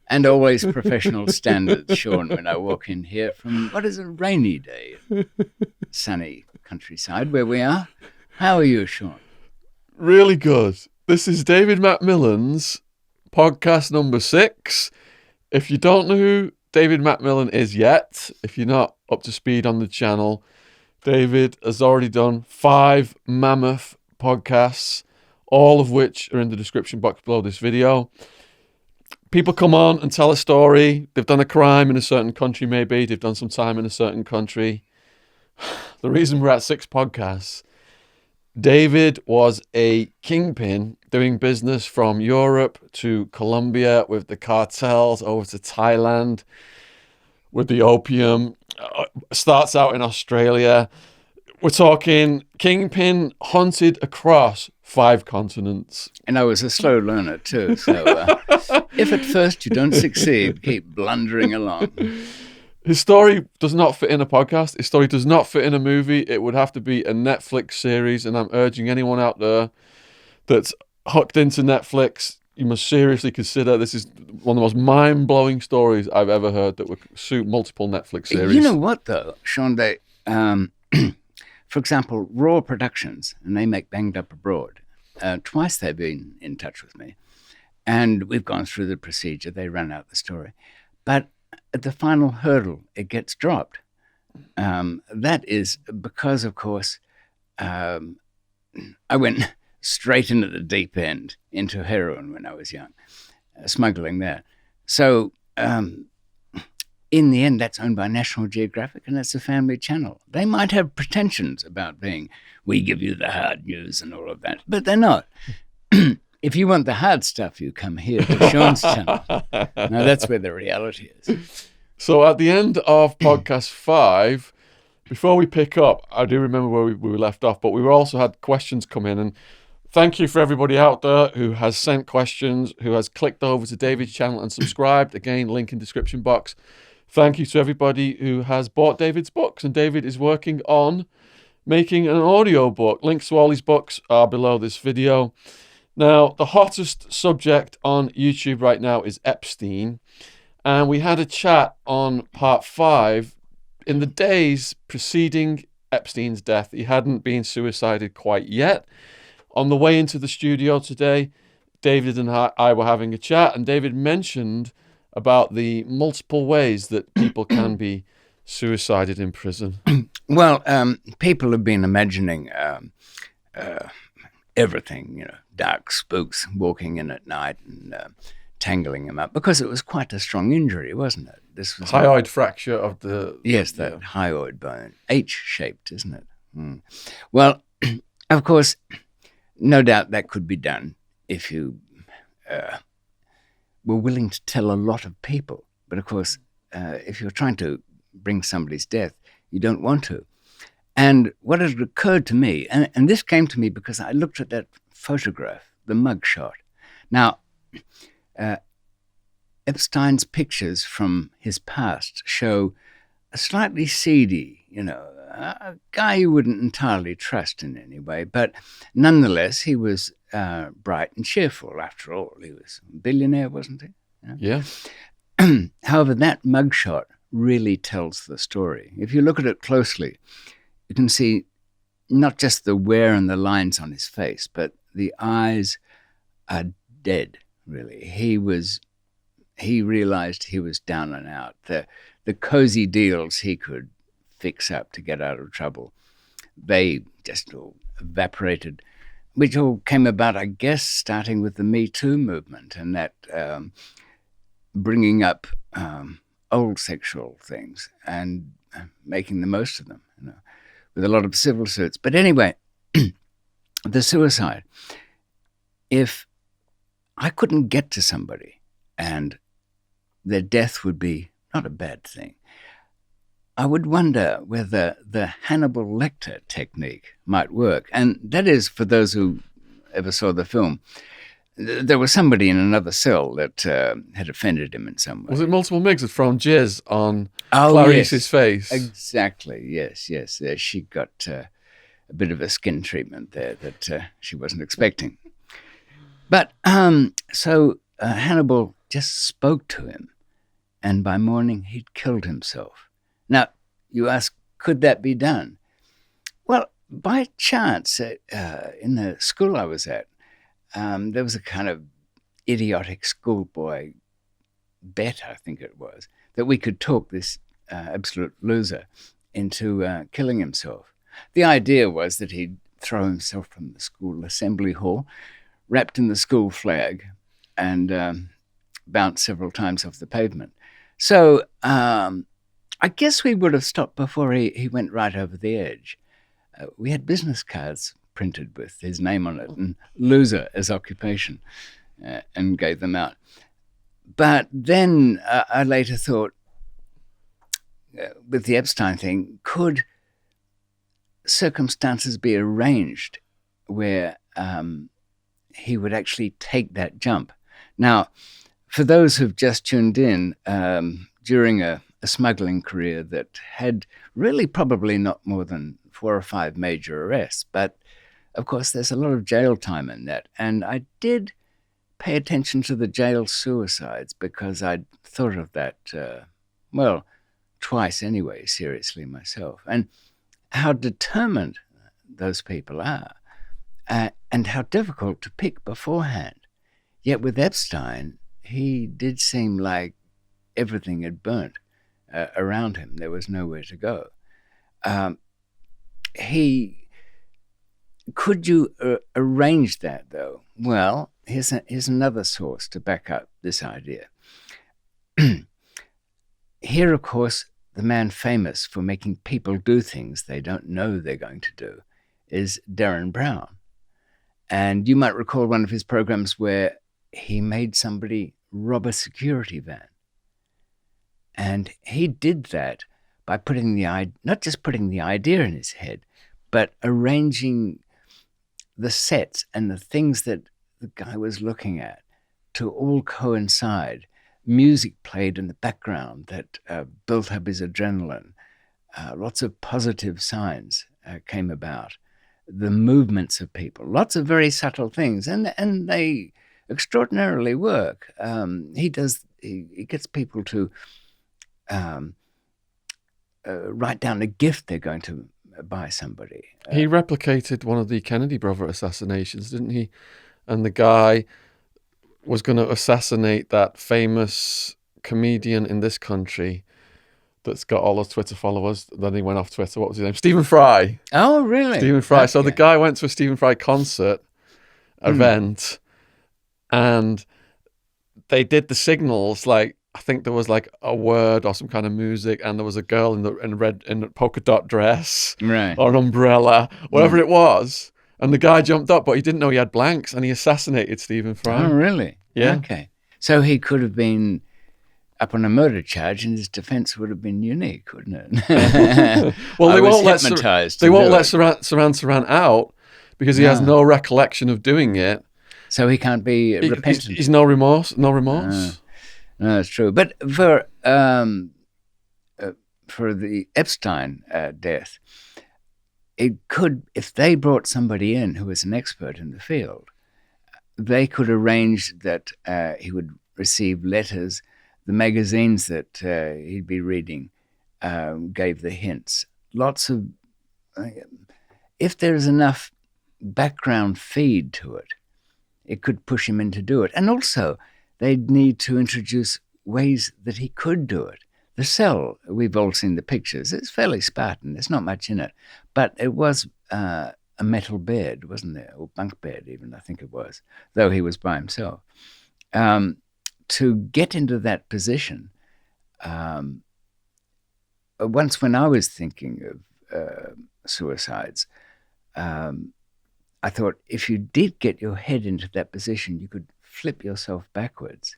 And always professional standards, Sean, when I walk in here from what is a rainy day, sunny countryside where we are. How are you, Sean? Really good. This is David McMillan's podcast number 6. If you don't know who David McMillan is yet, if you're not up to speed on the channel, David has already done 5 mammoth podcasts, all of which are in the description box below this video. People come on and tell a story. They've done a crime in a certain country, maybe. They've done some time in a certain country. The reason we're at 6 podcasts, David was a kingpin doing business from Europe to Colombia with the cartels, over to Thailand with the opium. Starts out in Australia. We're talking kingpin hunted across 5 continents. And I was a slow learner too, so if at first you don't succeed, keep blundering along. His story does not fit in a podcast. His story does not fit in a movie. It would have to be a Netflix series, and I'm urging anyone out there that's hooked into Netflix, you must seriously consider this is one of the most mind-blowing stories I've ever heard that would suit multiple Netflix series. You know what, though, Sean? They, for example, Raw Productions, and they make Banged Up Abroad. Twice they've been in touch with me, and we've gone through the procedure. They run out the story. But at the final hurdle, it gets dropped. That is because, of course, I went straight into the deep end, into heroin when I was young, smuggling that. So in the end, that's owned by National Geographic, and that's a family channel. They might have pretensions about being, we give you the hard news and all of that, but they're not. If you want the hard stuff, you come here to Sean's channel. Now, that's where the reality is. So at the end of podcast 5, before we pick up, I do remember where we left off, but we also had questions come in. And thank you for everybody out there who has sent questions, who has clicked over to David's channel and subscribed. Again, link in description box. Thank you to everybody who has bought David's books. And David is working on making an audio book. Links to all these books are below this video. Now, the hottest subject on YouTube right now is Epstein. And we had a chat on part 5 in the days preceding Epstein's death. He hadn't been suicided quite yet. On the way into the studio today, David and I were having a chat, and David mentioned about the multiple ways that people can be suicided in prison. Well, people have been imagining everything, dark spooks walking in at night and tangling him up, because it was quite a strong injury, wasn't it? This was hyoid fracture of the... Yes, that hyoid bone. H-shaped, isn't it? Mm. Well, of course, no doubt that could be done if you were willing to tell a lot of people. But of course, if you're trying to bring somebody's death, you don't want to. And what had occurred to me, and this came to me because I looked at that photograph, the mugshot. Now, Epstein's pictures from his past show a slightly seedy, a guy you wouldn't entirely trust in any way, but nonetheless, he was bright and cheerful. After all, he was a billionaire, wasn't he? Yeah. However, that mugshot really tells the story. If you look at it closely, you can see not just the wear and the lines on his face, but the eyes are dead, really. He realized he was down and out. The cozy deals he could fix up to get out of trouble, they just all evaporated, which all came about, I guess, starting with the Me Too movement and that bringing up old sexual things and making the most of them, with a lot of civil suits. But anyway, the suicide. If I couldn't get to somebody and their death would be not a bad thing, I would wonder whether the Hannibal Lecter technique might work. And that is, for those who ever saw the film, there was somebody in another cell that had offended him in some way. Was it multiple MIGs had thrown jizz on Clarice's face? Exactly, yes. She got a bit of a skin treatment there that she wasn't expecting. But so Hannibal just spoke to him, and by morning he'd killed himself. Now, you ask, could that be done? Well, by chance, in the school I was at, there was a kind of idiotic schoolboy bet, I think it was, that we could talk this absolute loser into killing himself. The idea was that he'd throw himself from the school assembly hall, wrapped in the school flag, and bounce several times off the pavement. So I guess we would have stopped before he went right over the edge. We had business cards printed with his name on it and loser as occupation, and gave them out. But then I later thought, with the Epstein thing, could circumstances be arranged where he would actually take that jump? Now, for those who've just tuned in, during a smuggling career that had really probably not more than 4 or 5 major arrests, but of course there's a lot of jail time in that. And I did pay attention to the jail suicides because I'd thought of that, twice anyway, seriously myself, and how determined those people are, and how difficult to pick beforehand. Yet with Epstein, he did seem like everything had burnt around him. There was nowhere to go. Could you arrange that, though? Well, here's another source to back up this idea. Here, of course, the man famous for making people do things they don't know they're going to do is Darren Brown. And you might recall one of his programs where he made somebody rob a security van. And he did that by not just putting the idea in his head, but arranging the sets and the things that the guy was looking at to all coincide. Music played in the background that built up his adrenaline. Lots of positive signs came about. The movements of people, lots of very subtle things, and they extraordinarily work. He gets people to write down a gift they're going to buy somebody. He replicated one of the Kennedy brother assassinations, didn't he? And the guy was going to assassinate that famous comedian in this country that's got all those Twitter followers. Then he went off Twitter. What was his name? Stephen Fry. Oh, really? Stephen Fry. So the guy went to a Stephen Fry concert event, and they did the signals. Like, I think there was like a word or some kind of music, and there was a girl in a polka dot dress, right, or an umbrella, whatever it was. And the guy jumped up, but he didn't know he had blanks, and he assassinated Stephen Fry. Oh, really? Yeah. Okay. So he could have been up on a murder charge, and his defense would have been unique, wouldn't it? Well, they won't let Saran out because he has no recollection of doing it. So he can't be repentant. He's no remorse. No, that's true. But for the Epstein death, it could, if they brought somebody in who was an expert in the field, they could arrange that he would receive letters. The magazines that he'd be reading gave the hints. Lots of, if there's enough background feed to it, it could push him in to do it. And also, they'd need to introduce ways that he could do it. The cell, we've all seen the pictures. It's fairly Spartan. There's not much in it. But it was a metal bed, wasn't there? Or bunk bed even, I think it was, though he was by himself. To get into that position, once when I was thinking of suicides, I thought if you did get your head into that position, you could flip yourself backwards.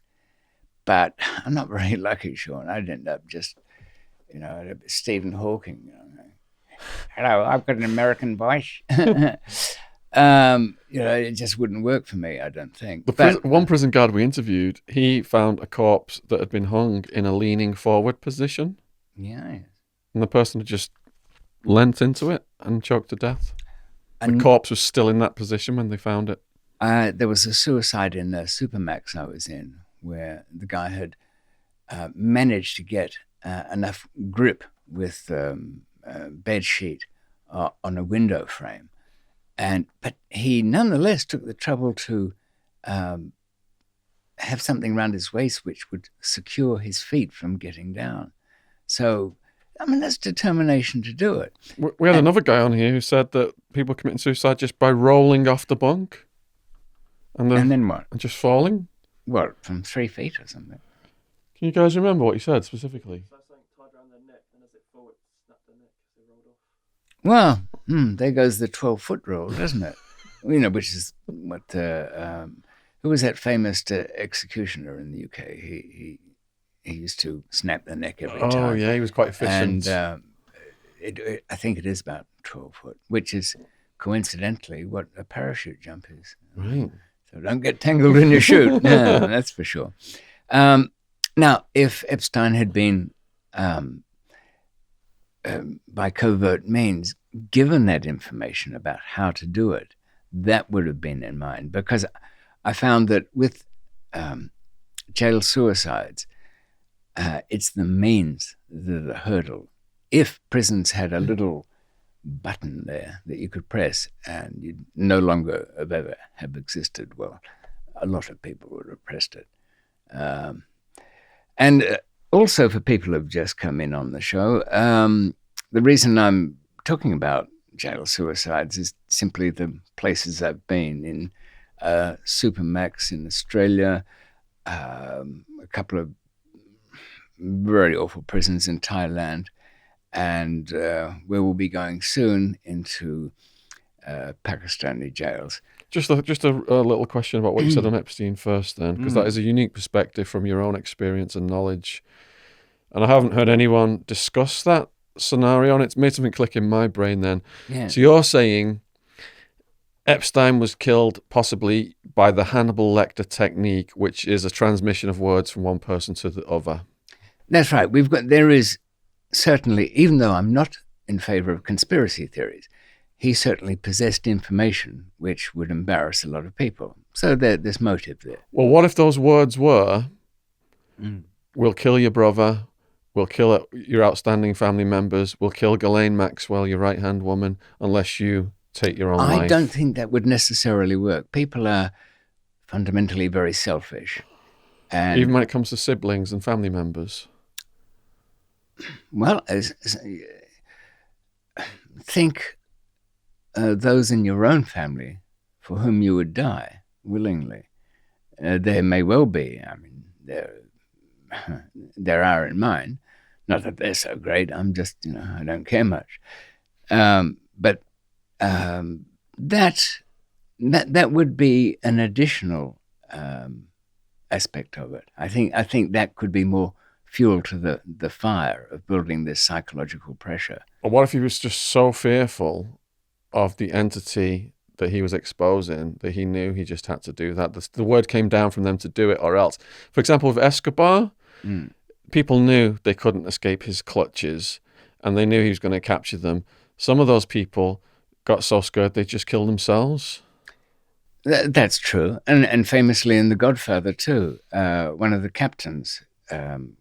But I'm not very lucky, Sean. I'd end up just, Stephen Hawking. Hello, I've got an American voice. It just wouldn't work for me, I don't think. One prison guard we interviewed, he found a corpse that had been hung in a leaning forward position. Yeah. And the person had just leant into it and choked to death. The corpse was still in that position when they found it. There was a suicide in the Supermax I was in, where the guy had managed to get enough grip with bed sheet on a window frame, but he nonetheless took the trouble to have something around his waist which would secure his feet from getting down. So, I mean, that's determination to do it. We had another guy on here who said that people committing suicide just by rolling off the bunk. And then what? And just falling? What, from 3 feet or something? Can you guys remember what he said specifically? Well, there goes the 12-foot rule, doesn't it? Which is what who was that famous executioner in the UK? He used to snap the neck every time. Oh, yeah, he was quite efficient. And I think it is about 12 foot, which is coincidentally what a parachute jump is. Right. So don't get tangled in your chute. No, that's for sure. Now, if Epstein had been, by covert means, given that information about how to do it, that would have been in mind. Because I found that with jail suicides, it's the means that are the hurdle. If prisons had a little button there that you could press and you'd no longer have existed, well, a lot of people would have pressed it. And also for people who've just come in on the show, the reason I'm talking about jail suicides is simply the places I've been in. Supermax in Australia, a couple of very awful prisons in Thailand, and we will be going soon into Pakistani jails. Just a little question about what you said on Epstein first then, because that is a unique perspective from your own experience and knowledge. And I haven't heard anyone discuss that scenario, and it's made something click in my brain then. Yeah. So you're saying Epstein was killed possibly by the Hannibal Lecter technique, which is a transmission of words from one person to the other. That's right. There is certainly, even though I'm not in favor of conspiracy theories, he certainly possessed information which would embarrass a lot of people. So there's motive there. Well, what if those words were, we'll kill your brother, we'll kill your outstanding family members, we'll kill Ghislaine Maxwell, your right-hand woman, unless you take your own life? I don't think that would necessarily work. People are fundamentally very selfish. And even when it comes to siblings and family members? Well, think those in your own family for whom you would die willingly. There may well be. I mean, there are in mine. Not that they're so great. I'm just, I don't care much. But that would be an additional aspect of it. I think that could be more fuel to the fire of building this psychological pressure. Or what if he was just so fearful of the entity that he was exposing that he knew he just had to do that? The word came down from them to do it or else. For example, with Escobar, people knew they couldn't escape his clutches and they knew he was going to capture them. Some of those people got so scared they just killed themselves. That's true. And famously in The Godfather too, one of the captains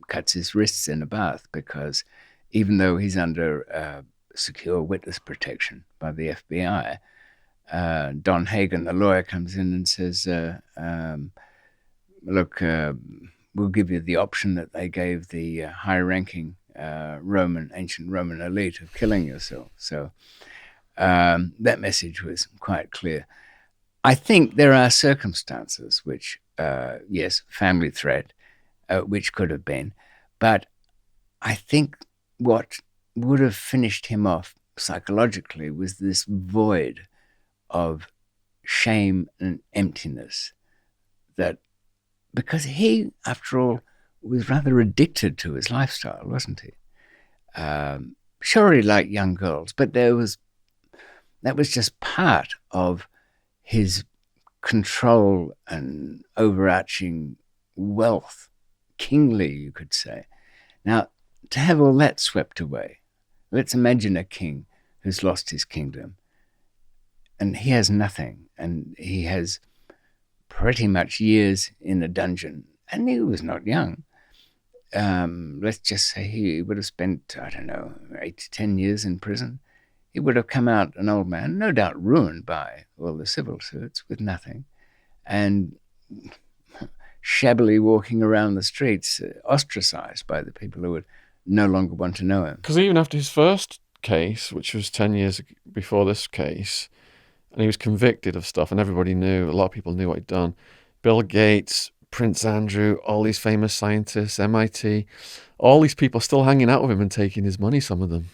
cuts his wrists in a bath because even though he's under secure witness protection by the FBI, Don Hagen, the lawyer, comes in and says, look, we'll give you the option that they gave the high-ranking ancient Roman elite of killing yourself. So that message was quite clear. I think there are circumstances which, yes, family threat, which could have been, but I think what would have finished him off psychologically was this void of shame and emptiness that, because he, after all, was rather addicted to his lifestyle, wasn't he? Sure, he liked young girls, but that was just part of his control and overarching wealth, kingly, you could say. Now, to have all that swept away, let's imagine a king who's lost his kingdom and he has nothing and he has pretty much years in a dungeon and he was not young. Let's just say he would have spent, I don't know, 8 to 10 years in prison. He would have come out an old man, no doubt ruined by all the civil suits, with nothing, and shabbily walking around the streets, ostracized by the people who would no longer want to know him. Because even after his first case, which was 10 years before this case, and he was convicted of stuff, and everybody knew, a lot of people knew what he'd done. Bill Gates, Prince Andrew, all these famous scientists, MIT, all these people still hanging out with him and taking his money, some of them.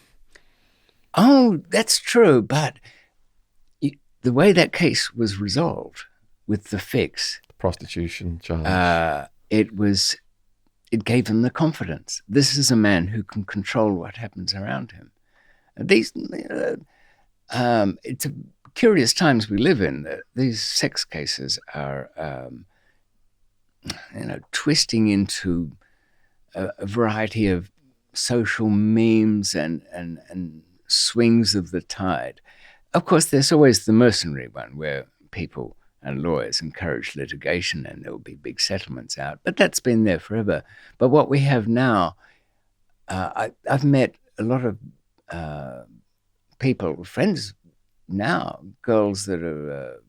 Oh, that's true, but the way that case was resolved with the fix, Prostitution charge. it gave him the confidence. This is a man who can control what happens around him. It's a curious times we live in. These sex cases are, twisting into a variety of social memes and swings of the tide. Of course, there's always the mercenary one where people and lawyers encourage litigation and there will be big settlements out. But that's been there forever. But what we have now, I've met a lot of people, friends now, girls that are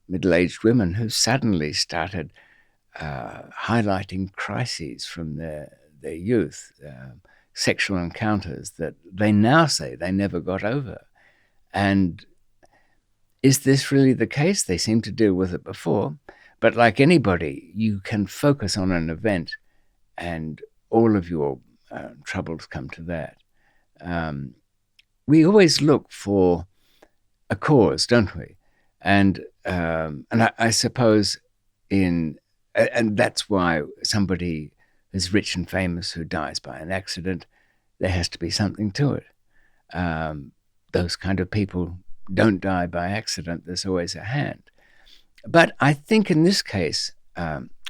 middle-aged women who suddenly started highlighting crises from their youth, sexual encounters that they now say they never got over. And is this really the case? They seem to deal with it before. But like anybody, you can focus on an event and all of your troubles come to that. We always look for a cause, don't we? And I suppose and that's why somebody is rich and famous who dies by an accident, there has to be something to it. Those kind of people don't die by accident. There's always a hand. But I think in this case,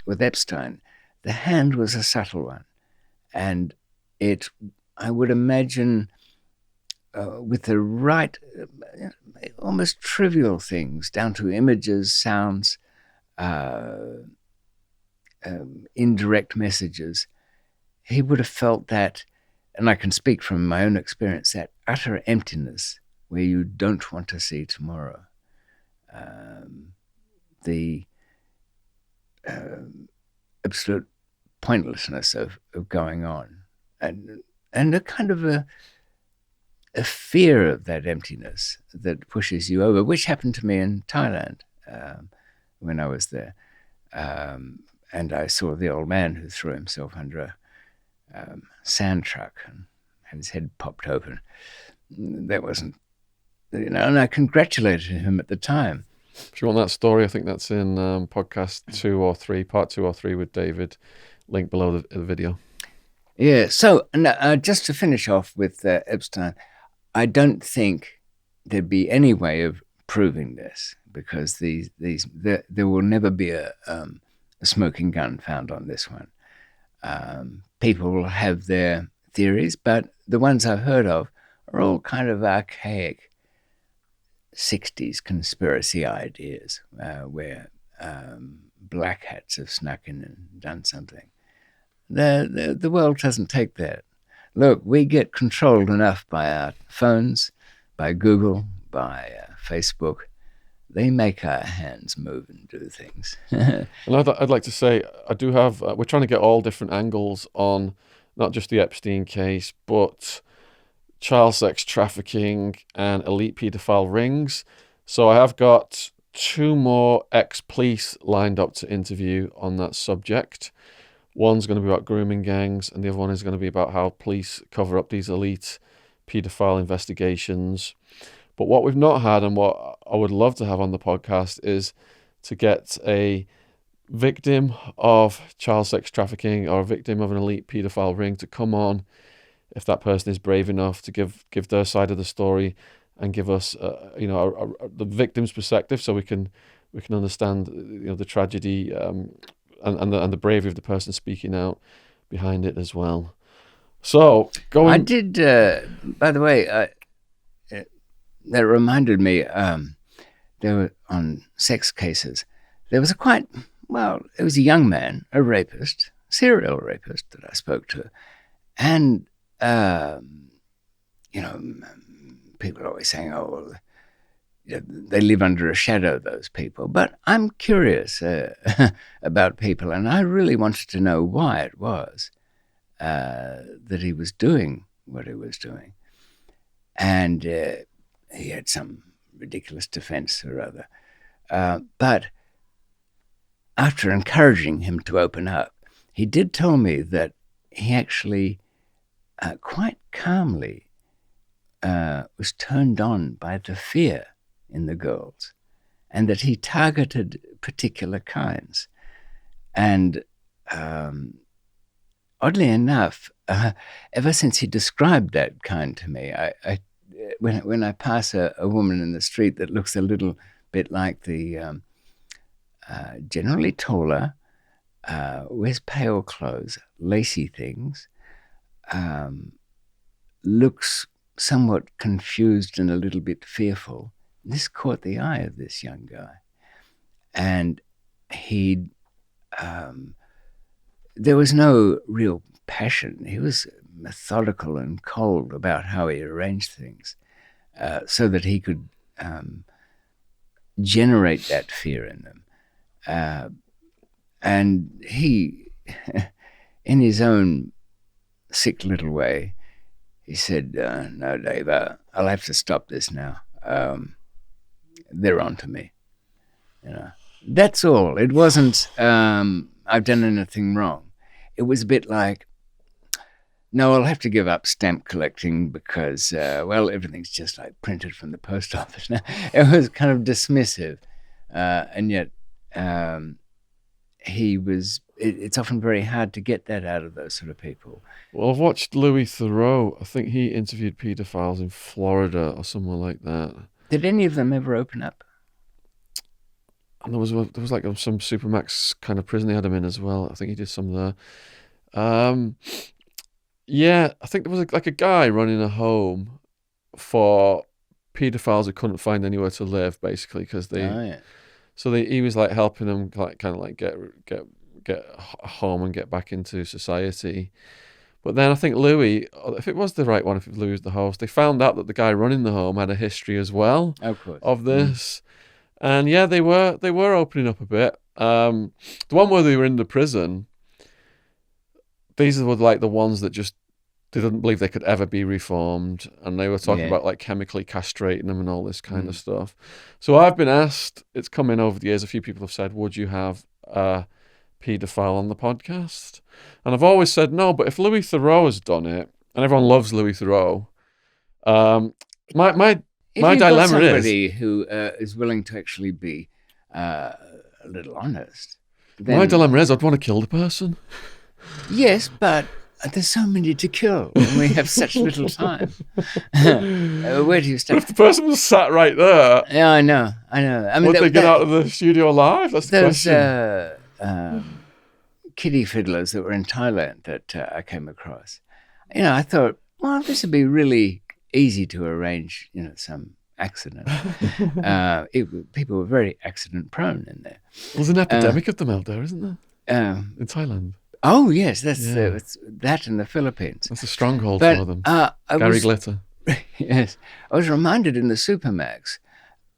with Epstein, the hand was a subtle one. And I would imagine, with the right, almost trivial things, down to images, sounds, indirect messages, he would have felt that, and I can speak from my own experience, that utter emptiness where you don't want to see tomorrow. The absolute pointlessness of going on, and a kind of a fear of that emptiness that pushes you over, which happened to me in Thailand when I was there. And I saw the old man who threw himself under a sand truck and had his head popped open. That wasn't, and I congratulated him at the time. If you want that story, I think that's in podcast 2 or 3, part 2 or 3 with David, link below the video. Yeah, so just to finish off with Epstein, I don't think there'd be any way of proving this, because there will never be a smoking gun found on this one. People will have their theories, but the ones I've heard of are all kind of archaic 60s conspiracy ideas where black hats have snuck in and done something. The world doesn't take that. Look, we get controlled enough by our phones, by Google, by Facebook. They make our hands move and do things. And I'd like to say, I do have, we're trying to get all different angles on not just the Epstein case, but child sex trafficking and elite paedophile rings. So I have got 2 more ex-police lined up to interview on that subject. One's going to be about grooming gangs, and the other one is going to be about how police cover up these elite paedophile investigations. But what we've not had, and what I would love to have on the podcast, is to get a victim of child sex trafficking or a victim of an elite paedophile ring to come on, if that person is brave enough, to give their side of the story and give us, the victim's perspective, so we can understand, the tragedy and the bravery of the person speaking out behind it as well. So I did, by the way. That reminded me, there were on sex cases, there was a quite Well, it was a young man, a rapist, serial rapist that I spoke to. And, people are always saying, oh, well, they live under a shadow, those people. But I'm curious about people, and I really wanted to know why it was that he was doing what he was doing. And he had some ridiculous defense or other. But after encouraging him to open up, he did tell me that he actually quite calmly was turned on by the fear in the girls, and that he targeted particular kinds. And oddly enough, ever since he described that kind to me, when I pass a woman in the street that looks a little bit like the generally taller, wears pale clothes, lacy things, looks somewhat confused and a little bit fearful. This caught the eye of this young guy. And there was no real passion. He was methodical and cold about how he arranged things so that he could generate that fear in them. And he, in his own sick little way, he said, no, Dave, I'll have to stop this now. They're on to me. That's all. It wasn't, I've done anything wrong. It was a bit like, no, I'll have to give up stamp collecting because, everything's just like printed from the post office now. It was kind of dismissive. And yet it's often very hard to get that out of those sort of people. Well, I've watched Louis Theroux. I think he interviewed paedophiles in Florida or somewhere like that. Did any of them ever open up? And there was like some Supermax kind of prison he had him in as well. I think he did some there. Yeah, I think there was like a guy running a home for paedophiles who couldn't find anywhere to live, basically, because he was like helping them get home and get back into society. But then I think Louis, if it was the right one, if Louis was the host, they found out that the guy running the home had a history as well of this. And yeah, they were opening up a bit. The one where they were in the prison, these were like the ones that just they didn't believe they could ever be reformed, and they were talking about like chemically castrating them and all this kind of stuff. So I've been asked, it's come in over the years, a few people have said, would you have a paedophile on the podcast? And I've always said no, but if Louis Theroux has done it, and everyone loves Louis Theroux, my dilemma is somebody who is willing to actually be a little honest. My dilemma is I'd want to kill the person. Yes, but there's so many to kill, and we have such little time. Where do you start? But if the person was sat right there, yeah, I know. I mean, would they get out of the studio alive? That's the question. Kiddie fiddlers that were in Thailand that I came across. I thought, well, this would be really easy to arrange. Some accident. People were very accident prone in there. There's an epidemic of them out there, isn't there? In Thailand. Oh yes, that's that in the Philippines. That's a stronghold for them. Gary Glitter. Yes, I was reminded in the Supermax,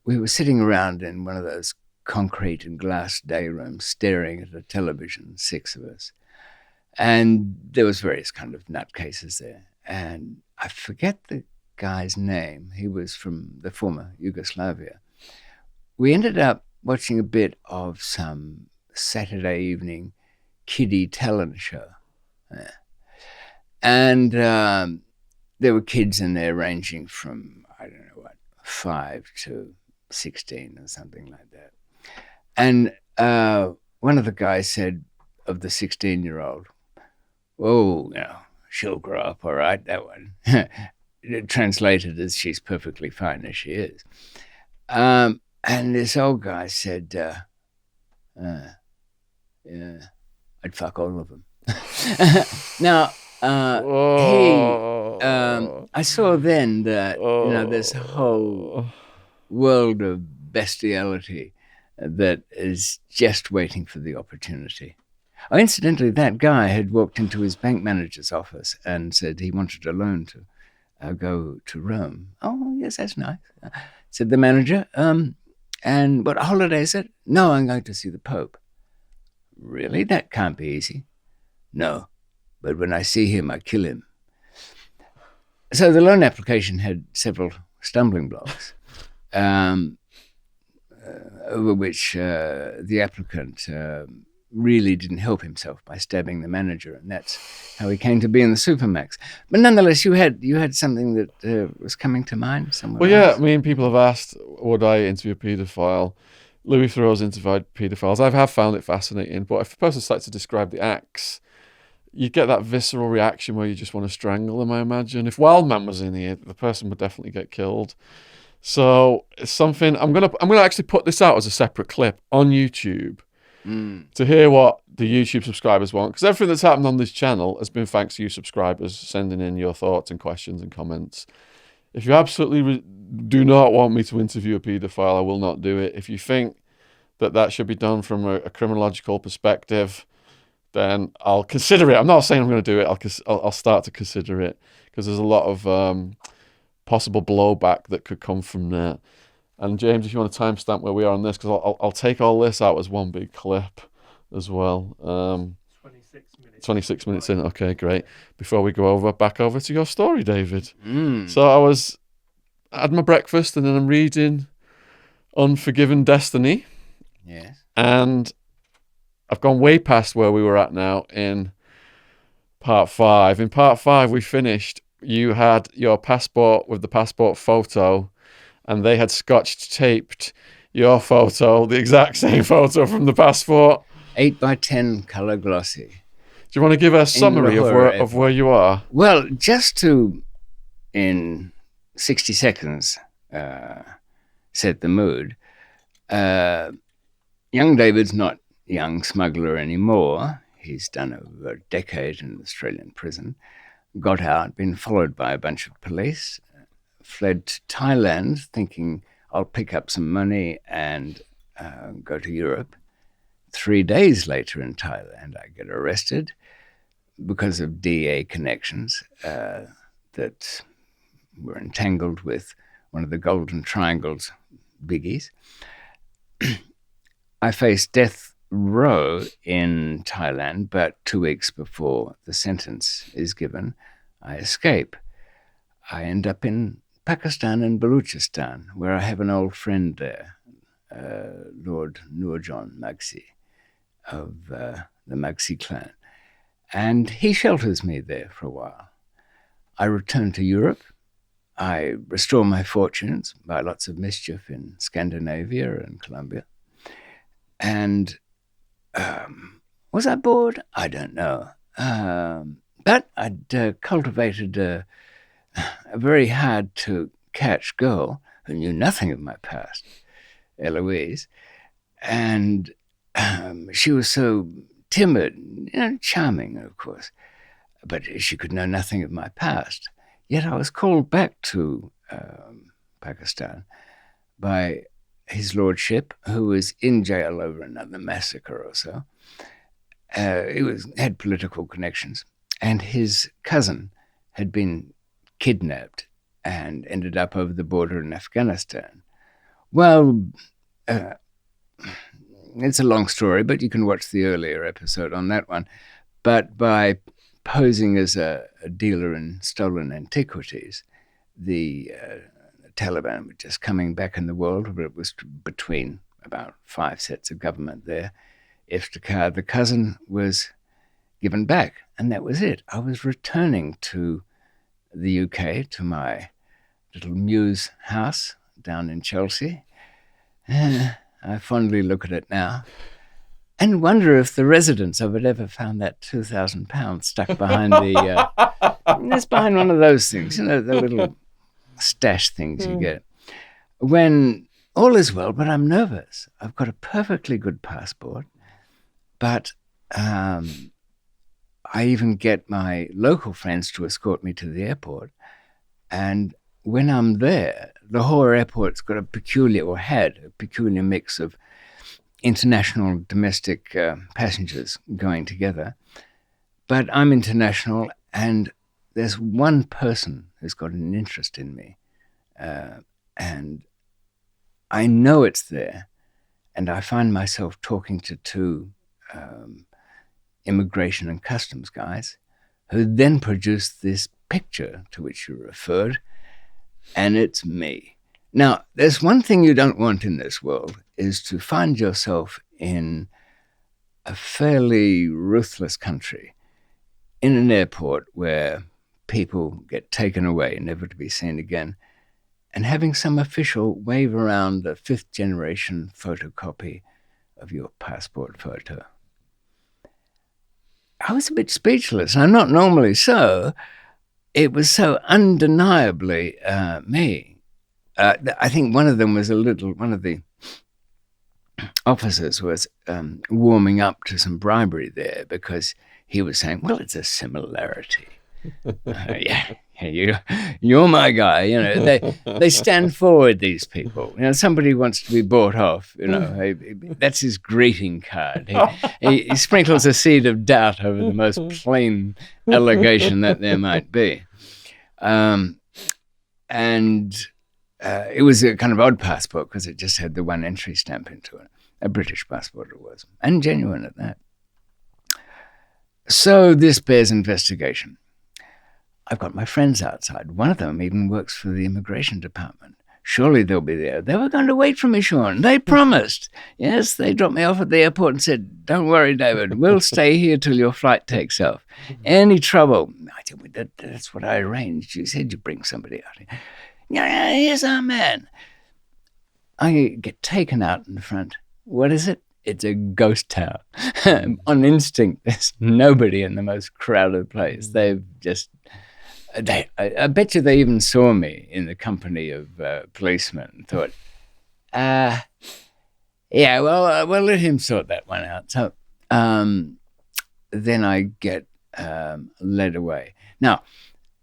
we were sitting around in one of those concrete and glass day rooms, staring at a television, 6 of us, and there was various kind of nutcases there, and I forget the guy's name. He was from the former Yugoslavia. We ended up watching a bit of some Saturday evening kiddie talent show. And there were kids in there ranging from, 5 to 16 or something like that. And one of the guys said of the 16-year-old, "Oh, she'll grow up all right, that one." Translated as she's perfectly fine as she is. And this old guy said, yeah, I'd fuck all of them. Now, I saw then that, this whole world of bestiality that is just waiting for the opportunity. Oh, incidentally, that guy had walked into his bank manager's office and said he wanted a loan to go to Rome. Oh, yes, that's nice, said the manager. And what holiday is it? No, I'm going to see the Pope. Really? That can't be easy. No, but when I see him, I kill him. So the loan application had several stumbling blocks, over which the applicant really didn't help himself by stabbing the manager, and that's how he came to be in the Supermax. But nonetheless, you had something that was coming to mind somewhere. Well, yeah, else? I mean, people have asked, would I interview a paedophile? Louis Theroux's interviewed paedophiles. I have found it fascinating, but if a person starts to describe the acts, you get that visceral reaction where you just want to strangle them, I imagine. If Wildman was in here, the person would definitely get killed. So it's something I'm gonna actually put this out as a separate clip on YouTube to hear what the YouTube subscribers want, because everything that's happened on this channel has been thanks to you subscribers sending in your thoughts and questions and comments. If you absolutely do not want me to interview a paedophile, I will not do it. If you think that should be done from a criminological perspective, then I'll consider it. I'm not saying I'm going to do it. I'll start to consider it, because there's a lot of possible blowback that could come from that. And James, if you want to timestamp where we are on this, because I'll take all this out as one big clip as well. 26 minutes in. Okay, great. Before we go back over to your story, David. So I had my breakfast, and then I'm reading Unforgiven Destiny. Yes. And I've gone way past where we were at now in part 5. In part 5, we finished. You had your passport with the passport photo, and they had scotch taped your photo, the exact same photo from the passport. 8x10 color glossy. Do you want to give a summary of where you are? Well, just to, in 60 seconds, set the mood. Young David's not young smuggler anymore. He's done over a decade in an Australian prison. Got out, been followed by a bunch of police, fled to Thailand thinking I'll pick up some money and go to Europe. 3 days later in Thailand, I get arrested because of DA connections that were entangled with one of the Golden Triangle's biggies. I face death row in Thailand, but 2 weeks before the sentence is given, I escape. I end up in Pakistan and Baluchistan, where I have an old friend there, Lord Nurjan Magsi of the Magsi clan. And he shelters me there for a while. I return to Europe. I restore my fortunes by lots of mischief in Scandinavia and Colombia. And was I bored? I don't know. But I'd cultivated a very hard-to-catch girl who knew nothing of my past, Eloise. And she was so timid, charming, of course, but she could know nothing of my past. Yet I was called back to Pakistan by his lordship, who was in jail over another massacre or so. He had political connections, and his cousin had been kidnapped and ended up over the border in Afghanistan. Well, it's a long story, but you can watch the earlier episode on that one. But by posing as a dealer in stolen antiquities, the Taliban were just coming back in the world, but it was between about 5 sets of government there. Iftikhar, the cousin, was given back, and that was it. I was returning to the UK, to my little Mews house down in Chelsea. I fondly look at it now and wonder if the residents of it ever found that £2,000 stuck behind it's behind one of those things, the little stash things you get. When all is well, but I'm nervous. I've got a perfectly good passport, but I even get my local friends to escort me to the airport. And when I'm there, Lahore Airport's got had a peculiar mix of international domestic passengers going together. But I'm international, and there's one person who's got an interest in me. And I know it's there. And I find myself talking to two immigration and customs guys who then produce this picture to which you referred, and it's me. Now, there's one thing you don't want in this world is to find yourself in a fairly ruthless country, in an airport where people get taken away, never to be seen again, and having some official wave around a fifth-generation photocopy of your passport photo. I was a bit speechless. I'm not normally so. It was so undeniably me. I think one of the officers was warming up to some bribery there because he was saying, well, it's a similarity. Yeah, you're my guy. You know, they stand forward, these people. You know, somebody wants to be bought off. You know, that's his greeting card. He sprinkles a seed of doubt over the most plain allegation that there might be. And it was a kind of odd passport because it just had the one entry stamp into it. A British passport it was, and genuine at that. So this bears investigation. I've got my friends outside. One of them even works for the immigration department. Surely they'll be there. They were going to wait for me, Sean. They promised. Yes, they dropped me off at the airport and said, don't worry, David, we'll stay here till your flight takes off. Any trouble? I said, well, that's what I arranged. You said you'd bring somebody out here. Yeah, here's our man. I get taken out in the front. What is it? It's a ghost town. On instinct, there's nobody in the most crowded place. They've just... I bet you they even saw me in the company of policemen and thought, yeah, well, we'll let him sort that one out. So then I get led away. Now,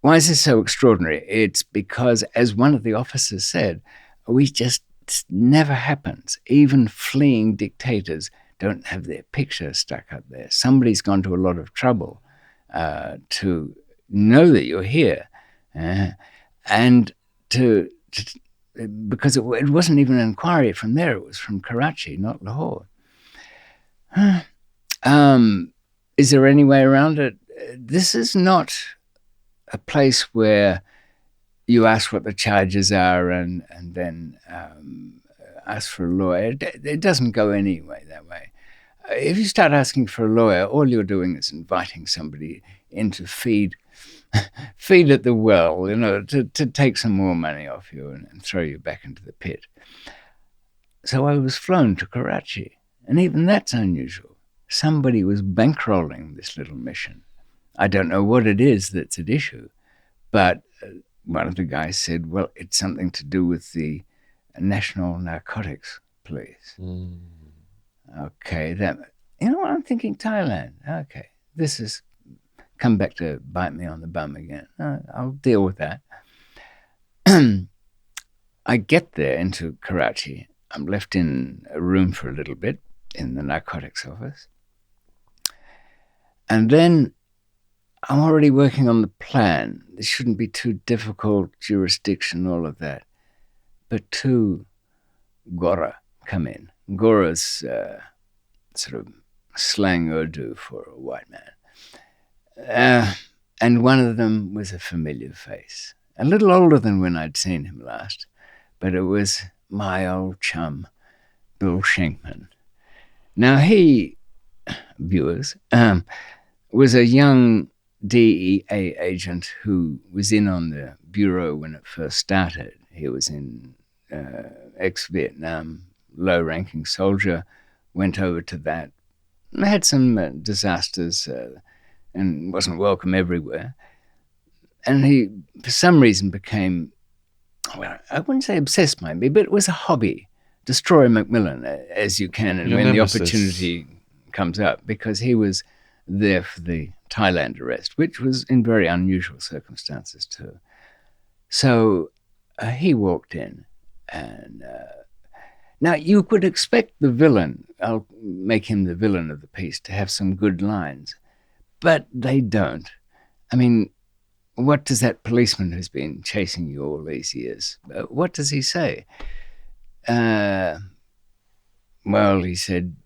why is this so extraordinary? It's because, as one of the officers said, it never happens. Even fleeing dictators don't have their picture stuck up there. Somebody's gone to a lot of trouble to know that you're here, and because it wasn't even an inquiry from there, it was from Karachi, not Lahore. Is there any way around it? This is not a place where you ask what the charges are and then ask for a lawyer. It doesn't go anyway that way. If you start asking for a lawyer, all you're doing is inviting somebody in to feed at the well, you know, to take some more money off you and throw you back into the pit. So I was flown to Karachi, and even that's unusual. Somebody was bankrolling this little mission. I don't know what it is that's at issue, but one of the guys said, well, it's something to do with the National Narcotics Police. Okay, you know what, I'm thinking Thailand. Okay, this is come back to bite me on the bum again. I'll deal with that. I get there into Karachi. I'm left in a room for a little bit in the narcotics office. And then I'm already working on the plan. This shouldn't be too difficult, jurisdiction, all of that. But two Gora come in. Gora's sort of slang Urdu for a white man. And one of them was a familiar face, a little older than when I'd seen him last, but it was my old chum, Bill Schenkman. Now he, viewers, was a young DEA agent who was in on the bureau when it first started. He was in ex-Vietnam, low-ranking soldier, went over to that, had some disasters, and wasn't welcome everywhere. And he, for some reason, became, well, I wouldn't say obsessed maybe, but it was a hobby. Destroy McMillan as you can and when the opportunity comes up, because he was there for the Thailand arrest, which was in very unusual circumstances too. So he walked in, and Now, you could expect the villain, I'll make him the villain of the piece, to have some good lines, but they don't. I mean, what does that policeman who's been chasing you all these years, what does he say? Well, he said,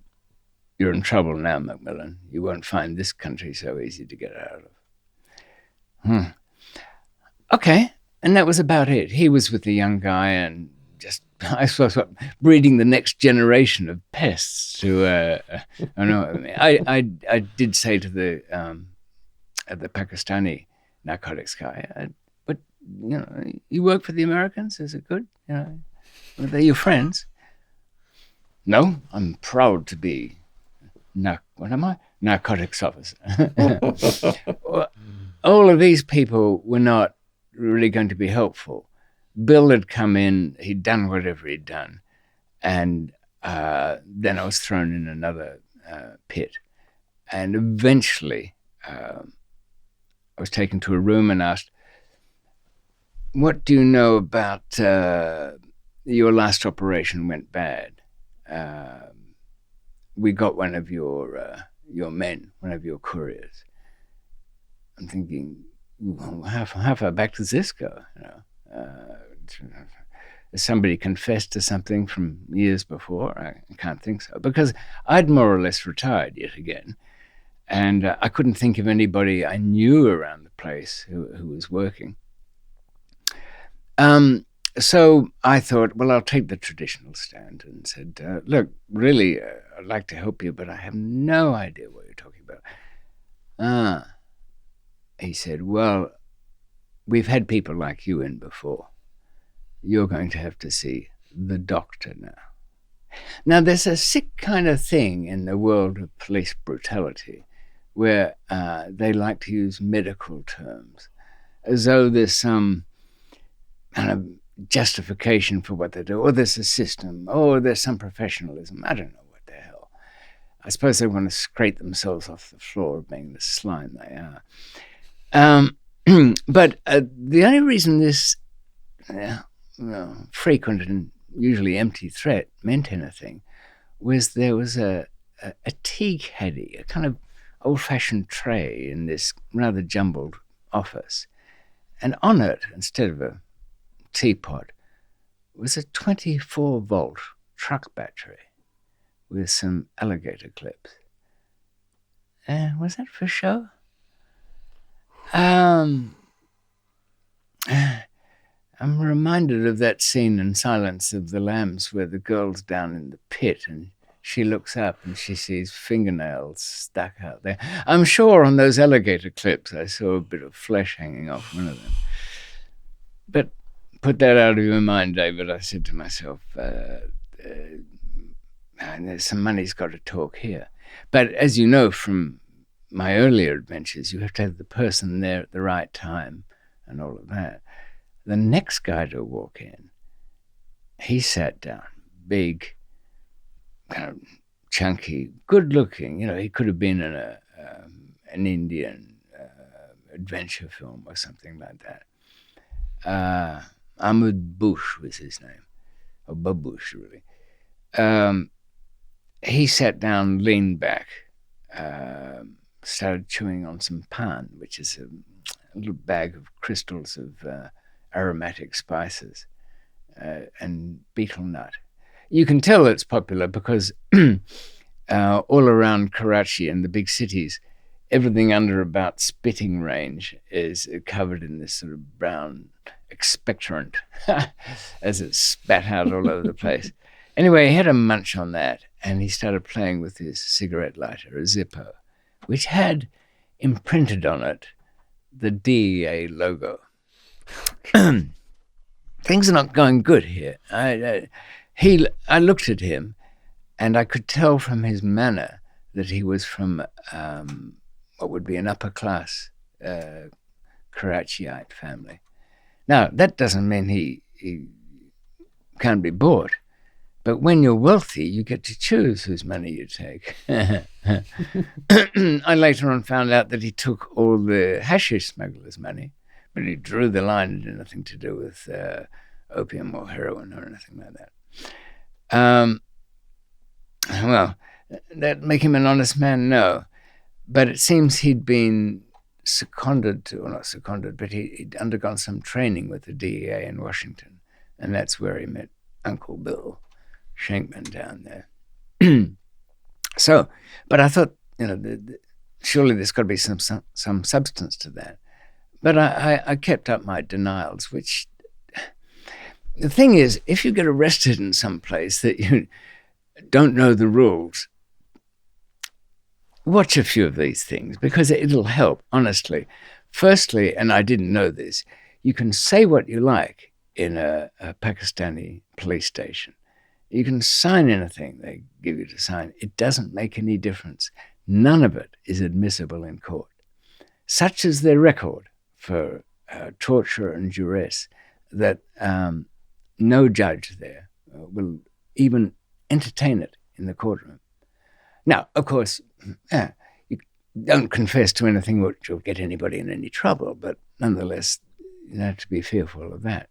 "You're in trouble now, McMillan. You won't find this country so easy to get out of." Okay, and that was about it. He was with the young guy and just, I suppose, breeding the next generation of pests. I did say to the Pakistani narcotics guy, but you work for the Americans. Is it good? Are they your friends? No, I'm proud to be. What am I? Narcotics officer. All of these people were not really going to be helpful. Bill had come in, he'd done whatever he'd done, and then I was thrown in another pit. And eventually I was taken to a room and asked, "What do you know about your last operation went bad? We got one of your men, one of your couriers." I'm thinking, how far back does this go? Has somebody confessed to something from years before? I can't think so, because I'd more or less retired yet again, and I couldn't think of anybody I knew around the place who was working. So I thought, well, I'll take the traditional stand and said, "Look, really, I'd like to help you, but I have no idea what you're talking about." He said, "Well, we've had people like you in before. You're going to have to see the doctor now." Now, there's a sick kind of thing in the world of police brutality where they like to use medical terms as though there's some kind of justification for what they do, or there's a system, or there's some professionalism. I don't know what the hell. I suppose they want to scrape themselves off the floor of being the slime they are. But the only reason this frequent and usually empty threat meant anything was there was a tea caddy, a kind of old-fashioned tray in this rather jumbled office. And on it, instead of a teapot, was a 24-volt truck battery with some alligator clips. Was that for show? I'm reminded of that scene in Silence of the Lambs where the girl's down in the pit and she looks up and she sees fingernails stuck out there. I'm sure on those alligator clips I saw a bit of flesh hanging off one of them. But put that out of your mind, David, I said to myself, some money's got to talk here. But as you know from my earlier adventures, you have to have the person there at the right time and all of that. The next guy to walk in, he sat down, big, kind of chunky, good-looking. He could have been in an Indian adventure film or something like that. Ahmed Bush was his name, or Babush, really. He sat down, leaned back, started chewing on some pan, which is a little bag of crystals of aromatic spices, and betel nut. You can tell it's popular because all around Karachi and the big cities, everything under about spitting range is covered in this sort of brown expectorant as it's spat out all over the place. Anyway, he had a munch on that, and he started playing with his cigarette lighter, a Zippo, which had imprinted on it the DEA logo. Things are not going good here. I looked at him, and I could tell from his manner that he was from what would be an upper-class Karachiite family. Now, that doesn't mean he can't be bought, but when you're wealthy, you get to choose whose money you take. I later on found out that he took all the hashish smugglers' money, but he drew the line. It had nothing to do with opium or heroin or anything like Well, that make him an honest man? No. But it seems he'd been not seconded, but he'd undergone some training with the DEA in Washington. And that's where he met Uncle Bill Shankman down there. So, but I thought, surely there's got to be some substance to that. But I kept up my denials, which the thing is, if you get arrested in some place that you don't know the rules, watch a few of these things because it'll help, honestly. Firstly, and I didn't know this, you can say what you like in a Pakistani police station. You can sign anything they give you to sign. It doesn't make any difference. None of it is admissible in court. Such is their record for torture and duress that no judge there will even entertain it in the courtroom. Now, of course, you don't confess to anything which will get anybody in any trouble, but nonetheless, you have to be fearful of that.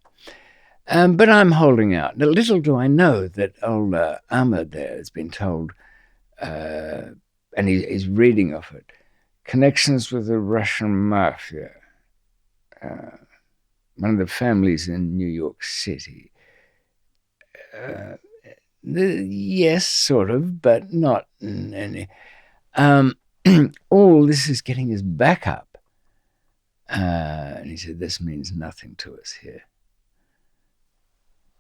But I'm holding out. Now, little do I know that old Ahmed there has been told, and he's reading of it, connections with the Russian mafia. One of the families in New York City. Yes, sort of, but not any. All this is getting his back up. And he said, this means nothing to us here.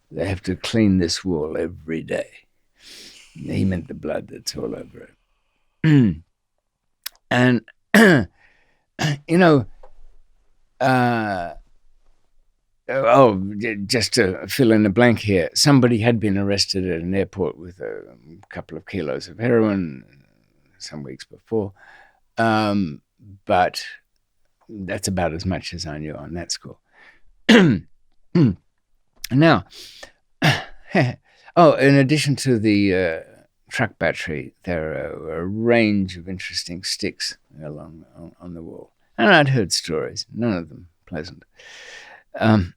They have to clean this wall every day. He meant the blood that's all over it. And, just to fill in the blank here, somebody had been arrested at an airport with a couple of kilos of heroin some weeks before. But that's about as much as I knew on that score. Now, in addition to the truck battery, there are a range of interesting sticks along on the wall. And I'd heard stories, none of them pleasant. Have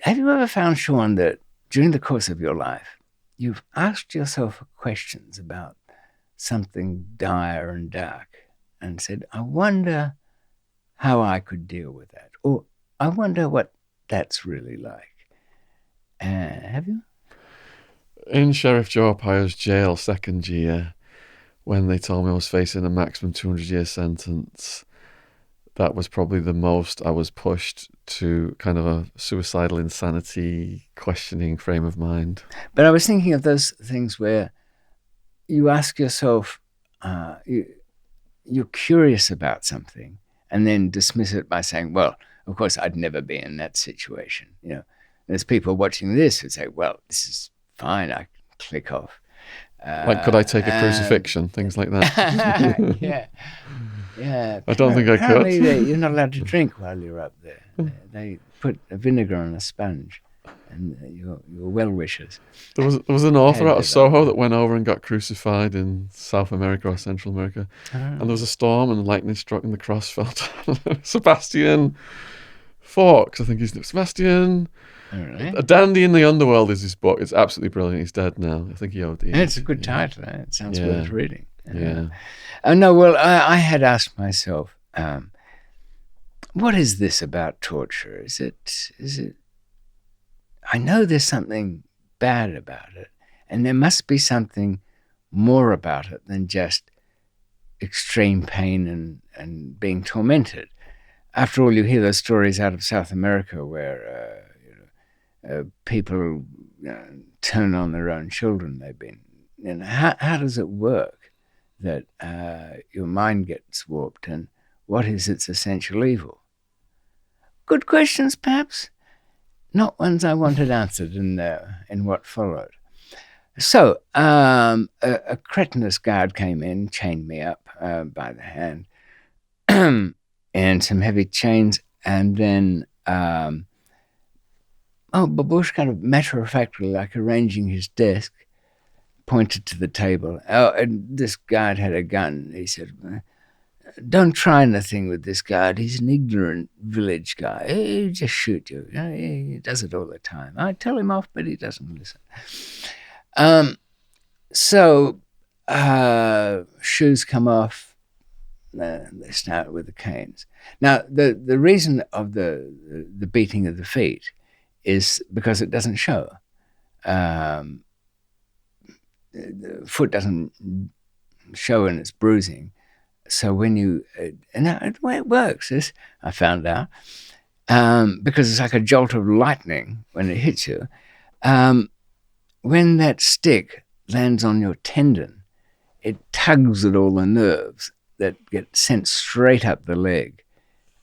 you ever found, Sean, that during the course of your life, you've asked yourself questions about something dire and dark and said, I wonder how I could deal with that? Or I wonder what that's really like. Have you? In Sheriff Joe Arpaio's jail second year, when they told me I was facing a maximum 200-year sentence, that was probably the most I was pushed to kind of a suicidal insanity questioning frame of mind. But I was thinking of those things where you ask yourself, you're curious about something and then dismiss it by saying, well, of course, I'd never be in that situation. There's people watching this who say, well, this is fine. I can click off. Like, could I take a crucifixion? Things like that. Yeah. I don't think I could. You're not allowed to drink while you're up there. They put a vinegar on a sponge, and your well-wishers. There was an author out of Soho that went over and got crucified in South America or Central America. And there was a storm and lightning struck and the cross fell down. Sebastian Fawkes, I think he's Sebastian. All right. A Dandy in the Underworld is his book. It's absolutely brilliant. He's dead now. I think he OD'd. It's a good title. It sounds worth reading. Yeah. No, well, I had asked myself, what is this about torture? Is it? I know there's something bad about it, and there must be something more about it than just extreme pain and being tormented. After all, you hear those stories out of South America where people turn on their own children. They've been. How does it work that your mind gets warped, and what is its essential evil? Good questions, perhaps. Not ones I wanted answered in what followed. So a cretinous guard came in, chained me up by the hand, and some heavy chains, and then Babush kind of matter-of-factly, like arranging his desk, pointed to the table. And this guard had a gun. He said, don't try anything with this guard. He's an ignorant village guy. He'll just shoot you. He does it all the time. I tell him off, but he doesn't listen. So shoes come off. They start with the canes. Now, the reason of the beating of the feet is because it doesn't show. The foot doesn't show in its bruising. So when you, and the way it works is, I found out, because it's like a jolt of lightning when it hits you. When that stick lands on your tendon, it tugs at all the nerves that get sent straight up the leg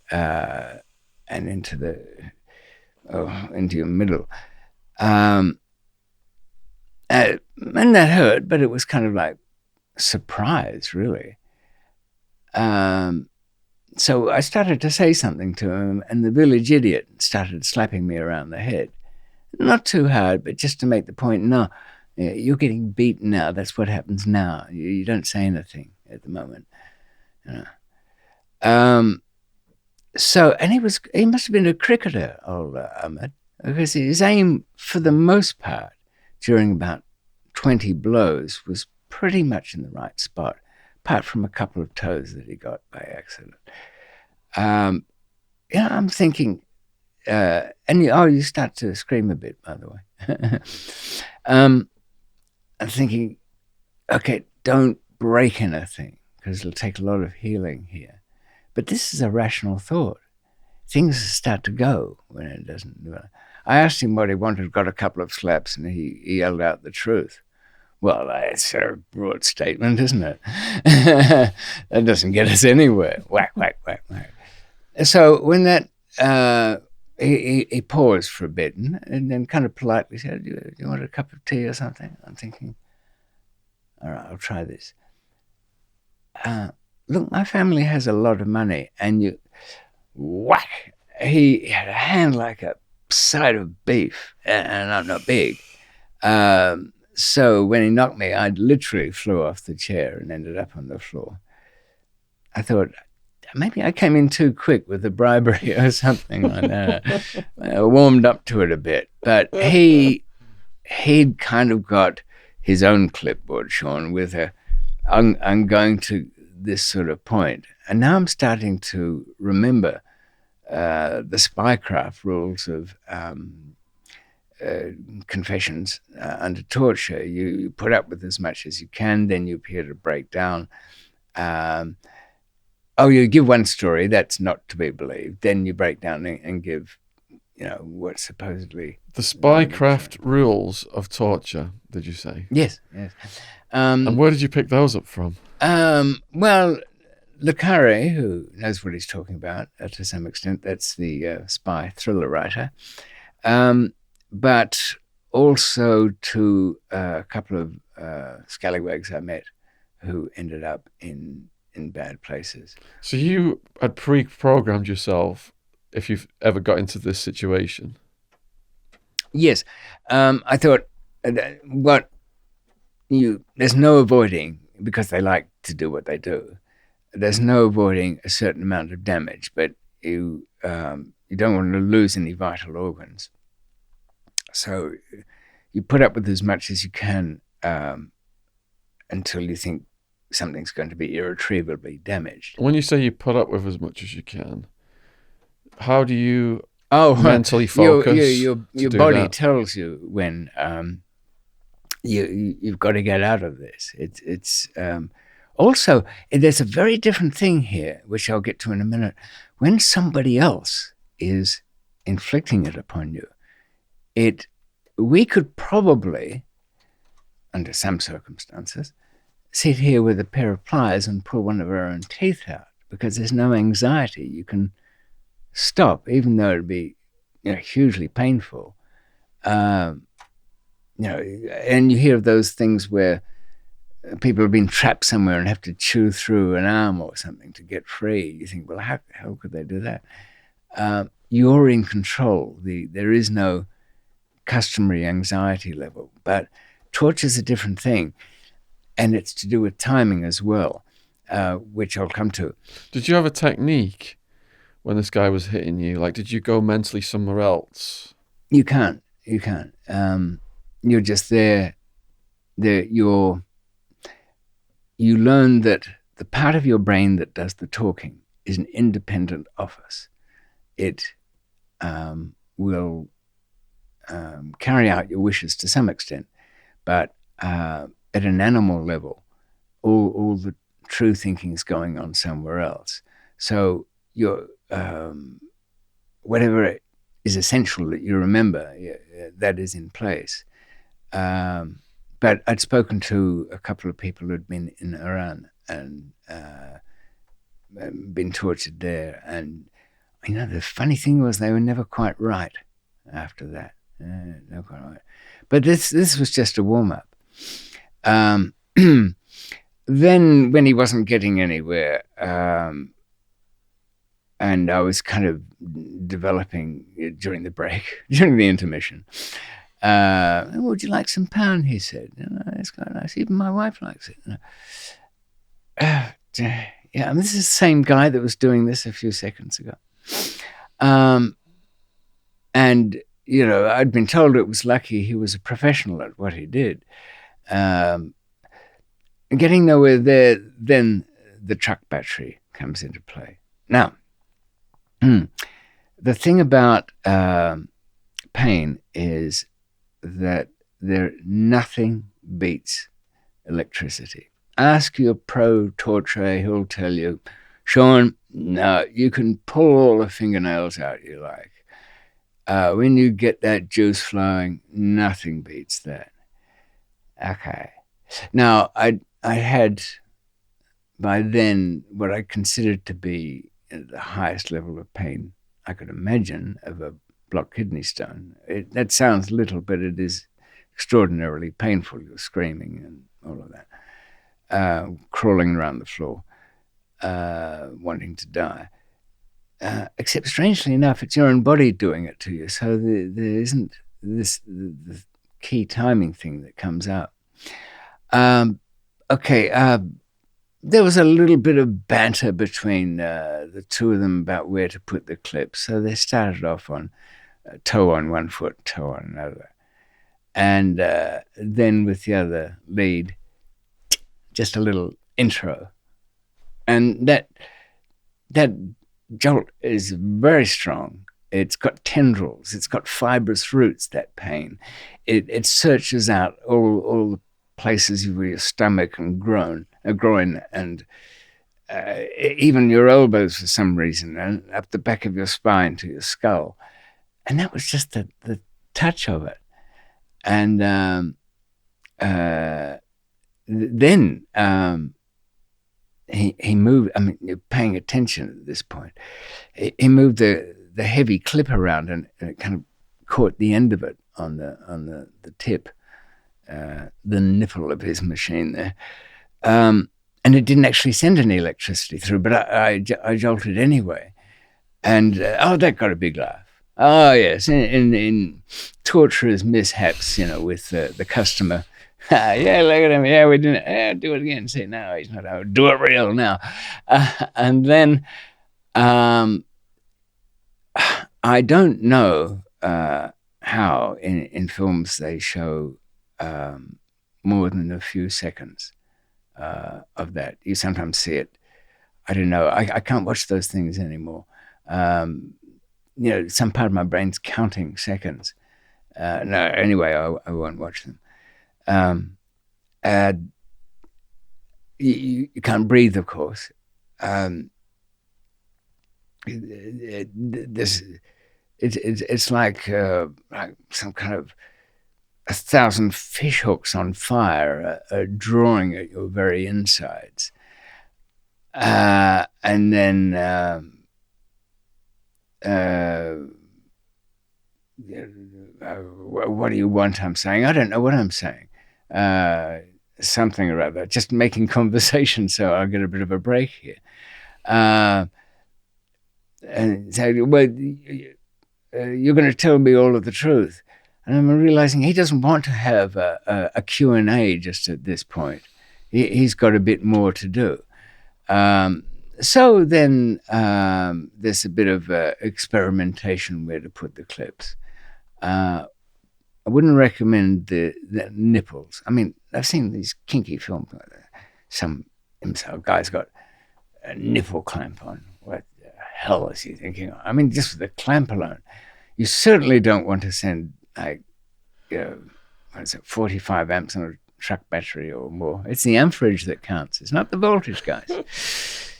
and into your middle. And that hurt, but it was kind of like surprise, really. So I started to say something to him, and the village idiot started slapping me around the head. Not too hard, but just to make the point, no, you're getting beaten now. That's what happens now. You don't say anything at the moment. So, and he must have been a cricketer, old Ahmed, because his aim, for the most part, during about 20 blows, was pretty much in the right spot, apart from a couple of toes that he got by accident. I'm thinking, you start to scream a bit, by the way. I'm thinking, okay, don't break anything, because it'll take a lot of healing here. But this is a rational thought. Things start to go when it doesn't. I asked him what he wanted, got a couple of slaps, and he yelled out the truth. Well, that's a broad statement, isn't it? That doesn't get us anywhere. Whack, whack, whack, whack. So when that, he paused for a bit and then kind of politely said, do you want a cup of tea or something? I'm thinking, all right, I'll try this. Look, my family has a lot of money, and whack, he had a hand like a side of beef, and I'm not big. So when he knocked me, I literally flew off the chair and ended up on the floor. I thought, maybe I came in too quick with the bribery or something like that. I warmed up to it a bit. But he'd kind of got his own clipboard, Sean, with I'm going to this sort of point. And now I'm starting to remember the spycraft rules of confessions under torture. You put up with as much as you can, then you appear to break down. You give one story that's not to be believed, then you break down and give, what's supposedly the spycraft rules of torture. Did you say? Yes. And where did you pick those up from? Well, Le Carre, who knows what he's talking about to some extent, that's the spy thriller writer. But also to a couple of scallywags I met who ended up in bad places. So you had pre-programmed yourself if you've ever got into this situation? Yes. I thought, there's no avoiding, because they like to do what they do. There's no avoiding a certain amount of damage, but you don't want to lose any vital organs. So you put up with as much as you can until you think something's going to be irretrievably damaged. When you say you put up with as much as you can, how do you mentally focus? Your body tells you when you've got to get out of this. It's also, there's a very different thing here, which I'll get to in a minute. When somebody else is inflicting it upon you, we could probably, under some circumstances, sit here with a pair of pliers and pull one of our own teeth out, because there's no anxiety. You can stop, even though it'd be hugely painful. And you hear of those things where people have been trapped somewhere and have to chew through an arm or something to get free. You think, well, how could they do that? You're in control. There is no customary anxiety level. But torture's a different thing, and it's to do with timing as well. which I'll come to. Did you have a technique when this guy was hitting you? Like, did you go mentally somewhere else? You can't. You're just there. You learn that the part of your brain that does the talking is an independent office. It will carry out your wishes to some extent, but at an animal level, all the true thinking is going on somewhere else. So your whatever is essential that you remember, that is in place. But I'd spoken to a couple of people who'd been in Iran and been tortured there, and the funny thing was they were never quite right after that. Never quite right. But this was just a warm up. Then when he wasn't getting anywhere, and I was kind of developing during the break, during the intermission. Would you like some pan? He said. It's quite nice. Even my wife likes it. Yeah, and this is the same guy that was doing this a few seconds ago. And, I'd been told it was lucky he was a professional at what he did. Getting nowhere there, then the truck battery comes into play. Now, the thing about pain is that nothing beats electricity. Ask your pro torture, he'll tell you, Sean, no, you can pull all the fingernails out you like. When you get that juice flowing, nothing beats that. Okay. Now, I had by then what I considered to be the highest level of pain I could imagine of a blocked kidney stone. That sounds little, but it is extraordinarily painful. You're screaming and all of that, crawling around the floor, wanting to die. Except, strangely enough, it's your own body doing it to you, so there isn't the key timing thing that comes out. There was a little bit of banter between the two of them about where to put the clips. So they started off on toe on one foot, toe on another. And then with the other lead, just a little intro. And that jolt is very strong. It's got tendrils. It's got fibrous roots, that pain. It searches out all the places where your stomach and groin, and even your elbows for some reason, and up the back of your spine to your skull. And that was just the touch of it. And then he moved. I mean, you're paying attention at this point. He moved the heavy clip around, and it kind of caught the end of it on the tip, the nipple of his machine there. And it didn't actually send any electricity through, but I jolted anyway. And that got a big laugh. Oh yes, in torturers' mishaps, with the customer. Yeah, look at him. Yeah, we didn't. Yeah, do it again. Say, no, he's not out. Do it real now. And then I don't know how in films they show more than a few seconds of that. You sometimes see it. I don't know. I can't watch those things anymore. Some part of my brain's counting seconds. No, anyway, I won't watch them. You can't breathe, of course. It's like some kind of 1,000 fish hooks on fire drawing at your very insides. And then what do you want I'm saying? I don't know what I'm saying. Something or other. Just making conversation so I'll get a bit of a break here. And say, well, you're going to tell me all of the truth. And I'm realizing he doesn't want to have a Q&A just at this point. He's got a bit more to do. So then there's a bit of experimentation where to put the clips. I wouldn't recommend the nipples. I mean, I've seen these kinky films. Some guy's got a nipple clamp on. What the hell is he thinking of? I mean, just with the clamp alone. You certainly don't want to send, like, 45 amps on a truck battery or more. It's the amperage that counts. It's not the voltage, guys.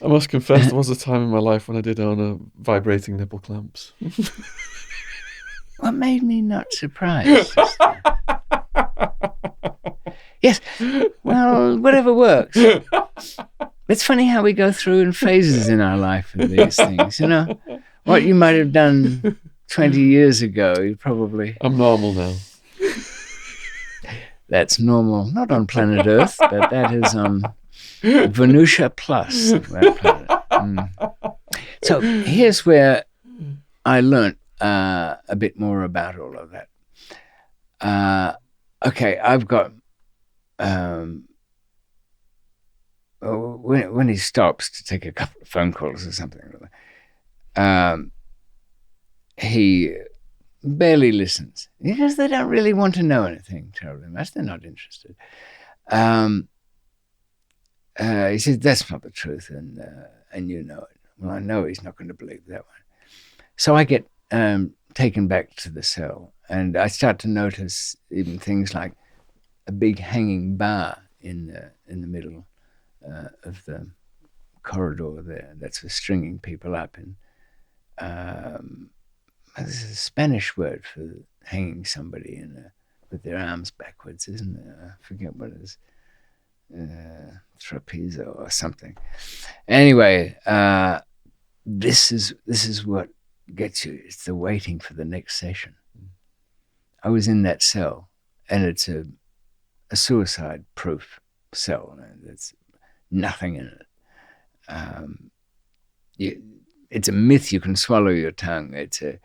I must confess, there was a time in my life when I did own vibrating nipple clamps. What made me not surprised? Yes, well, whatever works. It's funny how we go through in phases in our life with these things, you know? What you might have done 20 years ago, you probably... I'm normal now. That's normal, not on planet Earth, but that is on Venusia Plus. That planet. So here's where I learnt a bit more about all of that. Okay, I've got... when he stops to take a couple of phone calls or something, he barely listens because they don't really want to know anything terribly much. They're not interested. He says, that's not the truth, and you know it. Well, I know he's not going to believe that one. So I get taken back to the cell, and I start to notice even things like a big hanging bar in the middle of the corridor there. That's for stringing people up. And there's a Spanish word for hanging somebody with their arms backwards, isn't there? I forget what it is. Trapezo or something. Anyway, this is what gets you. It's the waiting for the next session. I was in that cell, and it's a suicide-proof cell. There's nothing in it. It's a myth you can swallow your tongue. It's a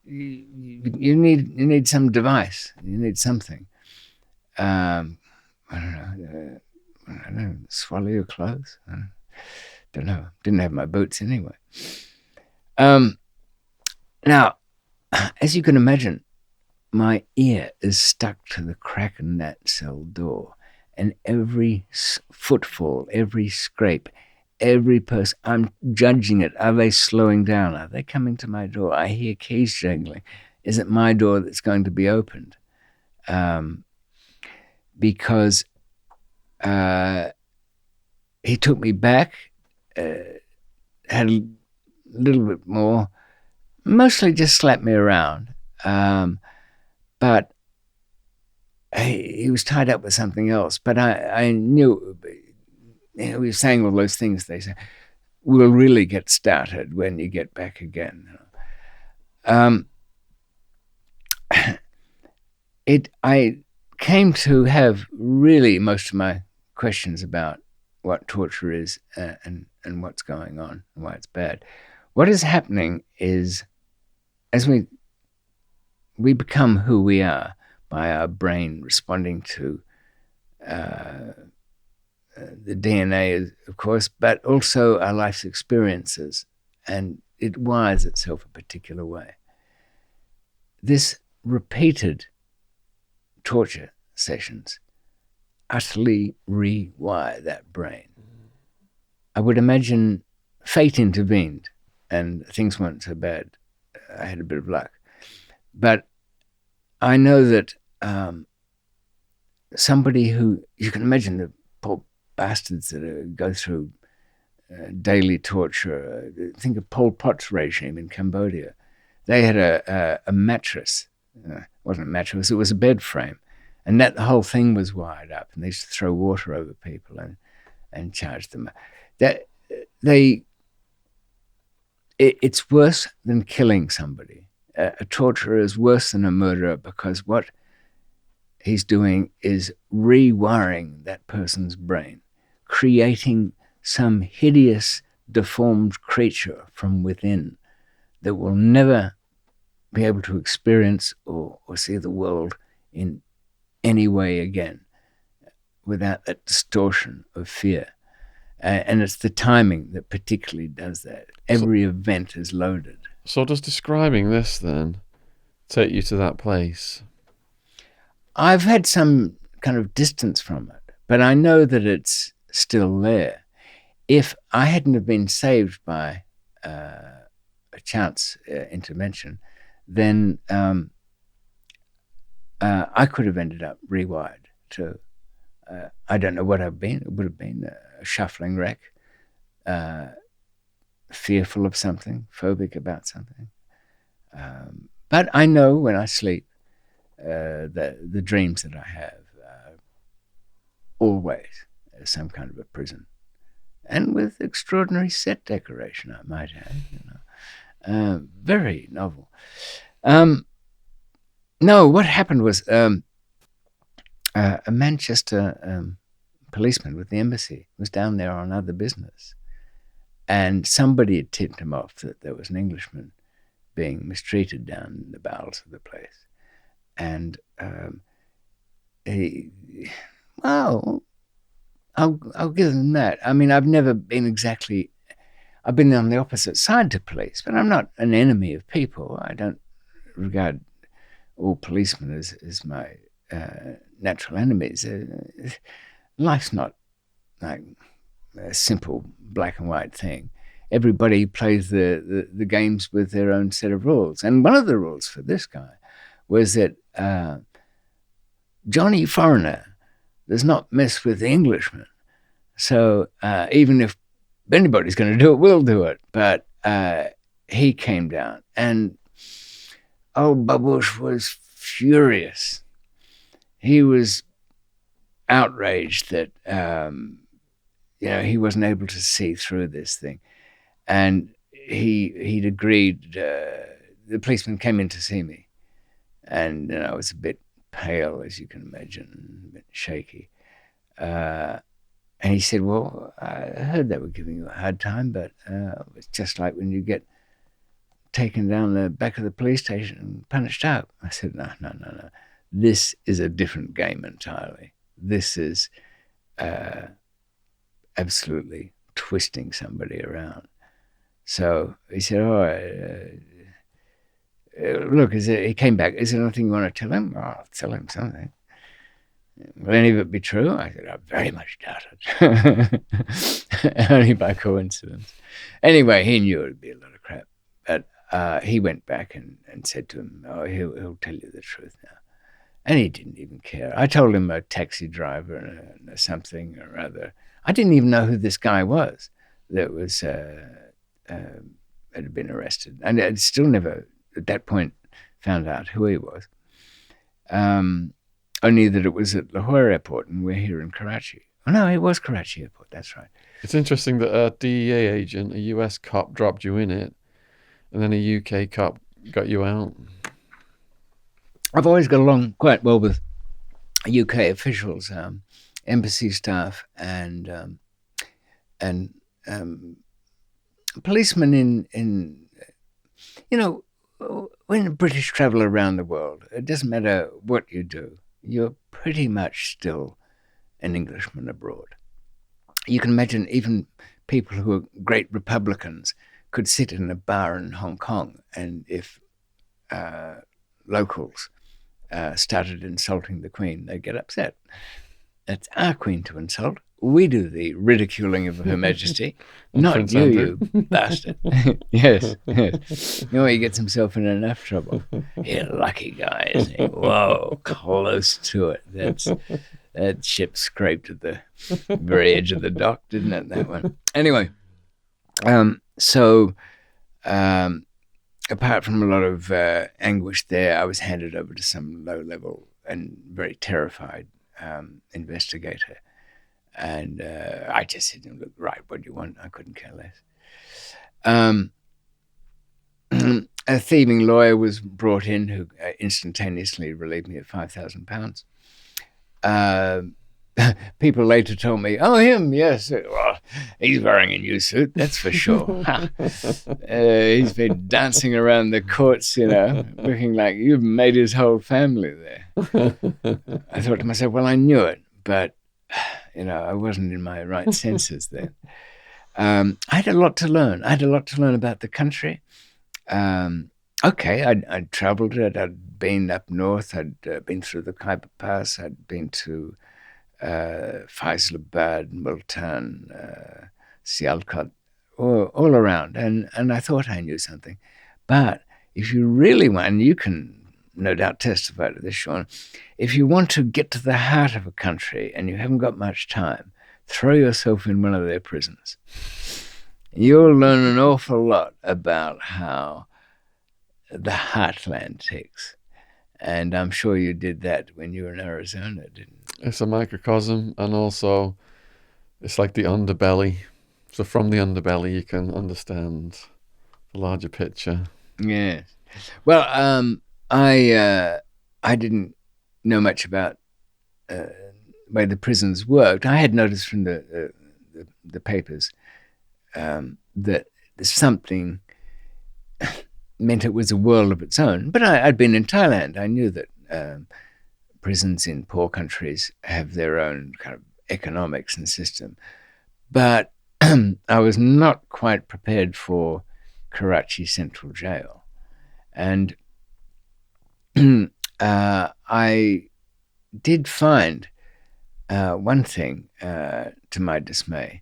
you need some device. You need something. I don't know. Swallow your clothes. I don't know. Didn't have my boots anyway. Now, as you can imagine, my ear is stuck to the crack in that cell door, and every footfall, every scrape, every person, I'm judging it. Are they slowing down? Are they coming to my door? I hear keys jangling. Is it my door that's going to be opened? Because he took me back, had a little bit more, mostly just slapped me around. But he was tied up with something else. But I knew, he was saying all those things they say, we'll really get started when you get back again. I came to have really most of my questions about what torture is and what's going on and why it's bad. What is happening is, as we become who we are by our brain responding to the DNA, of course, but also our life's experiences, and it wires itself a particular way. This repeated torture sessions utterly rewire that brain. I would imagine fate intervened and things weren't so bad. I had a bit of luck. But I know that somebody who, you can imagine the poor bastards that go through daily torture. Think of Pol Pot's regime in Cambodia. They had a mattress. It wasn't a mattress, it was a bed frame. And that whole thing was wired up. And they used to throw water over people and charge them. It's worse than killing somebody. A torturer is worse than a murderer because what he's doing is rewiring that person's brain, creating some hideous, deformed creature from within that will never be able to experience or see the world in any way again without that distortion of fear. And it's the timing that particularly does that. Every event is loaded. So does describing this then take you to that place? I've had some kind of distance from it, but I know that it's still there. If I hadn't have been saved by a chance intervention, then I could have ended up rewired to, I don't know what I've been. It would have been a shuffling wreck, fearful of something, phobic about something. But I know when I sleep, the dreams that I have always some kind of a prison, and with extraordinary set decoration, I might add. Very novel. No, what happened was a Manchester policeman with the embassy was down there on other business, and somebody had tipped him off that there was an Englishman being mistreated down in the bowels of the place. And I'll give them that. I mean, I've never been exactly, I've been on the opposite side to police, but I'm not an enemy of people. I don't regard all policemen as my natural enemies. Life's not like a simple black and white thing. Everybody plays the games with their own set of rules. And one of the rules for this guy was that Johnny Foreigner does not mess with the Englishman. So even if anybody's going to do it, we'll do it. But he came down, and old Babush was furious. He was outraged that he wasn't able to see through this thing, and he'd agreed. The policeman came in to see me, and I was a bit pale, as you can imagine, a bit shaky. And he said, "Well, I heard they were giving you a hard time, but it's just like when you get taken down the back of the police station and punished out." I said, No. This is a different game entirely. This is absolutely twisting somebody around. So he said, look, he came back. Is there anything you want to tell him? Oh, I'll tell him something. Will any of it be true? I said, I very much doubt it. Only by coincidence. Anyway, he knew it would be a lot of crap. But he went back and said to him, he'll tell you the truth now. And he didn't even care. I told him a taxi driver and something or other. I didn't even know who this guy was that was had been arrested. And I'd still never, at that point, found out who he was. Only that it was at Lahore Airport and we're here in Karachi. Oh, no, it was Karachi Airport, that's right. It's interesting that a DEA agent, a US cop, dropped you in it, and then a UK cop got you out. I've always got along quite well with UK officials, embassy staff, and policemen in when the British travel around the world, it doesn't matter what you do, you're pretty much still an Englishman abroad. You can imagine even people who are great Republicans could sit in a bar in Hong Kong, and if locals started insulting the Queen, they'd get upset. It's our Queen to insult. We do the ridiculing of Her Majesty, not Prince you, Andrew. you bastard. Yes. He gets himself in enough trouble. You're a lucky guy, isn't he? Whoa, close to it. That ship scraped at the very edge of the dock, didn't it, that one? Anyway, apart from a lot of anguish there, I was handed over to some low-level and very terrified investigator. And I just said, look, right, what do you want? I couldn't care less. A thieving lawyer was brought in who instantaneously relieved me of £5,000. People later told me, oh, him, yes. Well, he's wearing a new suit, that's for sure. He's been dancing around the courts, looking like you've made his whole family there. I thought to myself, well, I knew it, but I wasn't in my right senses then. I had a lot to learn. I had a lot to learn about the country. Okay, I'd traveled it. I'd been up north. I'd been through the Khyber Pass. I'd been to Faisalabad, Multan, Sialkot, all around. And I thought I knew something. But if you really want, and you can no doubt testify to this, Sean, if you want to get to the heart of a country and you haven't got much time, throw yourself in one of their prisons. You'll learn an awful lot about how the heartland ticks. And I'm sure you did that when you were in Arizona, didn't you? It's a microcosm, and also it's like the underbelly. So from the underbelly, you can understand the larger picture. Yes. Well, I didn't know much about the way the prisons worked. I had noticed from the papers that something meant it was a world of its own. But I'd been in Thailand. I knew that prisons in poor countries have their own kind of economics and system. But I was not quite prepared for Karachi Central Jail. And I did find one thing to my dismay.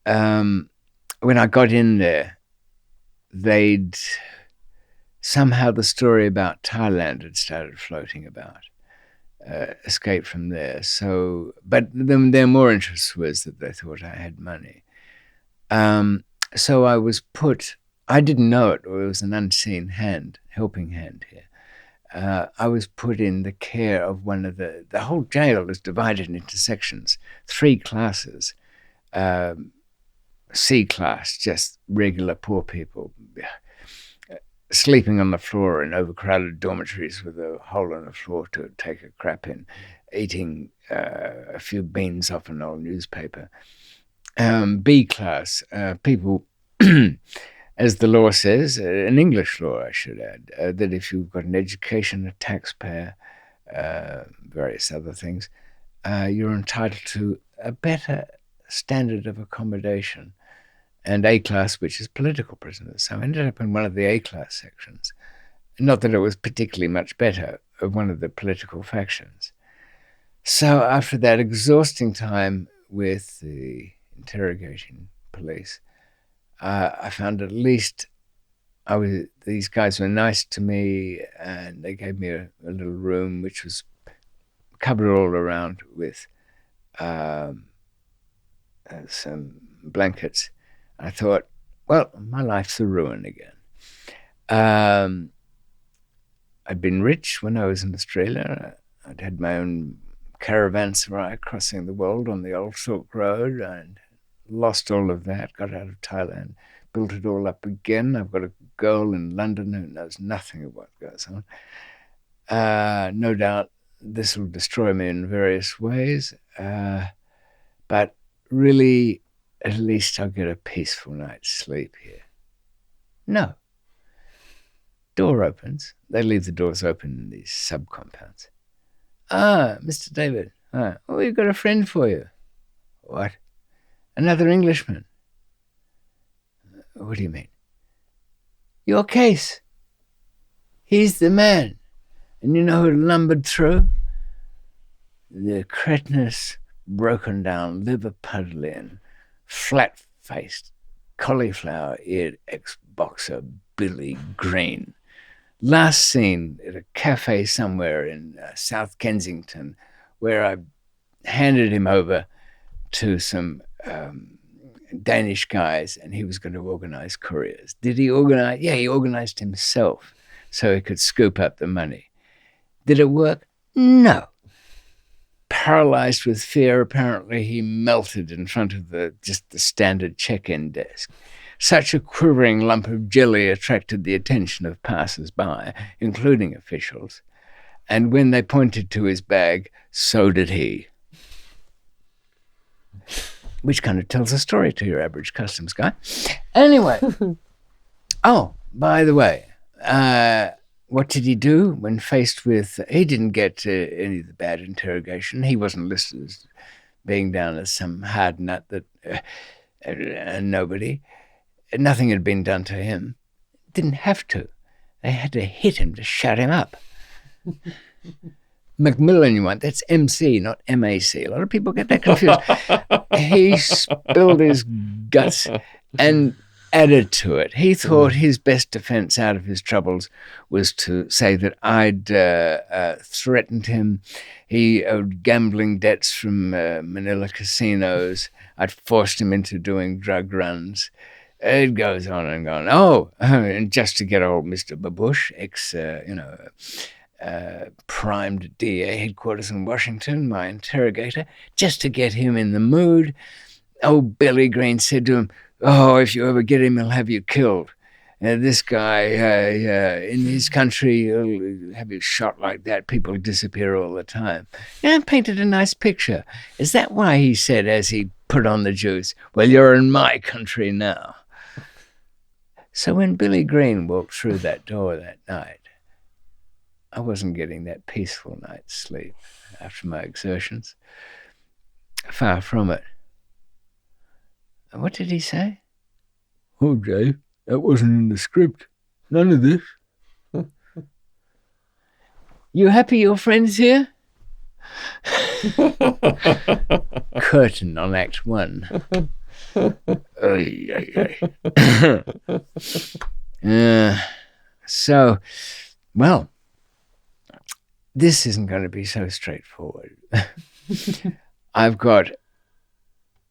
When I got in there, somehow the story about Thailand had started floating about. Escape from there. So, but their more interest was that they thought I had money. So I didn't know it, or it was an unseen hand, helping hand here. I was put in the care of one of the whole jail is divided into sections, 3 classes. C class, just regular poor people, sleeping on the floor in overcrowded dormitories with a hole in the floor to take a crap in, eating a few beans off an old newspaper. B class, people, as the law says, an English law I should add, that if you've got an education, a taxpayer, various other things, you're entitled to a better standard of accommodation. And A class, which is political prisoners. So I ended up in one of the A class sections. Not that it was particularly much better, of one of the political factions. So after that exhausting time with the interrogation police, I found at least these guys were nice to me, and they gave me a little room which was covered all around with some blankets. I thought, well, my life's a ruin again. I'd been rich when I was in Australia. I'd had my own caravanserai crossing the world on the old Silk Road, and lost all of that, got out of Thailand, built it all up again. I've got a girl in London who knows nothing of what goes on. No doubt this will destroy me in various ways, but really, at least I'll get a peaceful night's sleep here. No. Door opens. They leave the doors open in these sub-compounds. Ah, Mr. David. Oh, we've got a friend for you. What? Another Englishman. What do you mean? Your case. He's the man. And you know who lumbered through? The cretinous, broken-down, liver-puddling, flat-faced, cauliflower-eared ex-boxer Billy Green. Last seen at a cafe somewhere in South Kensington, where I handed him over to some Danish guys, and he was going to organize couriers. Did he organize? Yeah, he organized himself so he could scoop up the money. Did it work? No. Paralyzed with fear, apparently he melted in front of the standard check-in desk. Such a quivering lump of jelly attracted the attention of passers-by, including officials. And when they pointed to his bag, so did he. Which kind of tells a story to your average customs guy. Anyway. Oh, by the way, what did he do when faced with... He didn't get any of the bad interrogation. He wasn't listed as being down as some hard nut that nothing had been done to him. Didn't have to. They had to hit him to shut him up. McMillan, you want? That's MC, not MAC. A lot of people get that confused. He spilled his guts and added to it. He thought his best defense out of his troubles was to say that I'd threatened him. He owed gambling debts from Manila casinos. I'd forced him into doing drug runs. It goes on and on. Oh, and just to get old Mr. Babush, primed DA headquarters in Washington, my interrogator, just to get him in the mood. Old Billy Green said to him, "Oh, if you ever get him, he'll have you killed. This guy, in his country, he'll have you shot like that. People disappear all the time." And painted a nice picture. Is that why he said, as he put on the juice, "Well, you're in my country now"? So when Billy Green walked through that door that night, I wasn't getting that peaceful night's sleep after my exertions. Far from it. What did he say? "Oh, Dave, that wasn't in the script. None of this." "You happy your friend's here?" Curtain on Act 1. So, well, this isn't going to be so straightforward. I've got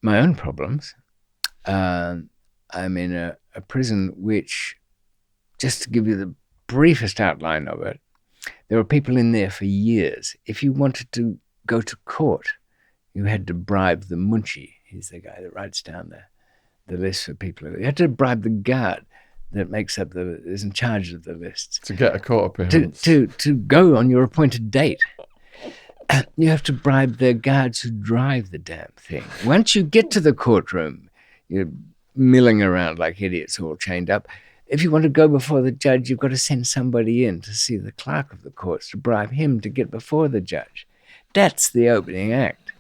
my own problems. I'm in a prison which, just to give you the briefest outline of it, there were people in there for years. If you wanted to go to court, you had to bribe the munshi. He's the guy that writes down the list for people. You had to bribe the guard that is in charge of the lists. To get a court appearance. To go on your appointed date. You have to bribe the guards who drive the damn thing. Once you get to the courtroom, you're milling around like idiots all chained up. If you want to go before the judge, you've got to send somebody in to see the clerk of the courts to bribe him to get before the judge. That's the opening act.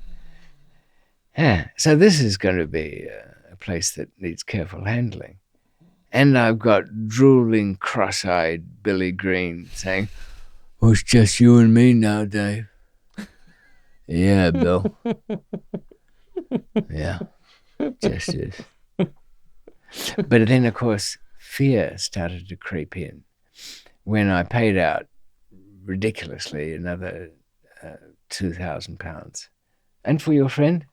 Yeah, so this is going to be a place that needs careful handling. And I've got drooling, cross-eyed Billy Green saying, "Oh, it's just you and me now, Dave." "Yeah, Bill." "Yeah, just is." But then, of course, fear started to creep in when I paid out ridiculously another £2,000. "And for your friend?"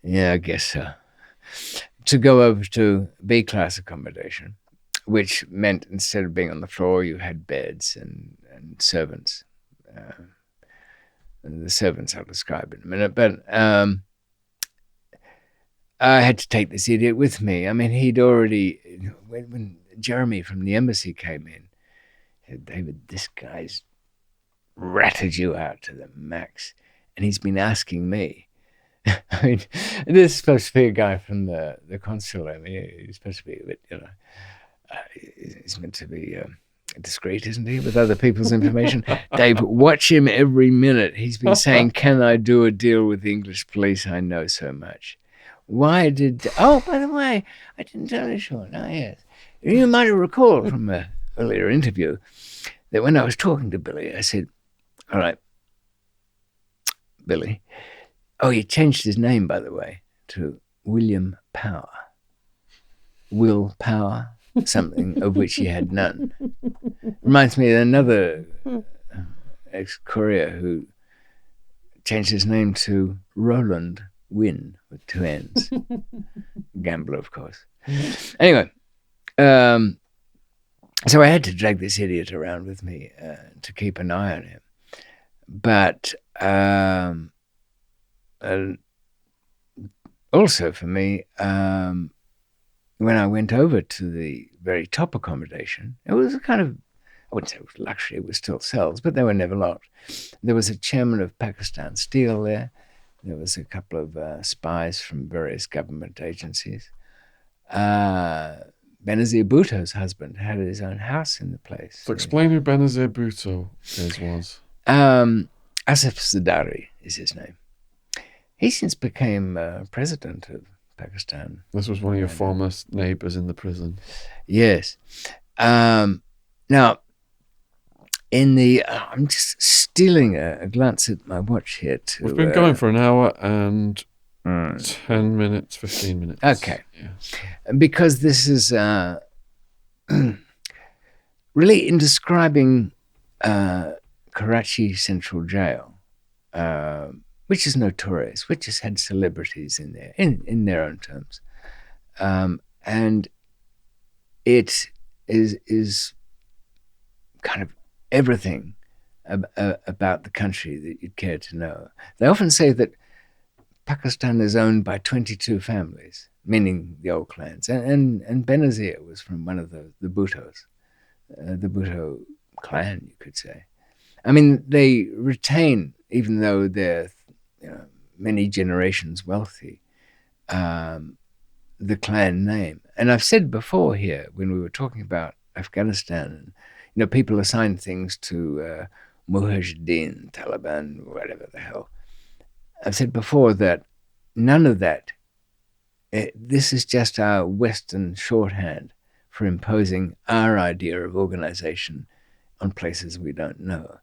"Yeah, I guess so." To go over to B-class accommodation, which meant instead of being on the floor, you had beds and servants. And the servants I'll describe in a minute. But I had to take this idiot with me. I mean, he'd already, when Jeremy from the embassy came in, he said, "David, this guy's ratted you out to the max. And he's been asking me." I mean, this is supposed to be a guy from the consulate. I mean, he's supposed to be a bit, he's meant to be discreet, isn't he, with other people's information? "Dave, watch him every minute. He's been saying, 'Can I do a deal with the English police? I know so much.'" By the way, I didn't tell you, Sean. Oh, yes. You might have recalled from an earlier interview that when I was talking to Billy, I said, "All right, Billy." Oh, he changed his name, by the way, to William Power. Will Power, something of which he had none. Reminds me of another ex-courier who changed his name to Roland Wynn with 2 N's. Gambler, of course. Anyway, so I had to drag this idiot around with me to keep an eye on him. But also for me, when I went over to the very top accommodation, it was a kind of, I wouldn't say it was luxury, it was still cells, but they were never locked. There was a chairman of Pakistan Steel there. There was a couple of spies from various government agencies. Benazir Bhutto's husband had his own house in the place. So explain who Benazir Bhutto was. Asif Zadari is his name. He since became president of Pakistan. This was one of your former neighbours in the prison. Yes. Now, I'm just stealing a glance at my watch here. We've been going for an hour and 10 minutes, 15 minutes. Okay. Yeah. Because this is really in describing Karachi Central Jail, which is notorious, which has had celebrities in there, in their own terms. And it is kind of everything about the country that you'd care to know. They often say that Pakistan is owned by 22 families, meaning the old clans. And Benazir was from one of the Bhuttos, the Bhutto clan, you could say. I mean, they retain, even though they're many generations wealthy, the clan name. And I've said before here, when we were talking about Afghanistan, people assign things to Mujahideen, Taliban, whatever the hell. I've said before that none of that, this is just our Western shorthand for imposing our idea of organization on places we don't know.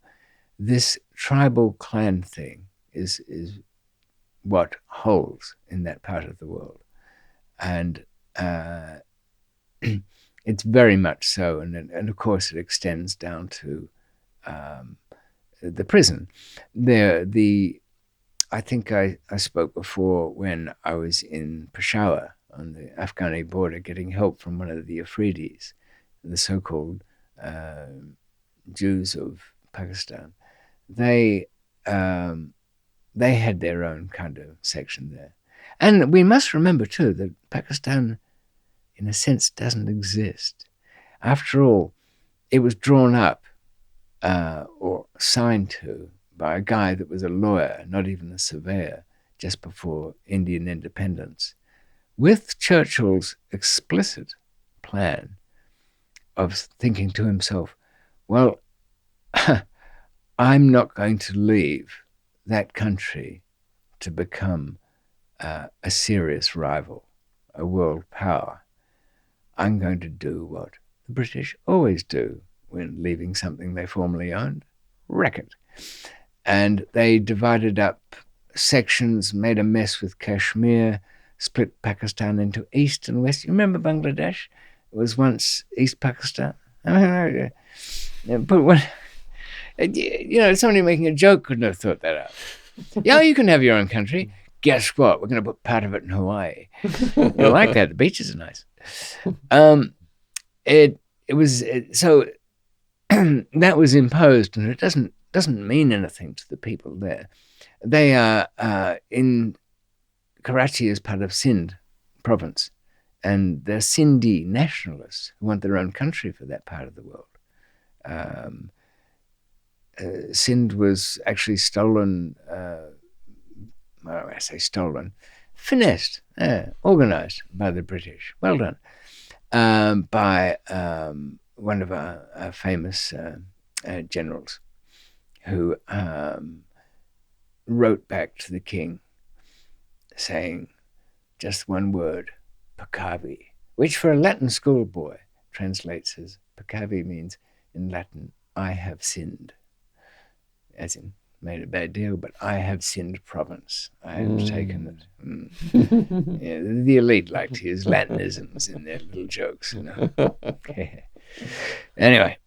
This tribal clan thing is what holds in that part of the world. And it's very much so. And of course, it extends down to the prison. I think I spoke before when I was in Peshawar on the Afghani border getting help from one of the Afridis, the so-called Jews of Pakistan. They had their own kind of section there. And we must remember, too, that Pakistan, in a sense, doesn't exist. After all, it was drawn up or signed to by a guy that was a lawyer, not even a surveyor, just before Indian independence, with Churchill's explicit plan of thinking to himself, well, I'm not going to leave that country to become a serious rival, a world power. I'm going to do what the British always do when leaving something they formerly owned, wreck it. And they divided up sections, made a mess with Kashmir, split Pakistan into East and West. You remember Bangladesh? It was once East Pakistan. But what, somebody making a joke couldn't have thought that out. Yeah, you can have your own country. Guess what? We're going to put part of it in Hawaii. You like that? The beaches are nice. It was so that was imposed, and it doesn't mean anything to the people there. They are in Karachi is part of Sindh province, and they're Sindhi nationalists who want their own country for that part of the world. Sindh was actually stolen. I say stolen, finessed, organized by the British. Well done. By one of our famous generals who wrote back to the king saying just one word, Peccavi, which for a Latin schoolboy translates as Peccavi means in Latin, I have sinned, as in made a bad deal, but I have sinned province. I have taken it. Yeah, the elite like to use Latinisms in their little jokes, Anyway,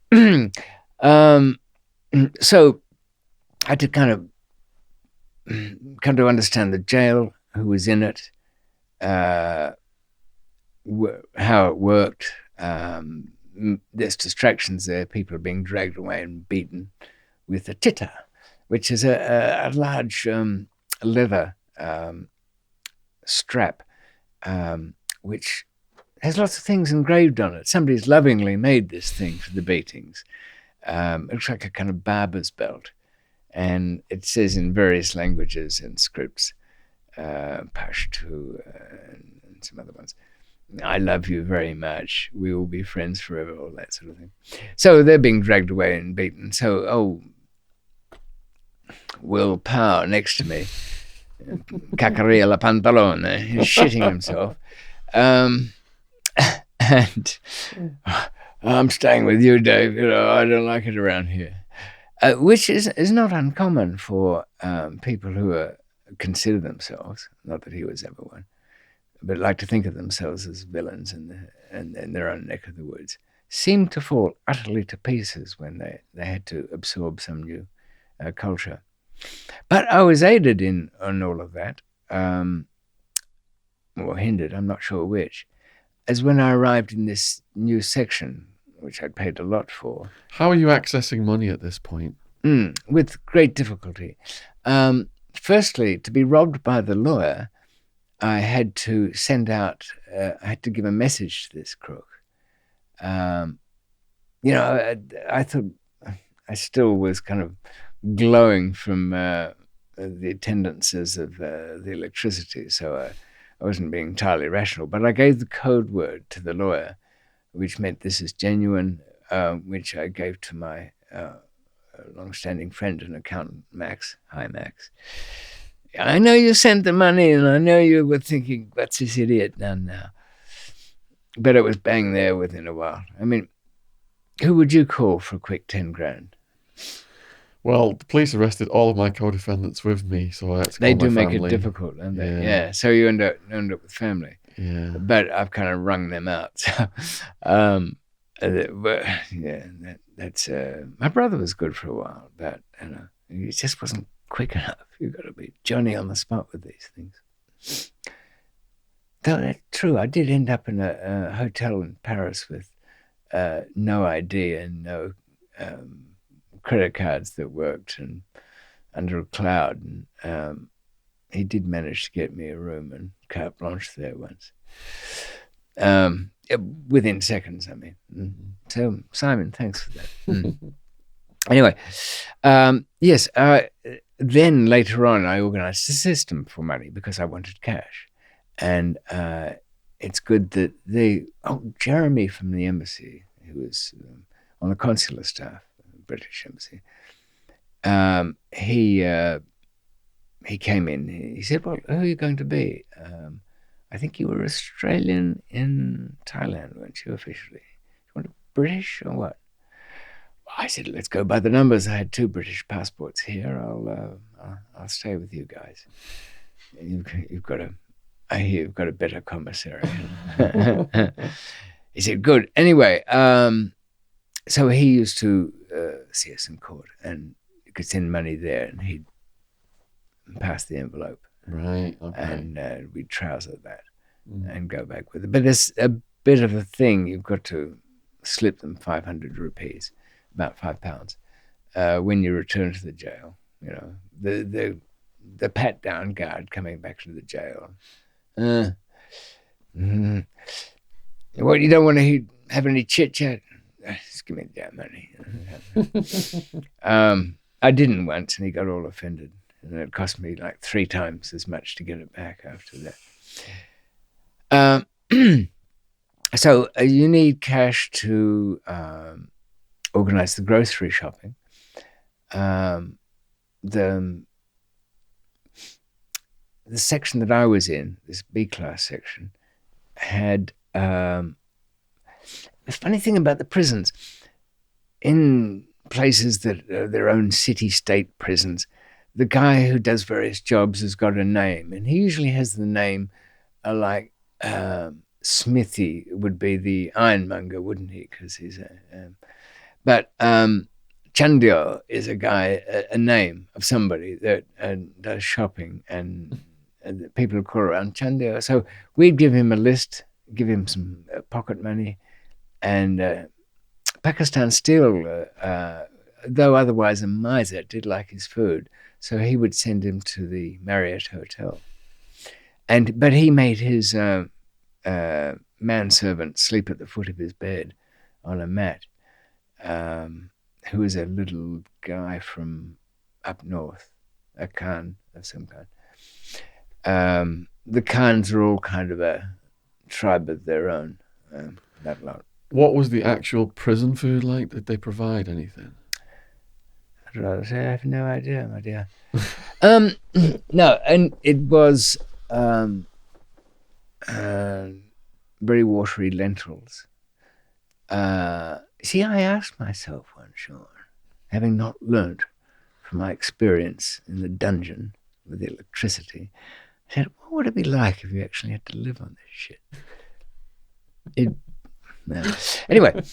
so I had to kind of come to understand the jail, who was in it, how it worked. There's distractions there. People are being dragged away and beaten with a titta, which is a large leather strap, which has lots of things engraved on it. Somebody's lovingly made this thing for the beatings. It looks like a kind of barber's belt. And it says in various languages and scripts, Pashto and some other ones, I love you very much. We will be friends forever, all that sort of thing. So they're being dragged away and beaten. So, Will Power next to me cacaria la pantalone, shitting himself. And I'm staying with you, Dave. I don't like it around here. Which is not uncommon for people who consider themselves, not that he was ever one, but like to think of themselves as villains in their own neck of the woods, seem to fall utterly to pieces when they had to absorb some new culture. But I was aided on all of that, or hindered, I'm not sure which, as when I arrived in this new section, which I'd paid a lot for. How are you accessing money at this point? With great difficulty. Firstly, to be robbed by the lawyer, I had to I had to give a message to this crook. I thought I still was kind of glowing from the attendances of the electricity, so I wasn't being entirely rational. But I gave the code word to the lawyer, which meant this is genuine, which I gave to my long-standing friend and accountant, Max. Hi, Max. I know you sent the money, and I know you were thinking, what's this idiot done now? But it was bang there within a while. I mean, who would you call for a quick 10 grand? Well, the police arrested all of my co-defendants with me, so I had to call They my do make family. it difficult, don't they? Yeah. So you end up with family. Yeah. But I've kind of wrung them out. So, but yeah, that's my brother was good for a while, but he just wasn't quick enough. You've got to be Johnny on the spot with these things. Though that's true, I did end up in a hotel in Paris with no ID and no credit cards that worked, and under a cloud. And he did manage to get me a room and carte blanche there once. Within seconds, I mean. So, Simon, thanks for that. Anyway, yes, then later on, I organized a system for money because I wanted cash. And it's good that Jeremy from the embassy, who was on the consular staff, British embassy, he came in. He said, well, who are you going to be? I think you were Australian in Thailand, weren't you, officially? You want British or what? I said, let's go by the numbers. I had 2 British passports here. I'll stay with you guys. I hear you've got a better commissary. He said, good. Anyway, so he used to see us in court, and you could send money there, and he'd pass the envelope. Right. Okay. And we'd trouser that and go back with it. But there's a bit of a thing. You've got to slip them 500 rupees, about £5, when you return to the jail. You know, the pat down guard coming back to the jail. What, you don't want to have any chit chat? Just give me the damn money. I didn't once, and he got all offended. And it cost me like 3 times as much to get it back after that. So you need cash to organize the grocery shopping. The section that I was in, this B-class section, had the funny thing about the prisons, in places that are their own city-state prisons, the guy who does various jobs has got a name, and he usually has the name like Smithy would be the ironmonger, wouldn't he? Because he's but Chandio is a guy, a name of somebody that does shopping, and people call around Chandio. So we'd give him a list, give him some pocket money, and Pakistan still, though otherwise a miser, did like his food. So he would send him to the Marriott Hotel. But he made his manservant sleep at the foot of his bed on a mat, who was a little guy from up north, a Khan of some kind. The Khans are all kind of a tribe of their own, that lot. What was the actual prison food like? Did they provide anything? I'd rather say I have no idea, my dear. No, and it was very watery lentils. See, I asked myself once, Sean, having not learnt from my experience in the dungeon with the electricity, I said, what would it be like if you actually had to live on this shit? Anyway,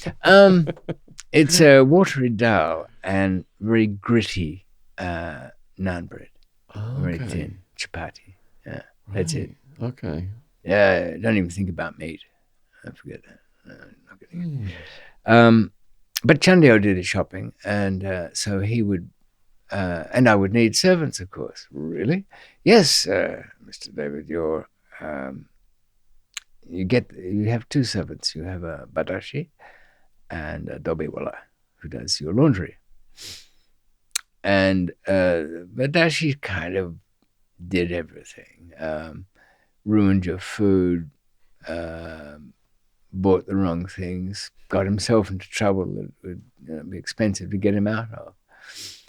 it's a watery dal and very gritty naan bread. Very thin chapati. Yeah, that's it. Okay. Yeah, don't even think about meat. I forget that. Not getting it. But Chandio did his shopping, and so he would, and I would need servants, of course. Really? Yes, Mr. David. You have two servants. You have a Badashi and a Dobiwala, who does your laundry. And Badashi kind of did everything. Ruined your food, bought the wrong things, got himself into trouble that would be expensive to get him out of.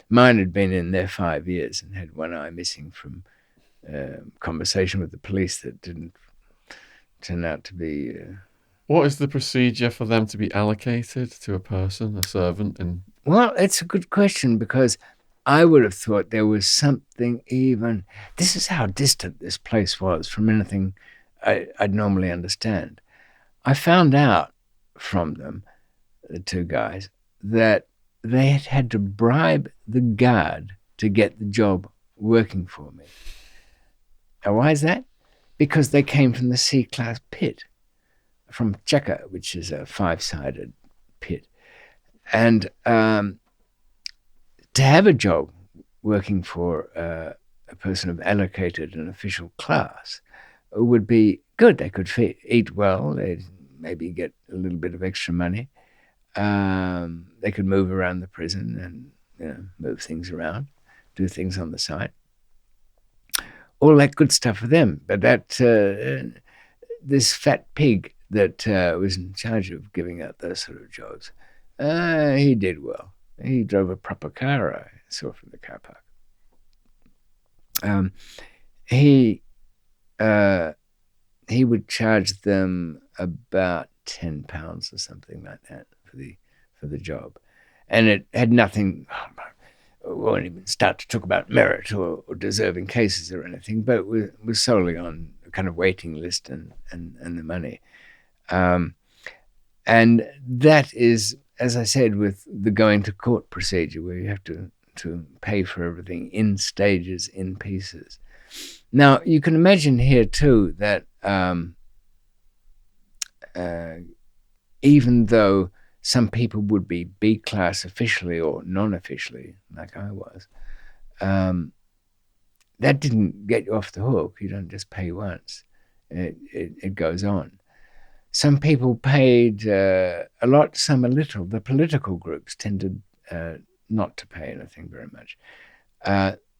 Mine had been in there 5 years and had one eye missing from conversation with the police that didn't turn out to be... What is the procedure for them to be allocated to a person, a servant? Well, it's a good question, because I would have thought there was something even... This is how distant this place was from anything I'd normally understand. I found out from them, the two guys, that they had to bribe the guard to get the job working for me. Now, why is that? Because they came from the C-class pit, from Cheka, which is a 5-sided pit. And to have a job working for a person of allocated and official class would be good. They could eat well. They'd maybe get a little bit of extra money. They could move around the prison and move things around, do things on the side. All that good stuff for them. But this fat pig that was in charge of giving out those sort of jobs, he did well. He drove a proper car, I saw from the car park. He would charge them about £10 or something like that for the job, and it had nothing. We won't even start to talk about merit or deserving cases or anything, but it was solely on a kind of waiting list and the money. And that is, as I said, with the going to court procedure, where you have to pay for everything in stages, in pieces. Now, you can imagine here too that even though some people would be B-class officially or non-officially, like I was, that didn't get you off the hook. You don't just pay once. It goes on. Some people paid a lot, some a little. The political groups tended not to pay anything very much.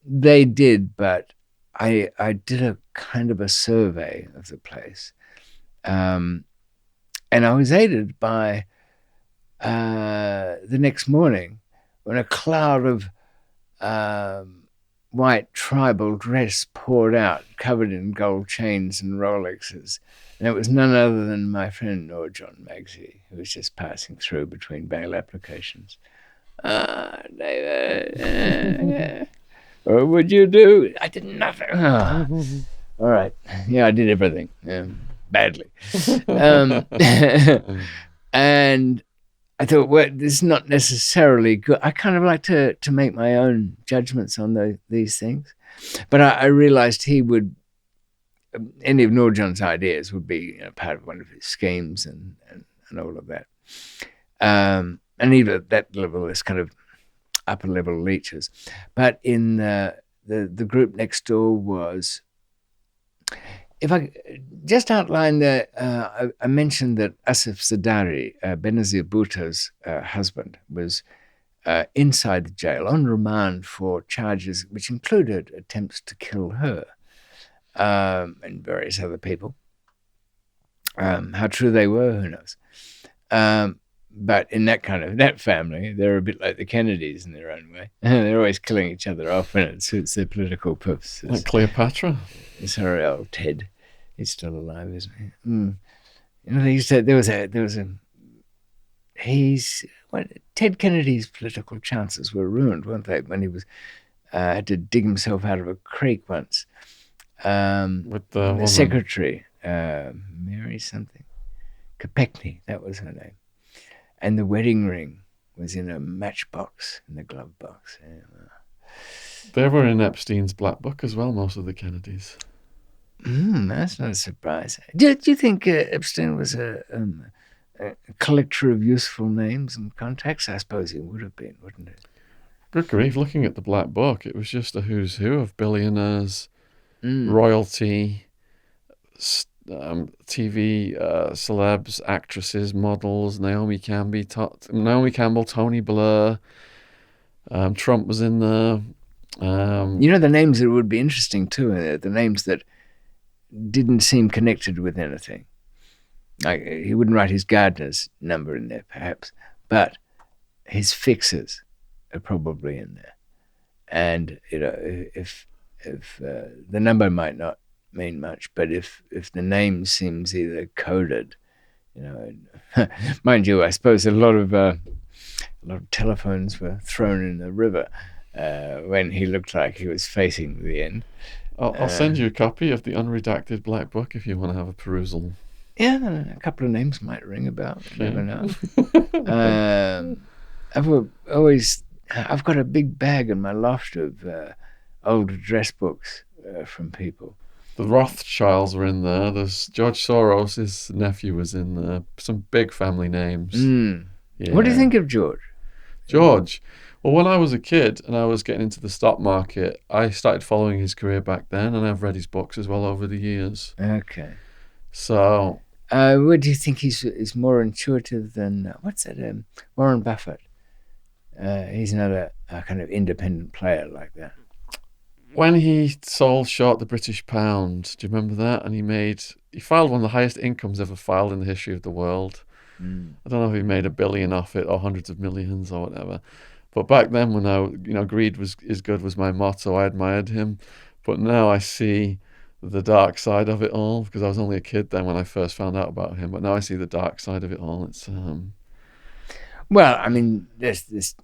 They did, but I did a kind of a survey of the place. And I was aided by the next morning when a cloud of white tribal dress poured out, covered in gold chains and Rolexes. And it was none other than my friend Nurjan Magsi, who was just passing through between bail applications. David, what would you do? I did nothing. All right. Yeah, I did everything. Badly. And I thought, well, this is not necessarily good. I kind of like to make my own judgments on these things. But I realized he would, any of Nurjan's ideas would be part of one of his schemes and all of that. And even at that level, this kind of upper level leeches. But in the group next door was, if I just outline I mentioned that Asif Zadari, Benazir Bhutto's husband, was inside the jail on remand for charges which included attempts to kill her and various other people. How true they were, who knows? But in that family, they're a bit like the Kennedys in their own way. They're always killing each other off when it suits their political purposes. Like Cleopatra. Sorry, old Ted. He's still alive, isn't he? You know, they said Ted Kennedy's political chances were ruined, weren't they? When he was had to dig himself out of a creek once. With the secretary, Mary something, Kopechne, that was her name. And the wedding ring was in a matchbox in the glove box. Yeah. They were in Epstein's black book as well, most of the Kennedys. That's not a surprise. Do you think Epstein was a collector of useful names and contacts? I suppose he would have been, wouldn't it? Good grief, looking at the black book, it was just a who's who of billionaires, royalty, TV celebs, actresses, models, Naomi Campbell, Tony Blair, Trump was in there. The names that would be interesting too, the names that didn't seem connected with anything. Like, he wouldn't write his gardener's number in there, perhaps, but his fixers are probably in there. And if the number might not mean much, but if the name seems either coded, mind you, I suppose a lot of telephones were thrown in the river when he looked like he was facing the end. I'll send you a copy of the unredacted black book if you want to have a perusal. Yeah, a couple of names might ring a bell. You never know. I've got a big bag in my loft of old address books from people. The Rothschilds were in there. There's George Soros, his nephew was in there. Some big family names. Yeah. What do you think of George? George? Well, when I was a kid and I was getting into the stock market, I started following his career back then, and I've read his books as well over the years. Okay. So... what do you think he's more intuitive than... Warren Buffett. He's another kind of independent player like that. When he sold short the British pound, do you remember that? And he filed one of the highest incomes ever filed in the history of the world. I don't know if he made $1 billion off it or hundreds of millions or whatever. But back then, when greed is good was my motto, I admired him. But now I see the dark side of it all, because I was only a kid then when I first found out about him. But now I see the dark side of it all. It's well, I mean, the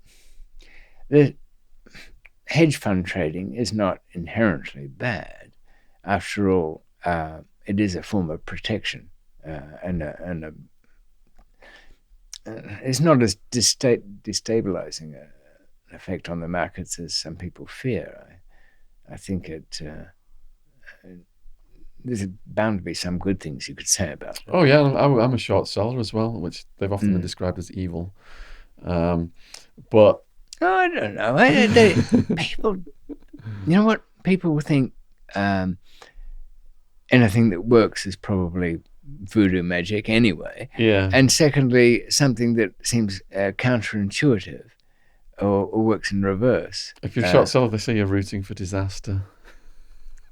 hedge fund trading is not inherently bad. After all, it is a form of protection, and it's not as destabilizing an effect on the markets as some people fear. I think there's bound to be some good things you could say about it. Oh yeah, I'm a short seller as well, which they've often been described as evil. But I don't know. People, you know what? People think anything that works is probably voodoo magic anyway. Yeah. And secondly, something that seems counterintuitive or works in reverse. If you're a short seller, they say you're rooting for disaster.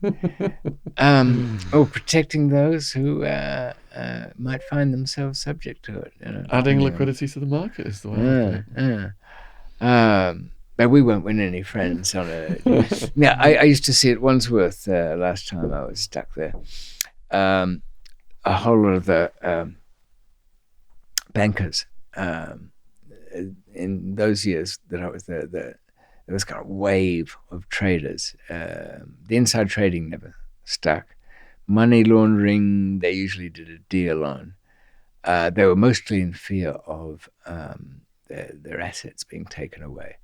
Or protecting those who might find themselves subject to it. Adding liquidity to the market is the way. But we won't win any friends on it. Yeah, I used to see at Wandsworth last time I was stuck there. A whole lot of the bankers in those years that I was there, there was kind of wave of traders. The inside trading never stuck. Money laundering, they usually did a deal on. They were mostly in fear of their assets being taken away.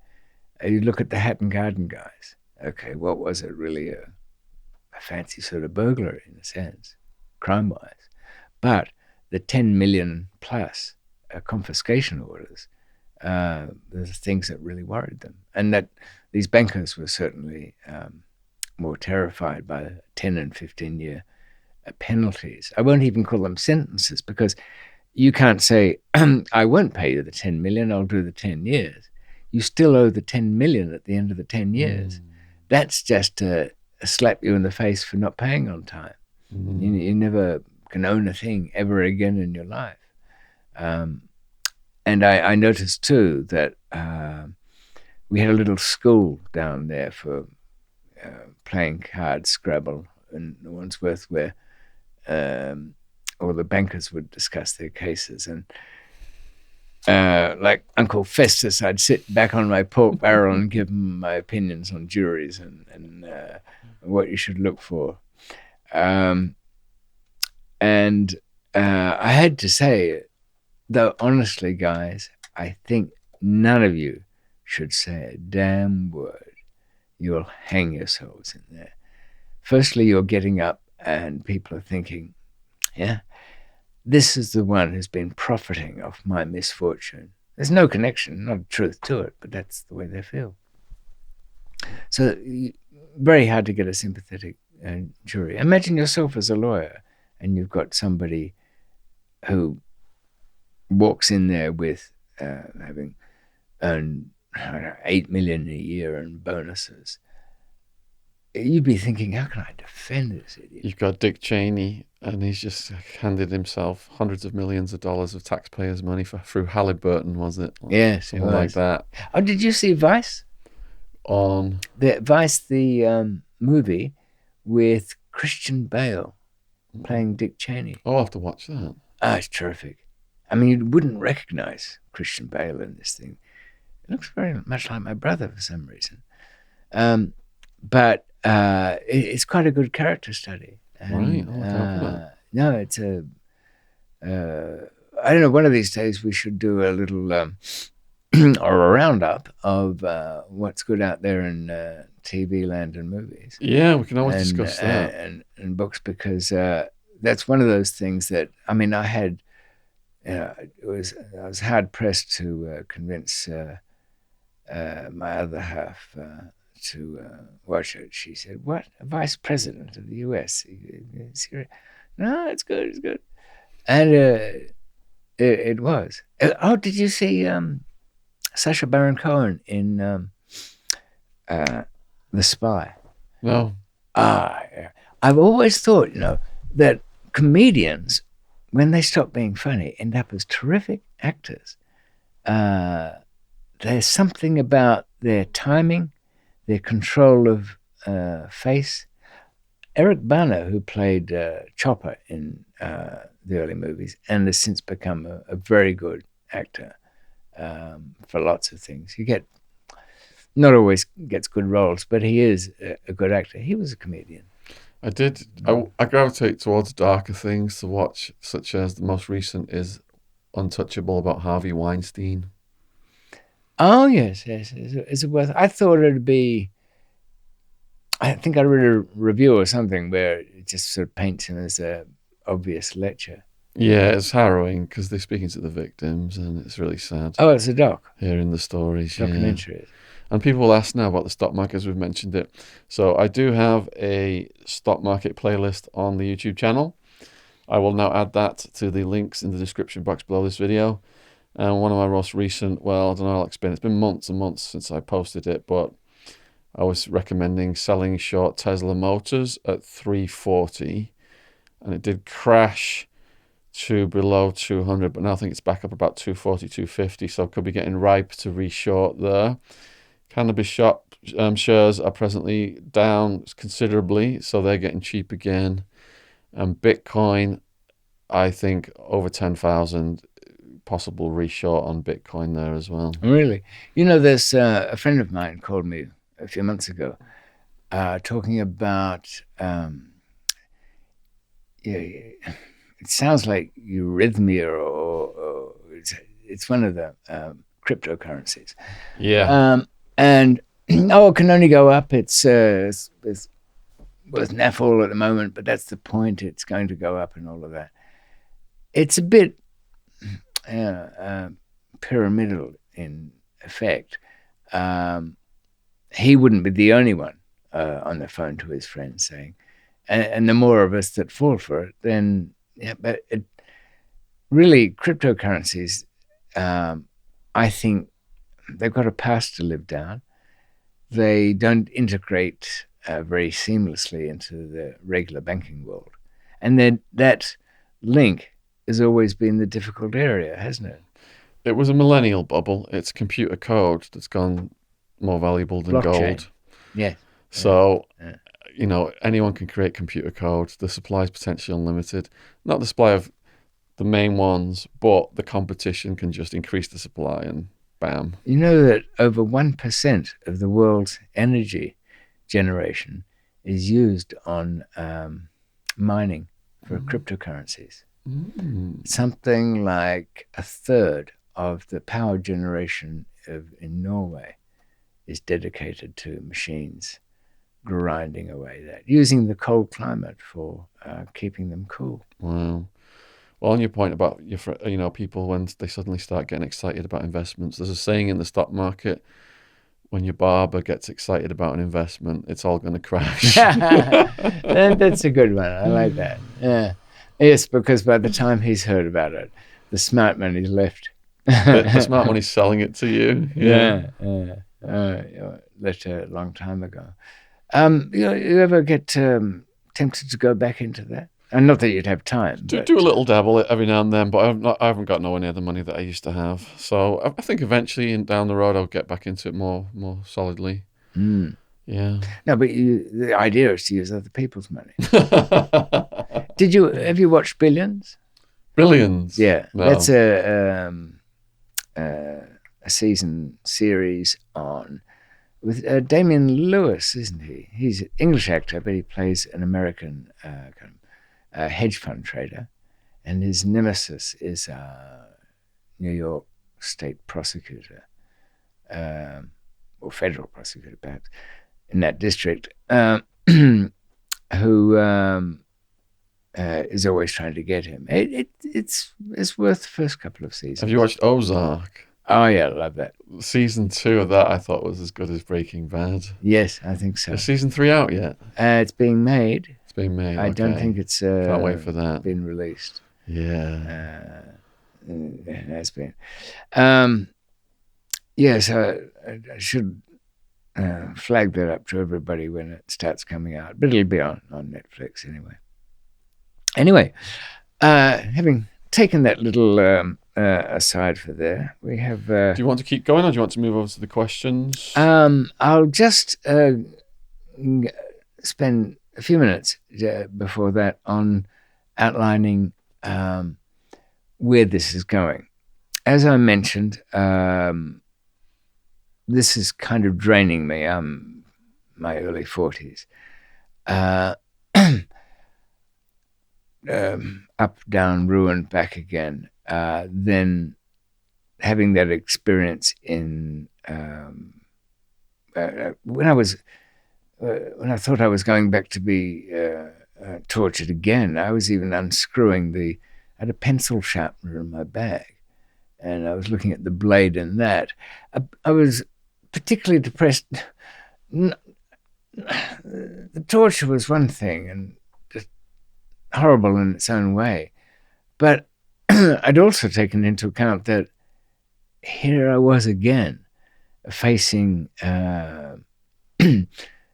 You look at the Hatton Garden guys. Okay, what was it really? A fancy sort of burglary in a sense, crime-wise. But the 10 million plus confiscation orders, the things that really worried them. And that these bankers were certainly more terrified by 10 and 15-year penalties. I won't even call them sentences, because you can't say, I won't pay you the 10 million, I'll do the 10 years. You still owe the 10 million at the end of the 10 years. That's just a slap you in the face for not paying on time. You never can own a thing ever again in your life. And And I noticed too that we had a little school down there for playing cards, Scrabble, and Wandsworth, where all the bankers would discuss their cases. And like Uncle Festus, I'd sit back on my pork barrel and give him my opinions on juries and what you should look for. And I had to say, though, honestly, guys, I think none of you should say a damn word. You'll hang yourselves in there. Firstly, you're getting up and people are thinking, yeah, this is the one who's been profiting off my misfortune. There's no connection, not truth to it, but that's the way they feel. So very hard to get a sympathetic jury. Imagine yourself as a lawyer and you've got somebody who walks in there with having earned $8 million a year in bonuses. You'd be thinking, how can I defend this idiot? You've got Dick Cheney, and he's just handed himself hundreds of millions of dollars of taxpayers' money through Halliburton, was it? Yes, something like that. Oh, did you see Vice? On Vice, the movie with Christian Bale playing Dick Cheney. Oh, I'll have to watch that. Ah, it's terrific. I mean, you wouldn't recognize Christian Bale in this thing. It looks very much like my brother for some reason. But it's quite a good character study. And, right. No, it's a... I don't know, one of these days we should do a little... or a roundup of what's good out there in TV land and movies. Yeah, we can always discuss that. And books, because that's one of those things that, I mean, I was hard pressed to convince my other half to watch it. She said, "What? A vice president of the U.S.? No, it's good, it's good." And it was. Oh, did you see Sacha Baron Cohen in The Spy? No. Yeah. I've always thought, that comedians, when they stop being funny, end up as terrific actors. There's something about their timing, their control of face. Eric Bana, who played Chopper in the early movies and has since become a very good actor for lots of things. Not always gets good roles, but he is a good actor. He was a comedian. I gravitate towards darker things to watch, such as the most recent is Untouchable, about Harvey Weinstein. Oh, yes. Is it worth... I thought it'd be... I think I read a review or something where it just sort of paints him as a obvious lecture. Yeah, it's harrowing because they're speaking to the victims and it's really sad. Oh, it's a doc. Hearing the stories. Documentary. Yeah. And people will ask now about the stock market, as we've mentioned it. So I do have a stock market playlist on the YouTube channel. I will now add that to the links in the description box below this video. And one of my most recent, well, I don't know, I'll explain. It's been months and months since I posted it, but I was recommending selling short Tesla Motors at 340, and it did crash to below 200, but now I think it's back up about 240, 250, so could be getting ripe to reshort there. Cannabis shop shares are presently down considerably, so they're getting cheap again. And Bitcoin, I think over 10,000, possible reshort on Bitcoin there as well. Really? There's a friend of mine called me a few months ago talking about, it sounds like eurythmia or it's one of the cryptocurrencies. Yeah. And it can only go up. It's worth naffle at the moment, but that's the point. It's going to go up and all of that. It's a bit pyramidal in effect. He wouldn't be the only one on the phone to his friends saying, and the more of us that fall for it, then, yeah, but really cryptocurrencies, I think they've got a past to live down. They don't integrate very seamlessly into the regular banking world. And then that link has always been the difficult area, hasn't it? It was a millennial bubble. It's computer code that's gone more valuable than Blockchain. gold. Yes. So, Yeah. anyone can create computer code. The supply is potentially unlimited. Not the supply of the main ones, but the competition can just increase the supply and bam. You know that over 1% of the world's energy generation is used on mining for cryptocurrencies. Something like a third of the power generation in Norway is dedicated to machines grinding away that, using the cold climate for keeping them cool. Wow. Well, on your point about people when they suddenly start getting excited about investments, there's a saying in the stock market: when your barber gets excited about an investment, it's all going to crash. That's a good one. I like that. Yeah. Yes, because by the time he's heard about it, the smart money's left. The smart money's selling it to you. Yeah. Left a long time ago. You ever get tempted to go back into that? And not that you'd have time. Do a little dabble every now and then, but I haven't got nowhere near the money that I used to have. So I think eventually down the road I'll get back into it more solidly. Mm. Yeah. No, but the idea is to use other people's money. Have you watched Billions? Billions? Yeah, No. that's a season series with Damian Lewis, isn't he? He's an English actor, but he plays an American hedge fund trader, and his nemesis is a New York state prosecutor, or federal prosecutor perhaps, in that district, who is always trying to get him. It's worth the first couple of seasons. Have you watched Ozark? Oh yeah, I love that. Season 2 of that I thought was as good as Breaking Bad. Yes, I think so. Is season 3 out yet? It's being made. It's being made. I don't think it's can't wait for that. Been released. Yeah. It has been. So I should flag that up to everybody when it starts coming out. But it'll be on Netflix anyway. Anyway, having taken that little aside for there, we have... do you want to keep going, or do you want to move over to the questions? I'll just spend a few minutes before that on outlining where this is going. As I mentioned, this is kind of draining me. I'm my early 40s. Up, down, ruin, back again. Then having that experience in when I thought I was going back to be tortured again, I was even unscrewing I had a pencil sharpener in my bag, and I was looking at the blade in that. I was particularly depressed. The torture was one thing and just horrible in its own way, but I'd also taken into account that here I was again, facing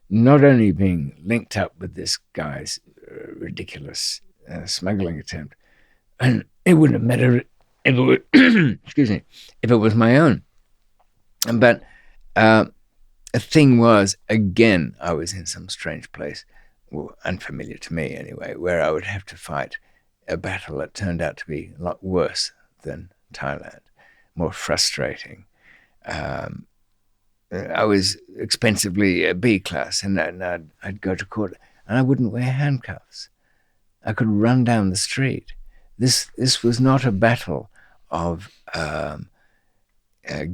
not only being linked up with this guy's ridiculous smuggling attempt, and it wouldn't have mattered if it were, excuse me, if it was my own. But the thing was, again, I was in some strange place, well, unfamiliar to me anyway, where I would have to fight a battle that turned out to be a lot worse than Thailand, more frustrating. I was expensively B class, and I'd go to court, and I wouldn't wear handcuffs. I could run down the street. This was not a battle of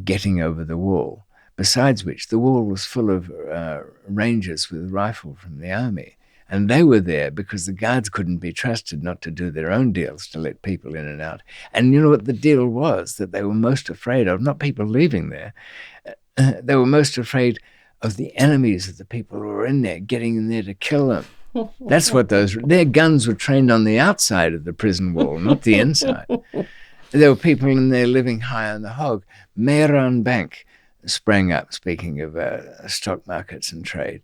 getting over the wall. Besides which, the wall was full of rangers with rifle from the army, and they were there because the guards couldn't be trusted not to do their own deals to let people in and out. And you know what the deal was that they were most afraid of? Not people leaving there. They were most afraid of the enemies of the people who were in there, getting in there to kill them. That's what their guns were trained on the outside of the prison wall, not the inside. There were people in there living high on the hog. Mehran Bank sprang up, speaking of stock markets and trade.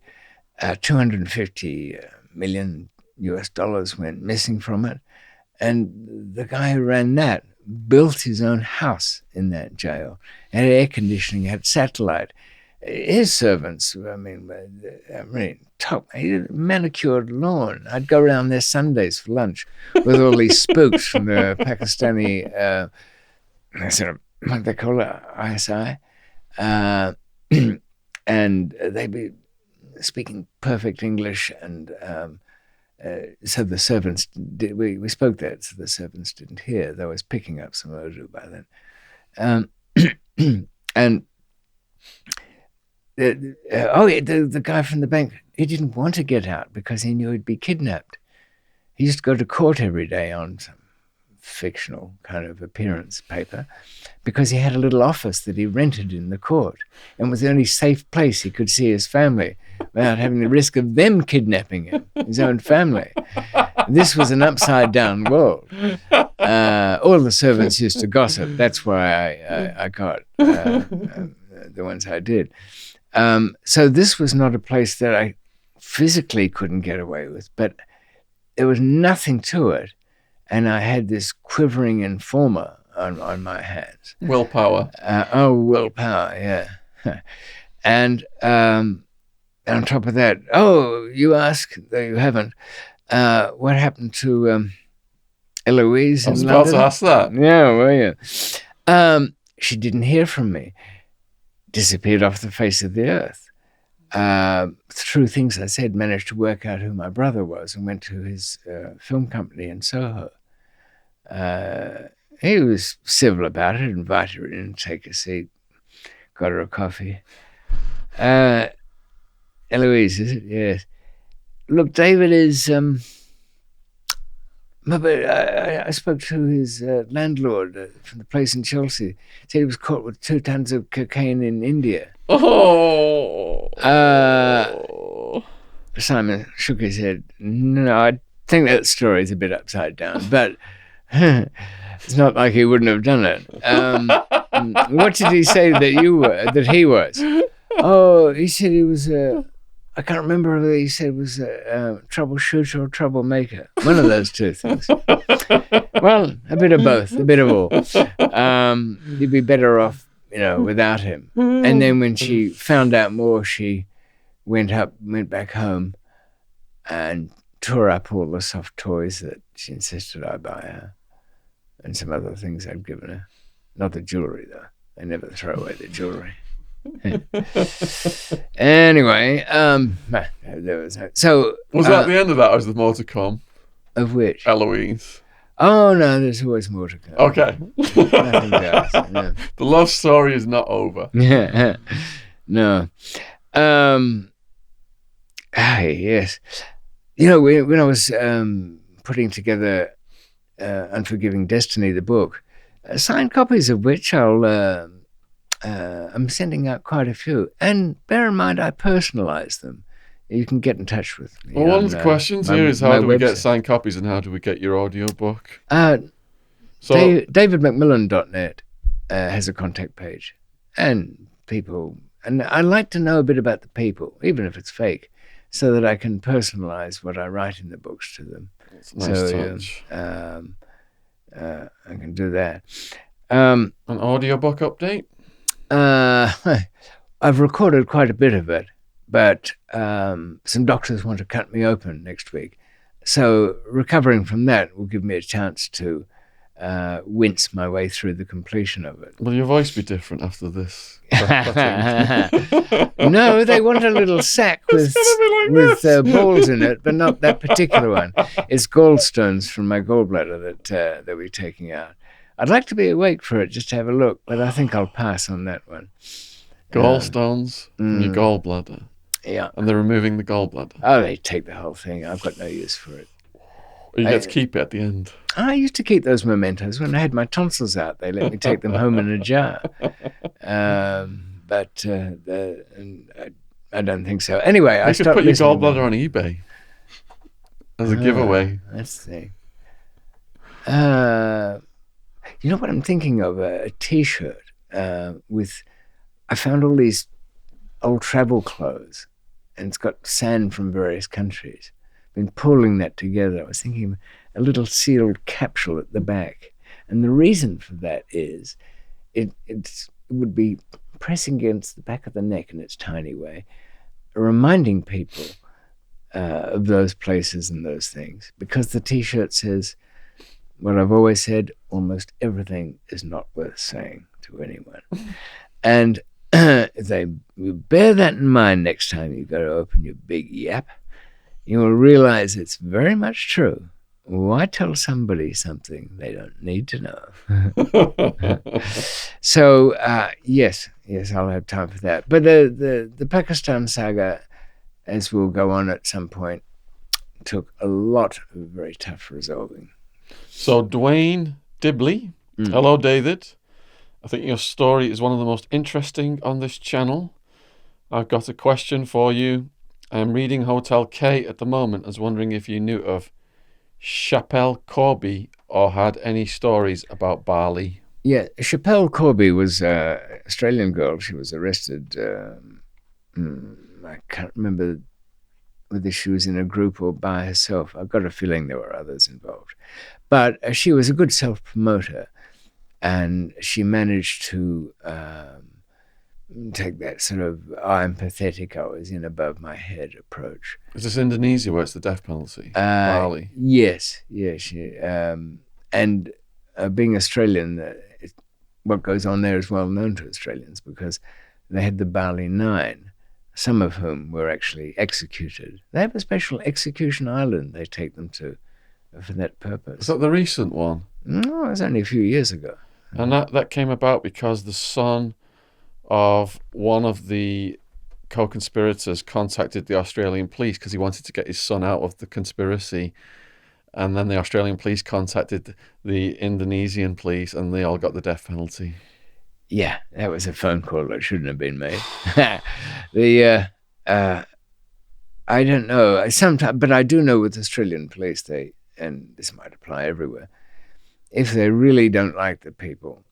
$250 million US went missing from it. And the guy who ran that built his own house in that jail. Had air conditioning, had satellite. His servants, I mean, top. He had a manicured lawn. I'd go around there Sundays for lunch with all these spooks from the Pakistani, sort of, what they call it, ISI. And they'd be speaking perfect English, and so the servants did. We spoke that, so the servants didn't hear. They was picking up some Urdu by then, and the guy from the bank, he didn't want to get out because he knew he'd be kidnapped. He used to go to court every day on some fictional kind of appearance paper because he had a little office that he rented in the court and was the only safe place he could see his family without having the risk of them kidnapping him, his own family. This was an upside down world. All the servants used to gossip. That's why I got the ones I did. So this was not a place that I physically couldn't get away with, but there was nothing to it. And I had this quivering informer on my hands. Willpower. Willpower, yeah. And on top of that, you ask, though you haven't, what happened to Eloise in London? I was about to ask that. Yeah, well, yeah. She didn't hear from me. Disappeared off the face of the earth. Through things I said, managed to work out who my brother was and went to his film company in Soho. He was civil about it, invited her in, take a seat, got her a coffee. Eloise, is it? Yes. Look, David is... I spoke to his landlord from the place in Chelsea. Said he was caught with 2 tons of cocaine in India. Oh. Simon shook his head. No, I think that story is a bit upside down, but it's not like he wouldn't have done it. What did he say that he was? Oh, he said he was I can't remember whether he said it was a troubleshooter or troublemaker. One of those two things. Well, a bit of both, a bit of all. You'd be better off, without him. And then when she found out more, she went back home and tore up all the soft toys that she insisted I buy her and some other things I'd given her. Not the jewelry, though. They never throw away the jewelry. Anyway, there was that. So was that the end of that, or is there more to come? Of which? Eloise. Oh no, there's always more to come. Okay. Nothing else, no. The love story is not over. Yeah. No. Yes. When I was putting together Unforgiving Destiny, the book, signed copies of which I'm sending out quite a few. And bear in mind, I personalize them. You can get in touch with me. Well, one of the questions here is how do we get signed copies and how do we get your audiobook? DavidMcMillan.net has a contact page. And I like to know a bit about the people, even if it's fake, so that I can personalize what I write in the books to them. That's a nice touch. I can do that. An audiobook update? I've recorded quite a bit of it, but some doctors want to cut me open next week. So recovering from that will give me a chance to wince my way through the completion of it. Will your voice be different after this? No, they want a little sack with balls in it, but not that particular one. It's gallstones from my gallbladder that they'll be taking out. I'd like to be awake for it just to have a look, but I think I'll pass on that one. Gallstones in your gallbladder? Yeah. And they're removing the gallbladder? Oh, they take the whole thing. I've got no use for it. You get to keep it at the end. I used to keep those mementos. When I had my tonsils out, they let me take them home in a jar. But I don't think so. Anyway, I could put your gallbladder on eBay as a giveaway. Let's see. You know what I'm thinking of? A T-shirt with... I found all these old travel clothes, and it's got sand from various countries. Been pulling that together. I was thinking of a little sealed capsule at the back, And the reason for that is it would be pressing against the back of the neck in its tiny way, reminding people of those places and those things, because the T-shirt says what I've always said: almost everything is not worth saying to anyone. And if they bear that in mind next time you go to open your big yap, you will realize it's very much true. Why tell somebody something they don't need to know? So yes, I'll have time for that. But the Pakistan saga, as we'll go on at some point, took a lot of very tough resolving. So Dwayne Dibley, hello David. I think your story is one of the most interesting on this channel. I've got a question for you. I'm reading Hotel K at the moment. I was wondering if you knew of Chappelle Corby or had any stories about Bali. Yeah, Chappelle Corby was an Australian girl. She was arrested. I can't remember whether she was in a group or by herself. I've got a feeling there were others involved. But she was a good self-promoter, and she managed to take that sort of I'm pathetic, I was in above my head approach. Is this Indonesia where it's the death penalty? Bali? Yes. And being Australian, what goes on there is well known to Australians, because they had the Bali Nine, some of whom were actually executed. They have a special execution island they take them to for that purpose. Is that the recent one? No, it was only a few years ago. And that came about because the son of one of the co-conspirators contacted the Australian police because he wanted to get his son out of the conspiracy. And then the Australian police contacted the Indonesian police, and they all got the death penalty. Yeah, that was a phone call that shouldn't have been made. I don't know. Sometimes, but I do know with Australian police, and this might apply everywhere, if they really don't like the people,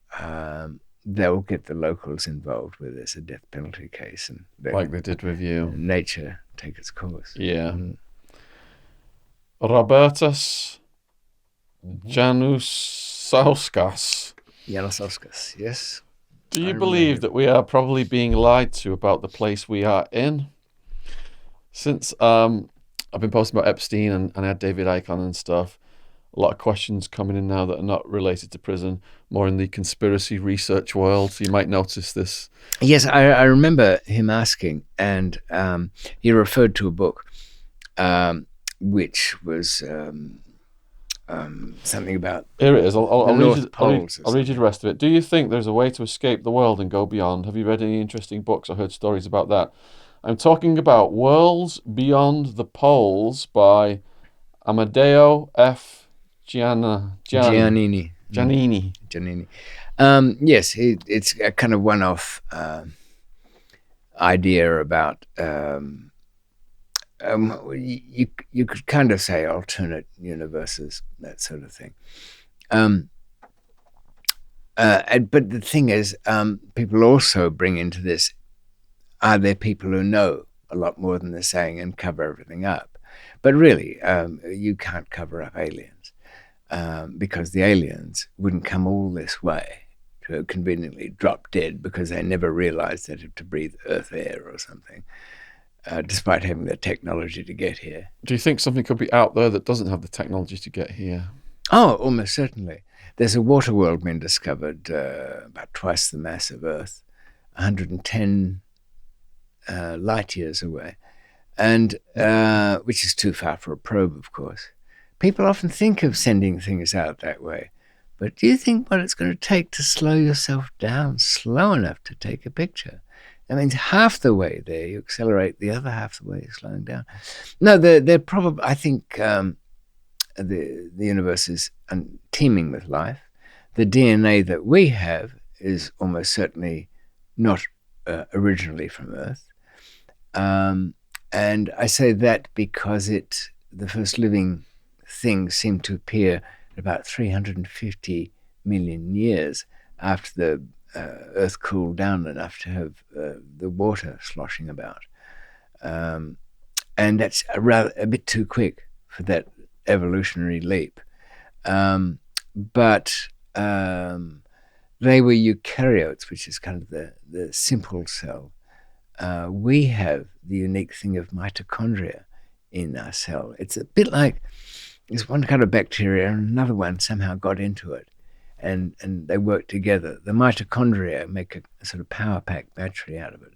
they'll get the locals involved where there's a death penalty case, and like they did with you. Nature take its course. Yeah. Robertus Janusauskas. Janusauskas, yes. Do you believe that we are probably being lied to about the place we are in? Since I've been posting about Epstein and I had David Icke on and stuff, a lot of questions coming in now that are not related to prison, more in the conspiracy research world. So you might notice this. Yes, I remember him asking, and he referred to a book which was something about here it is. I'll read you the rest of it. Do you think there's a way to escape the world and go beyond? Have you read any interesting books or heard stories about that? I'm talking about Worlds Beyond the Poles by Amadeo F. Giannini. Yes, it's a kind of one-off idea about you could kind of say alternate universes, that sort of thing. But the thing is, people also bring into this, are there people who know a lot more than they're saying and cover everything up? But really, you can't cover up aliens, because the aliens wouldn't come all this way to conveniently drop dead because they never realized they had to breathe earth air or something, despite having the technology to get here. Do you think something could be out there that doesn't have the technology to get here? Oh, almost certainly. There's a water world been discovered about twice the mass of Earth, 110 light years away, and which is too far for a probe, of course. People often think of sending things out that way, but do you think what it's going to take to slow yourself down slow enough to take a picture? That means half the way there you accelerate, the other half the way you're slowing down. No, they're probably, I think the universe is teeming with life. The DNA that we have is almost certainly not originally from Earth. And I say that because the first living things seem to appear about 350 million years after the Earth cooled down enough to have the water sloshing about. And that's a bit too quick for that evolutionary leap. But they were eukaryotes, which is kind of the simple cell. We have the unique thing of mitochondria in our cell. It's a bit like there's one kind of bacteria and another one somehow got into it, and they work together. The mitochondria make a sort of power pack battery out of it.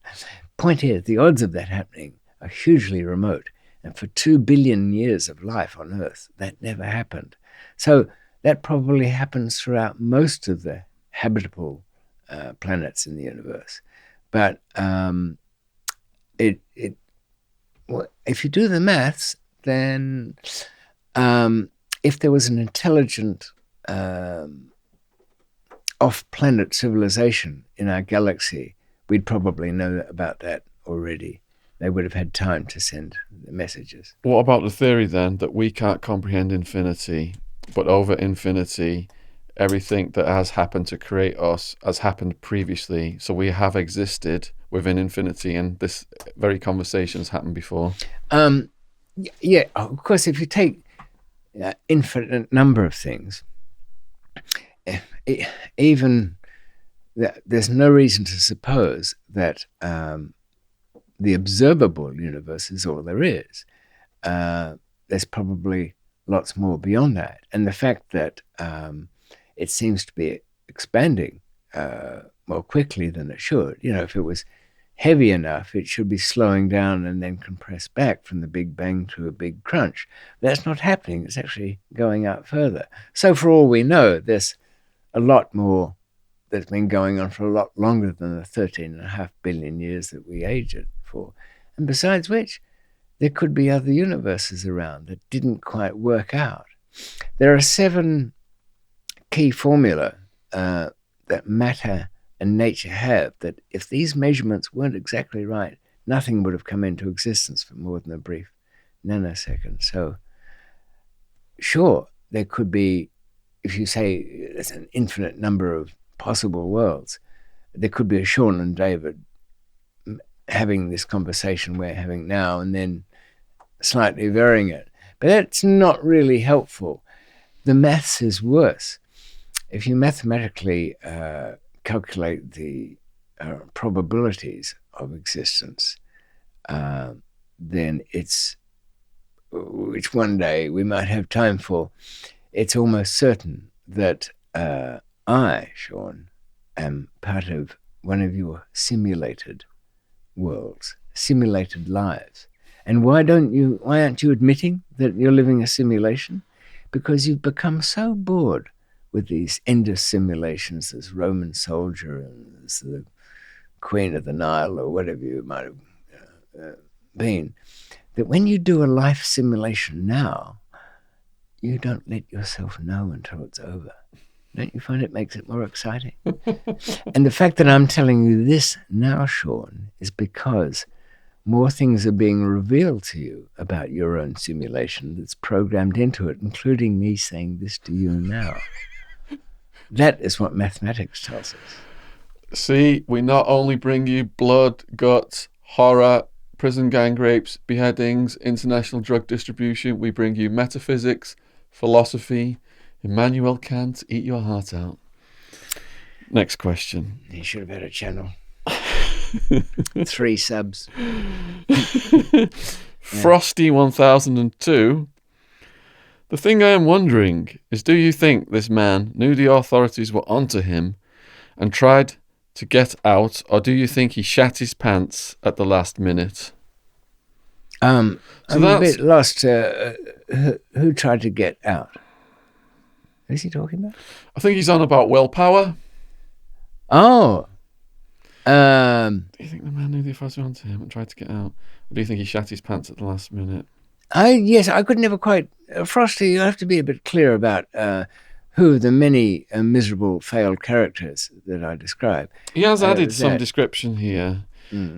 Point is, the odds of that happening are hugely remote. And for 2 billion years of life on Earth, that never happened. So that probably happens throughout most of the habitable planets in the universe. But if you do the maths, then if there was an intelligent off-planet civilization in our galaxy, we'd probably know about that already. They would have had time to send the messages. What about the theory then that we can't comprehend infinity, but over infinity, everything that has happened to create us has happened previously, so we have existed within infinity, and this very conversation has happened before? Yeah, of course, if you take infinite number of things, even there's no reason to suppose that the observable universe is all there is. There's probably lots more beyond that. And the fact that it seems to be expanding more quickly than it should. If it was heavy enough, it should be slowing down and then compress back from the Big Bang to a big crunch. That's not happening. It's actually going out further. So for all we know, there's a lot more that's been going on for a lot longer than the 13.5 billion years that we age it for. And besides which, there could be other universes around that didn't quite work out. There are 7 key formula that matter and nature have, that if these measurements weren't exactly right, nothing would have come into existence for more than a brief nanosecond. So sure, there could be, if you say there's an infinite number of possible worlds, there could be a Sean and David having this conversation we're having now and then slightly varying it. But that's not really helpful. The maths is worse. If you mathematically calculate the probabilities of existence, then which one day we might have time for, it's almost certain that I, Sean, am part of one of your simulated worlds, simulated lives. And why aren't you admitting that you're living a simulation? Because you've become so bored with these endless simulations, this Roman soldier and this, the Queen of the Nile or whatever you might have been, that when you do a life simulation now, you don't let yourself know until it's over. Don't you find it makes it more exciting? And the fact that I'm telling you this now, Sean, is because more things are being revealed to you about your own simulation that's programmed into it, including me saying this to you now. That is what mathematics tells us. See, we not only bring you blood, guts, horror, prison gang rapes, beheadings, international drug distribution, we bring you metaphysics, philosophy. Immanuel Kant, eat your heart out. Next question. You should have had a channel. 3 subs. Frosty 1002. The thing I am wondering is, do you think this man knew the authorities were onto him and tried to get out, or do you think he shat his pants at the last minute? I'm a bit lost. Who tried to get out? Who's he talking about? I think he's on about willpower. Oh. Do you think the man knew the authorities were onto him and tried to get out? Or do you think he shat his pants at the last minute? Yes, I could never quite... Frosty, you have to be a bit clear about who the many miserable failed characters that I describe. He has added some description here.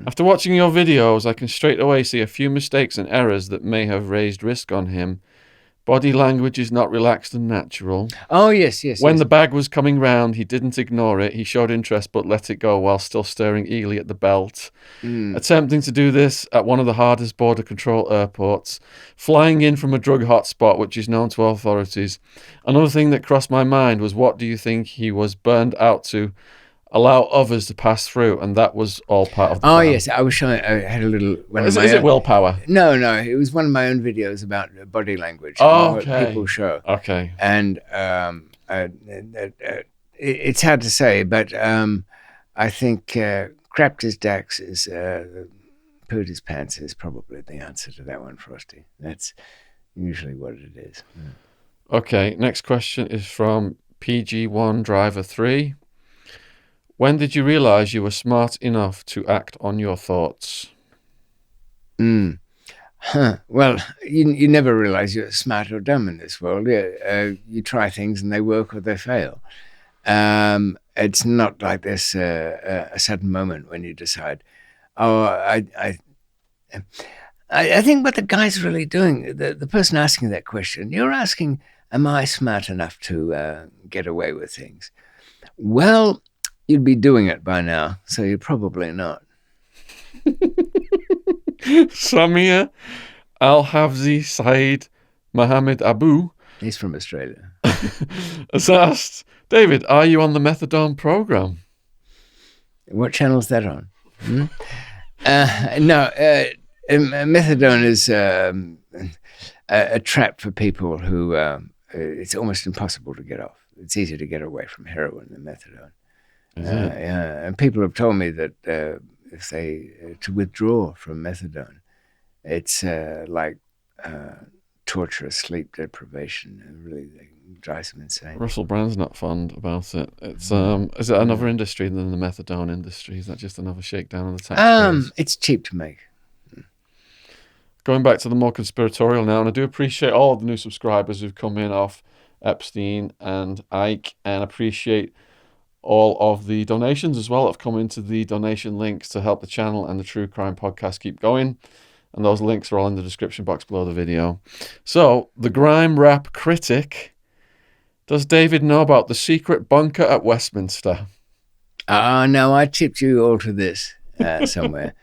After watching your videos, I can straight away see a few mistakes and errors that may have raised risk on him. Body language is not relaxed and natural. Oh, yes. When the bag was coming round, he didn't ignore it. He showed interest but let it go while still staring eagerly at the belt. Attempting to do this at one of the hardest border control airports. Flying in from a drug hotspot, which is known to authorities. Another thing that crossed my mind was, what do you think he was burned out to allow others to pass through? And that was all part of the plan. Yes. I was showing, I had a little... Is it willpower? No. It was one of my own videos about body language. Oh, what okay. people show. Okay. And it's hard to say, but I think crapped his Dax is pooed his pants is probably the answer to that one, Frosty. That's usually what it is. Okay, next question is from PG1 Driver 3. When did you realize you were smart enough to act on your thoughts? Well, you never realize you're smart or dumb in this world. You try things and they work or they fail. It's not like there's a sudden moment when you decide, I think what the guy's really doing, the person asking that question, you're asking, am I smart enough to get away with things? Well, you'd be doing it by now, so you're probably not. Samir Al-Hafzi Saeed Mohammed Abu. He's from Australia. Has asked, David, are you on the methadone program? What channel is that on? No, methadone is a trap for people who it's almost impossible to get off. It's easier to get away from heroin than methadone. Yeah, and people have told me that if they to withdraw from methadone, it's like torture, sleep deprivation. It really drives them insane. Russell Brand's not fond about it. It's is it another industry than the methadone industry? Is that just another shakedown on the taxpayers? It's cheap to make. Going back to the more conspiratorial now, and I do appreciate all of the new subscribers who've come in off Epstein and Ike, and appreciate all of the donations as well that have come into the donation links to help the channel and the True Crime Podcast keep going. And those links are all in the description box below the video. So, the grime rap critic, does David know about the secret bunker at Westminster? No, I tipped you all to this somewhere.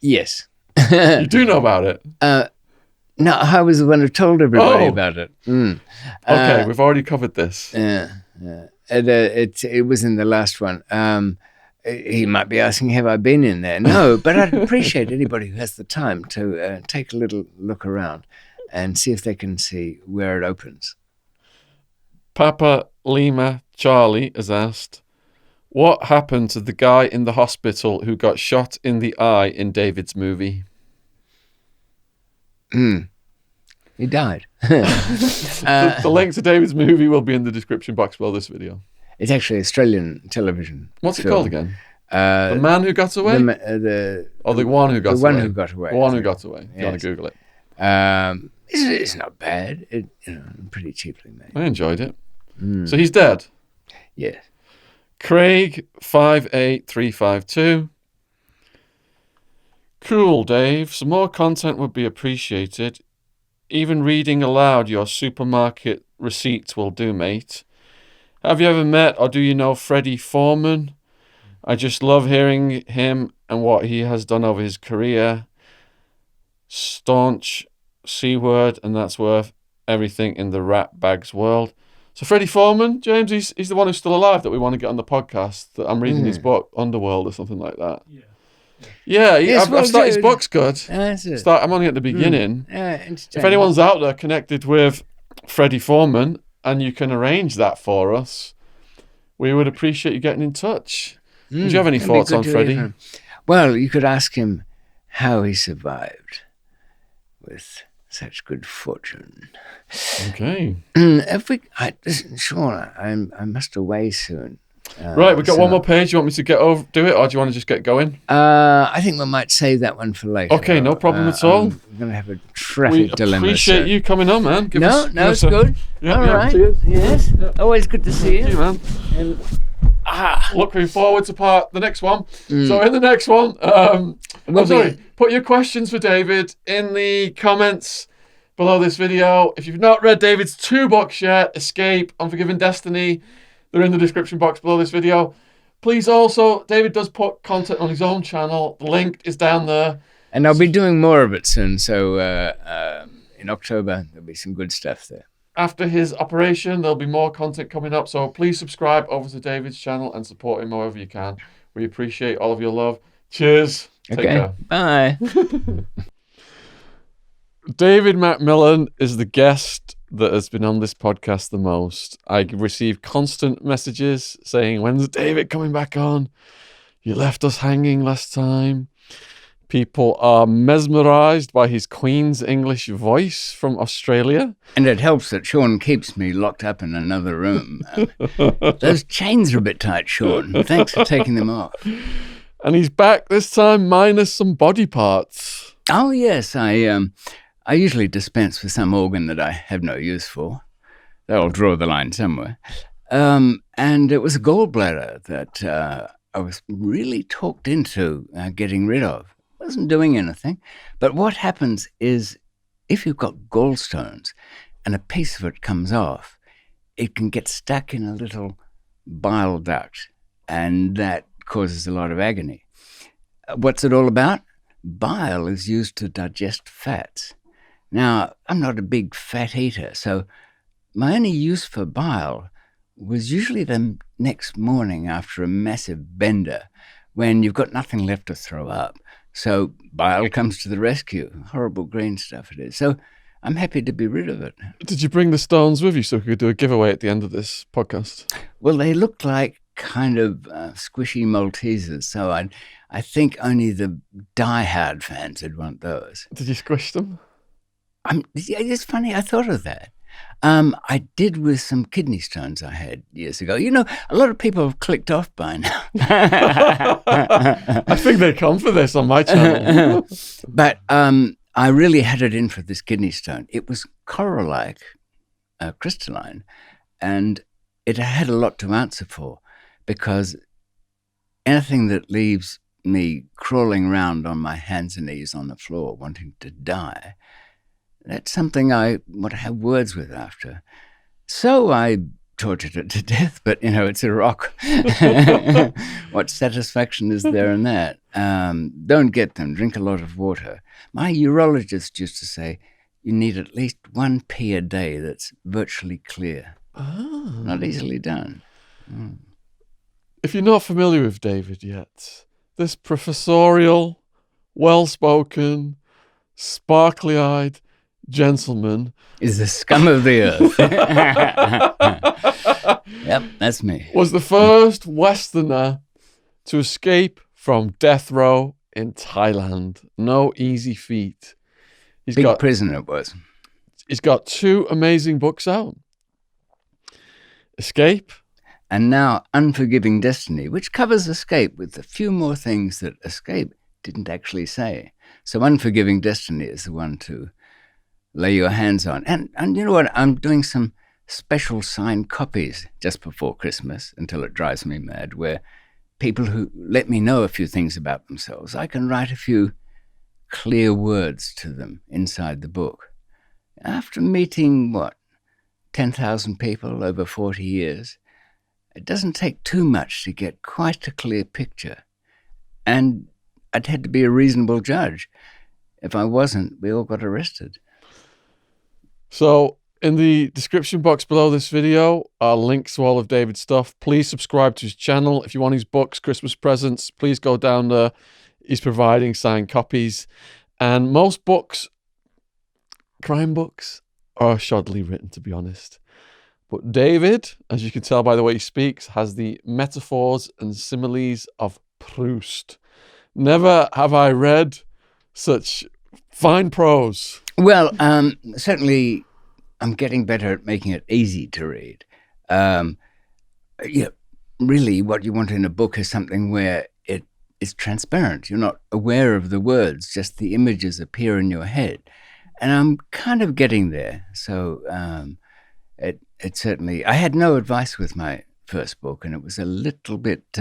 Yes. You do know about it? No, I was the one who told everybody about it. Okay, we've already covered this. Yeah. It was in the last one. He might be asking, have I been in there? No, but I'd appreciate anybody who has the time to take a little look around and see if they can see where it opens. Papa Lima Charlie has asked, what happened to the guy in the hospital who got shot in the eye in David's movie? He died. The link to David's movie will be in the description box below this video. It's actually Australian television. What's it called again? The Man Who Got Away? The One Who Got Away. The One Who Got Away. The One Who Got Away. If you want to Google it. It's not bad. Pretty cheaply made. I enjoyed it. So he's dead? Yes. Craig 58352. Cool, Dave. Some more content would be appreciated. Even reading aloud your supermarket receipts will do, mate. Have you ever met or do you know Freddie Foreman? I just love hearing him and what he has done over his career. Staunch C-word, and that's worth everything in the rat bags world. So Freddie Foreman, James, he's the one who's still alive that we want to get on the podcast. That I'm reading his book, Underworld or something like that. Yeah, I've started his book's good. I'm only at the beginning. If anyone's out there connected with Freddie Foreman and you can arrange that for us, we would appreciate you getting in touch. Do you have any thoughts on Freddie? Well, you could ask him how he survived with such good fortune. Okay. Listen, Sean, I must away soon. Right, we've got one more page. You want me to do it, or do you want to just get going? I think we might save that one for later. Okay, no problem at all. We're going to have a traffic dilemma. We appreciate you coming on, man. It's good. Yeah, all right. Cheers. Yes. Yeah. Always good to see you. Thank you, man. Looking forward to the next one. So in the next one, put your questions for David in the comments below this video. If you've not read David's 2 books yet, Escape, Unforgiven Destiny, they're in the description box below this video. Please also, David does put content on his own channel. The link is down there. And I'll be doing more of it soon. So in October, there'll be some good stuff there. After his operation, there'll be more content coming up. So please subscribe over to David's channel and support him however you can. We appreciate all of your love. Cheers. Take care. Bye. David McMillan is the guest that has been on this podcast the most. I receive constant messages saying, when's David coming back on? You left us hanging last time. People are mesmerised by his Queen's English voice from Australia. And it helps that Sean keeps me locked up in another room. Those chains are a bit tight, Sean. Thanks for taking them off. And he's back this time minus some body parts. Oh, yes. I usually dispense for some organ that I have no use for. That'll draw the line somewhere. And it was a gallbladder that I was really talked into getting rid of. Wasn't doing anything. But what happens is if you've got gallstones and a piece of it comes off, it can get stuck in a little bile duct, and that causes a lot of agony. What's it all about? Bile is used to digest fats. Now, I'm not a big fat eater, so my only use for bile was usually the next morning after a massive bender when you've got nothing left to throw up. So bile comes to the rescue. Horrible green stuff it is. So I'm happy to be rid of it. Did you bring the stones with you so we could do a giveaway at the end of this podcast? Well, they look like kind of squishy Maltesers, so I think only the die-hard fans would want those. Did you squish them? It's funny, I thought of that. I did with some kidney stones I had years ago. You know, a lot of people have clicked off by now. I think they come for this on my channel. But I really had it in for this kidney stone. It was coral-like, crystalline, and it had a lot to answer for, because anything that leaves me crawling around on my hands and knees on the floor wanting to die, that's something I want to have words with after. So I tortured it to death, but, you know, it's a rock. What satisfaction is there in that? Don't get them. Drink a lot of water. My urologist used to say, you need at least 1 pee a day that's virtually clear. Oh. Not easily done. Mm. If you're not familiar with David yet, this professorial, well-spoken, sparkly-eyed gentleman is the scum of the earth. Yep, that's me. Was the first Westerner to escape from death row in Thailand. No easy feat. Big prison it was. He's got 2 amazing books out. Escape. And now Unforgiving Destiny, which covers escape with a few more things that Escape didn't actually say. So Unforgiving Destiny is the one to lay your hands on. And you know what? I'm doing some special signed copies just before Christmas until it drives me mad, where people who let me know a few things about themselves, I can write a few clear words to them inside the book. After meeting, 10,000 people over 40 years, it doesn't take too much to get quite a clear picture. And I'd had to be a reasonable judge. If I wasn't, we all got arrested. So in the description box below this video are links to all of David's stuff. Please subscribe to his channel. If you want his books, Christmas presents, please go down there. He's providing signed copies. And most books, crime books, are shoddily written, to be honest. But David, as you can tell by the way he speaks, has the metaphors and similes of Proust. Never have I read such fine prose. Well, certainly I'm getting better at making it easy to read. Really what you want in a book is something where it is transparent. You're not aware of the words, just the images appear in your head. And I'm kind of getting there. So it certainly, I had no advice with my first book, and it was a little bit,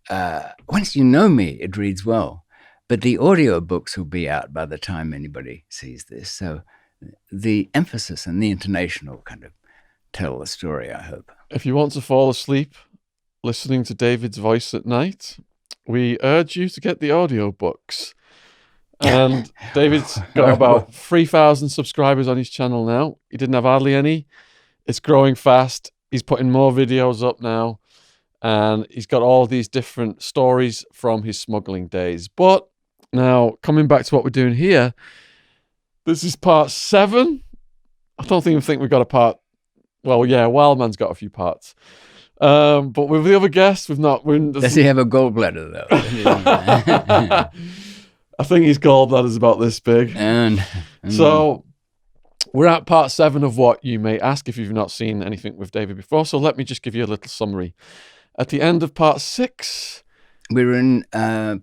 once you know me, it reads well. But the audio books will be out by the time anybody sees this. So the emphasis and the intonation will kind of tell the story, I hope. If you want to fall asleep listening to David's voice at night, we urge you to get the audiobooks. And David's got about 3,000 subscribers on his channel now. He didn't have hardly any. It's growing fast. He's putting more videos up now. And he's got all these different stories from his smuggling days. But now, coming back to what we're doing here, this is part 7. I don't even think we've got a part. Well, yeah, Wildman's got a few parts. But with the other guests, we've not. Does he have a gallbladder, though? I think his gallbladder's about this big. So we're at part 7 of what you may ask if you've not seen anything with David before. So let me just give you a little summary. At the end of part 6... we were in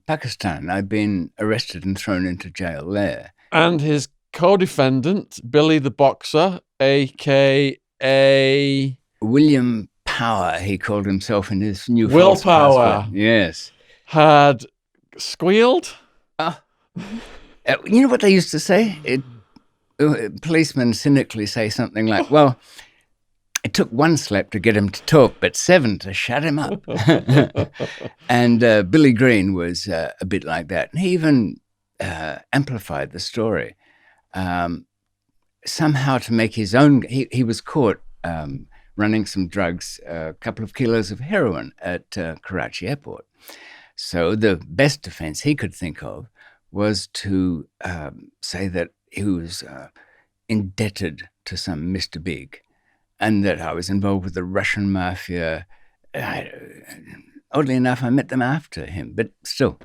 Pakistan. I'd been arrested and thrown into jail there. And his co-defendant, Billy the Boxer, a.k.a... William Power, he called himself in his new Willpower. Yes. Had squealed. You know what they used to say? Policemen cynically say something like, well, it took 1 slap to get him to talk, but 7 to shut him up. And Billy Green was a bit like that. And he even amplified the story. Somehow to make his own, he was caught running some drugs, a couple of kilos of heroin at Karachi airport. So the best defense he could think of was to say that he was indebted to some Mr. Big and that I was involved with the Russian mafia. Oddly enough, I met them after him, but still.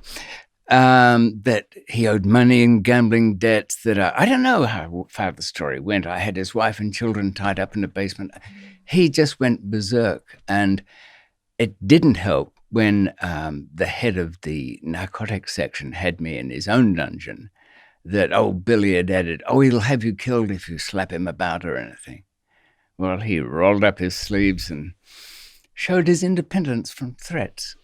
That he owed money and gambling debts, that I don't know how far the story went. I had his wife and children tied up in the basement. He just went berserk, and it didn't help when the head of the narcotics section had me in his own dungeon, that old Billy had added, he'll have you killed if you slap him about or anything. Well, he rolled up his sleeves and showed his independence from threats.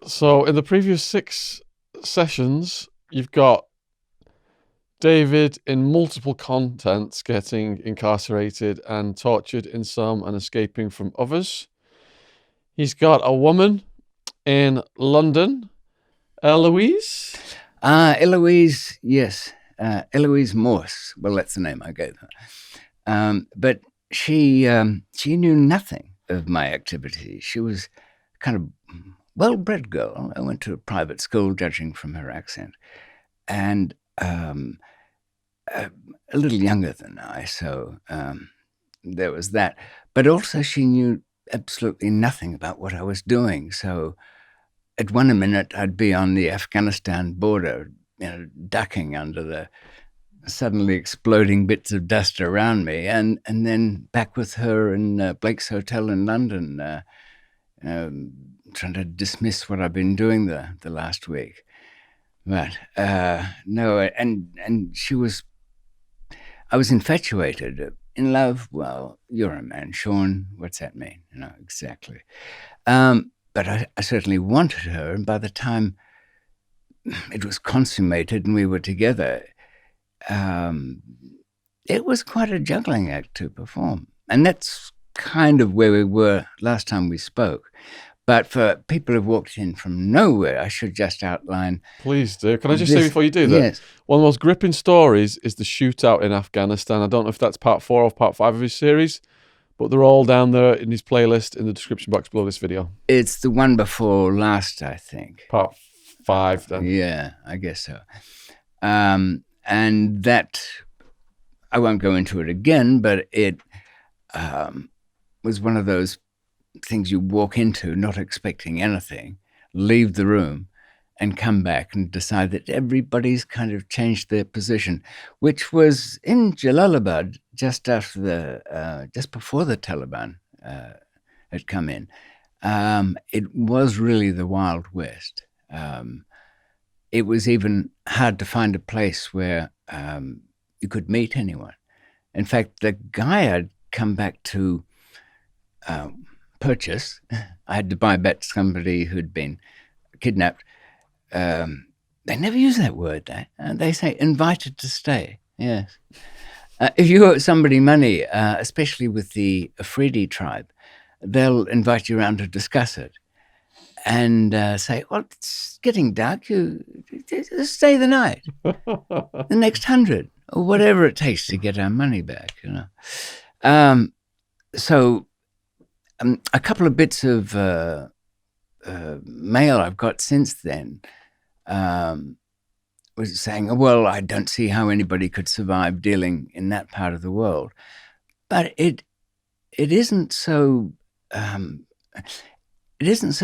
So in the previous 6 sessions, you've got David in multiple contents getting incarcerated and tortured in some and escaping from others. He's got a woman in London, Eloise. Eloise, yes. Eloise Morse. Well, that's the name I gave her. But she knew nothing of my activities. She was kind of well-bred girl. I went to a private school, judging from her accent, and a little younger than I, so there was that. But also she knew absolutely nothing about what I was doing. So at one minute I'd be on the Afghanistan border, ducking under the suddenly exploding bits of dust around me, and then back with her in Blake's Hotel in London, trying to dismiss what I've been doing the last week. But no, and I was infatuated, in love. Well, you're a man, Sean. What's that mean? Exactly. But I certainly wanted her, and by the time it was consummated and we were together, it was quite a juggling act to perform. And that's kind of where we were last time we spoke. But for people who've walked in from nowhere, I should just outline. Please do. Can I just say before you do that? Yes. One of the most gripping stories is the shootout in Afghanistan. I don't know if that's part 4 or part 5 of his series, but they're all down there in his playlist in the description box below this video. It's the one before last, I think. Part 5 then. Yeah, I guess so. And that, I won't go into it again, but it was one of those things you walk into not expecting anything, leave the room, and come back and decide that everybody's kind of changed their position, which was in Jalalabad just before the Taliban had come in. It was really the Wild West. It was even hard to find a place where you could meet anyone. In fact, the guy I'd come back to purchase, I had to buy back somebody who'd been kidnapped. They never use that word. They say invited to stay. Yes. If you owe somebody money, especially with the Afridi tribe, they'll invite you around to discuss it and say, well, it's getting dark. You just stay the night, the next 100, or whatever it takes to get our money back, you know. So a couple of bits of mail I've got since then was saying, well, I don't see how anybody could survive dealing in that part of the world. But it isn't so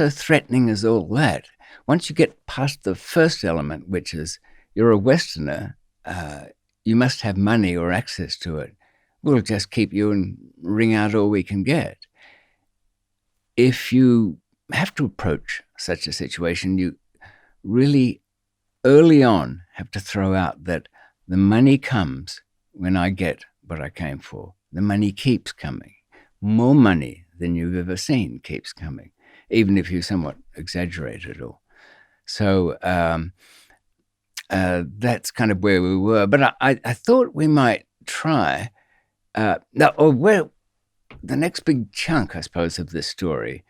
threatening as all that. Once you get past the first element, which is you're a Westerner, you must have money or access to it. We'll just keep you and wring out all we can get. If you have to approach such a situation, you really early on have to throw out that the money comes when I get what I came for. The money keeps coming. More money than you've ever seen keeps coming, even if you somewhat exaggerate it all. So that's kind of where we were. But I thought we might try. The next big chunk, I suppose, of this story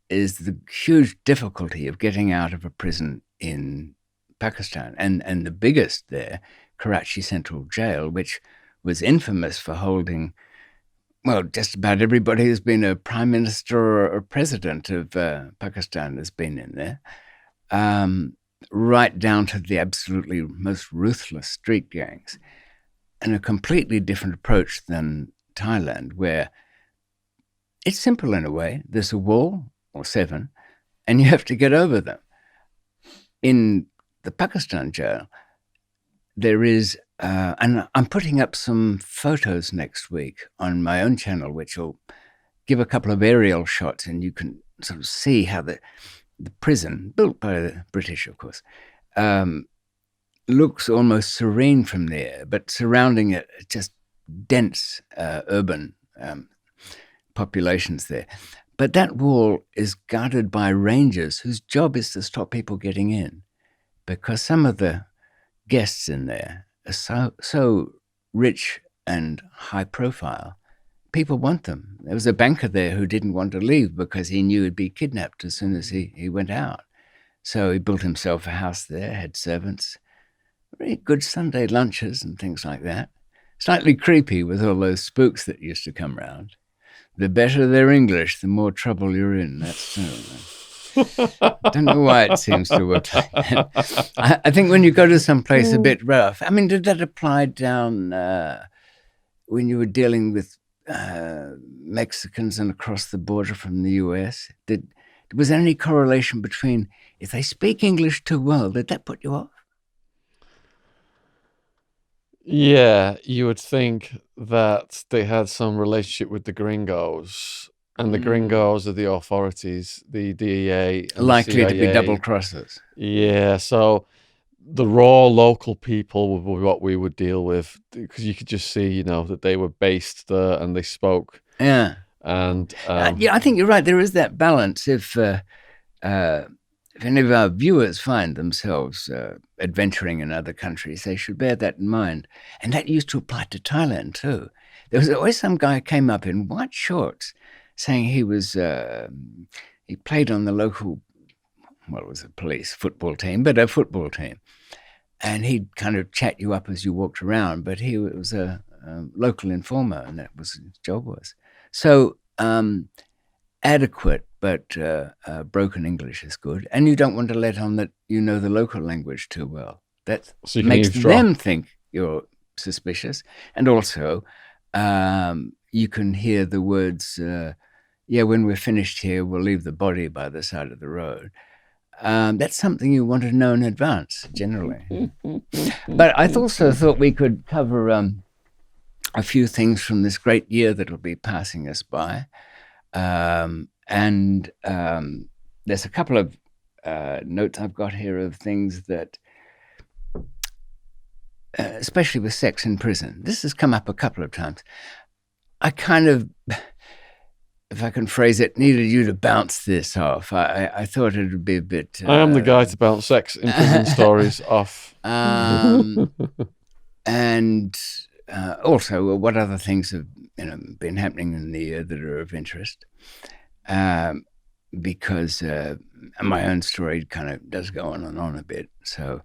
is the huge difficulty of getting out of a prison in Pakistan, and the biggest there, Karachi Central Jail, which was infamous for holding, well, just about everybody who's been a prime minister or a president of Pakistan has been in there, right down to the absolutely most ruthless street gangs, and a completely different approach than Thailand, where it's simple in a way. There's a wall or 7, and you have to get over them. In the Pakistan jail, there is, and I'm putting up some photos next week on my own channel, which will give a couple of aerial shots, and you can sort of see how the prison, built by the British, of course, looks almost serene from there, but surrounding it, just dense urban populations there. But that wall is guarded by rangers whose job is to stop people getting in, because some of the guests in there are so rich and high profile. People want them. There was a banker there who didn't want to leave because he knew he'd be kidnapped as soon as he went out. So he built himself a house there, had servants, very good Sunday lunches and things like that. Slightly creepy with all those spooks that used to come round. The better their English, the more trouble you're in. That's true. I don't know why it seems to work like that. I think when you go to some place a bit rough, I mean, did that apply down when you were dealing with Mexicans and across the border from the US? Was there any correlation between, if they speak English too well, did that put you off? Yeah, you would think that they had some relationship with the gringos, and the gringos are the authorities, the DEA, and likely the to be double crosses. Yeah, so the raw local people would be what we would deal with, because you could just see, you know, that they were based there and they spoke. Yeah. And yeah, I think you're right. There is that balance. If any of our viewers find themselves adventuring in other countries, they should bear that in mind. And that used to apply to Thailand too. There was always some guy who came up in white shorts saying he was, he played on the local, well, it was a police football team, but a football team. And he'd kind of chat you up as you walked around, but he was a local informer, and that was his job was. So adequate, but broken English is good. And you don't want to let on that you know the local language too well. That so makes them think you're suspicious. And also, you can hear the words, yeah, when we're finished here, we'll leave the body by the side of the road. That's something you want to know in advance, generally. But I also thought we could cover a few things from this great year that will be passing us by. And there's a couple of notes I've got here of things that, especially with sex in prison, this has come up a couple of times. I kind of, if I can phrase it, needed you to bounce this off. I thought it would be a bit... I am the guy to bounce sex in prison stories off. And also, what other things have been happening in the year that are of interest? Because my own story kind of does go on and on a bit. So,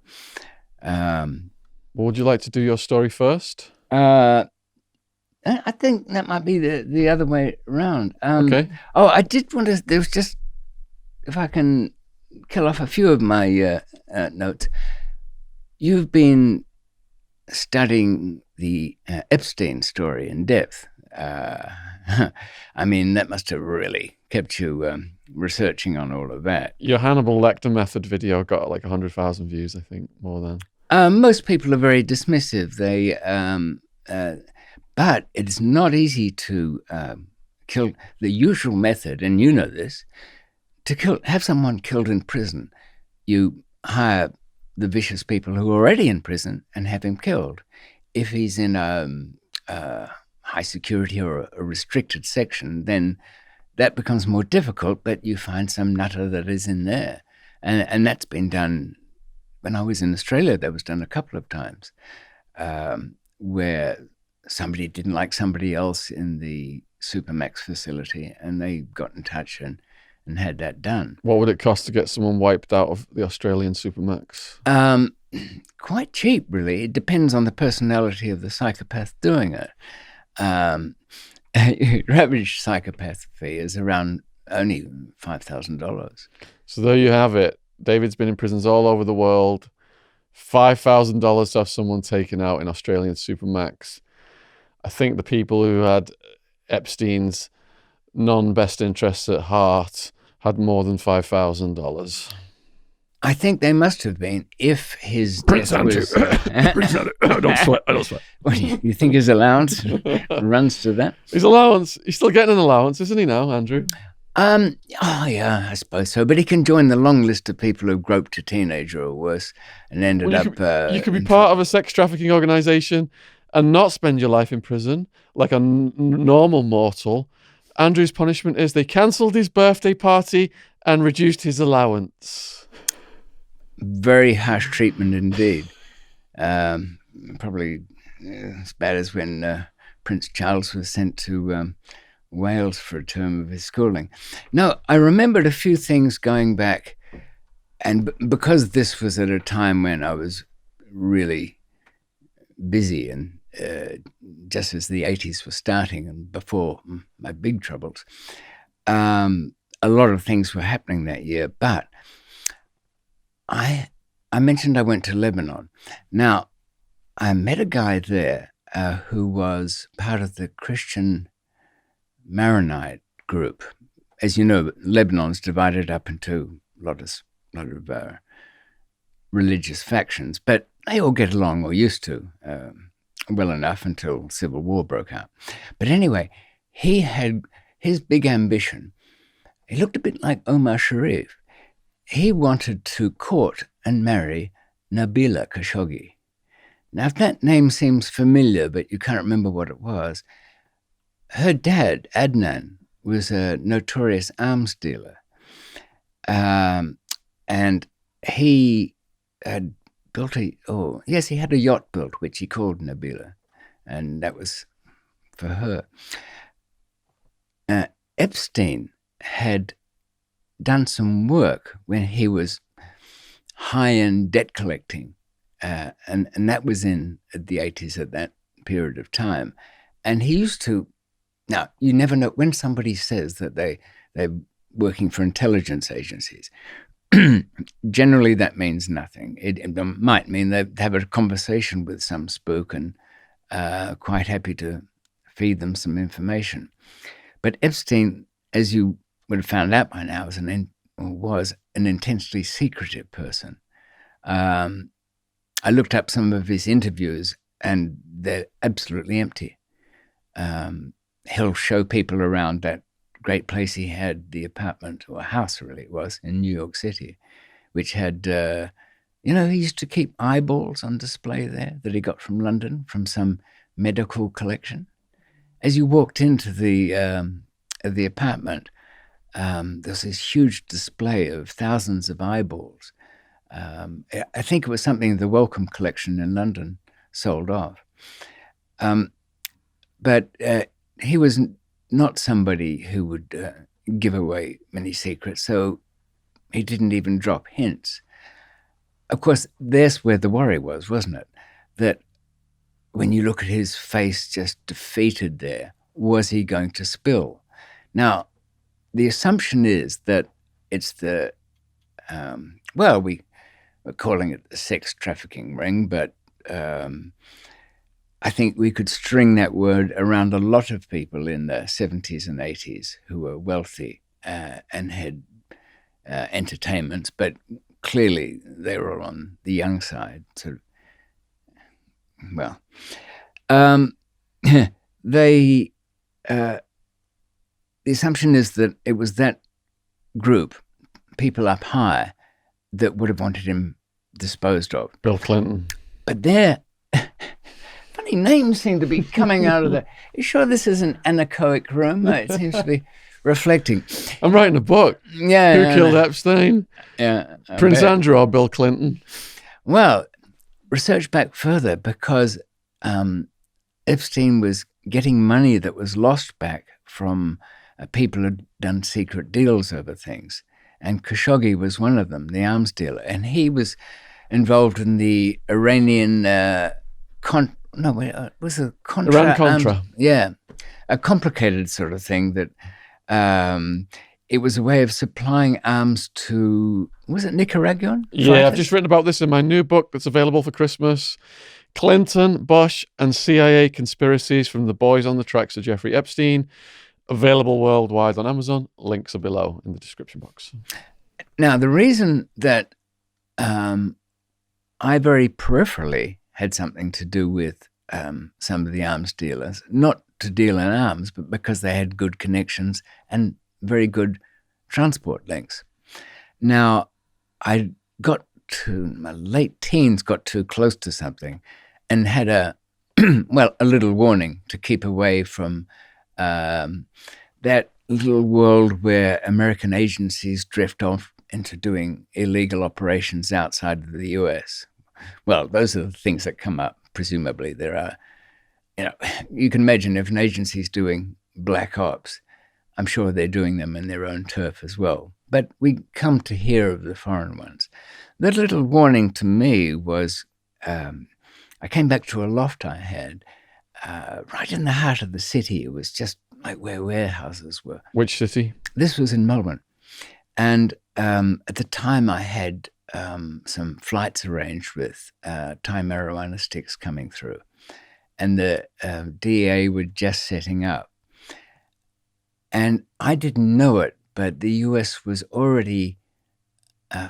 would you like to do your story first? I think that might be the other way around. Okay. Oh, I did want to. There was just, if I can kill off a few of my notes. You've been studying the Epstein story in depth. I mean, that must have really kept you researching on all of that. Your Hannibal Lecter method video got like 100,000 views, I think, more than. Most people are very dismissive. But it's not easy to kill. The usual method, and you know this, to have someone killed in prison. You hire the vicious people who are already in prison and have him killed. If he's in a high security or a restricted section, then that becomes more difficult, but you find some nutter that is in there. And that's been done. When I was in Australia, that was done a couple of times, where somebody didn't like somebody else in the Supermax facility, and they got in touch and had that done. What would it cost to get someone wiped out of the Australian Supermax? Quite cheap, really. It depends on the personality of the psychopath doing it. Your average psychopath fee is around only $5,000. So there you have it. David's been in prisons all over the world. $5,000 to have someone taken out in Australian Supermax. I think the people who had Epstein's non-best interests at heart had more than $5,000. I think they must have been if his Prince death Andrew. was... Prince Andrew. I don't sweat. What, you think his allowance runs to that? His allowance. He's still getting an allowance, isn't he now, Andrew? Oh, yeah, I suppose so. But he can join the long list of people who groped a teenager or worse and ended up... You could be part of a sex trafficking organisation and not spend your life in prison like a normal mortal. Andrew's punishment is they cancelled his birthday party and reduced his allowance. Very harsh treatment indeed. Probably as bad as when Prince Charles was sent to Wales for a term of his schooling. No, I remembered a few things going back, and because this was at a time when I was really busy and just as the 80s were starting and before my big troubles, a lot of things were happening that year. But I mentioned I went to Lebanon. Now, I met a guy there who was part of the Christian Maronite group. As you know, Lebanon's divided up into a lot of religious factions, but they all get along, or used to, well enough until civil war broke out. But anyway, he had his big ambition. He looked a bit like Omar Sharif. He wanted to court and marry Nabila Khashoggi. Now, if that name seems familiar, but you can't remember what it was, her dad, Adnan, was a notorious arms dealer. And he had he had a yacht built, which he called Nabila, and that was for her. Epstein had done some work when he was high-end debt collecting, and that was in the 80s at that period of time. And he used to, now, you never know, when somebody says that they're working for intelligence agencies, generally that means nothing. It might mean they have a conversation with some spook and quite happy to feed them some information. But Epstein, as you would have found out by now, was an intensely secretive person. I looked up some of his interviews, and they're absolutely empty. He'll show people around that great place he had, the apartment, or house really it was, in New York City, which had, he used to keep eyeballs on display there that he got from London, from some medical collection. As you walked into the apartment, there's this huge display of thousands of eyeballs. I think it was something in the Wellcome collection in London, sold off. But he was not somebody who would give away many secrets, so he didn't even drop hints. Of course, that's where the worry was, wasn't it? That when you look at his face just defeated there, was he going to spill? Now, the assumption is that it's the, we're calling it the sex trafficking ring, but I think we could string that word around a lot of people in the 70s and 80s who were wealthy and had entertainments, but clearly they were on the young side. So, well, the assumption is that it was that group, people up high, that would have wanted him disposed of. Bill Clinton. But their funny names seem to be coming out of the... Are you sure this is an anechoic room? It seems to be reflecting. I'm writing a book. Yeah. Who killed Epstein? Yeah. Prince Andrew or Bill Clinton? Well, research back further, because Epstein was getting money that was lost back from people who'd done secret deals over things. And Khashoggi was one of them, the arms dealer. And he was involved in the Iranian was a Contra. Iran-Contra. Yeah, a complicated sort of thing that it was a way of supplying arms to, was it Nicaraguan? Yeah, I've just written about this in my new book that's available for Christmas. Clinton, Bush, and CIA Conspiracies from the Boys on the Tracks of Jeffrey Epstein. Available worldwide on Amazon. Links are below in the description box. Now, the reason that I very peripherally had something to do with some of the arms dealers, not to deal in arms, but because they had good connections and very good transport links. Now, I got to my late teens, got too close to something and had a little warning to keep away from that little world where American agencies drift off into doing illegal operations outside of the US. Well, those are the things that come up. Presumably there are, you can imagine if an agency's doing black ops, I'm sure they're doing them in their own turf as well. But we come to hear of the foreign ones. That little warning to me was, I came back to a loft I had right in the heart of the city. It was just like where warehouses were. Which city? This was in Melbourne. And at the time I had some flights arranged with Thai marijuana sticks coming through. And the DEA were just setting up. And I didn't know it, but the US was already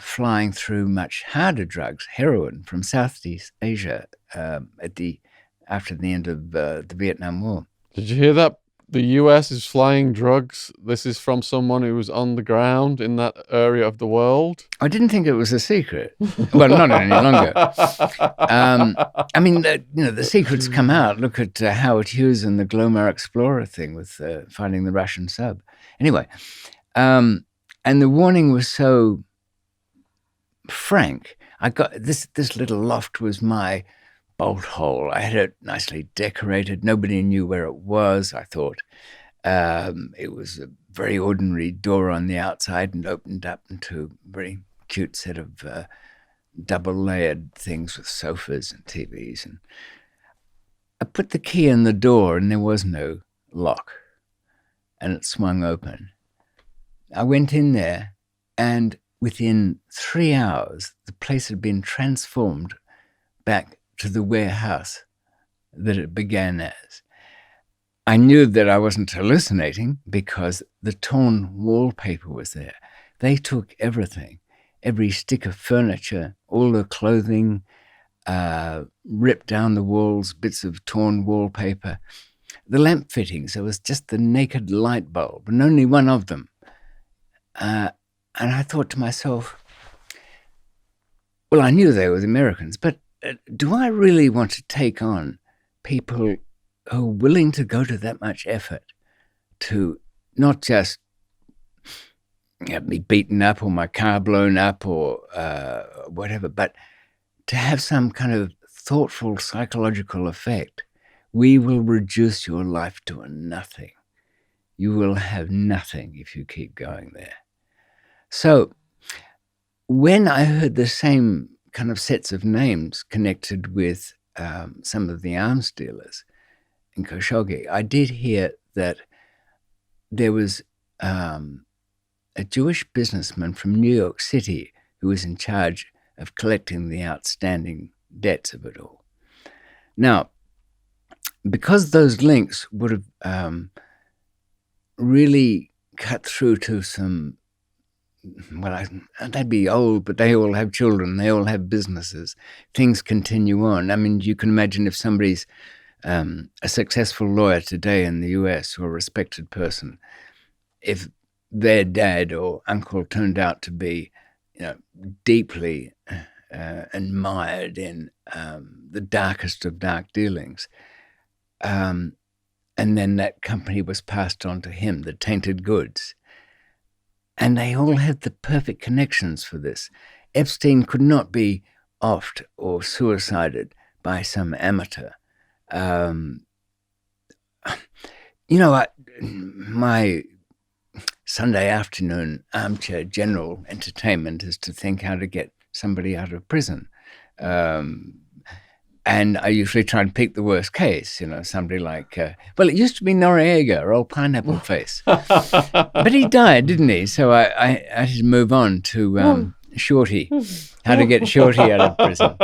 flying through much harder drugs, heroin, from Southeast Asia after the end of the Vietnam War. Did you hear that? The US is flying drugs. This is from someone who was on the ground in that area of the world. I didn't think it was a secret. Well, not any longer. I mean, the secrets come out. Look at Howard Hughes and the Glomar Explorer thing with finding the Russian sub. Anyway, and the warning was so frank. I got this little loft was my bolt hole. I had it nicely decorated. Nobody knew where it was, I thought. It was a very ordinary door on the outside and opened up into a very cute set of double-layered things with sofas and TVs. And I put the key in the door and there was no lock. And it swung open. I went in there and within 3 hours, the place had been transformed back to the warehouse that it began as. I knew that I wasn't hallucinating because the torn wallpaper was there. They took everything, every stick of furniture, all the clothing, ripped down the walls, bits of torn wallpaper. The lamp fittings, there was just the naked light bulb and only one of them. And I thought to myself, well, I knew they were the Americans, but do I really want to take on people who are willing to go to that much effort to not just have me beaten up or my car blown up or whatever, but to have some kind of thoughtful psychological effect. We will reduce your life to a nothing. You will have nothing if you keep going there. So when I heard the same kind of sets of names connected with some of the arms dealers in Khashoggi, I did hear that there was a Jewish businessman from New York City who was in charge of collecting the outstanding debts of it all. Now, because those links would have really cut through to some, well, they'd be old, but they all have children, they all have businesses, things continue on. I mean, you can imagine if somebody's a successful lawyer today in the US or a respected person, if their dad or uncle turned out to be, deeply admired in the darkest of dark dealings, and then that company was passed on to him, the tainted goods, and they all had the perfect connections for this. Epstein could not be offed or suicided by some amateur. My Sunday afternoon armchair general entertainment is to think how to get somebody out of prison. And I usually try and pick the worst case, somebody like, it used to be Noriega, old pineapple face. But he died, didn't he? So I had to move on to Shorty, how to get Shorty out of prison.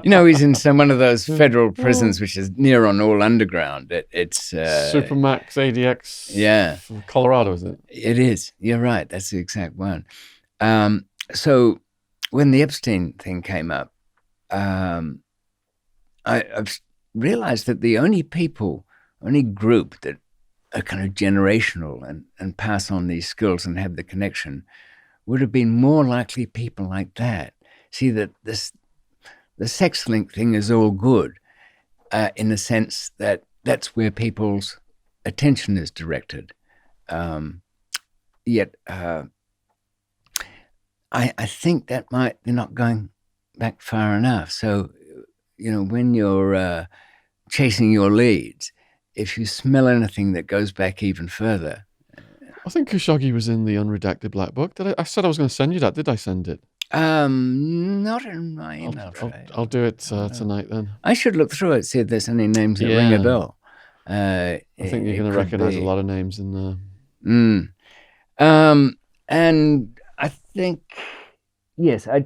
He's in one of those federal prisons, which is near on all underground. It's Supermax ADX. Yeah. From Colorado, is it? It is. You're right. That's the exact one. So when the Epstein thing came up, I've realized that the only group that are kind of generational and pass on these skills and have the connection would have been more likely people like that. See, that the sex link thing is all good in the sense that that's where people's attention is directed. Yet I think that they're not going back far enough. So, when you're chasing your leads, if you smell anything that goes back even further. I think Khashoggi was in the unredacted black book. I said I was going to send you that. Did I send it? Not in my email tray. I'll do it tonight then. I should look through it, see if there's any names that ring a bell. I think you're going to recognize a lot of names in there. And I think, yes, I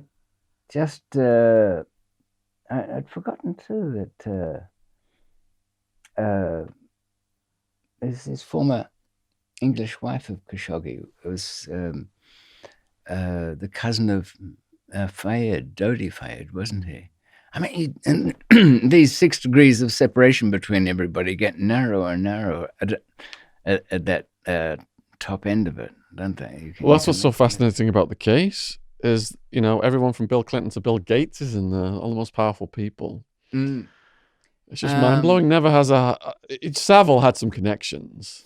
just, I'd forgotten too that his former English wife of Khashoggi was the cousin of Fayed, Dodi Fayed, wasn't he? I mean, these 6 degrees of separation between everybody get narrower and narrower at that top end of it, don't they? Well, that's what's so fascinating about the case is, everyone from Bill Clinton to Bill Gates is in there, all the most powerful people. It's just mind-blowing. Savile had some connections.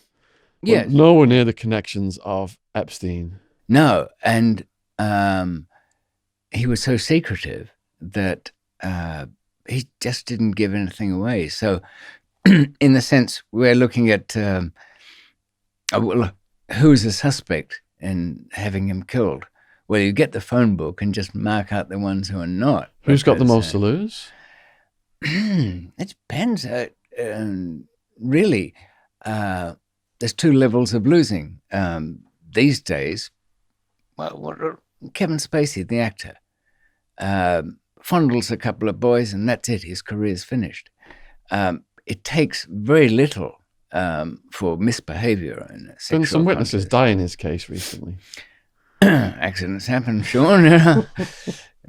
Yes. Nowhere near the connections of Epstein. No, and he was so secretive that he just didn't give anything away. So, in the sense, we're looking at who's a suspect in having him killed. Well, you get the phone book and just mark out the ones who are not. Who's got the most to lose? It depends. Really, there's 2 levels of losing these days. Well, Kevin Spacey, the actor, fondles a couple of boys, and that's it. His career's finished. It takes very little for misbehavior and sexual Been some witnesses contest. die in his case recently. Accidents happen, Sean.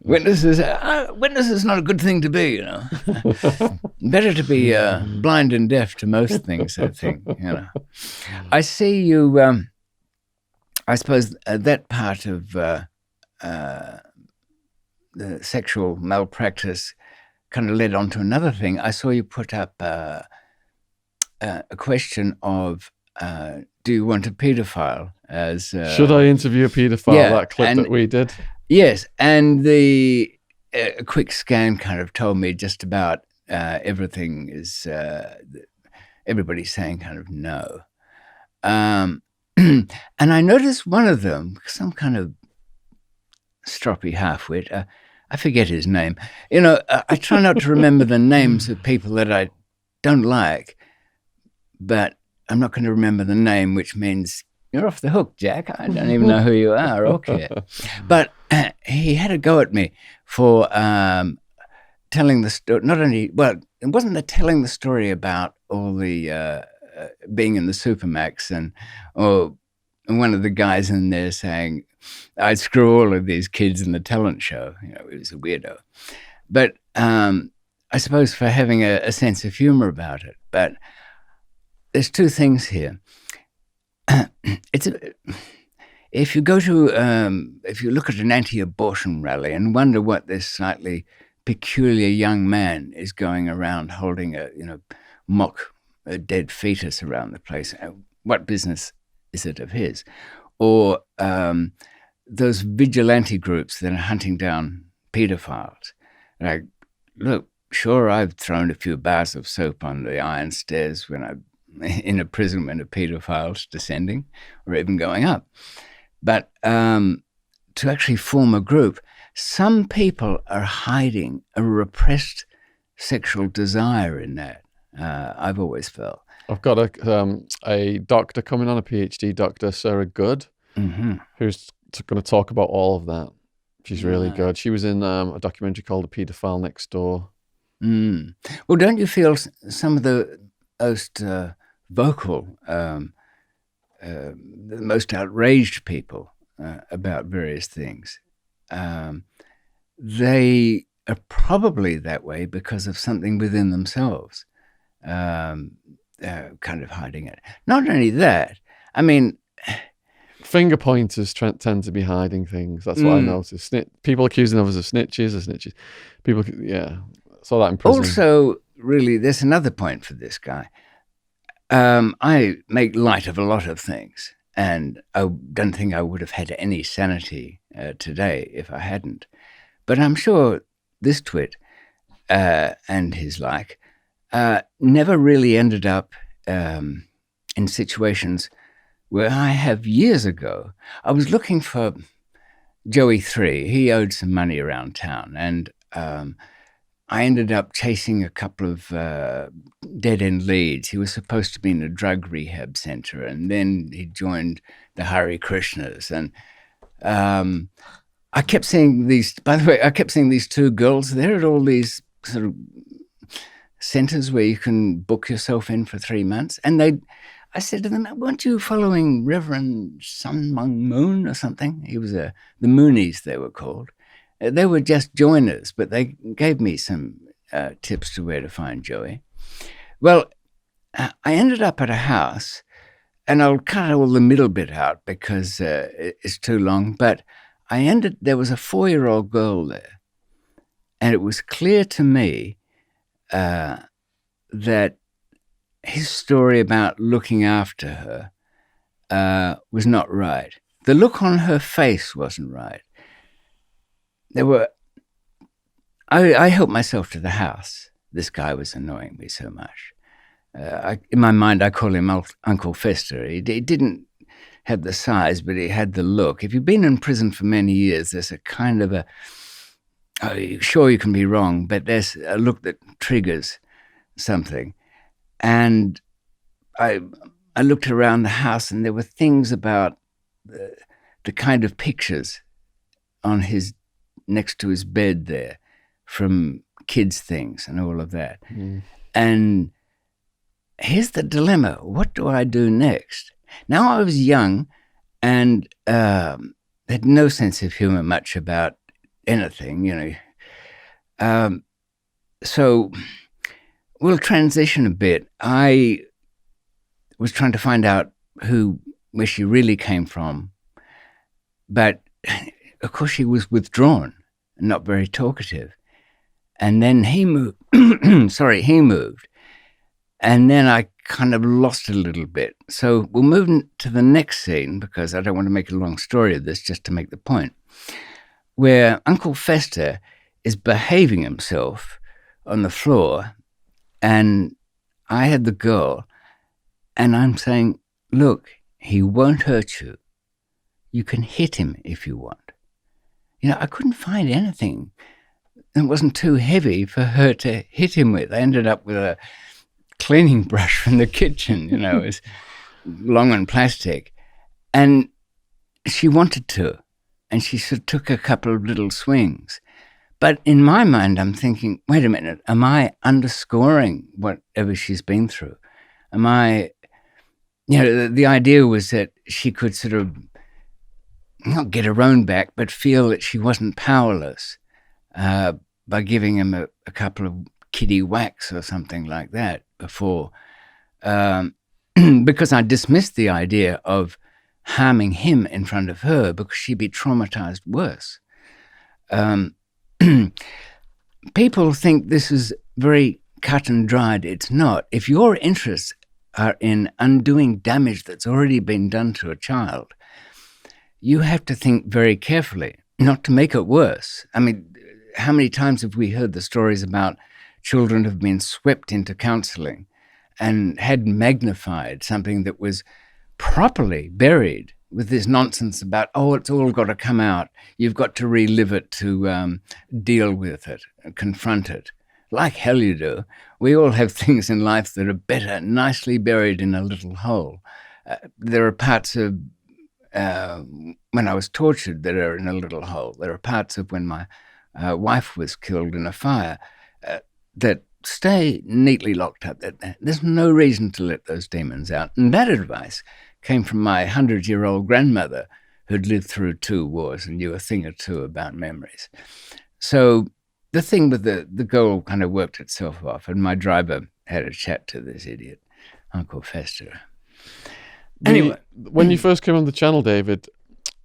Witnesses not a good thing to be, Better to be blind and deaf to most things, I think, I see you, I suppose that part of the sexual malpractice kind of led on to another thing. I saw you put up a question of, do you want a paedophile? Should I interview a paedophile? That clip that we did. Yes, and the a quick scan kind of told me just about everything is, everybody's saying kind of no. And I noticed one of them, some kind of stroppy halfwit, I forget his name. I try not to remember the names of people that I don't like, but I'm not going to remember the name, which means you're off the hook, Jack. I don't even know who you are or care. But he had a go at me for telling the story. Not only, well, it wasn't the telling the story about all the being in the Supermax and one of the guys in there saying, I'd screw all of these kids in the talent show. He was a weirdo. But I suppose for having a sense of humor about it. But there's two things here. If you go to, if you look at an anti-abortion rally and wonder what this slightly peculiar young man is going around holding mock dead fetus around the place, what business is it of his? Or those vigilante groups that are hunting down pedophiles. Like, look, sure, I've thrown a few bars of soap on the iron stairs when I'm in a prison when a pedophile's descending or even going up. But to actually form a group, some people are hiding a repressed sexual desire in that. I've always felt. I've got a doctor coming on, a PhD doctor, Sarah Good, who's going to talk about all of that. She's really good. She was in a documentary called The Paedophile Next Door. Well, don't you feel some of the most vocal, the most outraged people about various things, they are probably that way because of something within themselves, kind of hiding it. Not only that, I mean, finger pointers tend to be hiding things. That's what I noticed. People accusing others of snitches. People, saw that in prison. Also, really, there's another point for this guy. I make light of a lot of things, and I don't think I would have had any sanity today if I hadn't. But I'm sure this twit and his like never really ended up in situations where I have years ago. I was looking for Joey 3. He owed some money around town, and I ended up chasing a couple of dead-end leads. He was supposed to be in a drug rehab center, and then he joined the Hare Krishnas. And I kept seeing these, by the way, I kept seeing these two girls there at all these sort of centers where you can book yourself in for 3 months. And I said to them, weren't you following Reverend Sun Myung Moon or something? He was the Moonies, they were called. They were just joiners, but they gave me some tips to where to find Joey. Well, I ended up at a house, and I'll cut all the middle bit out because it's too long, but there was a 4-year-old girl there, and it was clear to me that his story about looking after her was not right. The look on her face wasn't right. I helped myself to the house. This guy was annoying me so much. In my mind, I call him Uncle Fester. He didn't have the size, but he had the look. If you've been in prison for many years, there's a kind of sure you can be wrong, but there's a look that triggers something. And I looked around the house, and there were things about the kind of pictures on next to his bed there from kids' things and all of that. And here's the dilemma. What do I do next? Now, I was young and had no sense of humor much about anything, so we'll transition a bit. I was trying to find out where she really came from, but of course she was withdrawn and not very talkative. And then he moved. He moved. And then I kind of lost a little bit. So we'll move to the next scene, because I don't want to make a long story of this, just to make the point, where Uncle Fester is behaving himself on the floor, and I had the girl, and I'm saying, look, he won't hurt you. You can hit him if you want. I couldn't find anything that wasn't too heavy for her to hit him with. I ended up with a cleaning brush from the kitchen, it was long and plastic. And she wanted to, and she sort of took a couple of little swings. But in my mind, I'm thinking, wait a minute, am I underscoring whatever she's been through? Am I, the idea was that she could sort of not get her own back, but feel that she wasn't powerless by giving him a couple of kiddie whacks or something like that before. Because I dismissed the idea of harming him in front of her because she'd be traumatized worse. People think this is very cut and dried. It's not. If your interests are in undoing damage that's already been done to a child, you have to think very carefully not to make it worse. I mean, how many times have we heard the stories about children who've been swept into counseling and had magnified something that was properly buried with this nonsense about, it's all got to come out. You've got to relive it to deal with it, confront it. Like hell you do. We all have things in life that are better, nicely buried in a little hole. There are parts of when I was tortured that are in a little hole. There are parts of when my wife was killed in a fire that stay neatly locked up. There's no reason to let those demons out. And that advice came from my 100-year-old grandmother who'd lived through 2 wars and knew a thing or two about memories. So the thing with the goal kind of worked itself off, and my driver had a chat to this idiot, Uncle Fester. Anyway. When you first came on the channel, David,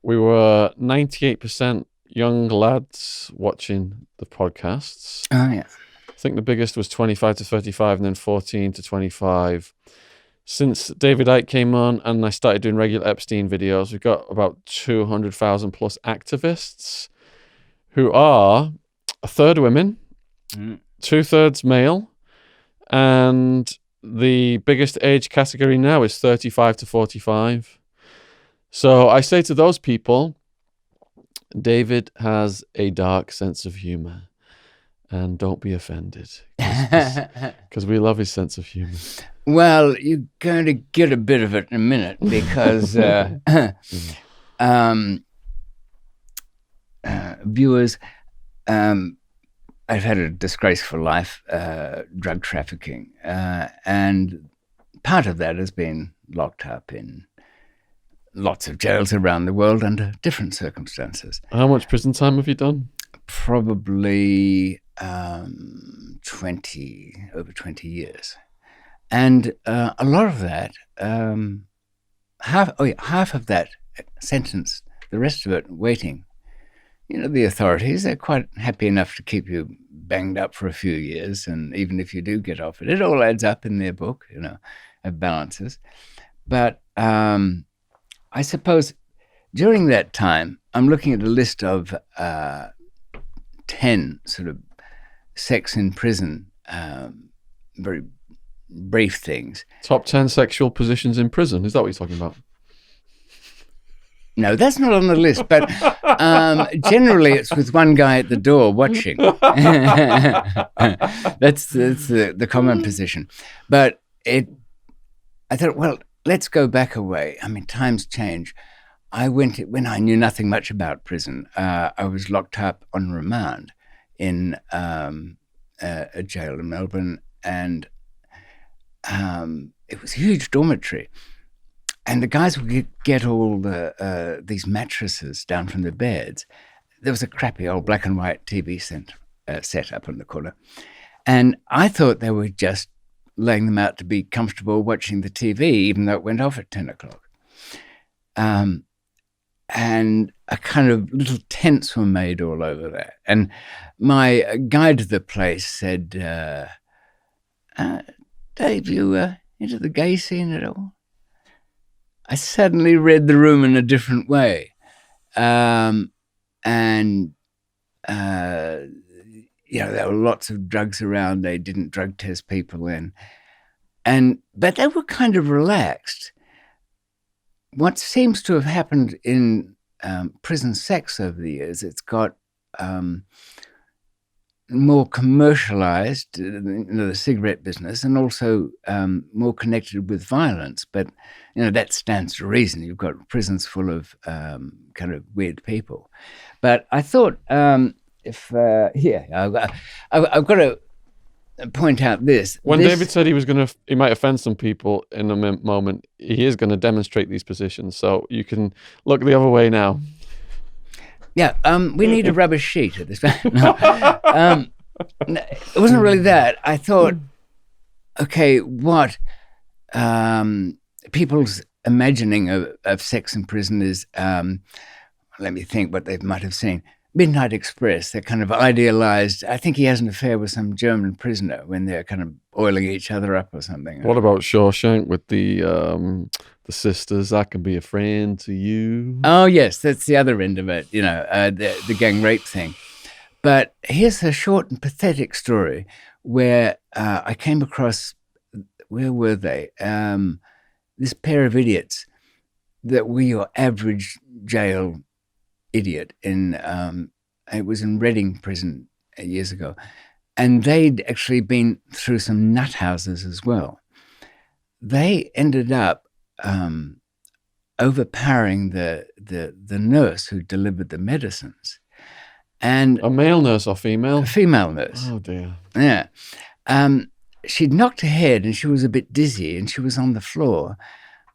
we were 98% young lads watching the podcasts. Oh, yeah. I think the biggest was 25 to 35 and then 14 to 25. Since David Icke came on and I started doing regular Epstein videos, we've got about 200,000 plus activists who are a third women, 2/3 male, and the biggest age category now is 35 to 45. So I say to those people, David has a dark sense of humor. And don't be offended, because we love his sense of humor. Well, you're going to get a bit of it in a minute because viewers, I've had a disgraceful life, drug trafficking, and part of that has been locked up in lots of jails around the world under different circumstances. How much prison time have you done? Probably over 20 years. And a lot of that, half of that sentence, the rest of it waiting. The authorities, they're quite happy enough to keep you banged up for a few years. And even if you do get off it all adds up in their book, of balances. But I suppose during that time, I'm looking at a list of 10 sort of sex in prison, very brief things. Top 10 sexual positions in prison. Is that what you're talking about? No, that's not on the list, but generally it's with one guy at the door watching. That's the common position. But I thought, well, let's go back a way. I mean, times change. When I knew nothing much about prison, I was locked up on remand in a jail in Melbourne, and it was a huge dormitory. And the guys would get all these mattresses down from the beds. There was a crappy old black and white TV set up in the corner. And I thought they were just laying them out to be comfortable watching the TV, even though it went off at 10 o'clock. And a kind of little tents were made all over there. And my guide to the place said, Dave, you into the gay scene at all? I suddenly read the room in a different way. And there were lots of drugs around. They didn't drug test people then. But they were kind of relaxed. What seems to have happened in prison sex over the years, it's got more commercialized, the cigarette business, and also more connected with violence. But, that stands to reason. You've got prisons full of kind of weird people. But I thought, I've got to point out this. When David said he might offend some people in a moment, he is going to demonstrate these positions. So you can look the other way now. Yeah, we need a rubber sheet at this point. No. It wasn't really that. I thought, okay, what people's imagining of sex in prison is, let me think what they might have seen. Midnight Express, they're kind of idealized. I think he has an affair with some German prisoner when they're kind of oiling each other up or something. What about Shawshank with the sisters? That can be a friend to you. Oh, yes, that's the other end of it, the gang rape thing. But here's a short and pathetic story where I came across, where were they? This pair of idiots that were your average jail idiot it was in Reading prison years ago. And they'd actually been through some nut houses as well. They ended up overpowering the nurse who delivered the medicines. And a male nurse or female? A female nurse. Oh, dear. Yeah. She'd knocked her head and she was a bit dizzy and she was on the floor.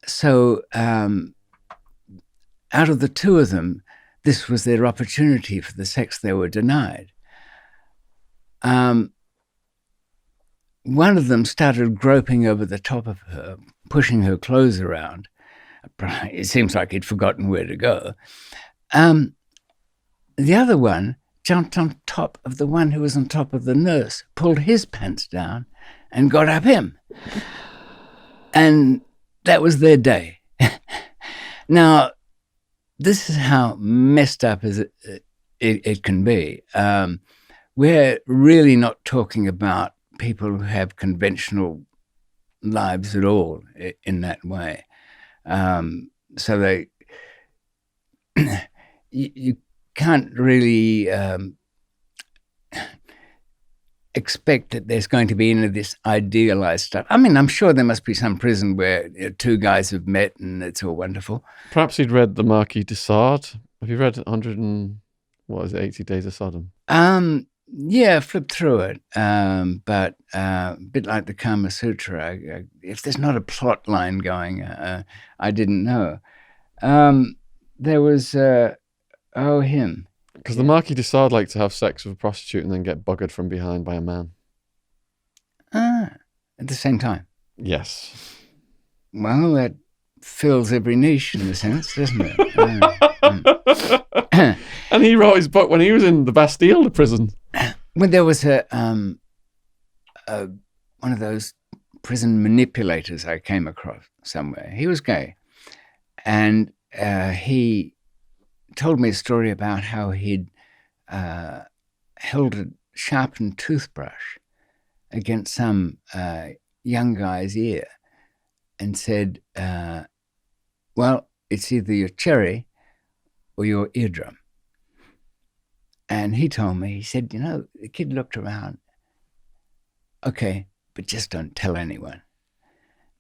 So out of the two of them, this was their opportunity for the sex they were denied. One of them started groping over the top of her, pushing her clothes around. It seems like he'd forgotten where to go. The other one jumped on top of the one who was on top of the nurse, pulled his pants down, and got up him. And that was their day. Now, this is how messed up as it can be. We're really not talking about people who have conventional lives at all in that way. So they, you can't really expect that there's going to be any of this idealized stuff. I mean, I'm sure there must be some prison where two guys have met and it's all wonderful. Perhaps he'd read the Marquis de Sade. Have you read 80 Days of Sodom? Yeah, flipped through it. But a bit like the Kama Sutra, if there's not a plot line going, I didn't know. There was, him. Because the Marquis de Sade liked to have sex with a prostitute and then get buggered from behind by a man. At the same time? Yes. Well, that fills every niche in a sense, doesn't it? And he wrote his book when he was in the Bastille, the prison. When there was one of those prison manipulators I came across somewhere. He was gay. And he told me a story about how he'd held a sharpened toothbrush against some young guy's ear and said, well, it's either your cherry or your eardrum. And he told me, he said, the kid looked around. Okay, but just don't tell anyone.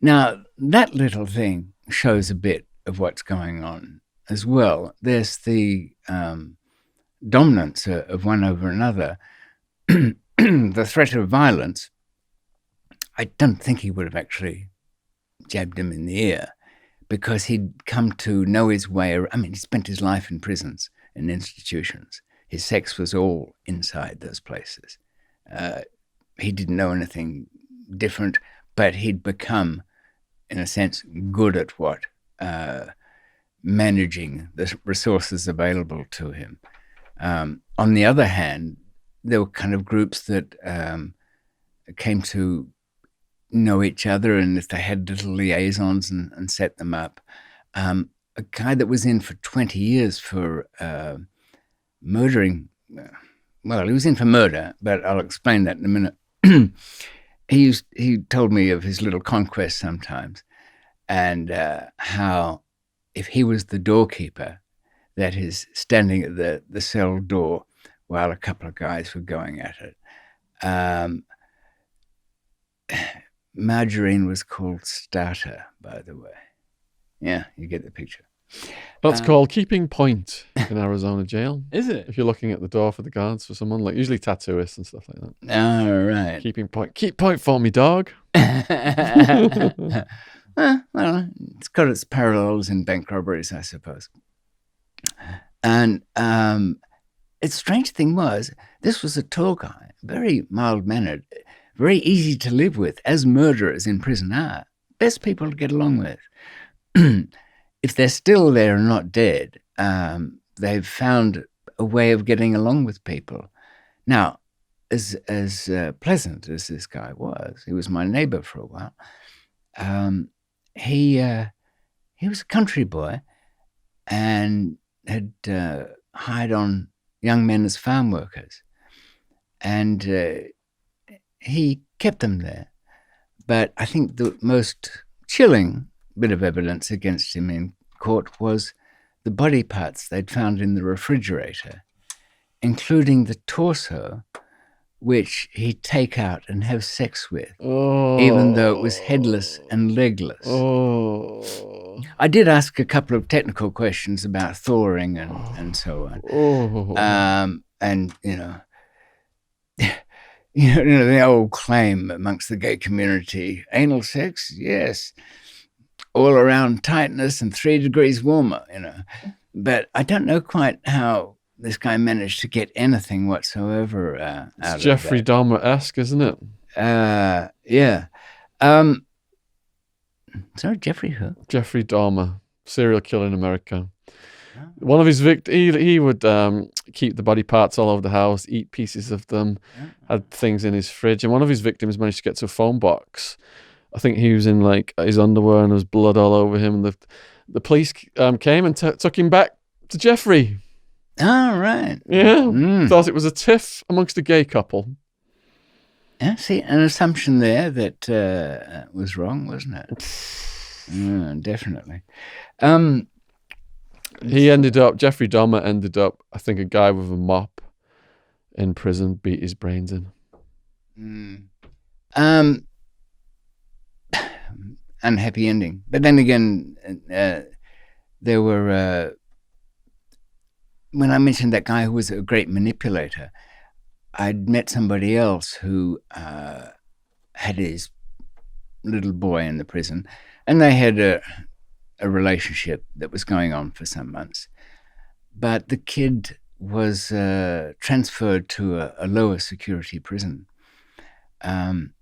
Now, that little thing shows a bit of what's going on as well. There's the dominance of one over another. The threat of violence, I don't think he would have actually jabbed him in the ear because he'd come to know his way around. I mean, he spent his life in prisons and institutions. His sex was all inside those places. He didn't know anything different, but he'd become, in a sense, good at what managing the resources available to him. On the other hand, there were kind of groups that came to know each other, and if they had little liaisons and set them up. A guy that was in for 20 years for murdering well, he was in for murder, but I'll explain that in a minute. He told me of his little conquest sometimes, and how if he was the doorkeeper, that is standing at the cell door while a couple of guys were going at it. Margarine was called starter, by the way. Yeah, you get the picture. That's called keeping point in Arizona jail. Is it? If you're looking at the door for the guards for someone, like usually tattooists and stuff like that. All right. Keeping point. Keep point for me, dog. Well, it's got its parallels in bank robberies, I suppose. And its strange thing was, this was a tall guy, very mild-mannered, very easy to live with, as murderers in prison are. Best people to get along with. If they're still there and not dead, they've found a way of getting along with people. Now, as pleasant as this guy was, he was my neighbor for a while. He was a country boy and had hired on young men as farm workers, and he kept them there. But I think the most chilling bit of evidence against him in court was the body parts they'd found in the refrigerator, including the torso, which he'd take out and have sex with, even though it was headless and legless. I did ask a couple of technical questions about thawing and so on. And, the old claim amongst the gay community, anal sex, yes, all around tightness and 3 degrees warmer, But I don't know quite how this guy managed to get anything whatsoever out of that. It's Jeffrey Dahmer-esque, isn't it? Yeah. Sorry, Jeffrey who? Jeffrey Dahmer, serial killer in America. One of his victims, he would keep the body parts all over the house, eat pieces of them, had things in his fridge. And one of his victims managed to get to a phone box. I think he was in like his underwear and there was blood all over him. And the police came and took him back to Jeffrey. All right. Yeah. Thought it was a tiff amongst a gay couple. Yeah, see, an assumption there that was wrong, wasn't it? Definitely. Jeffrey Dahmer ended up, I think, a guy with a mop in prison beat his brains in. Unhappy ending. But then again, there were, when I mentioned that guy who was a great manipulator, I'd met somebody else who had his little boy in the prison, and they had a relationship that was going on for some months. But the kid was transferred to a lower security prison. And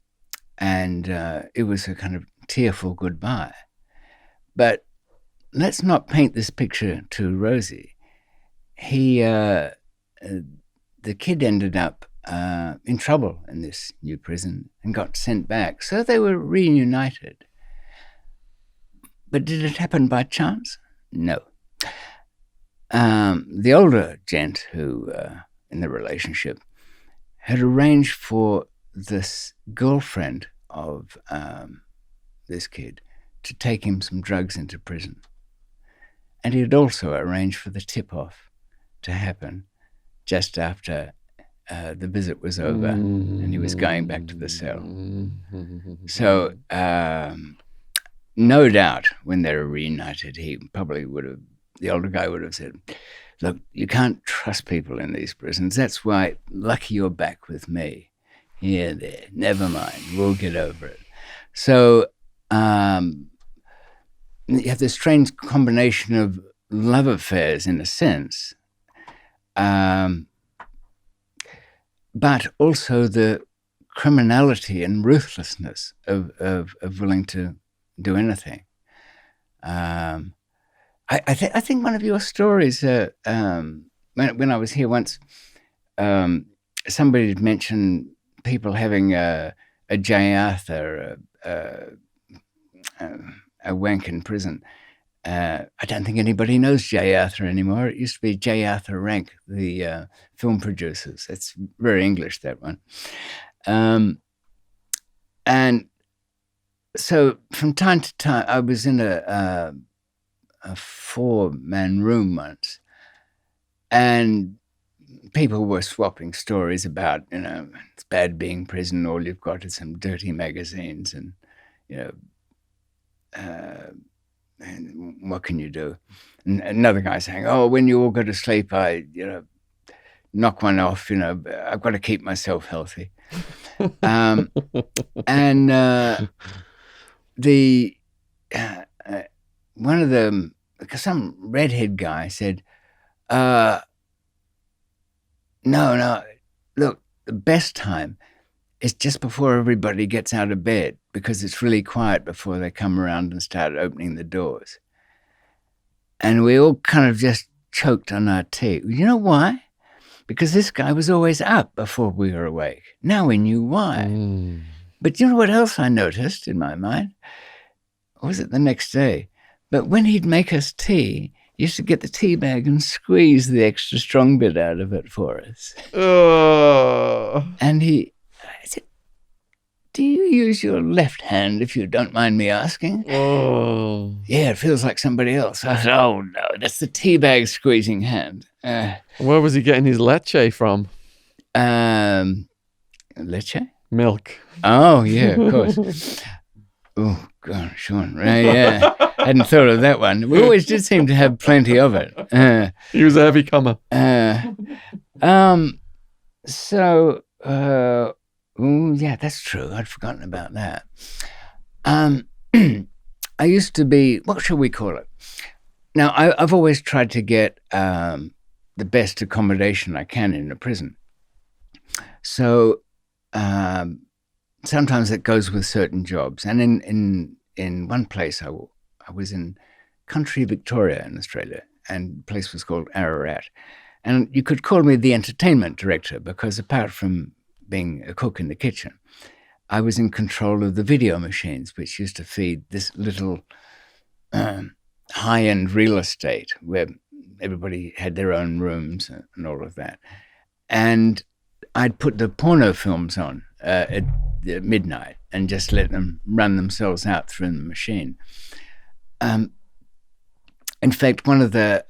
it was a kind of tearful goodbye. But let's not paint this picture too rosy. The kid ended up in trouble in this new prison and got sent back. So they were reunited. But did it happen by chance? No. The older gent who, in the relationship, had arranged for this girlfriend of this kid to take him some drugs into prison. And he had also arranged for the tip-off to happen just after the visit was over and he was going back to the cell. So no doubt when they were reunited, he probably the older guy would have said, look, you can't trust people in these prisons. That's why lucky you're back with me. Here, there, never mind, we'll get over it. So you have this strange combination of love affairs in a sense, but also the criminality and ruthlessness of willing to do anything. I think one of your stories, when I was here once, somebody had mentioned people having a J. Arthur, a wank in prison. I don't think anybody knows J. Arthur anymore. It used to be J. Arthur Rank, the film producers. It's very English, that one. And so from time to time, I was in a 4-man room once, and people were swapping stories about, it's bad being in prison. All you've got is some dirty magazines, and and what can you do? And another guy saying, "Oh, when you all go to sleep, I, knock one off. I've got to keep myself healthy." And the one of them, because some redhead guy said, "No, look, the best time is just before everybody gets out of bed, because it's really quiet before they come around and start opening the doors." And we all kind of just choked on our tea. You know why? Because this guy was always up before we were awake. Now we knew why. But you know what else I noticed in my mind? Or was it the next day? But when he'd make us tea, he used to get the tea bag and squeeze the extra strong bit out of it for us. And I said, "Do you use your left hand, if you don't mind me asking?" "Yeah, it feels like somebody else." I said, "Oh, no, that's the tea bag squeezing hand." Where was he getting his leche from? Leche? Milk. Oh, yeah, of course. Oh, God, Sean. Right, yeah. Hadn't thought of that one. We always did seem to have plenty of it. He was a heavy comer. Yeah, that's true. I'd forgotten about that. I used to be, what shall we call it? Now, I've always tried to get the best accommodation I can in a prison. So sometimes it goes with certain jobs. And in one place, I was in country Victoria in Australia, and the place was called Ararat. And you could call me the entertainment director, because apart from being a cook in the kitchen, I was in control of the video machines, which used to feed this little high-end real estate where everybody had their own rooms and all of that. And I'd put the porno films on at midnight and just let them run themselves out through the machine. In fact, one of the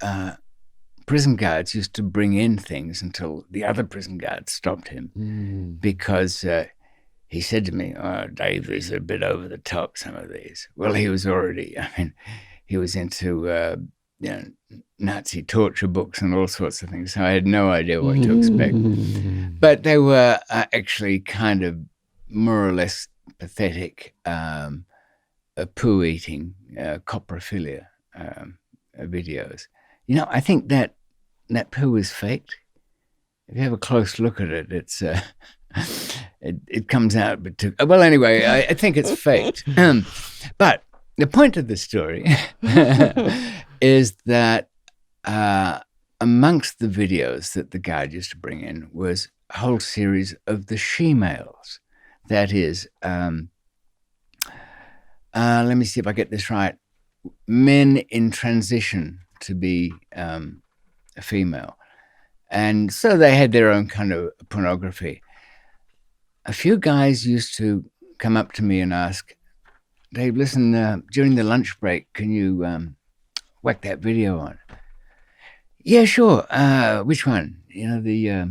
prison guards used to bring in things until the other prison guards stopped him, because he said to me, "Oh, Dave, these are a bit over the top, some of these." Well, he was already, he was into Nazi torture books and all sorts of things, so I had no idea what to expect. But they were actually kind of more or less pathetic, poo-eating, coprophilia videos. I think that poo is faked. If you have a close look at it, it's it comes out a bit too... Well, anyway, I think it's faked. But the point of the story is that amongst the videos that the guard used to bring in was a whole series of the she-males. That is, let me see if I get this right, men in transition to be a female. And so they had their own kind of pornography. A few guys used to come up to me and ask, "Dave, listen, during the lunch break, can you whack that video on?" "Yeah, sure. Which one? The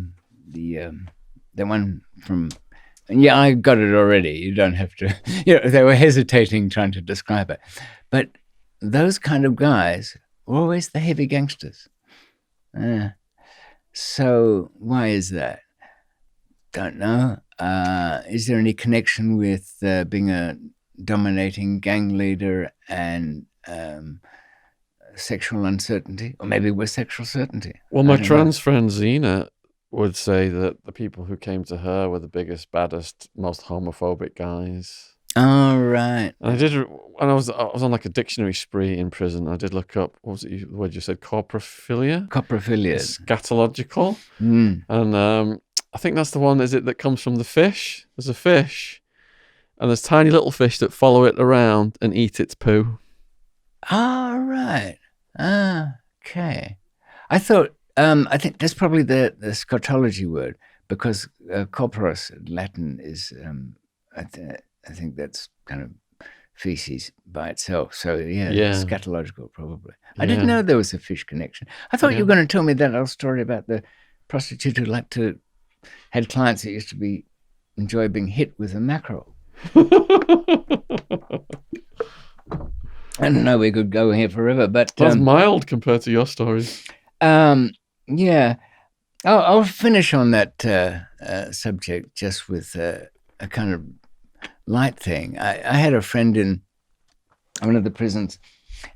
one from..." And yeah, I got it already. You don't have to... they were hesitating trying to describe it. But those kind of guys were always the heavy gangsters. So why is that? Don't know. Is there any connection with being a dominating gang leader and sexual uncertainty? Or maybe with sexual certainty? Well, my trans friend Zena would say that the people who came to her were the biggest, baddest, most homophobic guys. Oh, right. And I was on like a dictionary spree in prison. I did look up, what was it, what you said, coprophilia? Coprophilia. Scatological. And I think that's the one, is it, that comes from the fish? There's a fish, and there's tiny little fish that follow it around and eat its poo. Ah, right. Ah, okay. I thought, I think that's probably the scotology word, because corporos in Latin is, I think that's kind of feces by itself. So, yeah, Yeah, scatological probably. I didn't yeah, know there was a fish connection. I thought you yeah. were going to tell me that old story about the prostitute who had clients that used to enjoy being hit with a mackerel. I don't know, we could go here forever, but That's mild compared to your stories. um, yeah. I'll finish on that subject just with a kind of light thing. I had a friend in one of the prisons,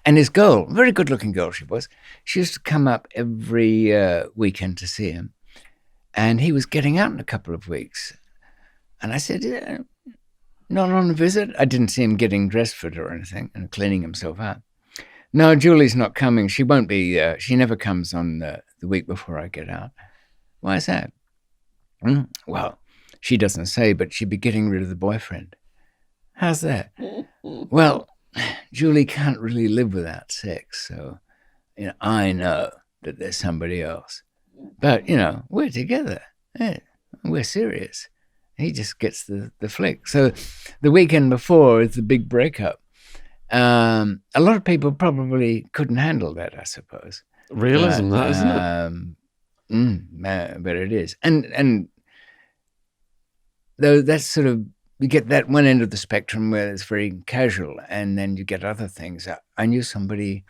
and his girl, very good looking girl she was, she used to come up every weekend to see him. And he was getting out in a couple of weeks. And I said, yeah, not on a visit. I didn't see him getting dressed for it or anything and cleaning himself up. No, Julie's not coming. She won't be. She never comes on the week before I get out. Why is that? Well, she doesn't say, but she'd be getting rid of the boyfriend. How's that? Well, Julie can't really live without sex, so I know that there's somebody else. But we're together. Yeah, we're serious. He just gets the flick. So the weekend before is the big breakup. A lot of people probably couldn't handle that, I suppose. Realism, But that isn't it? but it is, and though that's sort of, you get that one end of the spectrum where it's very casual, and then you get other things. I knew somebody,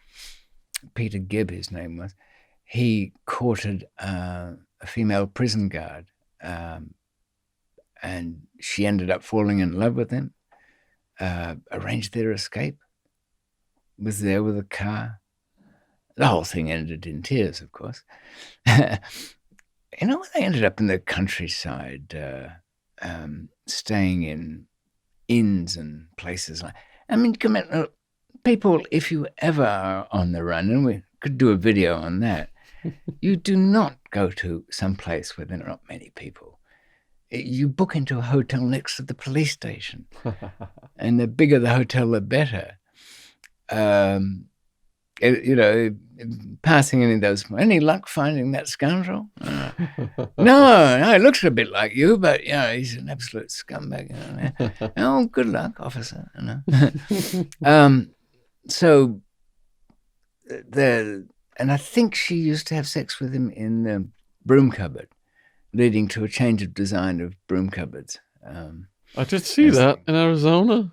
Peter Gibb, his name was. He courted a female prison guard, and she ended up falling in love with him. Arranged their escape. Was there with a car. The whole thing ended in tears, of course. They ended up in the countryside, staying in inns and places like. I mean, people, if you ever are on the run, and we could do a video on that, you do not go to some place where there are not many people. You book into a hotel next to the police station, and the bigger the hotel, the better. Passing any of those. Any luck finding that scoundrel? No, it looks a bit like you, but he's an absolute scumbag. Oh, good luck, officer. So and I think she used to have sex with him in the broom cupboard, leading to a change of design of broom cupboards. I did see that in Arizona,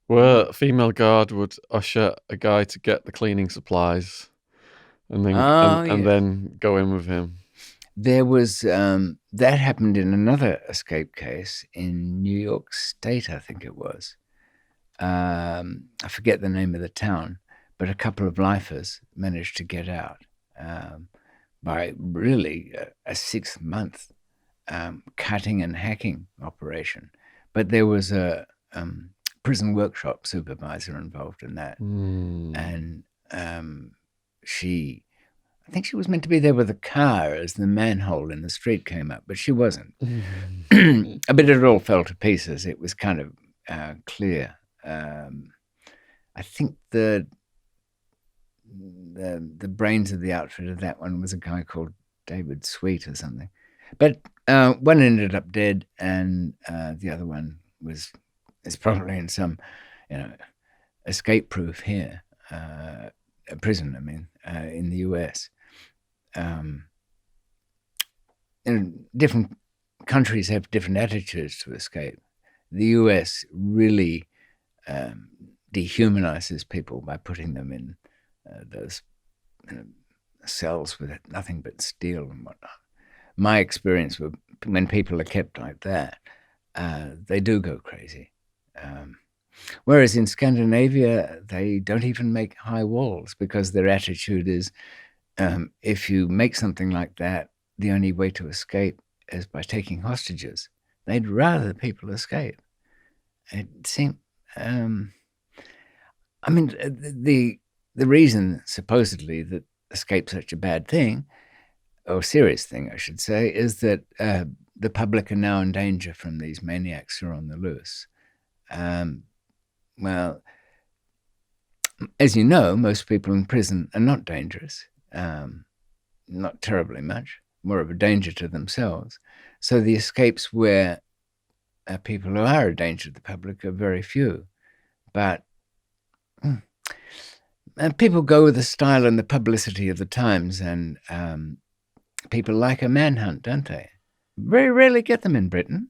where a female guard would usher a guy to get the cleaning supplies, and then then go in with him. There was that happened in another escape case in New York State, I think it was. I forget the name of the town, but a couple of lifers managed to get out by really a 6-month cutting and hacking operation. But there was a prison workshop supervisor involved in that. And I think she was meant to be there with a car as the manhole in the street came up, but she wasn't. But it all fell to pieces. It was kind of clear. I think the brains of the outfit of that one was a guy called David Sweet or something. But one ended up dead, and the other one is probably in some, escape proof here, a prison. I mean, in the US. Different countries have different attitudes to escape. The US really dehumanizes people by putting them in those cells with nothing but steel and whatnot. My experience with when people are kept like that, they do go crazy. Whereas in Scandinavia, they don't even make high walls because their attitude is, if you make something like that, the only way to escape is by taking hostages. They'd rather people escape. It seemed, the reason supposedly that escape's such a bad thing, or serious thing, I should say, is that the public are now in danger from these maniacs who are on the loose. Well, as you know, most people in prison are not dangerous, not terribly much, more of a danger to themselves. So the escapes where people who are a danger to the public are very few. But people go with the style and the publicity of the times, and people like a manhunt, don't they? Very rarely get them in Britain.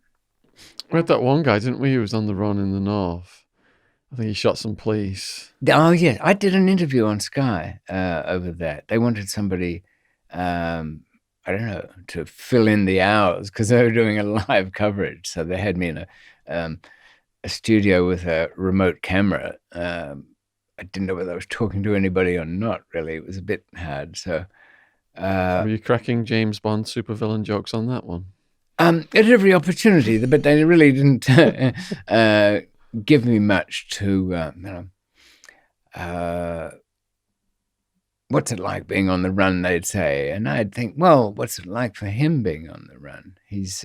We had that one guy, didn't we, who was on the run in the north. I think he shot some police. Oh, yeah. I did an interview on Sky over that. They wanted somebody, I don't know, to fill in the hours because they were doing a live coverage. So they had me in a studio with a remote camera. I didn't know whether I was talking to anybody or not, really. It was a bit hard. So, Were you cracking James Bond supervillain jokes on that one? At every opportunity, but they really didn't give me much to, what's it like being on the run, they'd say. And I'd think, well, what's it like for him being on the run? It's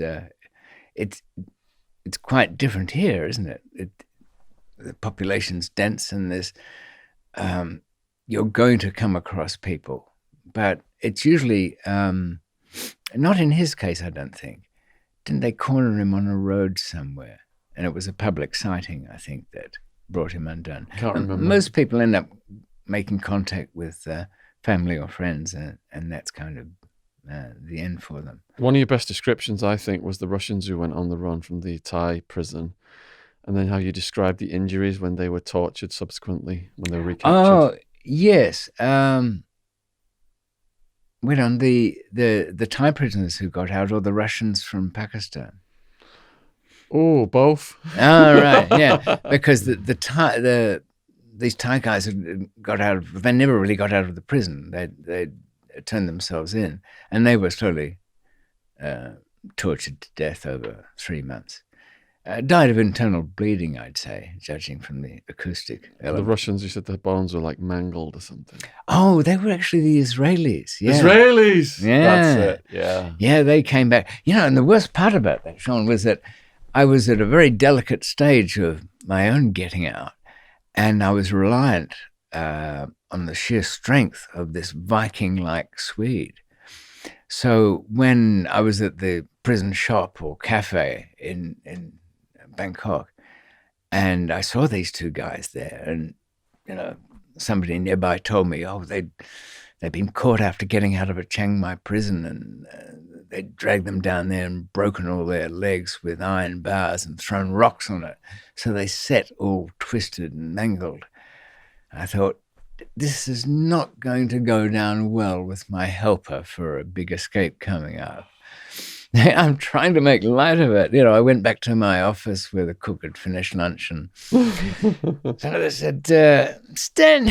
quite different here, isn't it? The population's dense and there's, you're going to come across people. But it's usually, not in his case, I don't think. Didn't they corner him on a road somewhere? And it was a public sighting, I think, that brought him undone. Can't remember. Most people end up making contact with family or friends, and that's kind of the end for them. One of your best descriptions, I think, was the Russians who went on the run from the Thai prison, and then how you described the injuries when they were tortured subsequently, when they were recaptured. Oh, yes. Wait on the Thai prisoners who got out, or the Russians from Pakistan? Oh, both. Oh, right, yeah. Because these Thai guys had got out. They never really got out of the prison. They turned themselves in, and they were slowly tortured to death over 3 months. Died of internal bleeding, I'd say, judging from the acoustic element. The Russians, you said their bones were like mangled or something. Oh, they were actually the Israelis. Yeah. Israelis! Yeah. That's it, yeah. Yeah, they came back. And the worst part about that, Sean, was that I was at a very delicate stage of my own getting out, and I was reliant on the sheer strength of this Viking-like Swede. So when I was at the prison shop or cafe in Bangkok, and I saw these two guys there, and somebody nearby told me, they'd been caught after getting out of a Chiang Mai prison, and they'd dragged them down there and broken all their legs with iron bars and thrown rocks on it, so they sat all twisted and mangled. I thought, this is not going to go down well with my helper for a big escape coming up. I'm trying to make light of it. I went back to my office where the cook had finished lunch, and so they said, Stan,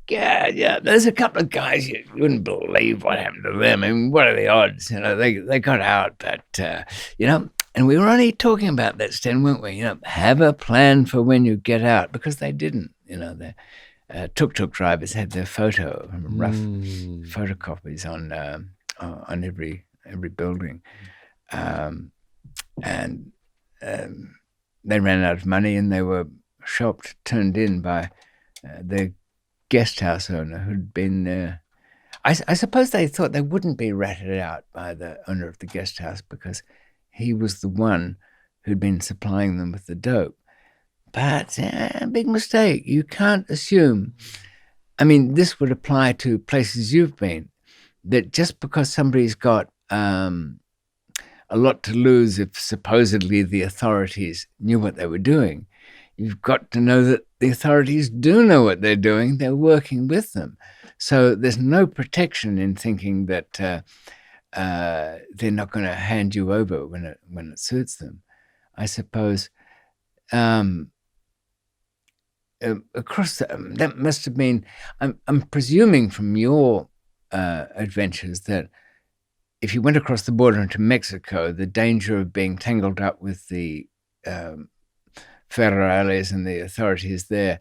yeah, there's a couple of guys you wouldn't believe what happened to them. I mean, what are the odds? They got out, but and we were only talking about that, Stan, weren't we? Have a plan for when you get out, because they didn't. The tuk-tuk drivers had their photo, rough photocopies on every building, and they ran out of money, and they were shopped, turned in by the guest house owner who'd been there. I suppose they thought they wouldn't be ratted out by the owner of the guest house because he was the one who'd been supplying them with the dope. But big mistake. You can't assume. I mean, this would apply to places you've been, that just because somebody's got a lot to lose if supposedly the authorities knew what they were doing, you've got to know that the authorities do know what they're doing. They're working with them. So there's no protection in thinking that they're not going to hand you over when it suits them. I suppose across that must have been, I'm presuming from your adventures that if you went across the border into Mexico, the danger of being tangled up with the federales and the authorities there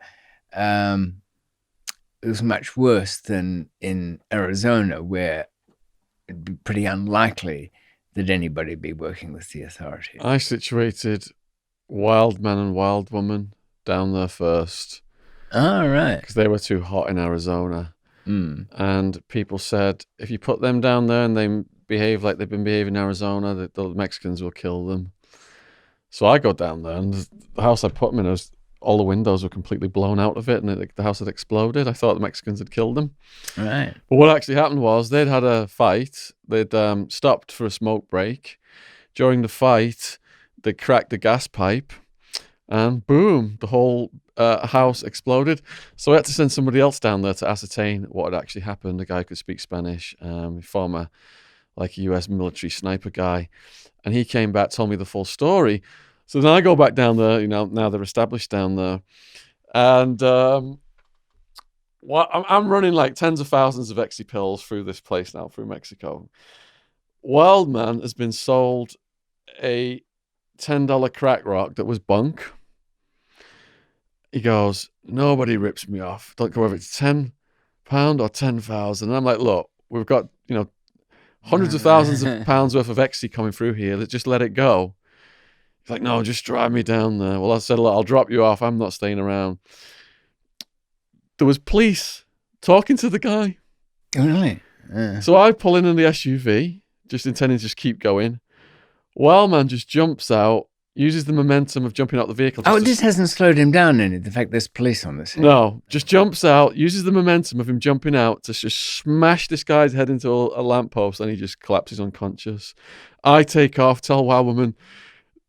was much worse than in Arizona, where it'd be pretty unlikely that anybody be working with the authorities. I situated Wild Man and Wild Woman down there first, Oh, right. because they were too hot in Arizona. Mm. And people said, if you put them down there and they behave like they've been behaving in Arizona, the Mexicans will kill them. So I go down there, and the house I put them in, all the windows were completely blown out of it, and the house had exploded. I thought the Mexicans had killed them. Right. But what actually happened was they'd had a fight. They'd stopped for a smoke break. During the fight, they cracked the gas pipe, and boom, the whole house exploded. So I had to send somebody else down there to ascertain what had actually happened. A guy who could speak Spanish, former like a US military sniper guy. And he came back, told me the full story. So then I go back down there, now they're established down there. And I'm running like tens of thousands of Exy pills through this place now, through Mexico. Wildman has been sold a $10 crack rock that was bunk. He goes, nobody rips me off. Don't care whether it's £10 or 10,000. And I'm like, look, we've got, hundreds of thousands of pounds worth of Exy coming through here. Let's just let it go. He's like, no, just drive me down there. Well, I said, look, I'll drop you off. I'm not staying around. There was police talking to the guy. Really? So I pull in the SUV, just intending to just keep going. Wildman just jumps out, uses the momentum of jumping out the vehicle. This hasn't slowed him down any, the fact there's police on the scene. No, just jumps out, uses the momentum of him jumping out to just smash this guy's head into a lamppost, and he just collapses unconscious. I take off, tell Wildwoman,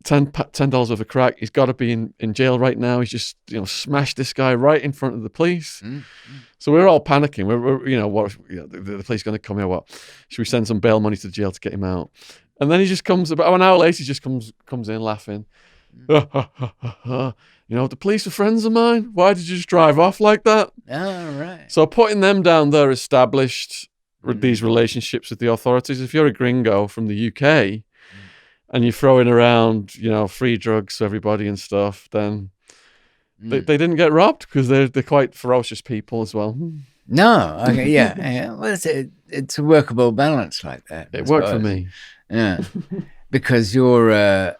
$10 worth of crack. He's got to be in jail right now. He's just smashed this guy right in front of the police. So we're all panicking. We're what? The police going to come here? What? Should we send some bail money to the jail to get him out? And then he just comes about an hour later. He just comes in laughing. The police are friends of mine. Why did you just drive off like that? Oh, right. So putting them down there established these relationships with the authorities. If you're a gringo from the UK and you're throwing around, free drugs to everybody and stuff, then they didn't get robbed because they're quite ferocious people as well. No, okay, yeah. Well, it's a workable balance like that. It worked for me. Yeah, because you're.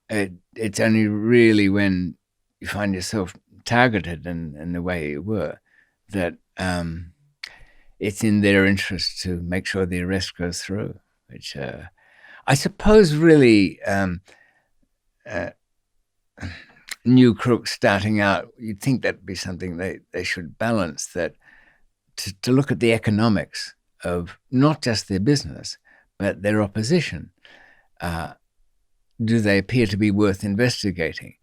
It's only really when you find yourself targeted in the way you were that it's in their interest to make sure the arrest goes through, which I suppose really new crooks starting out, you'd think that'd be something they should balance, that to look at the economics of not just their business, but their opposition. Do they appear to be worth investigating?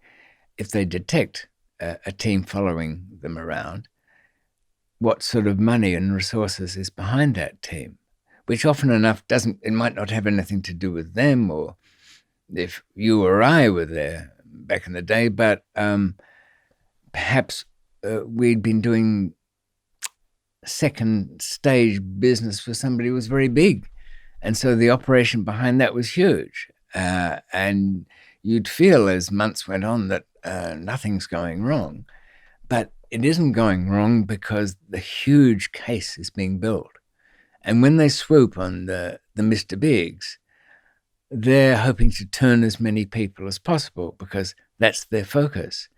If they detect a team following them around, what sort of money and resources is behind that team? Which often enough it might not have anything to do with them, or if you or I were there back in the day, but perhaps we'd been doing second stage business for somebody who was very big. And so the operation behind that was huge. And you'd feel as months went on that nothing's going wrong. But it isn't going wrong because the huge case is being built. And when they swoop on the Mr. Bigs, they're hoping to turn as many people as possible because that's their focus.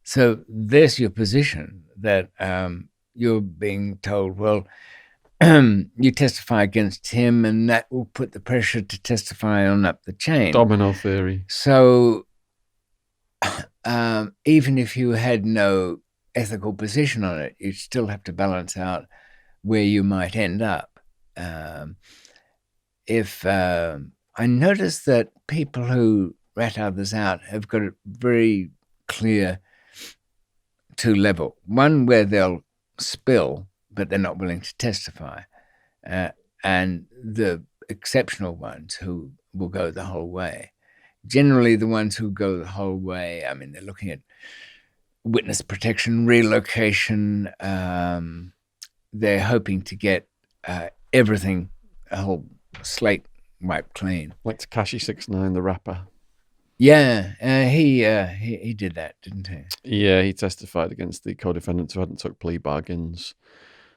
So there's your position, that you're being told, well, you testify against him and that will put the pressure to testify on up the chain. Domino theory. So even if you had no ethical position on it, you'd still have to balance out where you might end up. If I notice that people who rat others out have got a very clear two level. One where they'll spill, but they're not willing to testify. And the exceptional ones who will go the whole way. Generally, the ones who go the whole way, I mean, they're looking at witness protection, relocation. They're hoping to get everything, a whole slate wiped clean. Like Tekashi 6ix9ine, the rapper. Yeah, he did that, didn't he? Yeah, he testified against the co-defendants who hadn't took plea bargains.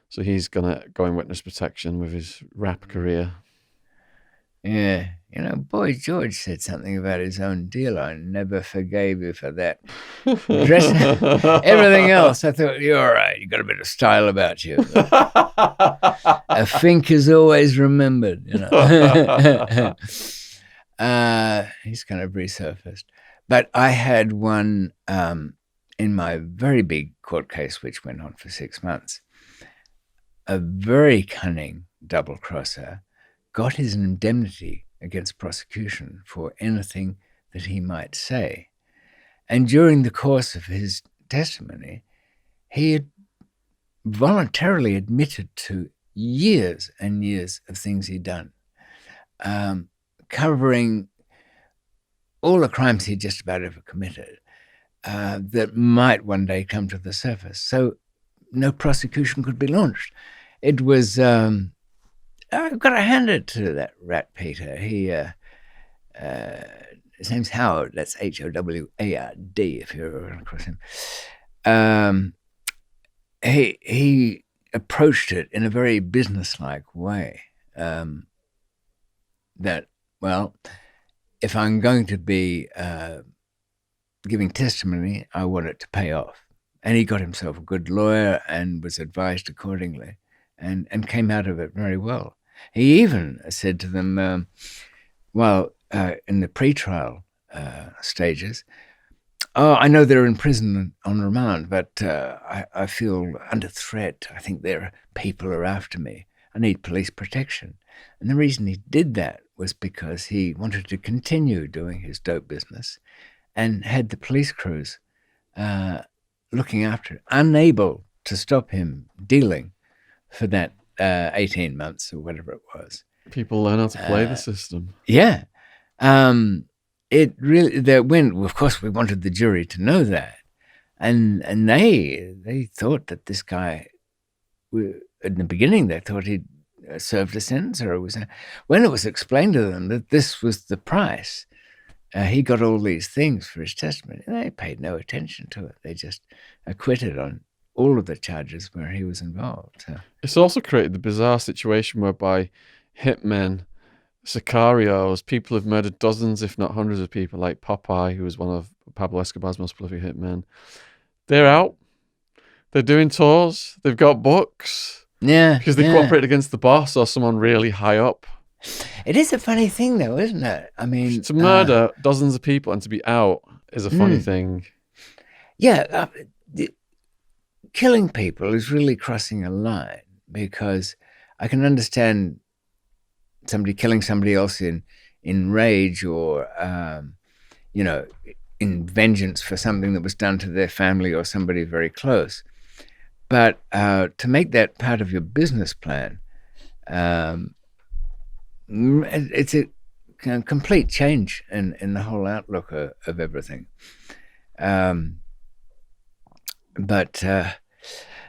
So he's going to go in witness protection with his rap career. Yeah. You know, Boy George said something about his own deal. I never forgave you for that. Dress everything else, I thought, you're all right. You got a bit of style about you. A fink is always remembered, you know. He's kind of resurfaced. But I had one in my very big court case, which went on for 6 months. A very cunning double crosser got his indemnity against prosecution for anything that he might say. And during the course of his testimony, he had voluntarily admitted to years and years of things he'd done, covering all the crimes he'd just about ever committed that might one day come to the surface. So no prosecution could be launched. It was, I've got to hand it to that rat Peter. His name's Howard. That's Howard, if you ever run across him. He approached it in a very businesslike way. That, well, if I'm going to be giving testimony, I want it to pay off. And he got himself a good lawyer and was advised accordingly and came out of it very well. He even said to them, in the pretrial stages, "Oh, I know they're in prison on remand, but I feel under threat. I think people are after me. I need police protection." And the reason he did that was because he wanted to continue doing his dope business and had the police crews looking after it, unable to stop him dealing for that 18 months or whatever it was. People learn how to play the system. Yeah. It really, of course, we wanted the jury to know that. And they thought that this guy, in the beginning, they thought he'd served a sentence, or when it was explained to them that this was the price, he got all these things for his testimony. They paid no attention to it. They just acquitted on all of the charges where he was involved. So. It's also created the bizarre situation whereby hitmen, sicarios, people who've murdered dozens, if not hundreds of people, like Popeye, who was one of Pablo Escobar's most prolific hitmen. They're out. They're doing tours. They've got books. Yeah. Because they cooperated against the boss or someone really high up. It is a funny thing, though, isn't it? I mean, to murder dozens of people and to be out is a funny thing. Yeah. Killing people is really crossing a line, because I can understand somebody killing somebody else in rage or, in vengeance for something that was done to their family or somebody very close. But to make that part of your business plan, it's a complete change in the whole outlook of everything.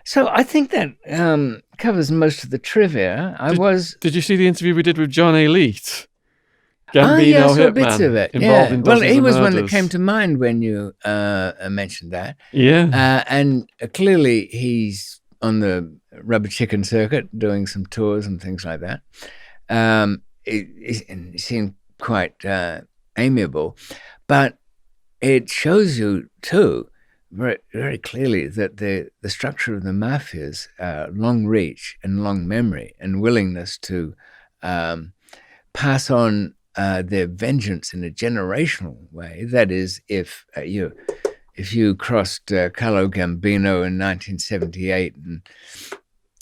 So I think that covers most of the trivia. Did you see the interview we did with John A. Leet? Gambino I saw hitman, bits of it. Involved in well, he was murders. one that came to mind when you mentioned that. Yeah. And clearly he's on the rubber chicken circuit doing some tours and things like that. He seemed quite amiable. But it shows you, too, very, very clearly that the structure of the mafia's long reach and long memory and willingness to pass on their vengeance in a generational way. That is, if you crossed Carlo Gambino in 1978 and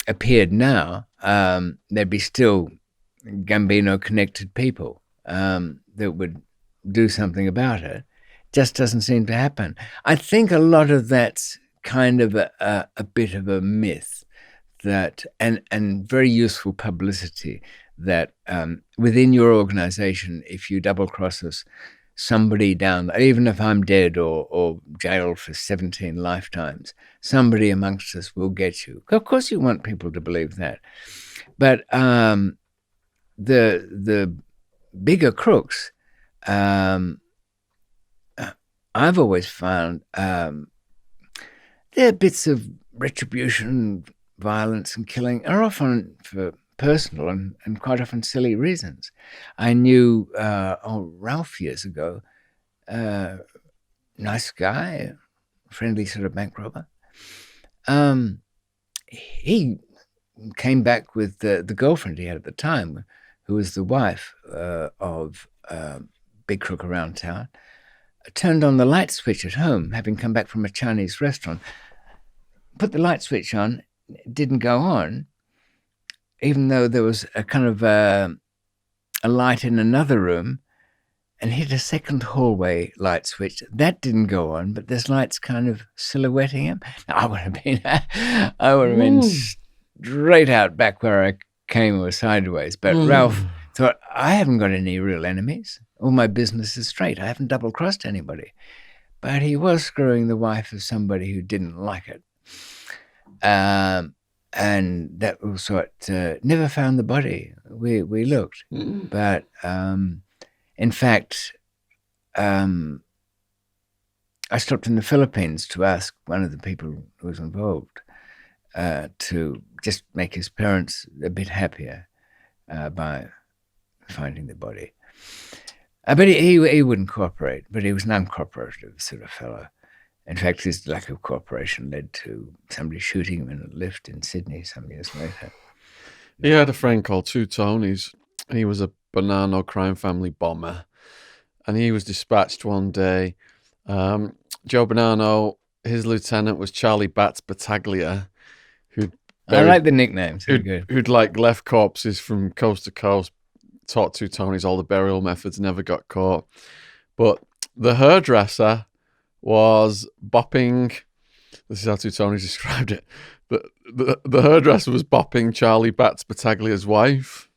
appeared now, there'd be still Gambino-connected people that would do something about it. Just doesn't seem to happen. I think a lot of that's kind of a bit of a myth, that and very useful publicity, that within your organization, if you double cross us, somebody down there, even if I'm dead or jailed for 17 lifetimes, somebody amongst us will get you. Of course you want people to believe that. But the bigger crooks, I've always found their bits of retribution, violence and killing are often for personal and quite often silly reasons. I knew Ralph years ago, nice guy, friendly sort of bank robber. He came back with the girlfriend he had at the time, who was the wife of big crook around town, turned on the light switch at home, having come back from a Chinese restaurant, put the light switch on, didn't go on, even though there was a kind of a light in another room, and hit a second hallway light switch. That didn't go on, but there's lights kind of silhouetting him. Now, I would have been straight out back where I came or sideways. But Ralph thought, I haven't got any real enemies. All my business is straight. I haven't double-crossed anybody. But he was screwing the wife of somebody who didn't like it. And that was what, never found the body. We looked. But in fact, I stopped in the Philippines to ask one of the people who was involved to just make his parents a bit happier by finding the body. But he wouldn't cooperate, but he was an uncooperative sort of fellow. In fact, his lack of cooperation led to somebody shooting him in a lift in Sydney some years later. He had a friend called Two Tonys. He was a Bonanno crime family bomber. And he was dispatched one day. Joe Bonanno, his lieutenant was Charlie Bats Battaglia, I like the nicknames. Who'd like left corpses from coast to coast, taught Two Tonys all the burial methods, never got caught. But the hairdresser was bopping. This is how Two Tonys described it. The hairdresser was bopping Charlie Bats Battaglia's wife.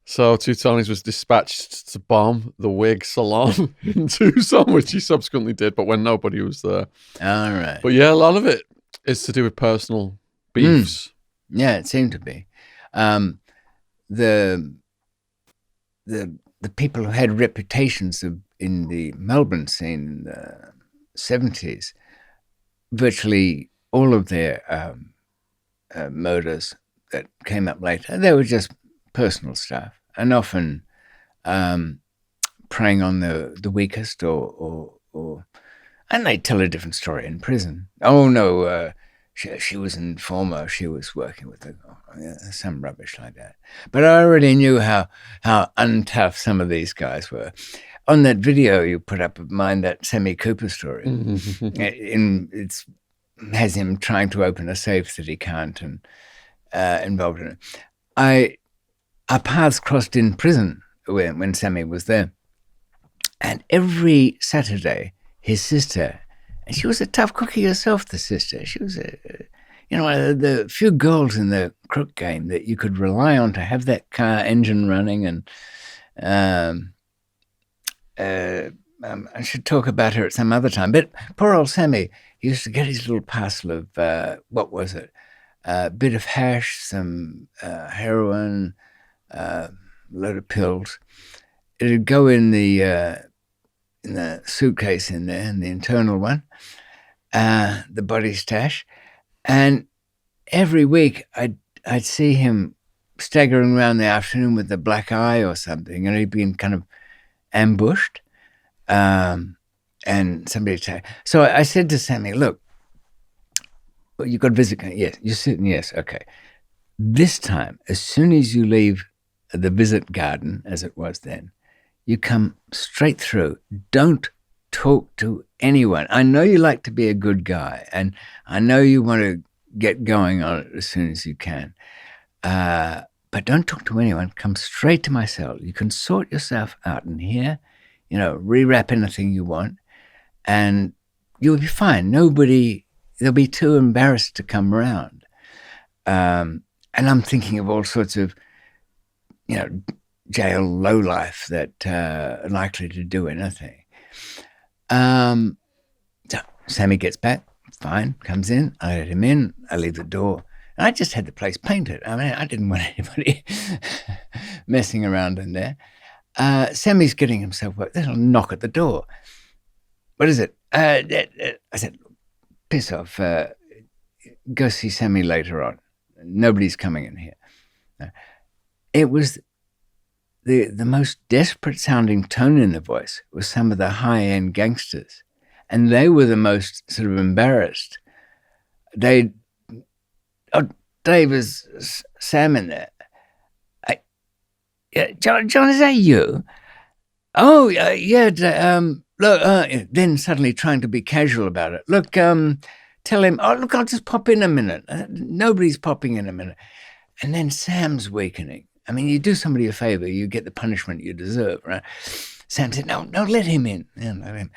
So Two Tonys was dispatched to bomb the wig salon in Tucson, which he subsequently did, but when nobody was there. All right. But yeah, a lot of it is to do with personal beefs. Yeah, it seemed to be. The people who had reputations in the Melbourne scene in the 70s, virtually all of their murders that came up later, they were just personal stuff, and often preying on the weakest, or and they tell a different story in prison. Oh no, she was an informer. She was working with some rubbish like that. But I already knew how untough some of these guys were. On that video you put up of mine, that Sammy Cooper story, it has him trying to open a safe that he can't, and involved in it. Our paths crossed in prison when Sammy was there. And every Saturday, his sister, and she was a tough cookie herself, the sister. She was the few girls in the crook game that you could rely on to have that car engine running. And I should talk about her at some other time. But poor old Sammy, he used to get his little parcel of, what was it? A bit of hash, some heroin, a load of pills. It'd go in the suitcase in there, in the internal one, the body stash, and every week I'd see him staggering around the afternoon with a black eye or something, and he'd been kind of ambushed, and somebody attacked. So I said to Sammy, "Look, you got a visit? Yes, you're sitting. Yes, okay. This time, as soon as you leave the visit garden, as it was then, you come straight through. Don't talk to anyone. I know you like to be a good guy, and I know you want to get going on it as soon as you can. But don't talk to anyone. Come straight to my cell. You can sort yourself out in here, rewrap anything you want, and you'll be fine. They'll be too embarrassed to come around." And I'm thinking of all sorts of, jail lowlife that are likely to do anything. So Sammy gets back, fine, comes in, I let him in, I leave the door. And I just had the place painted. I mean, I didn't want anybody messing around in there. Sammy's getting himself work. There's a knock at the door. What is it? I said, piss off. Go see Sammy later on. Nobody's coming in here. It was the most desperate sounding tone in the voice was some of the high-end gangsters. And they were the most sort of embarrassed. Dave, is Sam in there? Yeah, John, is that you? Oh, yeah. Look, then suddenly trying to be casual about it. Look, tell him, oh, look, I'll just pop in a minute. Nobody's popping in a minute. And then Sam's weakening. I mean, you do somebody a favor, you get the punishment you deserve, right? Sam said, no, let him in. Yeah, let him.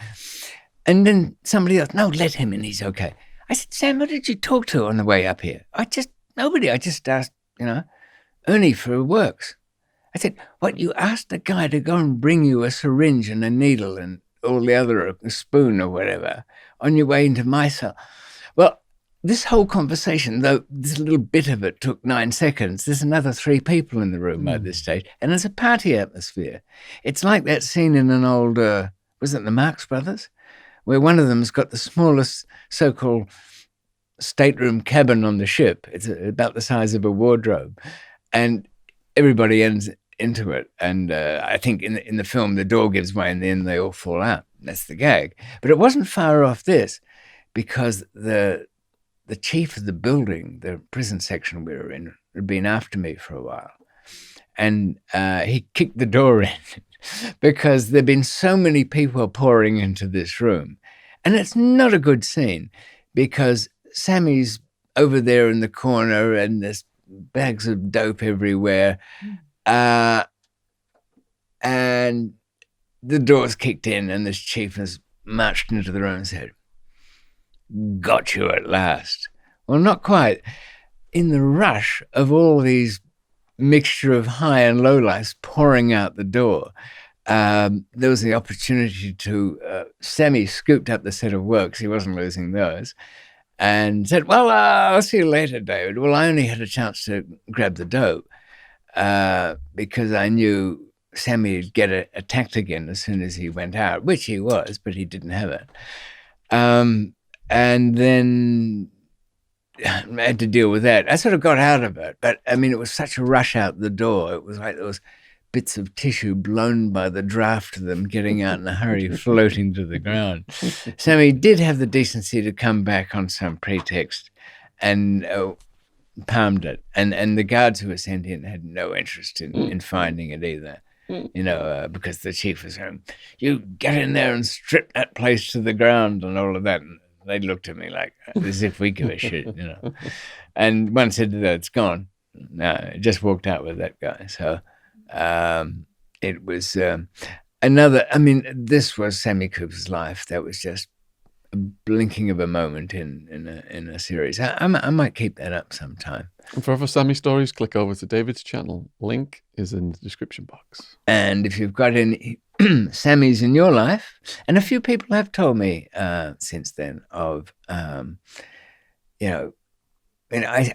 And then somebody else, no, let him in, he's okay. I said, Sam, who did you talk to on the way up here? Nobody. I just asked, Ernie for works. I said, what, you asked a guy to go and bring you a syringe and a needle and all the other, a spoon or whatever, on your way into my cell? Well, this whole conversation, though this little bit of it took 9 seconds, there's another 3 people in the room at this stage, and there's a party atmosphere. It's like that scene in an old, was it the Marx Brothers? Where one of them's got the smallest so-called stateroom cabin on the ship. It's about the size of a wardrobe. And everybody ends into it. And I think in the film, the door gives way and then they all fall out. That's the gag. But it wasn't far off this, because the chief of the building, the prison section we were in, had been after me for a while. And he kicked the door in because there'd been so many people pouring into this room. And it's not a good scene because Sammy's over there in the corner and there's bags of dope everywhere. And the door's kicked in and this chief has marched into the room and said, got you at last. Well, not quite. In the rush of all these mixture of high and low lights pouring out the door, there was the opportunity to, Sammy scooped up the set of works, he wasn't losing those, and said, well, I'll see you later, David. Well, I only had a chance to grab the dope because I knew Sammy would get attacked again as soon as he went out, which he was, but he didn't have it. And then I had to deal with that. I sort of got out of it, but I mean, it was such a rush out the door. It was like there was bits of tissue blown by the draft of them getting out in a hurry, floating to the ground. Sammy did have the decency to come back on some pretext and palmed it. And the guards who were sent in had no interest in finding it either, because the chief was saying, you get in there and strip that place to the ground and all of that. And they looked at me like, as if we give a shit, And one said, it's gone. No, I just walked out with that guy. So it was this was Sammy Cooper's life. That was just a blinking of a moment in a series. I might keep that up sometime. And for other Sammy stories, click over to David's channel. Link is in the description box. And if you've got any Sammys in your life, and a few people have told me since then of, I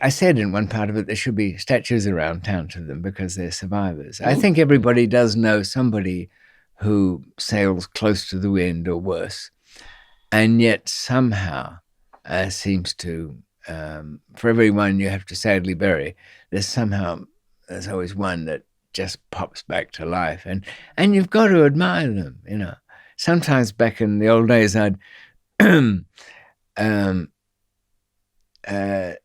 said in one part of it, there should be statues around town to them because they're survivors. I think everybody does know somebody who sails close to the wind or worse, and yet somehow seems to, for everyone you have to sadly bury, there's always one that just pops back to life, and you've got to admire them. Sometimes back in the old days, I'd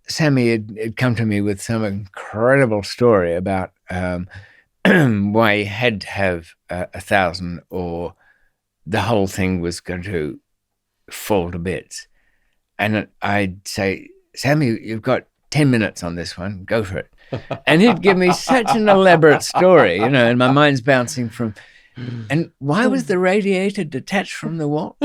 Sammy had come to me with some incredible story about why he had to have 1,000 or the whole thing was going to fall to bits. And I'd say, Sammy, you've got 10 minutes on this one, go for it. And he'd give me such an elaborate story, and my mind's bouncing from, and why was the radiator detached from the wall?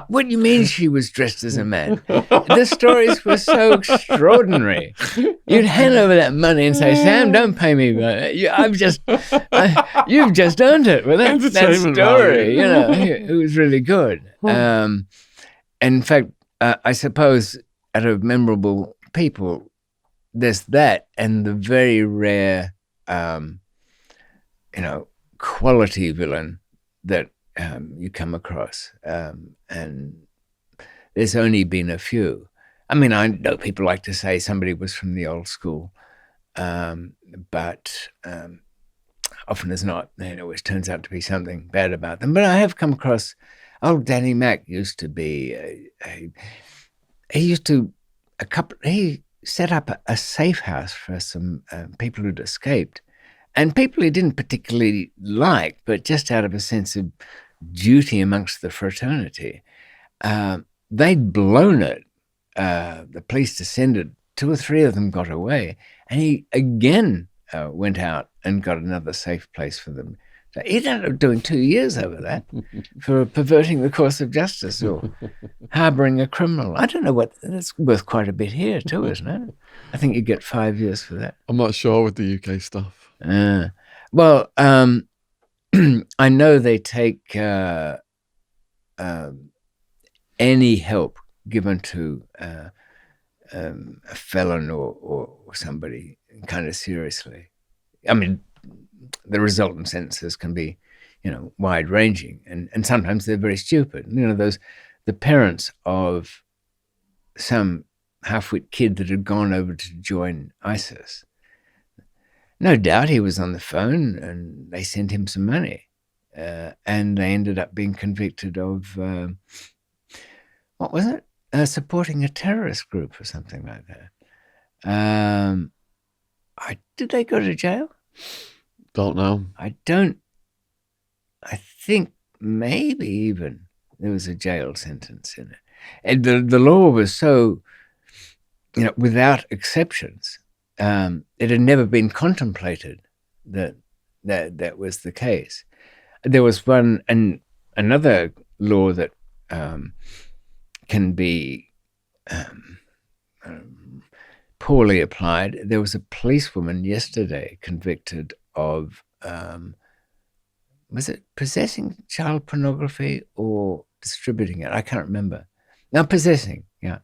What do you mean she was dressed as a man? The stories were so extraordinary. You'd hand over that money and say, Sam, don't pay me. You've just earned it with that story. It was really good. And in fact, I suppose out of memorable people, there's that and the very rare, quality villain that you come across. And there's only been a few. I mean, I know people like to say somebody was from the old school, but often as not, it always turns out to be something bad about them. But I have come across, old Danny Mac used to be, he set up a safe house for some people who'd escaped, and people he didn't particularly like, but just out of a sense of duty amongst the fraternity. They'd blown it. The police descended. 2 or 3 of them got away, and he again went out and got another safe place for them. So he ended up doing 2 years over that for perverting the course of justice or harbouring a criminal. I don't know what, that's worth quite a bit here too, isn't it? I think you get 5 years for that. I'm not sure with the UK stuff. Well, I know they take any help given to a felon or somebody kind of seriously. I mean, the resultant sentences can be, wide ranging, and sometimes they're very stupid. The parents of some half-wit kid that had gone over to join ISIS. No doubt he was on the phone and they sent him some money, and they ended up being convicted of, what was it? Supporting a terrorist group or something like that. Did they go to jail? Don't know. I think maybe even there was a jail sentence in it. And the law was so, without exceptions. It had never been contemplated that was the case. There was another law that can be poorly applied. There was a policewoman yesterday convicted of, was it possessing child pornography or distributing it? I can't remember. No, possessing, yeah.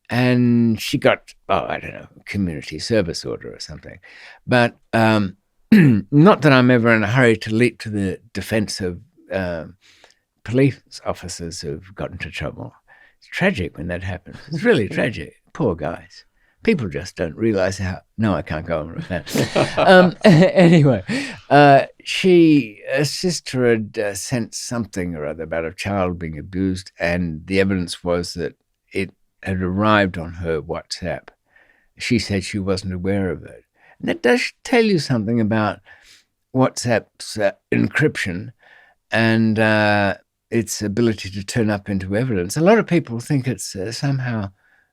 And she got, I don't know, community service order or something. But not that I'm ever in a hurry to leap to the defense of police officers who've got into trouble. It's tragic when that happens. It's really tragic. Poor guys. People just don't realize how. No, I can't go on with that. Anyway, a sister had sent something or other about a child being abused, and the evidence was that it had arrived on her WhatsApp. She said she wasn't aware of it. And that does tell you something about WhatsApp's encryption and its ability to turn up into evidence. A lot of people think it's somehow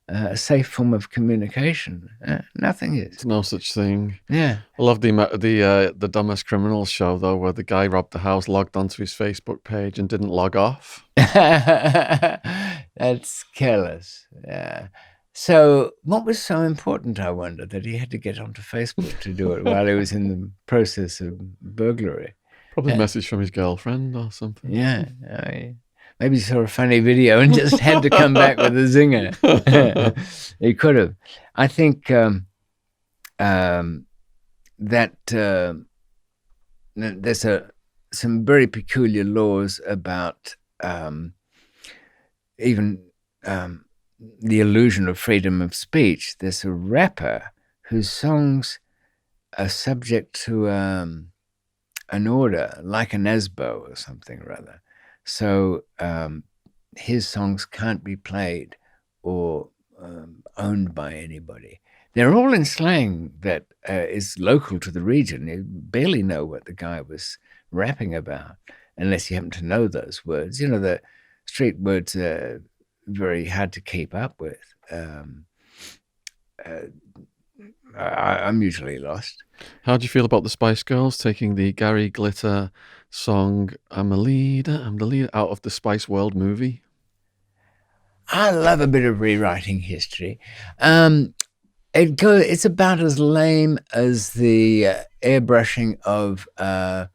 a safe form of communication. Nothing is. There's no such thing. Yeah. I love the Dumbest Criminals show, though, where the guy robbed the house, logged onto his Facebook page and didn't log off. That's careless. Yeah. So what was so important, I wonder, that he had to get onto Facebook to do it while he was in the process of burglary? Probably a message from his girlfriend or something. Yeah. Maybe he saw a funny video and just had to come back with a zinger. He could have. I think that there's some very peculiar laws about even the illusion of freedom of speech. There's a rapper whose songs are subject to an order, like an ASBO or something or other. So his songs can't be played or owned by anybody. They're all in slang that is local to the region. You barely know what the guy was rapping about unless you happen to know those words. The street words are very hard to keep up with. I'm usually lost. How do you feel about the Spice Girls taking the Gary Glitter song I'm the leader out of the Spice World movie? I love a bit of rewriting history. It's about as lame as the airbrushing of who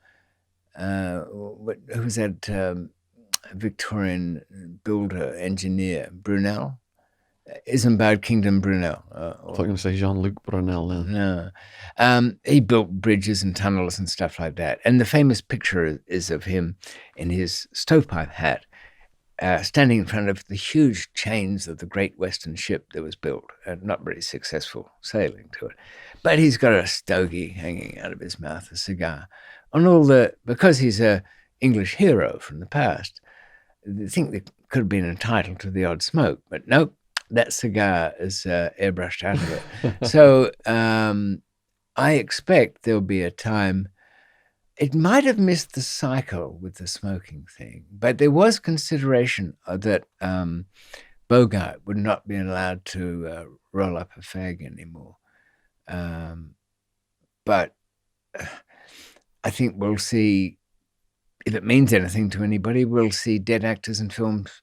was that Victorian builder engineer Brunel? Isambard Kingdom Brunel. I thought you were going to say Jean-Luc Brunel. No. He built bridges and tunnels and stuff like that. And the famous picture is of him in his stovepipe hat, standing in front of the huge chains of the Great Western Ship that was built, and not very successful sailing to it. But he's got a stogie hanging out of his mouth, a cigar. Because he's a English hero from the past, I think they could have been entitled to the odd smoke, but nope, that cigar is airbrushed out of it. So I expect there'll be a time. It might have missed the cycle with the smoking thing, but there was consideration that Bogart would not be allowed to roll up a fag anymore. But I think we'll see, if it means anything to anybody, we'll see dead actors in films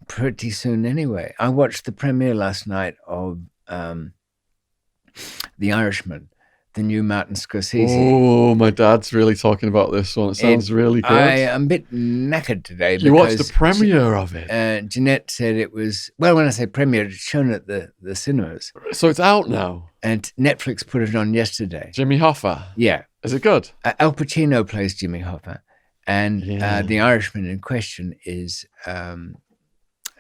pretty soon anyway. I watched the premiere last night of The Irishman, the new Martin Scorsese. Oh, my dad's really talking about this one. It sounds really good. I'm a bit knackered today. You watched the premiere of it? Jeanette said it was, well, when I say premiere, it's shown at the cinemas. So it's out now? And Netflix put it on yesterday. Jimmy Hoffa? Yeah. Is it good? Al Pacino plays Jimmy Hoffa. And the Irishman in question is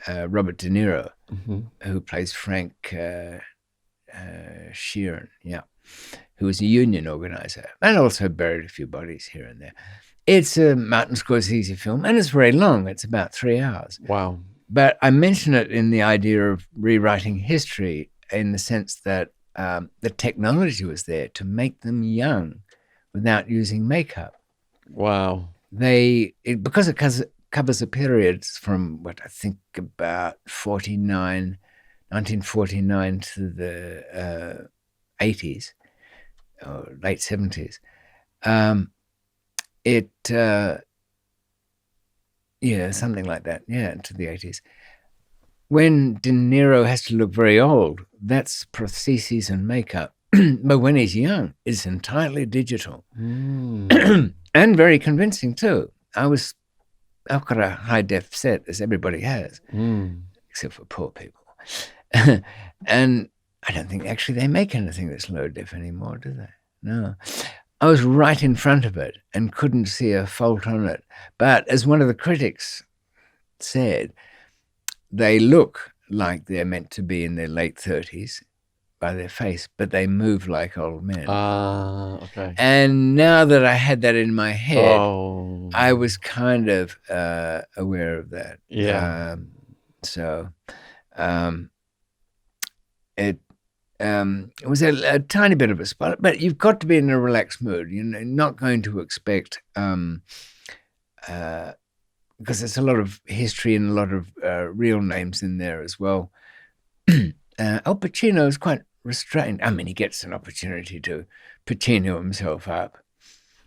Robert De Niro, who plays Frank Sheeran, who was a union organizer and also buried a few bodies here and there. It's a Martin Scorsese film, and it's very long. It's about 3 hours. Wow. But I mention it in the idea of rewriting history in the sense that the technology was there to make them young without using makeup. Wow. Because it covers a period from what I think about 1949 to the 80s or late 70s. Something like that. Yeah, to the 80s. When De Niro has to look very old, that's prostheses and makeup. But when he's young, it's entirely digital. And very convincing too. I've got a high-def set, as everybody has, except for poor people. And I don't think actually they make anything that's low-def anymore, do they? No. I was right in front of it and couldn't see a fault on it. But as one of the critics said, they look like they're meant to be in their late 30s by their face, but they move like old men. Okay. And now that I had that in my head, I was kind of aware of that. Yeah. It was a tiny bit of a spot, but you've got to be in a relaxed mood. You're not going to expect, because there's a lot of history and a lot of real names in there as well. Al Pacino is quite restrained. I mean, he gets an opportunity to Pacino himself up.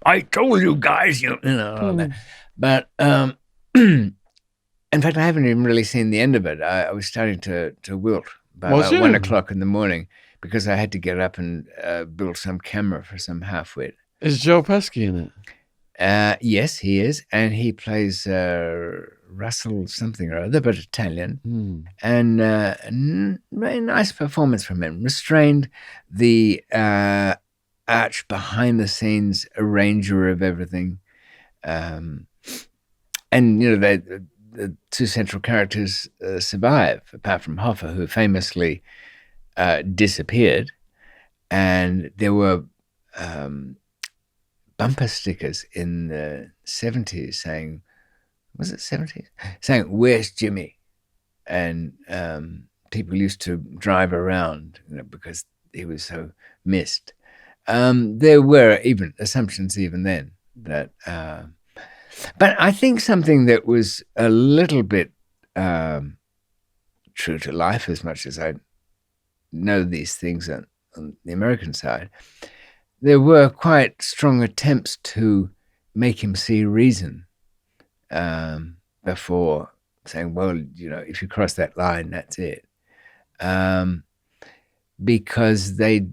I told you guys, all that. But in fact, I haven't even really seen the end of it. I was starting to wilt by about 1 o'clock in the morning because I had to get up and build some camera for some half-wit. Is Joe Pesci in it? Yes, he is. And he plays Russell something or other, but Italian. And very nice performance from him. Restrained, the arch behind-the-scenes arranger of everything. And, the two central characters survive, apart from Hoffa, who famously disappeared. And there were bumper stickers in the 70s saying, was it 70s? Saying, "Where's Jimmy?" And people used to drive around because he was so missed. There were even assumptions even then that... but I think something that was a little bit true to life, as much as I know these things on the American side, there were quite strong attempts to make him see reason before saying, well, if you cross that line, that's it. Because they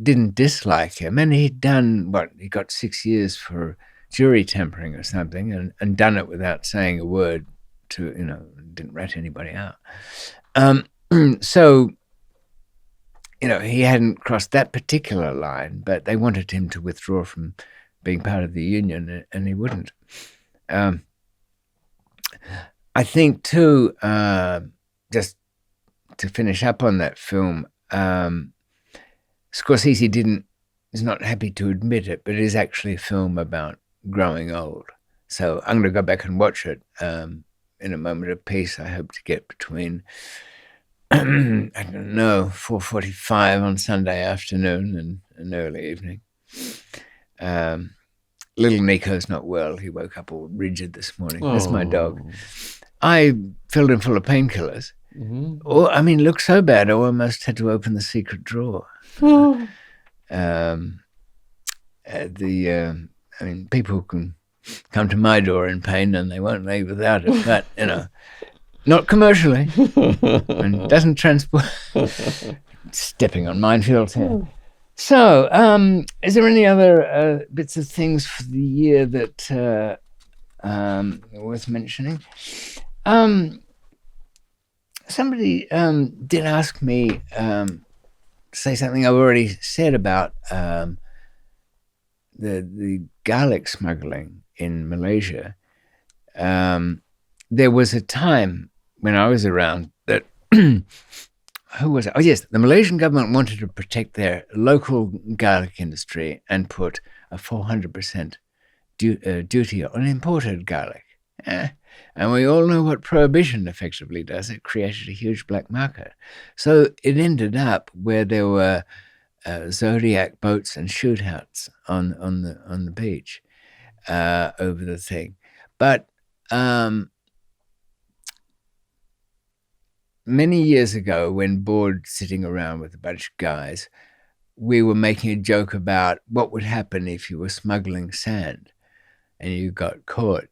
didn't dislike him. And he'd done, he got 6 years for jury tampering or something, and done it without saying a word to, didn't rat anybody out. So, he hadn't crossed that particular line, but they wanted him to withdraw from being part of the union, and he wouldn't. I think too, just to finish up on that film, Scorsese is not happy to admit it, but it is actually a film about growing old. So I'm going to go back and watch it in a moment of peace. I hope to get between, I don't know, 4:45 on Sunday afternoon and an early evening. Little Nico's not well. He woke up all rigid this morning. That's my dog. I filled him full of painkillers. Mm-hmm. Oh, I mean, looked so bad, I almost had to open the secret drawer. I mean, people can come to my door in pain and they won't leave without it, but, not commercially. And doesn't transport. Stepping on minefields here. So, is there any other bits of things for the year that are worth mentioning? Somebody did ask me to say something I've already said about the garlic smuggling in Malaysia. There was a time when I was around that who was it? Oh, yes, the Malaysian government wanted to protect their local garlic industry and put a 400% duty on imported garlic. And we all know what prohibition effectively does. It created a huge black market. So it ended up where there were Zodiac boats and shootouts on the beach over the thing. But many years ago, when bored sitting around with a bunch of guys, we were making a joke about what would happen if you were smuggling sand and you got caught.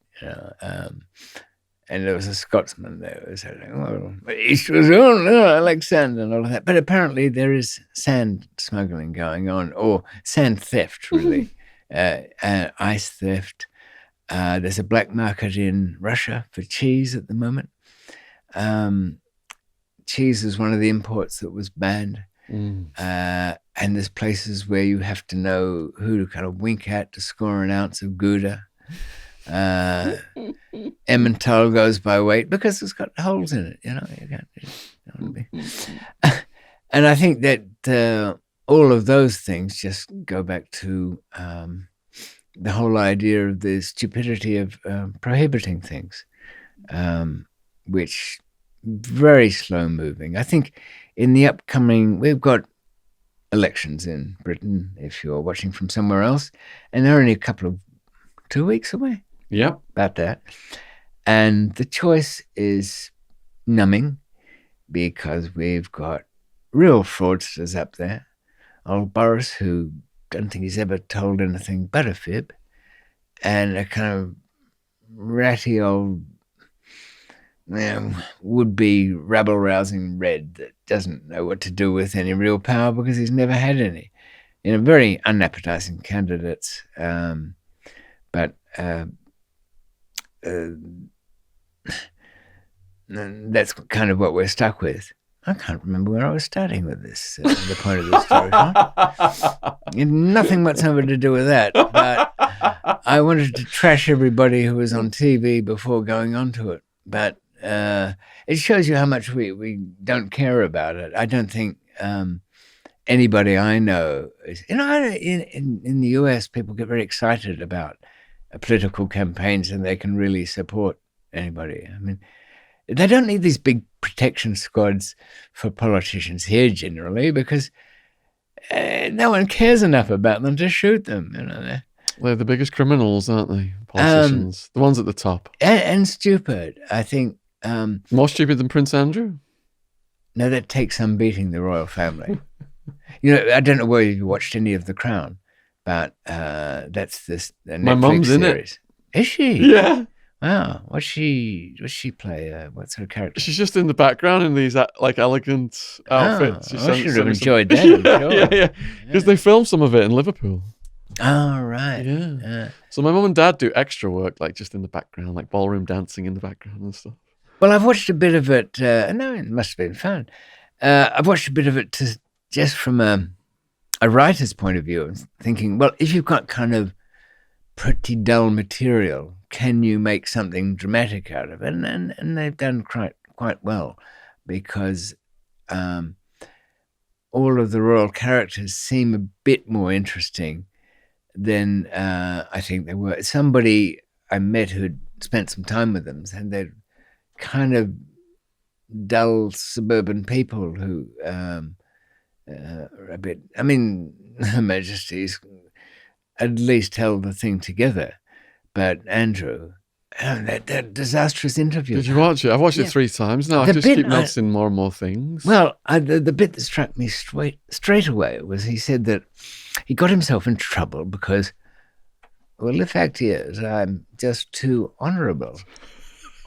And there was a Scotsman there who said, well, East was I like sand and all of that. But apparently there is sand smuggling going on, or sand theft, really, ice theft. There's a black market in Russia for cheese at the moment. Cheese is one of the imports that was banned. And there's places where you have to know who to kind of wink at to score an ounce of Gouda. Emmental goes by weight because it's got holes in it, and I think that all of those things just go back to the whole idea of the stupidity of prohibiting things, which very slow moving. I think in the upcoming, we've got elections in Britain, if you're watching from somewhere else, and they're only 2 weeks away. Yeah, about that. And the choice is numbing because we've got real fraudsters up there. Old Boris, who don't think he's ever told anything but a fib, and a kind of ratty old would-be rabble-rousing Red that doesn't know what to do with any real power because he's never had any. Very unappetizing candidates. But that's kind of what we're stuck with. I can't remember where I was starting with this, the point of the story. It had nothing whatsoever to do with that, but I wanted to trash everybody who was on TV before going on to it. But it shows you how much we don't care about it. I don't think anybody I know is, in the US, people get very excited about political campaigns and they can really support anybody. I mean, they don't need these big protection squads for politicians here generally because no one cares enough about them to shoot them. They're the biggest criminals, aren't they? Politicians, the ones at the top. And stupid, I think. More stupid than Prince Andrew? No, that takes some beating, the royal family. I don't know whether you watched any of The Crown, but that's the Netflix My mum's series. in it. Is she? Yeah. Wow. What's she play? What's her character? She's just in the background in these elegant outfits. I should have enjoyed that. I'm sure. Yeah. Because they filmed some of it in Liverpool. Oh, right. Yeah. So my mum and dad do extra work, just in the background, like ballroom dancing in the background and stuff. Well, I've watched a bit of it. No, it must have been fun. I've watched a bit of it just from a writer's point of view, thinking, well, if you've got kind of pretty dull material, can you make something dramatic out of it? And they've done quite well, because all of the royal characters seem a bit more interesting than I think they were. Somebody I met who'd spent some time with them said they're kind of dull suburban people who are a bit, I mean, Her Majesty's at least held the thing together. But Andrew, that disastrous interview. Did you watch it? I've watched it 3 times now. I just keep noticing more and more things. Well, the bit that struck me straight away was he said that he got himself into trouble because, well, the fact is, I'm just too honourable.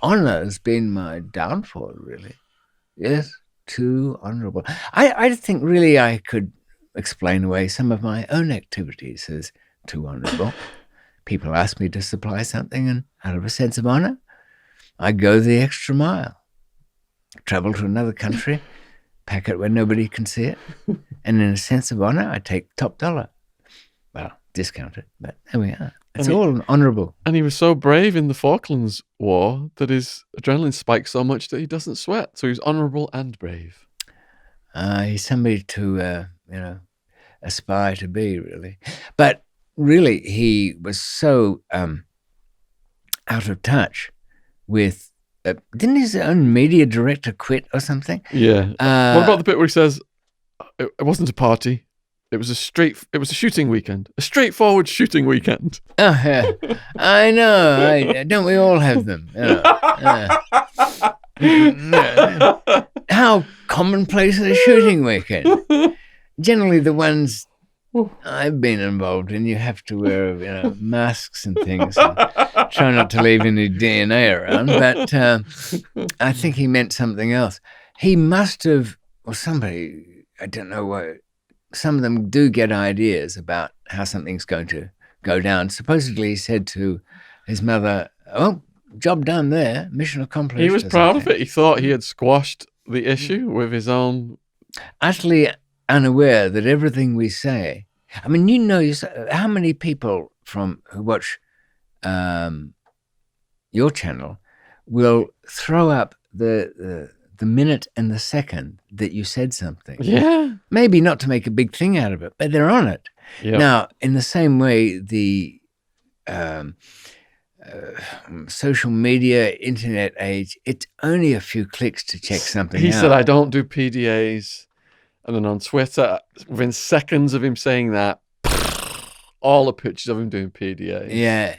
Honour's been my downfall, really. Yes, too honourable. I think really I could explain away some of my own activities as too honourable. People ask me to supply something, and out of a sense of honour, I go the extra mile. Travel to another country, pack it where nobody can see it, and in a sense of honour, I take top dollar. Well, discounted, but there we are. It's all honourable. And he was so brave in the Falklands War that his adrenaline spiked so much that he doesn't sweat. So he was honourable and brave. He's somebody to, aspire to be, really. But really, he was so out of touch with... didn't his own media director quit or something? Yeah. What about the bit where he says, it wasn't a party. It was a shooting weekend. A straightforward shooting weekend. Oh, yeah. I know. Don't we all have them? How commonplace is a shooting weekend? Generally, the ones I've been involved in, you have to wear masks and things, and try not to leave any DNA around. But I think he meant something else. He must have, or somebody, I don't know what. Some of them do get ideas about how something's going to go down. Supposedly, he said to his mother, "Oh, job done there, mission accomplished." He was proud of it. He thought he had squashed the issue with his own... Utterly unaware that everything we say... I mean, how many people who watch your channel will throw up the minute and the second that you said something. Yeah. Maybe not to make a big thing out of it, but they're on it. Yep. Now, in the same way, the social media, internet age, it's only a few clicks to check something out. He said, I don't do PDAs. And then on Twitter, within seconds of him saying that, all the pictures of him doing PDAs. Yeah.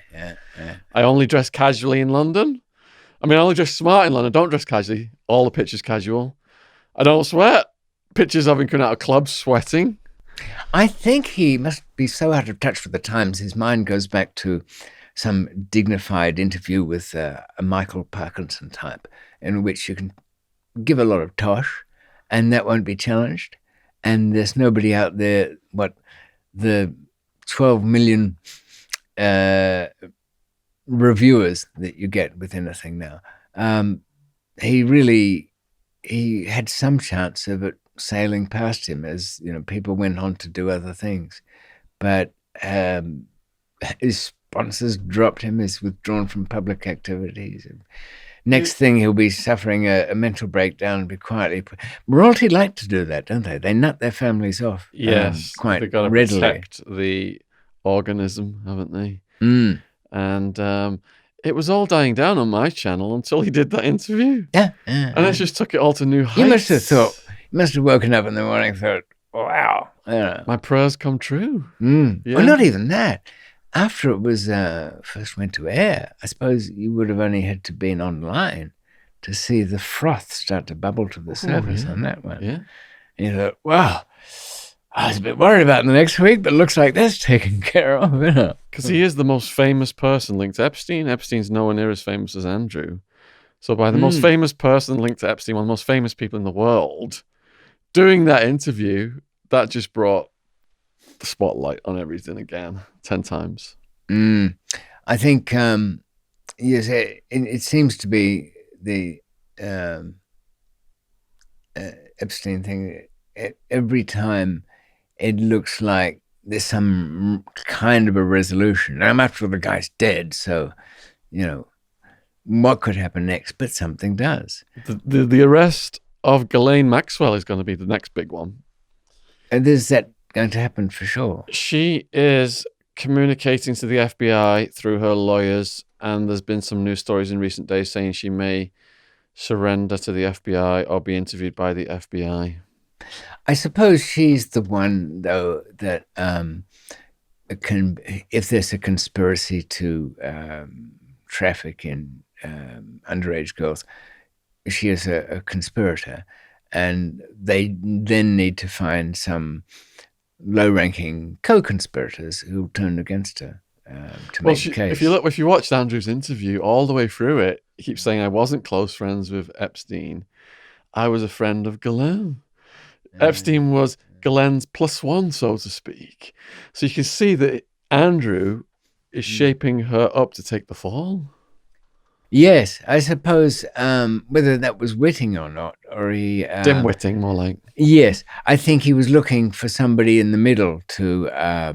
I only dress casually in London. I mean, I only dress smart in London. I don't dress casually. All the pictures casual. I don't sweat. Pictures of him coming out of clubs sweating. I think he must be so out of touch with the times. His mind goes back to some dignified interview with a Michael Parkinson type, in which you can give a lot of tosh, and that won't be challenged. And there's nobody out there, the 12 million reviewers that you get with anything now. He had some chance of it sailing past him as people went on to do other things, but his sponsors dropped him. He's withdrawn from public activities. Next thing, he'll be suffering a mental breakdown and be quietly. Royalty like to do that, don't they? They nut their families off. Yes, quite they've got to readily. protect the organism, haven't they? Mm. And it was all dying down on my channel until he did that interview. Yeah. And it just took it all to new heights. You must have woken up in the morning and thought, wow. My prayers come true. Mm. Yeah. Well, not even that. After it was first went to air, I suppose you would have only had to been online to see the froth start to bubble to the surface on that one. Yeah. And you thought, wow, I was a bit worried about the next week, but it looks like that's taken care of, isn't it? Because he is the most famous person linked to Epstein. Epstein's nowhere near as famous as Andrew. So by the most famous person linked to Epstein, one of the most famous people in the world, doing that interview, that just brought the spotlight on everything again 10 times. I think yes, it seems to be the Epstein thing. Every time it looks like there's some kind of a resolution. I'm after all, the guy's dead, so what could happen next? But something does. The arrest of Ghislaine Maxwell is going to be the next big one. And is that going to happen for sure? She is communicating to the FBI through her lawyers, and there's been some news stories in recent days saying she may surrender to the FBI or be interviewed by the FBI. I suppose she's the one, though, that if there's a conspiracy to traffic in underage girls, she is a conspirator, and they then need to find some low-ranking co-conspirators who turn against her to make the case. If you watched Andrew's interview all the way through it, he keeps saying, I wasn't close friends with Epstein. I was a friend of Ghislaine. Epstein was Ghislaine's plus one, so to speak. So you can see that Andrew is shaping her up to take the fall. Yes, I suppose whether that was witting or not, or he dim-witting, more like. Yes, I think he was looking for somebody in the middle to. I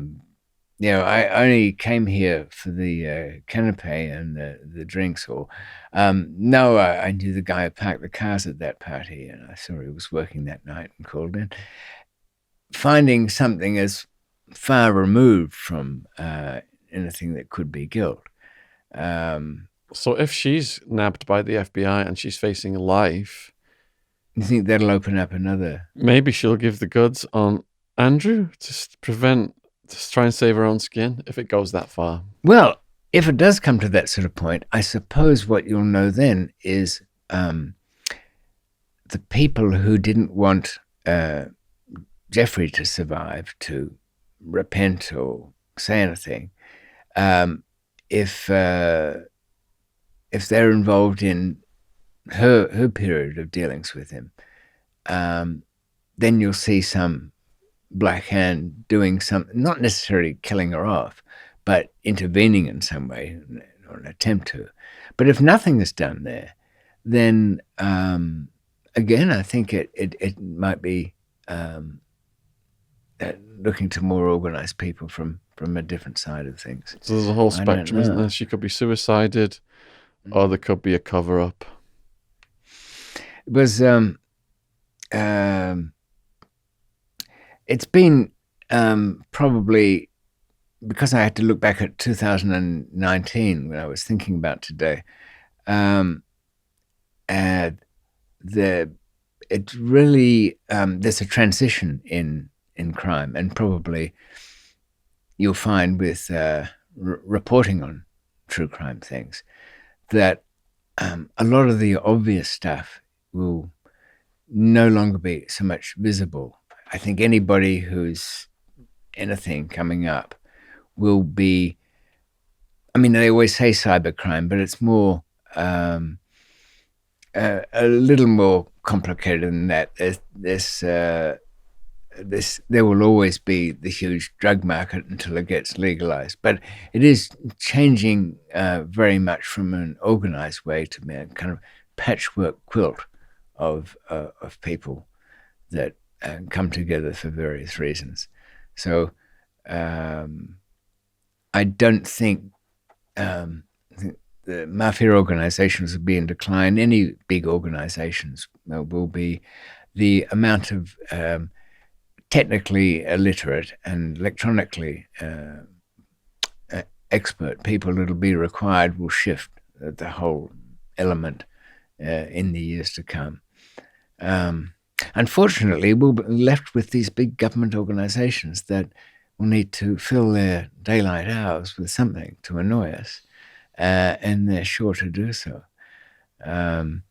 only came here for the canapé and the drinks, or no, I knew the guy who parked the cars at that party, and I saw he was working that night and called in. Finding something as far removed from anything that could be guilt. So if she's nabbed by the FBI and she's facing life, you think that'll open up another? Maybe she'll give the goods on Andrew to try and save her own skin if it goes that far. Well, if it does come to that sort of point, I suppose what you'll know then is the people who didn't want Jeffrey to survive, to repent or say anything, if they're involved in her period of dealings with him, then you'll see some black hand doing something, not necessarily killing her off, but intervening in some way, or an attempt to. But if nothing is done there, then again, I think it might be looking to more organized people from a different side of things. So there's a whole spectrum, isn't there? She could be suicided, or there could be a cover-up. It was it's been probably, because I had to look back at 2019 when I was thinking about today, it really there's a transition in crime, and probably you'll find with reporting on true crime things that a lot of the obvious stuff will no longer be so much visible. I think anybody who's anything coming up will be, I mean, they always say cybercrime, but it's more, a little more complicated than that. There will always be the huge drug market until it gets legalized, but it is changing very much from an organized way to a kind of patchwork quilt of people that come together for various reasons. So I don't think the mafia organizations will be in decline. Any big organizations will be. The amount of technically illiterate and electronically expert people that'll be required will shift the whole element in the years to come. Unfortunately, we'll be left with these big government organizations that will need to fill their daylight hours with something to annoy us, and they're sure to do so. The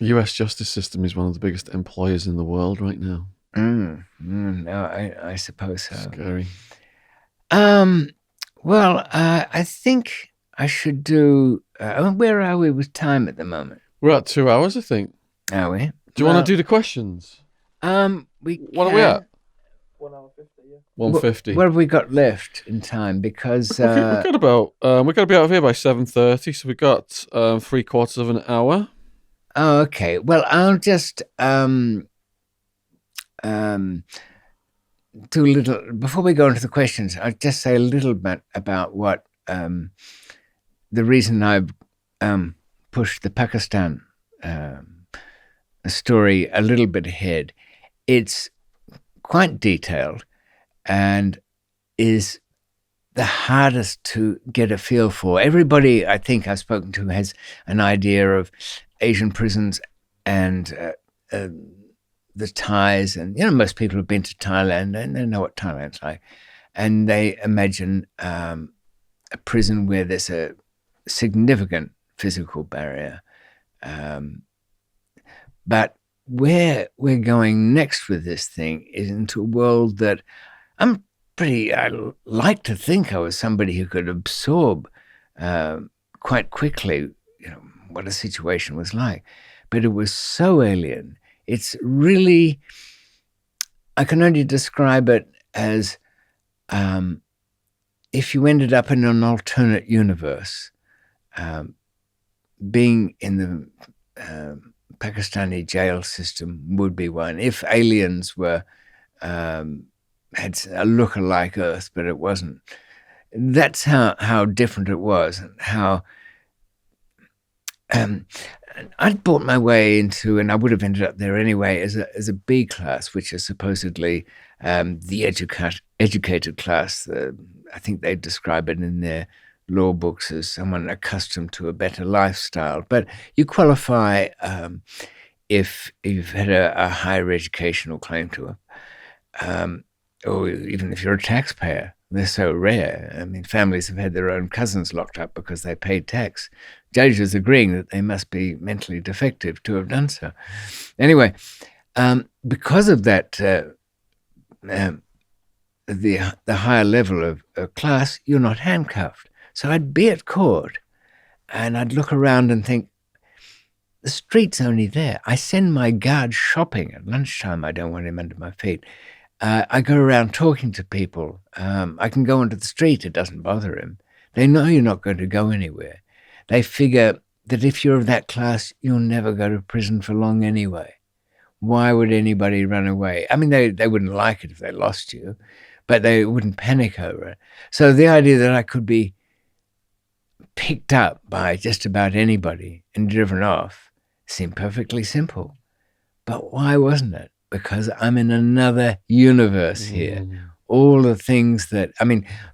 US justice system is one of the biggest employers in the world right now. No, I suppose so. Scary. Well, I think I should do. Where are we with time at the moment? We're at 2 hours, I think. Are we? Do you want to do the questions? What are we at? 1 hour 50, yeah. 150. What have we got left in time? Because we've got to be out of here by 7:30, so we've got 3/4 of an hour. Oh, okay. Well, I'll just do a little, before we go into the questions, I'll just say a little bit about what the reason I've pushed the Pakistan story a little bit ahead. It's quite detailed and is the hardest to get a feel for. Everybody I think I've spoken to has an idea of Asian prisons and the ties, and most people have been to Thailand and they know what Thailand's like, and they imagine a prison where there's a significant physical barrier. But where we're going next with this thing is into a world that I like to think I was somebody who could absorb quite quickly, what a situation was like. But it was so alien. It's really, I can only describe it as if you ended up in an alternate universe, being in the Pakistani jail system would be one. If aliens were had a look-alike Earth, but it wasn't. That's how different it was, and how I'd bought my way into, and I would have ended up there anyway, as a B class, which is supposedly the educated class. I think they describe it in their law books as someone accustomed to a better lifestyle. But you qualify if you've had a higher educational claim to it. Or even if you're a taxpayer. They're so rare. I mean, families have had their own cousins locked up because they paid tax. Judges agreeing that they must be mentally defective to have done so. Anyway, because of that, the higher level of class, you're not handcuffed. So I'd be at court and I'd look around and think, the street's only there. I send my guard shopping at lunchtime. I don't want him under my feet. I go around talking to people. I can go onto the street. It doesn't bother him. They know you're not going to go anywhere. They figure that if you're of that class, you'll never go to prison for long anyway. Why would anybody run away? I mean, they wouldn't like it if they lost you, but they wouldn't panic over it. So the idea that I could be picked up by just about anybody and driven off seemed perfectly simple. But why wasn't it? Because I'm in another universe here. All the things that,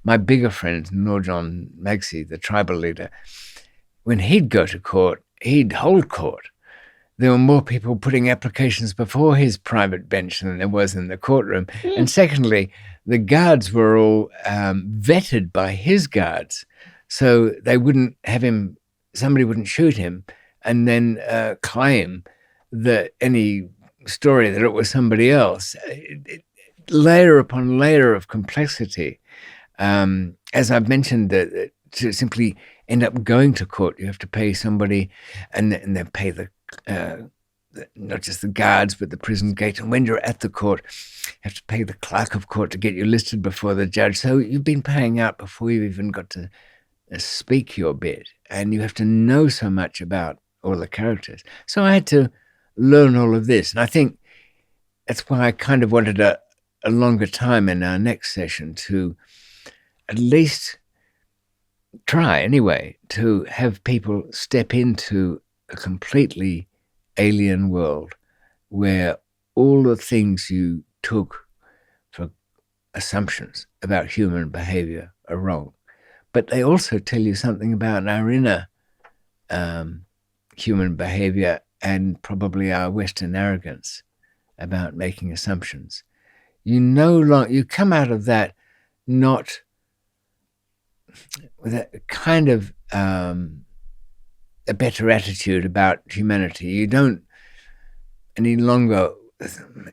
my bigger friend, Nurjan Magsi, the tribal leader, when he'd go to court, he'd hold court. There were more people putting applications before his private bench than there was in the courtroom. And secondly, the guards were all vetted by his guards. So they wouldn't have him, somebody wouldn't shoot him and then claim that any story that it was somebody else. Layer upon layer of complexity. As I've mentioned, to simply end up going to court, you have to pay somebody, and then pay the not just the guards, but the prison gate. And when you're at the court, you have to pay the clerk of court to get you listed before the judge. So you've been paying out before you've even got to speak your bit, and you have to know so much about all the characters. So I had to learn all of this. And I think that's why I kind of wanted a longer time in our next session to at least try anyway to have people step into a completely alien world where all the things you took for assumptions about human behavior are wrong. But they also tell you something about our inner human behavior and probably our Western arrogance about making assumptions. You come out of that not with a kind of a better attitude about humanity. You don't any longer,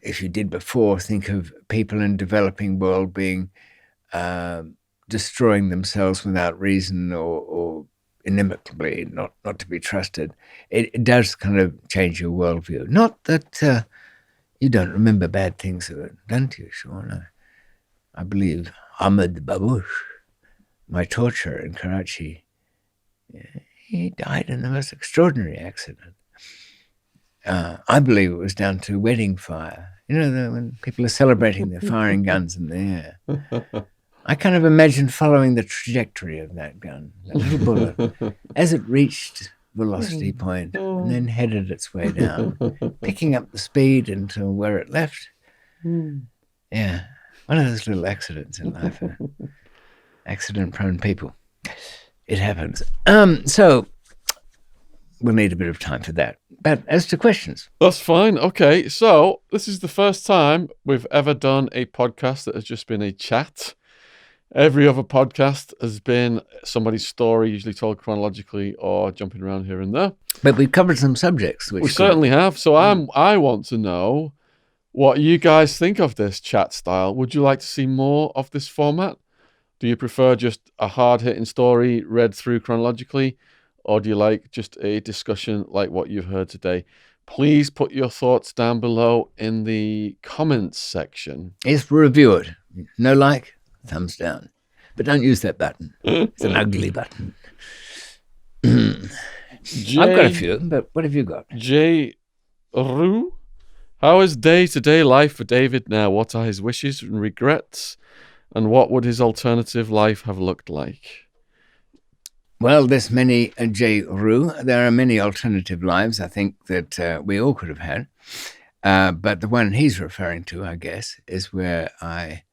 if you did before, think of people in the developing world being destroying themselves without reason or inimicably, not to be trusted. It does kind of change your worldview. Not that you don't remember bad things that were done to you, sure. No. I believe Ahmed Babush, my torturer in Karachi, he died in the most extraordinary accident. I believe it was down to wedding fire. when people are celebrating, they're firing guns in the air. I kind of imagined following the trajectory of that gun, that little bullet, as it reached velocity point and then headed its way down, picking up the speed until where it left. Yeah, one of those little accidents in life. Accident-prone people. It happens. So we'll need a bit of time for that. But as to questions. That's fine. Okay, so this is the first time we've ever done a podcast that has just been a chat. Every other podcast has been somebody's story, usually told chronologically or jumping around here and there. But we've covered some subjects. We certainly have. So I want to know what you guys think of this chat style. Would you like to see more of this format? Do you prefer just a hard-hitting story read through chronologically? Or do you like just a discussion like what you've heard today? Please put your thoughts down below in the comments section. Yes, review it. No like, thumbs down. But don't use that button. It's an ugly button. I've got a few, but what have you got? J. Rue? How is day-to-day life for David now? What are his wishes and regrets? And what would his alternative life have looked like? Well, there's many, J. Rue. There are many alternative lives, I think, that we all could have had. But the one he's referring to, I guess, is where I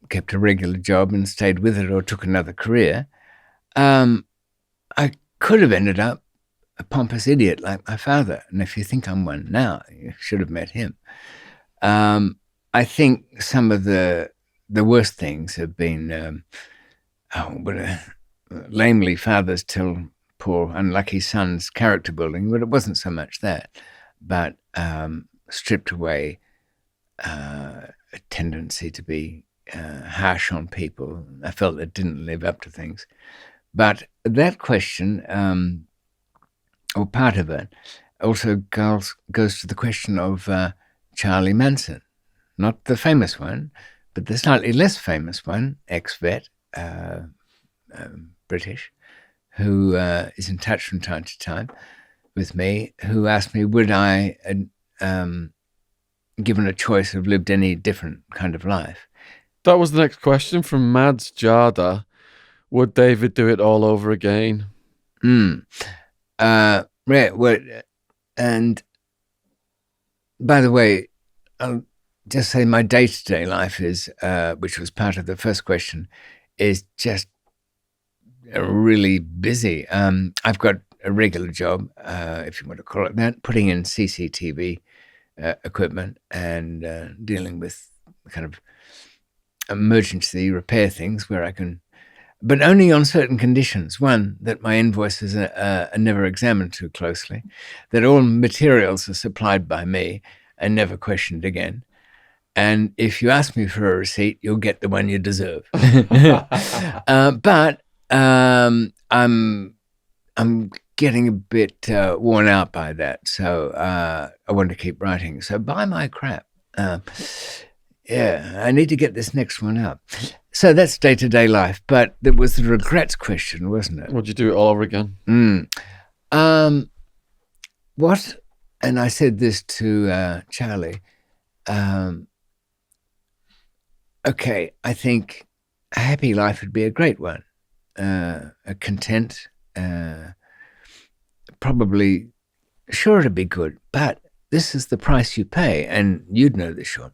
kept a regular job and stayed with it or took another career. I could have ended up a pompous idiot like my father. And if you think I'm one now, you should have met him. I think some of the worst things have been, lamely fathers tell poor unlucky sons character building, but it wasn't so much that, but stripped away a tendency to be harsh on people. I felt it didn't live up to things. But that question, or part of it, also goes to the question of Charlie Manson, not the famous one, but the slightly less famous one, ex-vet, British, who is in touch from time to time with me, who asked me, would I, given a choice, have lived any different kind of life? That was the next question from Mads Jada. Would David do it all over again? Right. Well, and by the way, I'll just say my day-to-day life is, which was part of the first question, is just really busy. I've got a regular job, if you want to call it that, putting in CCTV equipment and dealing with kind of emergency repair things where I can, but only on certain conditions. One, that my invoices are never examined too closely, that all materials are supplied by me and never questioned again. And if you ask me for a receipt, you'll get the one you deserve. But I'm getting a bit worn out by that, so I want to keep writing. So buy my crap. I need to get this next one up. So that's day-to-day life. But there was the regrets question, wasn't it? Would you do it all over again? What? And I said this to Charlie. Okay, I think a happy life would be a great one. A content, probably, sure, it'd be good, but this is the price you pay, and you'd know this, Sean.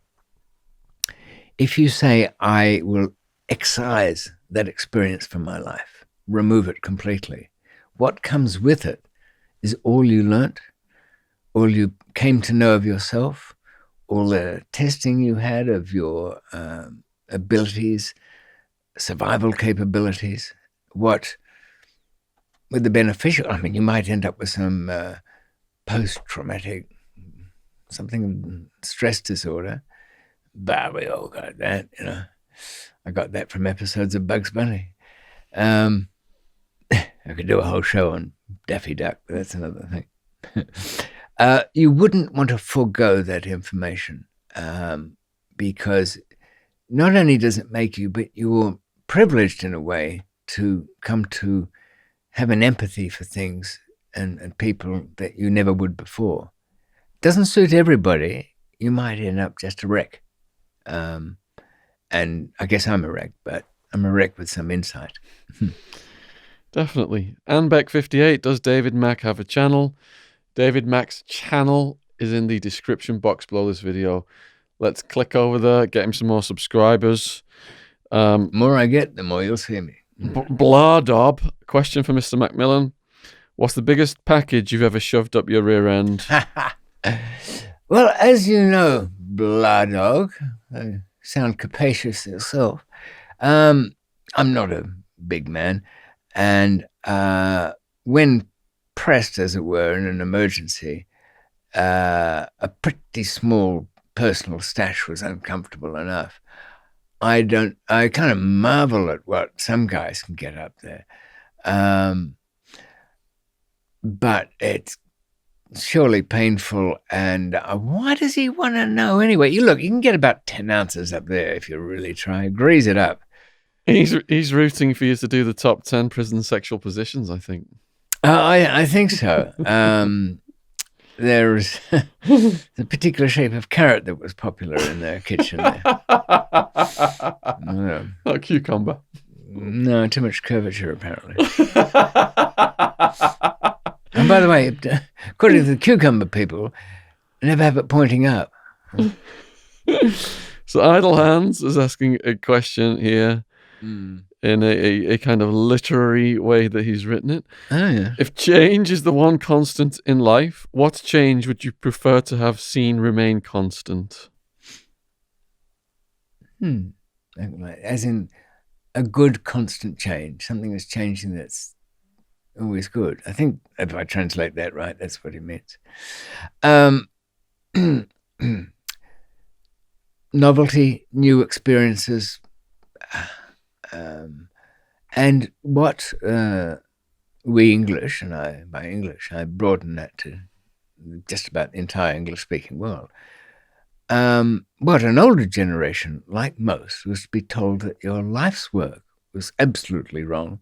If you say, I will excise that experience from my life, remove it completely, what comes with it is all you learnt, all you came to know of yourself, all the testing you had of your abilities, survival capabilities, what with the beneficial, I mean, you might end up with some post-traumatic, something, stress disorder, but we all got that, you know. I got that from episodes of Bugs Bunny. I could do a whole show on Daffy Duck, but that's another thing. You wouldn't want to forego that information because not only does it make you, but you're privileged in a way to come to have an empathy for things and people that you never would before. Doesn't suit everybody. you might end up just a wreck. And I guess I'm a wreck, but I'm a wreck with some insight. Definitely. Anbeck58, does David Mack have a channel? David Mack's channel is in the description box below this video. Let's click over there, get him some more subscribers. The more I get, the more you'll see me. Bladob, question for Mr. McMillan. What's the biggest package you've ever shoved up your rear end? Well, as you know, Bladog, sound capacious yourself. I'm not a big man. And when pressed, as it were, in an emergency, a pretty small personal stash was uncomfortable enough. I kind of marvel at what some guys can get up there. But it's surely painful. And why does he want to know anyway? You can get about 10 ounces up there if you really try. Grease it up. He's rooting for you to do the top 10 prison sexual positions, I think. I think so. There's the particular shape of carrot that was popular in their kitchen there. Not cucumber. No, too much curvature, apparently. And by the way, according to the cucumber people, never have it pointing up. So Idle Hands is asking a question here in a kind of literary way that he's written it. Oh, yeah. If change is the one constant in life, what change would you prefer to have seen remain constant? As in a good constant change, something that's changing that's always good. I think if I translate that right, that's what he means. Novelty, new experiences, and what we English, and by English, I broaden that to just about the entire English-speaking world. What an older generation, like most, was to be told that your life's work was absolutely wrong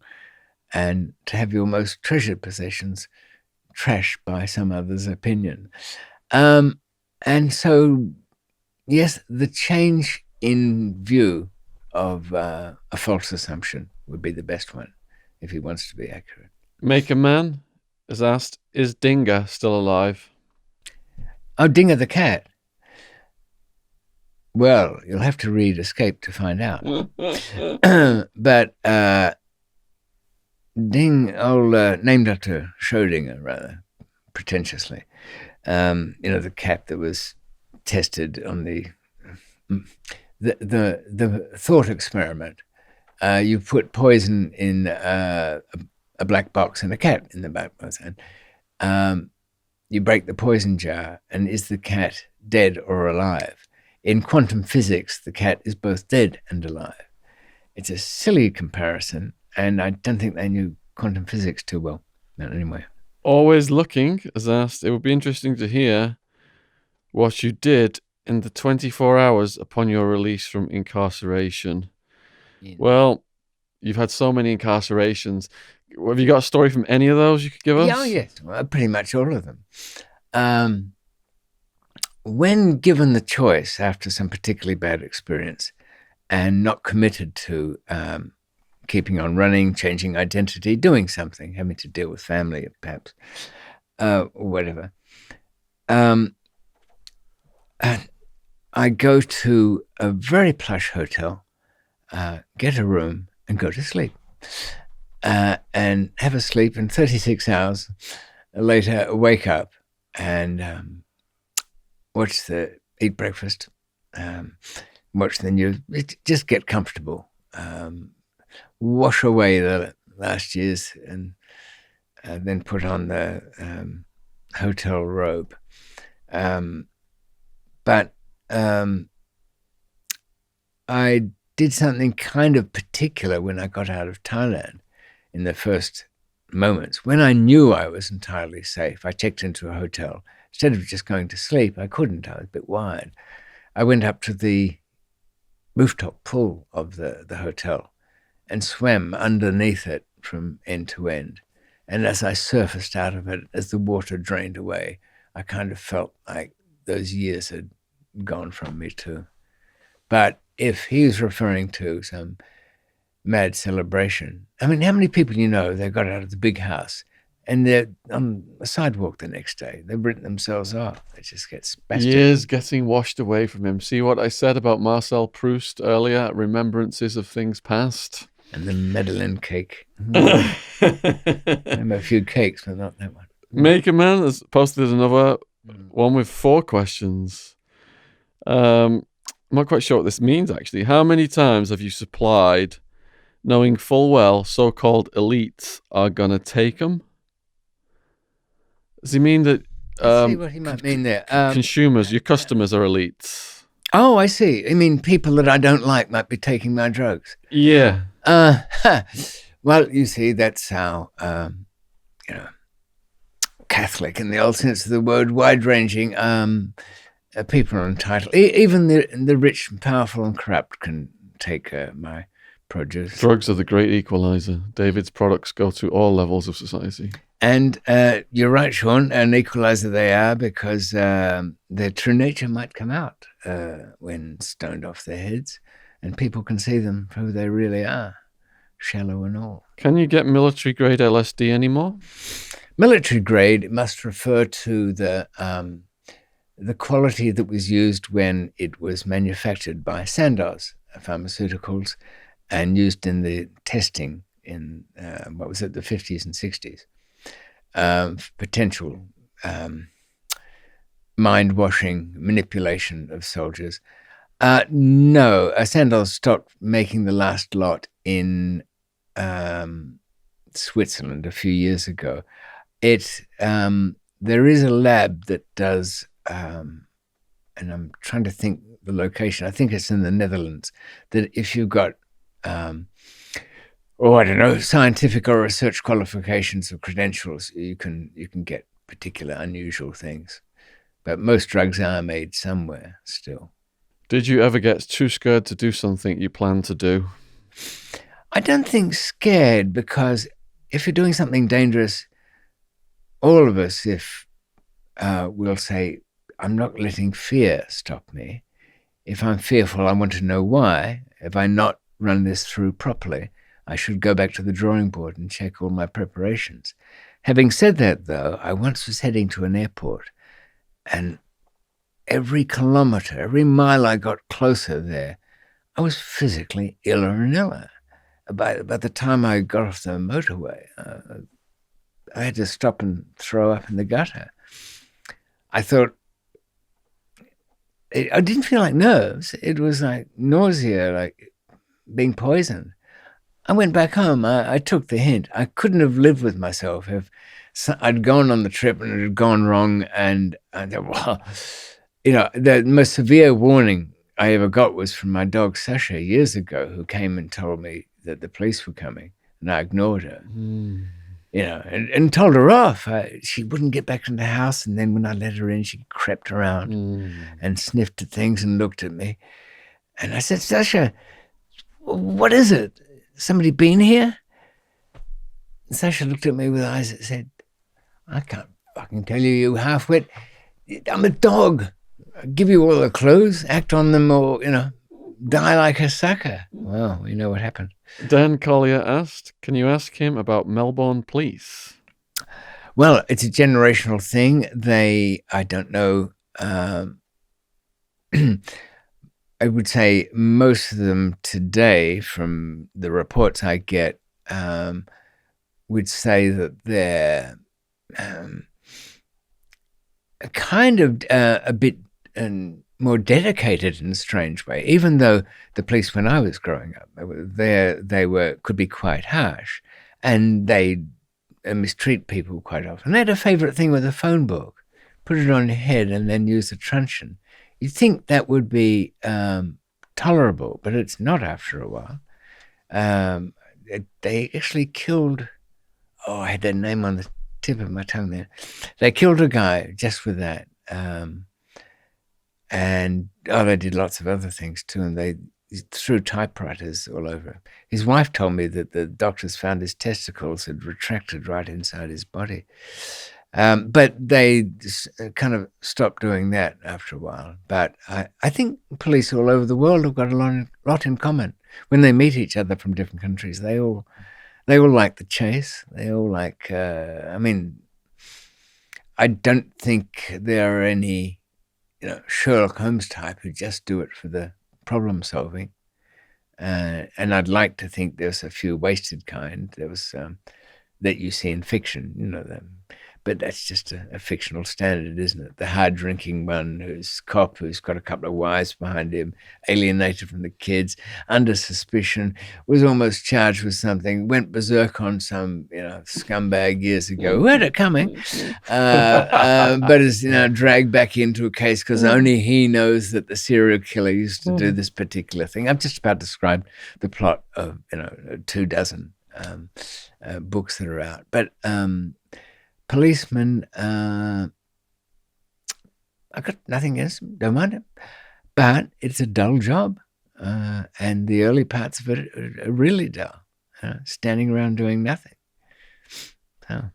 and to have your most treasured possessions trashed by some other's opinion. And so, yes, the change in view of a false assumption would be the best one if he wants to be accurate. Make a Man is asked, is Dinga still alive? Oh, Dinga the cat. Well, you'll have to read Escape to find out. But named after Schrödinger, rather pretentiously. The cat that was tested on the thought experiment. You put poison in a black box and a cat in the black box, and you break the poison jar, and is the cat dead or alive? In quantum physics, the cat is both dead and alive. It's a silly comparison, and I don't think they knew quantum physics too well. But anyway. Always Looking has asked, it would be interesting to hear what you did in the 24 hours upon your release from incarceration. Yeah. Well, you've had so many incarcerations. Have you got a story from any of those you could give us? Yeah, yes. Well, pretty much all of them. When given the choice after some particularly bad experience and not committed to keeping on running, changing identity, doing something, having to deal with family perhaps, or whatever, I go to a very plush hotel, get a room and go to sleep. And have a sleep, and 36 hours later wake up and eat breakfast, watch the news, just get comfortable, wash away the last years, and then put on the hotel robe. But I did something kind of particular when I got out of Thailand in the first moments. When I knew I was entirely safe, I checked into a hotel. Instead of just going to sleep, I couldn't. I was a bit wired. I went up to the rooftop pool of the hotel and swam underneath it from end to end. And as I surfaced out of it, as the water drained away, I kind of felt like those years had gone from me too. But if he's referring to some mad celebration, I mean, how many people they got out of the big house and they're on a sidewalk the next day? They've written themselves off. They just get spastic. Years getting washed away from him. See what I said about Marcel Proust earlier? Remembrances of things past. And the Madeleine cake. I remember a few cakes, but not that one. McMillan has posted another one with 4 questions. I'm not quite sure what this means, actually. How many times have you supplied knowing full well so-called elites are going to take them? Does he mean that I see what he might mean there. Consumers, your customers are elites? Oh, I see. I mean, people that I don't like might be taking my drugs. Yeah. Well, you see, that's how, Catholic in the old sense of the word, wide-ranging people are entitled. Even the rich and powerful and corrupt can take my produce. Drugs are the great equalizer. David's products go to all levels of society. And you're right, Sean, an equalizer they are, because their true nature might come out when stoned off their heads, and people can see them for who they really are, shallow and all. Can you get military-grade LSD anymore? Military grade must refer to the quality that was used when it was manufactured by Sandoz Pharmaceuticals and used in the testing in, the 50s and 60s. Potential mind-washing manipulation of soldiers. No, Sandoz stopped making the last lot in Switzerland a few years ago. There is a lab that does, and I'm trying to think the location. I think it's in the Netherlands. That if you've got, scientific or research qualifications or credentials, you can get particular unusual things. But most drugs are made somewhere still. Did you ever get too scared to do something you planned to do? I don't think scared, because if you're doing something dangerous, all of us, will say, I'm not letting fear stop me. If I'm fearful, I want to know why. If I not run this through properly, I should go back to the drawing board and check all my preparations. Having said that, though, I once was heading to an airport, and every kilometer, every mile I got closer there, I was physically iller and iller. By the time I got off the motorway, I had to stop and throw up in the gutter. I thought, I didn't feel like nerves. It was like nausea, like being poisoned. I went back home. I took the hint. I couldn't have lived with myself if I'd gone on the trip and it had gone wrong. And the most severe warning I ever got was from my dog Sasha years ago, who came and told me that the police were coming, and I ignored her. And told her off. She wouldn't get back in the house, and then when I let her in, she crept around and sniffed at things and looked at me. And I said, Sasha, what is it? Somebody been here? And Sasha looked at me with eyes that said, I can't fucking tell you, you half-wit. I'm a dog. I'll give you all the clues, act on them, or, die like a sucker. Well, we know what happened. Dan Collier asked, can you ask him about Melbourne police? Well, it's a generational thing. I don't know, I would say most of them today, from the reports I get, would say that they're kind of a bit more dedicated in a strange way. Even though the police, when I was growing up, they could be quite harsh, and they mistreat people quite often. They had a favourite thing with a phone book: put it on your head and then use a truncheon. You'd think that would be tolerable, but it's not after a while. They actually killed, I had that name on the tip of my tongue there. They killed a guy just with that. And they did lots of other things too, and they threw typewriters all over. His wife told me that the doctors found his testicles had retracted right inside his body. But they kind of stopped doing that after a while. But I think police all over the world have got a lot in common. When they meet each other from different countries, they all like the chase. They all like. I mean, I don't think there are any, Sherlock Holmes type who just do it for the problem solving. And I'd like to think there's a few wasted kind. There was that you see in fiction, them. But that's just a fictional standard, isn't it? The hard-drinking one who's cop, who's got a couple of wives behind him, alienated from the kids, under suspicion, was almost charged with something, went berserk on some, scumbag years ago who had it coming, but is, dragged back into a case because only he knows that the serial killer used to do this particular thing. I've just about described the plot of, 24 books that are out. But policemen, I got nothing against them, don't mind it, but it's a dull job, and the early parts of it are really dull, standing around doing nothing. So,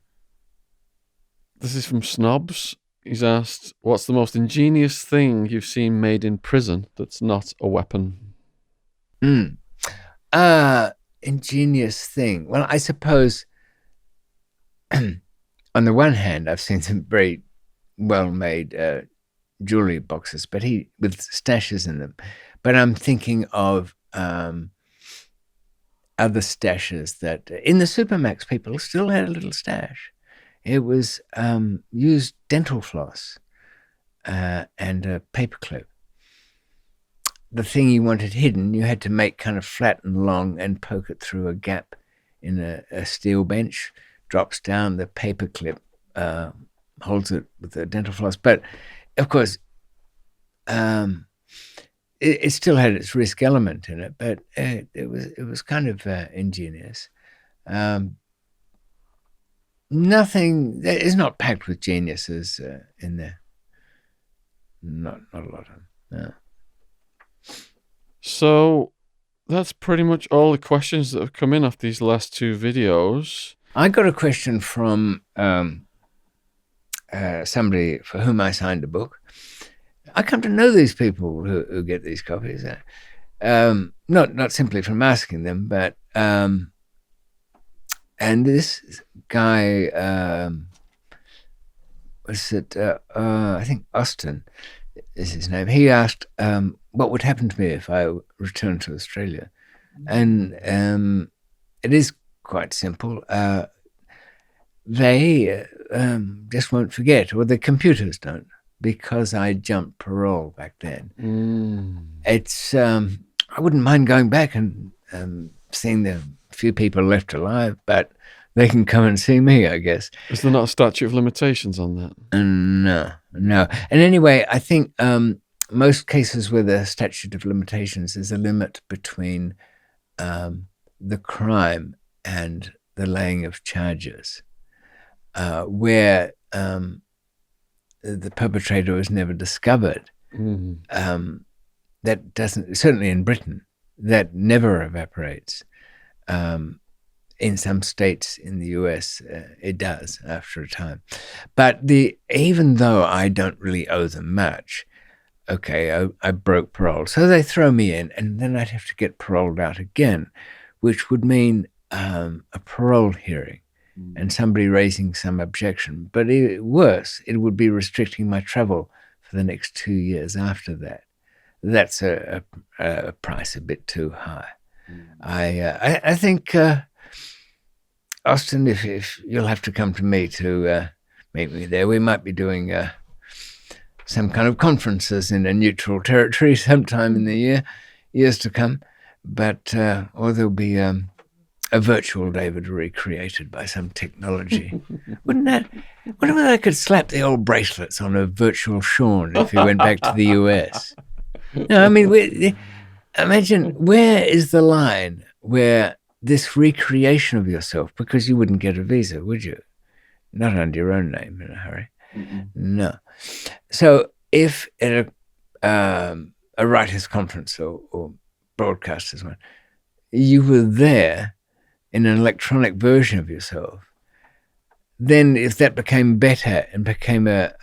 this is from Snobs. He's asked, what's the most ingenious thing you've seen made in prison that's not a weapon? Ingenious thing. Well, I suppose on the one hand, I've seen some very well-made jewelry boxes, but with stashes in them. But I'm thinking of other stashes that in the Supermax people still had a little stash. It was used dental floss and a paperclip. The thing you wanted hidden, you had to make kind of flat and long and poke it through a gap in a steel bench. Drops down, the paperclip holds it with the dental floss. But, of course, it still had its risk element in it, but it was kind of ingenious. Nothing is not packed with geniuses in there. Not a lot of them. No. So that's pretty much all the questions that have come in off these last two videos. I got a question from somebody for whom I signed a book. I come to know these people who get these copies. Not simply from asking them, but and this guy was it? I think Austin is his name. He asked what would happen to me if I returned to Australia, and it is quite simple. They just won't forget, or the computers don't, because I jumped parole back then. It's I wouldn't mind going back and seeing the few people left alive, but they can come and see me, I guess. Is there not a statute of limitations on that? No. And anyway, I think most cases where the statute of limitations is a limit between the crime and the laying of charges, where the perpetrator was never discovered. That doesn't, certainly in Britain, that never evaporates. In some states in the US, it does after a time. But even though I don't really owe them much, okay, I broke parole. So they throw me in, and then I'd have to get paroled out again, which would mean a parole hearing and somebody raising some objection. But worse, it would be restricting my travel for the next 2 years after that. That's a price a bit too high. I think, Austin, if you'll have to come to me to meet me there, we might be doing some kind of conferences in a neutral territory sometime in the years to come. But or there'll be a virtual David recreated by some technology. What if I could slap the old bracelets on a virtual Sean if he went back to the US? No, I mean, imagine, where is the line where this recreation of yourself, because you wouldn't get a visa, would you? Not under your own name in a hurry. No. So if at a writers' conference or broadcasters one, you were there in an electronic version of yourself, then if that became better and became a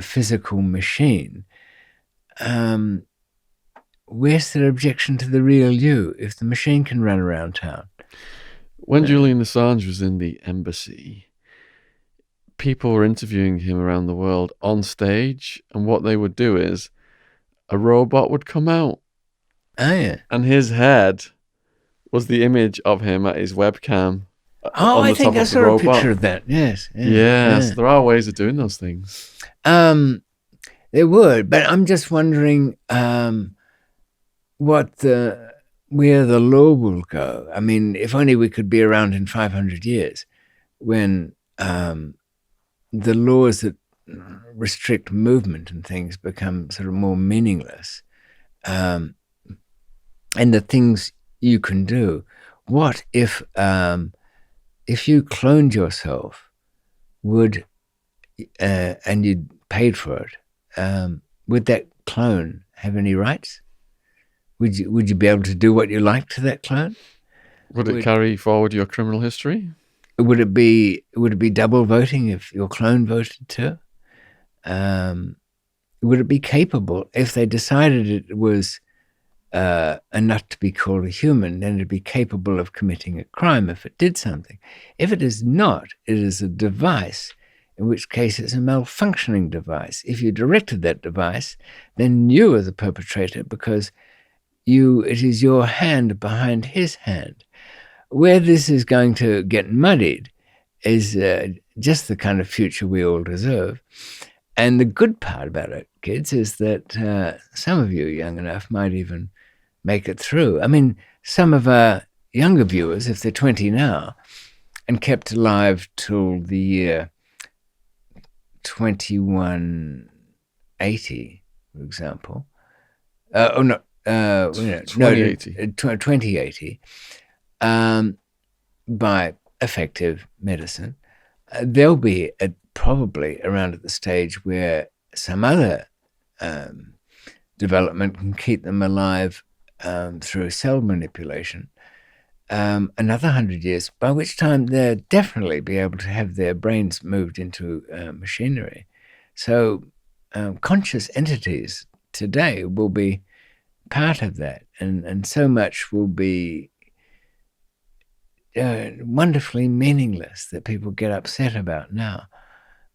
physical machine, where's their objection to the real you if the machine can run around town? When Julian Assange was in the embassy, people were interviewing him around the world on stage, and what they would do is a robot would come out. Oh, yeah. And his head was the image of him at his webcam. Oh, I think I saw a picture of that. Yes. Yes, there are ways of doing those things. There would, but I'm just wondering where the law will go. I mean, if only we could be around in 500 years when the laws that restrict movement and things become sort of more meaningless, and the things you can do. What if you cloned yourself, and you paid for it, would that clone have any rights? Would you be able to do what you like to that clone? Would it carry forward your criminal history? Would it be double voting if your clone voted too? Would it be capable if they decided it was enough to be called a human, then it'd be capable of committing a crime if it did something. If it is not, it is a device, in which case it's a malfunctioning device. If you directed that device, then you are the perpetrator because it is your hand behind his hand. Where this is going to get muddied is just the kind of future we all deserve. And the good part about it, kids, is that some of you young enough might even make it through. I mean, some of our younger viewers, if they're 20 now, and kept alive till the year 2180, for example. 2080. By effective medicine, they'll be probably around at the stage where some other development can keep them alive through cell manipulation. Another 100 years, by which time they'll definitely be able to have their brains moved into machinery. So conscious entities today will be part of that, and so much will be wonderfully meaningless that people get upset about now.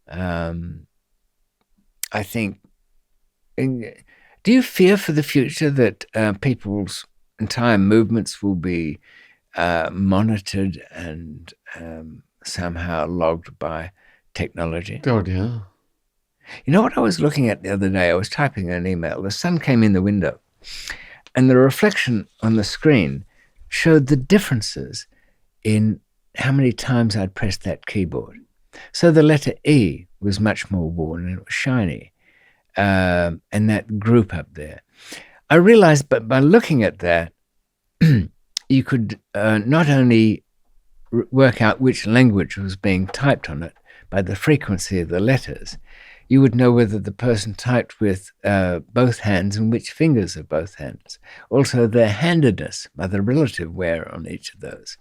I think, do you fear for the future that people's entire movements will be monitored and somehow logged by technology? God, yeah. You know what I was looking at the other day? I was typing an email. The sun came in the window, and the reflection on the screen showed the differences in how many times I'd pressed that keyboard. So the letter E was much more worn and it was shiny, and that group up there. I realized, but by looking at that, you could not only work out which language was being typed on it by the frequency of the letters, you would know whether the person typed with both hands and which fingers of both hands. Also, their handedness, by the relative wear on each of those.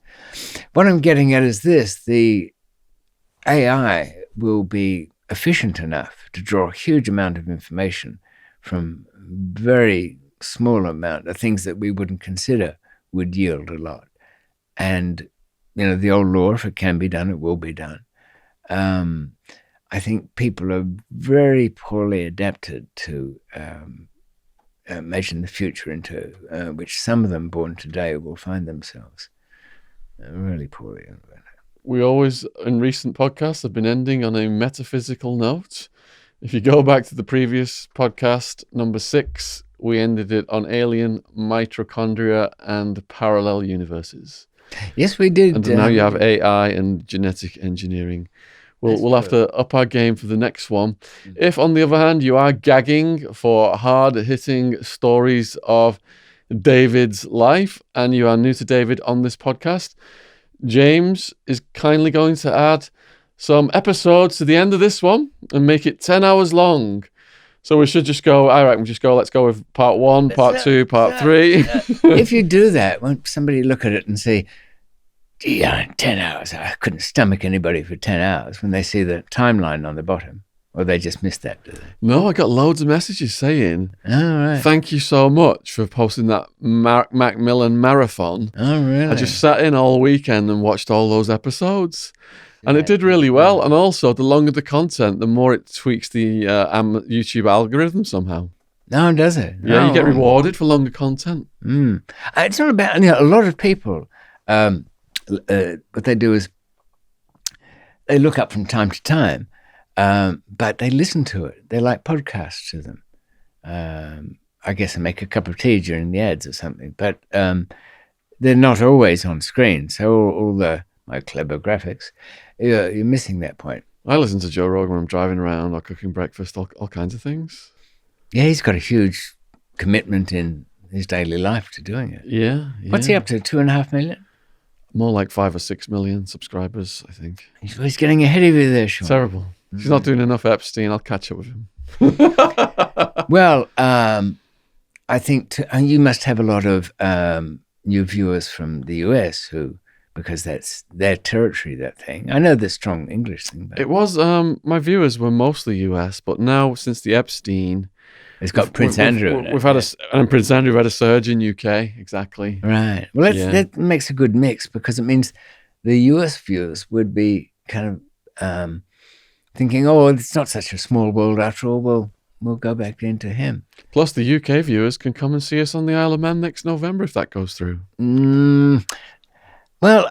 What I'm getting at is this: the AI will be efficient enough to draw a huge amount of information from very small amount of things that we wouldn't consider would yield a lot. And, the old law, if it can be done, it will be done. I think people are very poorly adapted to imagine the future into which some of them born today will find themselves. Really poorly. We always, in recent podcasts, have been ending on a metaphysical note. If you go back to the previous podcast, number 6, we ended it on alien mitochondria and parallel universes. Yes, we did. And now you have AI and genetic engineering. We'll have to up our game for the next one. If, on the other hand, you are gagging for hard-hitting stories of David's life and you are new to David on this podcast, James is kindly going to add some episodes to the end of this one and make it 10 hours long. So we should just go, I reckon let's go with part 1, part 2, part 3. If you do that, won't somebody look at it and say, Yeah, 10 hours. I couldn't stomach anybody for 10 hours when they see the timeline on the bottom. Or they just missed that, do they? No, I got loads of messages saying, Oh, right. thank you so much for posting that McMillan marathon. Oh, really? I just sat in all weekend and watched all those episodes. And it did really well. And also, the longer the content, the more it tweaks the YouTube algorithm somehow. No, does it? Yeah, you get rewarded for longer content. It's not about, a lot of people, what they do is they look up from time to time, but they listen to it. They like podcasts to them. I guess they make a cup of tea during the ads or something, but they're not always on screen. So all my clever graphics, you're missing that point. I listen to Joe Rogan when I'm driving around or cooking breakfast, all kinds of things. Yeah, he's got a huge commitment in his daily life to doing it. Yeah. What's he up to? 2.5 million? More like 5 or 6 million subscribers, I think. He's getting ahead of you there, Sean. Terrible. He's not doing enough Epstein. I'll catch up with him. Well, I think you must have a lot of new viewers from the US because that's their territory, that thing. I know the strong English thing. But It was, my viewers were mostly US, but now since the Epstein... It's got Prince Andrew in it. We've had and Prince Andrew had a surge in UK, exactly. Right. Well, that makes a good mix because it means the US viewers would be kind of thinking, oh, it's not such a small world after all. We'll go back into him. Plus, the UK viewers can come and see us on the Isle of Man next November if that goes through. Well,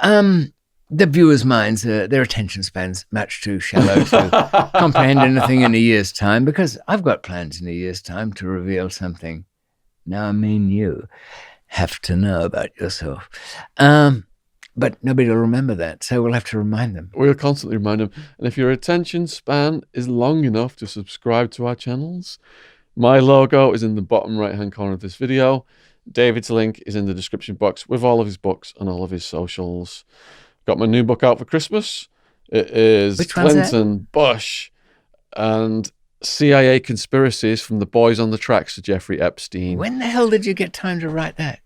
the viewers' minds, their attention spans much too shallow to comprehend anything in a year's time, because I've got plans in a year's time to reveal something. Now, I mean, you have to know about yourself. But nobody will remember that, so we'll have to remind them. We'll constantly remind them. And if your attention span is long enough to subscribe to our channels, my logo is in the bottom right-hand corner of this video. David's link is in the description box with all of his books and all of his socials. Got my new book out for Christmas. It is Clinton, Bush, and CIA conspiracies from the boys on the tracks to Jeffrey Epstein. When the hell did you get time to write that?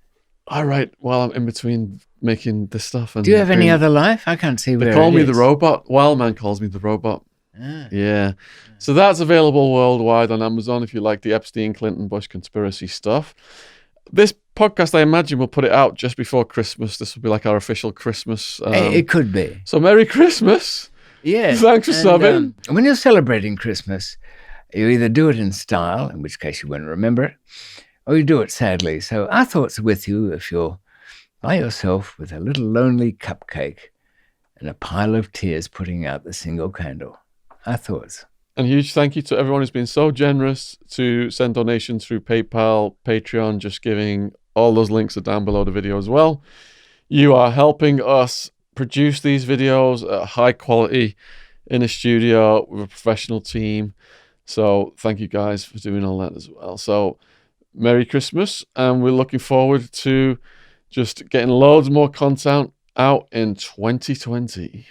I write while I'm in between making this stuff. And do you have any other life? I can't see where they call me the robot. Wildman calls me the robot. Yeah. So that's available worldwide on Amazon if you like the Epstein, Clinton, Bush conspiracy stuff. This podcast, I imagine, will put it out just before Christmas. This will be like our official Christmas. It could be. So Merry Christmas. Yeah. Thanks for subbing. When you're celebrating Christmas, you either do it in style, in which case you won't remember it, or you do it sadly. So our thoughts are with you if you're by yourself with a little lonely cupcake and a pile of tears putting out the single candle. Our thoughts. And a huge thank you to everyone who's been so generous to send donations through PayPal, Patreon, Just Giving. All those links are down below the video as well. You are helping us produce these videos at high quality in a studio with a professional team. So thank you guys for doing all that as well. So Merry Christmas, and we're looking forward to just getting loads more content out in 2020.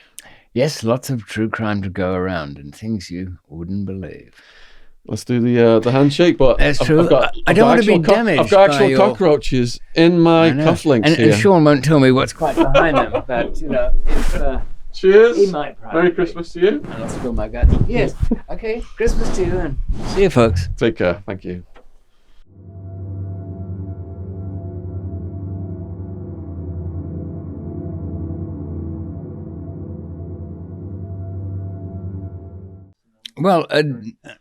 Yes, lots of true crime to go around and things you wouldn't believe. Let's do the handshake, but that's true. I don't want to be damaged. I've got actual cockroaches in my cufflinks here. And Sean won't tell me what's quite behind them, but if cheers. He might. Merry Christmas to you. And I'll spill my guts. Yes. Okay. Christmas to you, and see you, folks. Take care. Thank you. Well,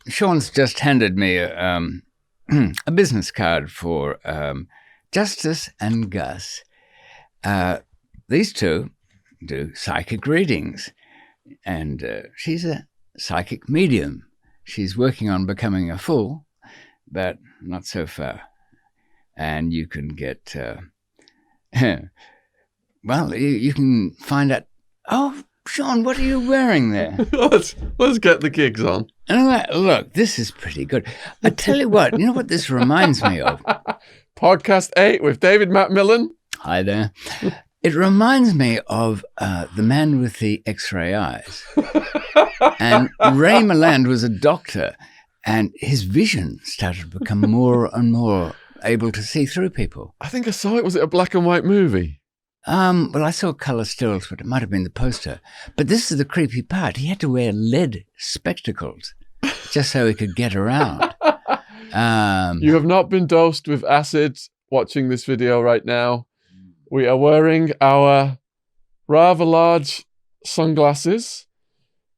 Sean's just handed me a business card for Justice and Gus. These two do psychic readings, and she's a psychic medium. She's working on becoming a fool, but not so far. And you can get, well, you can find out, oh, Sean, what are you wearing there? Let's get the gigs on. Look, this is pretty good. I tell you what, you know what this reminds me of? Podcast 8 with David McMillan. Hi there. It reminds me of The Man with the X-Ray Eyes. And Ray Milland was a doctor, and his vision started to become more and more able to see through people. I think I saw it. Was it a black and white movie? Well, I saw colour stills, but it might have been the poster. But this is the creepy part. He had to wear lead spectacles just so he could get around. You have not been dosed with acid watching this video right now. We are wearing our rather large sunglasses.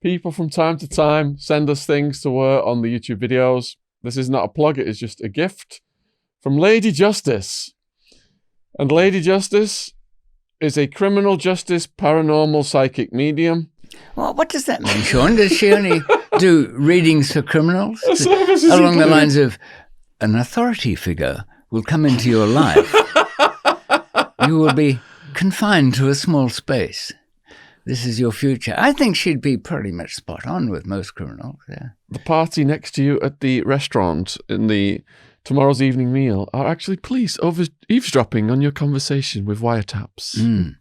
People from time to time send us things to wear on the YouTube videos. This is not a plug, it is just a gift from Lady Justice. And Lady Justice is a criminal justice paranormal psychic medium. Well, what does that mean, Sean? Does she only do readings for criminals? Services Along the include- lines of, an authority figure will come into your life. You will be confined to a small space. This is your future. I think she'd be pretty much spot on with most criminals, yeah. The party next to you at the restaurant in the tomorrow's evening meal are actually police eavesdropping on your conversation with wiretaps. Mm.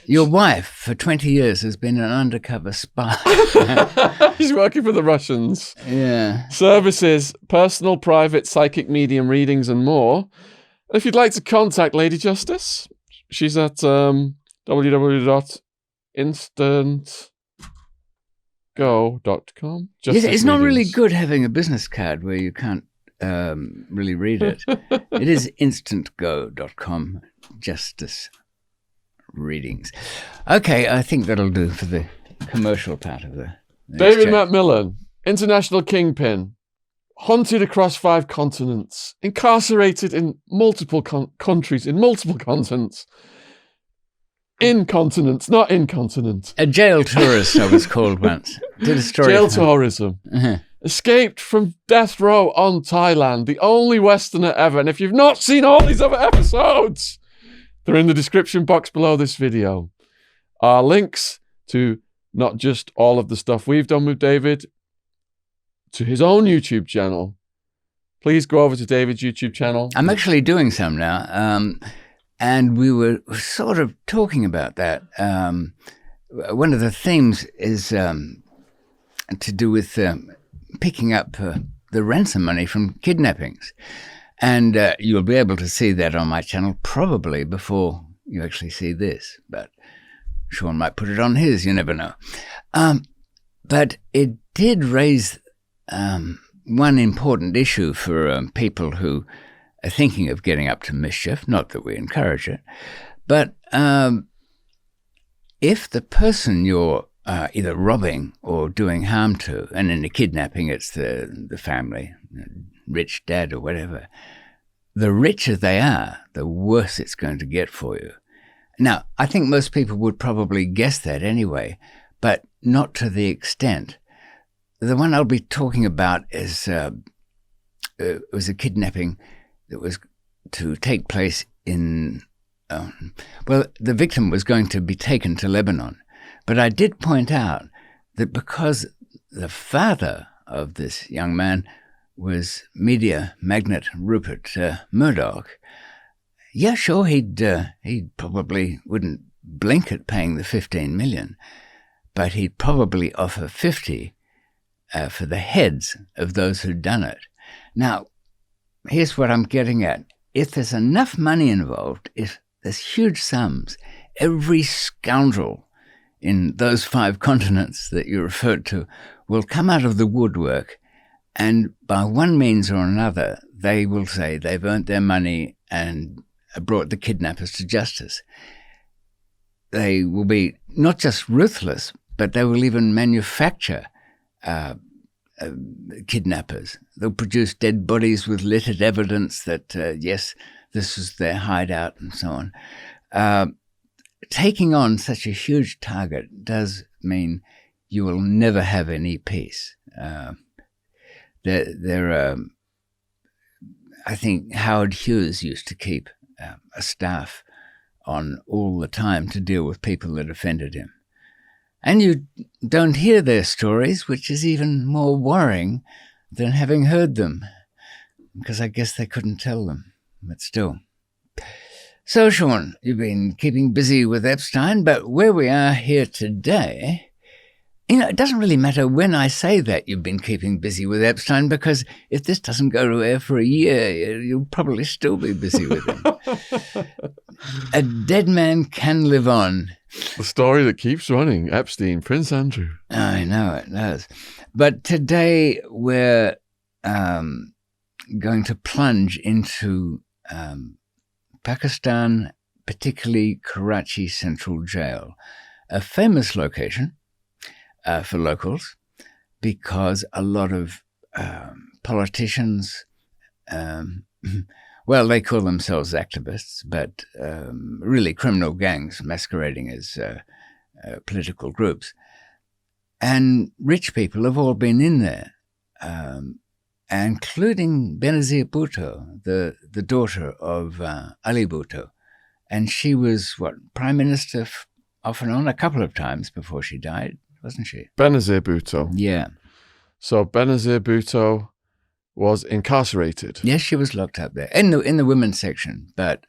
Your wife, for 20 years, has been an undercover spy. He's working for the Russians. Yeah. Services, personal, private, psychic medium readings and more. If you'd like to contact Lady Justice, she's at www.instantgo.com. Yes, it's not really good having a business card where you can't really read it. It is instantgo.com, justice readings. Okay, I think that'll do for the commercial part of the David exchange. McMillan, international kingpin, hunted across 5 continents, incarcerated in multiple countries, in multiple continents. Incontinence, not incontinent. A jail tourist, I was called once. Did a story. Jail tourism. Uh-huh. Escaped from death row on Thailand, the only Westerner ever. And if you've not seen all these other episodes, they're in the description box below this video. Our links to not just all of the stuff we've done with David, to his own YouTube channel. Please go over to David's YouTube channel. I'm actually doing some now. And we were sort of talking about that. One of the themes is to do with picking up the ransom money from kidnappings. And you'll be able to see that on my channel probably before you actually see this. But Sean might put it on his, you never know. But it did raise one important issue for people who are thinking of getting up to mischief, not that we encourage it, but if the person you're either robbing or doing harm to, and in a kidnapping it's the family, rich dad or whatever, the richer they are, the worse it's going to get for you. Now, I think most people would probably guess that anyway, but not to the extent. The one I'll be talking about is was a kidnapping that was to take place in, the victim was going to be taken to Lebanon. But I did point out that because the father of this young man was media magnate Rupert Murdoch, yeah, sure, he probably wouldn't blink at paying the $15 million, but he'd probably offer 50 for the heads of those who'd done it. Now, here's what I'm getting at. If there's enough money involved, if there's huge sums, every scoundrel in those 5 continents that you referred to will come out of the woodwork, and by one means or another, they will say they've earned their money and brought the kidnappers to justice. They will be not just ruthless, but they will even manufacture kidnappers. They'll produce dead bodies with littered evidence that, yes, this is their hideout and so on. Taking on such a huge target does mean you will never have any peace. I think Howard Hughes used to keep a staff on all the time to deal with people that offended him. And you don't hear their stories, which is even more worrying than having heard them, because I guess they couldn't tell them, but still. So, Sean, you've been keeping busy with Epstein, but where we are here today, it doesn't really matter when I say that you've been keeping busy with Epstein, because if this doesn't go to air for a year, you'll probably still be busy with him. A dead man can live on. The story that keeps running. Epstein, Prince Andrew. I know it does. But today we're going to plunge into Pakistan, particularly Karachi Central Jail, a famous location for locals because a lot of politicians, well, they call themselves activists, but really criminal gangs masquerading as political groups, and rich people have all been in there, including Benazir Bhutto, the daughter of Ali Bhutto. And she was, Prime Minister off and on a couple of times before she died, wasn't she? Benazir Bhutto. Yeah. So Benazir Bhutto was incarcerated. Yes, she was locked up there in the women's section. But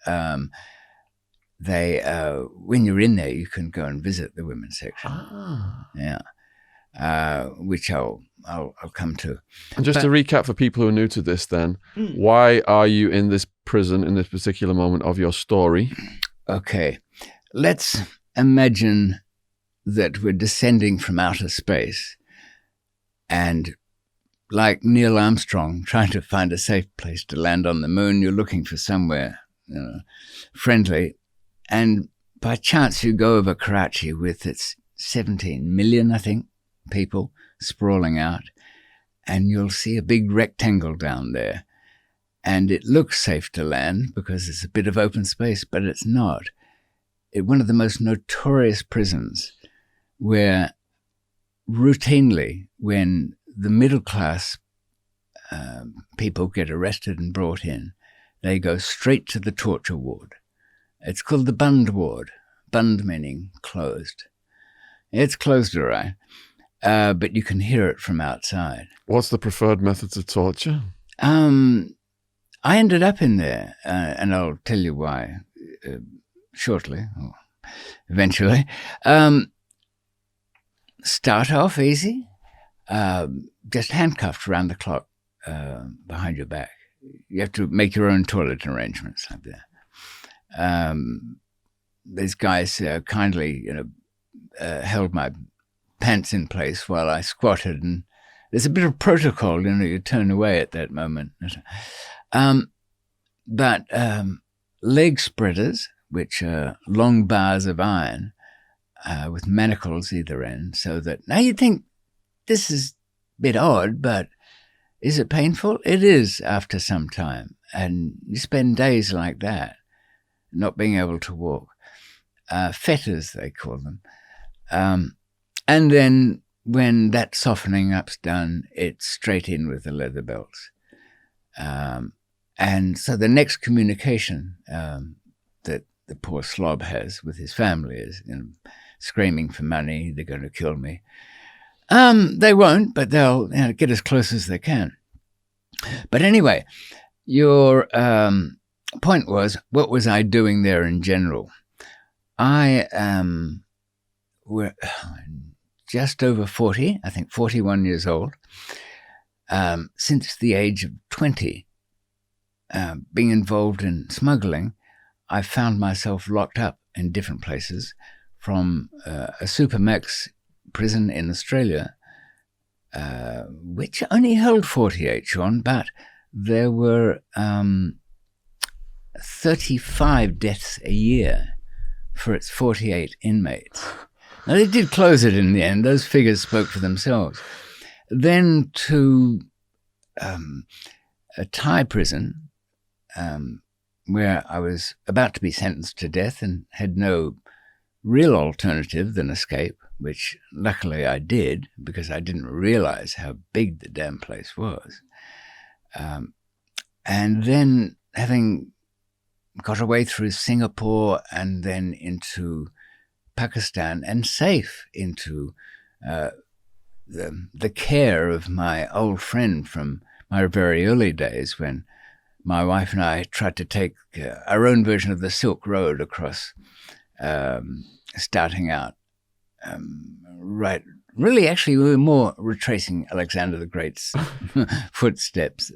they, when you're in there, you can go and visit the women's section. Yeah, which I'll come to. And just to recap for people who are new to this, then, why are you in this prison in this particular moment of your story? Okay, let's imagine that we're descending from outer space, and like Neil Armstrong trying to find a safe place to land on the moon, you're looking for somewhere friendly, and by chance you go over Karachi with its 17 million, I think, people sprawling out, and you'll see a big rectangle down there, and it looks safe to land because it's a bit of open space, but it's not. It's one of the most notorious prisons where routinely when the middle class people get arrested and brought in, they go straight to the torture ward. It's called the Bund ward. Bund meaning closed. It's closed, all right. But you can hear it from outside. What's the preferred methods of torture? I ended up in there, and I'll tell you why shortly, or eventually. Start off easy, just handcuffed around the clock behind your back. You have to make your own toilet arrangements up there. These guys kindly, held my pants in place while I squatted, and there's a bit of protocol, you turn away at that moment. But leg spreaders, which are long bars of iron with manacles either end, so that now you think this is a bit odd, but is it painful? It is after some time, and you spend days like that, not being able to walk. Fetters, they call them. And then when that softening up's done, it's straight in with the leather belts. And so the next communication that the poor slob has with his family is screaming for money, they're going to kill me. They won't, but they'll get as close as they can. But anyway, your point was, what was I doing there in general? I were just over 40, I think 41 years old, since the age of 20, being involved in smuggling. I found myself locked up in different places, from a supermax prison in Australia, which only held 48, Sean, but there were 35 deaths a year for its 48 inmates. Now, they did close it in the end. Those figures spoke for themselves. Then to a Thai prison where I was about to be sentenced to death and had no real alternative than escape, which luckily I did because I didn't realize how big the damn place was. And then having got away through Singapore and then into Pakistan and safe into the care of my old friend from my very early days, when my wife and I tried to take our own version of the Silk Road across, starting out right really, actually, we were more retracing Alexander the Great's footsteps.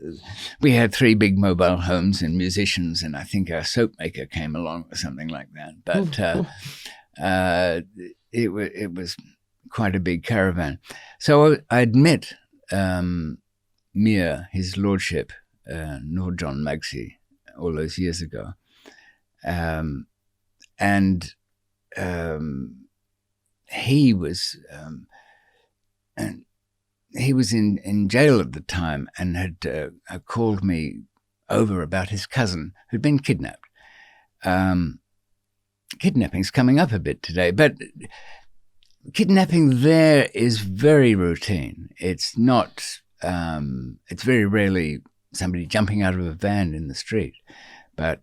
We had 3 big mobile homes and musicians, and I think our soap maker came along or something like that. But it was quite a big caravan. So I'd met Mir, his lordship, Lord John Mugsy, all those years ago. And he was in jail at the time and had called me over about his cousin who'd been kidnapped. Kidnapping's coming up a bit today, but kidnapping there is very routine. It's not. It's very rarely somebody jumping out of a van in the street, but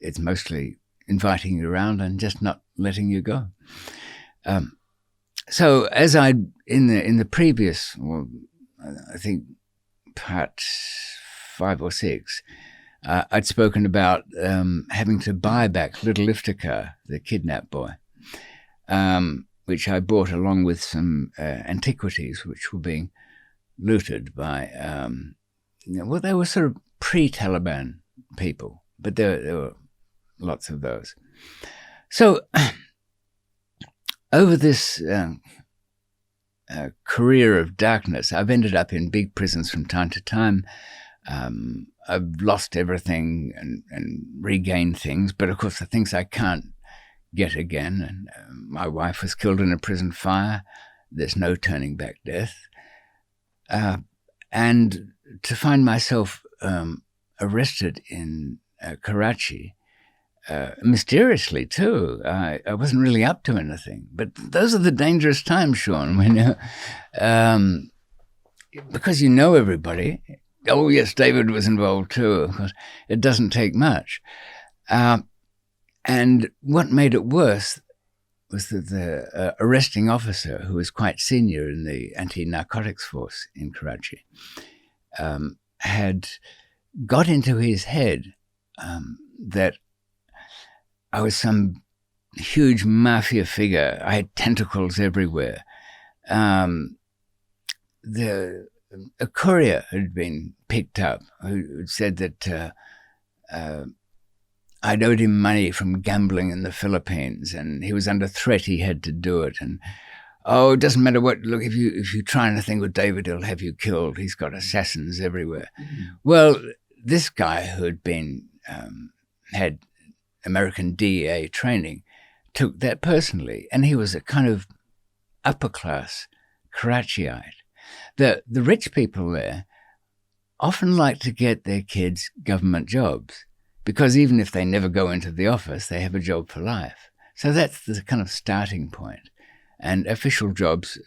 it's mostly inviting you around and just not letting you go. So as in the previous, well, I think part 5 or 6, I'd spoken about having to buy back little Iftikhar, the kidnapped boy, which I bought along with some antiquities which were being looted by, well, they were sort of pre-Taliban people, but there were lots of those. So over this career of darkness, I've ended up in big prisons from time to time. I've lost everything and regained things, but of course the things I can't get again. And my wife was killed in a prison fire. There's no turning back death. And to find myself arrested in Karachi, mysteriously too. I wasn't really up to anything. But those are the dangerous times, Sean, when because you know everybody. Oh, yes, David was involved too. Of course, it doesn't take much. And what made it worse was that the arresting officer, who was quite senior in the anti-narcotics force in Karachi, had got into his head that I was some huge mafia figure. I had tentacles everywhere. A courier had been picked up who said that I'd owed him money from gambling in the Philippines, and he was under threat. He had to do it. And it doesn't matter what. Look, if you try anything with David, he'll have you killed. He's got assassins everywhere. Mm-hmm. Well, this guy who had been had American DEA training took that personally, and he was a kind of upper class Karachiite. The rich people there often like to get their kids government jobs, because even if they never go into the office, they have a job for life. So that's the kind of starting point. And official jobs,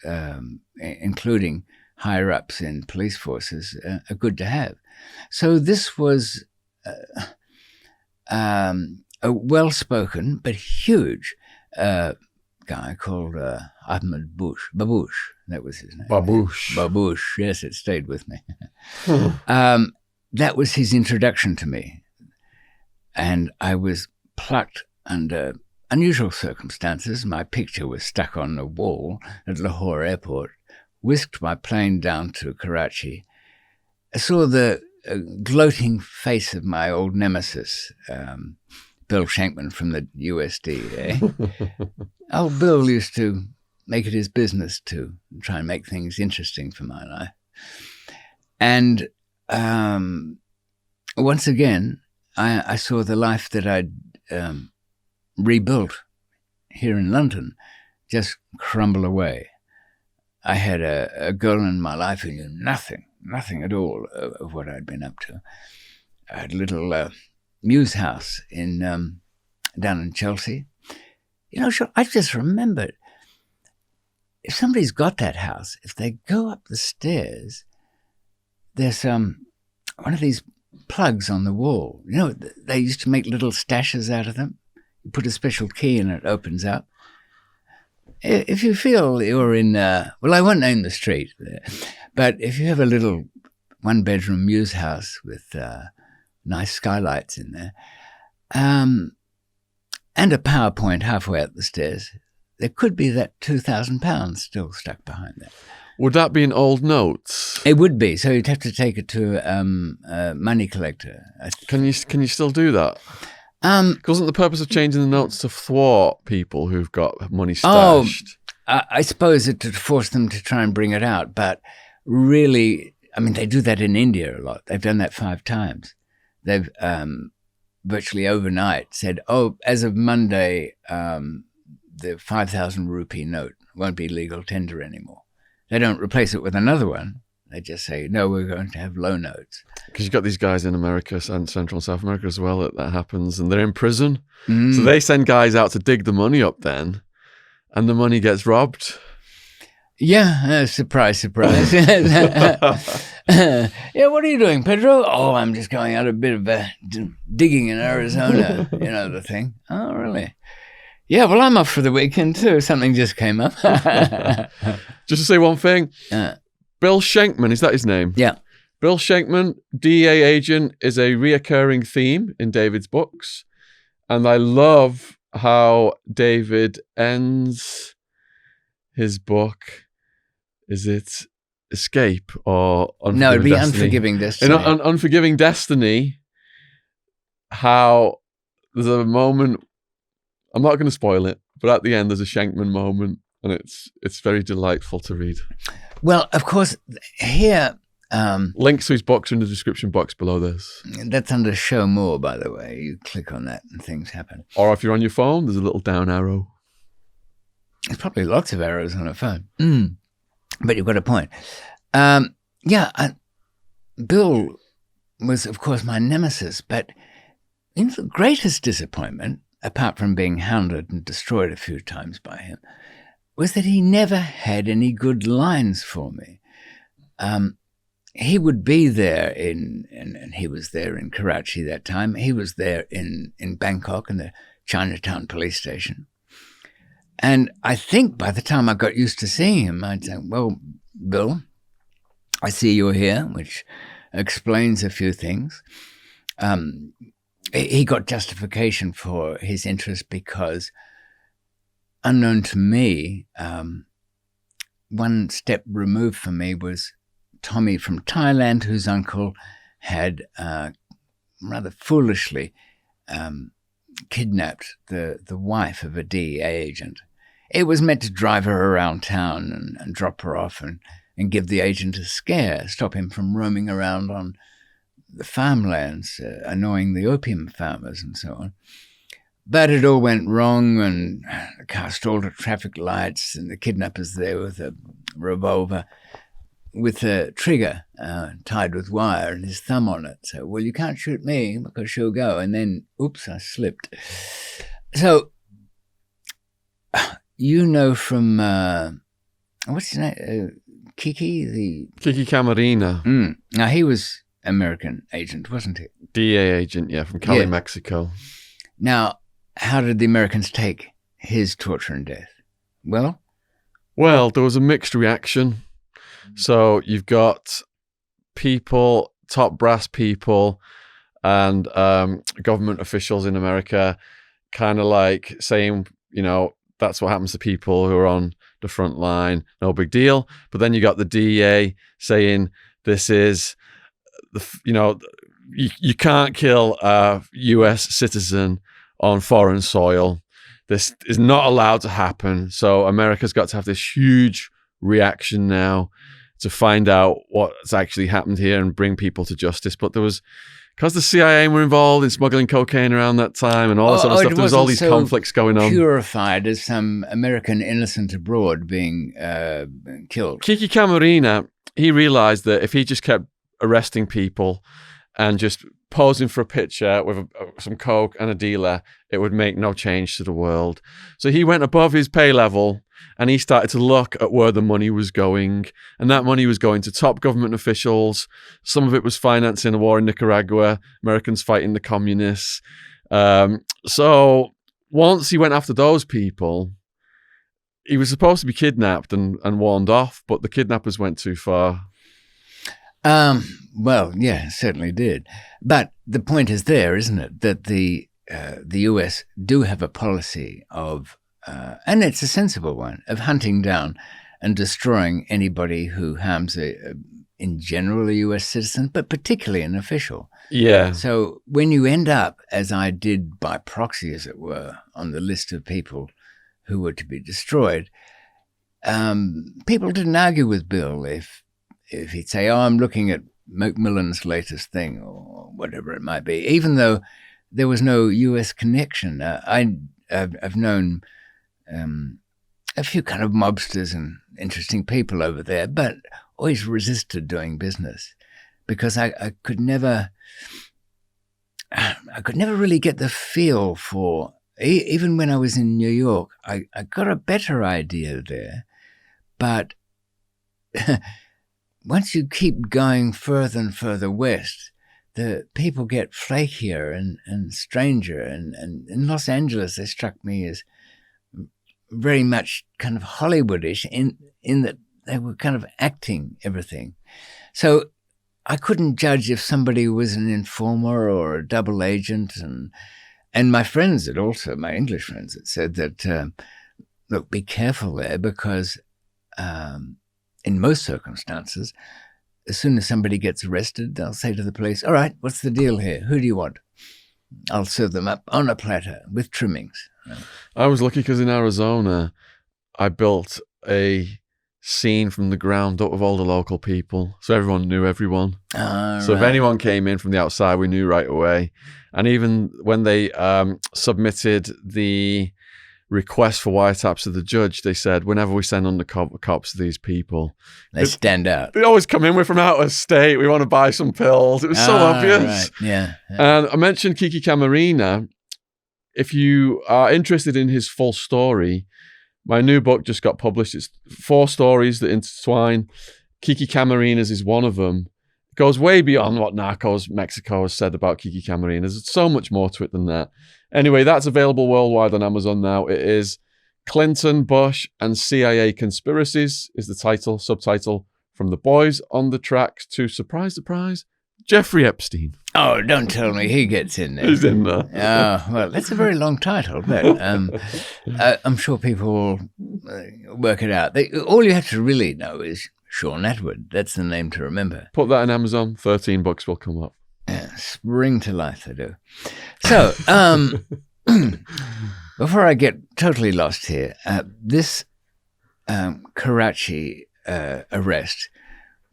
including higher-ups in police forces, are good to have. So this was a well-spoken but huge guy called Ahmed Baboosh. That was his name. Baboosh, yes, it stayed with me. That was his introduction to me. And I was plucked under unusual circumstances. My picture was stuck on the wall at Lahore airport, whisked my plane down to Karachi. I saw the gloating face of my old nemesis, Bill Shankman from the USDA. Old Bill used to make it his business to try and make things interesting for my life. And once again, I saw the life that I'd rebuilt here in London just crumble away. I had a girl in my life who knew nothing at all of what I'd been up to. I had a little Muse house down in Chelsea. You know, I just remembered, if somebody's got that house, if they go up the stairs, there's one of these plugs on the wall. You know, they used to make little stashes out of them. You put a special key and it opens up. If you feel you're in, well, I won't name the street, but if you have a little one-bedroom Muse house with nice skylights in there, and a PowerPoint halfway up the stairs, there could be that £2,000 still stuck behind that. Would that be in old notes? It would be. So you'd have to take it to a money collector. Can you still do that? Wasn't the purpose of changing the notes to thwart people who've got money stashed? I suppose it to force them to try and bring it out. But really, I mean, they do that in India a lot. They've done that 5 times. They've virtually overnight said, as of Monday, the 5,000 rupee note won't be legal tender anymore. They don't replace it with another one. They just say, no, we're going to have low notes. Because you've got these guys in America and Central and South America as well that happens, and they're in prison. So they send guys out to dig the money up then, and the money gets robbed. Yeah, surprise, surprise. Yeah, what are you doing, Pedro? Oh, I'm just going out a bit of digging in Arizona, the thing. Oh, really? Yeah, well, I'm off for the weekend too. Something just came up. Just to say one thing. Bill Schenkman, is that his name? Yeah. Bill Schenkman, DEA agent, is a reoccurring theme in David's books. And I love how David ends his book. Is it Escape or Unforgiving No, it'd be Destiny? Unforgiving Destiny. In Unforgiving Destiny, how there's a moment, I'm not going to spoil it, but at the end there's a Schenkman moment, and it's very delightful to read. Well, of course, here... links to his books in the description box below this. That's under Show More, by the way. You click on that and things happen. Or if you're on your phone, there's a little down arrow. There's probably lots of arrows on a phone. But you've got a point. Bill was, of course, my nemesis, but the greatest disappointment, apart from being hounded and destroyed a few times by him, was that he never had any good lines for me. He would be there and he was there in Karachi that time. He was there in Bangkok in the Chinatown police station. And I think by the time I got used to seeing him, I'd say, well, Bill, I see you're here, which explains a few things. He got justification for his interest because, unknown to me, one step removed from me was Tommy from Thailand, whose uncle had rather foolishly kidnapped the wife of a DEA agent. It was meant to drive her around town and drop her off and give the agent a scare, stop him from roaming around on the farmlands, annoying the opium farmers and so on. But it all went wrong, and the car stalled at traffic lights, and the kidnapper's there with a revolver with a trigger tied with wire and his thumb on it. So, well, you can't shoot me because she'll go. And then, oops, I slipped. So, from, what's his name? Kiki Camarena. Now, he was American agent, wasn't he? DEA agent, yeah, from Cali, Mexico. Now, how did the Americans take his torture and death? Well, there was a mixed reaction. So you've got people, top brass people, and government officials in America kind of like saying, that's what happens to people who are on the front line, no big deal. But then you got the DEA saying this is, you can't kill a US citizen on foreign soil. This is not allowed to happen. So America's got to have this huge reaction now to find out what's actually happened here and bring people to justice. But there was, because the CIA were involved in smuggling cocaine around that time and all that sort of stuff, there was all these conflicts going on. Purified as some American innocent abroad being killed. Kiki Camarena, he realized that if he just kept arresting people and just posing for a picture with some coke and a dealer, it would make no change to the world. So he went above his pay level and he started to look at where the money was going. And that money was going to top government officials. Some of it was financing a war in Nicaragua, Americans fighting the communists. So once he went after those people, he was supposed to be kidnapped and warned off, but the kidnappers went too far. Well, yeah, certainly did. But the point is there, isn't it, that the US do have a policy of and it's a sensible one, of hunting down and destroying anybody who harms, in general, a US citizen, but particularly an official. Yeah. So when you end up, as I did by proxy, as it were, on the list of people who were to be destroyed, people didn't argue with Bill if he'd say, "Oh, I'm looking at McMillan's latest thing," or whatever it might be, even though there was no US connection. I've known a few kind of mobsters and interesting people over there, but always resisted doing business because I could never really get the feel for, even when I was in New York, I got a better idea there. But once you keep going further and further west, the people get flakier and stranger. And in Los Angeles, they struck me as very much kind of Hollywoodish in that they were kind of acting everything. So I couldn't judge if somebody was an informer or a double agent. And my friends had also, my English friends had said that, look, be careful there because in most circumstances, as soon as somebody gets arrested, they'll say to the police, "All right, what's the deal here? Who do you want?" I'll serve them up on a platter with trimmings. I was lucky because in Arizona, I built a scene from the ground up with all the local people. So everyone knew everyone. So if anyone came in from the outside, we knew right away. And even when they submitted the request for wiretaps to the judge, they said, whenever we send undercover cops to these people, they stand out. They always come in, we're from out of state, we want to buy some pills. It was so obvious. Right. Yeah. And I mentioned Kiki Camarena. If you are interested in his full story, my new book just got published. It's 4 stories that intertwine. Kiki Camarena is one of them. It goes way beyond what Narcos Mexico has said about Kiki Camarena. There's so much more to it than that. Anyway, that's available worldwide on Amazon now. It is Clinton, Bush, and CIA Conspiracies is the subtitle, from the boys on the tracks to, surprise, Jeffrey Epstein. Oh, don't tell me he gets in there. He's in there. Oh, well, that's a very long title, but I'm sure people will work it out. All you have to really know is Sean Atwood. That's the name to remember. Put that in Amazon. 13 books will come up. Yeah, spring to life, they do. So, before I get totally lost here, this Karachi arrest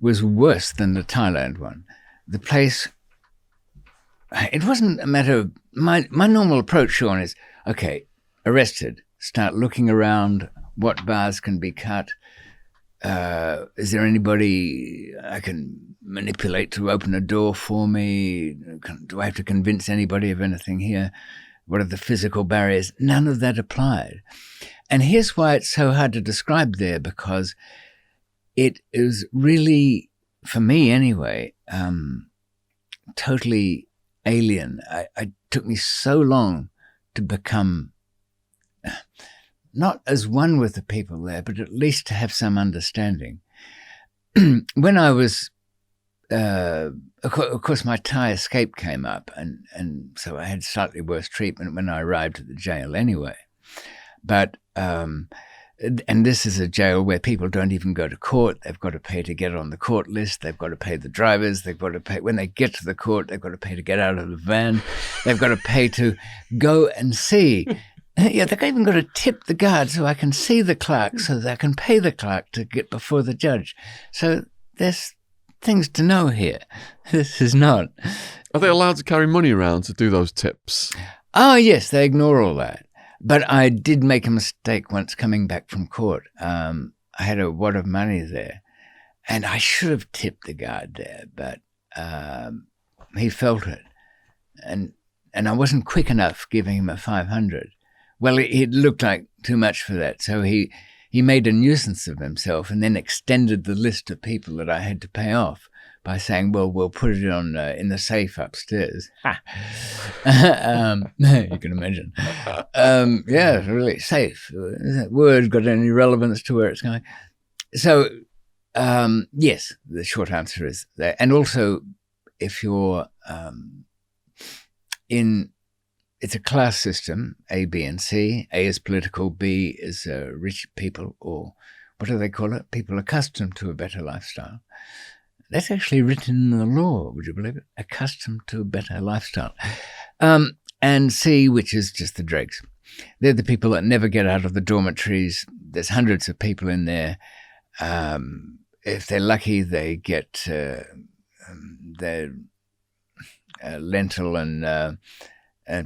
was worse than the Thailand one. The place, it wasn't a matter of, my normal approach, Sean, is, okay, arrested, start looking around, what bars can be cut, is there anybody I can manipulate to open a door for me, do I have to convince anybody of anything here, what are the physical barriers? None of that applied. And here's why it's so hard to describe there, because it is really, for me anyway, totally alien. It took me so long to become not as one with the people there, but at least to have some understanding. When I was, of course, my Thai escape came up, and so I had slightly worse treatment when I arrived at the jail anyway. But and this is a jail where people don't even go to court. They've got to pay to get on the court list. They've got to pay the drivers. They've got to pay when they get to the court. They've got to pay to get out of the van. They've got to pay to go and see. Yeah, they've even got to tip the guard so I can see the clerk, so that I can pay the clerk to get before the judge. So there's things to know here. This is not. Are they allowed to carry money around to do those tips? Oh, yes, they ignore all that. But I did make a mistake once coming back from court. I had a wad of money there, and I should have tipped the guard there, but he felt it. And I wasn't quick enough giving him a 500. Well, it looked like too much for that, so he made a nuisance of himself and then extended the list of people that I had to pay off by saying, well, we'll put it on in the safe upstairs. You can imagine. Yeah, really safe. Has that word got any relevance to where it's going? So, yes, the short answer is that. And also, if you're it's a class system, A, B, and C. A is political, B is rich people, or what do they call it? People accustomed to a better lifestyle. That's actually written in the law, would you believe it? Accustomed to a better lifestyle. And C, which is just the dregs. They're the people that never get out of the dormitories. There's hundreds of people in there. If they're lucky, they get their lentil and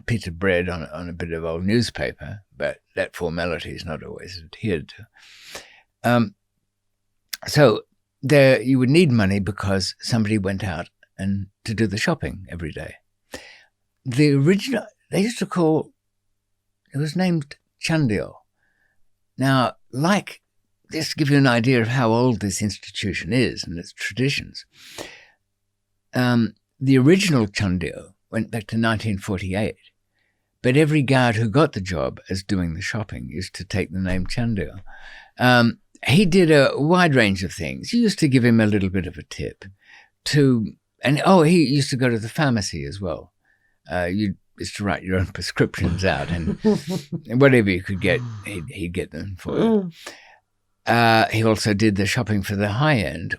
pita bread on a bit of old newspaper, but that formality is not always adhered to. So there, you would need money because somebody went out and to do the shopping every day. The original, they used to call, it was named Chandio. Now, like, just to give you an idea of how old this institution is and its traditions, the original Chandio went back to 1948, but every guard who got the job as doing the shopping used to take the name Chandio. He did a wide range of things. You used to give him a little bit of a tip he used to go to the pharmacy as well. You used to write your own prescriptions out, and whatever you could get, he'd get them for you. He also did the shopping for the high end.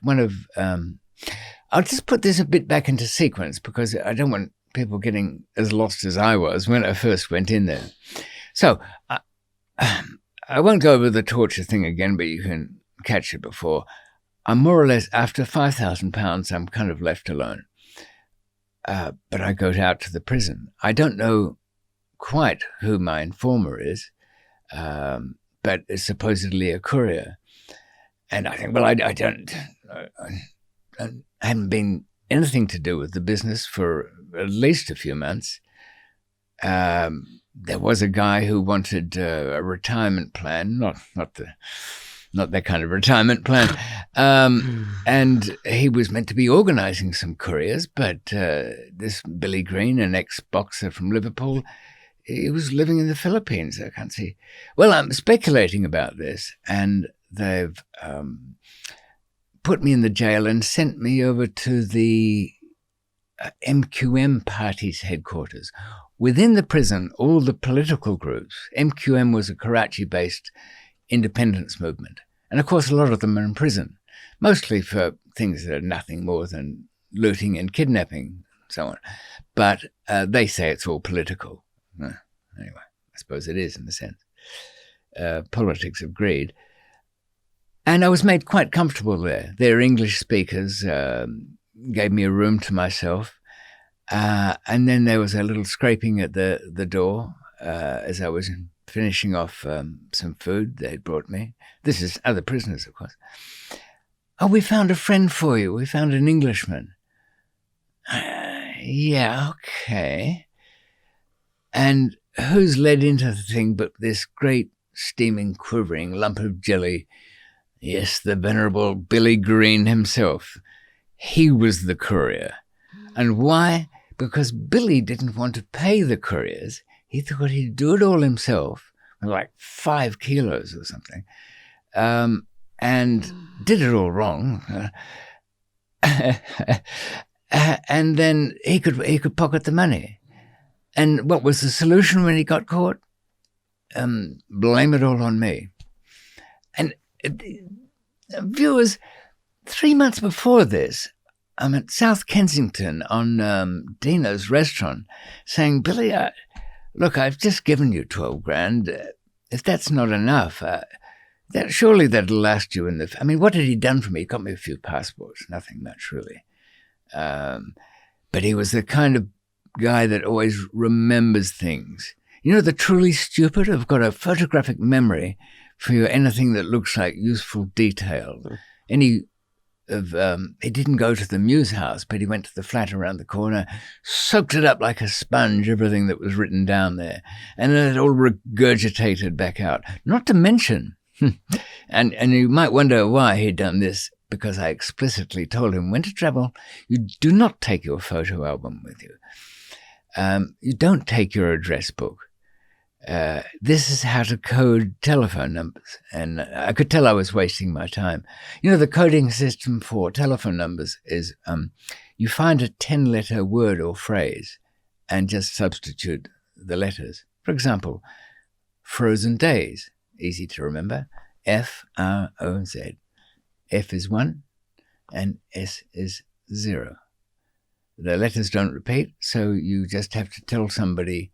I'll just put this a bit back into sequence because I don't want people getting as lost as I was when I first went in there. So I won't go over the torture thing again, but you can catch it before. I'm more or less, after £5,000, I'm kind of left alone. But I go out to the prison. I don't know quite who my informer is, but it's supposedly a courier. And I think, well, I haven't been anything to do with the business for at least a few months. There was a guy who wanted a retirement plan, not that kind of retirement plan, and he was meant to be organising some couriers, but this Billy Green, an ex-boxer from Liverpool, he was living in the Philippines. I can't see. Well, I'm speculating about this, and they've put me in the jail and sent me over to the MQM party's headquarters. Within the prison, all the political groups, MQM was a Karachi-based independence movement. And of course, a lot of them are in prison, mostly for things that are nothing more than looting and kidnapping, and so on. But they say it's all political. Anyway, I suppose it is in a sense. Politics of greed. And I was made quite comfortable there. Their English speakers gave me a room to myself. And then there was a little scraping at the door as I was finishing off some food they'd brought me. This is other prisoners, of course. Oh, we found a friend for you. We found an Englishman. Yeah, okay. And who's led into the thing but this great, steaming, quivering lump of jelly? Yes, the venerable Billy Green himself. He was the courier. And why? Because Billy didn't want to pay the couriers. He thought he'd do it all himself, like 5 kilos or something, and did it all wrong. And then he could pocket the money. And what was the solution when he got caught? Blame it all on me. And viewers, 3 months before this, I'm at South Kensington on Dino's restaurant saying, Billy, look, I've just given you 12 grand. If that's not enough, surely that'll last you I mean, what had he done for me? He got me a few passports, nothing much really. But he was the kind of guy that always remembers things. You know, the truly stupid have got a photographic memory for anything that looks like useful detail. He didn't go to the Muse House, but he went to the flat around the corner, soaked it up like a sponge, everything that was written down there, and then it all regurgitated back out. Not to mention, and you might wonder why he'd done this, because I explicitly told him when to travel, you do not take your photo album with you. You don't take your address book. This is how to code telephone numbers. And I could tell I was wasting my time. You know, the coding system for telephone numbers is you find a 10-letter word or phrase and just substitute the letters. For example, frozen days, easy to remember, F-R-O-Z. F is 1 and S is 0. The letters don't repeat, so you just have to tell somebody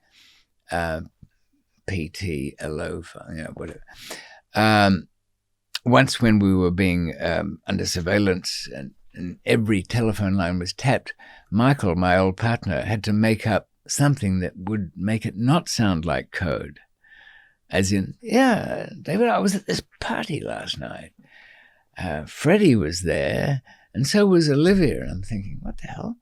PT, a loaf, whatever. Once when we were being under surveillance and every telephone line was tapped, Michael, my old partner, had to make up something that would make it not sound like code. As in, yeah, David, I was at this party last night. Freddie was there, and so was Olivia. And I'm thinking, what the hell?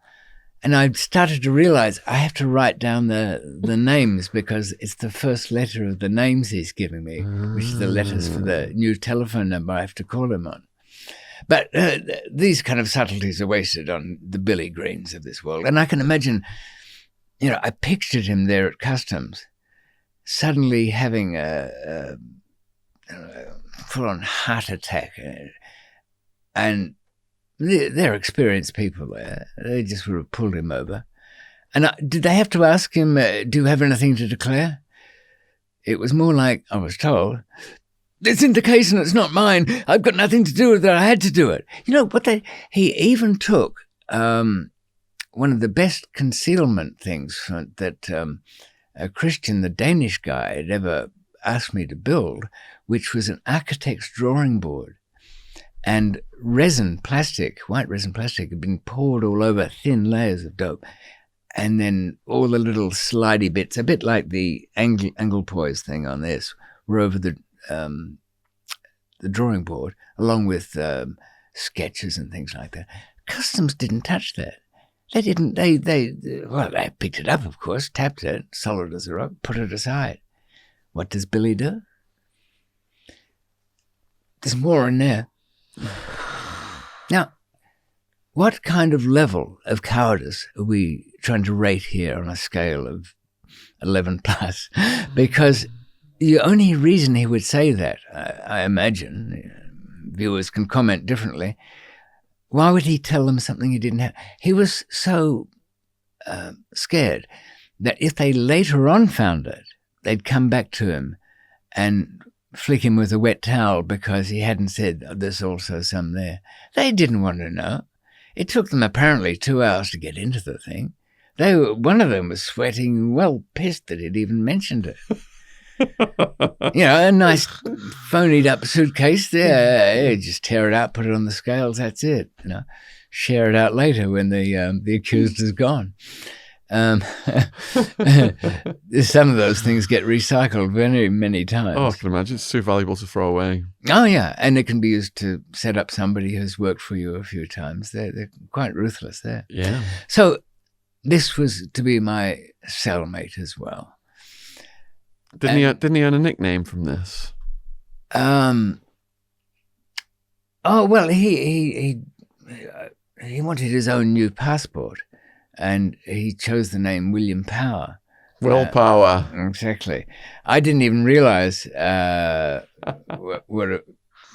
And I started to realize I have to write down the names because it's the first letter of the names he's giving me, which is the letters for the new telephone number I have to call him on. But these kind of subtleties are wasted on the Billy Greens of this world. And I can imagine, I pictured him there at customs, suddenly having a full-on heart attack. And they're experienced people there. They just would have pulled him over. And did they have to ask him, do you have anything to declare? It was more like, I was told, this indication it's not mine. I've got nothing to do with it. I had to do it. He even took one of the best concealment things that Christian, the Danish guy, had ever asked me to build, which was an architect's drawing board. And white resin plastic had been poured all over thin layers of dope. And then all the little slidey bits, a bit like the Anglepoise thing on this, were over the drawing board, along with sketches and things like that. Customs didn't touch that. They didn't, they picked it up, of course, tapped it, solid as a rock, put it aside. What does Billy do? There's more in there. Now, what kind of level of cowardice are we trying to rate here on a scale of 11 plus? Because the only reason he would say that, I imagine, viewers can comment differently, why would he tell them something he didn't have? He was so scared that if they later on found it, they'd come back to him and flick him with a wet towel because he hadn't said, there's also some there. They didn't want to know. It took them apparently 2 hours to get into the thing. One of them was sweating, well pissed that he'd even mentioned it. A nice phonied up suitcase there. Just tear it out, put it on the scales, that's it. Share it out later when the accused is gone. Some of those things get recycled very many times. Oh, I can imagine. It's too valuable to throw away. Oh, yeah. And it can be used to set up somebody who's worked for you a few times. They're quite ruthless there. Yeah. So this was to be my cellmate as well. Didn't he earn a nickname from this? Oh, well, he wanted his own new passport. And he chose the name William Power. Willpower. Exactly. I didn't even realize what it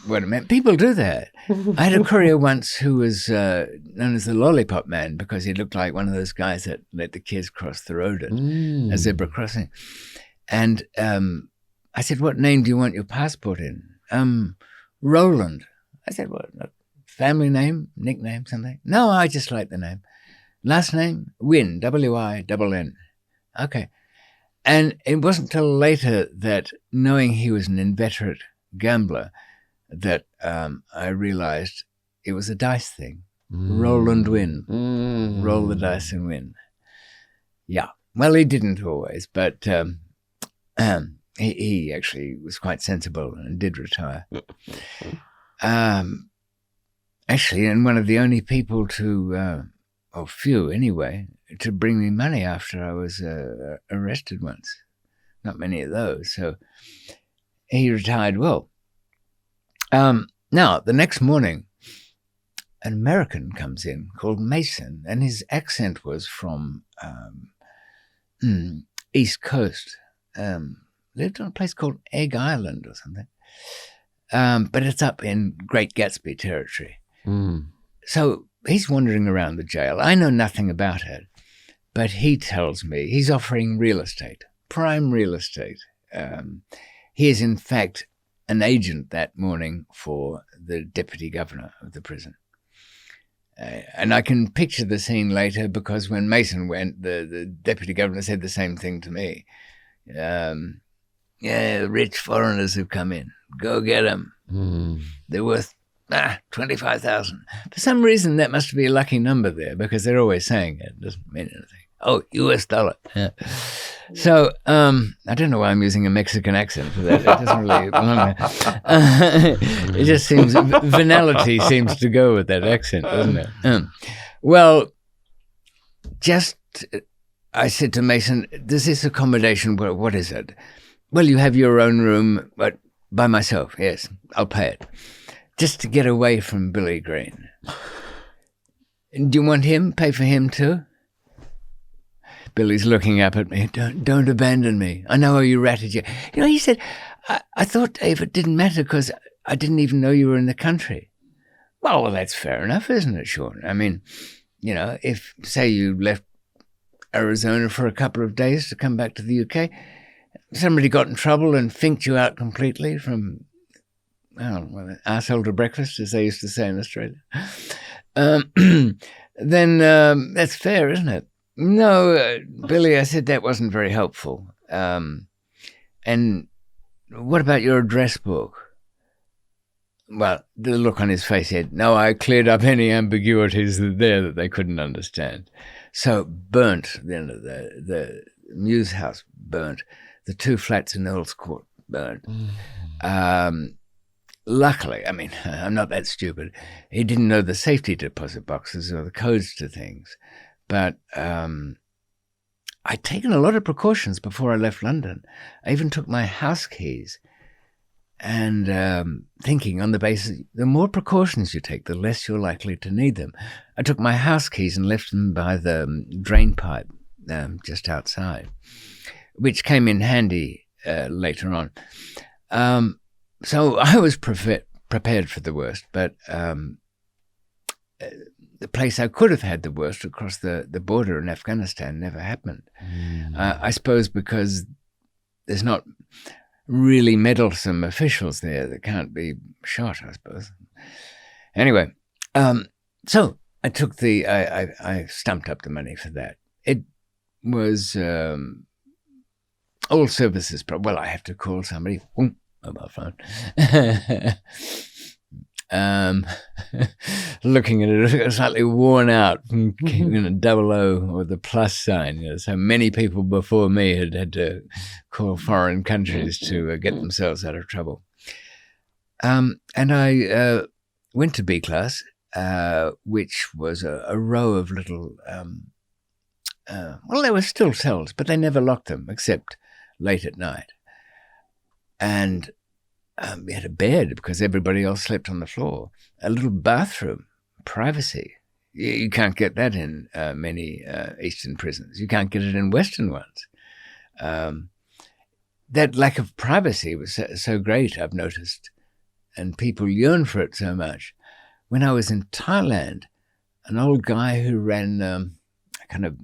meant. People do that. I had a courier once who was known as the Lollipop Man because he looked like one of those guys that let the kids cross the road at a zebra crossing. And I said, what name do you want your passport in? Roland. I said, what? Family name, nickname, something? No, I just like the name. Last name, Wynn, W-I-N-N. Okay. And it wasn't till later that, knowing he was an inveterate gambler, that I realized it was a dice thing. Roll and win. Roll the dice and win. Yeah. Well, he didn't always, but he actually was quite sensible and did retire. Actually, and one of the only people to... or few anyway, to bring me money after I was arrested once. Not many of those. So he retired well. Now, the next morning, an American comes in called Mason, and his accent was from East Coast. Lived on a place called Egg Island or something. But it's up in Great Gatsby territory. So he's wandering around the jail. I know nothing about it, but he tells me he's offering real estate. prime real estate. He is, in fact, an agent that morning for the deputy governor of the prison. And I can picture the scene later, because when Mason went, the deputy governor said the same thing to me. Yeah, rich foreigners have come in. Go get them. They're worth 25,000. For some reason, that must be a lucky number there, because they're always saying it. It doesn't mean anything. Oh, US dollar. Yeah. So I don't know why I'm using a Mexican accent for that. It doesn't really. It just seems venality seems to go with that accent, doesn't it? Well, I said to Mason, "Does this accommodation? What is it?" "Well, you have your own room, but by myself. Yes, I'll pay it, just to get away from Billy Green." "Do you want him? Pay for him too?" Billy's looking up at me. Don't abandon me. I know how you ratted you. He said, I thought, Dave, it didn't matter because I didn't even know you were in the country. Well, that's fair enough, isn't it, Sean? I mean, if, say, you left Arizona for a couple of days to come back to the UK, somebody got in trouble and finked you out completely from, arsehole to breakfast, as they used to say in Australia, then that's fair, isn't it? No, Billy, I said that wasn't very helpful. And what about your address book? Well, the look on his face said, no, I cleared up any ambiguities there that they couldn't understand. So burnt, the Muse house burnt, the 2 flats in Earl's Court burnt. Luckily, I mean, I'm not that stupid. He didn't know the safety deposit boxes or the codes to things. But I'd taken a lot of precautions before I left London. I even took my house keys, and thinking on the basis, the more precautions you take, the less you're likely to need them. I took my house keys and left them by the drain pipe just outside, which came in handy later on. So I was prepared for the worst, but the place I could have had the worst, across the border in Afghanistan, never happened. I suppose because there's not really meddlesome officials there that can't be shot, I suppose. Anyway, so I took I stumped up the money for that. It was all services. Well, I have to call somebody. Mobile phone. Looking at it, slightly worn out from double O or the plus sign. So many people before me had to call foreign countries to get themselves out of trouble. And I went to B class, which was a row of little, there were still cells, but they never locked them except late at night. And we had a bed because everybody else slept on the floor. A little bathroom, privacy. You can't get that in many Eastern prisons. You can't get it in Western ones. That lack of privacy was so great, I've noticed, and people yearn for it so much. When I was in Thailand, an old guy who ran a kind of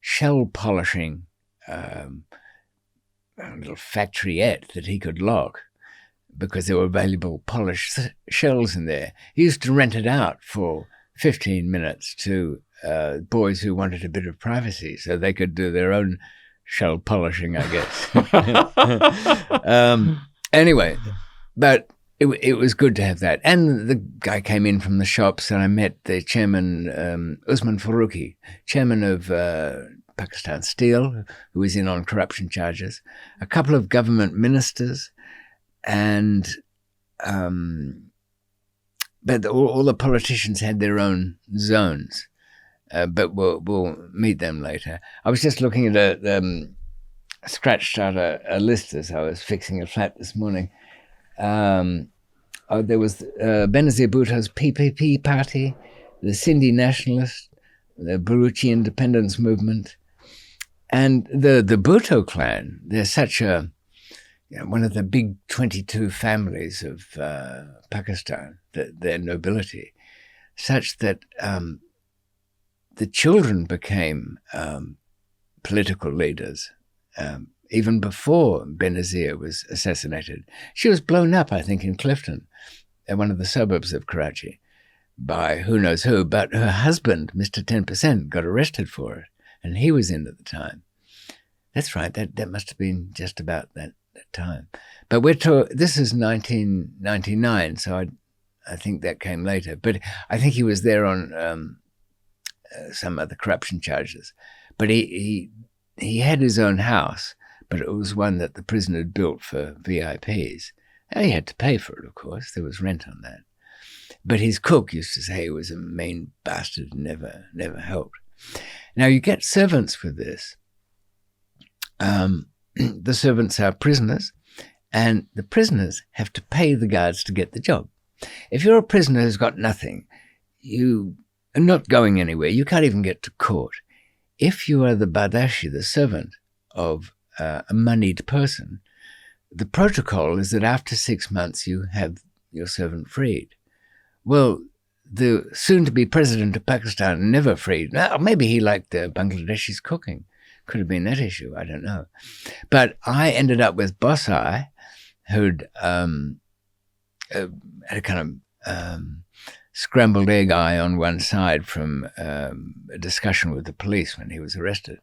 shell polishing a little factoryette that he could lock, because there were valuable polished shells in there. He used to rent it out for 15 minutes to boys who wanted a bit of privacy so they could do their own shell polishing, I guess. Anyway, but it was good to have that. And the guy came in from the shops, and I met the chairman, Usman Faruqi, chairman of Pakistan Steel, who was in on corruption charges, a couple of government ministers, and but all the politicians had their own zones, but we'll meet them later. I was just looking at scratched out a list as I was fixing a flat this morning. There was Benazir Bhutto's PPP party, the Sindhi Nationalist, the Baruchi Independence Movement, and the Bhutto clan. They're such one of the big 22 families of Pakistan, their nobility, such that the children became political leaders even before Benazir was assassinated. She was blown up, I think, in Clifton, one of the suburbs of Karachi, by who knows who, but her husband, Mr. 10%, got arrested for it, and he was in at the time. That's right, that must have been just about that time. But this is 1999, so I think that came later. But I think he was there on some other corruption charges. But he had his own house, but it was one that the prison had built for VIPs. And he had to pay for it, of course. There was rent on that. But his cook used to say he was a mean bastard and never helped. Now, you get servants with this. The servants are prisoners, and the prisoners have to pay the guards to get the job. If you're a prisoner who's got nothing, you are not going anywhere. You can't even get to court. If you are the badashi, the servant of a moneyed person, the protocol is that after 6 months you have your servant freed. Well, the soon-to-be president of Pakistan never freed. Now, maybe he liked the Bangladeshis cooking. Could have been that issue. I don't know. But I ended up with Boss Eye, who'd had a kind of scrambled egg eye on one side from a discussion with the police when he was arrested.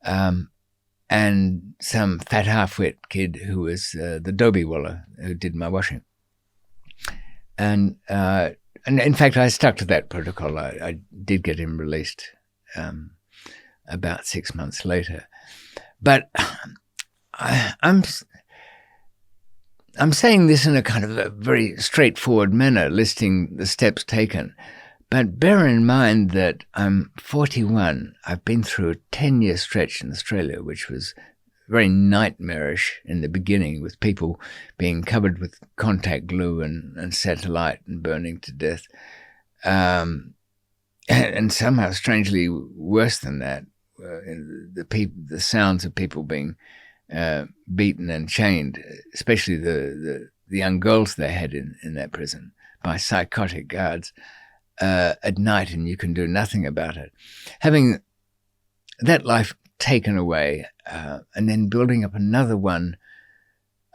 And some fat half-wit kid who was the Dobie Waller who did my washing. And in fact, I stuck to that protocol. I did get him released about 6 months later. But I'm saying this in a kind of a very straightforward manner, listing the steps taken. But bear in mind that I'm 41. I've been through a 10-year stretch in Australia, which was very nightmarish in the beginning, with people being covered with contact glue and satellite and burning to death. And somehow, strangely worse than that, the sounds of people being beaten and chained, especially the young girls they had in that prison by psychotic guards at night, and you can do nothing about it. Having that life taken away and then building up another one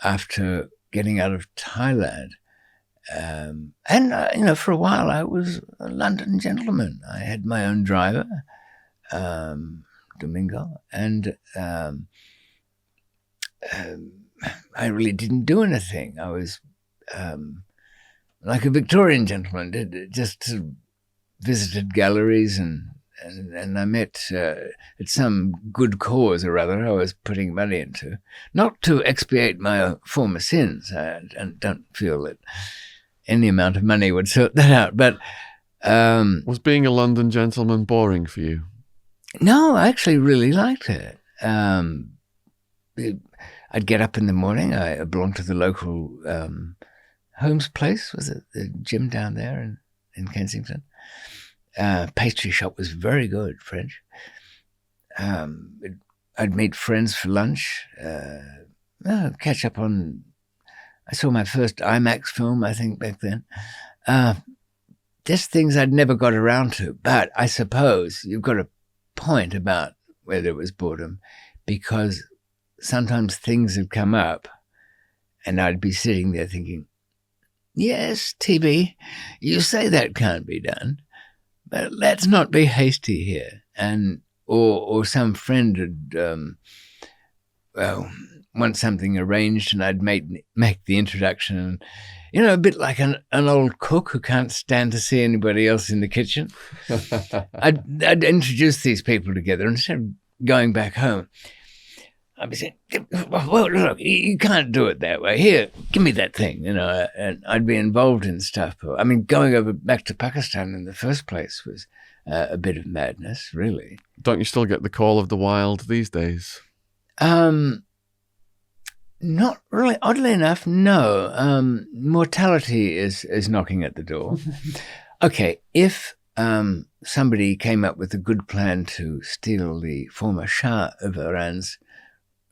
after getting out of Thailand. And for a while I was a London gentleman. I had my own driver, Domingo, and I really didn't do anything. I was like a Victorian gentleman, just visited galleries and I met at some good cause or other I was putting money into, not to expiate my former sins. I don't feel that any amount of money would sort that out. But was being a London gentleman boring for you? No, I actually really liked it. I'd get up in the morning. I belonged to the local Holmes Place, was it the gym down there in Kensington? Pastry shop was very good, French. I'd meet friends for lunch, catch up on... I saw my first IMAX film, I think, back then. Just things I'd never got around to. But I suppose you've got a point about whether it was boredom, because sometimes things would come up and I'd be sitting there thinking, yes, TB, you say that can't be done, but let's not be hasty here. And or some friend would want something arranged, and I'd make the introduction. And, a bit like an old cook who can't stand to see anybody else in the kitchen. I'd introduce these people together, and instead of going back home, I'd be saying, well, look, you can't do it that way. Here, give me that thing, and I'd be involved in stuff. I mean, going back to Pakistan in the first place was a bit of madness, really. Don't you still get the call of the wild these days? Not really. Oddly enough, no. Mortality is knocking at the door. Okay, if somebody came up with a good plan to steal the former Shah of Iran's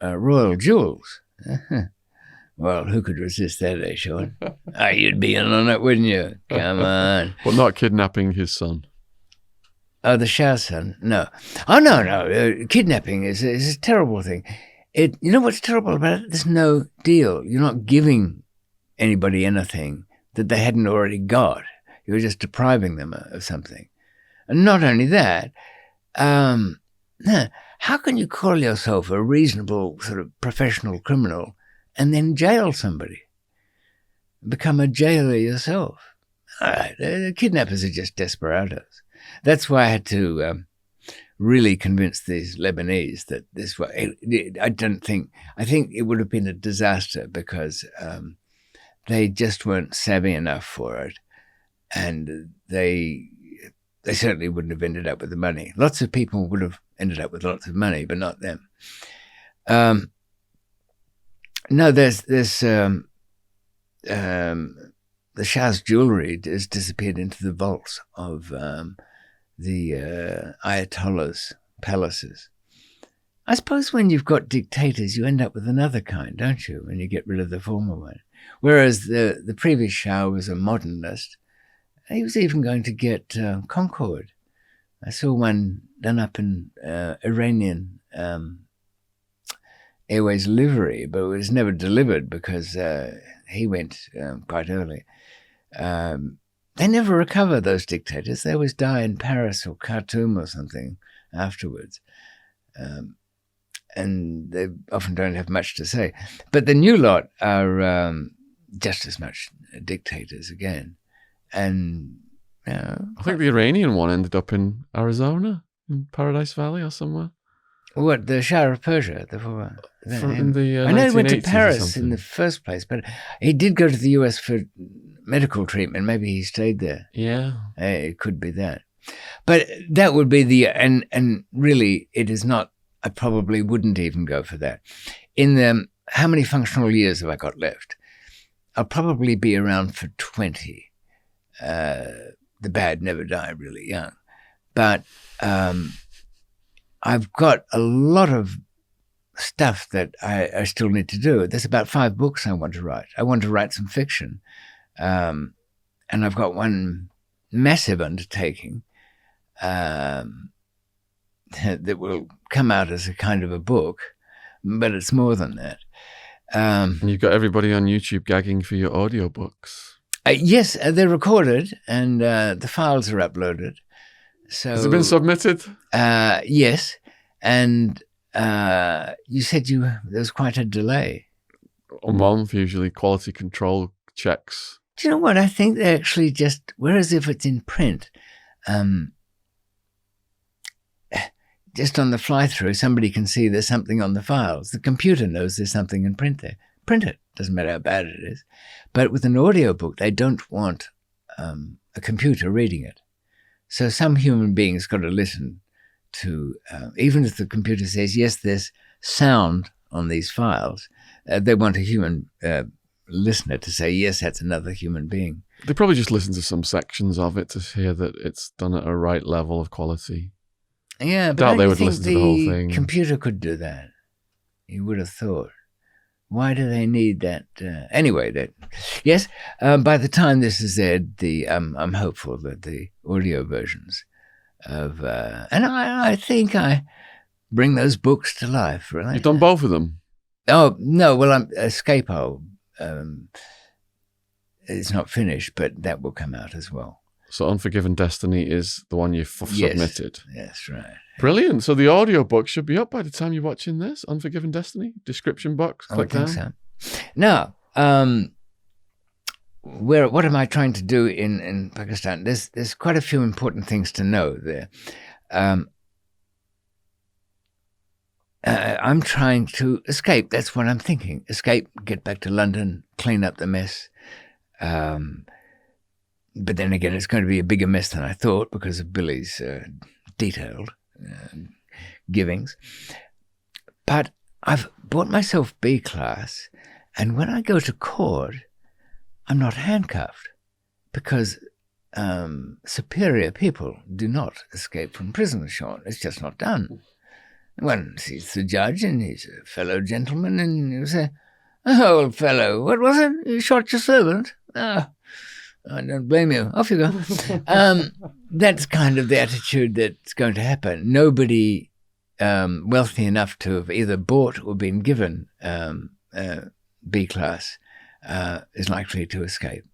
royal jewels, well, who could resist that, eh, Sean? You'd be in on it, wouldn't you? Come on. But not kidnapping his son. Oh, the Shah's son? No. Oh, no. Kidnapping is a terrible thing. You know what's terrible about it? There's no deal. You're not giving anybody anything that they hadn't already got. You're just depriving them of something. And not only that, how can you call yourself a reasonable sort of professional criminal and then jail somebody? Become a jailer yourself? All right, the kidnappers are just desperados. That's why I had to really convince these Lebanese that this way. I think it would have been a disaster because they just weren't savvy enough for it, and they certainly wouldn't have ended up with the money. Lots of people would have ended up with lots of money, but not them. No, there's the Shah's jewelry has disappeared into the vaults of the Ayatollah's palaces. I suppose when you've got dictators, you end up with another kind, don't you, when you get rid of the former one? Whereas the previous Shah was a modernist. He was even going to get Concorde. I saw one done up in Iranian Airways livery, but it was never delivered because he went quite early. They never recover, those dictators. They always die in Paris or Khartoum or something afterwards. And they often don't have much to say. But the new lot are just as much dictators again. And I think the Iranian one ended up in Arizona, in Paradise Valley or somewhere. What, the Shah of Persia? In the I know he went to 1980s or Paris something. in the first place, but he did go to the US for medical treatment. Maybe he stayed there. Yeah. It could be that. But that would be and really it is not, I probably wouldn't even go for that. In the, how many functional years have I got left? I'll probably be around for 20. The bad never die really young. But I've got a lot of stuff that I still need to do. There's about 5 books I want to write. I want to write some fiction. And I've got one massive undertaking that will come out as a kind of a book, but it's more than that. And you've got everybody on YouTube gagging for your audiobooks. Yes, they're recorded and the files are uploaded. So Has it been submitted? Yes, and you said there was quite a delay. A month, usually, quality control checks. Do you know what? I think they actually just, whereas if it's in print, just on the fly-through, somebody can see there's something on the files. The computer knows there's something in print there. Print it. Doesn't matter how bad it is. But with an audiobook, they don't want a computer reading it. So some human being's got to listen to, even if the computer says, yes, there's sound on these files, they want a human listener to say, yes, that's another human being. They probably just listen to some sections of it to hear that it's done at a right level of quality. Yeah, but Doubt they I would think listen to the whole thing. Computer could do that. You would have thought. Why do they need that? Anyway, yes. By the time this is aired, I'm hopeful that the audio versions of, and I think I bring those books to life. Right? You've done both of them. Oh no! Well, Escape. It's not finished, but that will come out as well. So Unforgiven Destiny is the one you've submitted. Yes, right. Brilliant. So the audiobook should be up by the time you're watching this. Unforgiven Destiny, description box, click down. So. Now, what am I trying to do in Pakistan? There's quite a few important things to know there. I'm trying to escape. That's what I'm thinking. Escape, get back to London, clean up the mess. But then again, it's going to be a bigger mess than I thought because of Billy's detailed givings. But I've bought myself B class, and when I go to court, I'm not handcuffed because superior people do not escape from prison, Sean. It's just not done. One sees the judge, and he's a fellow gentleman, and you say, "Oh, old fellow, what was it? You shot your servant?" "Oh, I don't blame you. Off you go." That's kind of the attitude that's going to happen. Nobody wealthy enough to have either bought or been given B class is likely to escape.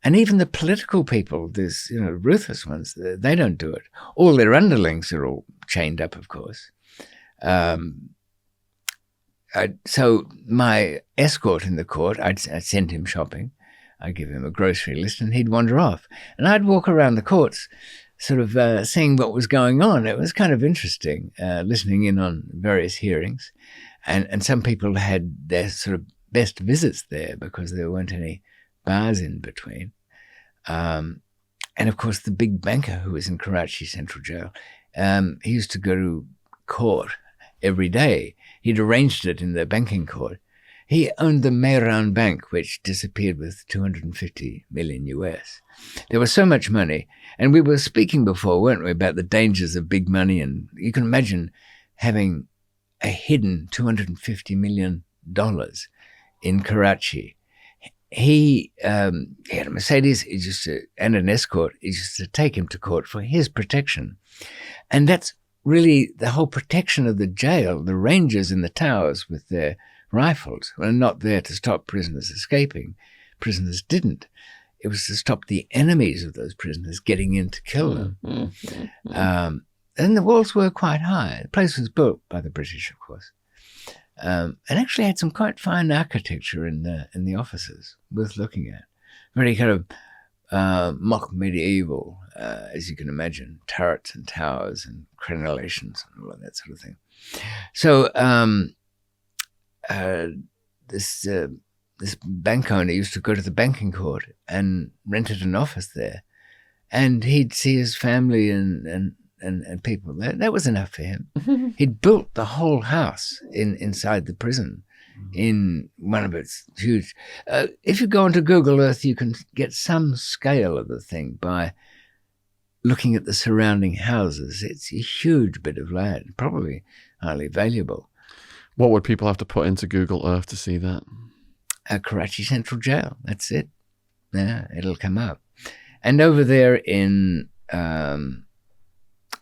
And even the political people, these ruthless ones, they don't do it. All their underlings are all chained up, of course. So my escort in the court, I'd send him shopping. I'd give him a grocery list and he'd wander off. And I'd walk around the courts sort of seeing what was going on. It was kind of interesting, listening in on various hearings. And some people had their sort of best visits there because there weren't any bars in between. And of course, the big banker who was in Karachi Central Jail, he used to go to court every day. He'd arranged it in the banking court. He owned the Mehran Bank, which disappeared with 250 million US. There was so much money. And we were speaking before, weren't we, about the dangers of big money. And you can imagine having a hidden $250 million in Karachi. He had a Mercedes and an escort. He used to take him to court for his protection. And that's really the whole protection of the jail. The rangers in the towers with their rifles were not there to stop prisoners escaping. Prisoners didn't. It was to stop the enemies of those prisoners getting in to kill them. And the walls were quite high. The place was built by the British, of course. And actually had some quite fine architecture in the offices, worth looking at. Very kind of mock medieval, as you can imagine, turrets and towers and crenellations and all of that sort of thing. So this bank owner used to go to the banking court and rented an office there, and he'd see his family and people. That was enough for him. He'd built the whole house inside the prison in one of its huge... if you go onto Google Earth, you can get some scale of the thing by looking at the surrounding houses. It's a huge bit of land, probably highly valuable. What would people have to put into Google Earth to see that? Karachi Central Jail, that's it. Yeah, it'll come up. And over there in...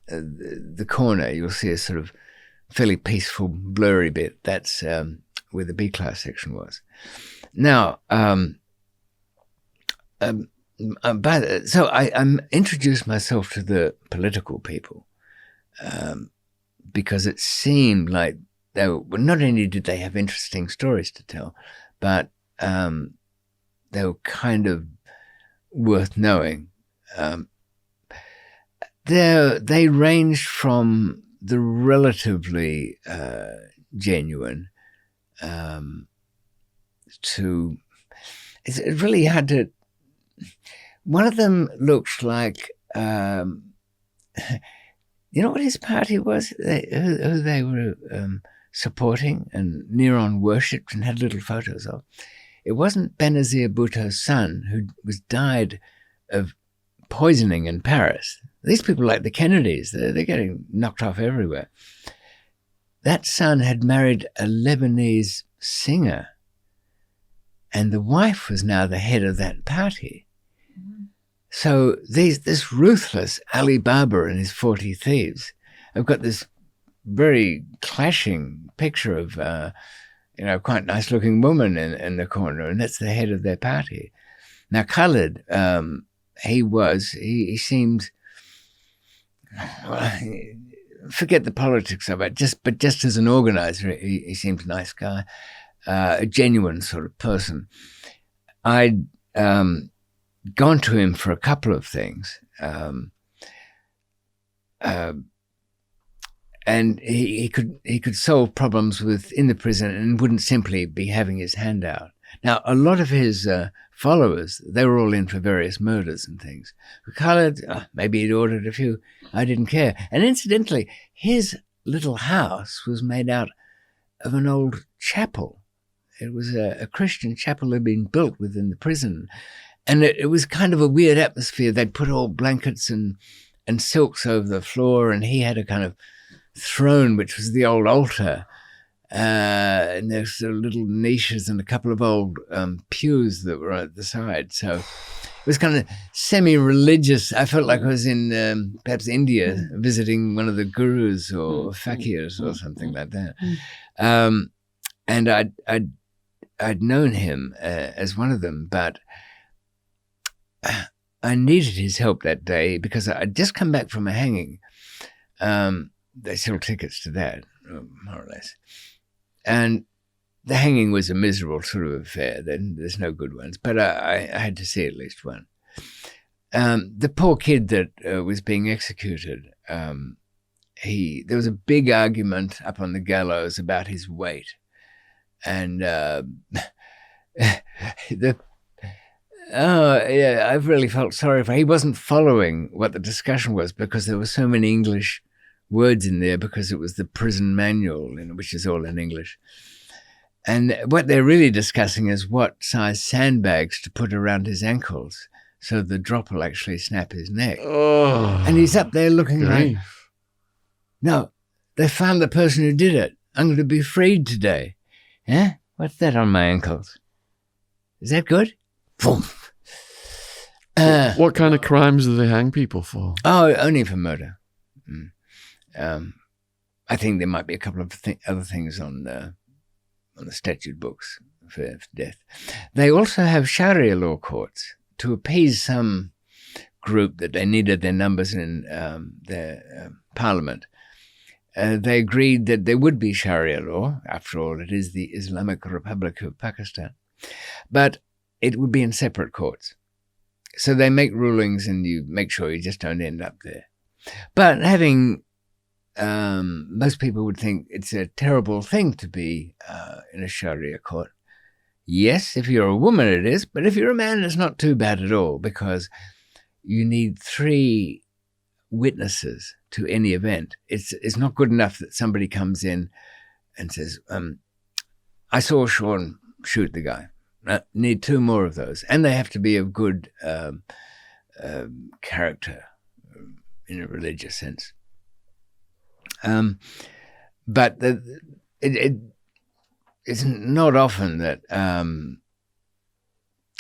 the corner, you'll see a sort of fairly peaceful, blurry bit. That's where the B-class section was. Now, so I introduced myself to the political people because it seemed like they were, not only did they have interesting stories to tell, but they were kind of worth knowing. They ranged from the relatively genuine to... It's really hard to... One of them looked like... you know what his party was? Who they were supporting and Neron worshipped and had little photos of? It wasn't Benazir Bhutto's son, who was died of poisoning in Paris. These people, like the Kennedys, they're getting knocked off everywhere. That son had married a Lebanese singer, and the wife was now the head of that party. So this ruthless Ali Baba and his 40 thieves have got this very clashing picture of, quite nice-looking woman in the corner, and that's the head of their party. Now, Khalid, he seemed... Well, forget the politics of it, but just as an organizer, he seemed a nice guy, a genuine sort of person. I'd gone to him for a couple of things, and he could solve problems within the prison and wouldn't simply be having his hand out. Now, a lot of his followers, they were all in for various murders and things. Khalid, maybe he'd ordered a few. I didn't care. And incidentally, his little house was made out of an old chapel. It was a Christian chapel that had been built within the prison. And it was kind of a weird atmosphere. They'd put all blankets and silks over the floor, and he had a kind of throne, which was the old altar. And there's sort of little niches and a couple of old pews that were at the side. So it was kind of semi-religious. I felt like I was in perhaps India visiting one of the gurus or fakirs or something like that. And I'd known him as one of them, but I needed his help that day because I'd just come back from a hanging. They sell tickets to that, more or less. And the hanging was a miserable sort of affair. There's no good ones, but I had to see at least one. The poor kid that was being executed, there was a big argument up on the gallows about his weight. And I've really felt sorry for him. He wasn't following what the discussion was because there were so many English words in there because it was the prison manual, which is all in English. And what they're really discussing is what size sandbags to put around his ankles so the drop will actually snap his neck. Oh, and he's up there looking grief. like, no, they found the person who did it. I'm going to be freed today. Yeah? What's that on my ankles? Is that good? Boom. What kind of crimes do they hang people for? Oh, only for murder. I think there might be a couple of other things on the statute books for death. They also have Sharia law courts to appease some group that they needed their numbers in their parliament. They agreed that there would be Sharia law. After all, it is the Islamic Republic of Pakistan. But it would be in separate courts. So they make rulings and you make sure you just don't end up there. But most people would think it's a terrible thing to be in a Sharia court. Yes, if you're a woman it is, but if you're a man it's not too bad at all because you need 3 witnesses to any event. It's not good enough that somebody comes in and says, I saw Sean shoot the guy. Need 2 more of those. And they have to be of good character in a religious sense. But it's not often that...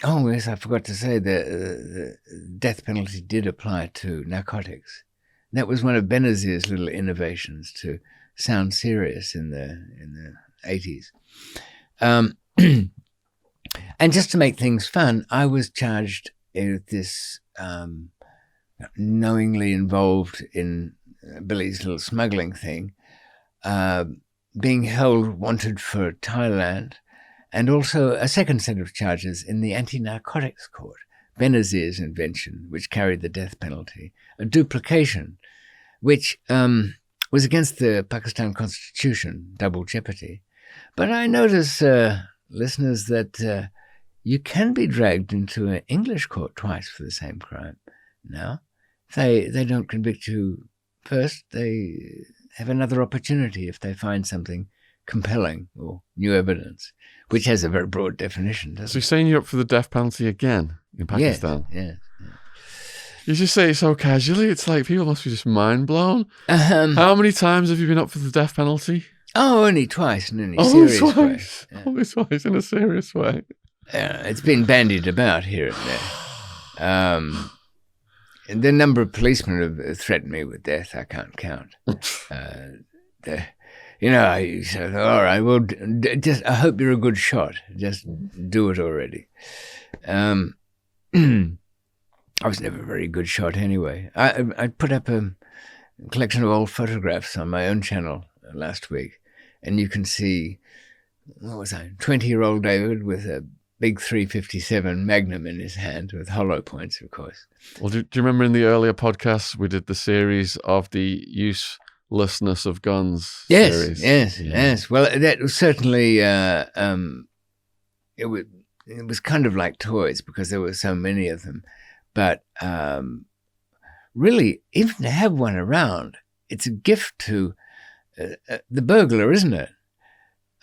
oh, yes, I forgot to say the death penalty did apply to narcotics. That was one of Benazir's little innovations to sound serious in the 80s. And just to make things fun, I was charged with this knowingly involved in Billy's little smuggling thing, being held wanted for Thailand, and also a second set of charges in the anti-narcotics court, Benazir's invention, which carried the death penalty, a duplication, which was against the Pakistan constitution, double jeopardy. But I notice, listeners, that you can be dragged into an English court twice for the same crime. Now, if they don't convict you first, they have another opportunity if they find something compelling or new evidence, which has a very broad definition, doesn't So you're saying you're up for the death penalty again in Pakistan? Yes. You just say it so casually. It's like people must be just mind blown. How many times have you been up for the death penalty? Oh, only twice in any serious way. Yeah. Only twice in a serious way. It's been bandied about here and there. The number of policemen have threatened me with death, I can't count. I said, all right, well, just I hope you're a good shot. Just do it already. I was never a very good shot anyway. I put up a collection of old photographs on my own channel last week, and you can see, 20-year-old David with a big .357 Magnum in his hand with hollow points, of course. Well, do you remember in the earlier podcasts we did the series of the uselessness of guns series? Yes. Well, that was certainly, it was kind of like toys because there were so many of them. But really, even to have one around, it's a gift to the burglar, isn't it?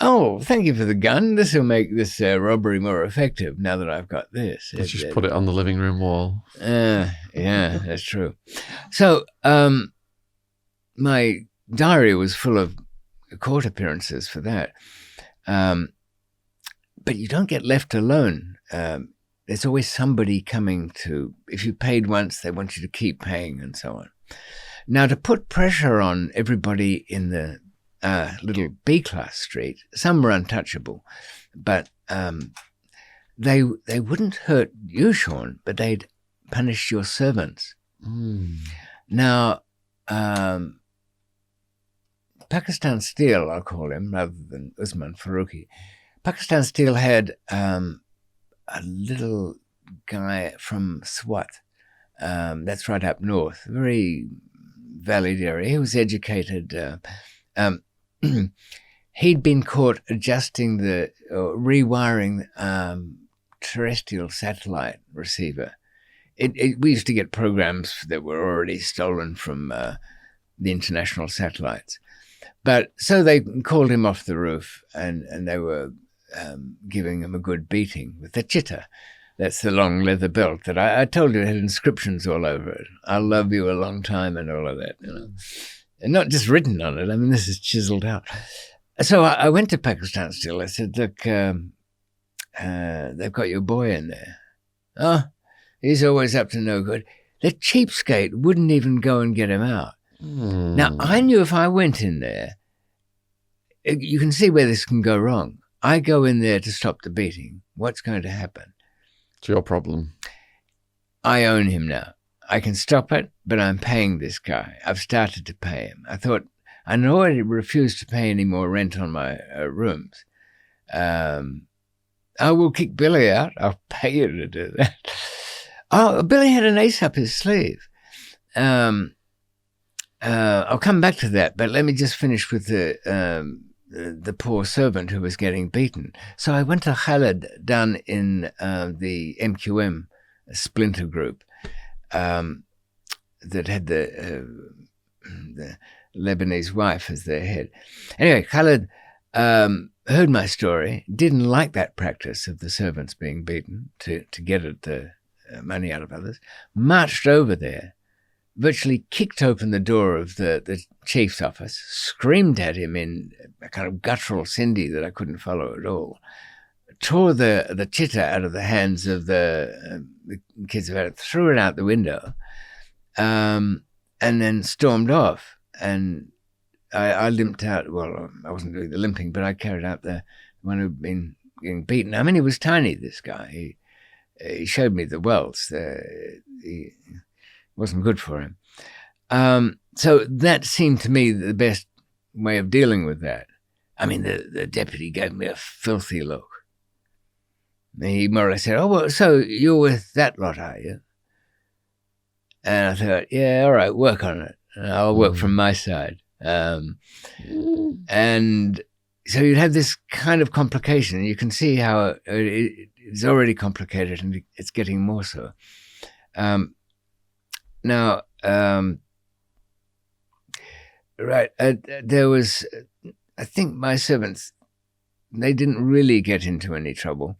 Oh, thank you for the gun. This will make this robbery more effective now that I've got this. Let's just put it on the living room wall. Yeah, that's true. So my diary was full of court appearances for that. But you don't get left alone. There's always somebody coming to, if you paid once, they want you to keep paying and so on. Now, to put pressure on everybody in the little B-class street, some were untouchable, but they wouldn't hurt you, Sean, but they'd punish your servants. Now, Pakistan Steel, I'll call him, rather than Usman Farooqi. Pakistan Steel had a little guy from Swat, that's right up north, very valleyed area. He was educated. He'd been caught adjusting rewiring terrestrial satellite receiver. We used to get programs that were already stolen from the international satellites. But so they called him off the roof, and they were giving him a good beating with the chitta. That's the long leather belt that I told you had inscriptions all over it. I'll love you a long time and all of that, you know. And not just written on it. I mean, this is chiseled out. So I went to Pakistan Steel. I said, look, they've got your boy in there. Oh, he's always up to no good. The cheapskate wouldn't even go and get him out. Now, I knew if I went in there, you can see where this can go wrong. I go in there to stop the beating. What's going to happen? It's your problem. I own him now. I can stop it, but I'm paying this guy. I've started to pay him. I thought, I already refused to pay any more rent on my rooms. I will kick Billy out. I'll pay you to do that. Oh, Billy had an ace up his sleeve. I'll come back to that, but let me just finish with the poor servant who was getting beaten. So I went to Khaled down in the MQM splinter group that had the Lebanese wife as their head. Anyway, Khaled heard my story, didn't like that practice of the servants being beaten to get at the money out of others, marched over there, virtually kicked open the door of the chief's office, screamed at him in a kind of guttural Sindhi that I couldn't follow at all, tore the chitta out of the hands of the kids about it, threw it out the window, and then stormed off. And I limped out. Well, I wasn't doing the limping, but I carried out the one who'd been getting beaten. I mean, he was tiny, this guy. He showed me the welts. He wasn't good for him. So that seemed to me the best way of dealing with that. I mean, the deputy gave me a filthy look. He more or less said, oh, well, so you're with that lot, are you? And I thought, yeah, all right, work on it. I'll work from my side. And so you'd have this kind of complication. You can see how it's already complicated and it's getting more so. Now, right, there was, I think my servants, they didn't really get into any trouble.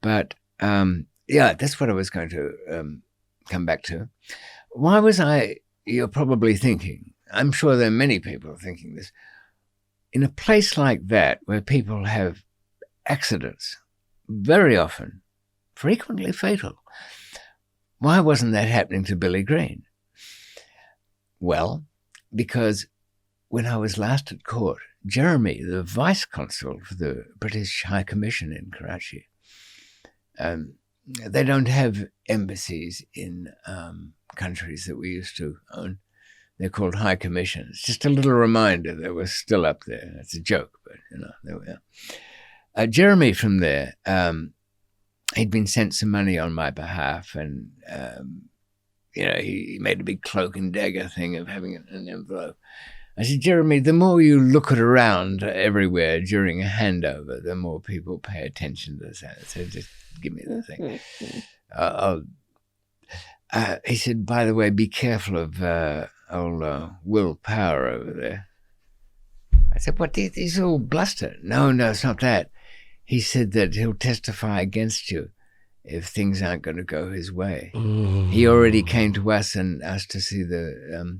But, yeah, that's what I was going to come back to. Why was you're probably thinking, I'm sure there are many people thinking this, in a place like that where people have accidents, very often, frequently fatal, why wasn't that happening to Billy Green? Well, because when I was last at court, Jeremy, the vice consul for the British High Commission in Karachi, they don't have embassies in countries that we used to own. They're called high commissions. Just a little reminder that we're still up there. It's a joke, but, there we are. Jeremy from there, he'd been sent some money on my behalf, and, he made a big cloak and dagger thing of having an envelope. I said, Jeremy, the more you look it around everywhere during a handover, the more people pay attention to this. So just give me the thing. He said, by the way, be careful of old Will Power over there. I said, what, he's all bluster. No, it's not that. He said that he'll testify against you if things aren't going to go his way. He already came to us and asked to see the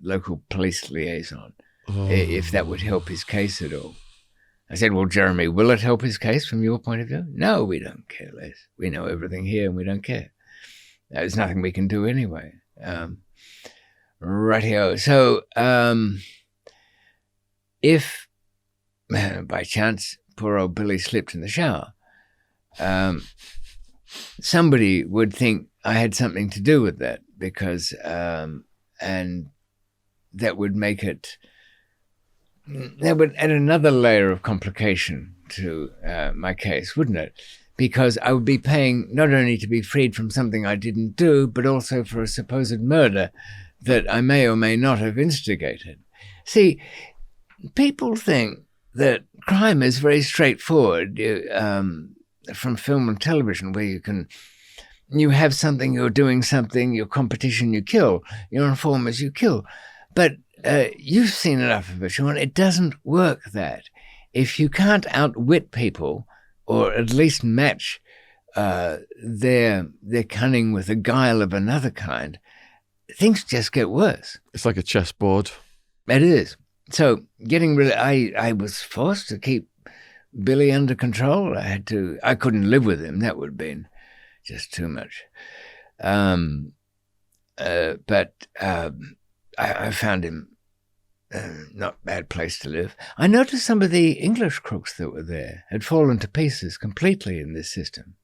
local police liaison. if that would help his case at all. I said, well, Jeremy, will it help his case from your point of view? No, we don't care less. We know everything here and we don't care. There's nothing we can do anyway. Rightio. So if by chance poor old Billy slipped in the shower, somebody would think I had something to do with that because, and that would make it, that would add another layer of complication to my case, wouldn't it? Because I would be paying not only to be freed from something I didn't do, but also for a supposed murder that I may or may not have instigated. See, people think that crime is very straightforward from film and television, where you have something, you're doing something, your competition you kill, your informers you kill. But you've seen enough of it, Sean. It doesn't work that. If you can't outwit people, or at least match their cunning with a guile of another kind, things just get worse. It's like a chessboard. It is. So getting rid of, I was forced to keep Billy under control. I couldn't live with him. That would have been just too much. But I found him not a bad place to live. I noticed some of the English crooks that were there had fallen to pieces completely in this system.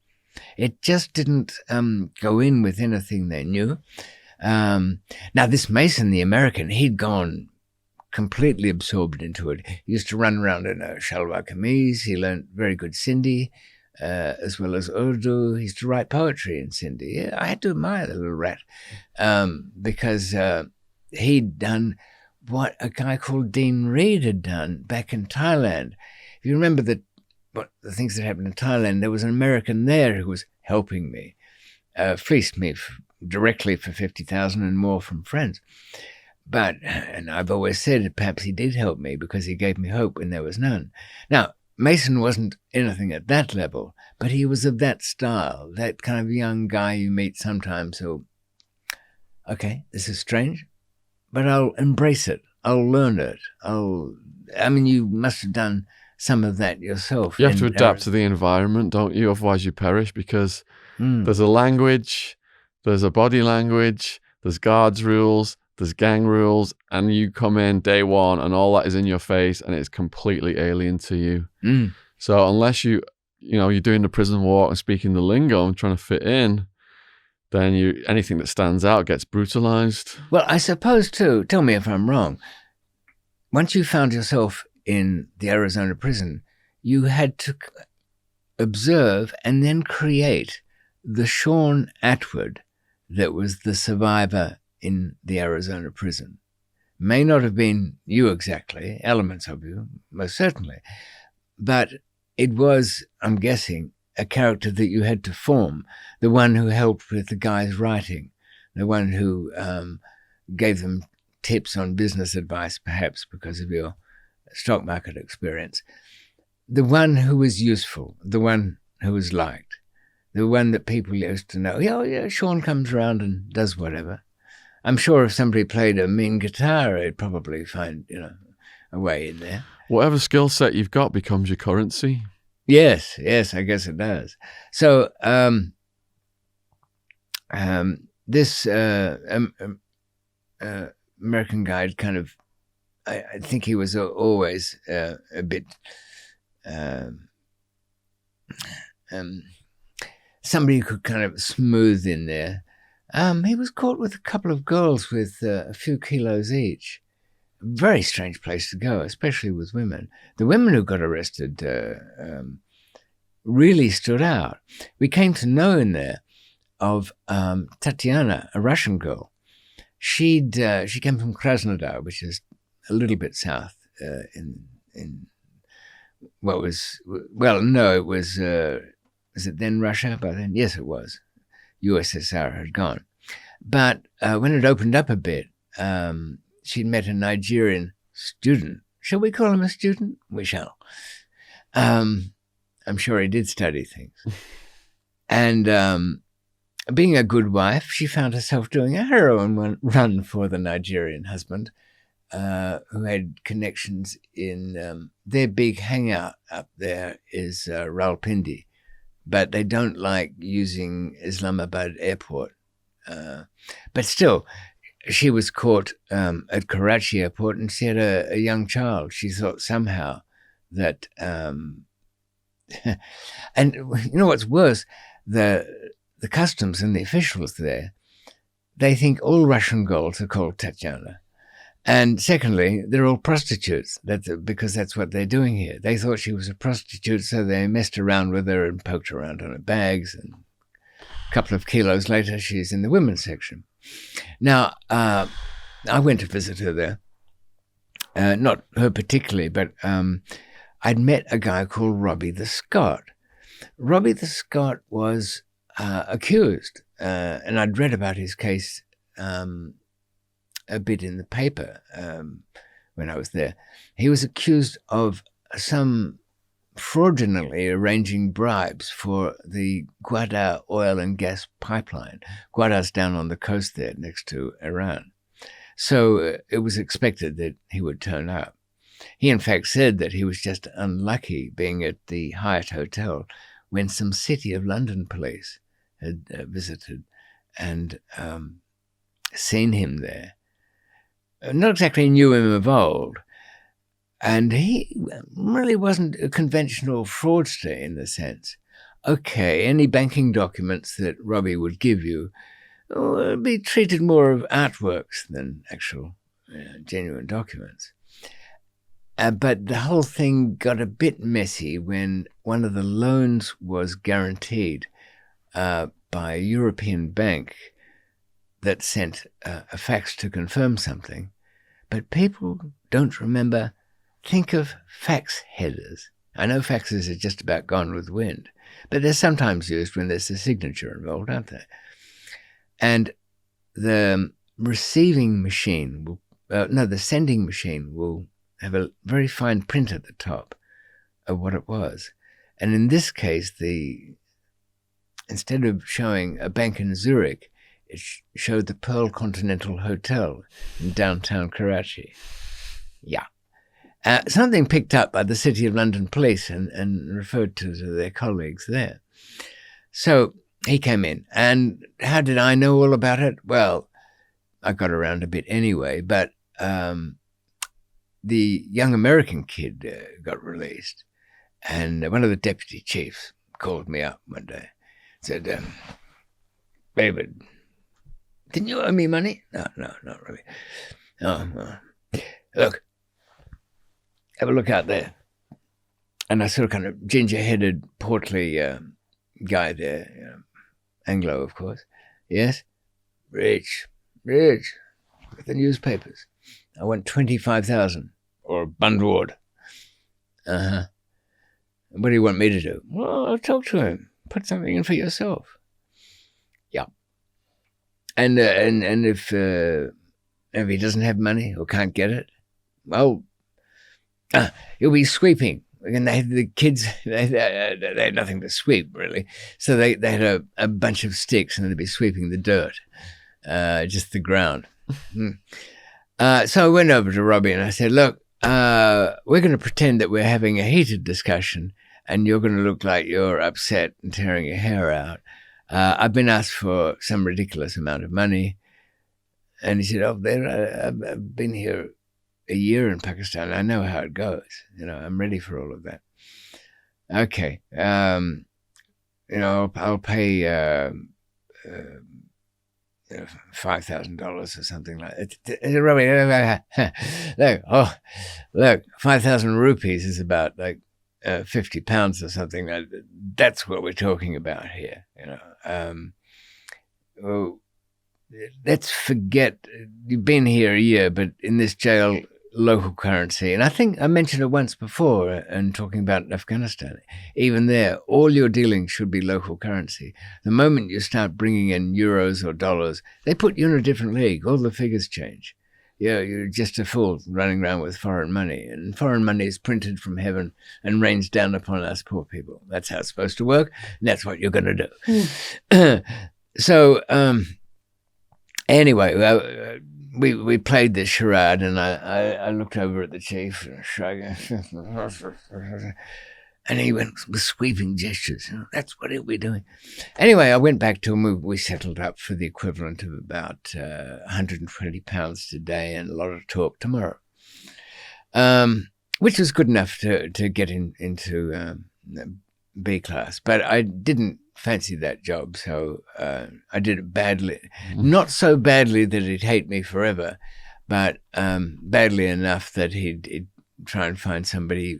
It just didn't go in with anything they knew. Now, this Mason, the American, he'd gone completely absorbed into it. He used to run around in a shalwar kameez. He learned very good Sindhi, as well as Urdu. He used to write poetry in Sindhi. Yeah, I had to admire the little rat because he'd done what a guy called Dean Reed had done back in Thailand. If you remember the things that happened in Thailand, there was an American there who was helping me, fleeced me directly for $50,000 and more from friends. But, and I've always said that perhaps he did help me because he gave me hope when there was none. Now, Mason wasn't anything at that level, but he was of that style, that kind of young guy you meet sometimes who, okay, this is strange, but I'll embrace it. I'll learn it. You must have done some of that yourself. You have to adapt to the environment, don't you? Otherwise you perish, because there's a language, there's a body language, there's guards rules, there's gang rules, and you come in day one and all that is in your face and it's completely alien to you. So unless you're doing the prison walk and speaking the lingo and trying to fit in, then anything that stands out gets brutalized. Well, I suppose too, tell me if I'm wrong, once you found yourself in the Arizona prison, you had to observe and then create the Sean Atwood that was the survivor in the Arizona prison. May not have been you exactly, elements of you, most certainly, but it was, I'm guessing, a character that you had to form, the one who helped with the guy's writing, the one who gave them tips on business advice, perhaps because of your stock market experience, the one who was useful, the one who was liked, the one that people used to know. Yeah, Sean comes around and does whatever. I'm sure if somebody played a mean guitar, they'd probably find, a way in there. Whatever skill set you've got becomes your currency. Yes, I guess it does. So this American guy kind of, I think he was always a bit somebody who could kind of smooth in there. He was caught with a couple of girls with a few kilos each. Very strange place to go, especially with women. The women who got arrested really stood out. We came to know in there of Tatiana, a Russian girl. She came from Krasnodar, which is a little bit south was it then Russia by then? Yes, it was. USSR had gone. But when it opened up a bit, she'd met a Nigerian student. Shall we call him a student? We shall. I'm sure he did study things. And being a good wife, she found herself doing a heroin run for the Nigerian husband. who had connections in their big hangout up there is Rawalpindi, but they don't like using Islamabad airport. But still, she was caught at Karachi airport, and she had a young child. She thought somehow that, and you know what's worse, the customs and the officials there, they think all Russian girls are called Tatiana. And secondly, they're all prostitutes, because that's what they're doing here. They thought she was a prostitute, so they messed around with her and poked around on her bags. And a couple of kilos later, she's in the women's section. Now, I went to visit her there. Not her particularly, but I'd met a guy called Robbie the Scot. Robbie the Scot was accused, and I'd read about his case a bit in the paper when I was there. He was accused of some fraudulently arranging bribes for the Gwadar oil and gas pipeline. Gwadar's down on the coast there next to Iran. So it was expected that he would turn up. He in fact said that he was just unlucky being at the Hyatt Hotel when some City of London police had visited and seen him there. Not exactly knew him of old, and he really wasn't a conventional fraudster in the sense. Okay, any banking documents that Robbie would give you would be treated more of artworks than actual genuine documents. But the whole thing got a bit messy when one of the loans was guaranteed by a European bank that sent a fax to confirm something. But people don't remember. Think of fax headers. I know faxes are just about gone with the wind, but they're sometimes used when there's a signature involved, aren't they? And the receiving machine the sending machine will have a very fine print at the top of what it was. And in this case, instead of showing a bank in Zurich, it showed the Pearl Continental Hotel in downtown Karachi. Yeah. Something picked up by the City of London police and referred to their colleagues there. So he came in. And how did I know all about it? Well, I got around a bit anyway, but the young American kid got released. And one of the deputy chiefs called me up one day, said, David, didn't you owe me money? No, not really. No. Look, have a look out there. And I saw a kind of ginger-headed, portly guy there, Anglo, of course. Yes? Rich. With the newspapers. I want 25,000 or Bundward. Uh-huh. What do you want me to do? Well, I'll talk to him. Put something in for yourself. Yeah. And if he doesn't have money or can't get it, well, he'll be sweeping. And the kids, they had nothing to sweep, really. So they had a bunch of sticks and they'd be sweeping the dirt, just the ground. So I went over to Robbie and I said, look, we're going to pretend that we're having a heated discussion and you're going to look like you're upset and tearing your hair out. I've been asked for some ridiculous amount of money. And he said, I've been here a year in Pakistan. I know how it goes. I'm ready for all of that. Okay. I'll pay $5,000 or something like that. Look, 5,000 rupees is about like 50 pounds or something. That's what we're talking about here. Let's forget you've been here a year, but in this jail, local currency. And I think I mentioned it once before and talking about Afghanistan. Even there, all your dealings should be local currency. The moment you start bringing in euros or dollars, they put you in a different league. All the figures change. You're just a fool running around with foreign money. And foreign money is printed from heaven and rains down upon us poor people. That's how it's supposed to work. And that's what you're going to do. So, anyway, we played this charade, and I looked over at the chief and shrugged, and he went with sweeping gestures. That's what he'll be doing. Anyway, I went back to him. We settled up for the equivalent of about £120 today and a lot of talk tomorrow, which was good enough to get into B class. But I didn't fancy that job, so I did it badly. Not so badly that he'd hate me forever, but badly enough that he'd try and find somebody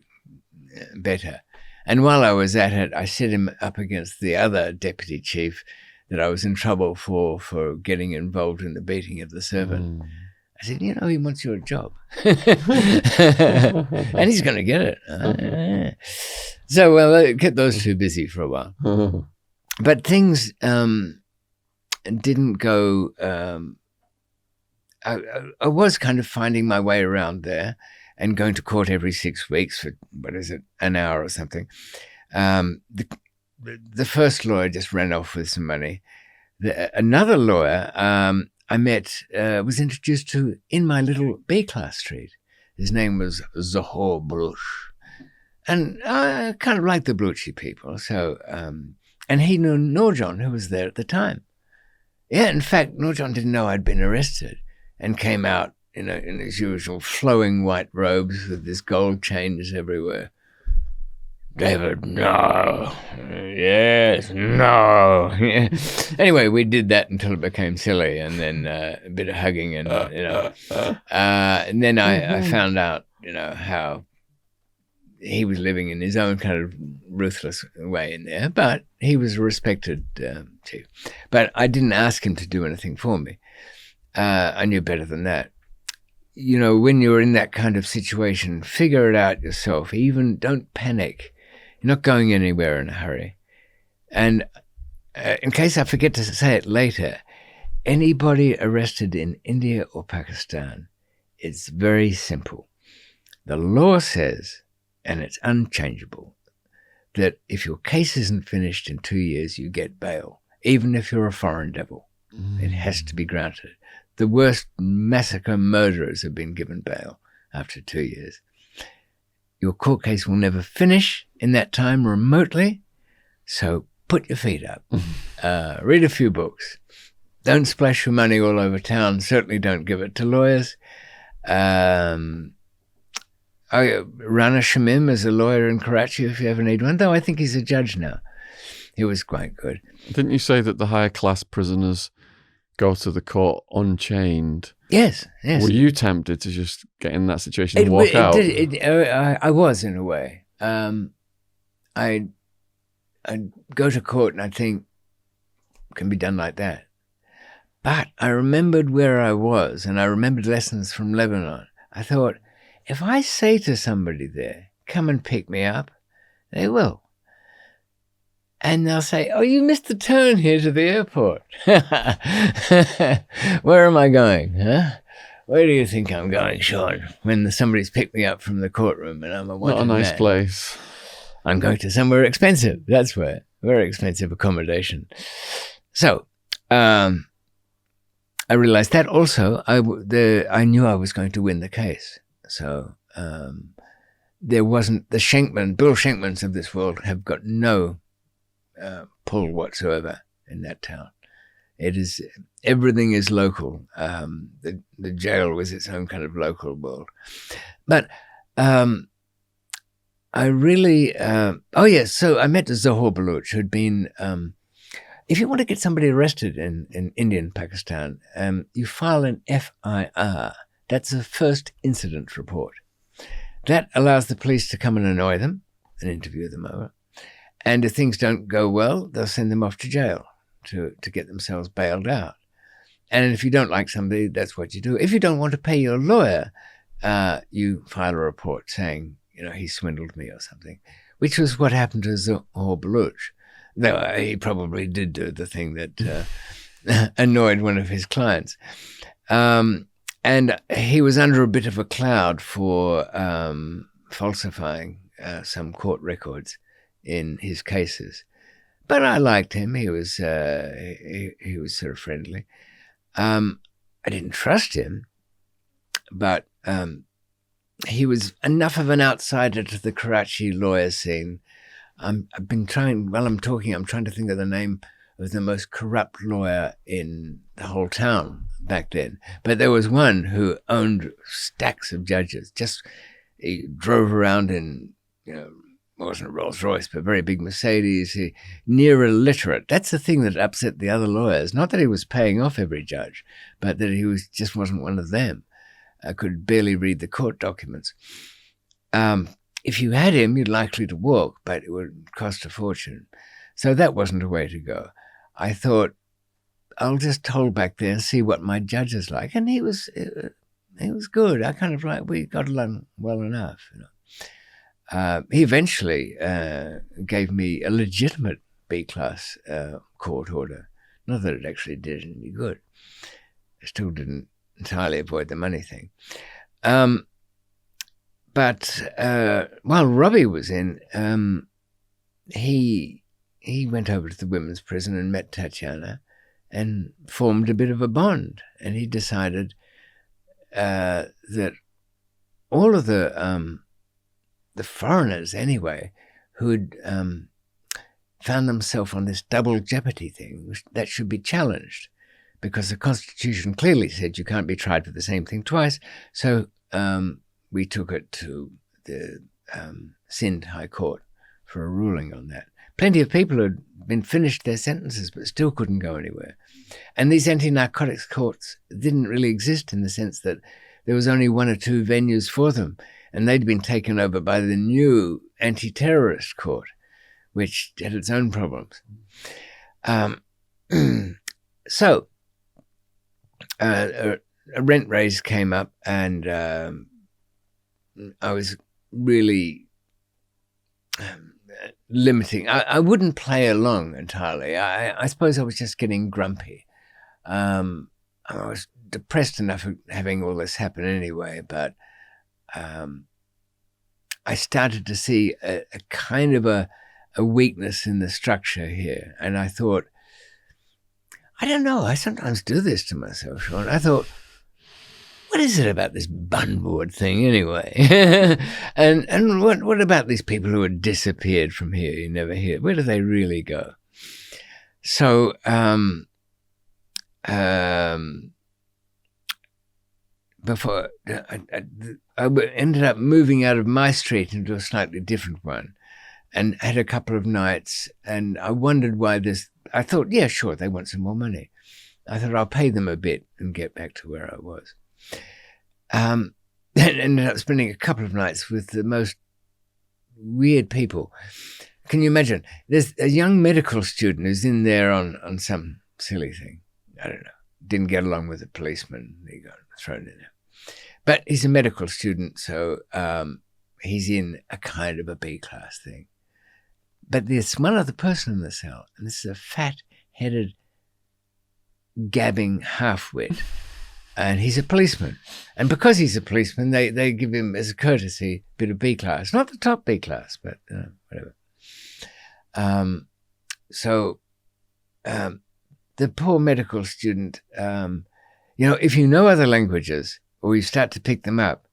better. And while I was at it, I set him up against the other deputy chief that I was in trouble for getting involved in the beating of the servant. I said, he wants your job. And he's going to get it. So, I kept those two busy for a while. But things didn't go... I was kind of finding my way around there and going to court every 6 weeks for, an hour or something. The first lawyer just ran off with some money. Another lawyer I met was introduced to in my little B-class street. His name was Zahor Baruch. And I kind of liked the Baruchi people. So, and he knew Nurjan, who was there at the time. Yeah, in fact, Nurjan didn't know I'd been arrested and came out in his usual flowing white robes with his gold chains everywhere. David, no. Yes, no. Anyway, we did that until it became silly, and then a bit of hugging, and and then I found out, how he was living in his own kind of ruthless way in there, but he was a respected chief. But I didn't ask him to do anything for me. I knew better than that. When you're in that kind of situation, figure it out yourself. Even don't panic. You're not going anywhere in a hurry. And in case I forget to say it later, anybody arrested in India or Pakistan, it's very simple. The law says, and it's unchangeable, that if your case isn't finished in 2 years, you get bail, even if you're a foreign devil. It has to be granted. The worst massacre murderers have been given bail after 2 years. Your court case will never finish in that time remotely, so put your feet up. Read a few books. Don't splash your money all over town. Certainly don't give it to lawyers. Rana Shamim is a lawyer in Karachi if you ever need one, though I think he's a judge now. He was quite good. Didn't you say that the higher class prisoners go to the court unchained? Yes. Were you tempted to just get in that situation and walk out? I was, in a way. I'd go to court and I'd think, it can be done like that. But I remembered where I was, and I remembered lessons from Lebanon. I thought, if I say to somebody there, come and pick me up, they will. And they'll say, oh, you missed the turn here to the airport. Where am I going? Huh? Where do you think I'm going, Sean? When somebody's picked me up from the courtroom and I'm a wanted man. Not a nice place. I'm going to somewhere expensive. That's where. Very expensive accommodation. So, I realized that also I knew I was going to win the case. So, there wasn't Bill Schenkmans of this world have got no pull whatsoever in that town. Everything is local. The jail was its own kind of local world. But I really, so I met Zahor Baluch, who'd been, if you want to get somebody arrested in India and Pakistan, you file an FIR. That's a first incident report. That allows the police to come and annoy them and interview them over. And if things don't go well, they'll send them off to jail to get themselves bailed out. And if you don't like somebody, that's what you do. If you don't want to pay your lawyer, you file a report saying, he swindled me or something, which was what happened to Zahor Baluch. Though he probably did do the thing that annoyed one of his clients. And he was under a bit of a cloud for falsifying some court records in his cases. But I liked him. He was sort of friendly. I didn't trust him, but he was enough of an outsider to the Karachi lawyer scene. I've been trying, while I'm talking, I'm trying to think of the name of the most corrupt lawyer in the whole town back then. But there was one who owned stacks of judges. He drove around in, it wasn't a Rolls Royce, but very big Mercedes. Near illiterate. That's the thing that upset the other lawyers. Not that he was paying off every judge, but that he just wasn't one of them. I could barely read the court documents. If you had him, you're likely to walk, but it would cost a fortune. So that wasn't a way to go. I thought, I'll just hold back there and see what my judge is like. And he was good. I kind of we got along well enough. He eventually gave me a legitimate B-class court order. Not that it actually did any good. I still didn't entirely avoid the money thing. But while Robbie was in, he went over to the women's prison and met Tatiana and formed a bit of a bond. And he decided that all of the foreigners, anyway, who'd found themselves on this double jeopardy thing, that should be challenged, because the Constitution clearly said you can't be tried for the same thing twice. So we took it to the Sindh High Court for a ruling on that. Plenty of people had been finished their sentences but still couldn't go anywhere. And these anti-narcotics courts didn't really exist in the sense that there was only one or two venues for them, and they'd been taken over by the new anti-terrorist court, which had its own problems. So a rent raise came up, and I was really limiting. I wouldn't play along entirely. I suppose I was just getting grumpy. I was depressed enough of having all this happen anyway, but I started to see a kind of a weakness in the structure here. And I thought, I don't know, I sometimes do this to myself, Sean. I thought, what is it about this bun board thing anyway? and what about these people who had disappeared from here? You never hear. Where do they really go? So before I ended up moving out of my street into a slightly different one, and had a couple of nights, and I wondered why this. I thought, yeah, sure, they want some more money. I thought I'll pay them a bit and get back to where I was. And ended up spending a couple of nights with the most weird people. Can you imagine? There's a young medical student who's in there on some silly thing. I don't know. Didn't get along with the policeman. He got thrown in there. But he's a medical student, so he's in a kind of a B-class thing. But there's one other person in the cell, and this is a fat-headed, gabbing half-wit. And he's a policeman. And because he's a policeman, they give him, as a courtesy, a bit of B-class. Not the top B-class, but whatever. So the poor medical student, if you know other languages or you start to pick them up,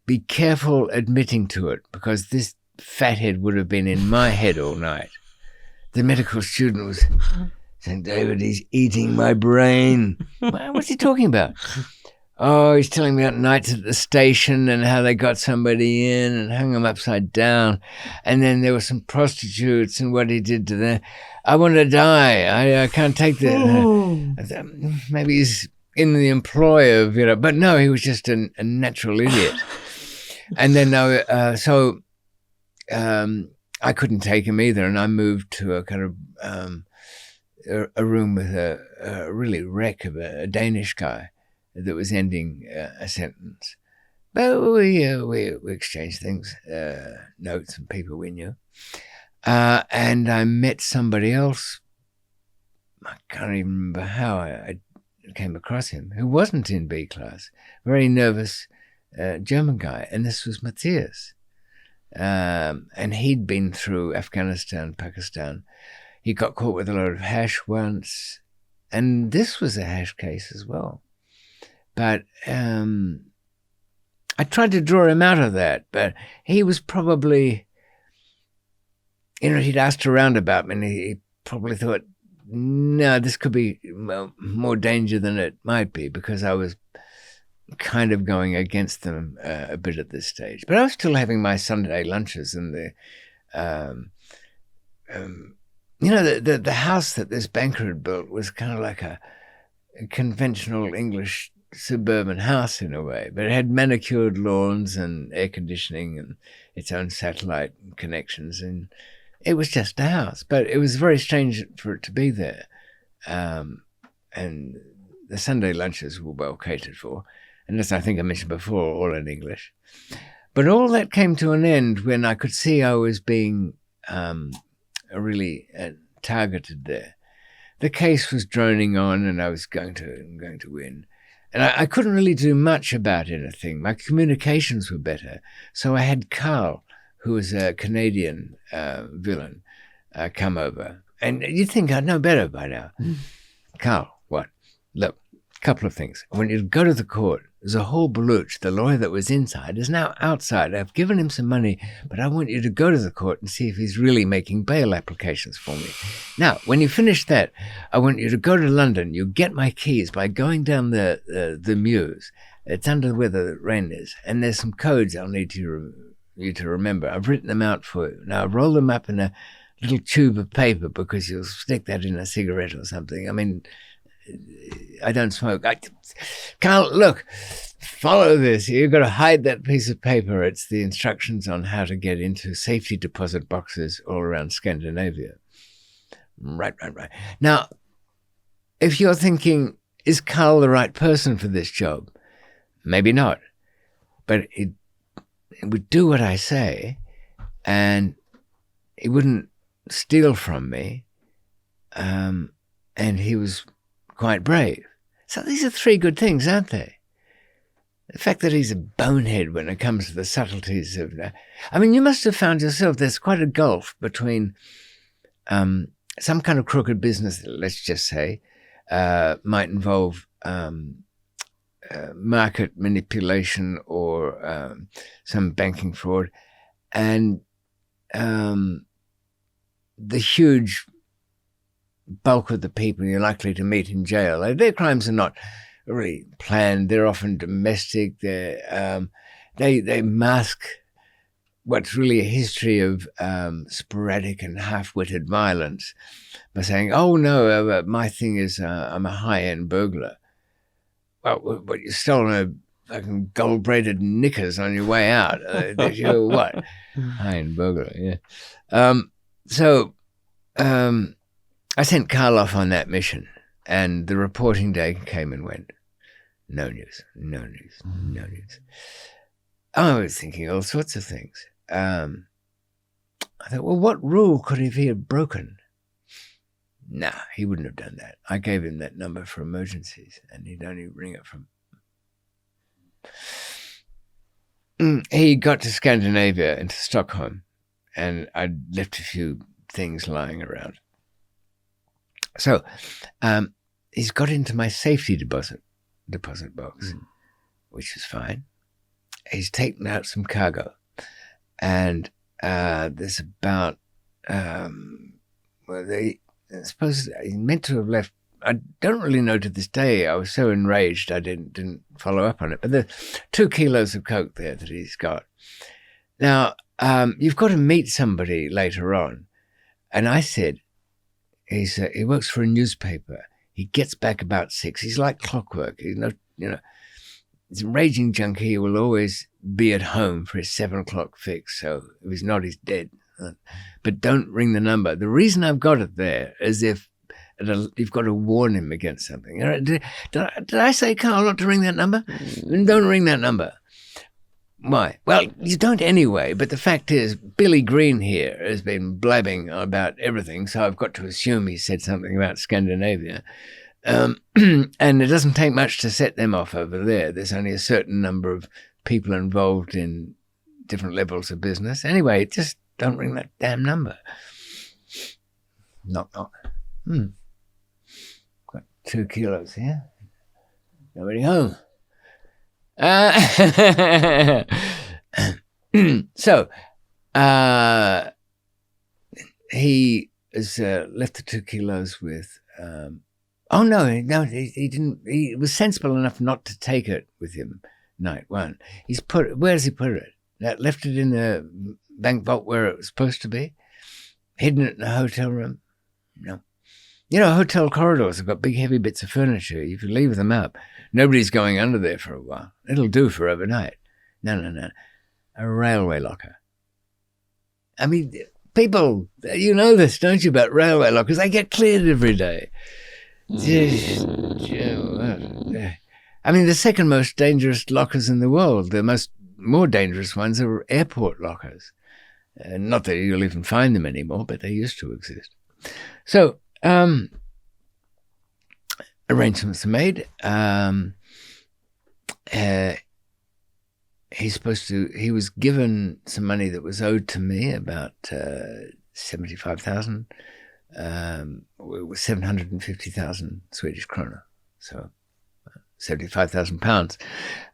be careful admitting to it, because this fathead would have been in my head all night. The medical student was saying, David, he's eating my brain. What's he talking about? Oh, he's telling me about nights at the station and how they got somebody in and hung them upside down. And then there were some prostitutes and what he did to them. I want to die. I can't take that. Maybe he's in the employ of, but no, he was just a natural idiot. And then I couldn't take him either. And I moved to a kind of a room with a really wreck of a Danish guy that was ending a sentence. But we exchanged things, notes from people we knew. And I met somebody else, I can't even remember how I came across him, who wasn't in B class, very nervous German guy. And this was Matthias. And he'd been through Afghanistan, Pakistan. He got caught with a lot of hash once. And this was a hash case as well. But I tried to draw him out of that, but he was probably, he'd asked around about me, and he probably thought, no, this could be more danger than it might be, because I was kind of going against them a bit at this stage. But I was still having my Sunday lunches, and the house that this banker had built was kind of like a conventional English suburban house in a way, but it had manicured lawns and air conditioning and its own satellite connections, and it was just a house. But it was very strange for it to be there, and the Sunday lunches were well catered for, and as I think I mentioned before, all in English. But all that came to an end when I could see I was being really targeted there. The case was droning on, and I was going to win. And I couldn't really do much about anything. My communications were better. So I had Carl, who was a Canadian villain, come over. And you'd think I'd know better by now. Carl, what? Look, a couple of things. When you go to the court, Zahor Baluch, the lawyer that was inside, is now outside. I've given him some money, but I want you to go to the court and see if he's really making bail applications for me. Now, when you finish that, I want you to go to London. You get my keys by going down the Mews. It's under where the rain is. And there's some codes I'll need you to remember. I've written them out for you. Now, roll them up in a little tube of paper, because you'll stick that in a cigarette or something. I mean, I don't smoke. Carl, look, follow this. You've got to hide that piece of paper. It's the instructions on how to get into safety deposit boxes all around Scandinavia. Right. Now, if you're thinking, is Carl the right person for this job? Maybe not. But it would do what I say, and he wouldn't steal from me, and he was quite brave. So these are three good things, aren't they? The fact that he's a bonehead when it comes to the subtleties of... I mean, you must have found yourself, there's quite a gulf between some kind of crooked business, let's just say, might involve market manipulation or some banking fraud, and the huge bulk of the people you're likely to meet in jail. Their crimes are not really planned. They're often domestic. They mask what's really a history of sporadic and half-witted violence by saying, oh, no, my thing is I'm a high-end burglar. Well, but you stole a fucking gold-braided knickers on your way out. You're what? High-end burglar, yeah. I sent Carl off on that mission, and the reporting day came and went. No news. I was thinking all sorts of things. I thought, well, what rule could he have broken? Nah, he wouldn't have done that. I gave him that number for emergencies, and he'd only ring it from... He got to Scandinavia, into Stockholm, and I'd left a few things lying around. So he's got into my safety deposit box, which is fine. He's taken out some cargo, and there's about I suppose he meant to have left. I don't really know to this day. I was so enraged I didn't follow up on it. But there's 2 kilos of coke there that he's got. Now you've got to meet somebody later on, and I said, he works for a newspaper. He gets back about 6. He's like clockwork. He's he's a raging junkie. He will always be at home for his 7 o'clock fix. So if he's not, he's dead. But don't ring the number. The reason I've got it there is if you've got to warn him against something. Did I say, Carl, not to ring that number? Don't ring that number. Why? Well, you don't anyway, but the fact is, Billy Green here has been blabbing about everything, so I've got to assume he said something about Scandinavia. And it doesn't take much to set them off over there. There's only a certain number of people involved in different levels of business. Anyway, just don't ring that damn number. Knock, knock. Got 2 kilos here. Nobody home. So, he has left the 2 kilos with. Oh no, he didn't. He was sensible enough not to take it with him. Night one. Where does he put it? Left it in the bank vault where it was supposed to be. Hidden it in a hotel room. No. You know, hotel corridors have got big, heavy bits of furniture. If you leave them up, nobody's going under there for a while. It'll do for overnight. No. A railway locker. I mean, people, you know this, don't you, about railway lockers? They get cleared every day. I mean, the second most dangerous lockers in the world, the more dangerous ones are airport lockers. Not that you'll even find them anymore, but they used to exist. So, arrangements are made. He was given some money that was owed to me, about 75,000. It was 750,000 Swedish krona, so 75,000 pounds.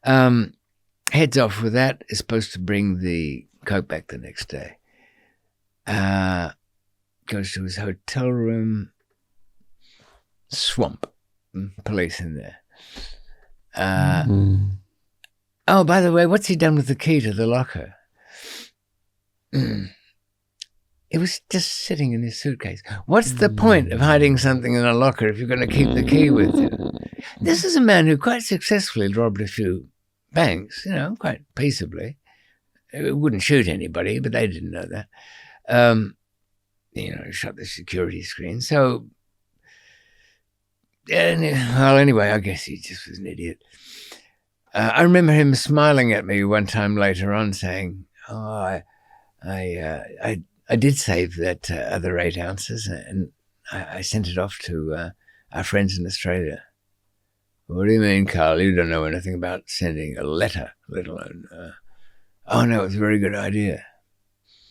Heads off with that. Is supposed to bring the coke back the next day. Goes to his hotel room. Swamp. Police in there. Oh, by the way, what's he done with the key to the locker? It was just sitting in his suitcase. What's the point of hiding something in a locker if you're going to keep the key with you? This is a man who quite successfully robbed a few banks, quite peaceably. He wouldn't shoot anybody, but they didn't know that. Shut the security screen. So, anyway, I guess he just was an idiot. I remember him smiling at me one time later on, saying, "Oh, I did save that other 8 ounces, and I sent it off to our friends in Australia." "What do you mean, Carl? You don't know anything about sending a letter, let alone..." "Oh, no, it was a very good idea."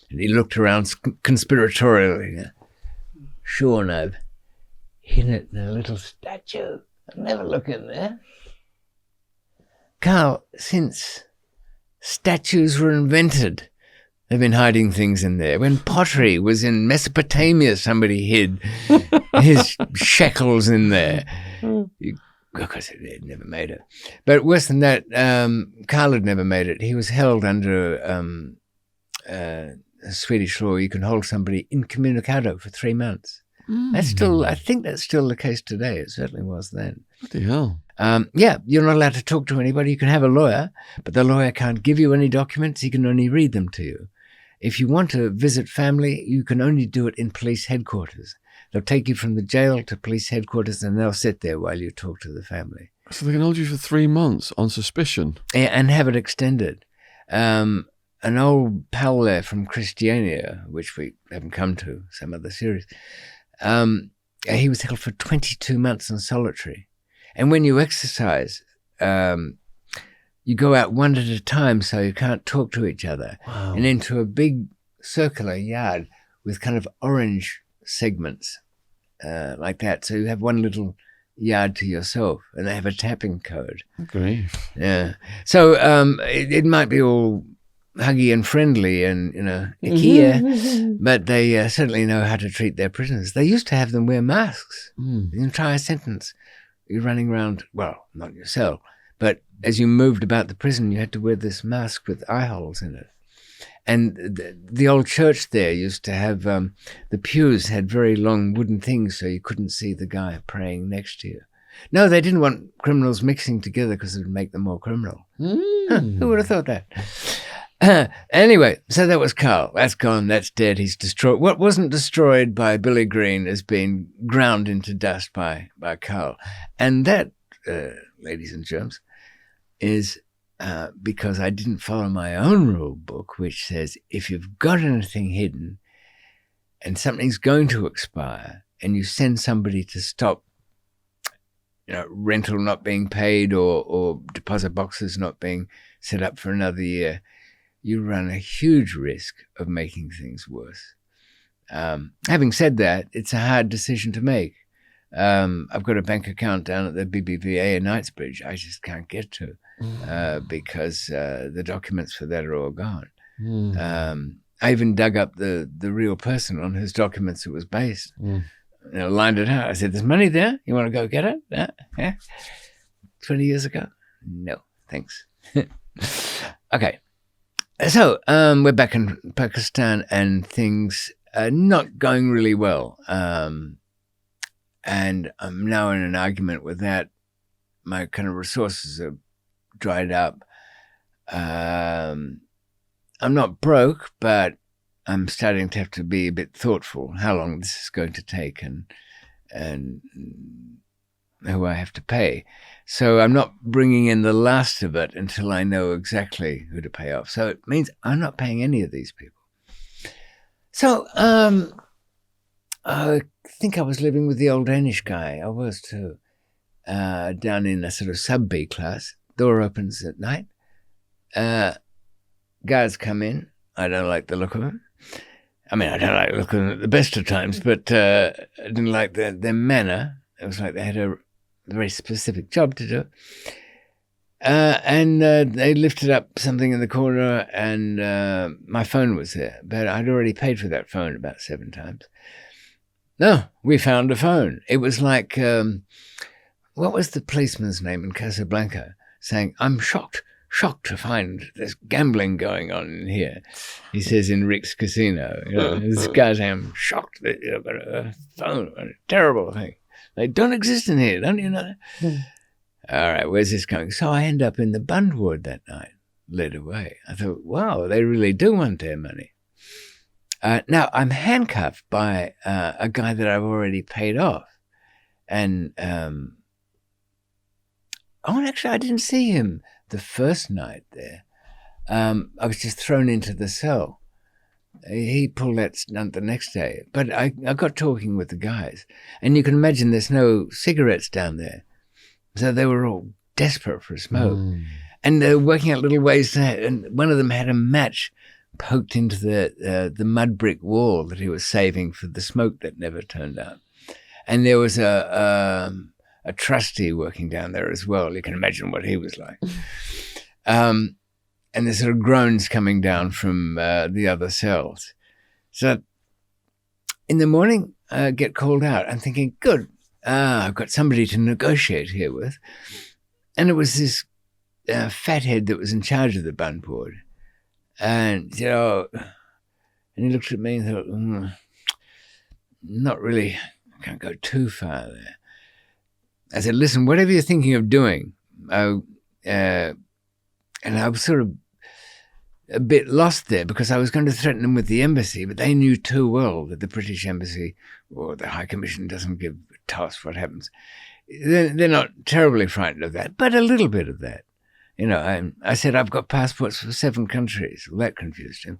And he looked around conspiratorially. "Sure, and I've hidden it in a little statue. I'll never look in there." Carl, since statues were invented, they've been hiding things in there. When pottery was in Mesopotamia, somebody hid his shekels in there. Of course, they'd never made it. But worse than that, Carl had never made it. He was held under Swedish law. You can hold somebody incommunicado for 3 months. I think that's still the case today. It certainly was then. What the hell? You're not allowed to talk to anybody. You can have a lawyer, but the lawyer can't give you any documents. He can only read them to you. If you want to visit family, you can only do it in police headquarters. They'll take you from the jail to police headquarters, and they'll sit there while you talk to the family. So they can hold you for 3 months on suspicion? Yeah, and have it extended. An old pal there from Christiania, which we haven't come to, some other series, he was held for 22 months in solitary. And when you exercise, you go out one at a time so you can't talk to each other. Wow. And into a big circular yard with kind of orange segments like that. So you have one little yard to yourself, and they have a tapping code. Grief. Yeah. So it might be all huggy and friendly and, IKEA, but they certainly know how to treat their prisoners. They used to have them wear masks. The entire sentence. You're running around, well, not in your cell, but as you moved about the prison, you had to wear this mask with eye holes in it. And the old church there used to have, the pews had very long wooden things so you couldn't see the guy praying next to you. No, they didn't want criminals mixing together because it would make them more criminal. Who would have thought that? Anyway, so that was Carl. That's gone. That's dead. He's destroyed. What wasn't destroyed by Billy Green has been ground into dust by Carl. And that, ladies and germs, is because I didn't follow my own rule book, which says if you've got anything hidden and something's going to expire and you send somebody to stop rental not being paid or deposit boxes not being set up for another year, you run a huge risk of making things worse. Having said that, it's a hard decision to make. I've got a bank account down at the BBVA in Knightsbridge I just can't get to. because the documents for that are all gone. I even dug up the real person on whose documents it was based. Lined it out. I said, "There's money there. You want to go get it?" Yeah. 20 years ago? No, thanks. Okay. So we're back in Pakistan and things are not going really well. And I'm now in an argument with that. My kind of resources are dried up. I'm not broke, but I'm starting to have to be a bit thoughtful how long this is going to take and who I have to pay. So I'm not bringing in the last of it until I know exactly who to pay off. So it means I'm not paying any of these people. So I think I was living with the old Danish guy. I was too. Down in a sort of sub-B class. Door opens at night. Guards come in. I don't like the look of them. I mean, I don't like the look of them at the best of times, but I didn't like their manner. It was like they had a very specific job to do. And they lifted up something in the corner and my phone was there. But I'd already paid for that phone about 7 times. No, we found a phone. It was like, what was the policeman's name in Casablanca? Saying, "I'm shocked to find there's gambling going on in here." He says in Rick's Casino. This guy's saying, "I'm shocked that you've got a phone, a terrible thing. They don't exist in here, don't you know?" All right, where's this going? So I end up in the bund ward that night, led away. I thought, wow, they really do want their money. Now, I'm handcuffed by a guy that I've already paid off. And, actually, I didn't see him the first night there. I was just thrown into the cell. He pulled that stunt the next day. But I got talking with the guys. And you can imagine there's no cigarettes down there. So they were all desperate for a smoke. And they were working out little ways to, and one of them had a match poked into the mud brick wall that he was saving for the smoke that never turned out. And there was a trustee working down there as well. You can imagine what he was like. And there's sort of groans coming down from the other cells. So in the morning, I get called out. I'm thinking, good. I've got somebody to negotiate here with. And it was this fathead that was in charge of the bund board. And, and he looked at me and thought, not really, I can't go too far there. I said, listen, whatever you're thinking of doing, and I was sort of a bit lost there because I was going to threaten them with the embassy, but they knew too well that the British embassy or the High Commission doesn't give a toss what happens. They're not terribly frightened of that, but a little bit of that. I said, I've got passports for 7 countries. Well, that confused him.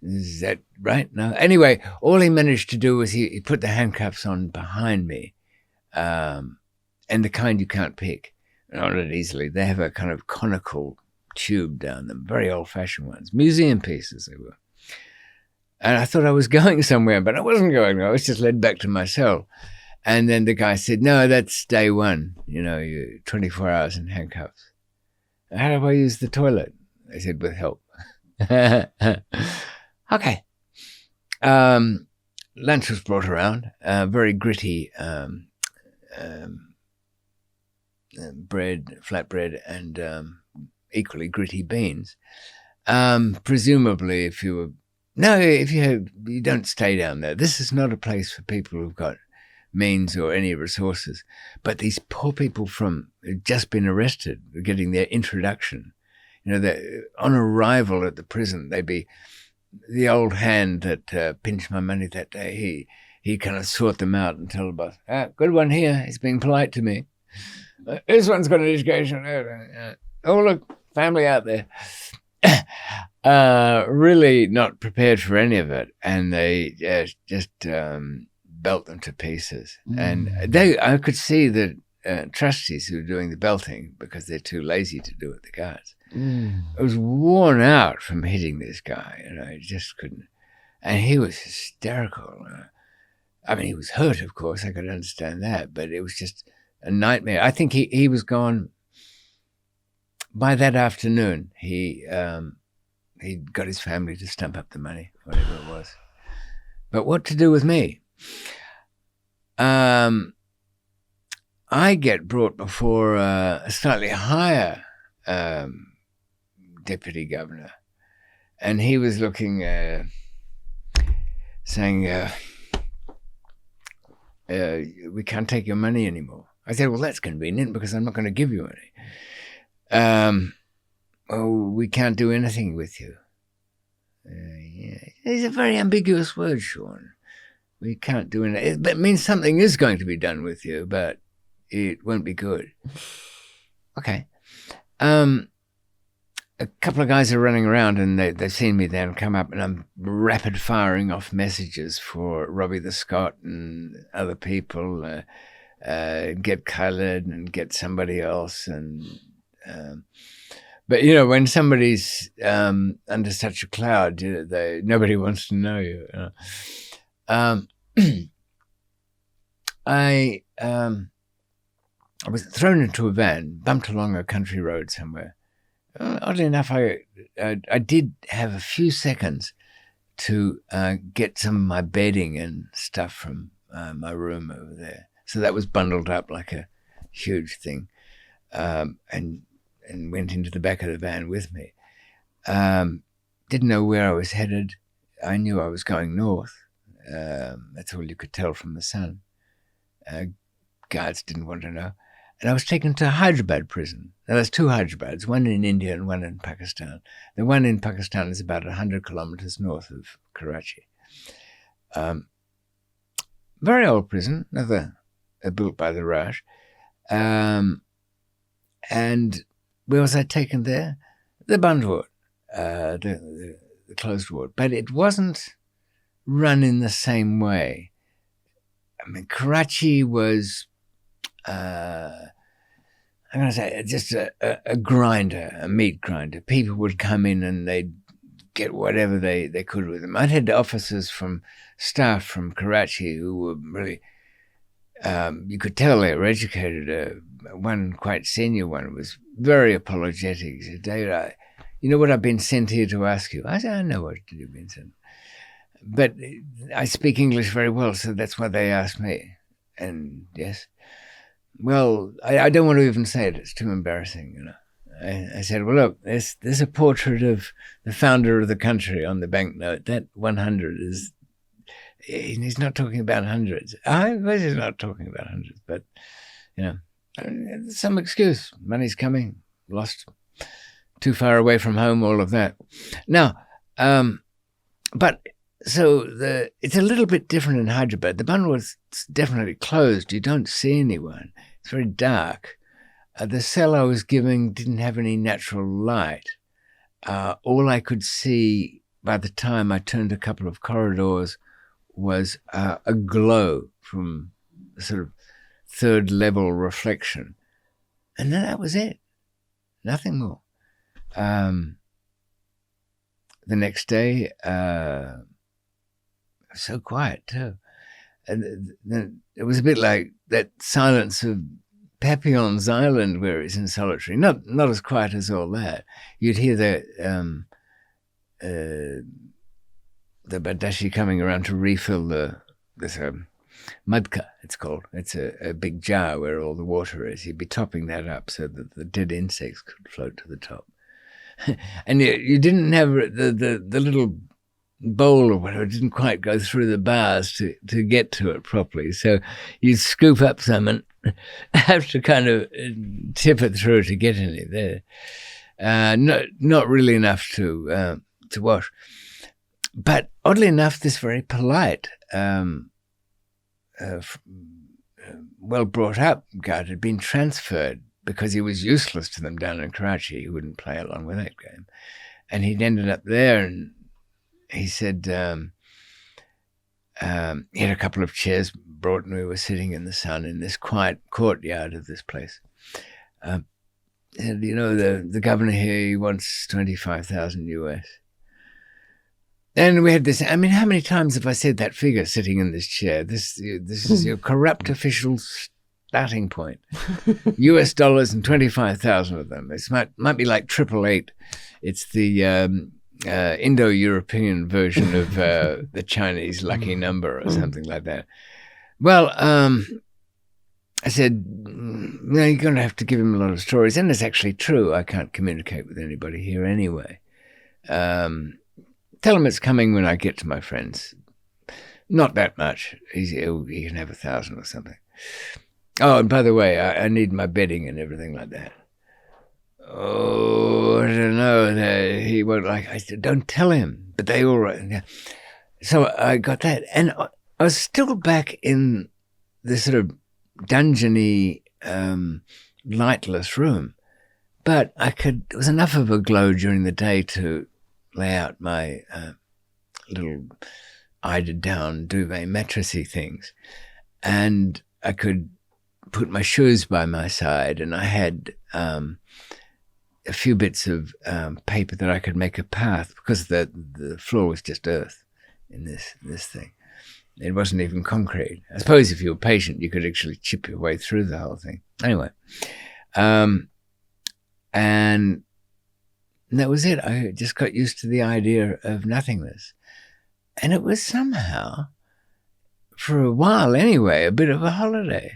Is that right? No. Anyway, all he managed to do was he put the handcuffs on behind me, and the kind you can't pick. Not easily. They have a kind of conical tube down them, very old-fashioned ones, museum pieces they were. And I thought I was going somewhere, but I wasn't going. I was just led back to my cell. And then the guy said, no, that's day 1. You're 24 hours in handcuffs. How do I use the toilet? I said, with help. Okay. Lunch was brought around, very gritty bread, flatbread, and equally gritty beans. Presumably, you don't stay down there. This is not a place for people who've got means or any resources. But these poor people who've just been arrested, getting their introduction. On arrival at the prison, they'd be the old hand that pinched my money that day. He kind of sort them out and tell the boss, good one here. He's being polite to me. This one's got an education. Oh, look, family out there. Really not prepared for any of it. And they just belt them to pieces. And I could see the trustees who were doing the belting because they're too lazy to do it, the guards. I was worn out from hitting this guy. I just couldn't. And he was hysterical. I mean, he was hurt, of course. I could understand that. But it was just a nightmare. I think he was gone by that afternoon, he got his family to stump up the money, whatever it was. But what to do with me? I get brought before a slightly higher deputy governor, and he was looking, saying, we can't take your money anymore. I said, well, that's convenient because I'm not going to give you any. We can't do anything with you. Yeah. It's a very ambiguous word, Sean. We can't do anything. It means something is going to be done with you, but it won't be good. Okay. A couple of guys are running around and they've seen me there and come up, and I'm rapid firing off messages for Robbie the Scot and other people, get Khaled and get somebody else. But, when somebody's under such a cloud, nobody wants to know you. I was thrown into a van, bumped along a country road somewhere. Oddly enough, I did have a few seconds to get some of my bedding and stuff from my room over there. So that was bundled up like a huge thing, and went into the back of the van with me. Didn't know where I was headed. I knew I was going north. That's all you could tell from the sun. Guards didn't want to know. And I was taken to Hyderabad prison. Now, there's two Hyderabad's, one in India and one in Pakistan. The one in Pakistan is about 100 kilometers north of Karachi. Very old prison, another built by the Raj. And where was I taken there? The Bund ward, the closed ward. But it wasn't run in the same way. I mean, Karachi was... I'm going to say just a grinder, a meat grinder. People would come in and they'd get whatever they could with them. I'd had officers from staff from Karachi who were really, you could tell they were educated. One quite senior one was very apologetic. He said, David, you know what I've been sent here to ask you? I said, I know what you've been sent. But I speak English very well, so that's why they asked me. And yes. Well, I don't want to even say it. It's too embarrassing, I said, well, look, there's a portrait of the founder of the country on the banknote. That 100 is... He's not talking about hundreds. I was just not talking about hundreds, but, some excuse. Money's coming. Lost. Too far away from home, all of that. Now, but... So it's a little bit different in Hyderabad. The bund was definitely closed. You don't see anyone. It's very dark. The cell I was giving didn't have any natural light. All I could see by the time I turned a couple of corridors was a glow from a sort of third level reflection. And then that was it. Nothing more. The next day... so quiet too, and then it was a bit like that silence of Papillon's Island, where it's in solitary. Not as quiet as all that. You'd hear the Badashi coming around to refill this mudka. It's called. It's a big jar where all the water is. You'd be topping that up so that the dead insects could float to the top, and you didn't have the little bowl or whatever, didn't quite go through the bars to get to it properly. So you'd scoop up some and have to kind of tip it through to get any there. Not really enough to wash. But oddly enough, this very polite, well brought up guard had been transferred because he was useless to them down in Karachi. He wouldn't play along with that game. And he'd ended up there, and he said he had a couple of chairs brought, and we were sitting in the sun in this quiet courtyard of this place. And, the governor here, he wants $25,000 US. And we had this, I mean, how many times have I said that figure sitting in this chair? This is your corrupt officials starting point. US dollars and 25,000 of them. It might be like 888. It's the Indo-European version of the Chinese lucky number or something like that. Well, I said, no, you're going to have to give him a lot of stories. And it's actually true. I can't communicate with anybody here anyway. Tell him it's coming when I get to my friends. Not that much. He can have 1,000 or something. Oh, and by the way, I need my bedding and everything like that. Oh, I don't know. He won't like. I said, don't tell him. But they all right. Yeah. So I got that, and I was still back in this sort of dungeony, lightless room, but there was enough of a glow during the day to lay out my little eider down duvet mattressy things, and I could put my shoes by my side, and I had a few bits of paper that I could make a path, because the floor was just earth in this thing. It wasn't even concrete. I suppose if you were patient, you could actually chip your way through the whole thing. Anyway, and that was it. I just got used to the idea of nothingness. And it was somehow, for a while anyway, a bit of a holiday.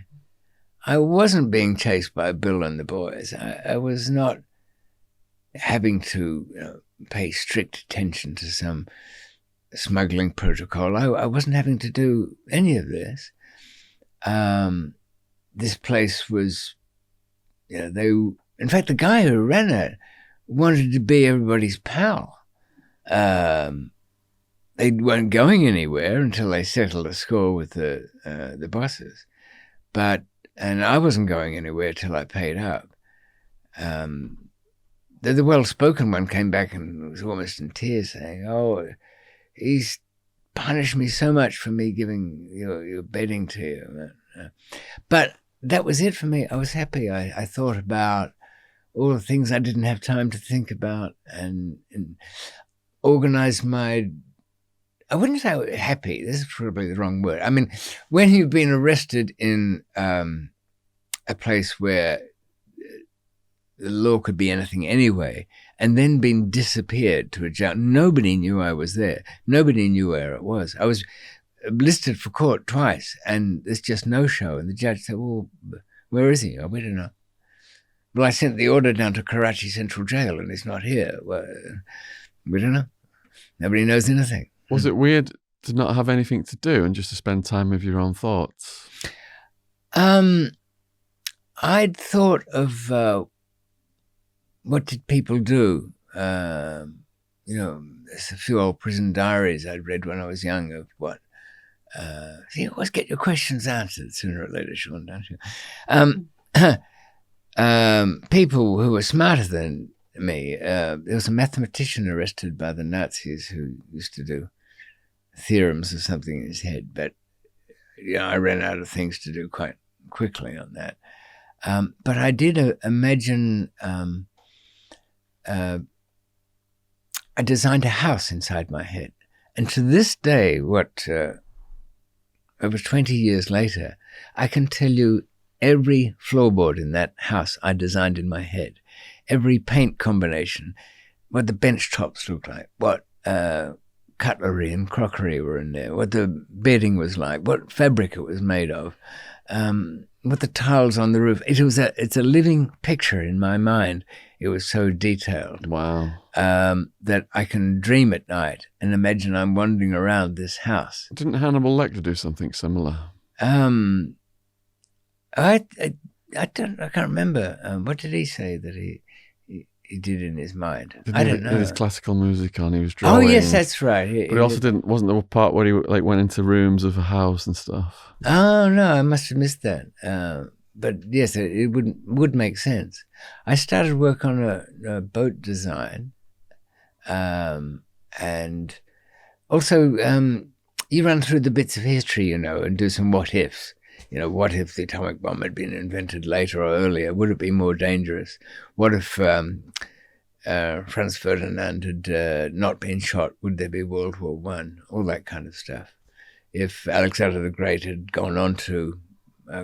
I wasn't being chased by Bill and the boys. I was not having to pay strict attention to some smuggling protocol. I wasn't having to do any of this. This place was, in fact, the guy who ran it wanted to be everybody's pal. They weren't going anywhere until they settled a score with the bosses. And I wasn't going anywhere till I paid up. The well-spoken one came back and was almost in tears, saying, "Oh, he's punished me so much for me giving your bedding to you." But that was it for me. I was happy. I thought about all the things I didn't have time to think about, and organized my... I wouldn't say happy. This is probably the wrong word. I mean, when you've been arrested in a place where the law could be anything anyway, and then been disappeared to a jail, nobody knew I was there. Nobody knew where it was. I was listed for court twice, and there's just no show. And the judge said, "Well, where is he?" "Oh, we don't know." "Well, I sent the order down to Karachi Central Jail, and he's not here." "Well, we don't know. Nobody knows anything." Was it weird to not have anything to do and just to spend time with your own thoughts? I'd thought of what did people do. There's a few old prison diaries I'd read when I was young of what. You always get your questions answered sooner or later, Sean, don't you? People who were smarter than me. There was a mathematician arrested by the Nazis who used to do theorems or something in his head, but I ran out of things to do quite quickly on that. But I did imagine... I designed a house inside my head. And to this day, over 20 years later, I can tell you every floorboard in that house I designed in my head, every paint combination, what the bench tops looked like, what cutlery and crockery were in there, what the bedding was like, what fabric it was made of, what the tiles on the roof. It's a living picture in my mind. It was so detailed. Wow. That I can dream at night and imagine I'm wandering around this house. Didn't Hannibal Lecter do something similar? I can't remember. What did he say that he did in his mind? I don't know. Did his classical music on? He was drawing. Oh yes, that's right. But he also didn't. Wasn't there a part where he went into rooms of a house and stuff? Oh no, I must have missed that. But yes, it would make sense. I started work on a boat design, and also you run through the bits of history, and do some what ifs. What if the atomic bomb had been invented later or earlier? Would it be more dangerous? What if Franz Ferdinand had not been shot? Would there be World War I? All that kind of stuff. If Alexander the Great had gone on to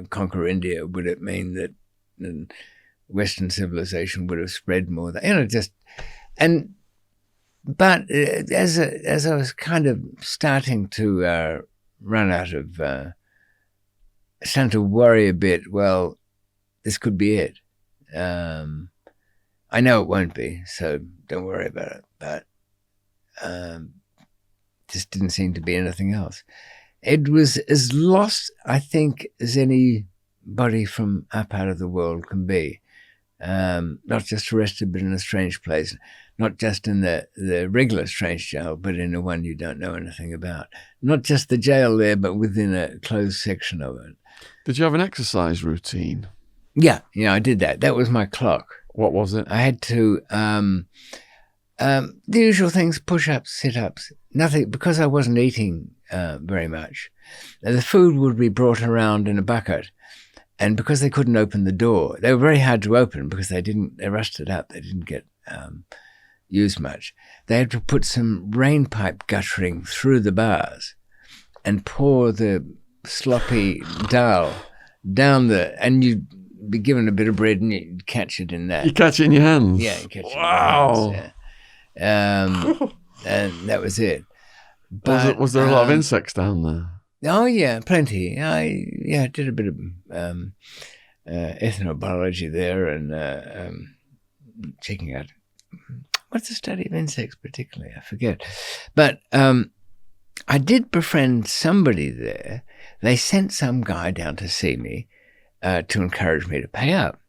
conquer India? Would it mean that Western civilization would have spread more? But as I was kind of starting to run out of, starting to worry a bit, well, this could be it. I know it won't be, so don't worry about it. But just didn't seem to be anything else. It was as lost, I think, as anybody from our part of the world can be. Not just arrested, but in a strange place. Not just in the regular strange jail, but in the one you don't know anything about. Not just the jail there, but within a closed section of it. Did you have an exercise routine? Yeah, I did that. That was my clock. What was it? I had to, the usual things, push-ups, sit-ups, nothing, because I wasn't eating very much. The food would be brought around in a bucket. And because they couldn't open the door, they were very hard to open because they rusted up. They didn't get used much. They had to put some rain pipe guttering through the bars and pour the sloppy dal down and you'd be given a bit of bread and you'd catch it in that. You catch it in your hands? Yeah, you catch it wow. in your hands. Yeah. And that was it. But, was there a lot of insects down there? Oh, yeah, plenty. I did a bit of ethnobiology there and checking out what's the study of insects particularly? I forget. But I did befriend somebody there. They sent some guy down to see me to encourage me to pay up.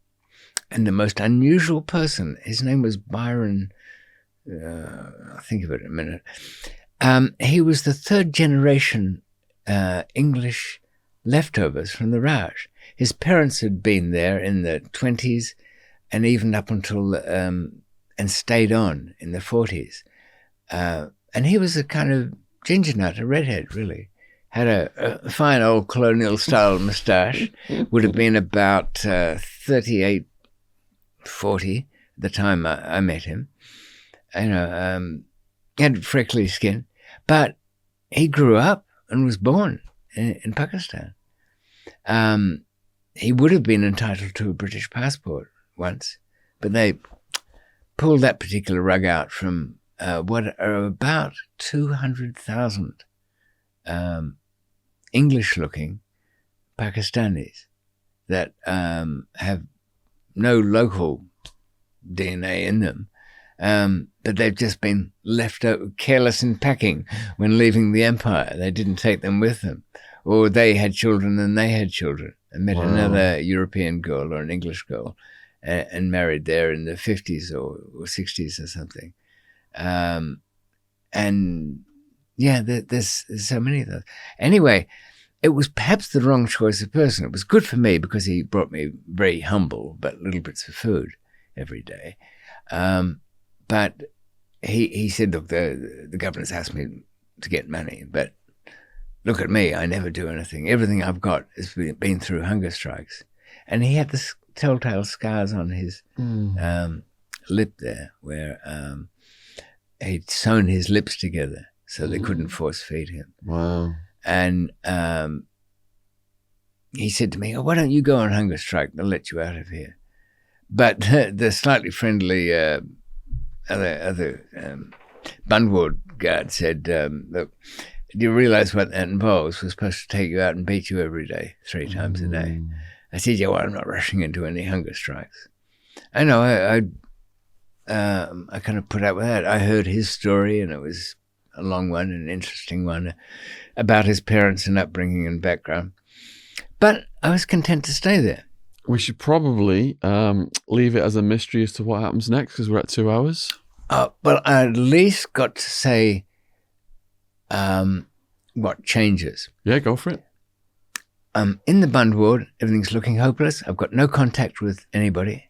And the most unusual person, his name was Byron, I'll think of it in a minute. He was the third generation English leftovers from the Raj. His parents had been there in the 20s and even up until, and stayed on in the 40s. And he was a kind of ginger nut, a redhead, really. Had a fine old colonial style moustache, would have been about 38, 40 at the time I met him. He had freckly skin, but he grew up and was born in Pakistan. He would have been entitled to a British passport once, but they pulled that particular rug out from what are about 200,000 English-looking Pakistanis that have no local DNA in them. But they've just been left careless in packing when leaving the empire. They didn't take them with them. Or they had children and they had children and met another European girl or an English girl and married there in the 50s or 60s or something. And yeah, there's so many of those. Anyway, it was perhaps the wrong choice of person. It was good for me because he brought me very humble but little bits of food every day. But he said, look, the governor's asked me to get money, but look at me, I never do anything. Everything I've got has been through hunger strikes. And he had the telltale scars on his lip there where he'd sewn his lips together so they couldn't force feed him. Wow. And he said to me, why don't you go on hunger strike? They'll let you out of here. But the slightly friendly other Bundward guard said, look, do you realize what that involves? We're supposed to take you out and beat you every day, 3 times a day. I said, yeah, well, I'm not rushing into any hunger strikes. I know, I kind of put up with that. I heard his story, and it was a long one, an interesting one, about his parents and upbringing and background. But I was content to stay there. We should probably leave it as a mystery as to what happens next because we're at 2 hours. Well, I at least got to say what changes. Yeah, go for it. In the Bund ward, everything's looking hopeless. I've got no contact with anybody.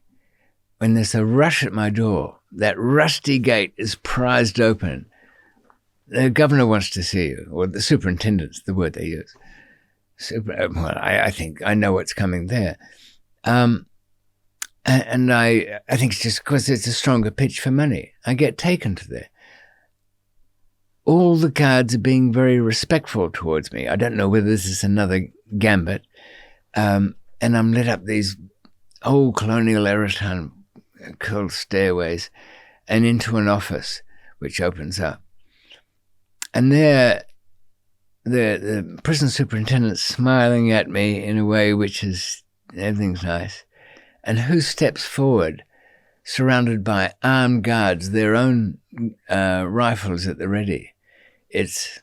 When there's a rush at my door, that rusty gate is prized open. The governor wants to see you, or the superintendent's the word they use. Well, I think I know what's coming there. And I think it's just because it's a stronger pitch for money. I get taken to there. All the guards are being very respectful towards me. I don't know whether this is another gambit, And I'm led up these old colonial era time curled stairways and into an office which opens up. And there, the prison superintendent's smiling at me in a way which is, everything's nice. And who steps forward, surrounded by armed guards, their own rifles at the ready? It's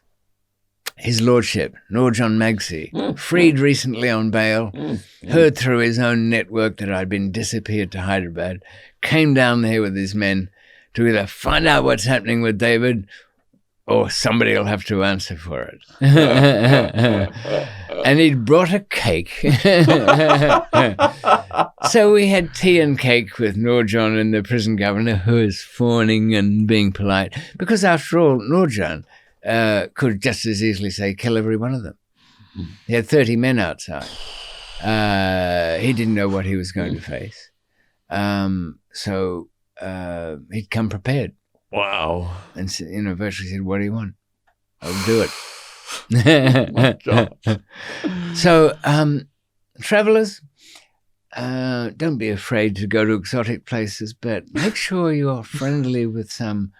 His Lordship, Noor John Magsy, freed recently on bail, heard through his own network that I'd been disappeared to Hyderabad, came down there with his men to either find out what's happening with David or somebody will have to answer for it. And he'd brought a cake. So we had tea and cake with Noor John and the prison governor, who was fawning and being polite. Because after all, Noor John could just as easily say, kill every one of them. He had 30 men outside. He didn't know what he was going to face. So he'd come prepared. Wow. And, virtually said, what do you want? I'll do it. Oh my God. So, travelers, don't be afraid to go to exotic places, but make sure you're friendly with some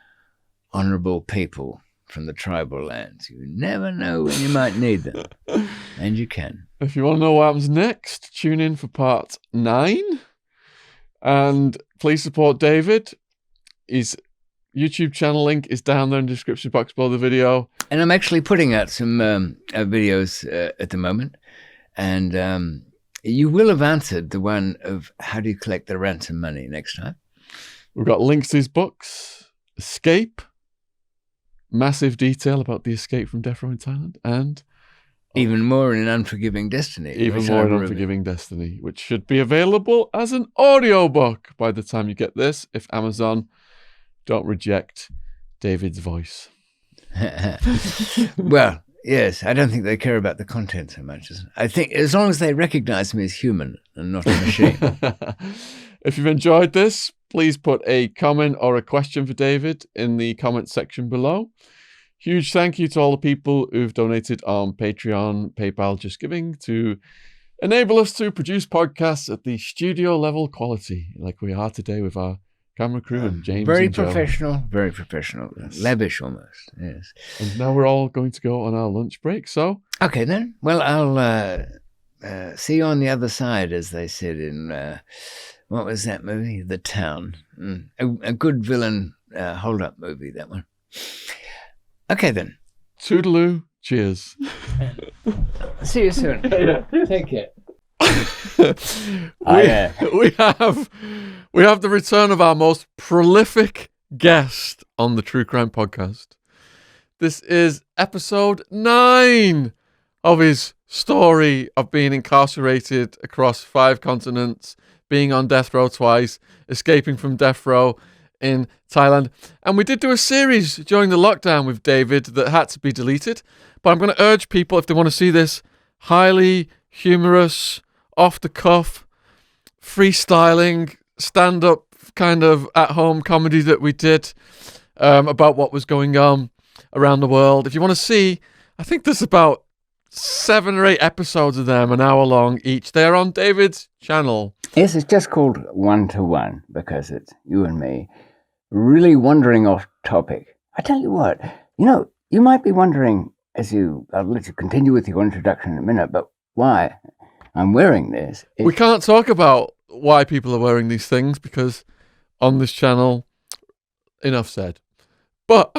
honorable people from the tribal lands. You never know when you might need them. And you can. If you want to know what happens next, tune in for part 9. And please support David. His YouTube channel link is down there in the description box below the video. And I'm actually putting out some videos at the moment. And you will have answered the one of how do you collect the ransom money next time. We've got links to his books, Escape, massive detail about the escape from death row in Thailand, and even more in Unforgiving Destiny. Even more in Unforgiving Destiny, which should be available as an audiobook by the time you get this, if Amazon don't reject David's voice. Well, yes, I don't think they care about the content so much. I think as long as they recognize me as human and not a machine. If you've enjoyed this, please put a comment or a question for David in the comment section below. Huge thank you to all the people who've donated on Patreon, PayPal, Just Giving to enable us to produce podcasts at the studio level quality like we are today with our camera crew and James very and Joe. Very professional. Yes. Lavish almost, yes. And now we're all going to go on our lunch break, so... Okay then. Well, I'll see you on the other side, as they said in, what was that movie? The Town. A good villain hold-up movie, that one. Okay then. Toodaloo. Cheers. See you soon. Take care. We have the return of our most prolific guest on the True Crime Podcast. This is episode 9 of his story of being incarcerated across 5 continents, being on death row twice, escaping from death row in Thailand. And we did do a series during the lockdown with David that had to be deleted. But I'm going to urge people, if they want to see this highly humorous, off-the-cuff, freestyling, stand-up kind of at-home comedy that we did about what was going on around the world. If you want to see, I think there's about 7 or 8 episodes of them, an hour long each. They are on David's channel. Yes, it's just called 1-to-1 because it's you and me really wandering off topic. I tell you what, you might be wondering I'll let you continue with your introduction in a minute, but why I'm wearing this. We can't talk about why people are wearing these things because on this channel, enough said. But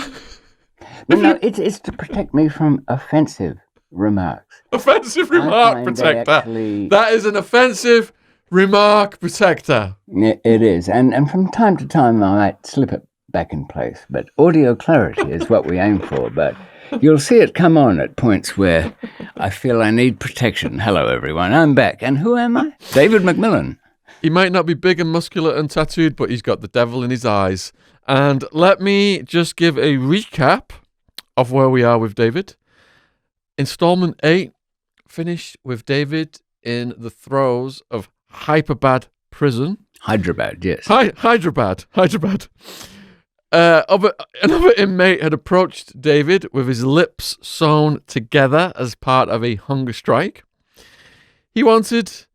no, it's to protect me from offensive remarks. Offensive remark protector. That is an offensive remark protector. It is, and from time to time I might slip it back in place, but audio clarity is what we aim for. But you'll see it come on at points where I feel I need protection. Hello, everyone. I'm back. And who am I? David McMillan. He might not be big and muscular and tattooed, but he's got the devil in his eyes. And let me just give a recap of where we are with David. Installment 8 finished with David in the throes of Hyderabad prison. Hyderabad, yes. Hyderabad. Another inmate had approached David with his lips sewn together as part of a hunger strike. he wanted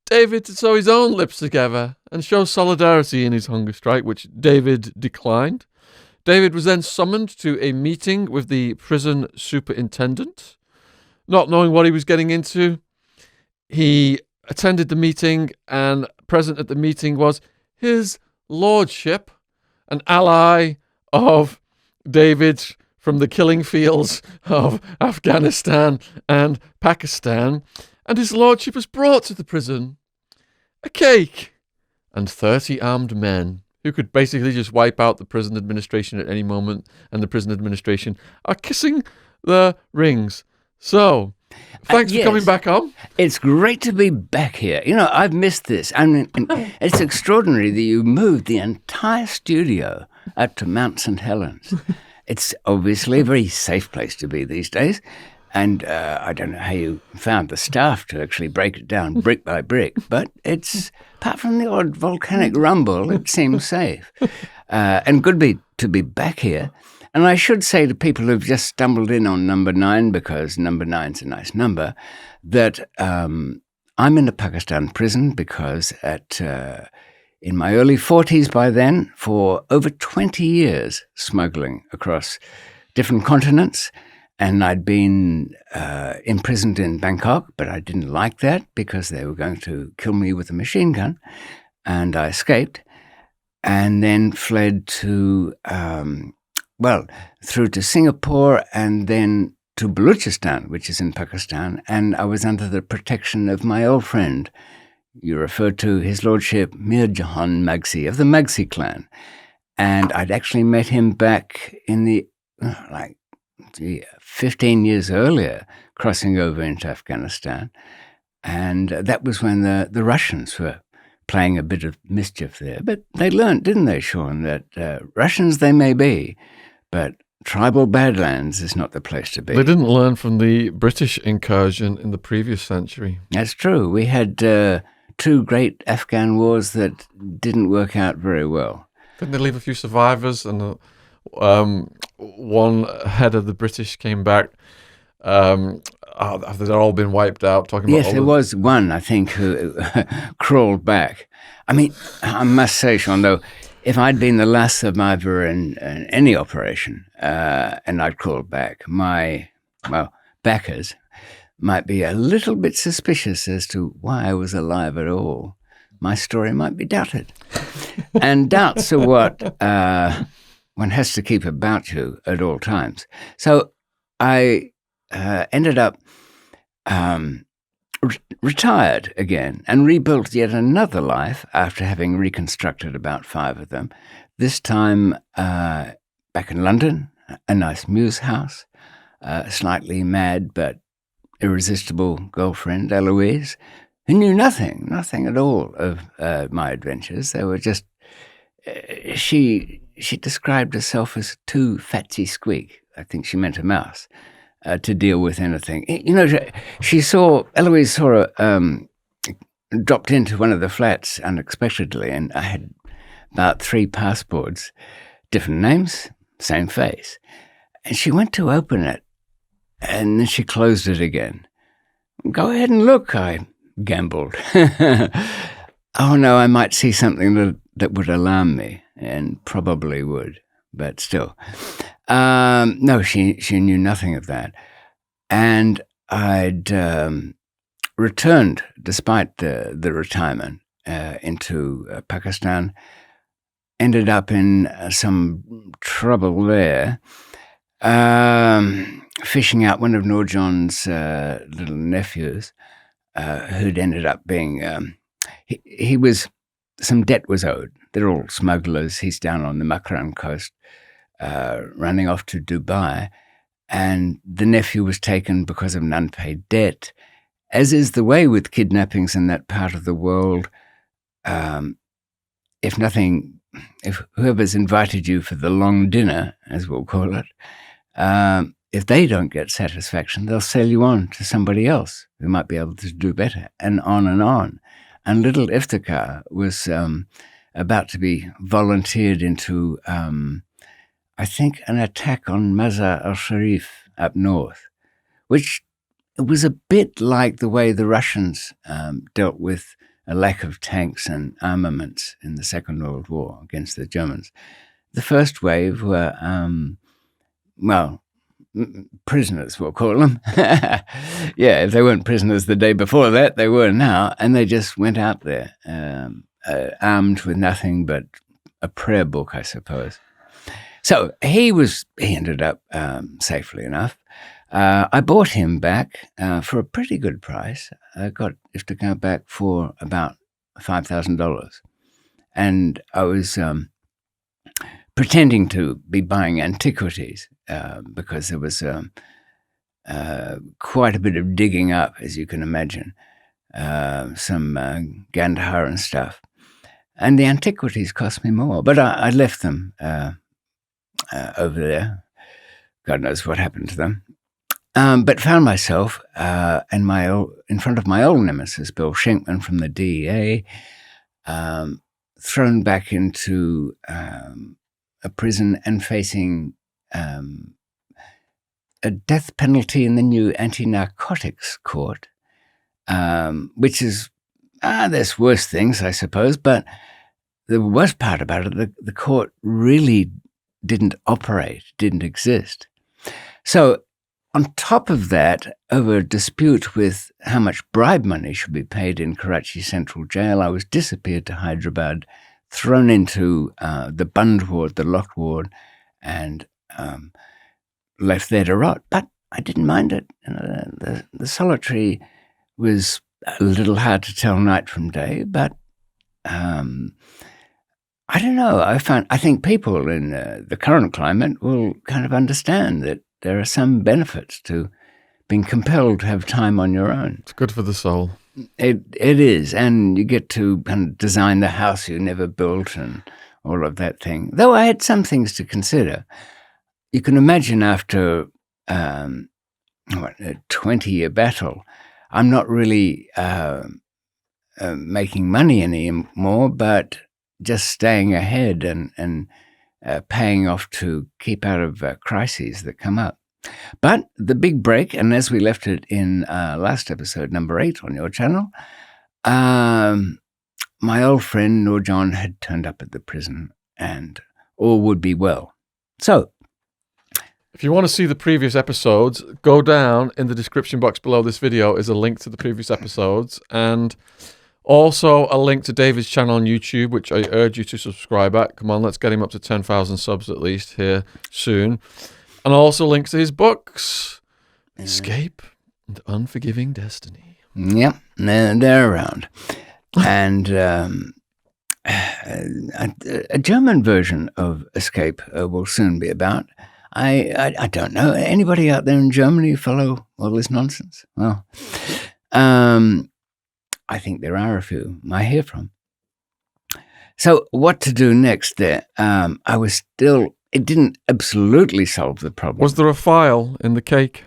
David to sew his own lips together and show solidarity in his hunger strike, which David declined. David was then summoned to a meeting with the prison superintendent. Not knowing what he was getting into, he attended the meeting, and present at the meeting was his lordship, an ally of David from the killing fields of Afghanistan and Pakistan, and his lordship has brought to the prison a cake and 30 armed men who could basically just wipe out the prison administration at any moment, and the prison administration are kissing the rings. So, thanks for coming back on. It's great to be back here. You know, I've missed this. I mean, it's extraordinary that you moved the entire studio up to Mount St. Helens. It's obviously a very safe place to be these days. And I don't know how you found the staff to actually break it down brick by brick, but it's, apart from the odd volcanic rumble, it seems safe. And good to be back here. And I should say to people who've just stumbled in on number 9, because number 9's a nice number, that I'm in a Pakistan prison because in my early 40s by then, for over 20 years, smuggling across different continents. And I'd been imprisoned in Bangkok, but I didn't like that because they were going to kill me with a machine gun. And I escaped and then fled to, through to Singapore and then to Balochistan, which is in Pakistan. And I was under the protection of my old friend. You referred to his lordship, Mir Jahan Magsi, of the Magsi clan. And I'd actually met him back in the, 15 years earlier, crossing over into Afghanistan. And that was when the Russians were playing a bit of mischief there. But they learnt, didn't they, Sean, that Russians they may be, but tribal badlands is not the place to be. They didn't learn from the British incursion in the previous century. That's true. We had 2 great Afghan wars that didn't work out very well. Didn't they leave a few survivors, and one head of the British came back after they'd all been wiped out? Yes, there was one, I think, who crawled back. I mean, I must say, Sean, though, if I'd been the last survivor in any operation and I'd crawled back, my backers might be a little bit suspicious as to why I was alive at all. My story might be doubted. And doubts are what one has to keep about you at all times. So I ended up retired again and rebuilt yet another life after having reconstructed about 5 of them. This time back in London, a nice mews house, slightly mad but irresistible girlfriend, Eloise, who knew nothing at all of my adventures. They were just, she described herself as too fatsy squeak. I think she meant a mouse. To deal with anything. You know, Eloise saw dropped into one of the flats unexpectedly, and I had about 3 passports, different names, same face. And she went to open it, and then she closed it again. Go ahead and look, I gambled. Oh no, I might see something that would alarm me, and probably would, but still. No, she knew nothing of that. And I'd returned, despite the retirement, into Pakistan, ended up in some trouble there, fishing out one of Nurjan's little nephews, who'd ended up being, some debt was owed. They're all smugglers. He's down on the Makran coast, running off to Dubai, and the nephew was taken because of an unpaid debt. As is the way with kidnappings in that part of the world, if whoever's invited you for the long dinner, as we'll call it, if they don't get satisfaction, they'll sell you on to somebody else who might be able to do better, and on and on. And little Iftikhar was about to be volunteered into I think an attack on Mazar al-Sharif up north, which it was a bit like the way the Russians dealt with a lack of tanks and armaments in the Second World War against the Germans. The first wave were, prisoners, we'll call them. Yeah, if they weren't prisoners the day before that, they were now. And they just went out there armed with nothing but a prayer book, I suppose. So he ended up safely enough. I bought him back for a pretty good price. I got it to go back for about $5,000. And I was pretending to be buying antiquities because there was quite a bit of digging up, as you can imagine, some Gandhar and stuff. And the antiquities cost me more, but I left them over there. God knows what happened to them. But found myself in front of my old nemesis, Bill Schenkman from the DEA, thrown back into a prison and facing a death penalty in the new anti-narcotics court, which is, there's worse things, I suppose, but the worst part about it, the court really didn't exist. So on top of that, over a dispute with how much bribe money should be paid in Karachi Central Jail, I was disappeared to Hyderabad, thrown into the Bund ward, the locked ward, and left there to rot. But I didn't mind it. The solitary was a little hard to tell night from day, but I don't know. I think people in the current climate will kind of understand that there are some benefits to being compelled to have time on your own. It's good for the soul. It is, and you get to kind of design the house you never built and all of that thing. Though I had some things to consider. You can imagine after a 20-year battle, I'm not really making money anymore, but just staying ahead and paying off to keep out of crises that come up. But the big break, and as we left it in last episode, number 8 on your channel, my old friend Nurjan had turned up at the prison and all would be well. So, if you want to see the previous episodes, go down in the description box below this video is a link to the previous episodes, and also a link to David's channel on YouTube, which I urge you to subscribe at. Come on, let's get him up to 10,000 subs at least here soon. And also links to his books, Escape and Unforgiving Destiny. Yep, they're around. And a German version of Escape will soon be about. I don't know. Anybody out there in Germany follow all this nonsense? Well, I think there are a few I hear from. So what to do next there? It didn't absolutely solve the problem. Was there a file in the cake?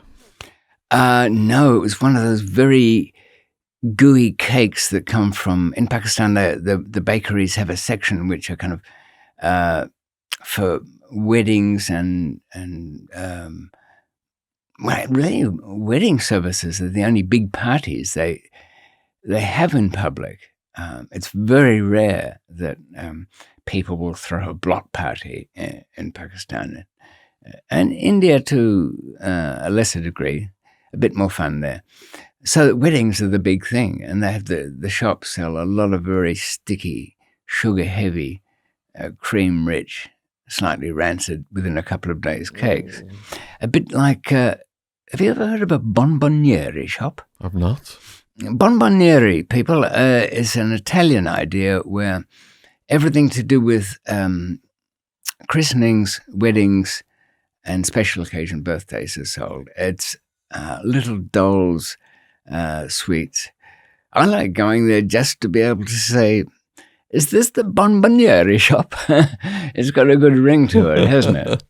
No, it was one of those very gooey cakes that come from, in Pakistan, the bakeries have a section which are kind of for weddings and really wedding services are the only big parties they have in public. It's very rare that people will throw a block party in Pakistan. And India to a lesser degree, a bit more fun there. So weddings are the big thing, and they have the shops sell a lot of very sticky, sugar-heavy, cream-rich, slightly rancid within a couple of days cakes. A bit like, have you ever heard of a bonboniere shop? I've not. Bonboniere, people, is an Italian idea where everything to do with christenings, weddings, and special occasion birthdays is sold. It's little dolls, sweets. I like going there just to be able to say, is this the bonboniere shop? It's got a good ring to it, hasn't it?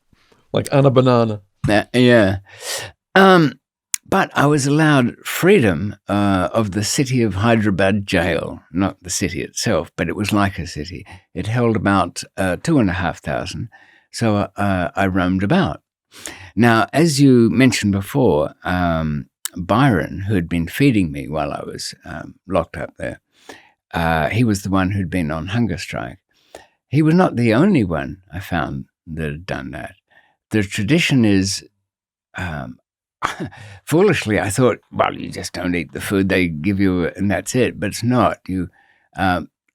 Like Anna Banana. Yeah. But I was allowed freedom of the city of Hyderabad jail, not the city itself, but it was like a city. It held about 2,500, so I roamed about. Now, as you mentioned before, Byron, who had been feeding me while I was locked up there, he was the one who'd been on hunger strike. He was not the only one I found that had done that. The tradition is, foolishly, I thought, well, you just don't eat the food they give you and that's it. But it's not.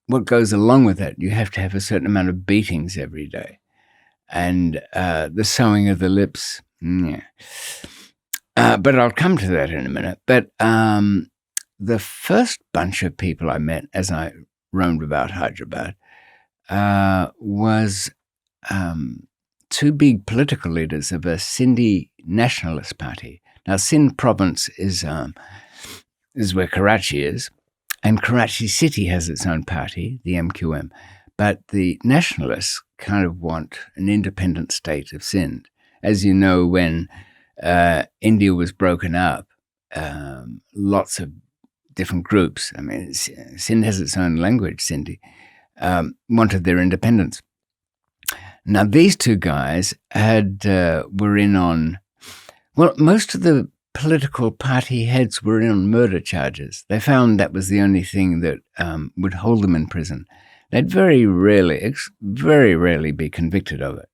What goes along with it, you have to have a certain amount of beatings every day. And the sewing of the lips, yeah. But I'll come to that in a minute. But the first bunch of people I met as I roamed about Hyderabad was two big political leaders of a Sindhi nationalist party. Now, Sindh province is where Karachi is, and Karachi city has its own party, the MQM. But the nationalists kind of want an independent state of Sindh. As you know, when India was broken up, lots of different groups, I mean, Sindh has its own language, Sindhi, wanted their independence. Now, these two guys were in on, well, most of the political party heads were in on murder charges. They found that was the only thing that would hold them in prison. They'd very rarely be convicted of it.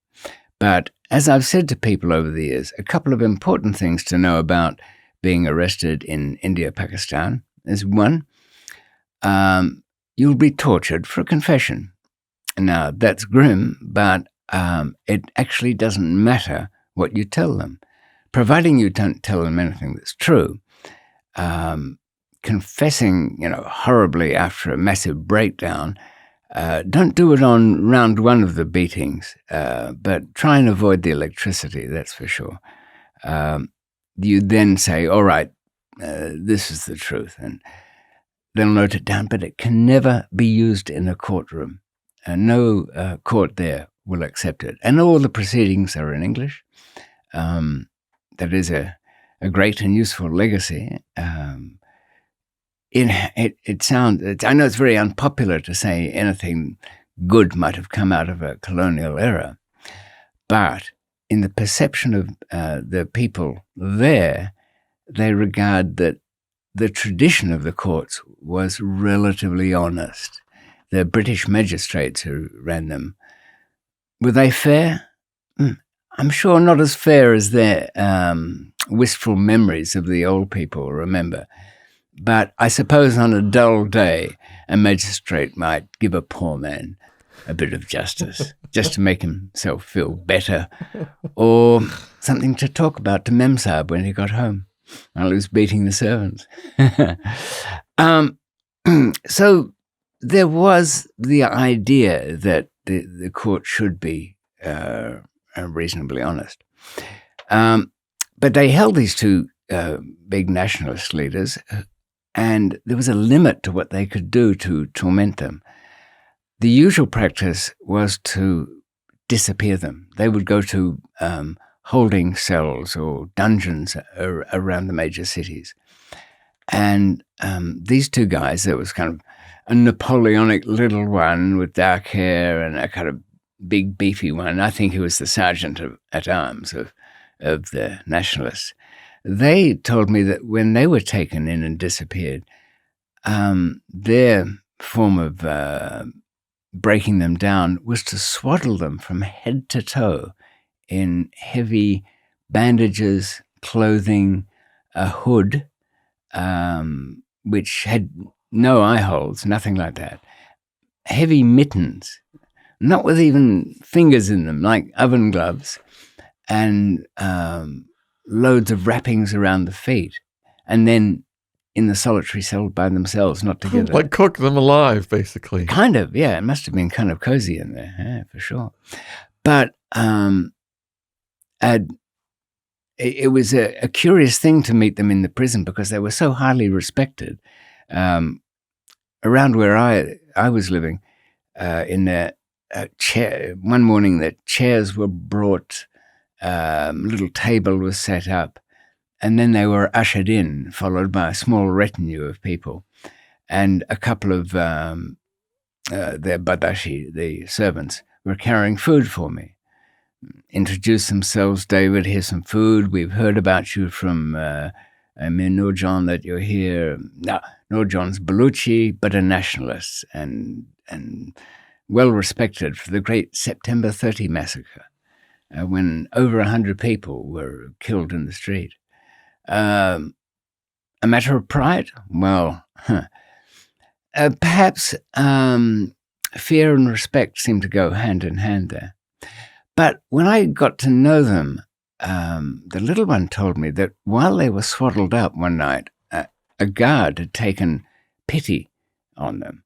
But as I've said to people over the years, a couple of important things to know about being arrested in India, Pakistan is one, you'll be tortured for a confession. Now, that's grim, but it actually doesn't matter what you tell them, providing you don't tell them anything that's true. Confessing, horribly after a massive breakdown, don't do it on round one of the beatings, but try and avoid the electricity, that's for sure. You then say, all right, this is the truth, and they'll note it down, but it can never be used in a courtroom. No court there will accept it. And all the proceedings are in English. That is a great and useful legacy. It sounds, I know it's very unpopular to say anything good might have come out of a colonial era, but in the perception of the people there, they regard that the tradition of the courts was relatively honest. The British magistrates who ran them, were they fair? I'm sure not as fair as their wistful memories of the old people remember. But I suppose on a dull day, a magistrate might give a poor man a bit of justice just to make himself feel better, or something to talk about to Memsahib when he got home while he was beating the servants. So there was the idea that the court should be reasonably honest. But they held these two big nationalist leaders, and there was a limit to what they could do to torment them. The usual practice was to disappear them. They would go to holding cells or dungeons around the major cities. And these two guys, there was kind of a Napoleonic little one with dark hair and a kind of big beefy one. I think he was the sergeant at arms of the nationalists. They told me that when they were taken in and disappeared, their form of breaking them down was to swaddle them from head to toe in heavy bandages, clothing, a hood, which had no eye holes, nothing like that. Heavy mittens, not with even fingers in them, like oven gloves, and loads of wrappings around the feet, and then in the solitary cell by themselves, not together. Like cook them alive, basically. Kind of, yeah. It must have been kind of cozy in there, yeah, for sure. But it was a curious thing to meet them in the prison because they were so highly respected. Around where I was living, in a chair, one morning the chairs were brought, little table was set up, and then they were ushered in, followed by a small retinue of people. And a couple of their badashi, the servants, were carrying food for me. Introduced themselves, David, here's some food. We've heard about you from Nurjan that you're here. No, Nurjan's Baluchi, but a nationalist and well respected for the great September 30 massacre, when over 100 people were killed in the street. A matter of pride? Well, perhaps fear and respect seem to go hand in hand there. But when I got to know them, the little one told me that while they were swaddled up one night, a guard had taken pity on them,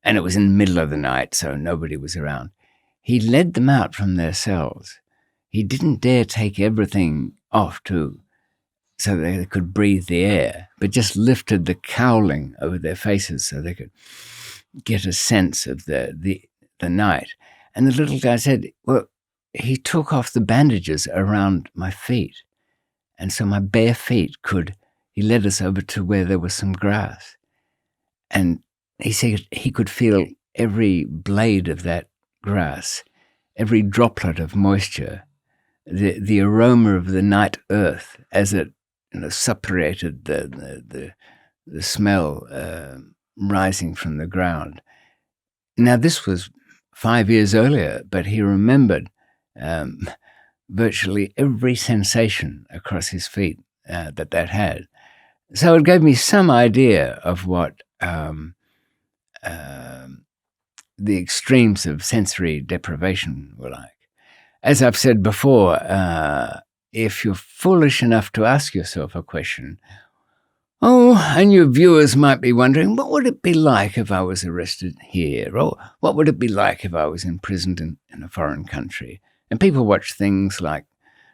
and it was in the middle of the night, so nobody was around. He led them out from their cells. He didn't dare take everything off so they could breathe the air, but just lifted the cowling over their faces so they could get a sense of the night. And the little guy said, well, he took off the bandages around my feet. And so my bare feet he led us over to where there was some grass. And he said he could feel every blade of that grass, every droplet of moisture, the aroma of the night earth as it separated the smell rising from the ground. Now, this was 5 years earlier, but he remembered virtually every sensation across his feet that had. So it gave me some idea of what the extremes of sensory deprivation were like. As I've said before, if you're foolish enough to ask yourself a question, and your viewers might be wondering, what would it be like if I was arrested here? Or what would it be like if I was imprisoned in a foreign country? And people watch things like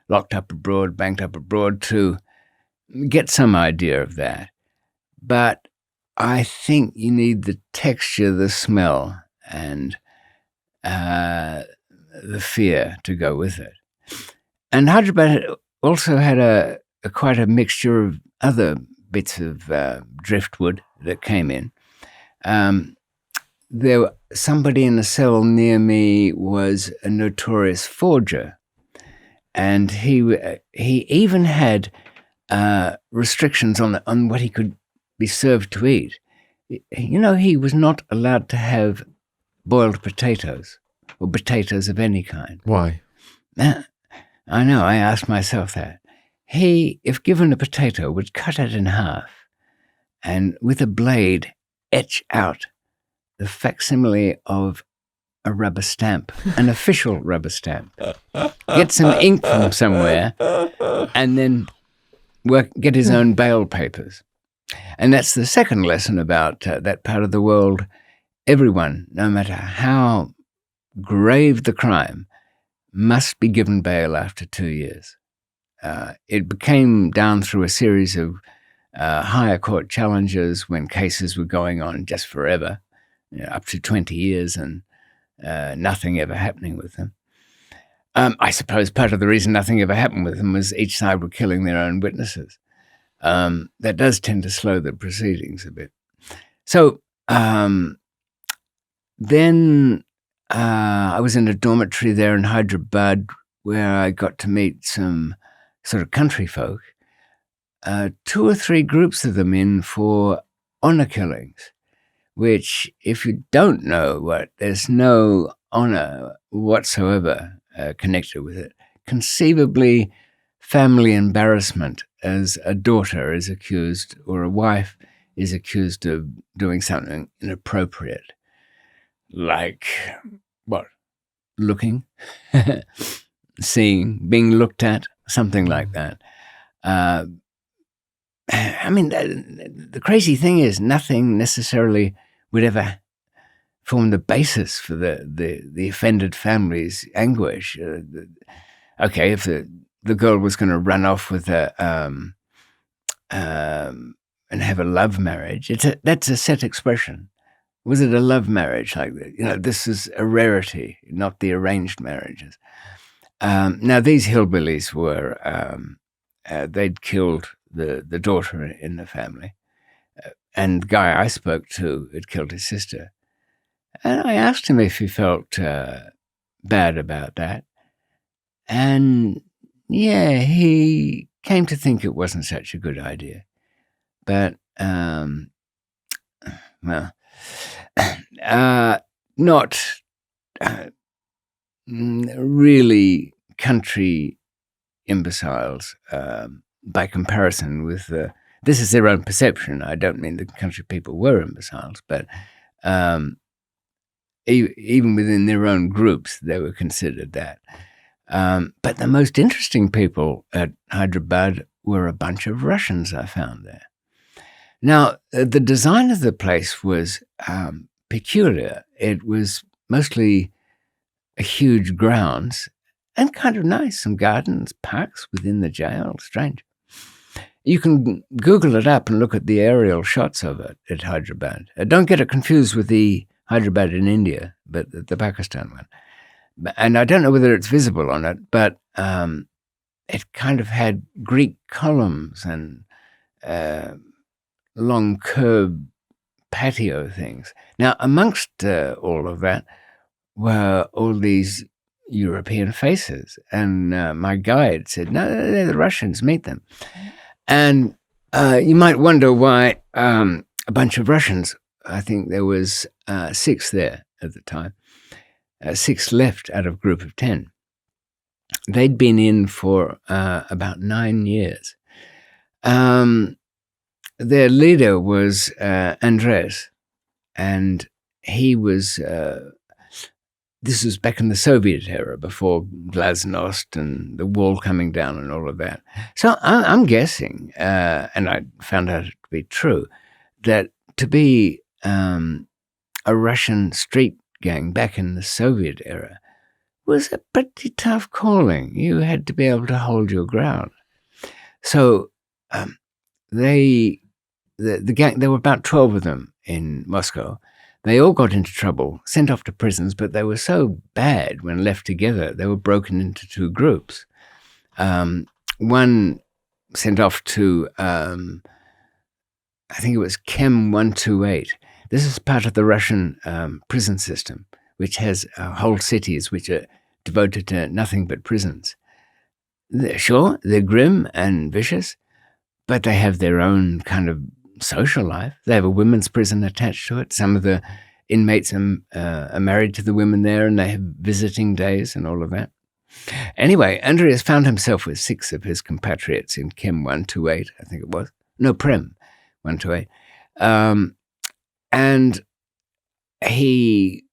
Locked Up Abroad, Banked Up Abroad to get some idea of that. But I think you need the texture, the smell, and the fear to go with it. And Hyderabad also had quite a mixture of other bits of driftwood that came in. Somebody in a cell near me was a notorious forger, and he even had restrictions on what he could be served to eat. He was not allowed to have boiled potatoes or potatoes of any kind. Why? I know, I asked myself that. He, if given a potato, would cut it in half and with a blade etch out the facsimile of a rubber stamp, an official rubber stamp. Get some ink from somewhere and then get his own bail papers. And that's the second lesson about that part of the world. Everyone, no matter how grave the crime, must be given bail after 2 years. It came down through a series of higher court challenges when cases were going on just forever, up to 20 years, and nothing ever happening with them. I suppose part of the reason nothing ever happened with them was each side were killing their own witnesses. That does tend to slow the proceedings a bit. So then I was in a dormitory there in Hyderabad where I got to meet some sort of country folk, 2 or 3 groups of them in for honor killings, which, if you don't know what, there's no honor whatsoever connected with it. Conceivably, family embarrassment as a daughter is accused or a wife is accused of doing something inappropriate. Like, what? Looking, seeing, being looked at, something like that. I mean, the crazy thing is nothing necessarily would ever form the basis for the offended family's anguish. Okay, if the girl was going to run off with and have a love marriage, that's a set expression. Was it a love marriage? Like, this is a rarity, not the arranged marriages. Now, these hillbillies were, they'd killed the daughter in the family. And the guy I spoke to had killed his sister. And I asked him if he felt bad about that. And yeah, he came to think it wasn't such a good idea. But, well, not really country imbeciles by comparison with this is their own perception. I don't mean the country people were imbeciles, but even within their own groups, they were considered that. But the most interesting people at Hyderabad were a bunch of Russians I found there. Now, the design of the place was peculiar. It was mostly huge grounds and kind of nice, some gardens, parks within the jail. Strange. You can Google it up and look at the aerial shots of it at Hyderabad. Don't get it confused with the Hyderabad in India, but the Pakistan one. And I don't know whether it's visible on it, but it kind of had Greek columns and long curb patio things. Now, amongst all of that were all these European faces. And my guide said, no, they're the Russians, meet them. And you might wonder why a bunch of Russians, I think there was 6 there at the time, 6 left out of a group of 10. They'd been in for about 9 years. Their leader was Andres, and he was, this was back in the Soviet era, before Glasnost and the wall coming down and all of that. So I'm guessing, and I found out to be true, that to be a Russian street gang back in the Soviet era was a pretty tough calling. You had to be able to hold your ground. So the gang, there were about 12 of them in Moscow. They all got into trouble, sent off to prisons, but they were so bad when left together, they were broken into 2 groups. One sent off to, I think it was Chem 128. This is part of the Russian prison system, which has whole cities which are devoted to nothing but prisons. Sure, they're grim and vicious, but they have their own kind of social life. They have a women's prison attached to it. Some of the inmates are married to the women there, and they have visiting days and all of that. Anyway, Andreas found himself with 6 of his compatriots in Chem 128, I think it was. No, Prem 128. And he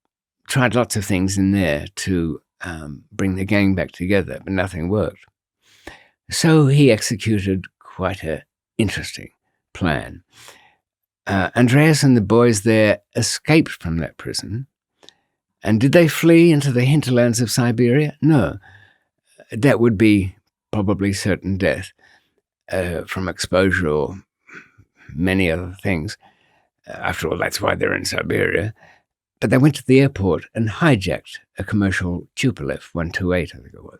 tried lots of things in there to bring the gang back together, but nothing worked. So he executed quite an interesting plan. Andreas and the boys there escaped from that prison. And did they flee into the hinterlands of Siberia? No. That would be probably certain death from exposure or many other things. After all, that's why they're in Siberia. But they went to the airport and hijacked a commercial Tupolev 128, I think it was.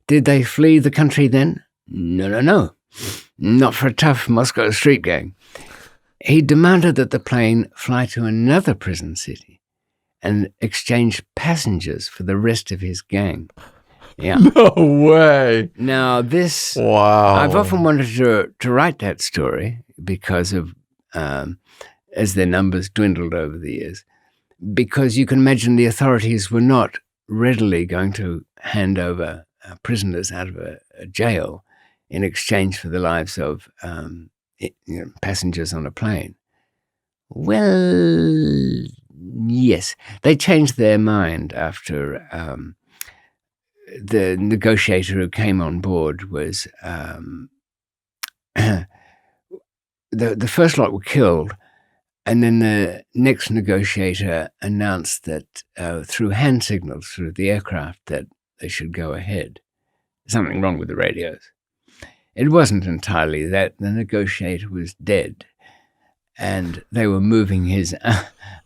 Did they flee the country then? No. Not for a tough Moscow street gang. He demanded that the plane fly to another prison city and exchange passengers for the rest of his gang. Yeah. No way. Now this, wow. I've often wanted to write that story because of, as their numbers dwindled over the years, because you can imagine the authorities were not readily going to hand over prisoners out of a jail in exchange for the lives of passengers on a plane. Well, yes, they changed their mind after the negotiator who came on board was the first lot were killed, and then the next negotiator announced that through hand signals through the aircraft that they should go ahead. Something wrong with the radios. It wasn't entirely that. The negotiator was dead, and they were moving his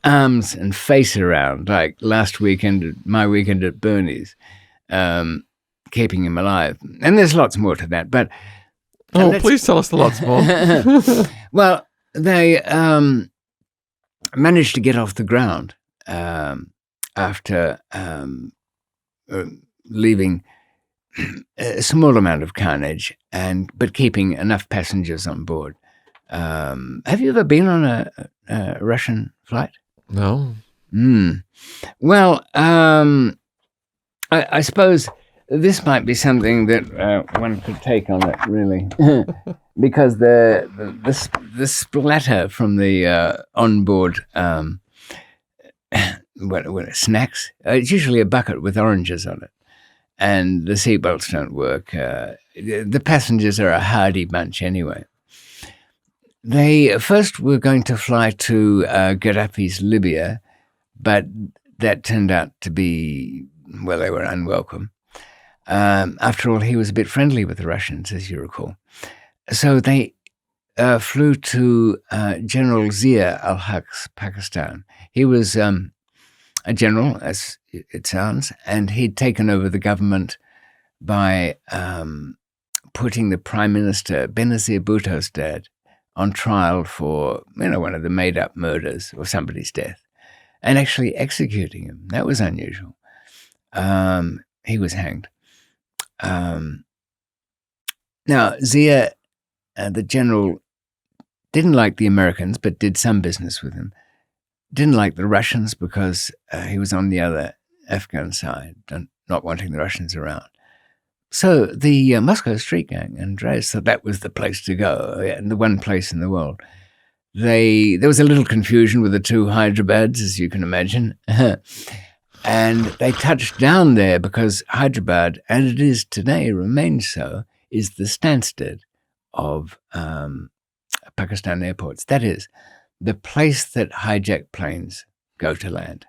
arms and face around like my weekend at Bernie's, keeping him alive. And there's lots more to that, but please tell us the lots more. Well, they managed to get off the ground after leaving a small amount of carnage, but keeping enough passengers on board. Have you ever been on a Russian flight? No. Well, I suppose this might be something that one could take on it, really, because the splatter from the onboard snacks. It's usually a bucket with oranges on it, and the seatbelts don't work. The passengers are a hardy bunch anyway. They first were going to fly to Gaddafi's Libya, but that turned out to be, well, they were unwelcome. After all, he was a bit friendly with the Russians, as you recall. So they flew to General Zia al-Haq's Pakistan. He was a general, as it sounds, and he'd taken over the government by putting the Prime Minister, Benazir Bhutto's dad, on trial for, one of the made-up murders or somebody's death, and actually executing him. That was unusual. He was hanged. Now, Zia, the general, didn't like the Americans, but did some business with them. Didn't like the Russians because he was on the other Afghan side, not wanting the Russians around. So the Moscow street gang, Andreas thought that was the place to go, and the one place in the world. There was a little confusion with the two Hyderabad's, as you can imagine. And they touched down there because Hyderabad, and it is today, remains so, is the Stansted of Pakistan airports. That is, the place that hijacked planes go to land.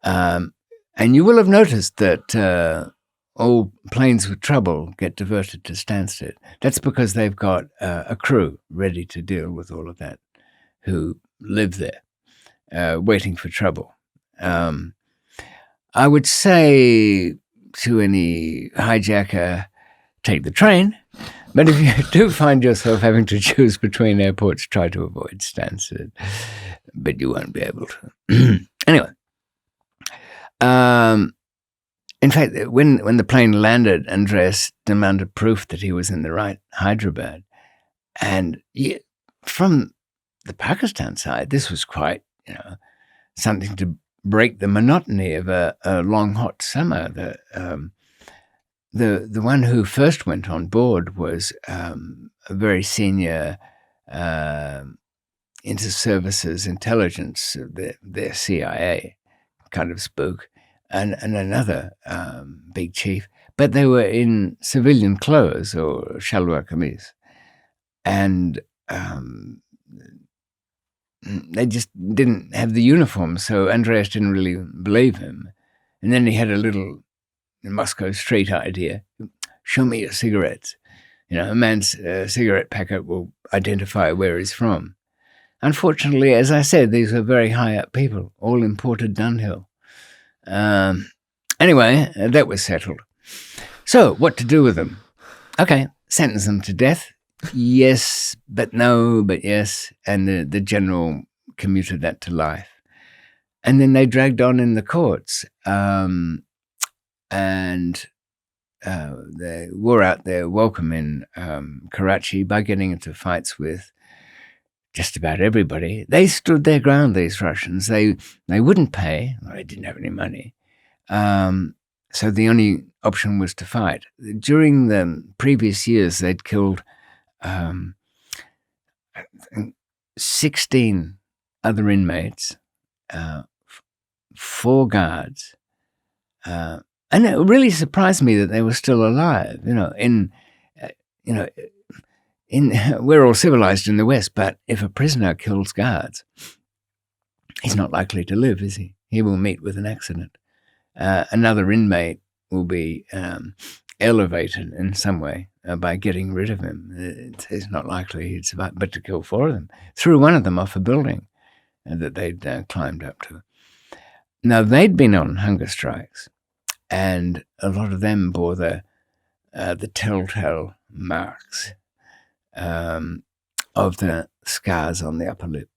And you will have noticed that all planes with trouble get diverted to Stansted. That's because they've got a crew ready to deal with all of that, who live there, waiting for trouble. I would say to any hijacker, take the train. But if you do find yourself having to choose between airports, try to avoid Stansted. But you won't be able to. Anyway. In fact, when the plane landed, Andreas demanded proof that he was in the right Hyderabad. And from the Pakistan side, this was quite, something to break the monotony of a long, hot summer. The one who first went on board was a very senior inter-services intelligence, their CIA kind of spook, and another big chief. But they were in civilian clothes or shalwar kameez. And they just didn't have the uniform, so Andreas didn't really believe him. And then he had a little Moscow street idea. Show me your cigarettes. A man's cigarette packet will identify where he's from. Unfortunately, as I said, these were very high-up people, all imported Dunhill. Anyway, that was settled. So, what to do with them? Okay, sentence them to death. Yes, but no, but yes. And the general commuted that to life. And then they dragged on in the courts. And they wore out their welcome in Karachi by getting into fights with just about everybody. They stood their ground, these Russians. They wouldn't pay. Well, they didn't have any money. So the only option was to fight. During the previous years, they'd killed 16 other inmates, 4 guards, and it really surprised me that they were still alive. We're all civilized in the West, but if a prisoner kills guards, he's not likely to live, is he? He will meet with an accident. Another inmate will be elevated in some way by getting rid of him. It's not likely he'd survive, but to kill 4 of them. Threw one of them off a building that they'd climbed up to. Now, they'd been on hunger strikes, and a lot of them bore the telltale marks of the scars on the upper lip.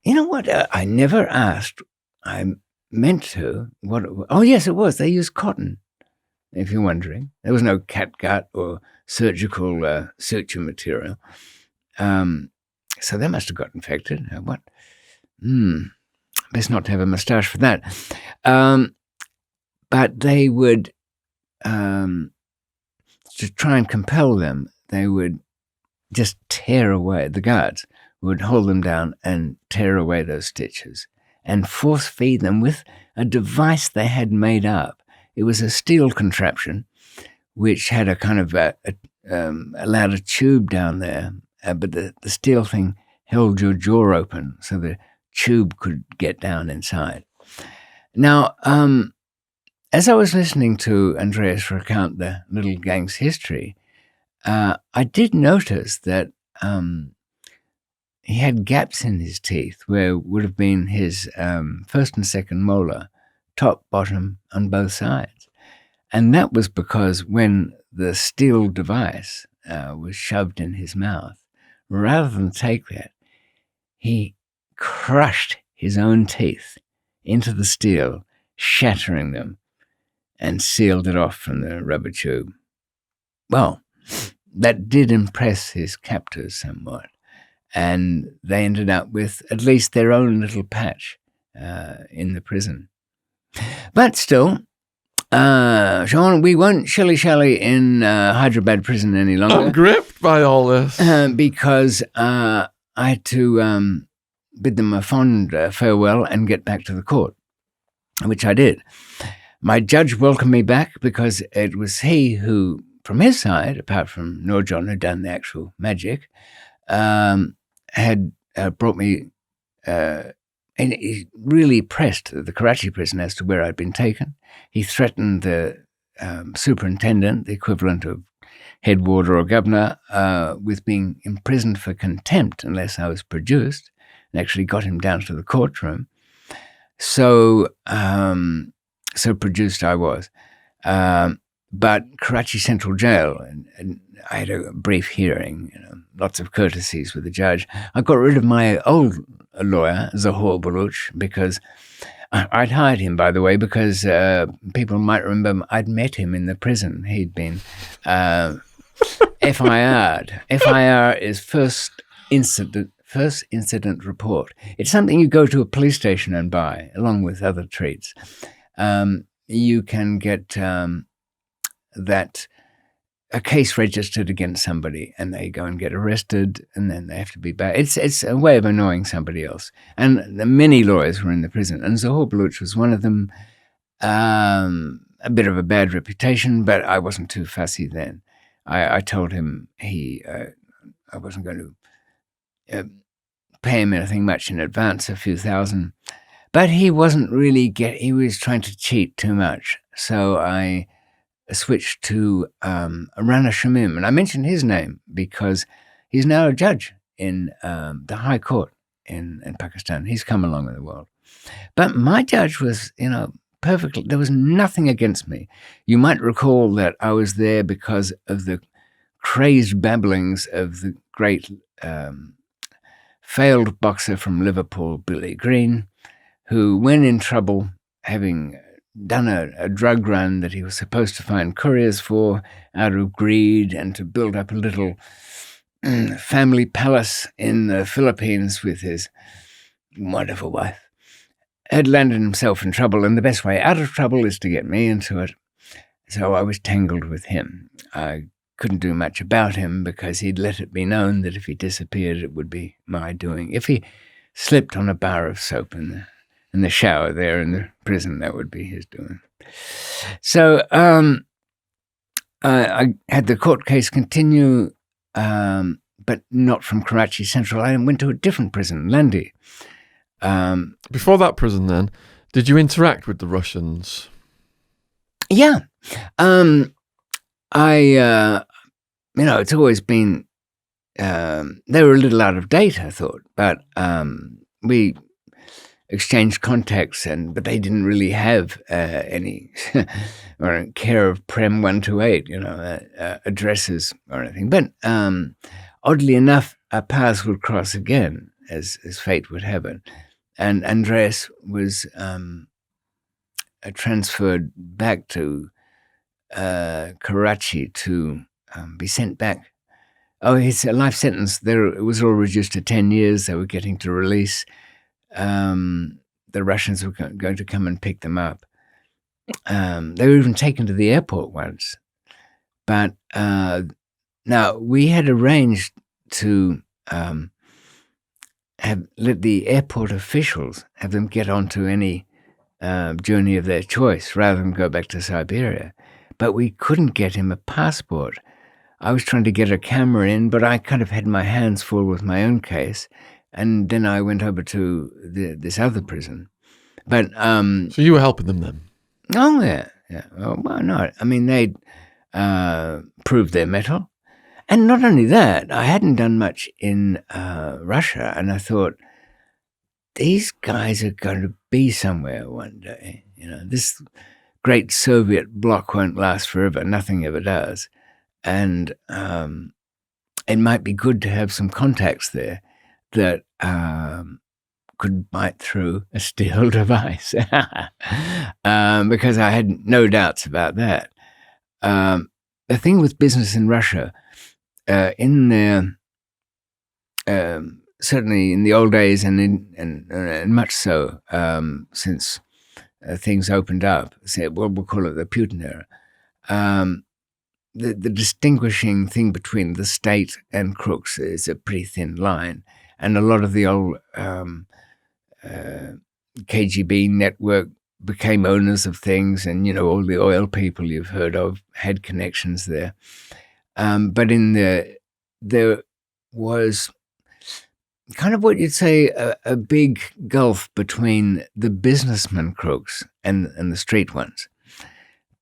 You know what? I never asked. I meant to. Oh, yes, it was. They used cotton. if you're wondering. There was no catgut or surgical suture material. So they must have got infected. What? Best not to have a moustache for that. But they would, to try and compel them, they would just tear away, the guards would hold them down and tear away those stitches and force feed them with a device they had made up. It was a steel contraption which had a kind of allowed a tube down there, but the steel thing held your jaw open so the tube could get down inside. Now, as I was listening to Andreas recount the little gang's history, I did notice that he had gaps in his teeth where would have been his first and second molar, top, bottom, on both sides. And that was because when the steel device was shoved in his mouth, rather than take that, he crushed his own teeth into the steel, shattering them, and sealed it off from the rubber tube. Well, that did impress his captors somewhat, and they ended up with at least their own little patch in the prison. But still, Sean, we won't shilly-shally in Hyderabad prison any longer. I'm gripped by all this. Because I had to bid them a fond farewell and get back to the court, which I did. My judge welcomed me back because it was he who, from his side, apart from Nurjan, who'd done the actual magic, had brought me, and he really pressed the Karachi prison as to where I'd been taken. He threatened the superintendent, the equivalent of head warder or governor, with being imprisoned for contempt unless I was produced, and actually got him down to the courtroom. So produced I was. But Karachi Central Jail, and I had a brief hearing, lots of courtesies with the judge. I got rid of my old lawyer, Zahor Baruch, because I'd hired him, by the way, because people might remember I'd met him in the prison. He'd been FIR'd. FIR is first incident report. It's something you go to a police station and buy, along with other treats. You can get that a case registered against somebody, and they go and get arrested, and then they have to be back. It's a way of annoying somebody else. And many lawyers were in the prison, and Zahor Baluch was one of them. A bit of a bad reputation, but I wasn't too fussy then. I told him I wasn't going to pay him anything much in advance, a few thousand, but he wasn't really he was trying to cheat too much. So I switched to Rana Shamim, and I mentioned his name because he's now a judge in the High Court in Pakistan. He's come along in the world. But my judge was, perfectly, there was nothing against me. You might recall that I was there because of the crazed babblings of the great failed boxer from Liverpool, Billy Green, who, when in trouble, having done a drug run that he was supposed to find couriers for out of greed and to build up a little family palace in the Philippines with his wonderful wife, had landed himself in trouble, and the best way out of trouble is to get me into it. So I was tangled with him. I couldn't do much about him because he'd let it be known that if he disappeared, it would be my doing. If he slipped on a bar of soap in the shower there in the prison, that would be his doing. So I had the court case continue, but not from Karachi Central. I went to a different prison, Landi. Before that prison, then, did you interact with the Russians? Yeah. It's always been, they were a little out of date, I thought, but we exchanged contacts, but they didn't really have any or care of Prem 128, addresses or anything. But oddly enough, our paths would cross again, as fate would have it. And Andreas was transferred back to Karachi to be sent back. Oh, his life sentence there, it was all reduced to 10 years. They were getting to release. The Russians were going to come and pick them up. They were even taken to the airport once. But now we had arranged to let the airport officials have them get onto any journey of their choice rather than go back to Siberia. But we couldn't get him a passport. I was trying to get a camera in, but I kind of had my hands full with my own case. And then I went over to this other prison. But so you were helping them then? Oh, yeah. Well, why not? I mean, they'd proved their mettle. And not only that, I hadn't done much in Russia, and I thought, these guys are going to be somewhere one day. This great Soviet bloc won't last forever. Nothing ever does. And it might be good to have some contacts there that could bite through a steel device, because I had no doubts about that. The thing with business in Russia, in there, certainly in the old days, and much so since things opened up, we'll call it the Putin era. The distinguishing thing between the state and crooks is a pretty thin line, and a lot of the old KGB network became owners of things, and all the oil people you've heard of had connections there. But there was kind of what you'd say a big gulf between the businessman crooks and the street ones.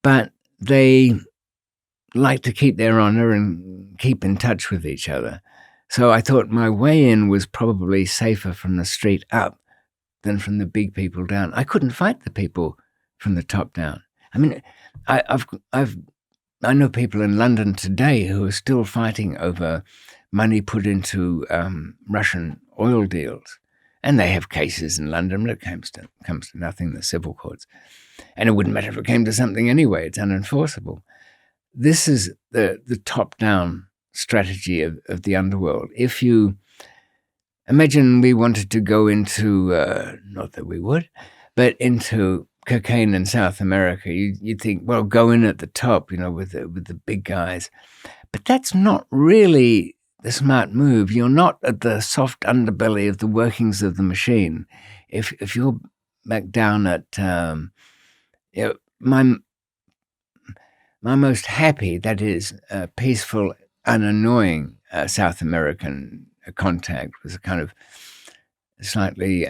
But they like to keep their honor and keep in touch with each other. So I thought my way in was probably safer from the street up than from the big people down. I couldn't fight the people from the top down. I mean, I know people in London today who are still fighting over money put into Russian oil deals. And they have cases in London, but it comes to nothing, the civil courts. And it wouldn't matter if it came to something anyway, it's unenforceable. This is the top-down strategy of the underworld. If you imagine we wanted to go into, not that we would, but into cocaine in South America, you'd think, well, go in at the top, with the big guys. But that's not really the smart move. You're not at the soft underbelly of the workings of the machine. If you're back down at my most happy, that is, peaceful, unannoying South American contact was a kind of slightly,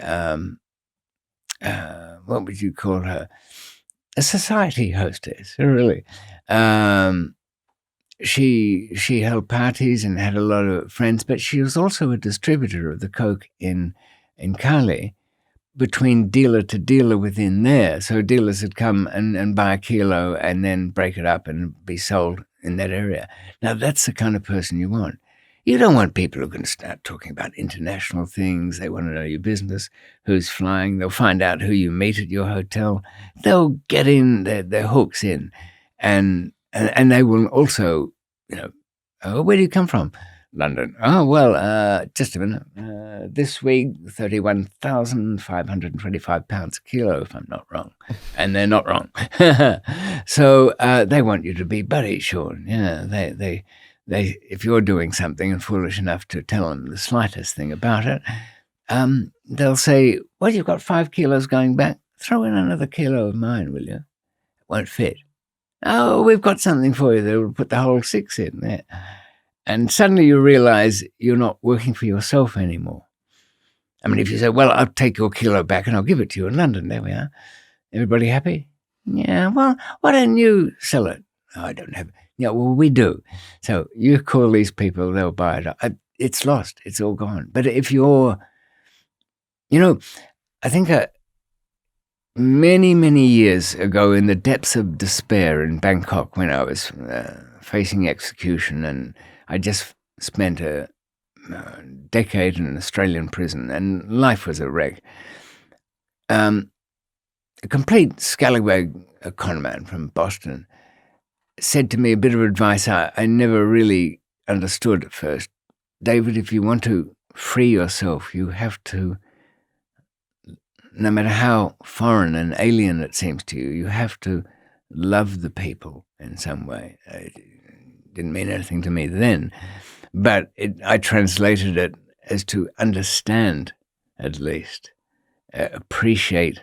what would you call her? A society hostess, really. She held parties and had a lot of friends, but she was also a distributor of the coke in Cali, between dealer to dealer within there. So dealers would come and buy a kilo and then break it up and be sold in that area. Now, that's the kind of person you want. You don't want people who can start talking about international things. They want to know your business, who's flying. They'll find out who you meet at your hotel. They'll get in their hooks in. And they will also, oh, where do you come from? London. Oh, well, just a minute. This week, 31,525 pounds a kilo, if I'm not wrong. And they're not wrong. So they want you to be buddy, Sean. Yeah, they if you're doing something and foolish enough to tell them the slightest thing about it, they'll say, well, you've got 5 kilos going back. Throw in another kilo of mine, will you? It won't fit. Oh, we've got something for you that will put the whole 6 in there. And suddenly you realize you're not working for yourself anymore. I mean, if you say, well, I'll take your kilo back and I'll give it to you in London, there we are. Everybody happy? Yeah, well, why don't you sell it? Oh, I don't have it. Yeah, well, we do. So you call these people, they'll buy it. It's lost. It's all gone. But if you're, I think many, many years ago in the depths of despair in Bangkok when I was facing execution, and I just spent a decade in an Australian prison and life was a wreck. A complete scallywag conman from Boston said to me a bit of advice I never really understood at first. David, if you want to free yourself, you have to, no matter how foreign and alien it seems to you, you have to love the people in some way. It didn't mean anything to me then, but I translated it as to understand, at least, appreciate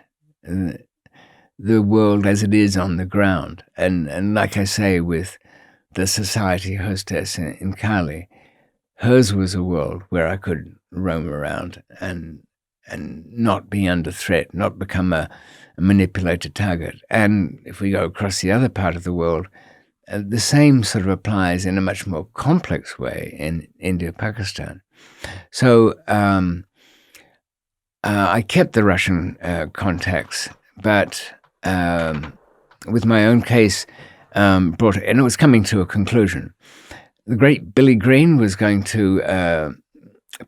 the world as it is on the ground. And like I say, with the society hostess in Cali, hers was a world where I could roam around and not be under threat, not become a manipulated target. And if we go across the other part of the world, the same sort of applies in a much more complex way in India, Pakistan. So I kept the Russian contacts, but with my own case, and it was coming to a conclusion. The great Billy Green was going to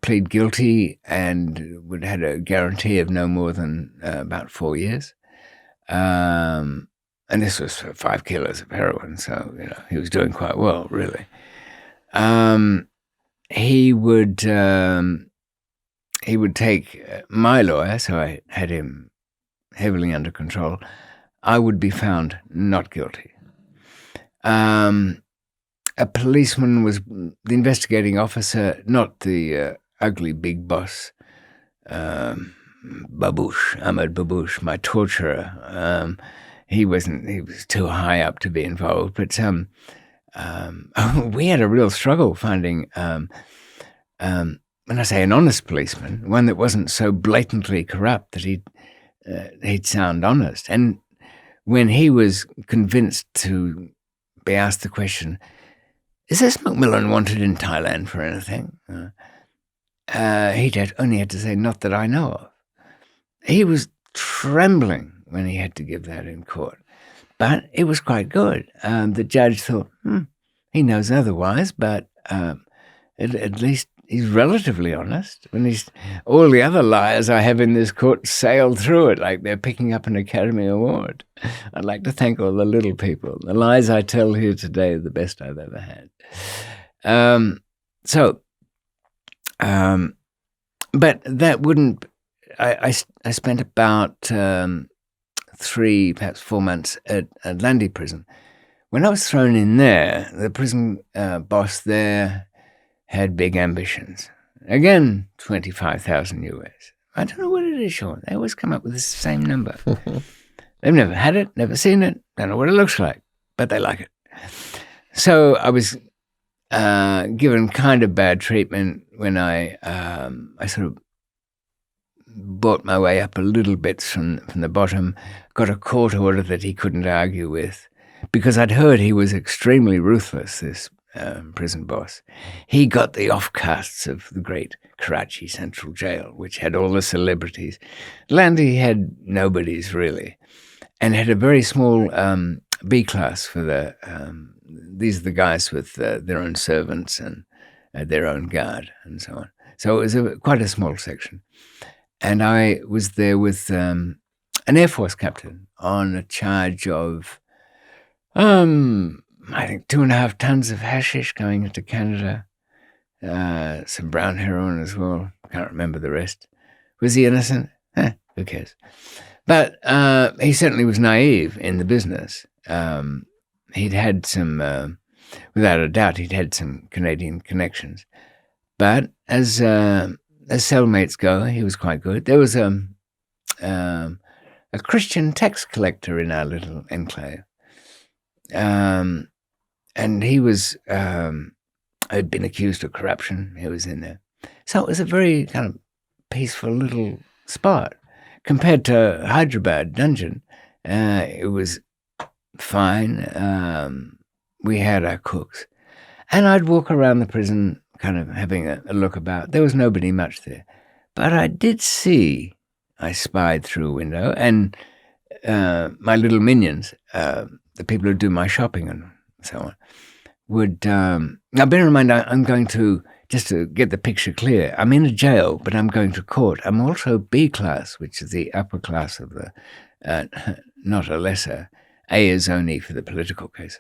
plead guilty and would had a guarantee of no more than about 4 years. And this was for 5 kilos of heroin, so he was doing quite well, really. He would take my lawyer, so I had him heavily under control. I would be found not guilty. A policeman was the investigating officer, not the ugly big boss, Ahmed Baboosh, my torturer. He was too high up to be involved, but we had a real struggle finding, when I say an honest policeman, one that wasn't so blatantly corrupt that he'd sound honest. And when he was convinced to be asked the question, is this McMillan wanted in Thailand for anything? He only had to say, not that I know of. He was trembling when he had to give that in court. But it was quite good. The judge thought, he knows otherwise, but at least he's relatively honest. When all the other liars I have in this court sail through it like they're picking up an Academy Award. I'd like to thank all the little people. The lies I tell here today are the best I've ever had. But that wouldn't. I spent about 3, perhaps 4 months at Landy prison. When I was thrown in there, the prison boss there had big ambitions. Again, 25,000 US. I don't know what it is, Sean. They always come up with the same number. They've never had it, never seen it, don't know what it looks like, but they like it. So I was given kind of bad treatment when I sort of bought my way up a little bit from the bottom, got a court order that he couldn't argue with, because I'd heard he was extremely ruthless, this prison boss. He got the offcasts of the great Karachi Central Jail, which had all the celebrities. Landy had nobodies, really, and had a very small B class for these are the guys with their own servants and their own guard and so on. So it was quite a small section. And I was there with an Air Force captain on a charge of, I think 2.5 tons of hashish going into Canada, some brown heroin as well. Can't remember the rest. Was he innocent? Who cares? But he certainly was naive in the business. He'd had some, without a doubt, he'd had some Canadian connections. But as cellmates go, he was quite good. There was a Christian tax collector in our little enclave. And he was, had been accused of corruption. He was in there. So it was a very kind of peaceful little spot. Compared to Hyderabad dungeon, it was fine. We had our cooks. And I'd walk around the prison kind of having a look about. There was nobody much there. But I did see, I spied through a window, and my little minions, the people who do my shopping and so on, would... now, bear in mind, I'm going to, just to get the picture clear, I'm in a jail, but I'm going to court. I'm also B class, which is the upper class of the, not a lesser. A is only for the political cases.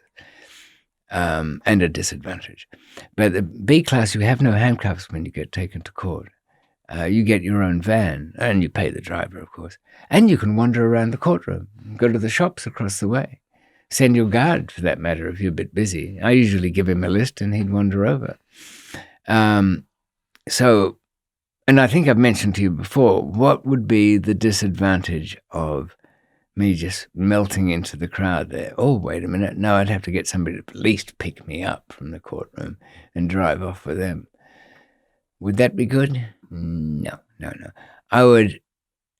and a disadvantage. But the B class, you have no handcuffs when you get taken to court. You get your own van, and you pay the driver, of course. And you can wander around the courtroom, go to the shops across the way. Send your guard, for that matter, if you're a bit busy. I usually give him a list, and he'd wander over. And I think I've mentioned to you before, what would be the disadvantage of me just melting into the crowd there? Oh, wait a minute. No, I'd have to get somebody to at least pick me up from the courtroom and drive off with them. Would that be good? No. I would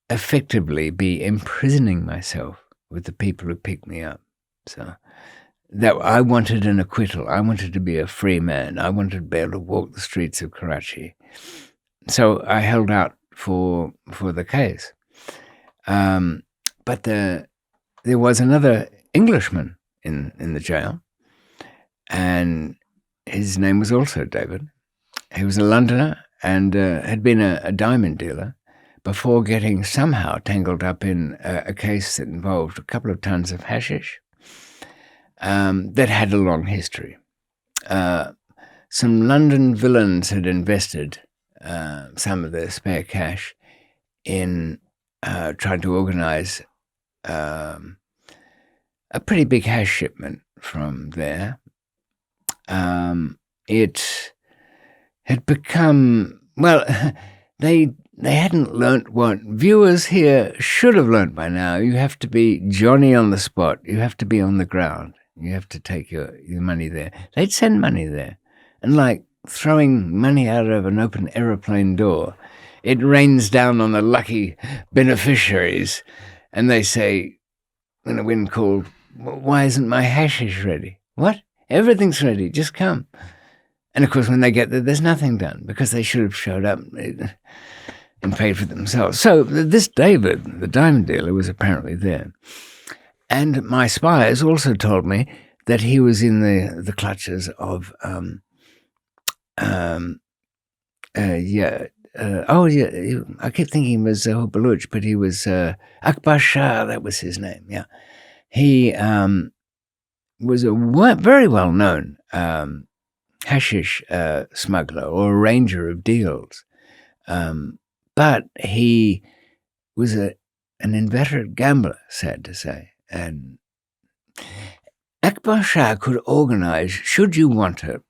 effectively be imprisoning myself with the people who picked me up. So that I wanted an acquittal. I wanted to be a free man. I wanted to be able to walk the streets of Karachi. So I held out for the case. But there was another Englishman in the jail, and his name was also David. He was a Londoner and had been a diamond dealer before getting somehow tangled up in a case that involved a couple of tons of hashish that had a long history. Some London villains had invested some of their spare cash in trying to organize a pretty big hash shipment from there. It had become, well, they hadn't learnt what viewers here should have learnt by now. You have to be Johnny on the spot. You have to be on the ground. You have to take your money there. They'd send money there. And like throwing money out of an open aeroplane door, it rains down on the lucky beneficiaries. And they say, when called, why isn't my hashish ready? What? Everything's ready. Just come. And, of course, when they get there, there's nothing done because they should have showed up and paid for themselves. So this David, the diamond dealer, was apparently there. And my spies also told me that he was in the clutches of, I keep thinking he was Baluch, but he was Akbar Shah, that was his name, yeah. He was a very well-known hashish smuggler or arranger of deals. But he was an inveterate gambler, sad to say. And Akbar Shah could organize, should you want it,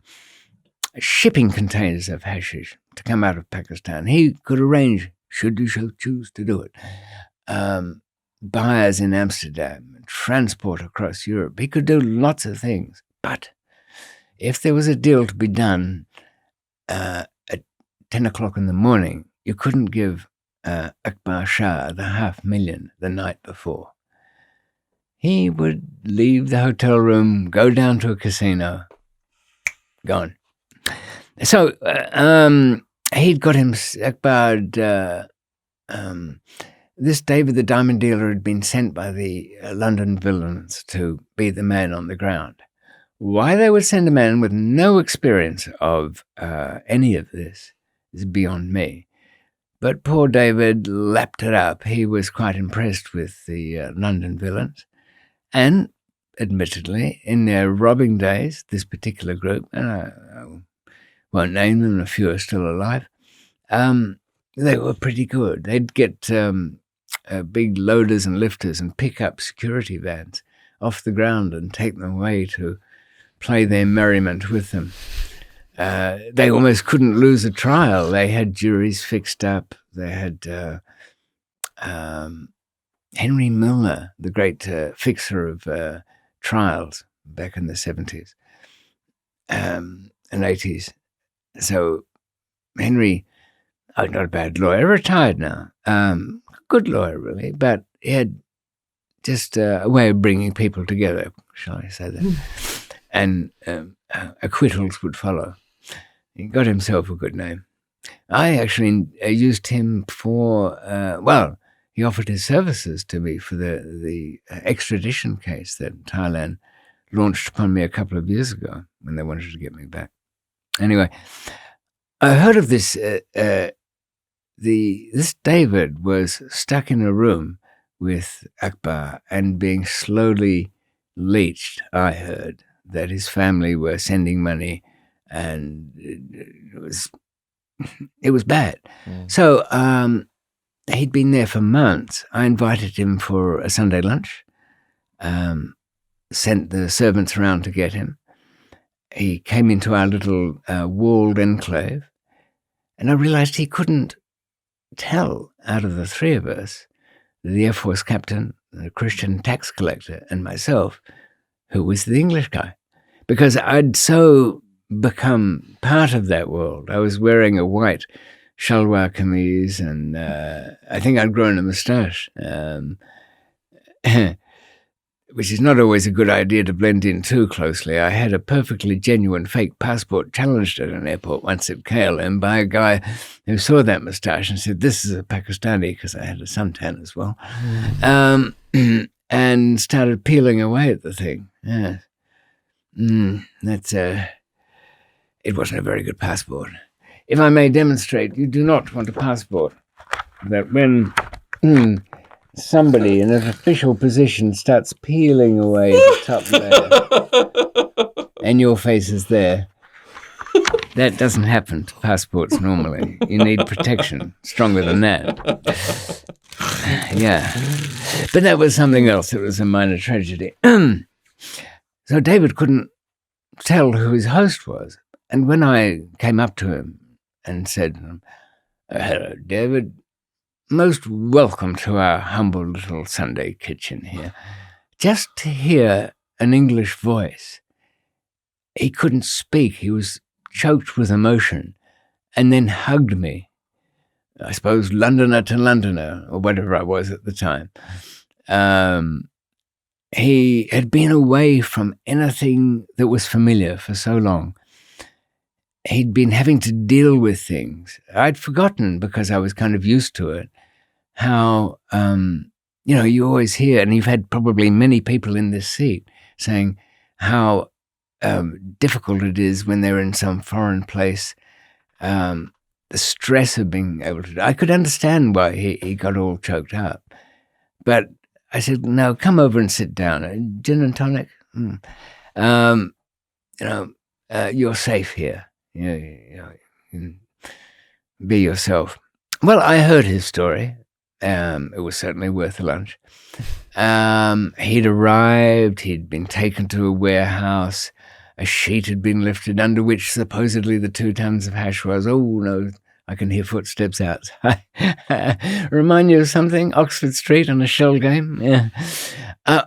shipping containers of hashish to come out of Pakistan. He could arrange, should you choose to do it, buyers in Amsterdam, transport across Europe. He could do lots of things. But if there was a deal to be done at 10 o'clock in the morning, you couldn't give Akbar Shah the $500,000 the night before. He would leave the hotel room, go down to a casino, gone. So he'd got him, Akbar, this David the diamond dealer had been sent by the London villains to be the man on the ground. Why they would send a man with no experience of any of this is beyond me. But poor David lapped it up. He was quite impressed with the London villains. And admittedly, in their robbing days, this particular group, and I won't name them, a few are still alive, they were pretty good. They'd get big loaders and lifters and pick up security vans off the ground and take them away to play their merriment with them. They almost couldn't lose a trial. They had juries fixed up. They had Henry Milner, the great fixer of trials back in the 70s and 80s. So Henry, not a bad lawyer, retired now. Good lawyer, really, but he had just a way of bringing people together, shall I say that. And acquittals would follow. He got himself a good name. I actually used him for, he offered his services to me for the extradition case that Thailand launched upon me a couple of years ago when they wanted to get me back. Anyway, I heard of this. This David was stuck in a room with Akbar and being slowly leached, I heard. that his family were sending money, and it was bad. So he'd been there for months. I invited him for a Sunday lunch, sent the servants around to get him. He came into our little walled enclave, and I realized he couldn't tell out of the three of us, the Air Force captain, the Christian tax collector, and myself, who was the English guy, because I'd so become part of that world. I was wearing a white shalwar kameez, and I think I'd grown a moustache, which is not always a good idea to blend in too closely. I had a perfectly genuine fake passport challenged at an airport once at KLM by a guy who saw that moustache and said, "This is a Pakistani," because I had a suntan as well, and started peeling away at the thing. Yeah. It wasn't a very good passport. If I may demonstrate, you do not want a passport that when somebody in an official position starts peeling away the top layer and your face is there. That doesn't happen to passports normally. You need protection stronger than that. Yeah. But that was something else. It was a minor tragedy. So David couldn't tell who his host was. And when I came up to him and said, "Hello, David, most welcome to our humble little Sunday kitchen here," just to hear an English voice, he couldn't speak. He was choked with emotion, and then hugged me. I suppose Londoner to Londoner, or whatever I was at the time. He had been away from anything that was familiar for so long. He'd been having to deal with things. I'd forgotten, because I was kind of used to it, how, you always hear, and you've had probably many people in this seat saying how difficult it is when they're in some foreign place, the stress of being able to. I could understand why he got all choked up, but I said, "No, come over and sit down. Gin and tonic. You're safe here. Be yourself." Well, I heard his story. It was certainly worth a lunch. He'd arrived. He'd been taken to a warehouse. A sheet had been lifted under which supposedly the 2 tons of hash was. Oh, no, I can hear footsteps outside. Remind you of something? Oxford Street on a shell game? Yeah.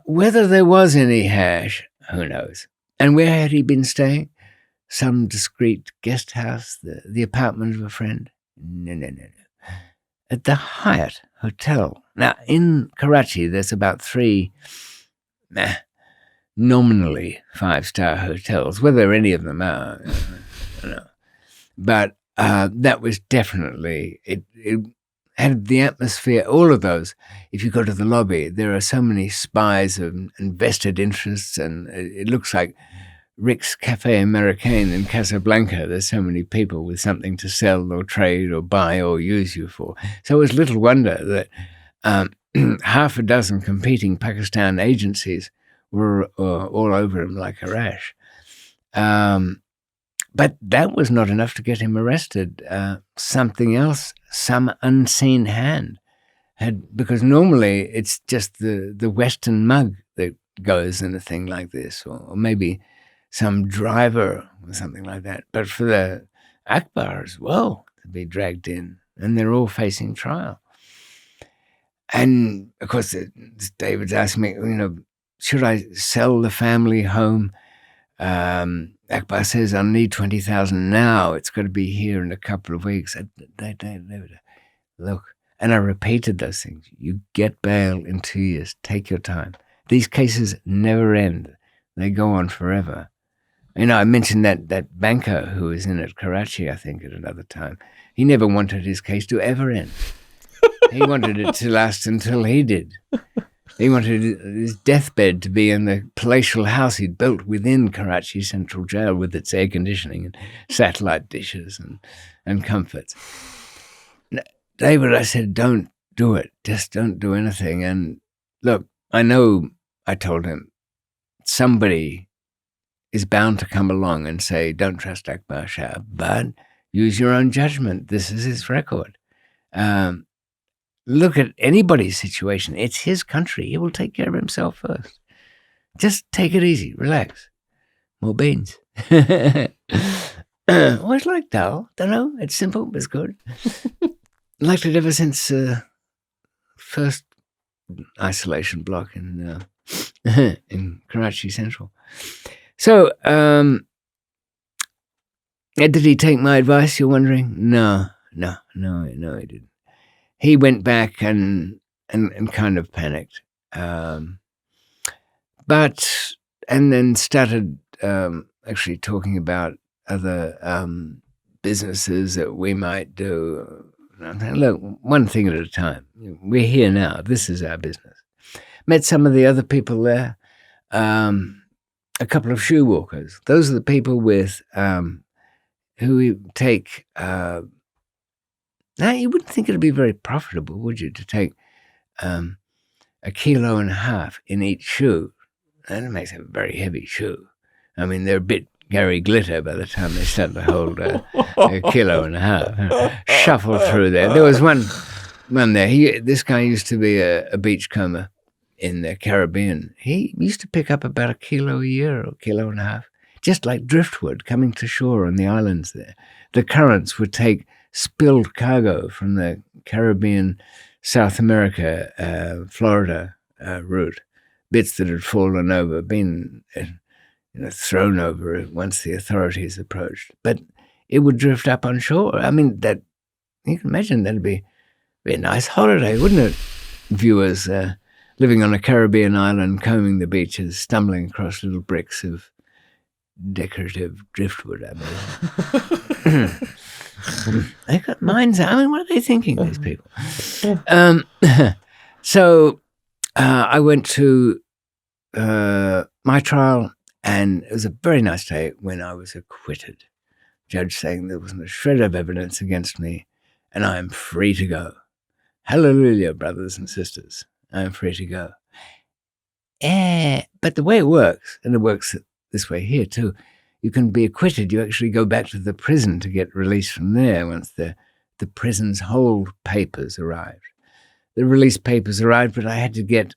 Whether there was any hash, who knows? And where had he been staying? Some discreet guest house, the apartment of a friend? No. At the Hyatt Hotel. Now, in Karachi, there's about 3 nominally 5-star hotels. Whether any of them are, I don't know. But that was definitely, it had the atmosphere, all of those. If you go to the lobby, there are so many spies and vested interests, and it looks like Rick's Cafe Americain in Casablanca. There's so many people with something to sell or trade or buy or use you for. So it was little wonder that half a dozen competing Pakistan agencies were all over him like a rash. But that was not enough to get him arrested. Something else, some unseen hand had, because normally it's just the Western mug that goes in a thing like this, or maybe some driver or something like that. But for the Akbar as well to be dragged in, and they're all facing trial. And of course, David's asked me, should I sell the family home? Akbar says, "I'll need 20,000 now. It's got to be here in a couple of weeks." Look, and I repeated those things. You get bail in 2 years. Take your time. These cases never end. They go on forever. I mentioned that banker who was in at Karachi, I think, at another time. He never wanted his case to ever end. He wanted it to last until he did. He wanted his deathbed to be in the palatial house he'd built within Karachi Central Jail with its air conditioning and satellite dishes and comforts. David, I said, don't do it. Just don't do anything. And look, I know, I told him, somebody is bound to come along and say, don't trust Akbar Shah, but use your own judgment. This is his record. Look at anybody's situation. It's his country. He will take care of himself first. Just take it easy. Relax. More beans. Always liked Dal. Don't know. It's simple, but it's good. Liked it ever since first isolation block in Karachi Central. So, did he take my advice, you're wondering? No, he didn't. He went back and kind of panicked. And then started actually talking about other businesses that we might do. And I'm thinking, look, one thing at a time. We're here now. This is our business. Met some of the other people there. A couple of shoe walkers. Those are the people with who take. Now you wouldn't think it'd be very profitable, would you, to take 1.5 kilos in each shoe? And it makes a very heavy shoe. I mean, they're a bit Gary Glitter by the time they start to hold 1.5 kilos. Shuffle through there. There was one there. This guy used to be a beachcomber in the Caribbean. He used to pick up about 1 kilo a year or 1.5 kilos, just like driftwood coming to shore on the islands there. The currents would take spilled cargo from the Caribbean, South America, Florida route, bits that had fallen over, been thrown over once the authorities approached. But it would drift up on shore. I mean, that you can imagine that'd be a nice holiday, wouldn't it? Viewers living on a Caribbean island, combing the beaches, stumbling across little bricks of decorative driftwood, I mean. They got minds. I mean, what are they thinking, these people? So I went to my trial, and it was a very nice day when I was acquitted. Judge saying there wasn't a shred of evidence against me, and I am free to go. Hallelujah, brothers and sisters. I am free to go. But the way it works, and it works this way here too, you can be acquitted. You actually go back to the prison to get released from there once the prison's hold papers arrived. The release papers arrived, but I had to get...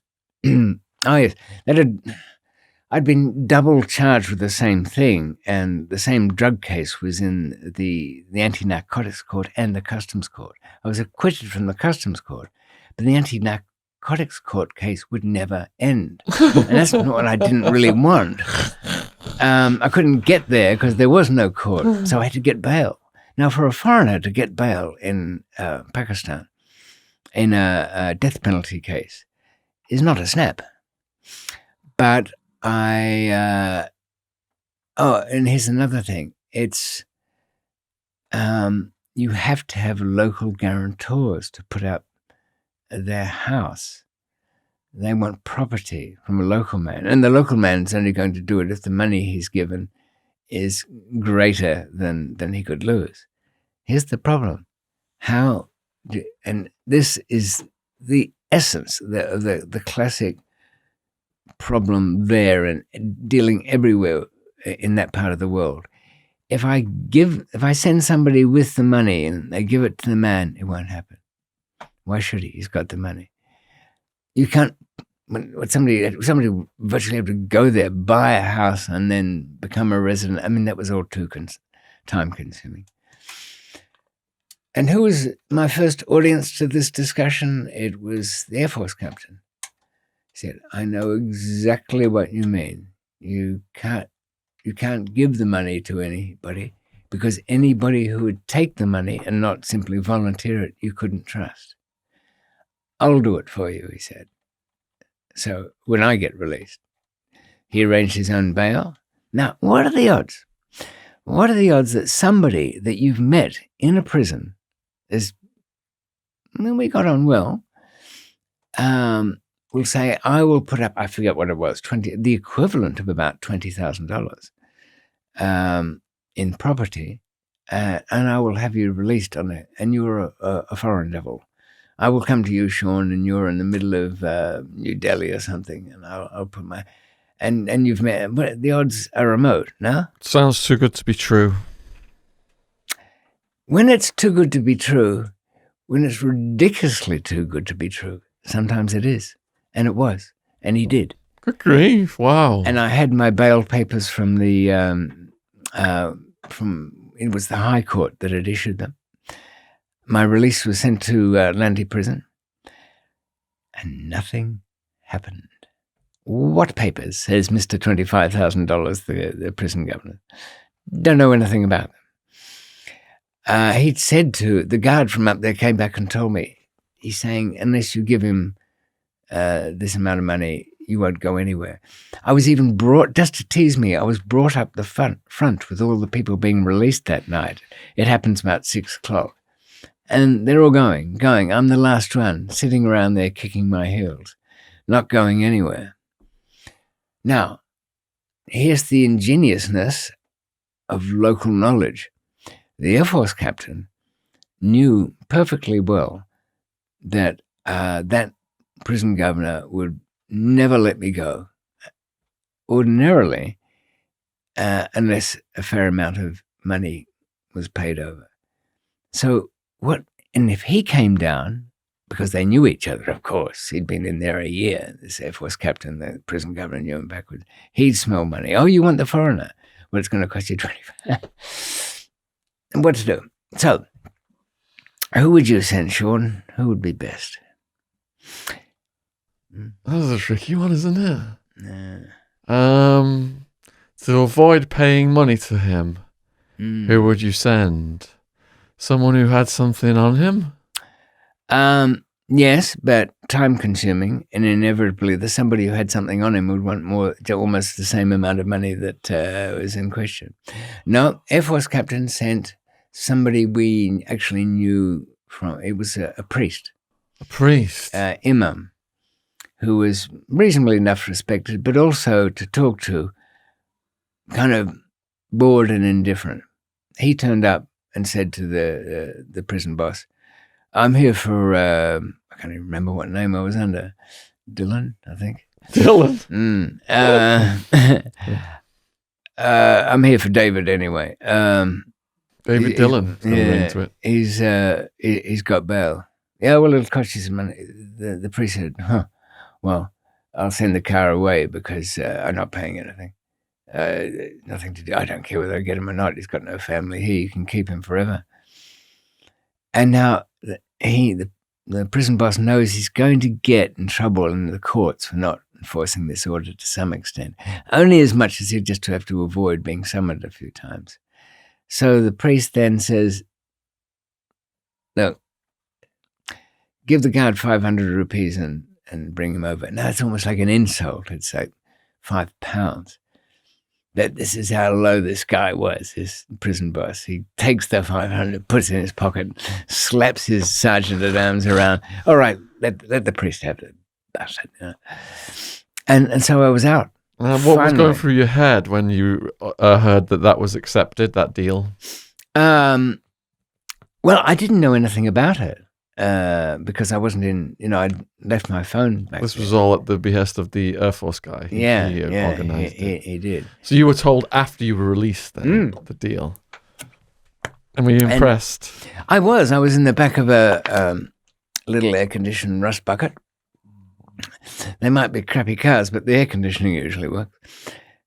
I'd been double charged with the same thing, and the same drug case was in the anti-narcotics court and the customs court. I was acquitted from the customs court, but the anti-narcotics court case would never end. And that's not what I didn't really want. I couldn't get there because there was no court, so I had to get bail. Now, for a foreigner to get bail in Pakistan in a death penalty case is not a snap. But and here's another thing. It's you have to have local guarantors to put up their house. They want property from a local man, and the local man's only going to do it if the money he's given is greater than he could lose. Here's the problem. And this is the essence, the classic problem there and dealing everywhere in that part of the world. If I send somebody with the money and they give it to the man, it won't happen. Why should he? He's got the money. You can't. Somebody virtually have to go there, buy a house, and then become a resident. I mean, that was all too time-consuming. And who was my first audience to this discussion? It was the Air Force captain. He said, "I know exactly what you mean. You can't give the money to anybody because anybody who would take the money and not simply volunteer it, you couldn't trust. I'll do it for you," he said. So when I get released, he arranged his own bail. Now, what are the odds? What are the odds that somebody that you've met in a prison we got on well, will say, I will put up, I forget what it was, the equivalent of about $20,000 in property, and I will have you released on it, and you're a foreign devil. I will come to you, Sean, and you're in the middle of New Delhi or something, and I'll put and you've met. But the odds are remote. No, Sounds too good to be true. when it's too good to be true, when it's ridiculously too good to be true, sometimes it is, and it was, and he did. Good grief! Wow. And I had my bail papers from the it was the High Court that had issued them. My release was sent to Lanty Prison, and nothing happened. What papers? Says Mr. $25,000, the prison governor. Don't know anything about them. He'd said to the guard from up there, came back and told me, he's saying, unless you give him this amount of money, you won't go anywhere. I was even brought, just to tease me, I was brought up the front with all the people being released that night. It happens about 6 o'clock. And they're all going. I'm the last one, sitting around there kicking my heels, not going anywhere. Now, here's the ingeniousness of local knowledge. The Air Force captain knew perfectly well that that prison governor would never let me go, ordinarily, unless a fair amount of money was paid over. So and if he came down, because they knew each other, of course, he'd been in there a year, this Air Force captain, the prison governor knew him backwards, he'd smell money. Oh, you want the foreigner? Well, it's going to cost you 25. And what to do? So, who would you send, Sean? Who would be best? That was a tricky one, isn't it? Yeah. To avoid paying money to him, who would you send? Someone who had something on him? Yes, but time-consuming, and inevitably, somebody who had something on him would want almost the same amount of money that was in question. No, Air Force captain sent somebody we actually knew from. It was a priest. A priest? Imam, who was reasonably enough respected, but also to talk to, kind of bored and indifferent. He turned up and said to the prison boss, I'm here for, I can't even remember what name I was under. Dylan, I think. Dylan? I'm here for David anyway. David Dylan. He's got bail. Yeah, well, it'll cost you some money. The priest said, well, I'll send the car away because I'm not paying anything. Nothing to do. I don't care whether I get him or not. He's got no family here. You can keep him forever. And now the prison boss knows he's going to get in trouble in the courts for not enforcing this order to some extent, only as much as he'd just have to avoid being summoned a few times. So the priest then says, look, give the guard 500 rupees and bring him over. Now it's almost like an insult. It's like £5. That this is how low this guy was, this prison boss. He takes the 500, puts it in his pocket, slaps his sergeant at arms around. All right, let the priest have it. That's it. You know? And so I was out. What was going through your head when you heard that was accepted, that deal? Well, I didn't know anything about it because I wasn't in, I'd left my phone back This there. was all at the behest of the Air Force guy. He organized it. He did. So you were told after you were released then, the deal. And were you impressed? I was in the back of a little air-conditioned rust bucket. They might be crappy cars, but the air conditioning usually works.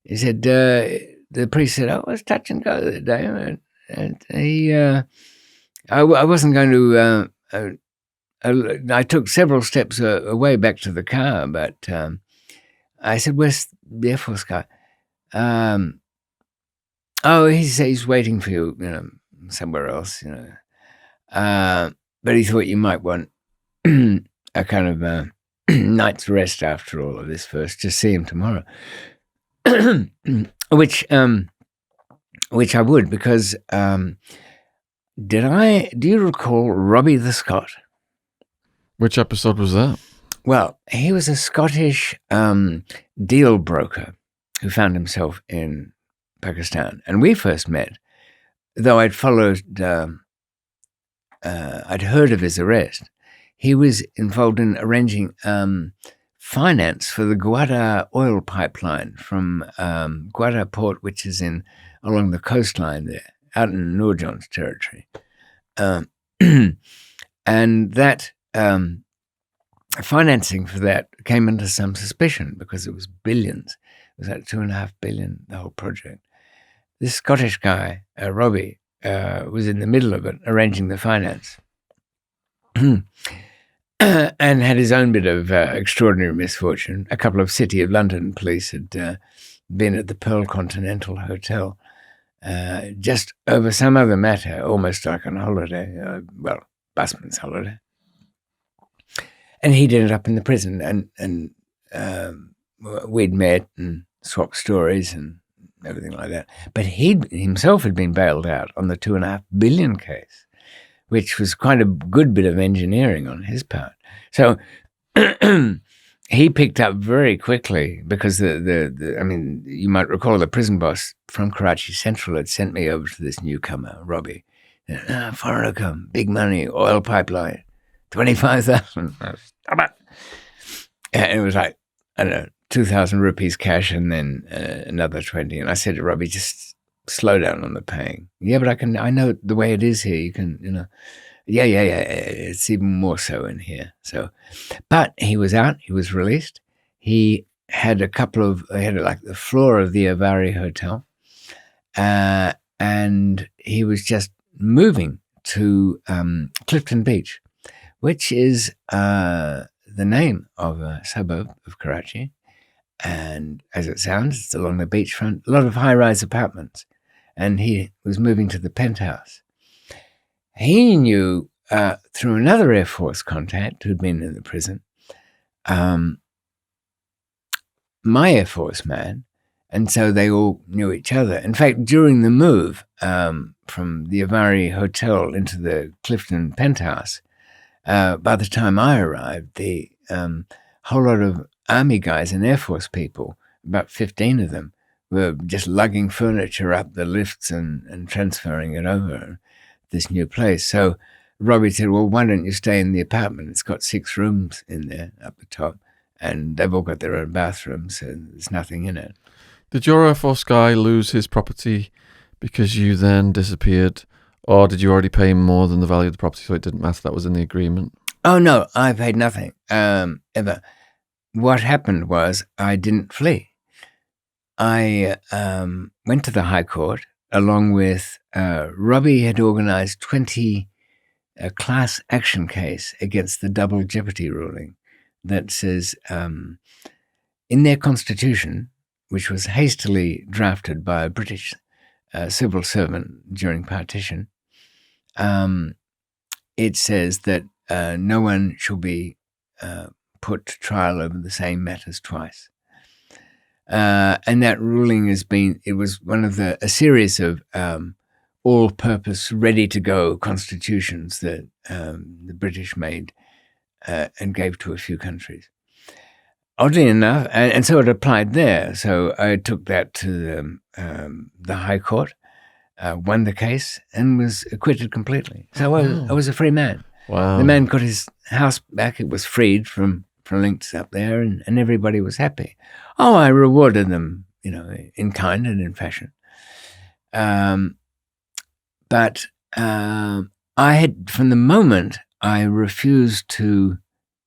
He said, the priest said, oh, it was touch and go that day. And he, I wasn't going to, I took several steps away back to the car, but I said, where's the Air Force guy? He's waiting for you, somewhere else, but he thought you might want a kind of night's rest after all of this first. Just see him tomorrow, which I would, because do you recall Robbie the Scot? Which episode was that? Well, he was a Scottish deal broker who found himself in Pakistan, and we first met, though I'd heard of his arrest. He was involved in arranging finance for the Guadar oil pipeline from Guadar port, which is along the coastline there, out in Nurjan's territory. And that financing for that came into some suspicion because it was billions. It was like $2.5 billion, the whole project. This Scottish guy, Robbie, was in the middle of it, arranging the finance. And had his own bit of extraordinary misfortune. A couple of City of London police had been at the Pearl Continental Hotel just over some other matter, almost like on holiday, busman's holiday. And he'd ended up in the prison, and we'd met and swapped stories and everything like that. But he himself had been bailed out on the $2.5 billion case, which was quite a good bit of engineering on his part. So he picked up very quickly because you might recall the prison boss from Karachi Central had sent me over to this newcomer, Robbie. Foreigner come, big money, oil pipeline, 25,000. Stop it. And it was like, I don't know, 2,000 rupees cash and then another 20. And I said to Robbie, just slow down on the paying. Yeah, but I know the way it is here. You can, yeah. It's even more so in here. So, but he was out. He was released. He had like the floor of the Avari Hotel. And he was just moving to Clifton Beach, which is the name of a suburb of Karachi. And as it sounds, it's along the beachfront, a lot of high-rise apartments. And he was moving to the penthouse. He knew through another Air Force contact who'd been in the prison, my Air Force man, and so they all knew each other. In fact, during the move from the Avari Hotel into the Clifton penthouse, by the time I arrived, the whole lot of Army guys and Air Force people, about 15 of them, were just lugging furniture up the lifts and transferring it over this new place. So Robbie said, well, why don't you stay in the apartment? It's got 6 rooms in there up the top, and they've all got their own bathrooms, so there's nothing in it. Did your Air Force guy lose his property because you then disappeared, or did you already pay him more than the value of the property, so it didn't matter? That was in the agreement? Oh, no, I paid nothing, ever. What happened was I didn't flee. I went to the High Court along with Robbie had organized 20 class action case against the double jeopardy ruling that says in their constitution, which was hastily drafted by a British civil servant during partition, it says that no one shall be put to trial over the same matters twice. And that ruling it was one of a series of all-purpose, ready-to-go constitutions that the British made and gave to a few countries. Oddly enough, and so it applied there. So I took that to the High Court, won the case, and was acquitted completely. So I was a free man. Wow. The man got his house back. It was freed from links up there, and everybody was happy. Oh, I rewarded them, in kind and in fashion. But I had, from the moment I refused to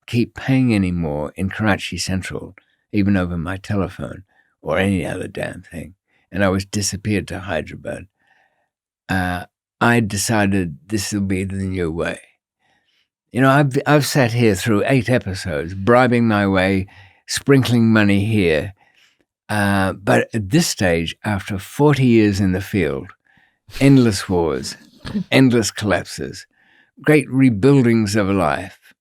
keep paying any more in Karachi Central, even over my telephone or any other damn thing, and I was disappeared to Hyderabad, I decided this will be the new way. I've sat here through 8 episodes, bribing my way, sprinkling money here. But at this stage, after 40 years in the field, endless wars, endless collapses, great rebuildings of life,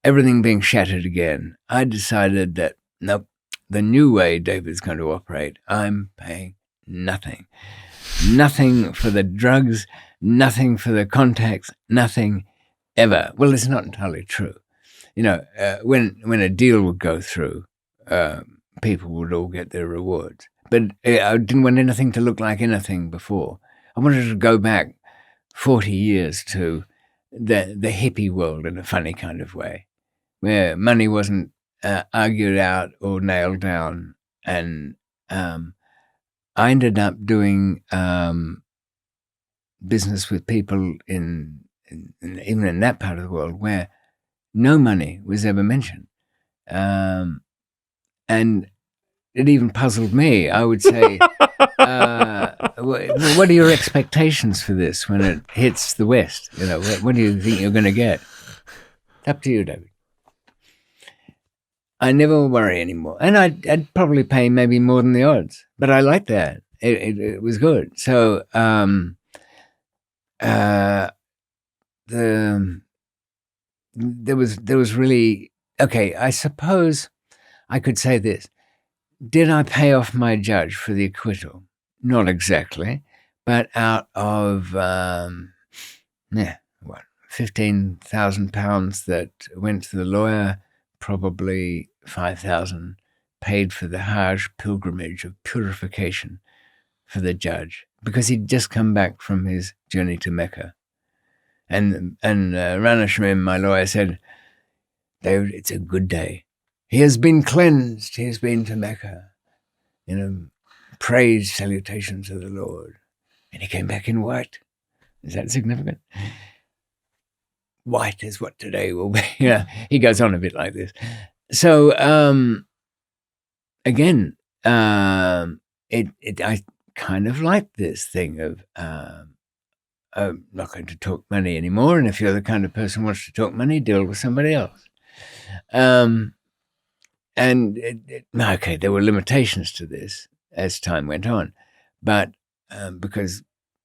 everything being shattered again, I decided that, nope, the new way David's going to operate, I'm paying nothing. Nothing for the drugs, nothing for the contacts, nothing ever. Well, it's not entirely true. When a deal would go through, people would all get their rewards. But I didn't want anything to look like anything before. I wanted to go back 40 years to the hippie world in a funny kind of way. where money wasn't argued out or nailed down. And I ended up doing business with people in even in that part of the world where no money was ever mentioned. And it even puzzled me. I would say, what are your expectations for this when it hits the West? You know, what do you think you're going to get? It's up to you, David. I never worry anymore. And I'd probably pay maybe more than the odds, but I like that. It was good. So there was really, okay, I suppose I could say this. Did I pay off my judge for the acquittal? Not exactly, but out of £15,000 that went to the lawyer, probably 5,000 paid for the Hajj pilgrimage of purification for the judge, because he'd just come back from his journey to Mecca. And Rana Shamim, my lawyer, said, David, it's a good day. He has been cleansed. He has been to Mecca. You know, praise, salutations to the Lord. And he came back in white. Is that significant? White is what today will be. Yeah, he goes on a bit like this. So, again, I kind of like this thing of I'm not going to talk money anymore. And if you're the kind of person who wants to talk money, deal with somebody else. And okay, there were limitations to this as time went on, but because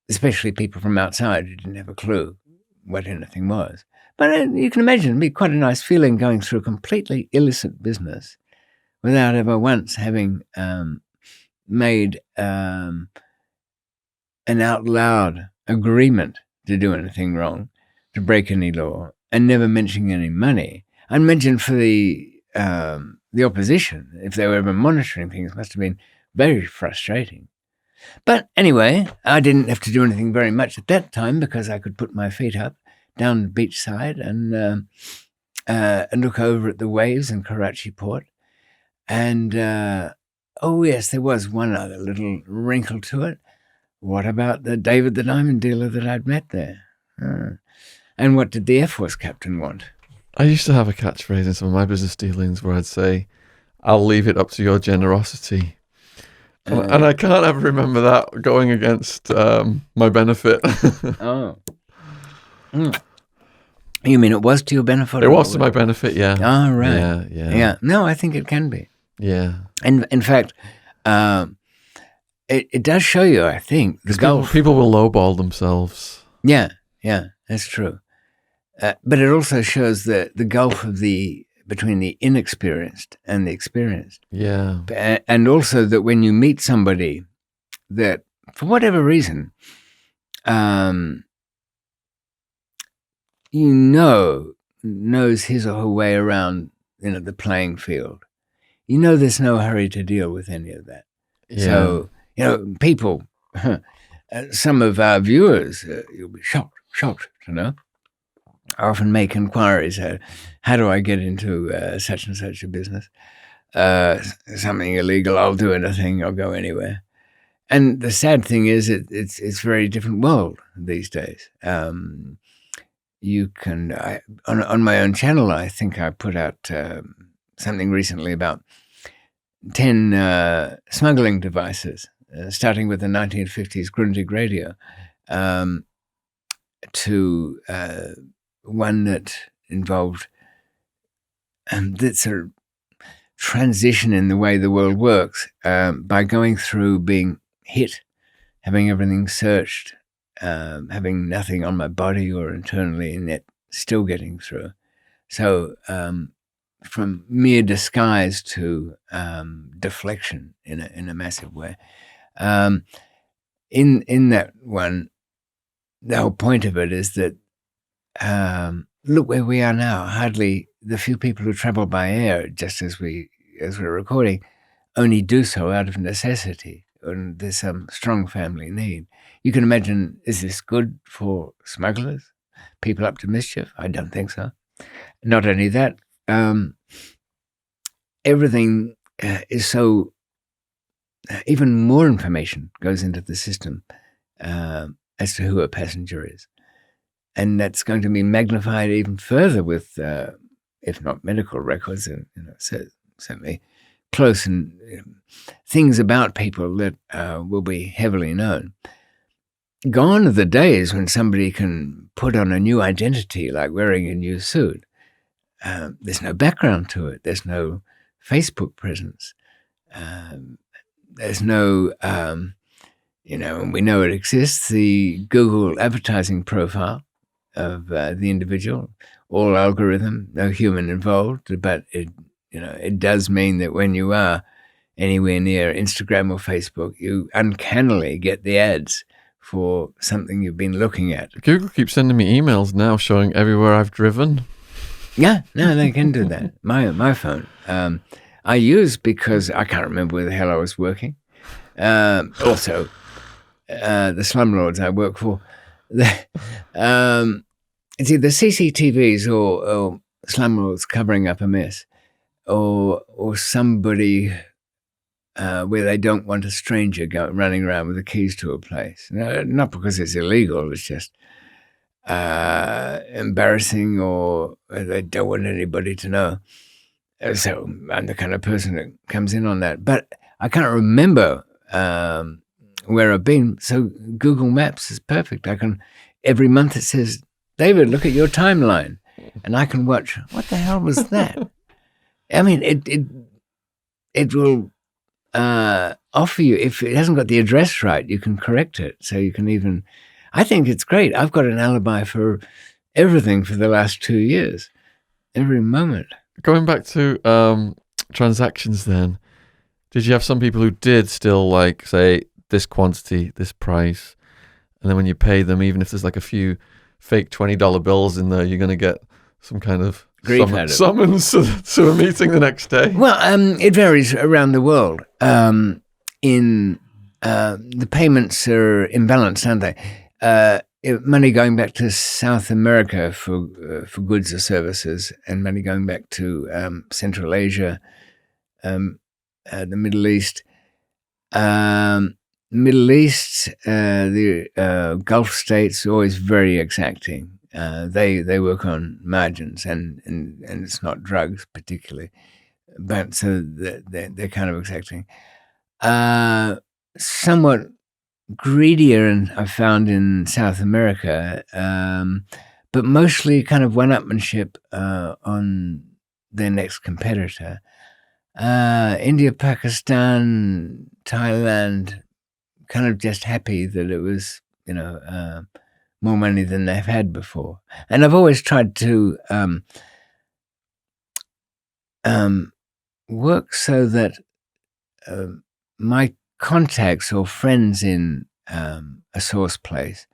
especially people from outside who didn't have a clue what anything was. But you can imagine it'd be quite a nice feeling going through completely illicit business without ever once having made an out loud agreement to do anything wrong, to break any law, and never mentioning any money. I mentioned for the opposition, if they were ever monitoring things, must have been very frustrating. But anyway, I didn't have to do anything very much at that time because I could put my feet up down the beachside and look over at the waves in Karachi port. And, oh yes, there was one other little wrinkle to it. What about the David the Diamond Dealer that I'd met there? And what did the Air Force captain want? I used to have a catchphrase in some of my business dealings where I'd say, I'll leave it up to your generosity. And I can't ever remember that going against my benefit. Oh. You mean it was to your benefit? It was to my benefit, yeah. Oh, right. Yeah. No, I think it can be. Yeah. And in fact, it does show you, I think, the gulf. People will lowball themselves. Yeah, that's true. But it also shows the gulf of between the inexperienced and the experienced. Yeah. And also that when you meet somebody that, for whatever reason, knows his or her way around, the playing field. There's no hurry to deal with any of that. Yeah. So, people, some of our viewers, you'll be shocked to know, often make inquiries. How do I get into such and such a business? Something illegal, I'll do anything, I'll go anywhere. And the sad thing is it's a very different world these days. You can, on my own channel, I think I put out something recently about 10 smuggling devices, starting with the 1950s Grundig radio, to one that involved that sort of transition in the way the world works, by going through being hit, having everything searched, having nothing on my body or internally, and yet still getting through. So from mere disguise to deflection in a massive way. In that one, the whole point of it is that look where we are now. Hardly the few people who travel by air, just as we're recording, only do so out of necessity, and there's some strong family need. You can imagine, is this good for smugglers, people up to mischief? I don't think so. Not only that, everything is so. Even more information goes into the system as to who a passenger is, and that's going to be magnified even further with, if not medical records, and certainly close and things about people that will be heavily known. Gone are the days when somebody can put on a new identity, like wearing a new suit. There's no background to it. There's no Facebook presence. There's no, and we know it exists, the Google advertising profile of the individual, all algorithm, no human involved, but it does mean that when you are anywhere near Instagram or Facebook, you uncannily get the ads for something you've been looking at. Google keeps sending me emails now showing everywhere I've driven. Yeah, no, they can do that. My phone. I use because I can't remember where the hell I was working. Also, the slumlords I work for. It's either CCTVs or slumlords covering up a mess, or somebody where they don't want a stranger running around with the keys to a place. No, not because it's illegal. It's just embarrassing, or they don't want anybody to know. So I'm the kind of person that comes in on that. But I can't remember where I've been. So Google Maps is perfect. Every month it says, David, look at your timeline. And I can watch, what the hell was that? I mean, it will offer you, if it hasn't got the address right, you can correct it. So you can even, I think it's great. I've got an alibi for everything for the last 2 years, every moment. Going back to transactions then, did you have some people who did still like say this quantity, this price, and then when you pay them, even if there's like a few fake $20 bills in there, you're going to get some kind of summons to a meeting the next day? Well, it varies around the world. The payments are imbalanced, aren't they? Money going back to South America for goods or services, and money going back to Central Asia, the Middle East. The Gulf states are always very exacting. They work on margins, and it's not drugs particularly, but so they're kind of exacting. Somewhat greedier, and I found in South America, but mostly kind of one-upmanship on their next competitor. India, Pakistan, Thailand, kind of just happy that it was, more money than they've had before. And I've always tried to work so that my contacts or friends in a source place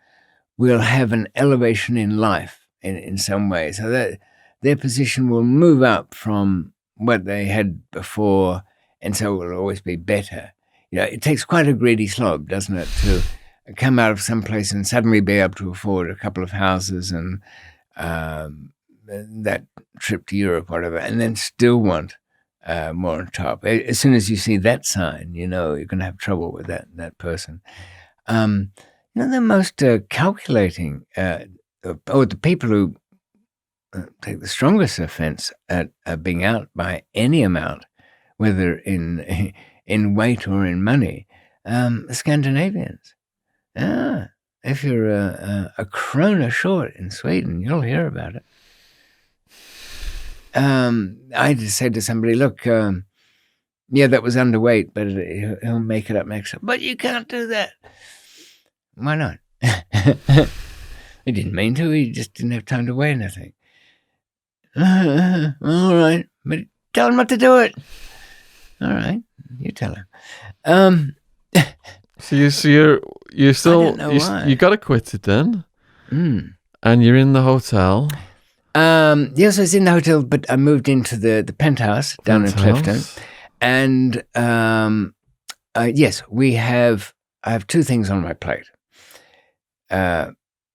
will have an elevation in life in some way, so that their position will move up from what they had before, and so it will always be better. It takes quite a greedy slob, doesn't it, to come out of some place and suddenly be able to afford a couple of houses and that trip to Europe, whatever, and then still want more on top. As soon as you see that sign, you're going to have trouble with that person. The most calculating, or the people who take the strongest offense at being out by any amount, whether in weight or in money, the Scandinavians. If you're a krona short in Sweden, you'll hear about it. I just said to somebody, look, that was underweight, but he'll make it up next time. But you can't do that. Why not? He didn't mean to. He just didn't have time to weigh anything. All right, but tell him not to do it. All right, you tell him. So you're still you got acquitted then, and you're in the hotel. Yes, I was in the hotel, but I moved into the penthouse down in Clifton, and yes, I have two things on my plate.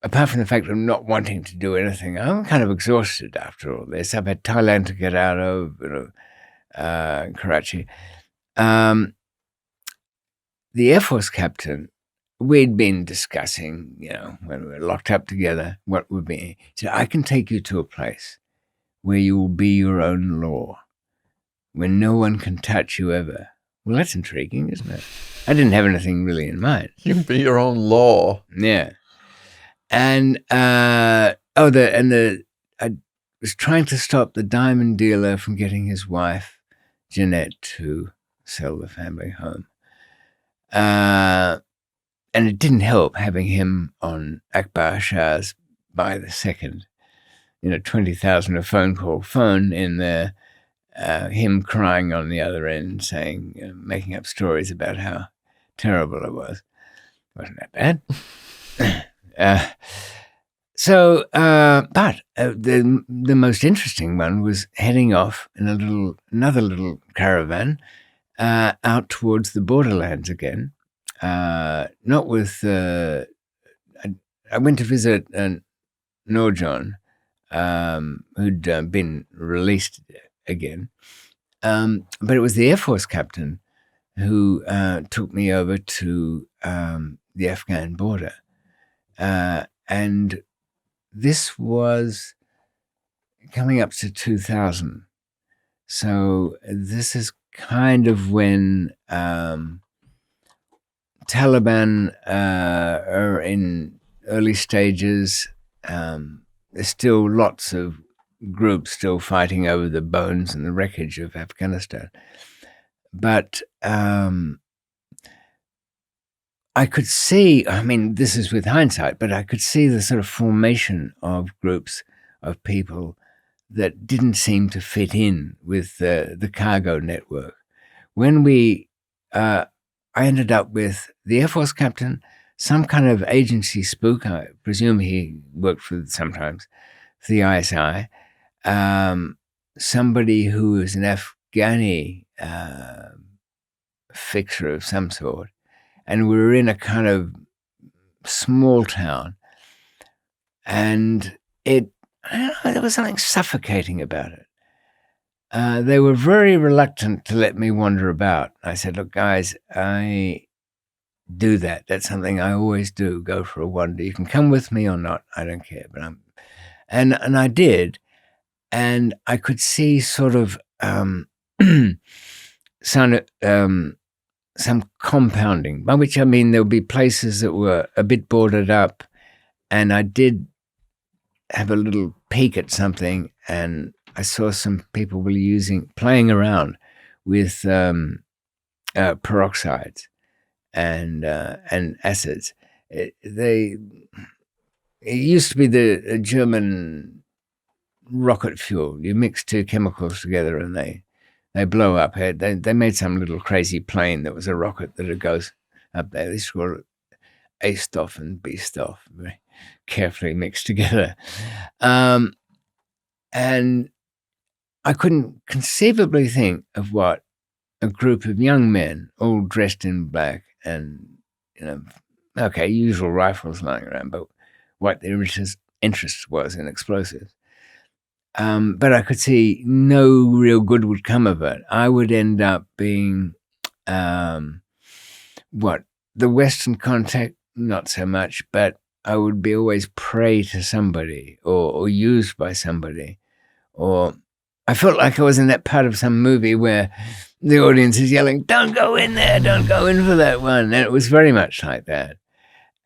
apart from the fact of not wanting to do anything, I'm kind of exhausted after all this. I've had Thailand to get out of, Karachi. The Air Force captain, we'd been discussing, when we were locked up together, what would be. He said, I can take you to a place where you will be your own law, where no one can touch you ever. Well, that's intriguing, isn't it? I didn't have anything really in mind. You can be your own law. Yeah. And I was trying to stop the diamond dealer from getting his wife, Jeanette, to sell the family home. And it didn't help having him on Akbar Shah's By the Second, 20,000 a phone in there, him crying on the other end, saying, making up stories about how terrible it was. Wasn't that bad? But the most interesting one was heading off in another little caravan out towards the borderlands again. Not with. I went to visit Nurjan, who'd been released again, but it was the Air Force captain who took me over to the Afghan border, and this was coming up to 2000. So this is kind of when Taliban are in early stages. There's still lots of groups still fighting over the bones and the wreckage of Afghanistan. But I could see, this is with hindsight, but I could see the sort of formation of groups of people that didn't seem to fit in with the cargo network. When I ended up with the Air Force captain, some kind of agency spook, I presume he worked sometimes for the ISI, somebody who was an Afghani fixer of some sort, and we were in a kind of small town, and there was something suffocating about it. They were very reluctant to let me wander about. I said, look, guys, I do that. That's something I always do, go for a wander. You can come with me or not, I don't care. But and I did, and I could see sort of some compounding, by which I mean there would be places that were a bit boarded up, and I did have a little peek at something, and I saw some people were playing around with peroxides and acids. It used to be the German rocket fuel. You mix two chemicals together and they blow up. They made some little crazy plane that was a rocket that it goes up there. They call it A stuff and B stuff, very carefully mixed together. And I couldn't conceivably think of what a group of young men, all dressed in black and, usual rifles lying around, but what their interest was in explosives. But I could see no real good would come of it. I would end up being, the Western contact, not so much, but I would be always prey to somebody or used by somebody. Or I felt like I was in that part of some movie where the audience is yelling, don't go in there, don't go in for that one. And it was very much like that.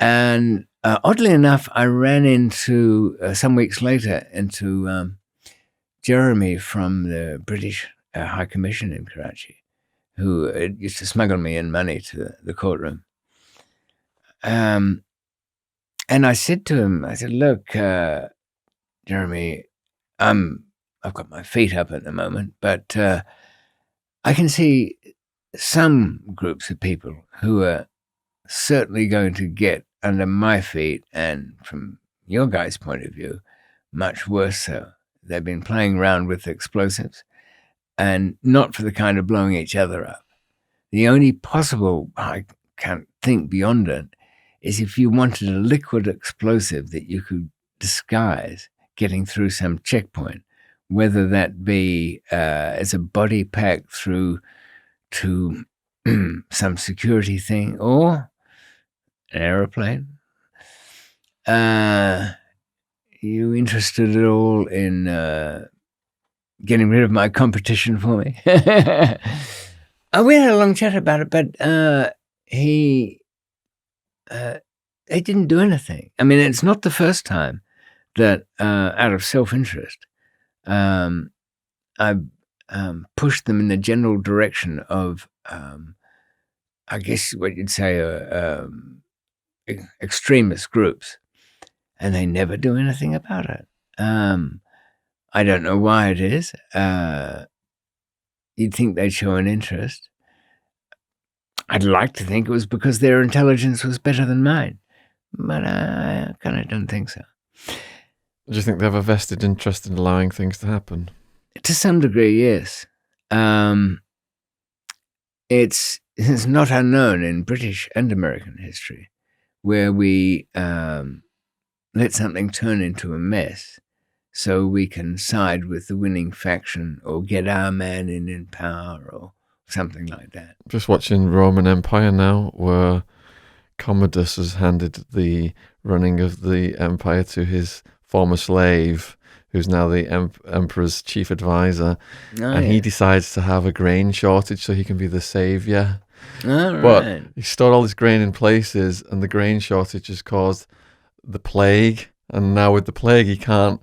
And oddly enough, I ran into, some weeks later, into Jeremy from the British High Commission in Karachi, who used to smuggle me in money to the courtroom. And I said to him, look, Jeremy, I've got my feet up at the moment, but I can see some groups of people who are certainly going to get under my feet, and from your guys' point of view, much worse so. They've been playing around with explosives, and not for the kind of blowing each other up. The only possible, I can't think beyond it, is if you wanted a liquid explosive that you could disguise getting through some checkpoint, whether that be as a body pack through to some security thing or an aeroplane. You interested at all in getting rid of my competition for me? We had a long chat about it, but they didn't do anything. I mean, it's not the first time that out of self-interest, I've pushed them in the general direction of, I guess what you'd say, extremist groups, and they never do anything about it. I don't know why it is. You'd think they'd show an interest. I'd like to think it was because their intelligence was better than mine, but I kind of don't think so. Do you think they have a vested interest in allowing things to happen? To some degree, yes. It's not unknown in British and American history where we let something turn into a mess so we can side with the winning faction or get our man in power or something like that. Just watching Roman Empire now, where Commodus has handed the running of the empire to his former slave, who's now the emperor's chief advisor, he decides to have a grain shortage so he can be the savior. But he stored all this grain in places, and the grain shortage has caused the plague, and now with the plague he can't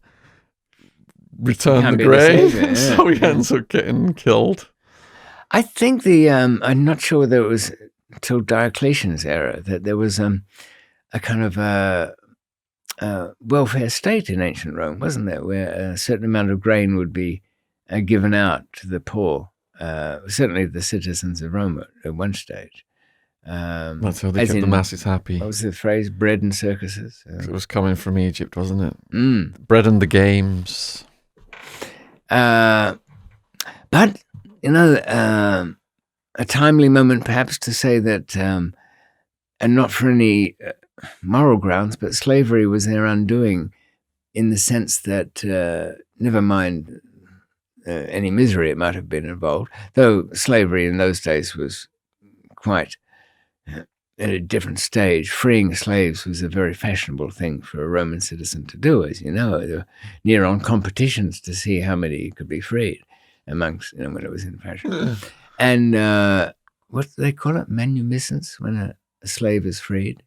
return the grain, so he ends up getting killed. I think I'm not sure whether it was till Diocletian's era that there was a kind of welfare state in ancient Rome, wasn't there, where a certain amount of grain would be given out to the poor, certainly the citizens of Rome at one stage. That's how they kept the masses happy. What was the phrase? Bread and circuses? It was coming from Egypt, wasn't it? Bread and the games. But, a timely moment perhaps to say that, and not for any moral grounds, but slavery was their undoing in the sense that, never mind any misery it might have been involved, though slavery in those days was quite at a different stage. Freeing slaves was a very fashionable thing for a Roman citizen to do, as you know. There were near on competitions to see how many could be freed amongst, when it was in fashion. And what do they call it? Manumiscence, when a slave is freed.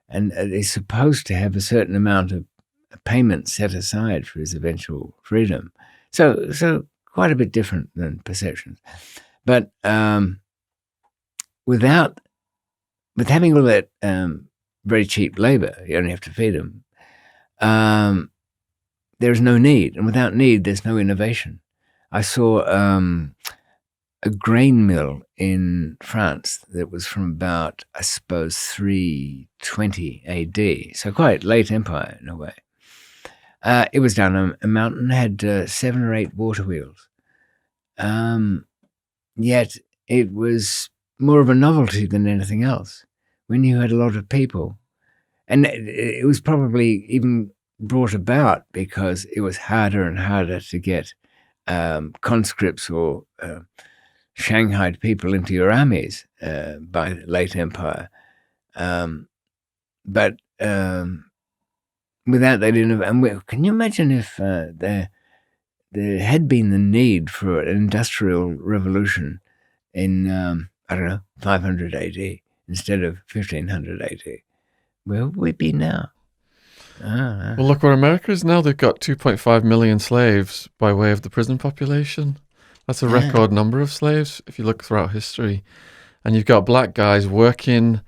And they're supposed to have a certain amount of payment set aside for his eventual freedom. So quite a bit different than perceptions. But with having all that very cheap labor, you only have to feed them, there's no need. And without need, there's no innovation. I saw a grain mill in France that was from about, I suppose, 320 AD, so quite late empire in a way. It was down a mountain, had 7 or 8 water wheels. Yet it was more of a novelty than anything else. When you had a lot of people, and it was probably even brought about because it was harder and harder to get conscripts or Shanghaied people into your armies by late empire. But without that innovation, can you imagine if there had been the need for an industrial revolution in, 500 AD instead of 1500 AD? Where would we be now? Well, look where America is now. They've got 2.5 million slaves by way of the prison population. That's a record number of slaves if you look throughout history. And you've got black guys working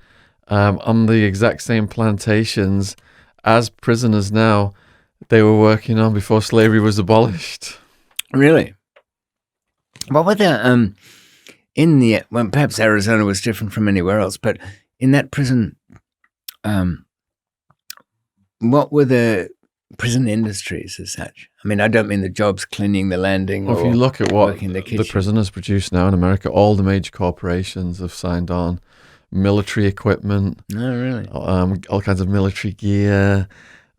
on the exact same plantations as prisoners now they were working on before slavery was abolished. Really? What were the well, perhaps Arizona was different from anywhere else, but in that prison, what were the prison industries as such? I mean, I don't mean the jobs cleaning the landing. Well, or if you look at what the prisoners produce now in America, all the major corporations have signed on. military equipment, Oh, really? all kinds of military gear.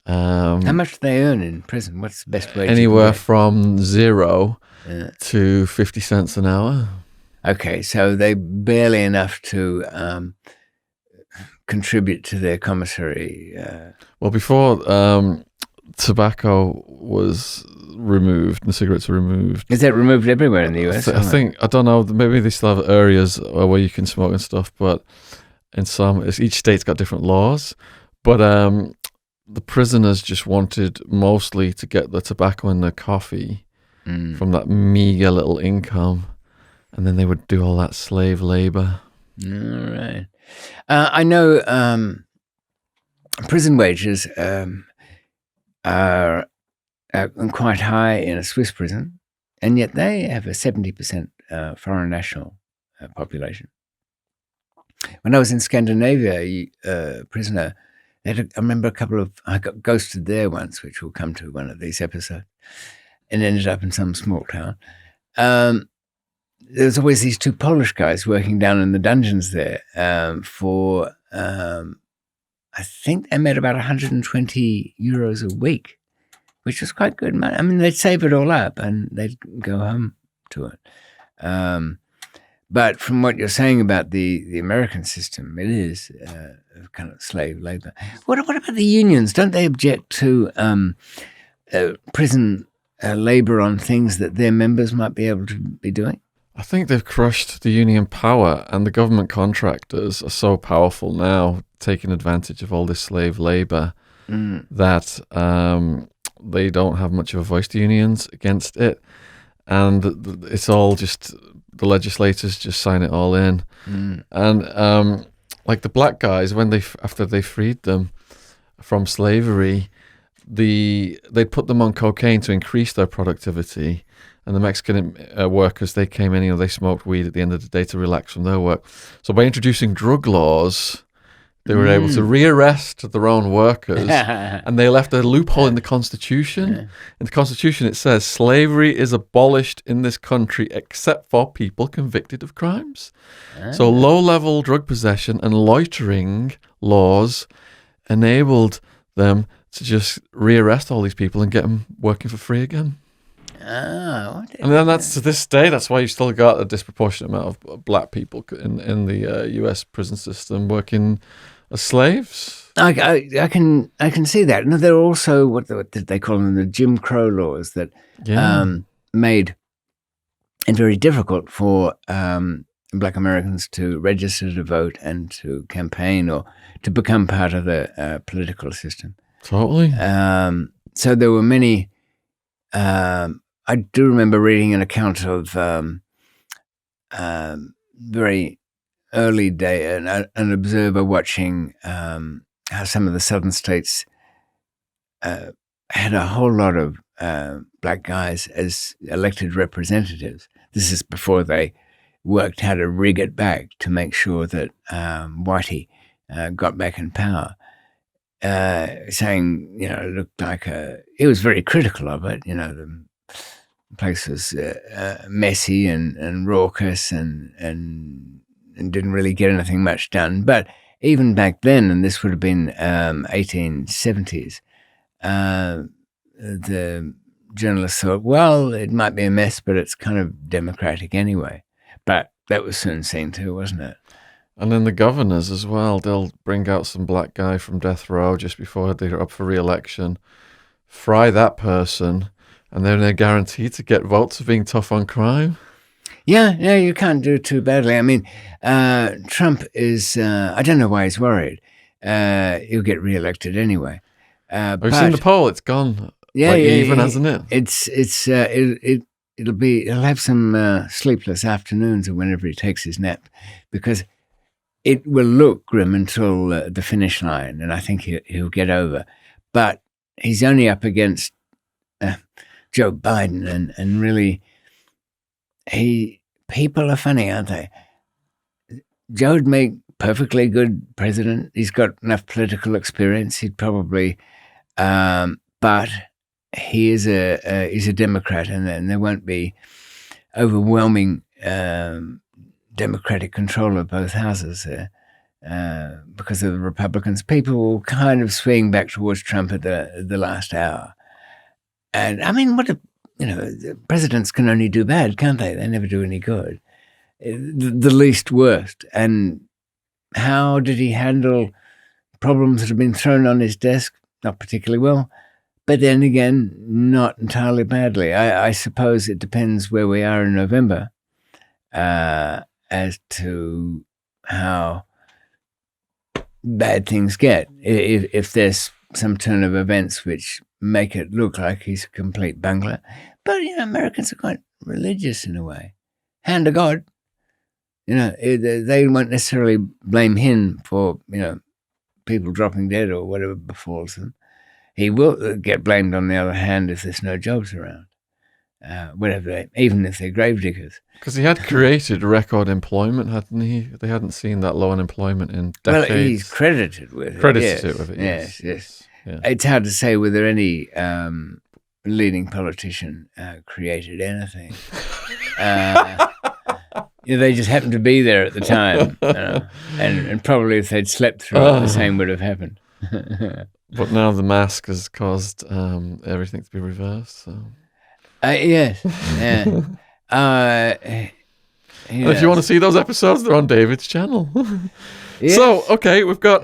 How much do they earn in prison? What's the best wage? Anywhere from 0 Yeah. to 50 cents an hour. Okay, so they barely enough to contribute to their commissary. Well, before tobacco was removed and cigarettes were removed. Is that removed everywhere in the US? I think, I don't know, maybe they still have areas where you can smoke and stuff, but in some, each state's got different laws. But the prisoners just wanted mostly to get the tobacco and the coffee from that meager little income, and then they would do all that slave labor. All right. I know prison wages are quite high in a Swiss prison, and yet they have a 70% foreign national population. When I was in Scandinavia, a prisoner, I remember I got ghosted there once, which we'll come to one of these episodes, and ended up in some small town. There's always these two Polish guys working down in the dungeons there for, I think they made about 120 euros a week, which was quite good money. I mean, they'd save it all up and they'd go home to it. But from what you're saying about the American system, it is kind of slave labor. What about the unions? Don't they object to prison labor on things that their members might be able to be doing? I think they've crushed the union power, and the government contractors are so powerful now, taking advantage of all this slave labor, that they don't have much of a voice to unions against it. And it's all just, the legislators just sign it all in. And like the black guys, after they freed them from slavery, they put them on cocaine to increase their productivity. And the Mexican workers, they came in, they smoked weed at the end of the day to relax from their work. So by introducing drug laws, they were able to rearrest their own workers, and they left a loophole in the Constitution. In the Constitution, it says, slavery is abolished in this country except for people convicted of crimes. So low-level drug possession and loitering laws enabled them to just rearrest all these people and get them working for free again. And then that's to this day. That's why you still got a disproportionate amount of black people in the U.S. prison system working as slaves. I can see that. No, there are also what did they call them, the Jim Crow laws that made it very difficult for Black Americans to register to vote and to campaign or to become part of the political system. Totally. So there were many. I do remember reading an account of very early day, an observer watching how some of the southern states had a whole lot of black guys as elected representatives. This is before they worked how to rig it back to make sure that Whitey got back in power. Saying, it looked like he was very critical of it. The place was messy and raucous and didn't really get anything much done. But even back then, and this would have been 1870s, the journalists thought, well, it might be a mess, but it's kind of democratic anyway. But that was soon seen too, wasn't it? And then the governors as well, they'll bring out some black guy from death row just before they're up for re-election, fry that person, and then they're guaranteed to get votes for being tough on crime. Yeah, you can't do too badly. I mean, Trump is, I don't know why he's worried. He'll get re-elected anyway. Have you seen the poll? It's gone even, hasn't it? He'll have some sleepless afternoons or whenever he takes his nap, because it will look grim until the finish line, and I think he'll get over. But he's only up against Joe Biden, and really, people are funny, aren't they? Joe would make perfectly good president. He's got enough political experience. He'd probably, but he is he's a Democrat, and there won't be overwhelming Democratic control of both houses there. because of the Republicans. People will kind of swing back towards Trump at the last hour. And I mean, the presidents can only do bad, can't they? They never do any good. The least worst. And how did he handle problems that have been thrown on his desk? Not particularly well. But then again, not entirely badly. I suppose it depends where we are in November as to how bad things get. If there's some turn of events which make it look like he's a complete bungler. But, Americans are quite religious in a way. Hand to God. They won't necessarily blame him for, people dropping dead or whatever befalls them. He will get blamed, on the other hand, if there's no jobs around, even if they're gravediggers. Because he had created record employment, hadn't he? They hadn't seen that low unemployment in decades. Well, he's credited with it. Yes. Yeah. It's hard to say whether any leading politician created anything. They just happened to be there at the time. And probably if they'd slept through it, the same would have happened. But now the mask has caused everything to be reversed. So. Yes. Yeah. If you want to see those episodes, they're on David's channel. Yes. So, okay, we've got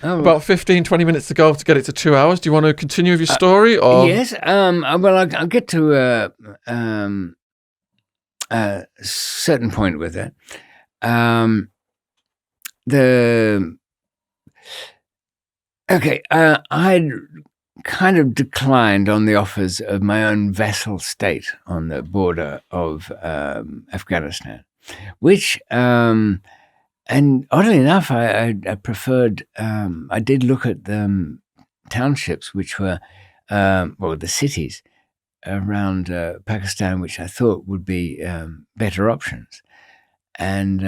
about 15, 20 minutes to go to get it to 2 hours. Do you want to continue with your story? Or? Yes. I'll get to a certain point with it. I'd kind of declined on the offers of my own vassal state on the border of Afghanistan, which, and oddly enough, I preferred, I did look at the townships, which were, the cities around Pakistan, which I thought would be better options, and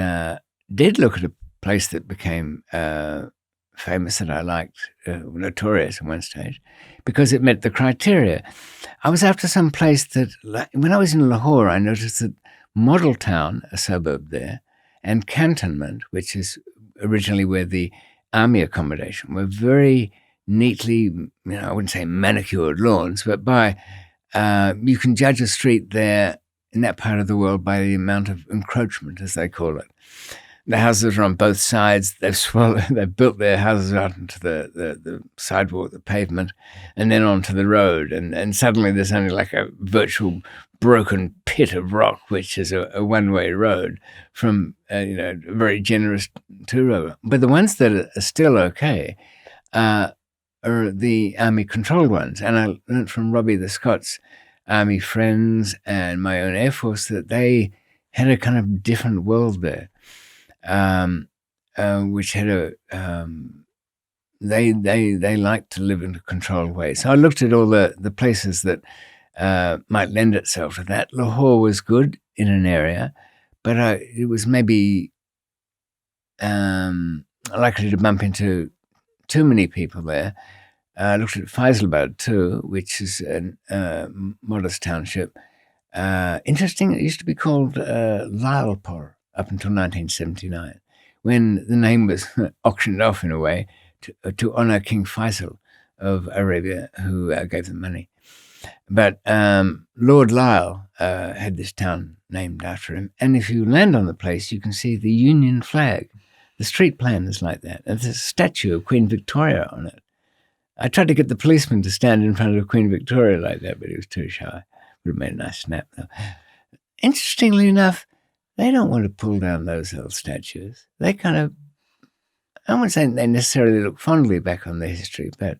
did look at a place that became famous that I liked, notorious at one stage, because it met the criteria. I was after some place that, when I was in Lahore, I noticed that Model Town, a suburb there, and Cantonment, which is originally where the army accommodation, were very neatly, I wouldn't say manicured lawns, but you can judge a street there in that part of the world by the amount of encroachment, as they call it. The houses are on both sides. They've built their houses out into the sidewalk, the pavement, and then onto the road. And suddenly there's only like a virtual broken pit of rock, which is a one-way road from a very generous two-road. But the ones that are still okay are the army-controlled ones. And I learned from Robbie the Scott's army friends and my own Air Force that they had a kind of different world there. Which had they like to live in a controlled way. So I looked at all the places that might lend itself to that. Lahore was good in an area, but it was maybe likely to bump into too many people there. I looked at Faisalabad too, which is a modest township. Interesting, it used to be called Lalpur up until 1979, when the name was auctioned off in a way to honor King Faisal of Arabia, who gave them money. But Lord Lisle had this town named after him. And if you land on the place, you can see the Union flag. The street plan is like that. And there's a statue of Queen Victoria on it. I tried to get the policeman to stand in front of Queen Victoria like that, but he was too shy. Would have made a nice snap, though. Interestingly enough, they don't want to pull down those old statues. They kind of, I wouldn't say they necessarily look fondly back on their history, but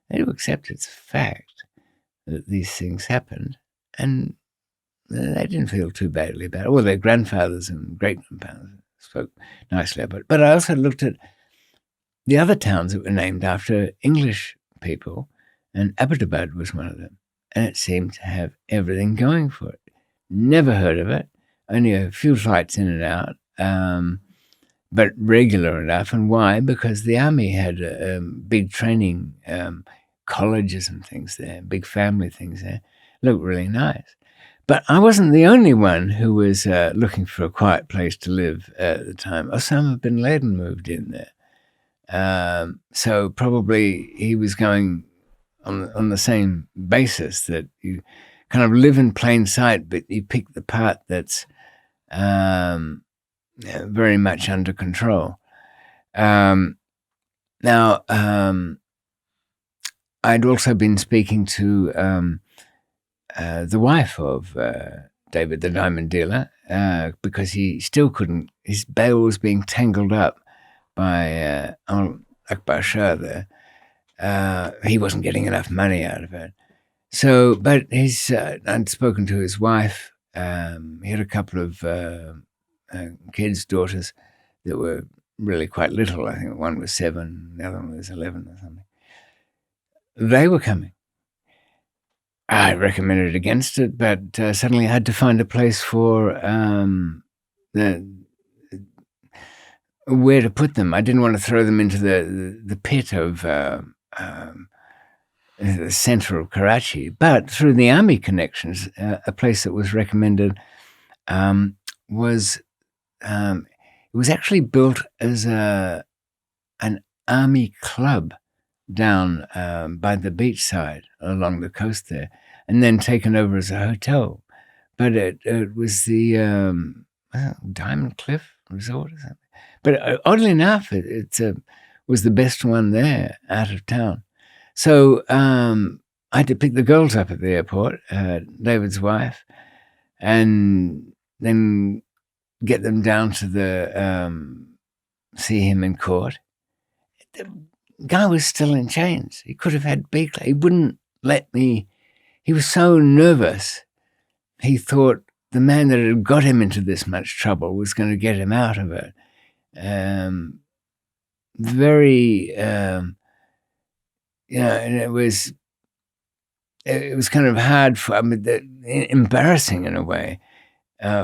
they do accept it's a fact that these things happened, and they didn't feel too badly about it. Well, their grandfathers and great-grandfathers spoke nicely about it. But I also looked at the other towns that were named after English people, and Abbottabad was one of them, and it seemed to have everything going for it. Never heard of it. Only a few flights in and out, but regular enough. And why? Because the army had big training colleges and things there, big family things there. Looked really nice. But I wasn't the only one who was looking for a quiet place to live at the time. Osama bin Laden moved in there. So probably he was going on the same basis, that you kind of live in plain sight, but you pick the part that's very much under control. Now, I'd also been speaking to the wife of David, the diamond dealer, because he still couldn't, his bail was being tangled up by Akbar Shah there. He wasn't getting enough money out of it. So, but I'd spoken to his wife. He had a couple of kids, daughters, that were really quite little. I think one was 7, the other one was 11 or something. They were coming. I recommended against it, but suddenly I had to find a place for where to put them. I didn't want to throw them into the pit of the center of Karachi, but through the army connections, a place that was recommended was it was actually built as an army club down by the beachside along the coast there, and then taken over as a hotel. But it was the Diamond Cliff Resort or something. But oddly enough, it was the best one there out of town. So I had to pick the girls up at the airport, David's wife, and then get them down to see him in court. The guy was still in chains. He could have had Beakley. He wouldn't let me. He was so nervous. He thought the man that had got him into this much trouble was going to get him out of it. And it was kind of hard embarrassing in a way,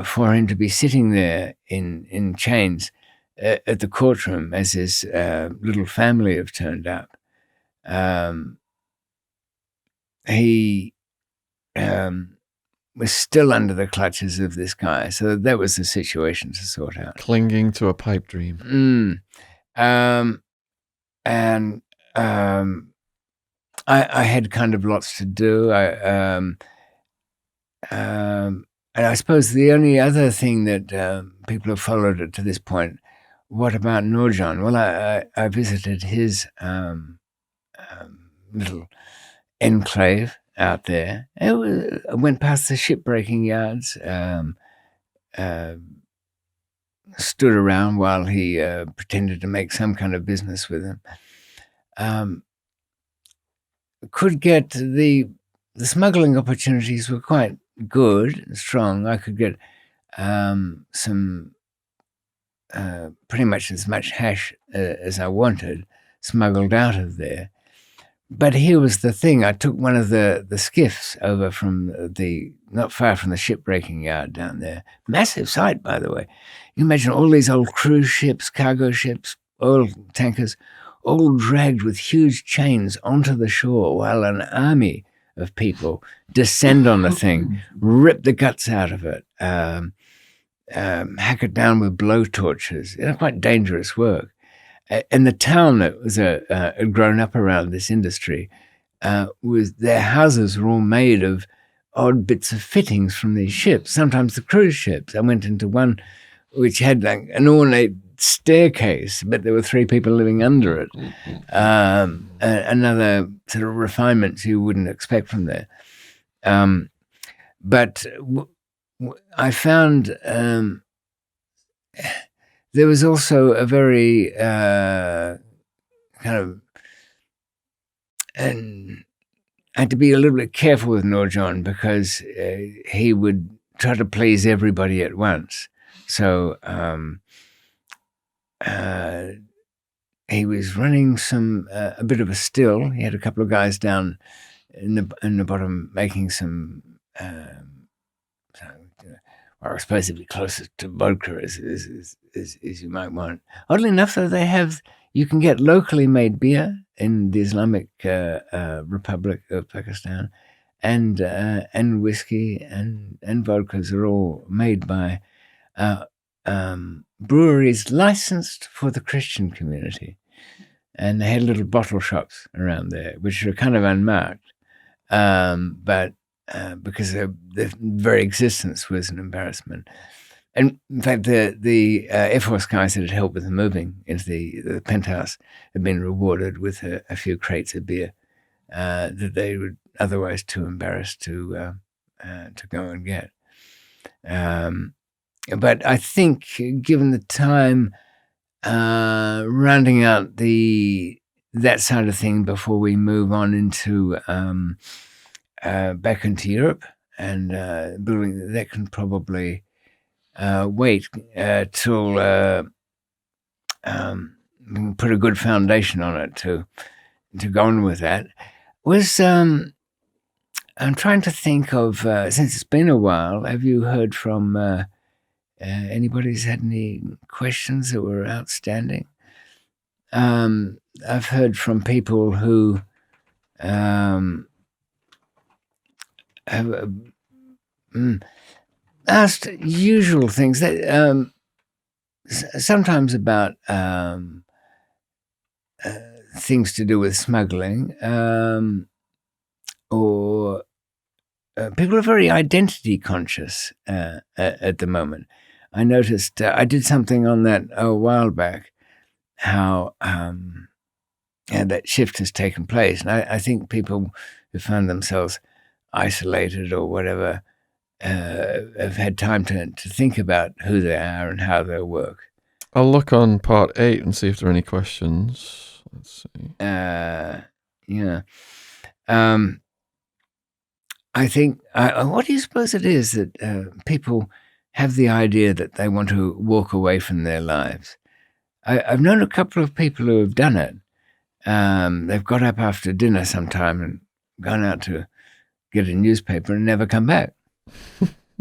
for him to be sitting there in chains at the courtroom as his little family have turned up. He was still under the clutches of this guy. So that was the situation to sort out. Clinging to a pipe dream. I had kind of lots to do. And I suppose the only other thing that people have followed it to this point, what about Nurjan? Well, I visited his little enclave out there. I went past the shipbreaking yards, stood around while he pretended to make some kind of business with him. Could get the smuggling opportunities were quite good and strong. I could get some pretty much as much hash as I wanted smuggled out of there. But here was the thing. I took one of the skiffs over from not far from the shipbreaking yard down there. Massive site, by the way. You imagine all these old cruise ships, cargo ships, oil tankers, all dragged with huge chains onto the shore while an army of people descend on the thing, rip the guts out of it, hack it down with blowtorches. Quite dangerous work. And the town that was had grown up around this industry, their houses were all made of odd bits of fittings from these ships, sometimes the cruise ships. I went into one which had like an ornate staircase, but there were 3 people living under it. Another sort of refinements you wouldn't expect from there. But I found there was also a very kind of, and I had to be a little bit careful with Nurjan because he would try to please everybody at once. So he was running a bit of a still. He had a couple of guys down in the bottom making some. Or supposedly closest to vodka as you might want. Oddly enough, though, you can get locally made beer in the Islamic Republic of Pakistan, and whiskey and vodkas are all made by breweries licensed for the Christian community. And they had little bottle shops around there, which are kind of unmarked. But because their very existence was an embarrassment. And in fact, the Air Force guys that had helped with the moving into the penthouse had been rewarded with a few crates of beer that they were otherwise too embarrassed to go and get. But I think, given the time, rounding out that side of thing before we move on into back into Europe and building, that can probably wait till we can put a good foundation on it to go on with that. I'm trying to think of, since it's been a while, have you heard from anybody's had any questions that were outstanding? I've heard from people who have asked usual things that sometimes about things to do with smuggling, or people are very identity conscious at the moment. I noticed I did something on that a while back, how that shift has taken place. And I think people who found themselves isolated or whatever have had time to think about who they are and how they work. I'll look on part 8 and see if there are any questions. Let's see. Yeah. I think, what do you suppose it is that people have the idea that they want to walk away from their lives? I've known a couple of people who have done it. They've got up after dinner sometime and gone out to get a newspaper and never come back.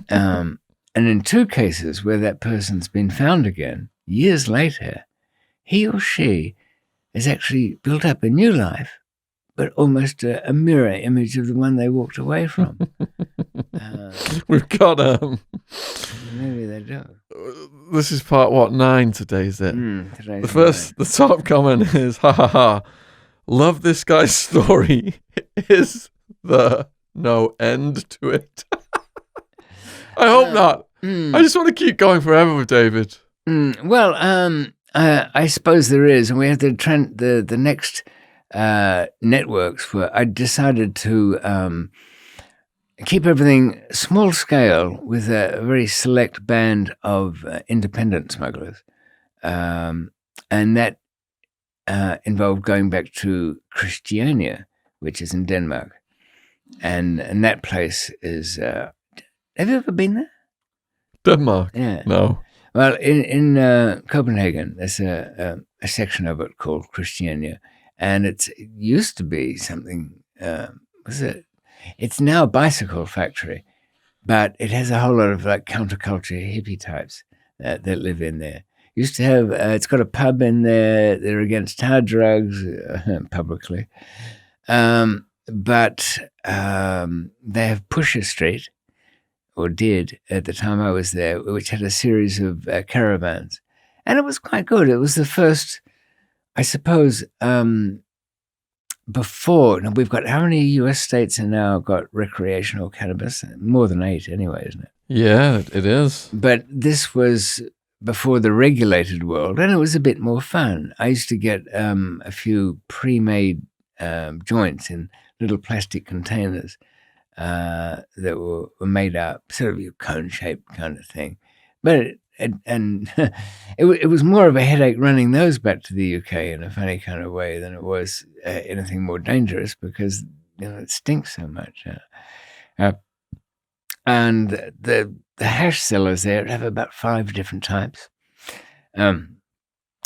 And in 2 cases where that person's been found again, years later, he or she has actually built up a new life, but almost a mirror image of the one they walked away from. We've got maybe they do. This is part 9 today, is it? The top comment is, ha ha ha, love this guy's story. Is there no end to it? I hope not. I just want to keep going forever with David. Well, I suppose there is, and we have the next networks where I decided to keep everything small scale with a very select band of independent smugglers, and that involved going back to Christiania, which is in Denmark, and that place is. Have you ever been there? Denmark? Yeah. No. Well, in Copenhagen, there's a section of it called Christiania, and it used to be something. It's now a bicycle factory, but it has a whole lot of like counterculture hippie types that live in there. Used to have. It's got a pub in there. They're against hard drugs publicly, but they have Pusher Street, or did at the time I was there, which had a series of caravans. And it was quite good. It was the first, I suppose, before, now we've got, how many US states have now got recreational cannabis? More than 8 anyway, isn't it? Yeah, it is. But this was before the regulated world, and it was a bit more fun. I used to get a few pre-made joints in little plastic containers that were made up, sort of your cone-shaped kind of thing. But it was more of a headache running those back to the UK in a funny kind of way than it was anything more dangerous, because it stinks so much. And the hash sellers there have about 5 different types.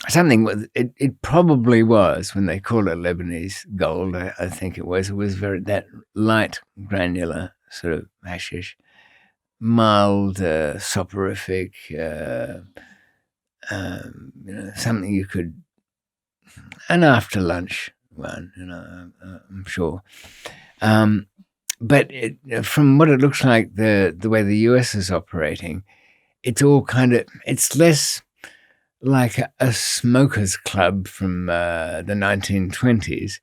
Something with it probably was, when they call it Lebanese gold, I think it was very that light, granular sort of hashish, mild, soporific, something you could, an after lunch one, I'm sure. but from what it looks like, the way the US is operating, it's all it's less like a smokers club from the 1920s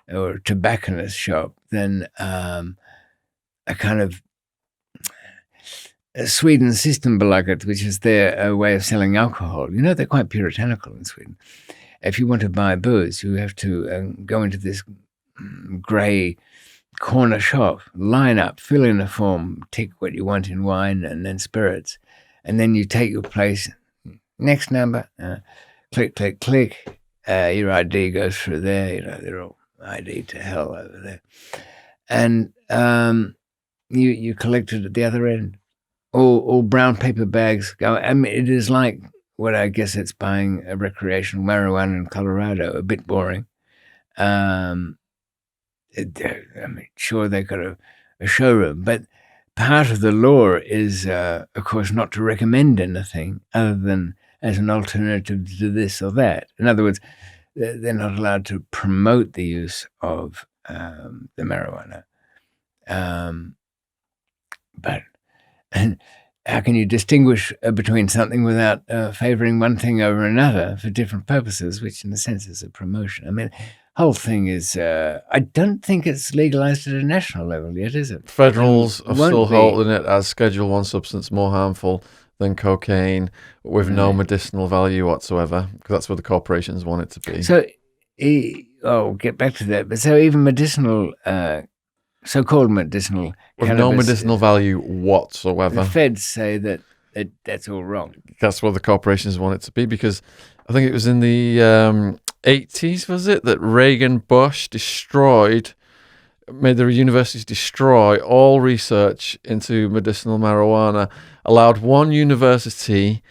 or a tobacconist shop than a kind of Sweden Systembolaget, which is their way of selling alcohol. They're quite puritanical in Sweden. If you want to buy booze, you have to go into this grey corner shop, line up, fill in a form, tick what you want in wine and then spirits, and then you take your place. Next number, click, click, click. Your ID goes through there. They're all ID to hell over there, and you collect it at the other end. All brown paper bags go. I mean, it is like what I guess it's buying a recreational marijuana in Colorado. A bit boring. Sure, they've got a showroom, but part of the law is, of course, not to recommend anything other than as an alternative to this or that. In other words, they're not allowed to promote the use of the marijuana. But how can you distinguish between something without favoring one thing over another for different purposes, which in a sense is a promotion? I mean, whole thing is, I don't think it's legalized at a national level yet, is it? Federals are still holding it as Schedule 1 substance more harmful than cocaine with no medicinal value whatsoever, because that's what the corporations want it to be. So, I'll get back to that. But so even medicinal, so-called medicinal with cannabis, no medicinal value whatsoever. The feds say that that's all wrong. That's what the corporations want it to be, because I think it was in the 80s, was it, that Reagan Bush made the universities destroy all research into medicinal marijuana, allowed one university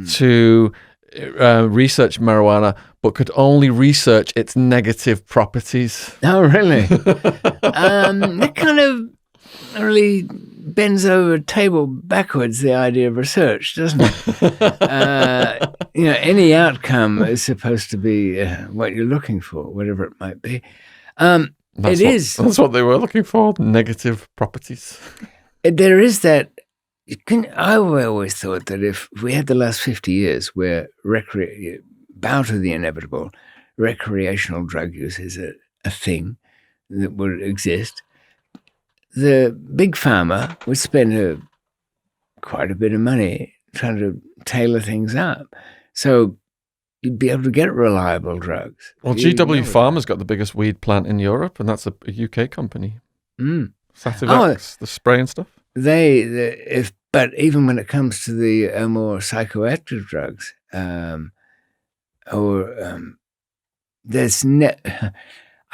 to research marijuana, but could only research its negative properties. Oh, really? That kind of really bends over a table backwards, the idea of research, doesn't it? Any outcome is supposed to be what you're looking for, whatever it might be. That's what they were looking for, negative properties. There is that. I always thought that if we had the last 50 years where bout of the inevitable, recreational drug use is a thing that would exist, the big pharma would spend quite a bit of money trying to tailor things up. So you'd be able to get reliable drugs. Well, GW Pharma's got the biggest weed plant in Europe, and that's a UK company. Sativex, the spray and stuff. But even when it comes to the more psychoactive drugs, I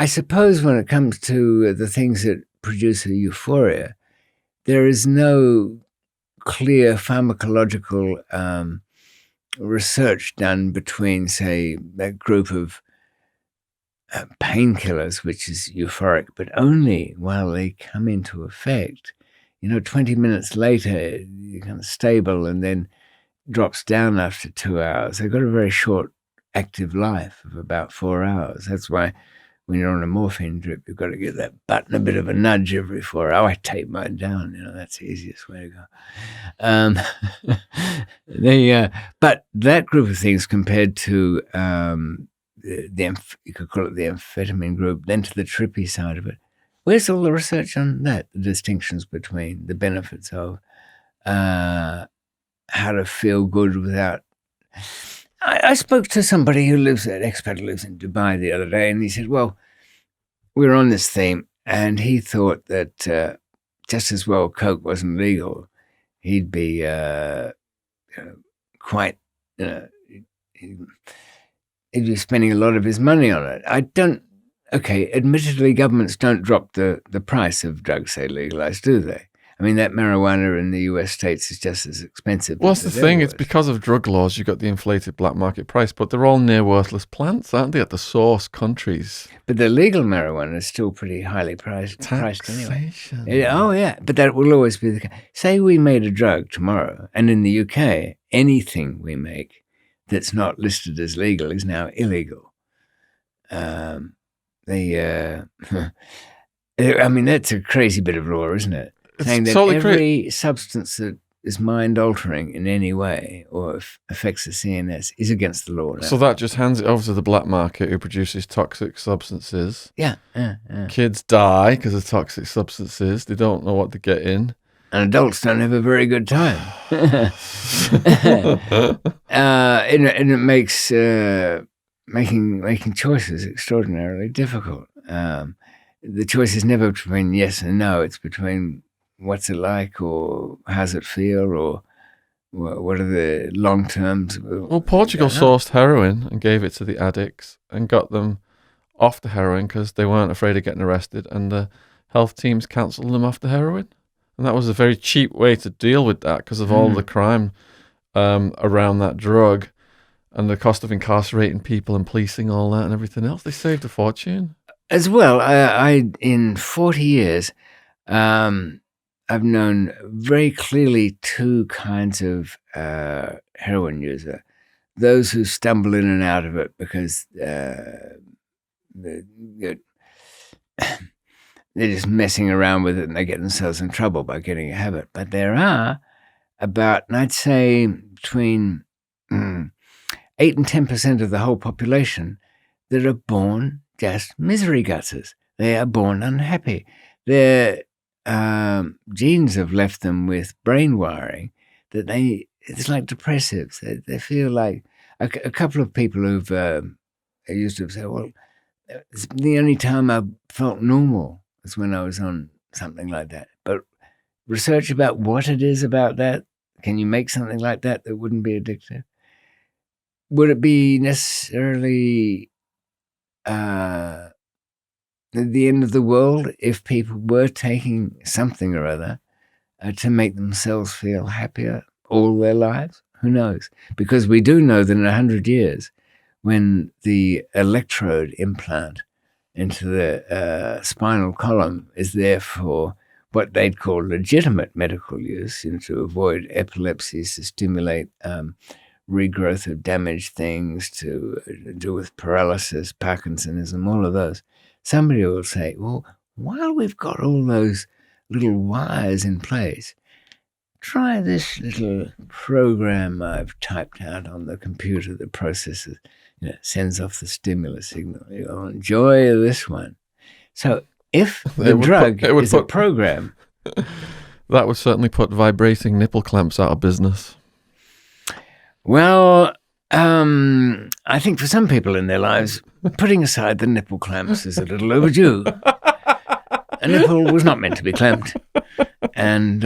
suppose when it comes to the things that produce a euphoria, there is no clear pharmacological research done between, say, that group of painkillers, which is euphoric, but only while they come into effect. 20 minutes later, you're kind of stable and then drops down after 2 hours. They've got a very short active life of about 4 hours. That's why when you're on a morphine drip, you've got to get that button a bit of a nudge every 4 hours. I tape mine down. That's the easiest way to go. But that group of things compared to you could call it the amphetamine group, then to the trippy side of it. Where's all the research on that? The distinctions between the benefits of how to feel good without. I spoke to somebody an expat who lives in Dubai the other day, and he said, well, we were on this theme, and he thought that just as well Coke wasn't legal, he'd be quite, he'd be spending a lot of his money on it. Admittedly, governments don't drop the price of drugs they legalize, do they? I mean, that marijuana in the US states is just as expensive. Well, that's the thing. It's because of drug laws, you've got the inflated black market price, but they're all near worthless plants, aren't they, at the source countries? But the legal marijuana is still pretty highly priced anyway. Oh, yeah. But that will always be the case. Say we made a drug tomorrow, and in the UK, anything we make that's not listed as legal is now illegal. I mean, that's a crazy bit of law, isn't it? It's Saying that totally every substance that is mind-altering in any way or affects the CNS is against the law. So that just hands it over to the black market who produces toxic substances. Yeah. Kids die because of toxic substances. They don't know what to get in. And adults don't have a very good time. And it makes making choices extraordinarily difficult. The choice is never between yes and no. It's between what's it like, or how's it feel, or what are the long terms. Well, Portugal sourced heroin and gave it to the addicts and got them off the heroin because they weren't afraid of getting arrested, and the health teams cancelled them off the heroin. And that was a very cheap way to deal with that because of all the crime around that drug and the cost of incarcerating people and policing all that and everything else. They saved a fortune. As well, I in 40 years, I've known very clearly two kinds of heroin user. Those who stumble in and out of it because they're just messing around with it and they get themselves in trouble by getting a habit. But there are about, I'd say, between 8 and 10% of the whole population that are born just misery gutters. They are born unhappy. Their genes have left them with brain wiring that it's like depressives. They feel like a couple of people who've used to say, well, it's the only time I felt normal was when I was on something like that. But research about what it is about that, can you make something like that wouldn't be addictive? Would it be necessarily the end of the world if people were taking something or other to make themselves feel happier all their lives? Who knows? Because we do know that in 100 years, when the electrode implant into the spinal column is there for what they'd call legitimate medical use, to avoid epilepsies, to stimulate regrowth of damaged things, to do with paralysis, Parkinsonism, all of those. Somebody will say, well, while we've got all those little wires in place, try this little program I've typed out on the computer that processes, sends off the stimulus signal. You'll enjoy this one. So if the drug is a program... That would certainly put vibrating nipple clamps out of business. Well, I think for some people in their lives, putting aside the nipple clamps is a little overdue. A nipple was not meant to be clamped. And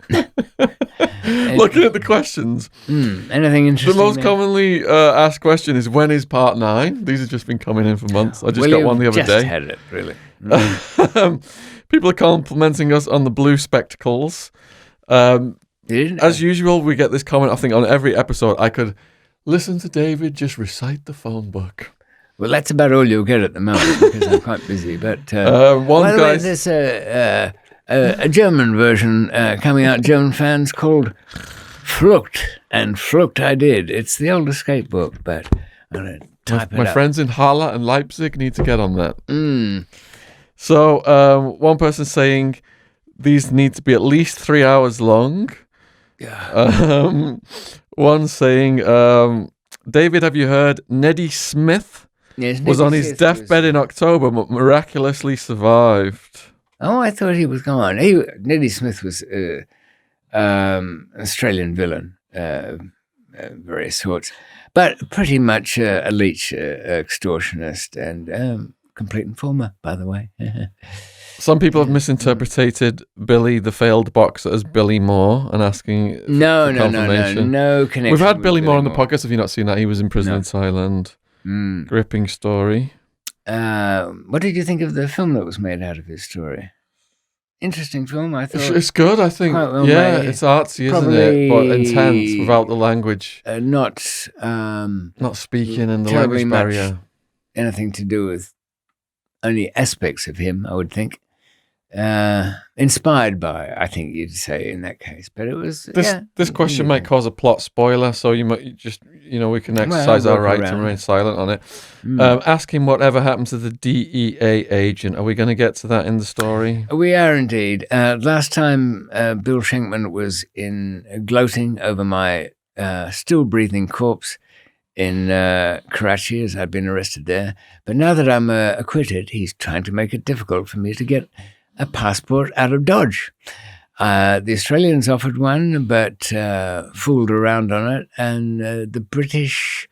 looking at the questions, anything interesting? The most commonly asked question is, when is part 9? These have just been coming in for months. I just got one the other day. Just had it, really. People are complimenting us on the blue spectacles. As usual, we get this comment, I think, on every episode. I could listen to David just recite the phone book. Well, that's about all you'll get at the moment because I'm quite busy. But by the way, there's a German version coming out, German fans, called Flucht, and Flucht I did. It's the old escape book, but I'm going to type it up. My friends in Halle and Leipzig need to get on that. So one person saying these need to be at least 3 hours long. Yeah. One saying, David, have you heard Neddy Smith was on his deathbed in October but miraculously survived? Oh, I thought he was gone. Neddy Smith was an Australian villain, various sorts, but pretty much a leech extortionist and complete informer, by the way. Some people have misinterpreted Billy the failed boxer as Billy Moore and asking for confirmation. No connection. We've had Billy Moore on the podcast. Have you not seen that? He was in prison in Thailand. Gripping story. What did you think of the film that was made out of his story? Interesting film, I thought. It's good, I think. Well made. It's artsy, isn't it? But intense without the language. Not speaking and the language barrier. Anything to do with only aspects of him, I would think. inspired by, I think you'd say in that case. But it was This question might cause a plot spoiler, so you might just we can exercise our right to remain silent on it. Ask him whatever happened to the DEA agent. Are we going to get to that in the story? We are indeed. Last time Bill Schenkman was gloating over my still breathing corpse in Karachi, as I'd been arrested there. But now that I'm acquitted, he's trying to make it difficult for me to get a passport out of Dodge. The Australians offered one, but fooled around on it. And the British,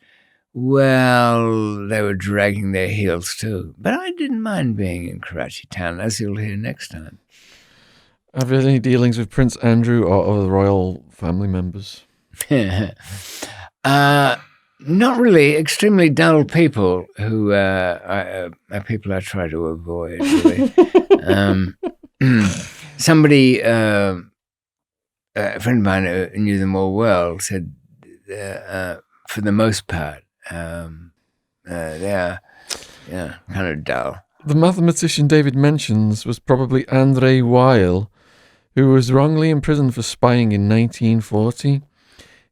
well, they were dragging their heels too. But I didn't mind being in Karachi town, as you'll hear next time. Have you had any dealings with Prince Andrew or other royal family members? Not really. Extremely dull people who are people I try to avoid, really. Somebody, a friend of mine who knew them all well, said for the most part, they are kind of dull. The mathematician David mentions was probably Andre Weil, who was wrongly imprisoned for spying in 1940.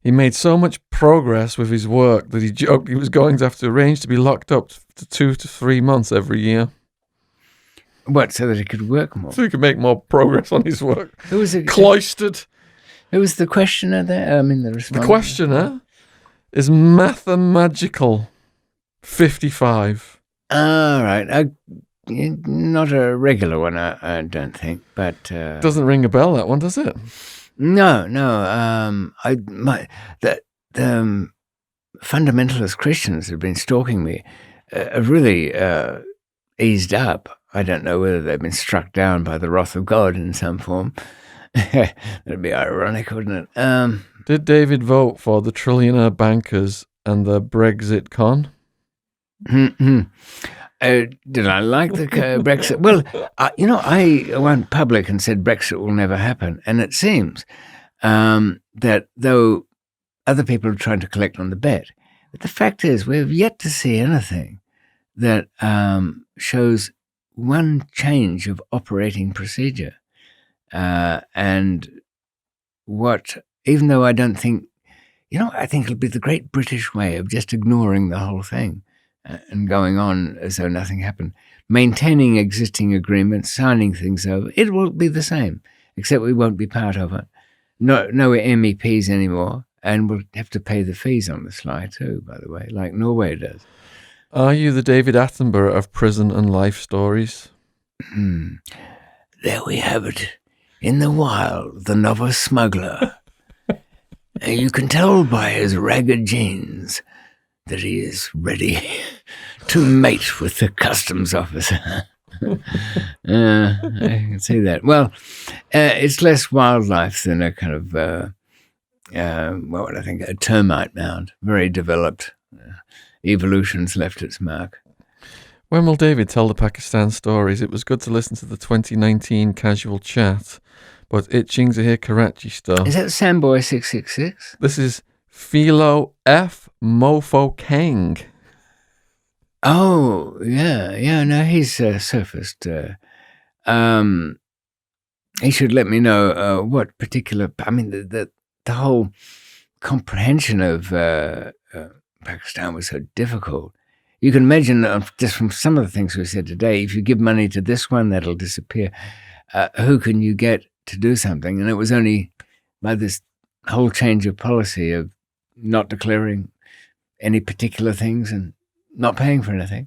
He made so much progress with his work that he joked he was going to have to arrange to be locked up to 2 to 3 months every year. What, so that he could work more? So he could make more progress on his work. Who was it? Cloistered. Who was the questioner there? The respondent. The questioner is Mathemagical 55. All right. Not a regular one, I don't think, but... Doesn't ring a bell, that one, does it? No. The fundamentalist Christians who've been stalking me have really eased up. I don't know whether they've been struck down by the wrath of God in some form. That'd be ironic, wouldn't it? Did David vote for the trillionaire bankers and the Brexit con? Did I like the Brexit? Well, I went public and said Brexit will never happen. And it seems that though other people are trying to collect on the bet, but the fact is we've yet to see anything that shows one change of operating procedure. And even though I don't think, I think it'll be the great British way of just ignoring the whole thing. And going on as though nothing happened. Maintaining existing agreements, signing things over, it will be the same, except we won't be part of it. No MEPs anymore, and we'll have to pay the fees on the sly too, by the way, like Norway does. Are you the David Attenborough of prison and life stories? There we have it. In the wild, the novice smuggler. You can tell by his ragged jeans that he is ready to mate with the customs officer. I can see that. Well, it's less wildlife than a kind of, what would I think, a termite mound. Very developed. Evolution's left its mark. When will David tell the Pakistan stories? It was good to listen to the 2019 casual chat, but itching to hear Karachi stuff. Is that Samboy 666? This is Philo F. Mofo Kang. Oh, yeah, no, he's surfaced. He should let me know what particular, the whole comprehension of Pakistan was so difficult. You can imagine just from some of the things we said today, if you give money to this one, that'll disappear. Who can you get to do something? And it was only by this whole change of policy of not declaring any particular things and not paying for anything.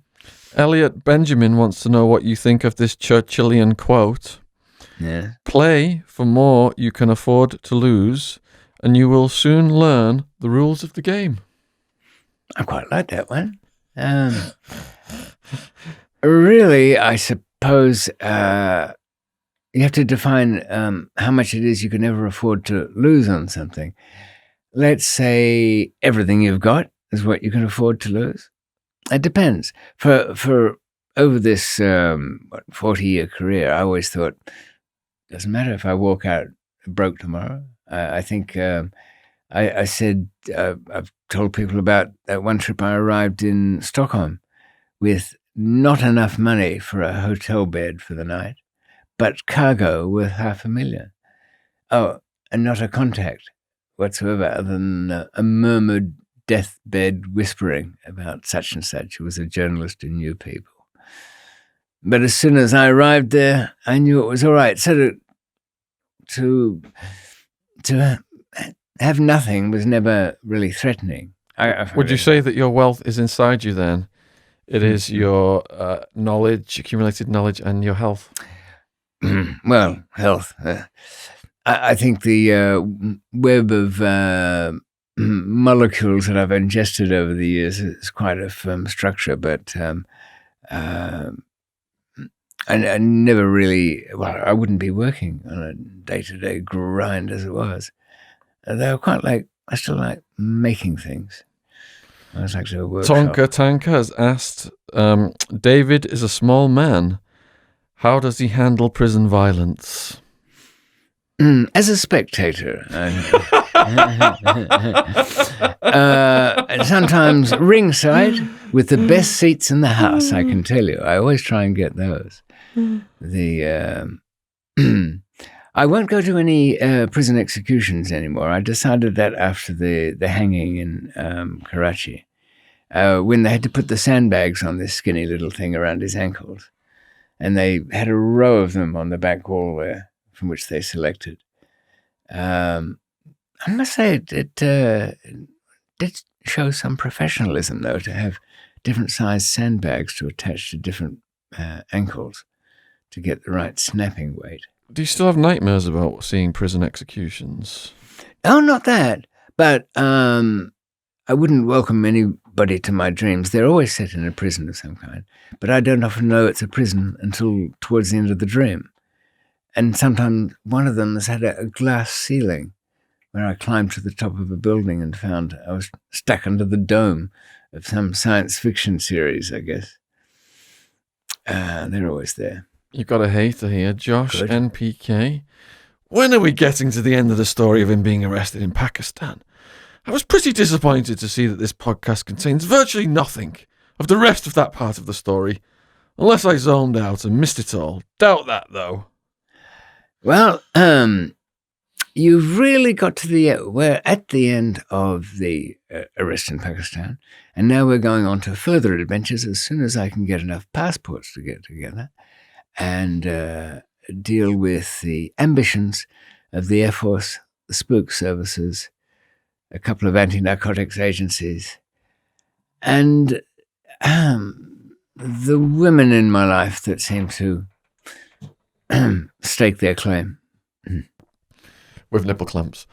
Elliot Benjamin wants to know what you think of this Churchillian quote. Yeah. Play for more you can afford to lose, and you will soon learn the rules of the game. I quite like that one. Really, I suppose you have to define how much it is you can ever afford to lose on something. Let's say everything you've got is what you can afford to lose. It depends. For over this 40-year career, I always thought, doesn't matter if I walk out broke tomorrow. I think I said, I've told people about that one trip I arrived in Stockholm with not enough money for a hotel bed for the night, but cargo worth $500,000. Oh, and not a contact whatsoever other than a murmured deathbed whispering about such and such, who was a journalist who knew people. But as soon as I arrived there, I knew it was all right. So to have nothing was never really threatening. Would you say that your wealth is inside you then? It is your knowledge, accumulated knowledge, and your health? Well, health. I think the web of molecules that I've ingested over the years is quite a firm structure, but I never really, I wouldn't be working on a day-to-day grind as it was. They were quite like, I still like making things. I was like to a workshop. Tonka Tanka has asked, David is a small man. How does he handle prison violence? As a spectator, sometimes ringside with the best seats in the house, I can tell you. I always try and get those. I won't go to any prison executions anymore. I decided that after the hanging in Karachi, when they had to put the sandbags on this skinny little thing around his ankles, and they had a row of them on the back wall there, from which they selected. I must say it did show some professionalism, though, to have different sized sandbags to attach to different ankles to get the right snapping weight. Do you still have nightmares about seeing prison executions? Oh, not that. But I wouldn't welcome anybody to my dreams. They're always set in a prison of some kind. But I don't often know it's a prison until towards the end of the dream. And sometimes one of them has had a glass ceiling where I climbed to the top of a building and found I was stuck under the dome of some science fiction series, I guess. They're always there. You've got a hater here, Josh Good. NPK. When are we getting to the end of the story of him being arrested in Pakistan? I was pretty disappointed to see that this podcast contains virtually nothing of the rest of that part of the story. Unless I zoned out and missed it all. Doubt that, though. Well, you've really got to we're at the end of the arrest in Pakistan, and now we're going on to further adventures as soon as I can get enough passports to get together and deal with the ambitions of the Air Force, the spook services, a couple of anti-narcotics agencies, and the women in my life that seem to stake their claim. With nipple clamps.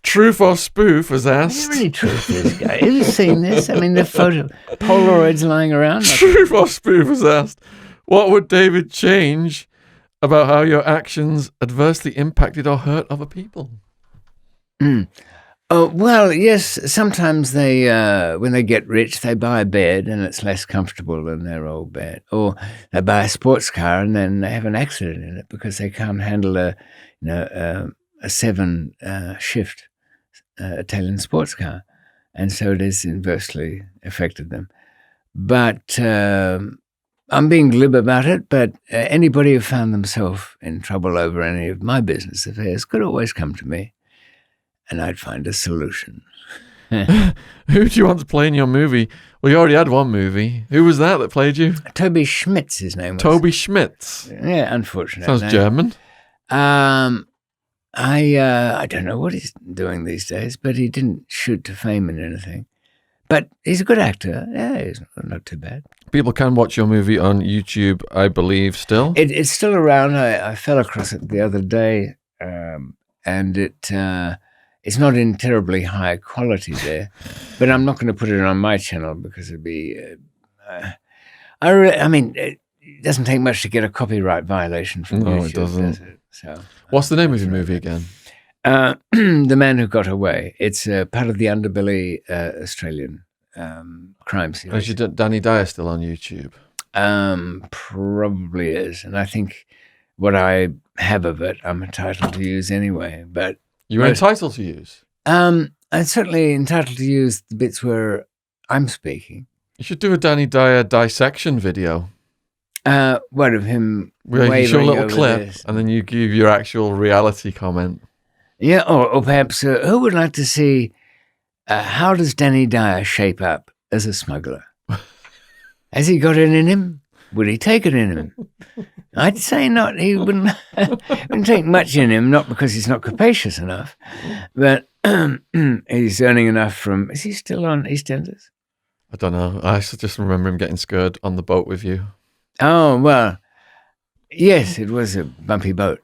Truth or Spoof has asked... Is there any truth to this guy? Have you seen this? I mean, the photo Polaroids lying around. Truth or Spoof has asked, what would David change about how your actions adversely impacted or hurt other people? Oh, well, yes, sometimes they, when they get rich, they buy a bed and it's less comfortable than their old bed. Or they buy a sports car and then they have an accident in it because they can't handle a 7-shift Italian sports car. And so it has inversely affected them. But I'm being glib about it, but anybody who found themselves in trouble over any of my business affairs could always come to me. And I'd find a solution. Who do you want to play in your movie? Well, you already had one movie. Who was that played you? Toby Schmitz, his name was. Toby Schmitz. Yeah, unfortunate. Sounds name. German. I don't know what he's doing these days, but he didn't shoot to fame in anything. But he's a good actor. Yeah, he's not too bad. People can watch your movie on YouTube, I believe, still. It's still around. I fell across it the other day, and it's not in terribly high quality there, but I'm not going to put it on my channel because it'd be. I mean, it doesn't take much to get a copyright violation from YouTube. No, it doesn't. Does it? So, what's the name of your movie again? The Man Who Got Away. It's part of the Underbelly Australian crime series. Is your Danny Dyer still on YouTube? Probably is, and I think what I have of it, I'm entitled to use anyway. But you're entitled to use. I'm certainly entitled to use the bits where I'm speaking. You should do a Danny Dyer dissection video. What of him Where you wavering show a little over clip this? and then you give your actual reality comment. Yeah, or perhaps who would like to see how does Danny Dyer shape up as a smuggler? Has he got it in him? Would he take it in him? I'd say not. He wouldn't take much in him, not because he's not capacious enough, but he's earning enough from... Is he still on EastEnders? I don't know. I just remember him getting scared on the boat with you. Oh, well, yes, it was a bumpy boat.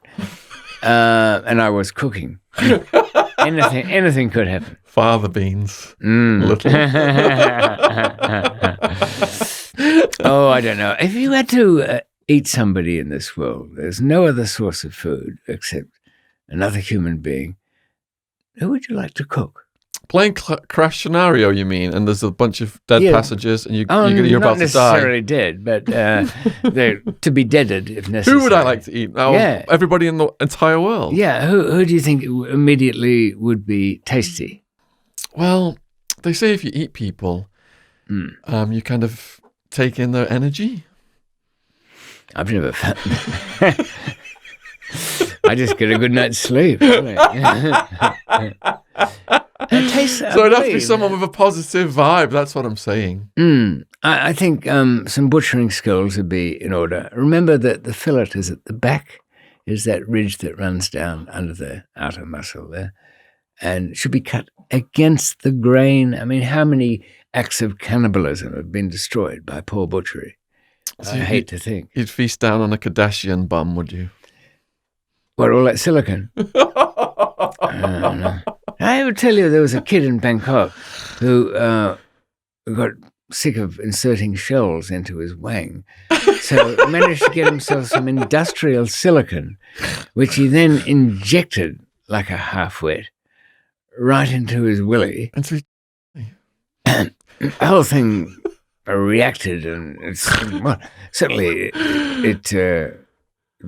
And I was cooking. Anything could happen. Father beans. Little. Oh, I don't know. If you had to eat somebody in this world, there's no other source of food except another human being. Who would you like to cook? Plane crash scenario, you mean? And there's a bunch of dead passengers, and you're about to die. Not necessarily dead, but they're to be deaded if necessary. Who would I like to eat? Everybody in the entire world. Yeah, who do you think immediately would be tasty? Well, they say if you eat people, you kind of take in their energy. I've never found... I just get a good night's sleep. So it'd have to be someone with a positive vibe. That's what I'm saying. I think some butchering skills would be in order. Remember that the fillet is at the back, is that ridge that runs down under the outer muscle there, and should be cut against the grain. I mean, how many acts of cannibalism have been destroyed by poor butchery? So I hate to think. You'd feast down on a Kardashian bum, would you? What, all that silicon? No. I would tell you there was a kid in Bangkok who got sick of inserting shells into his wang, so managed to get himself some industrial silicon, which he then injected like a half-wit right into his willy. And so The whole thing reacted, and certainly it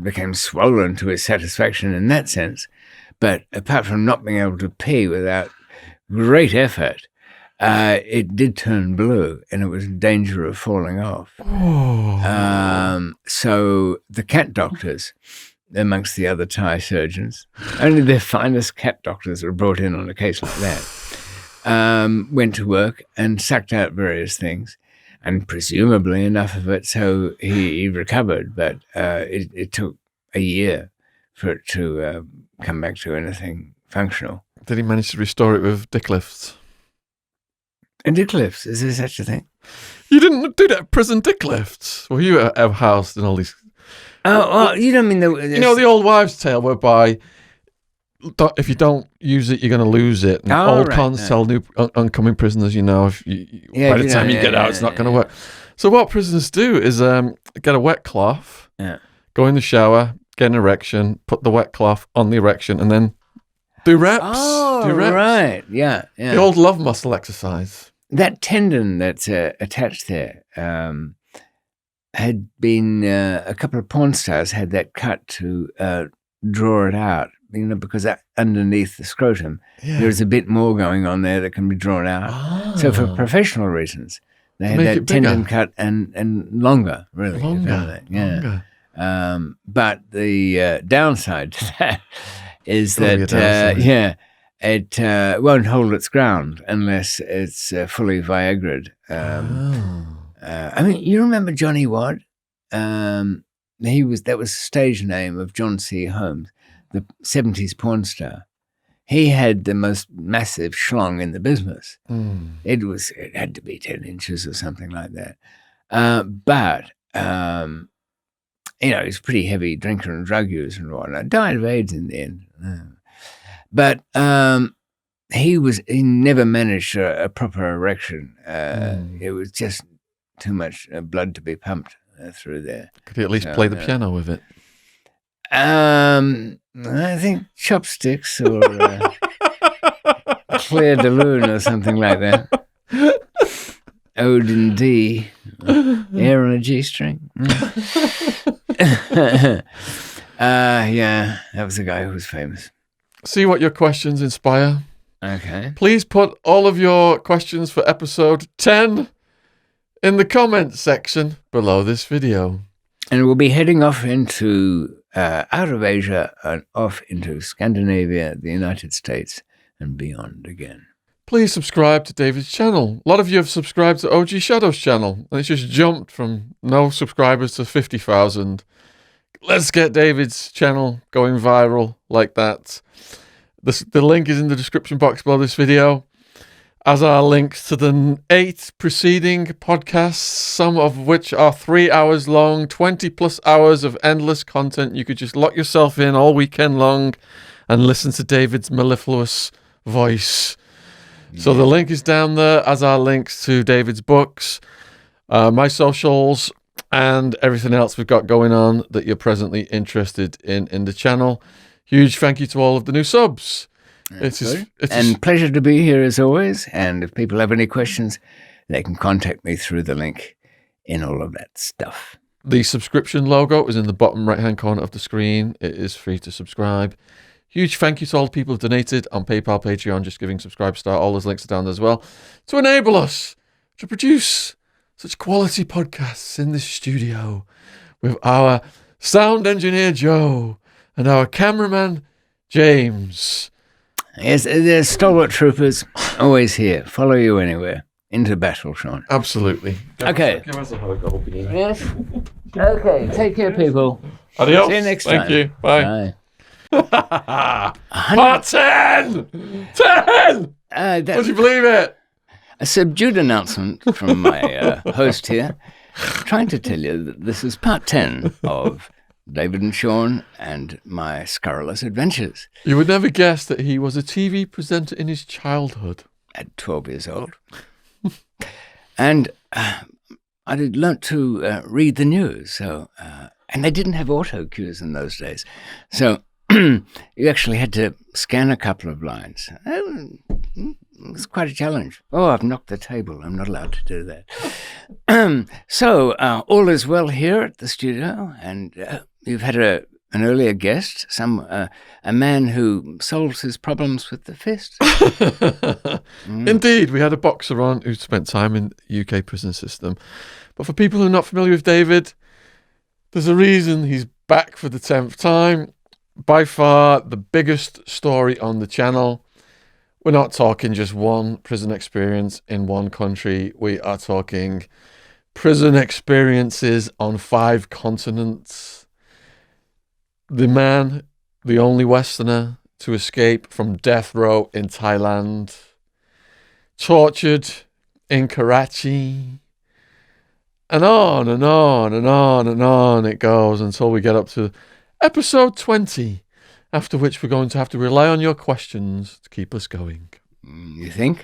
became swollen to his satisfaction in that sense. But apart from not being able to pee without great effort, it did turn blue, and it was in danger of falling off. So the cat doctors, amongst the other Thai surgeons, only their finest cat doctors were brought in on a case like that, went to work and sucked out various things, and presumably enough of it so he recovered. But it took a year for it to come back to anything functional. Did he manage to restore it with dick lifts? And dick lifts, is there such a thing? You didn't do that at prison dick lifts? Well, you have housed in all these... Oh, you don't mean the old wives' tale whereby if you don't use it, you're going to lose it. And old cons tell new oncoming prisoners, by the time you get out, it's not going to work. So what prisoners do is get a wet cloth, go in the shower, get an erection, put the wet cloth on the erection, and then do reps. Oh, do reps. Right. Yeah. The old love muscle exercise. That tendon that's attached there had been, a couple of porn stars had that cut to draw it out, because underneath the scrotum, there's a bit more going on there that can be drawn out. So for professional reasons, they had that tendon cut and longer, really. Longer. But the downside to that is that, it won't hold its ground unless it's fully Viagra'd. I mean, you remember Johnny Wadd? That was the stage name of John C. Holmes, the 70s porn star. He had the most massive schlong in the business. It had to be 10 inches or something like that. But he was a pretty heavy drinker and drug user and whatnot. Died of AIDS in the end. But he never managed a proper erection. It was just too much blood to be pumped through there. Could he at least play the piano with it? I think chopsticks or Claire de Lune or something like that. Ode in D, air on a G string. That was the guy who was famous. See what your questions inspire. Okay. Please put all of your questions for episode 10 in the comments section below this video. And we'll be heading off into out of Asia and off into Scandinavia, the United States, and beyond again. Please subscribe to David's channel. A lot of you have subscribed to OG Shadow's channel, and it's just jumped from no subscribers to 50,000. Let's get David's channel going viral like that. The link is in the description box below this video, as are links to the 8 preceding podcasts, some of which are 3 hours long, 20 plus hours of endless content. You could just lock yourself in all weekend long and listen to David's mellifluous voice. So the link is down there, as are links to David's books, my socials, and everything else we've got going on that you're presently interested in the channel. Huge thank you to all of the new subs. And pleasure to be here as always. And if people have any questions, they can contact me through the link in all of that stuff. The subscription logo is in the bottom right-hand corner of the screen. It is free to subscribe. Huge thank you to all the people who donated on PayPal, Patreon, Just Giving, Subscribe Star. All those links are down there as well, to enable us to produce such quality podcasts in this studio with our sound engineer, Joe, and our cameraman, James. Yes, there's stalwart troopers always here. Follow you anywhere. Into battle, Sean. Absolutely. Okay. Give us a hug, old bean. Yes. Okay. Take care, people. Adios. See you next time. Thank you. Bye. Part 10! 10! Would you believe it? A subdued announcement from my host here, trying to tell you that this is part 10 of David and Sean and my scurrilous adventures. You would never guess that he was a TV presenter in his childhood. At 12 years old. And I had learnt to read the news. So, and they didn't have auto cues in those days. So you actually had to scan a couple of lines. It was quite a challenge. Oh, I've knocked the table. I'm not allowed to do that. So all is well here at the studio, and you've had an earlier guest, a man who solves his problems with the fist. Indeed, we had a boxer on who spent time in the UK prison system. But for people who are not familiar with David, there's a reason he's back for the 10th time. By far the biggest story on the channel. We're not talking just one prison experience in one country. We are talking prison experiences on 5 continents. The man, the only Westerner to escape from death row in Thailand. Tortured in Karachi. And on and on and on and on it goes until we get up to episode 20, after which we're going to have to rely on your questions to keep us going. You think?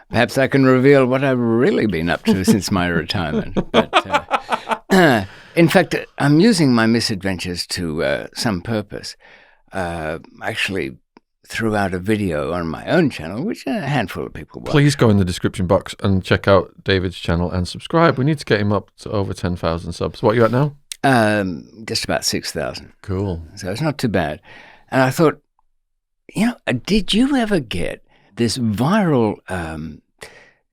Perhaps I can reveal what I've really been up to since my retirement. But, in fact, I'm using my misadventures to some purpose. Actually, threw out a video on my own channel, which a handful of people watch. Please go in the description box and check out David's channel and subscribe. We need to get him up to over 10,000 subs. What are you at now? Just about 6,000. Cool. So it's not too bad. And I thought, did you ever get this viral kind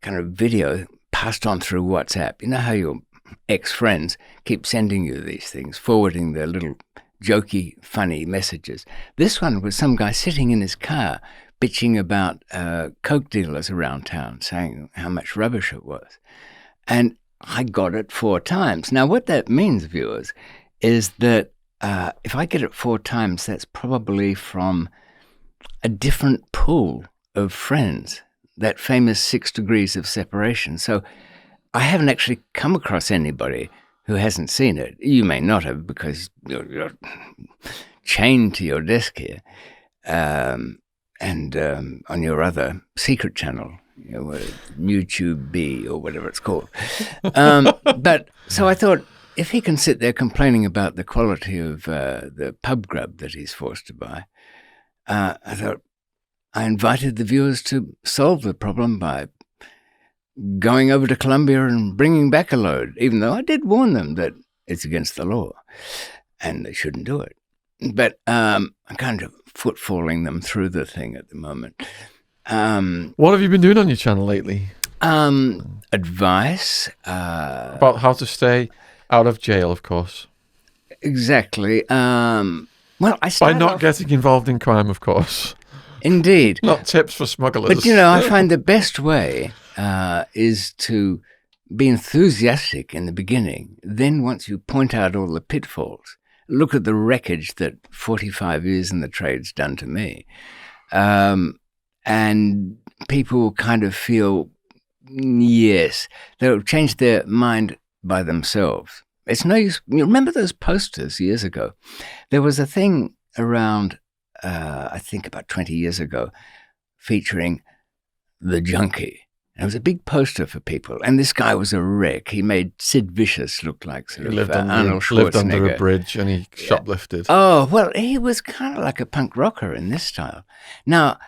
of video passed on through WhatsApp? You know how your ex-friends keep sending you these things, forwarding their little jokey, funny messages. This one was some guy sitting in his car bitching about coke dealers around town, saying how much rubbish it was. And I got it 4 times. Now, what that means, viewers, is that if I get it 4 times, that's probably from a different pool of friends, that famous 6 degrees of separation. So I haven't actually come across anybody who hasn't seen it. You may not have, because you're chained to your desk here and on your other secret channel. YouTube B or whatever it's called. But so I thought, if he can sit there complaining about the quality of the pub grub that he's forced to buy, I thought I invited the viewers to solve the problem by going over to Colombia and bringing back a load, even though I did warn them that it's against the law and they shouldn't do it. But I'm kind of footfalling them through the thing at the moment. What have you been doing on your channel lately? Advice. About how to stay out of jail, of course. Exactly. Well, I By started not off, getting involved in crime, of course. indeed. Not tips for smugglers. But, I find the best way is to be enthusiastic in the beginning. Then once you point out all the pitfalls, look at the wreckage that 45 years in the trade's done to me. And people kind of feel, yes, they'll change their mind by themselves. It's no use. You remember those posters years ago? There was a thing around, I think about 20 years ago, featuring the junkie. And it was a big poster for people. And this guy was a wreck. He made Sid Vicious look like He lived Arnold Schwarzenegger. lived under a bridge and he shoplifted. Oh, well, he was kind of like a punk rocker in this style. Now,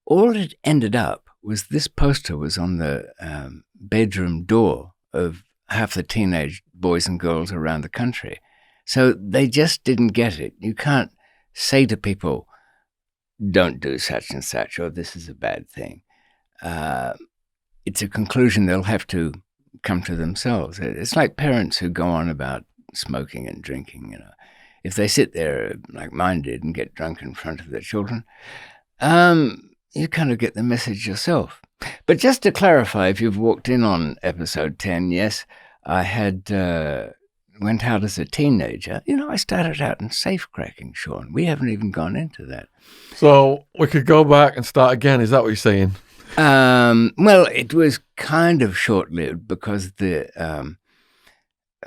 all it ended up was this poster was on the bedroom door of half the teenage boys and girls around the country. So they just didn't get it. You can't say to people, don't do such and such, or this is a bad thing. It's a conclusion they'll have to come to themselves. It's like parents who go on about smoking and drinking, If they sit there like mine did and get drunk in front of their children, you kind of get the message yourself. But just to clarify, if you've walked in on episode 10, yes, I had went out as a teenager. I started out in safe cracking, Sean. We haven't even gone into that. So we could go back and start again. Is that what you're saying? Well, it was kind of short-lived because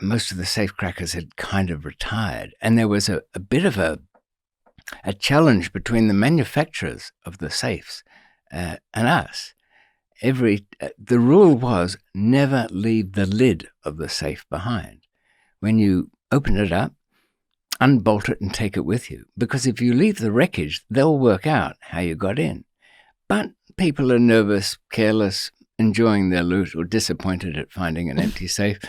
most of the safecrackers had kind of retired, and there was a bit of a challenge between the manufacturers of the safes and us. The rule was never leave the lid of the safe behind. When you open it up, unbolt it and take it with you, because if you leave the wreckage, they'll work out how you got in. But people are nervous, careless, enjoying their loot, or disappointed at finding an empty safe,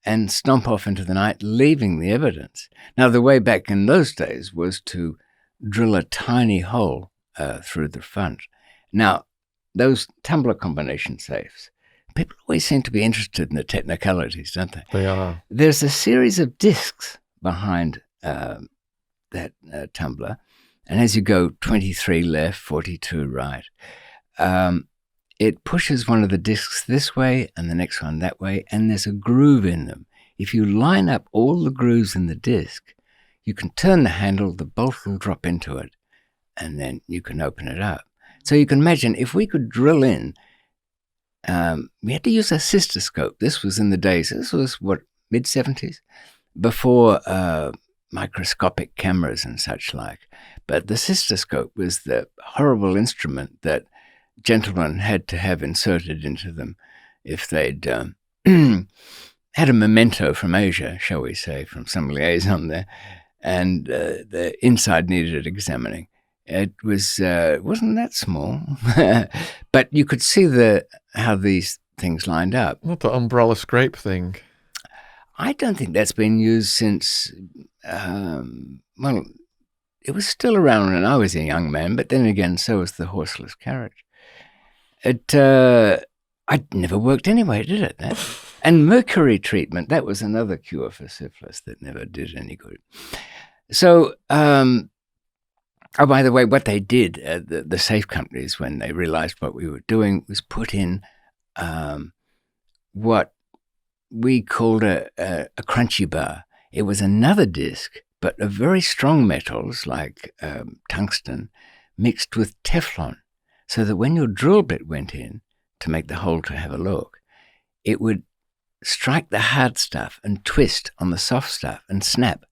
and stomp off into the night, leaving the evidence. Now, the way back in those days was to drill a tiny hole through the front. Now, those tumbler combination safes, people always seem to be interested in the technicalities, don't they? They are. There's a series of discs behind that tumbler, and as you go 23 left, 42 right, it pushes one of the discs this way and the next one that way, and there's a groove in them. If you line up all the grooves in the disc, you can turn the handle, the bolt will drop into it, and then you can open it up. So you can imagine if we could drill in, we had to use a cystoscope. This was in the days, this was mid-70s, before microscopic cameras and such like. But the cystoscope was the horrible instrument that gentlemen had to have inserted into them if they'd had a memento from Asia, shall we say, from some liaison there, and the inside needed examining. It wasn't that small, but you could see how these things lined up. Not the umbrella scrape thing. I don't think that's been used since, it was still around when I was a young man, but then again, so was the horseless carriage. It never worked anyway, did it? And mercury treatment, that was another cure for syphilis that never did any good. So, by the way, what they did, the safe companies, when they realized what we were doing, was put in what we called a crunchy bar. It was another disc, but of very strong metals like tungsten mixed with Teflon, so that when your drill bit went in to make the hole to have a look, it would strike the hard stuff and twist on the soft stuff and snap.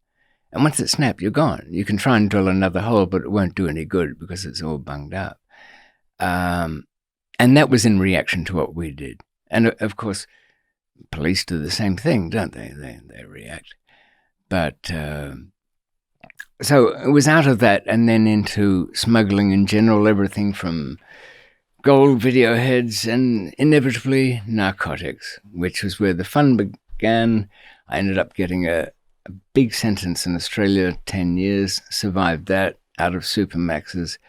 And once it snapped, you're gone. You can try and drill another hole, but it won't do any good because it's all bunged up. And that was in reaction to what we did. And of course, police do the same thing, don't they? They react. But so it was out of that and then into smuggling in general, everything from gold video heads and inevitably narcotics, which was where the fun began. I ended up getting a big sentence in Australia, 10 years, survived that, out of Supermaxes,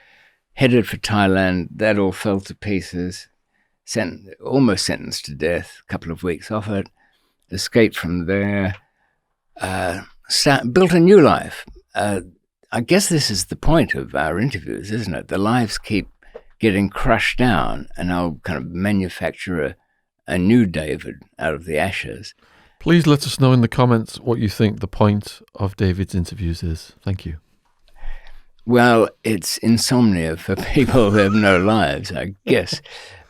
headed for Thailand. That all fell to pieces, almost sentenced to death, a couple of weeks off it, escaped from there, built a new life. I guess this is the point of our interviews, isn't it? The lives keep getting crushed down, and I'll kind of manufacture a new David out of the ashes. Please let us know in the comments what you think the point of David's interviews is. Thank you. Well, it's insomnia for people who have no lives, I guess.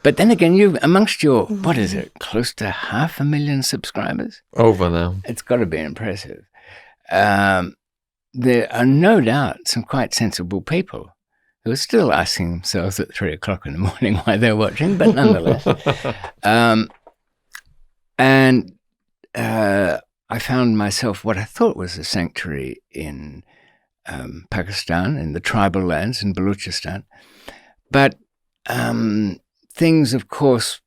But then again, you amongst your, what is it, close to 500,000 subscribers? Over now. It's got to be impressive. There are no doubt some quite sensible people who are still asking themselves at 3 o'clock in the morning why they're watching, but nonetheless. I found myself what I thought was a sanctuary in Pakistan, in the tribal lands in Balochistan. But things, of course,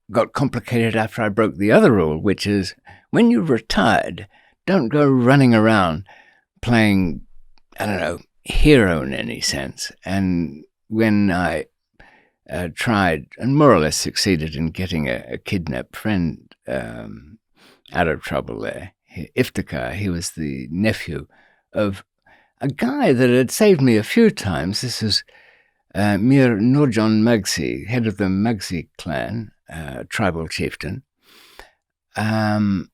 got complicated after I broke the other rule, which is when you've retired, don't go running around playing, I don't know, hero in any sense. And when I tried and more or less succeeded in getting a kidnapped friend out of trouble there, Iftikhar, he was the nephew of a guy that had saved me a few times. This is Mir Nurjan Magsi, head of the Magsi clan, tribal chieftain. And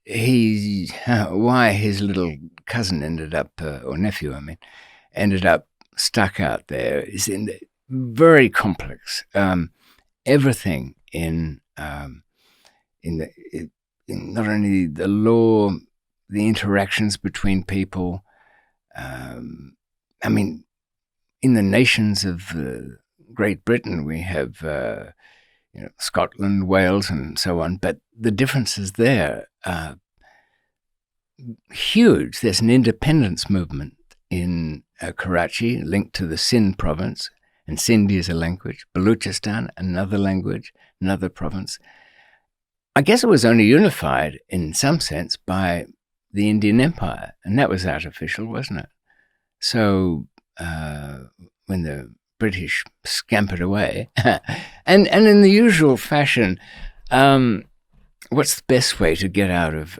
why his little cousin ended up, or nephew, I mean, ended up stuck out there is in the very complex. Everything in not only the law, the interactions between people. I mean, in the nations of Great Britain, we have Scotland, Wales, and so on. But the differences there are huge. There's an independence movement in Karachi linked to the Sindh province, and Sindhi is a language. Balochistan, another language, another province. I guess it was only unified in some sense by the Indian Empire, and that was artificial, wasn't it? So when the British scampered away, and in the usual fashion, what's the best way to get out of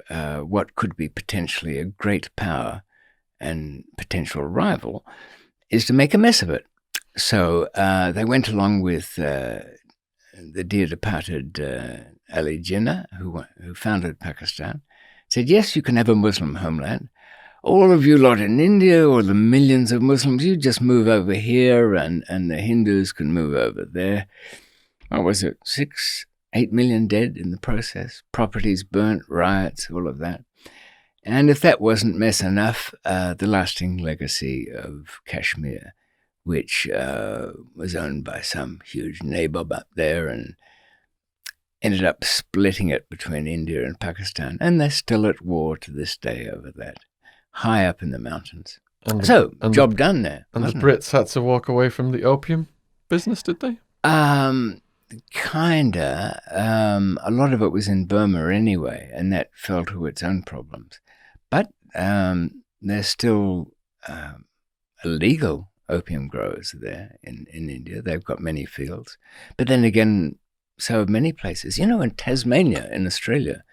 what could be potentially a great power and potential rival is to make a mess of it. So they went along with the dear departed Ali Jinnah, who founded Pakistan, said, yes, you can have a Muslim homeland. All of you lot in India, or the millions of Muslims, you just move over here, and the Hindus can move over there. What was it, 6-8 million dead in the process? Properties burnt, riots, all of that. And if that wasn't mess enough, the lasting legacy of Kashmir, which was owned by some huge nabob up there and ended up splitting it between India and Pakistan. And they're still at war to this day over that, high up in the mountains. Job done there. And the Brits had to walk away from the opium business, did they? Kinda. A lot of it was in Burma anyway, and that fell to its own problems. But there's still illegal opium growers there in India. They've got many fields. But then again, so have many places. You know, in Tasmania, in Australia,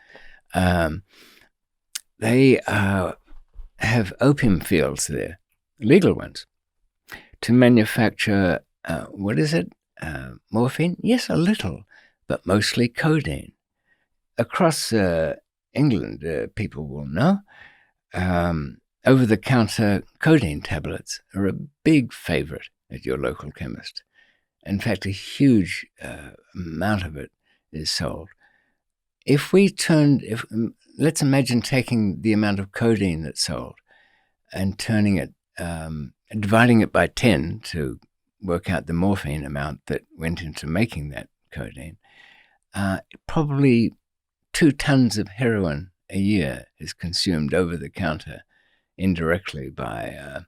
they have opium fields there, legal ones, to manufacture, morphine? Yes, a little, but mostly codeine. Across England, people will know, over-the-counter codeine tablets are a big favorite at your local chemist. In fact, a huge amount of it is sold. Let's imagine taking the amount of codeine that's sold and turning it, dividing it by 10 to work out the morphine amount that went into making that codeine. Probably 2 tons of heroin a year is consumed over the counter indirectly by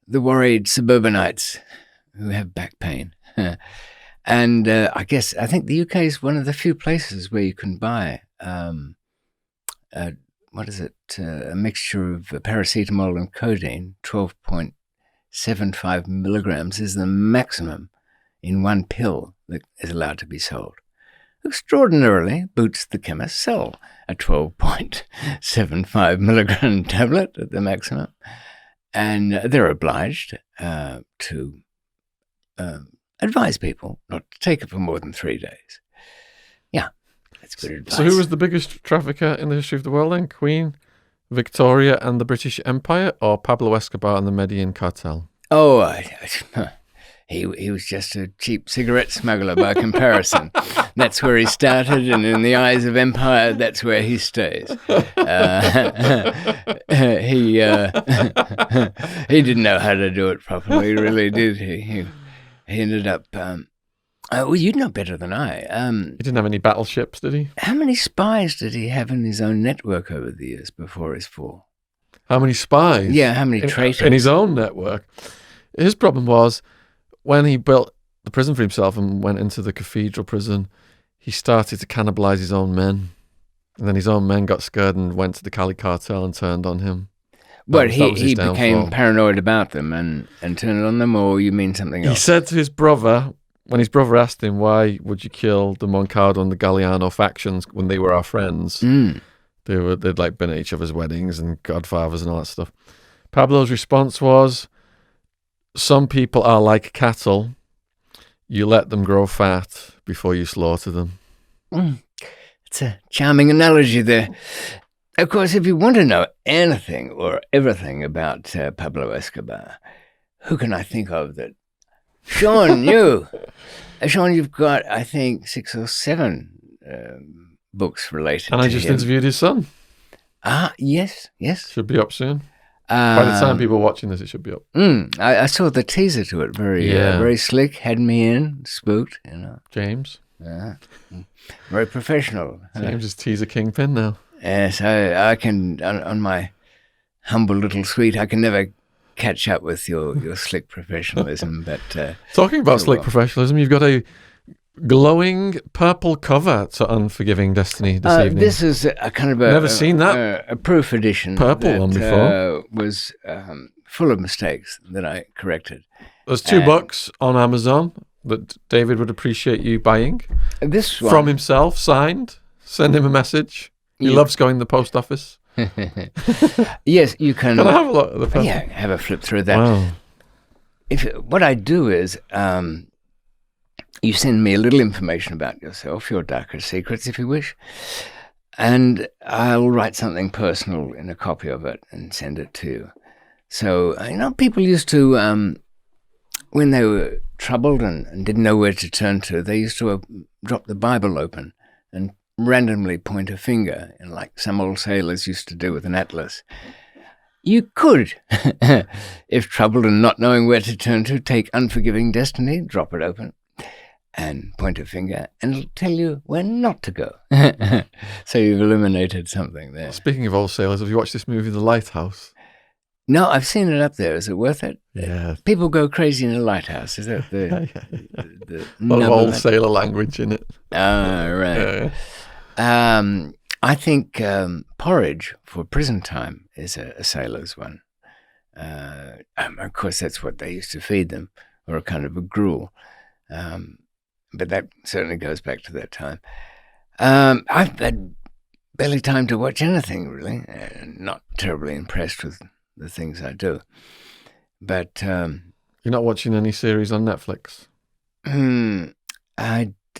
the worried suburbanites who have back pain. And I think the UK is one of the few places where you can buy a mixture of paracetamol and codeine. 12.75 milligrams is the maximum in one pill that is allowed to be sold. extraordinarily boots the chemist sell a 12.75 milligram tablet at the maximum. And they're obliged to advise people not to take it for more than 3 days. Yeah, that's good advice. So who was the biggest trafficker in the history of the world then? Queen Victoria and the British Empire, or Pablo Escobar and the Medellin cartel? Oh, he was just a cheap cigarette smuggler by comparison. That's where he started, and in the eyes of empire, that's where he stays. He didn't know how to do it properly, really, did he? He ended up. Well, you'd know better than I. He didn't have any battleships, did he? How many spies did he have in his own network over the years before his fall? How many spies? Yeah, how many traitors? In his own network. His problem was, when he built the prison for himself and went into the cathedral prison, he started to cannibalize his own men. And then his own men got scared and went to the Cali cartel and turned on him. But he became paranoid about them and turned on them, or you mean something else? He said to his brother, when his brother asked him, why would you kill the Moncada and the Galliano factions when they were our friends? They'd like been at each other's weddings and godfathers and all that stuff. Pablo's response was, some people are like cattle. You let them grow fat before you slaughter them. It's a charming analogy there. Of course, if you want to know anything or everything about Pablo Escobar, who can I think of that Sean knew? Sean, you've got, I think, 6 or 7 books related to him. And I just interviewed his son. Yes. Should be up soon. By the time people are watching this, it should be up. I saw the teaser to it. Very slick. Had me in, spooked. James. Very professional. James is teaser kingpin now. Yes, I can, on my humble little suite, I can never catch up with your slick professionalism. But talking about slick professionalism, you've got a glowing purple cover to Unforgiving Destiny this evening. This is a kind of never seen that a proof edition. Purple one before. Was full of mistakes that I corrected. There's 2 books on Amazon that David would appreciate you buying. This one from himself, signed. Send him a message. He loves going to the post office. Yes, you can. Can I have a look at the purple? Yeah, have a flip through that. Wow. What I do is, you send me a little information about yourself, your darkest secrets, if you wish, and I'll write something personal in a copy of it and send it to you. So, people used to, when they were troubled and didn't know where to turn to, they used to drop the Bible open and randomly point a finger, like some old sailors used to do with an atlas. You could, if troubled and not knowing where to turn to, take Unforgiving Destiny, drop it open, and point a finger, and it'll tell you where not to go. So you've eliminated something there. Speaking of old sailors, have you watched this movie, The Lighthouse? No, I've seen it up there. Is it worth it? Yeah. People go crazy in a lighthouse. Is that the a lot of old sailor language in it. Right. Yeah. I think porridge for prison time is a sailor's one. Of course, that's what they used to feed them, or a kind of a gruel. But that certainly goes back to that time. I've had barely time to watch anything, really. Not terribly impressed with the things I do. But you're not watching any series on Netflix? I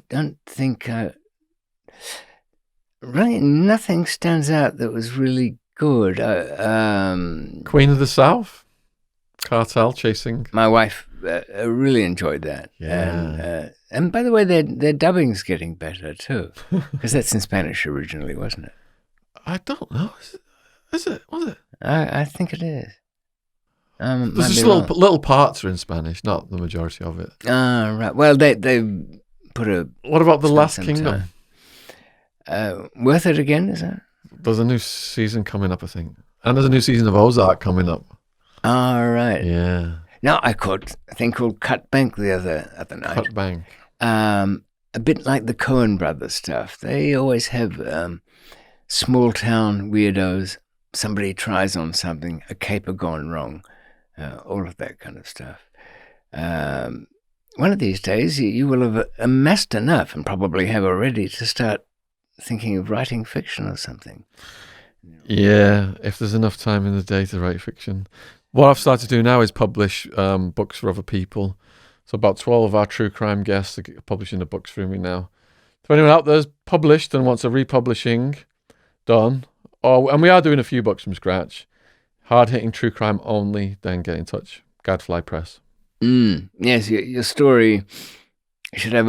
don't think... Really, nothing stands out that was really good. Queen of the South? Cartel chasing? My wife really enjoyed that. Yeah. And by the way, their dubbing's getting better too. Because that's in Spanish originally, wasn't it? I don't know. Is it? Was it? I think it is. There's just little parts are in Spanish, not the majority of it. Right. Well, they put a... What about The Last Kingdom? Worth it again, is that? There's a new season coming up, I think. And there's a new season of Ozark coming up. Right. Yeah. No, I caught a thing called Cut Bank the other night. Cut Bank. A bit like the Coen brothers stuff. They always have small town weirdos. Somebody tries on something, a caper gone wrong, all of that kind of stuff. one of these days you will have amassed enough, and probably have already, to start thinking of writing fiction or something. Yeah, if there's enough time in the day to write fiction. What I've started to do now is publish books for other people. So about 12 of our true crime guests are publishing the books for me now. If anyone out there's published and wants a republishing done, and we are doing a few books from scratch, hard-hitting true crime only, then get in touch. Gadfly Press. Yes, your story should have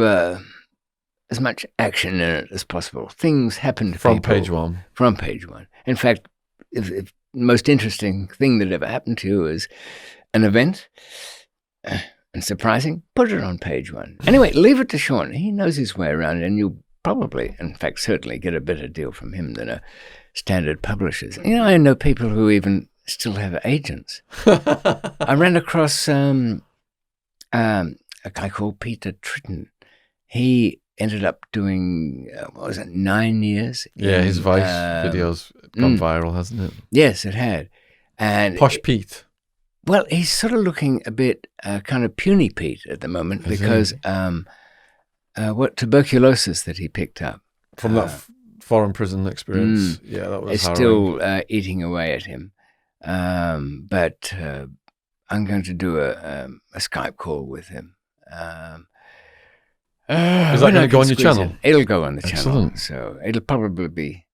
as much action in it as possible. Things happen to From people. page one. From page one. In fact, if the most interesting thing that ever happened to you is an event and surprising, put it on page one. Anyway, leave it to Sean. He knows his way around, and you'll probably, in fact, certainly get a better deal from him than a standard publishers. You know, I know people who even still have agents. I ran across a guy called Peter Tritton. He ended up doing, 9 years? Yeah, his Vice videos gone viral, hasn't it? Yes, it had. And Posh Pete. Well, he's sort of looking a bit kind of puny Pete at the moment because what tuberculosis that he picked up from that foreign prison experience. Yeah, that was harrowing. Still eating away at him. But I'm going to do a Skype call with him. Is that going to go on your channel? It'll go on the Excellent. channel. So it'll probably be.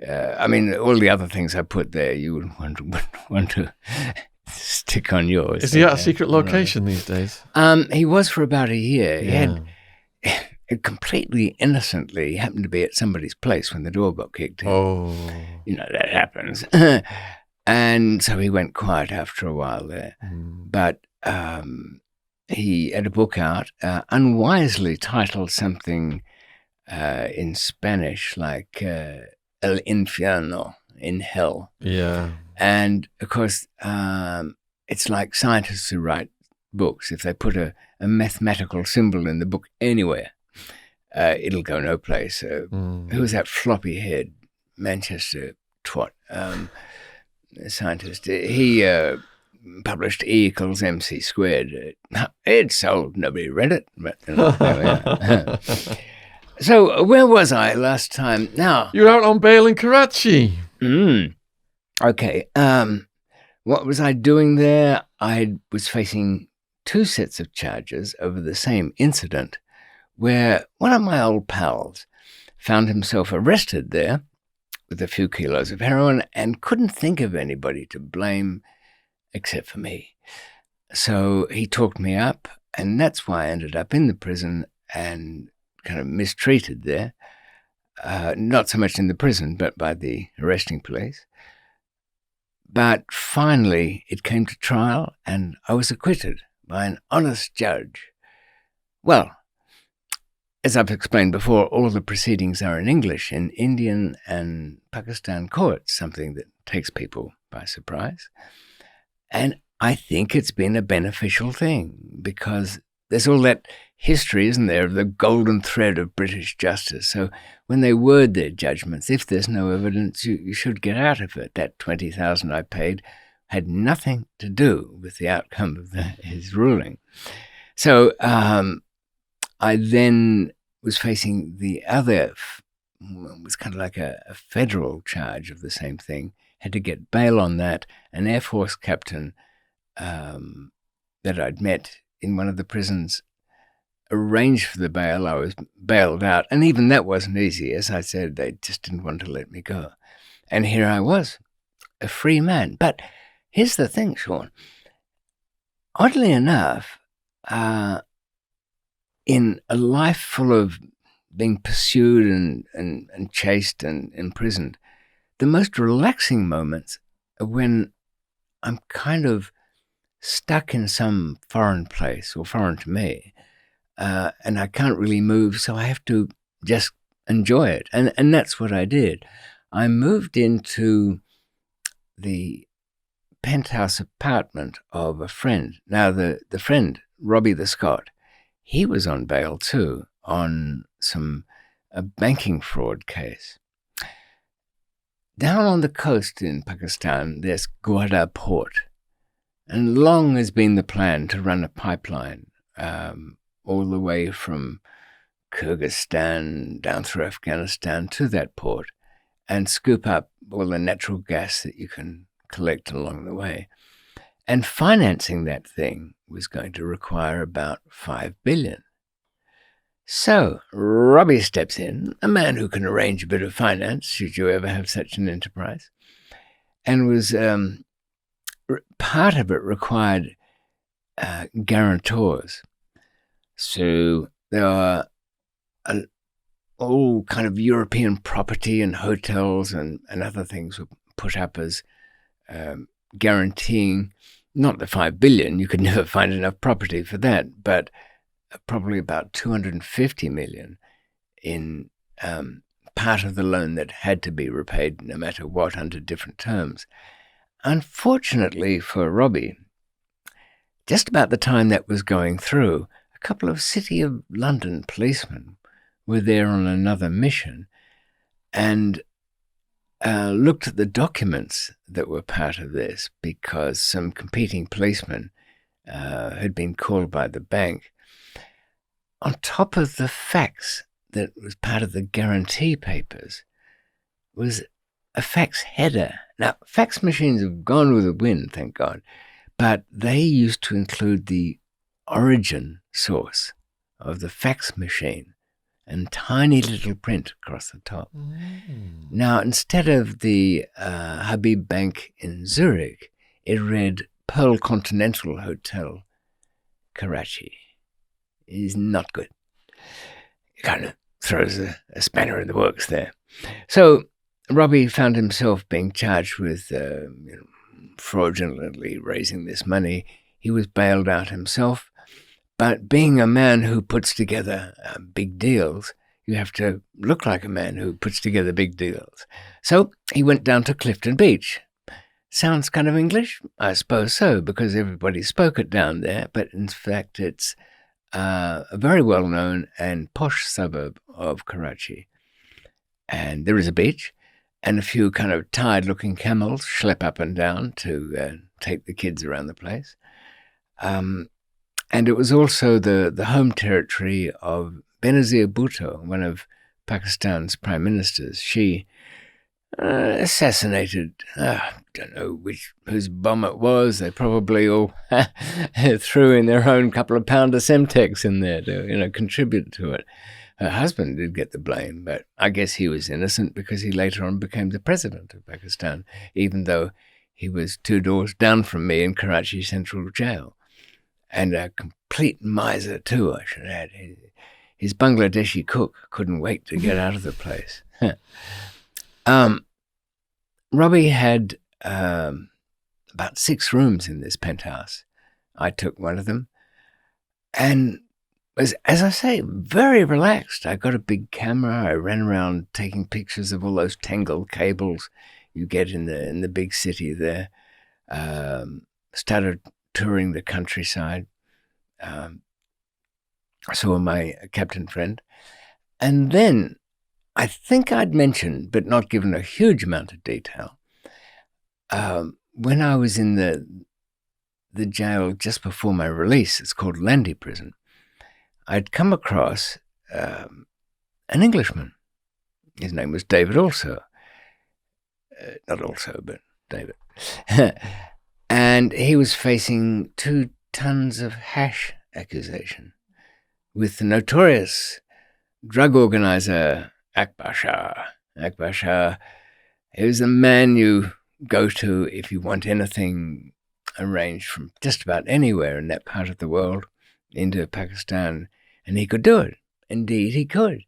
I mean, all the other things I put there, you would want to stick on yours. Is he at a secret location these days? He was for about a year. Yeah. He had completely innocently happened to be at somebody's place when the door got kicked in. Oh. You know, that happens. And so he went quiet after a while there. But he had a book out, unwisely titled something in Spanish like El Infierno, in hell. Yeah. And, of course, it's like scientists who write books. If they put a mathematical symbol in the book anywhere, it'll go no place. Who was that floppy-haired Manchester twat scientist? He published E = MC squared. It sold. Nobody read it. But, there we are. So where was I last time? Now You're out on bail in Karachi. Okay. What was I doing there? I was facing 2 sets of charges over the same incident, where one of my old pals found himself arrested there with a few kilos of heroin and couldn't think of anybody to blame except for me. So he talked me up, and that's why I ended up in the prison and kind of mistreated there. Not so much in the prison, but by the arresting police. But finally, it came to trial, and I was acquitted by an honest judge. Well, as I've explained before, all the proceedings are in English in Indian and Pakistan courts, something that takes people by surprise. And I think it's been a beneficial thing because there's all that history, isn't there, of the golden thread of British justice. So when they word their judgments, if there's no evidence, you should get out of it. That $20,000 I paid had nothing to do with the outcome of his ruling. So I then was facing the other, it was kind of like a federal charge of the same thing. Had to get bail on that. An Air Force captain that I'd met in one of the prisons arranged for the bail. I was bailed out. And even that wasn't easy. As I said, they just didn't want to let me go. And here I was, a free man. But here's the thing, Sean. Oddly enough, in a life full of being pursued and chased and imprisoned, the most relaxing moments are when I'm kind of stuck in some foreign place, or foreign to me, and I can't really move, so I have to just enjoy it. And that's what I did. I moved into the penthouse apartment of a friend. Now, the friend, Robbie the Scot, he was on bail too, on a banking fraud case. Down on the coast in Pakistan, there's Gwadar Port, and long has been the plan to run a pipeline all the way from Kyrgyzstan down through Afghanistan to that port and scoop up all the natural gas that you can collect along the way. And financing that thing was going to require about $5 billion. So Robbie steps in, a man who can arrange a bit of finance, should you ever have such an enterprise, and was part of it required guarantors. So there are all kind of European property and hotels and other things were put up as guaranteeing not the $5 billion, you could never find enough property for that, but probably about $250 million in part of the loan that had to be repaid no matter what under different terms. Unfortunately for Robbie, just about the time that was going through, a couple of City of London policemen were there on another mission and looked at the documents that were part of this because some competing policemen had been called by the bank. On top of the fax that was part of the guarantee papers was a fax header. Now, fax machines have gone with the wind, thank God, but they used to include the origin source of the fax machine and tiny little print across the top. Now, instead of the Habib Bank in Zurich, it read Pearl Continental Hotel, Karachi. It is not good. It kind of throws a spanner in the works there. So Robbie found himself being charged with fraudulently raising this money. He was bailed out himself. But being a man who puts together big deals, you have to look like a man who puts together big deals. So he went down to Clifton Beach. Sounds kind of English? I suppose so, because everybody spoke it down there. But in fact, it's a very well-known and posh suburb of Karachi. And there is a beach, and a few kind of tired-looking camels schlep up and down to take the kids around the place. And it was also the home territory of Benazir Bhutto, one of Pakistan's prime ministers. She assassinated, I don't know whose bomb it was. They probably all threw in their own couple of pound of Semtex in there to contribute to it. Her husband did get the blame, but I guess he was innocent because he later on became the president of Pakistan, even though he was 2 doors down from me in Karachi Central Jail. And a complete miser too, I should add. His Bangladeshi cook couldn't wait to get out of the place. Robbie had about 6 rooms in this penthouse. I took one of them and was, as I say, very relaxed. I got a big camera. I ran around taking pictures of all those tangled cables you get in the big city there. Started touring the countryside. I saw my captain friend. And then I think I'd mentioned, but not given a huge amount of detail, when I was in the jail just before my release, it's called Landy Prison, I'd come across an Englishman. His name was David also. Not also, but David. And he was facing 2 tons of hash accusation with the notorious drug organizer Akbar Shah. Akbar Shah is the man you go to if you want anything arranged from just about anywhere in that part of the world into Pakistan, and he could do it. Indeed, he could.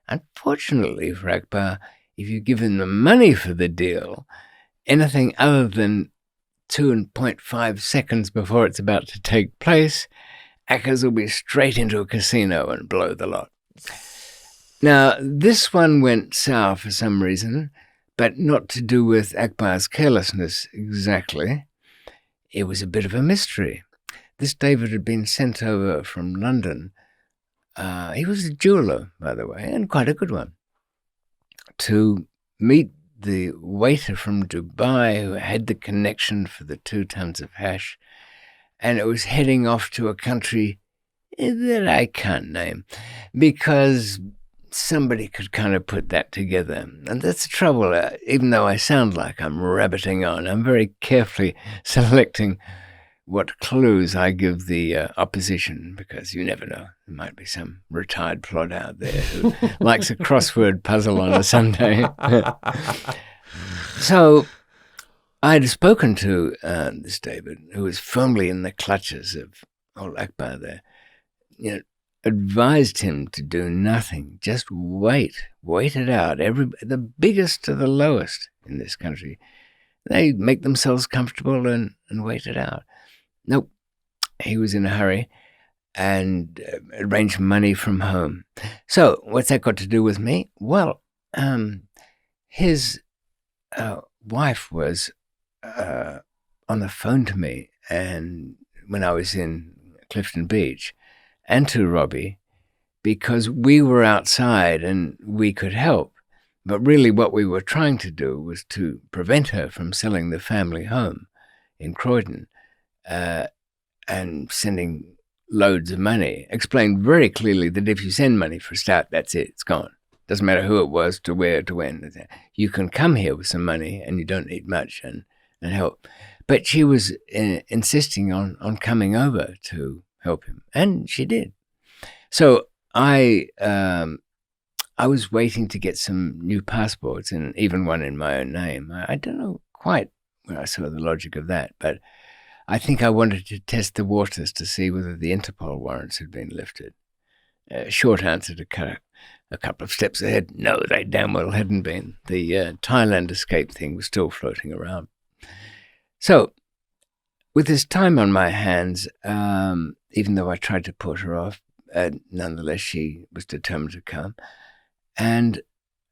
Unfortunately for Akbar, if you give him the money for the deal, anything other than 2.5 seconds before it's about to take place, Akers will be straight into a casino and blow the lot. Now, this one went sour for some reason, but not to do with Akbar's carelessness exactly. It was a bit of a mystery. This David had been sent over from London. He was a jeweler, by the way, and quite a good one, to meet the waiter from Dubai who had the connection for the 2 tons of hash, and it was heading off to a country that I can't name, because somebody could kind of put that together. And that's the trouble. Even though I sound like I'm rabbiting on, I'm very carefully selecting what clues I give the opposition, because you never know. There might be some retired plod out there who likes a crossword puzzle on a Sunday. So I'd spoken to this David, who was firmly in the clutches of old Akbar there, advised him to do nothing, just wait it out. The biggest to the lowest in this country, they make themselves comfortable and wait it out. Nope, he was in a hurry and arranged money from home. So what's that got to do with me? Well, his wife was on the phone to me, and when I was in Clifton Beach, and to Robbie, because we were outside and we could help. But really what we were trying to do was to prevent her from selling the family home in Croydon and sending loads of money. Explained very clearly that if you send money for a start, that's it, it's gone. Doesn't matter who it was, to where, to when. You can come here with some money and you don't need much and help. But she was insisting on coming over to help him, and she did. So I was waiting to get some new passports, and even one in my own name. I don't know quite where I saw the logic of that, but I think I wanted to test the waters to see whether the Interpol warrants had been lifted. Short answer to cut a couple of steps ahead. No, they damn well hadn't been. The Thailand escape thing was still floating around. So, with this time on my hands, even though I tried to put her off, nonetheless she was determined to come, and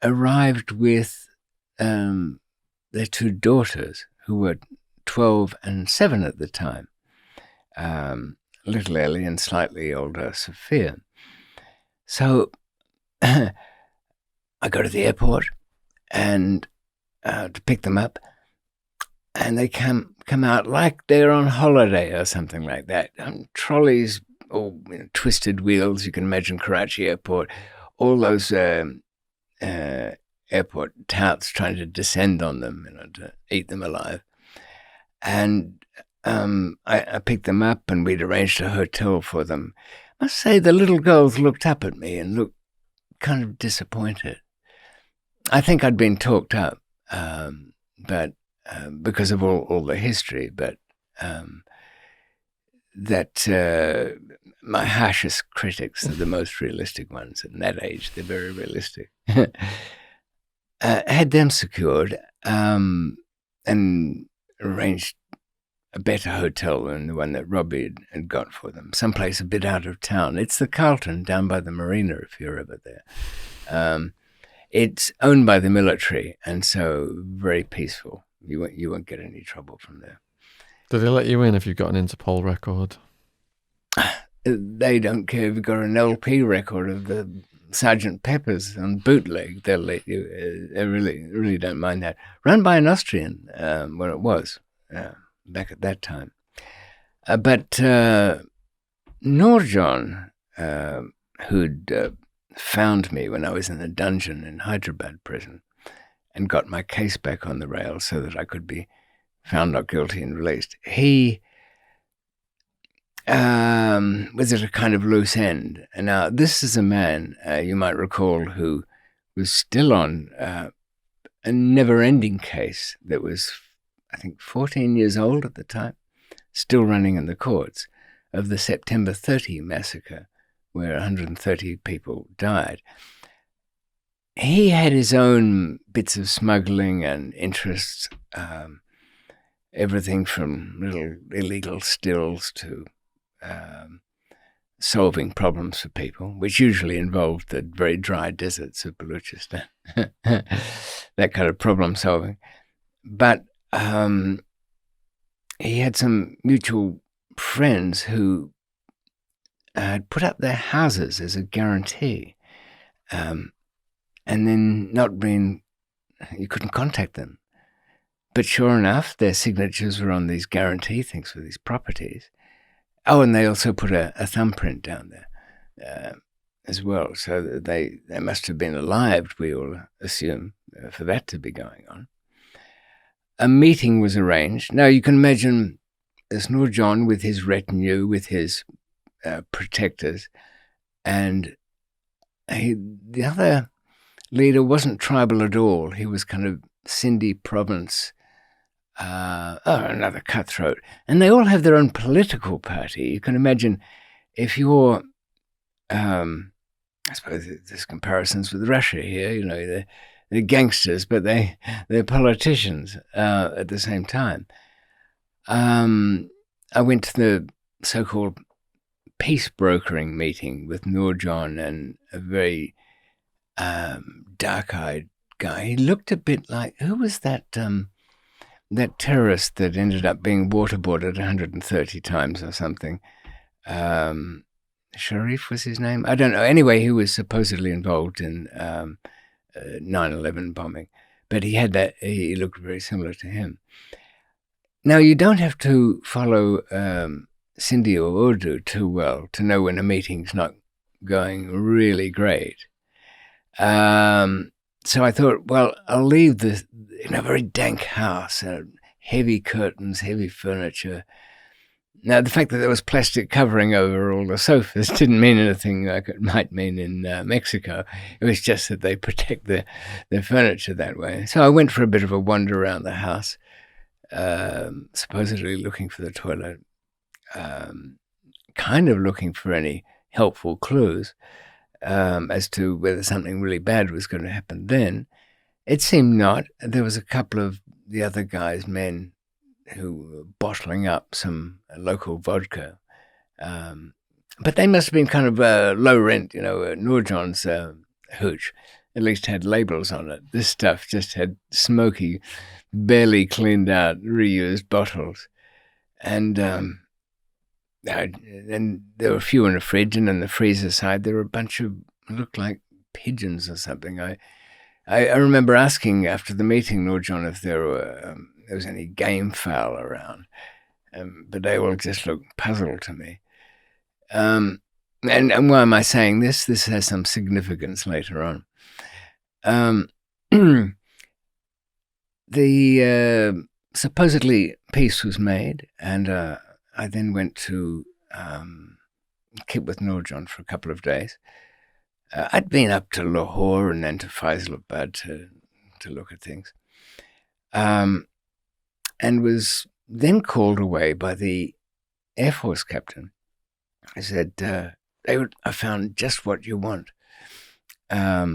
arrived with their two daughters, who were 12 and 7 at the time, little Ellie and slightly older Sophia. So I go to the airport and to pick them up, and they come out like they're on holiday or something like that. Trolleys, all twisted wheels. You can imagine Karachi Airport, all those airport touts trying to descend on them, to eat them alive. And I picked them up, and we'd arranged a hotel for them. I must say the little girls looked up at me and looked kind of disappointed. I think I'd been talked up, but because of all the history, but that my harshest critics are the most realistic ones. At that age, they're very realistic. Had them secured and arranged a better hotel than the one that Robbie had got for them, someplace a bit out of town. It's the Carlton down by the marina, if you're ever there. It's owned by the military, and so very peaceful. You won't get any trouble from there. Do they let you in if you've got an Interpol record? They don't care if you've got an LP record of the Sergeant Pepper's on bootleg. They'll let you. They really don't mind that. Run by an Austrian, where it was back at that time. But Nurjan, who'd found me when I was in the dungeon in Hyderabad prison and got my case back on the rails so that I could be found not guilty and released, he was at a kind of loose end. And now this is a man, you might recall, who was still on a never-ending case that was, I think, 14 years old at the time, still running in the courts, of the September 30 massacre, where 130 people died. He had his own bits of smuggling and interests, everything from little illegal stills to solving problems for people, which usually involved the very dry deserts of Balochistan, that kind of problem solving. But he had some mutual friends who had put up their houses as a guarantee, and then you couldn't contact them. But sure enough, their signatures were on these guarantee things for these properties. Oh, and they also put a thumbprint down there as well. So that they must have been alive, we all assume, for that to be going on. A meeting was arranged. Now, you can imagine there's Nurjan with his retinue, with his protectors, and the other leader wasn't tribal at all. He was kind of Sindhi province, another cutthroat. And they all have their own political party. You can imagine if you're, I suppose there's comparisons with Russia here, you know, they're gangsters, but they're politicians at the same time. I went to the so-called peace brokering meeting with Nurjan and a very dark-eyed guy. He looked a bit like, who was that that terrorist that ended up being waterboarded 130 times or something? Sharif was his name? I don't know. Anyway, he was supposedly involved in 9/11 bombing, but he looked very similar to him. Now, you don't have to follow Sindhi or Urdu too well to know when a meeting's not going really great. So I thought, well, I'll leave this in a very dank house, heavy curtains, heavy furniture. Now, the fact that there was plastic covering over all the sofas didn't mean anything like it might mean in Mexico. It was just that they protect their furniture that way. So I went for a bit of a wander around the house, supposedly looking for the toilet, kind of looking for any helpful clues as to whether something really bad was going to happen then. It seemed not. There was a couple of the other guys, men, who were bottling up some local vodka. But they must have been kind of low rent, you know. Nurjan's hooch at least had labels on it. This stuff just had smoky, barely cleaned out, reused bottles. And there were a few in the fridge, and on the freezer side there were a bunch of, looked like pigeons or something. I remember asking after the meeting, Nurjan, if there was any game fowl around, but they all just looked puzzled to me. And why am I saying this? This has some significance later on. The supposedly peace was made, and I then went to keep with Nurjan for a couple of days. I'd been up to Lahore and then to Faisalabad to look at things, and was then called away by the Air Force captain. I said, I found just what you want, a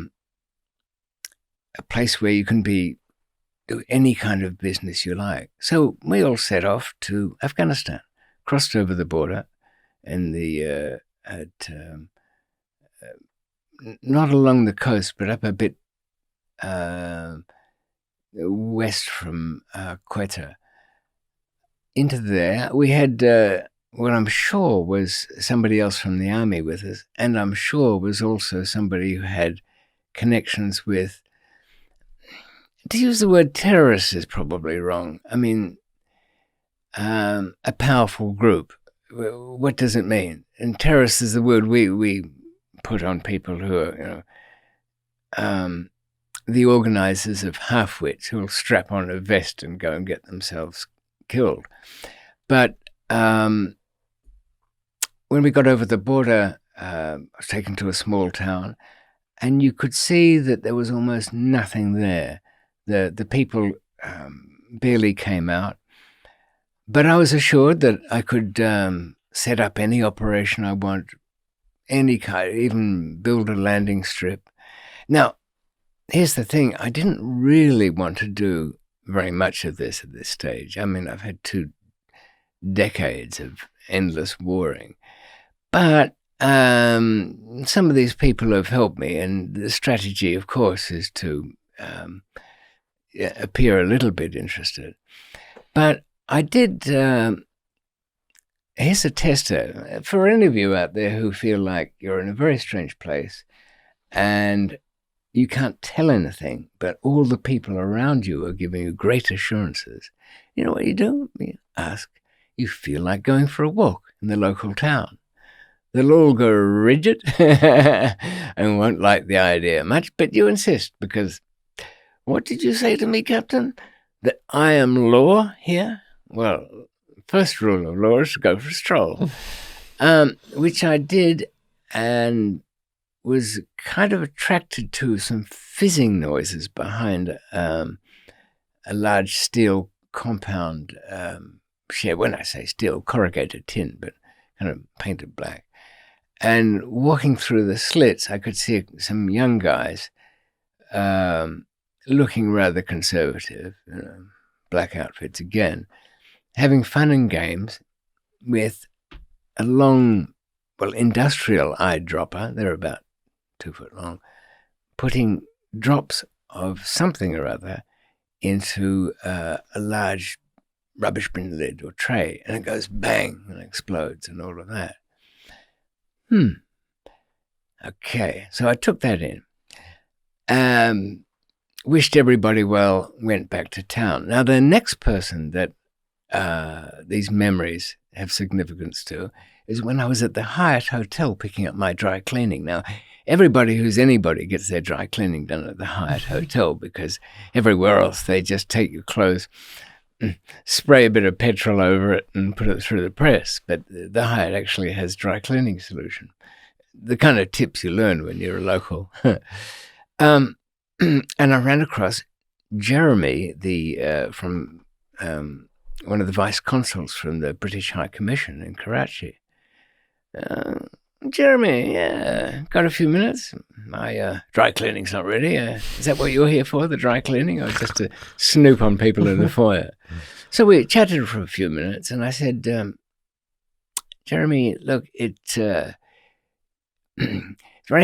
place where you can do any kind of business you like. So we all set off to Afghanistan, crossed over the border in the not along the coast, but up a bit west from Quetta. Into there, we had what I'm sure was somebody else from the army with us, and I'm sure was also somebody who had connections with, to use the word terrorist is probably wrong. I mean, a powerful group. What does it mean? And terrorist is the word we put on people who are, the organizers of half-wits who will strap on a vest and go and get themselves killed. But when we got over the border, I was taken to a small town, and you could see that there was almost nothing there. The people barely came out. But I was assured that I could set up any operation I want, any kind, even build a landing strip. Now, here's the thing. I didn't really want to do very much of this at this stage. I mean, I've had 2 decades of endless warring. But some of these people have helped me, and the strategy, of course, is to appear a little bit interested. But I did... here's a tester. For any of you out there who feel like you're in a very strange place and you can't tell anything, but all the people around you are giving you great assurances, you know what you do? You ask, you feel like going for a walk in the local town. They'll all go rigid and won't like the idea much, but you insist because, what did you say to me, Captain? That I am law here? Well, first rule of law is to go for a stroll, which I did and was kind of attracted to some fizzing noises behind a large steel compound shed. When I say steel, corrugated tin, but kind of painted black. And walking through the slits, I could see some young guys looking rather conservative, black outfits again, having fun and games with a long, industrial eyedropper. They're about 2 foot long, putting drops of something or other into a large rubbish bin lid or tray, and it goes bang and explodes and all of that. Okay, so I took that in. Wished everybody well, went back to town. Now, the next person that these memories have significance to is when I was at the Hyatt Hotel picking up my dry cleaning. Now, everybody who's anybody gets their dry cleaning done at the Hyatt Hotel because everywhere else they just take your clothes, spray a bit of petrol over it and put it through the press. But the Hyatt actually has dry cleaning solution. The kind of tips you learn when you're a local. And I ran across Jeremy, from one of the vice consuls from the British High Commission in Karachi. Jeremy, got a few minutes? My dry cleaning's not ready. Is that what you're here for, the dry cleaning, or just to snoop on people in the foyer? So we chatted for a few minutes, and I said, Jeremy, look, it's very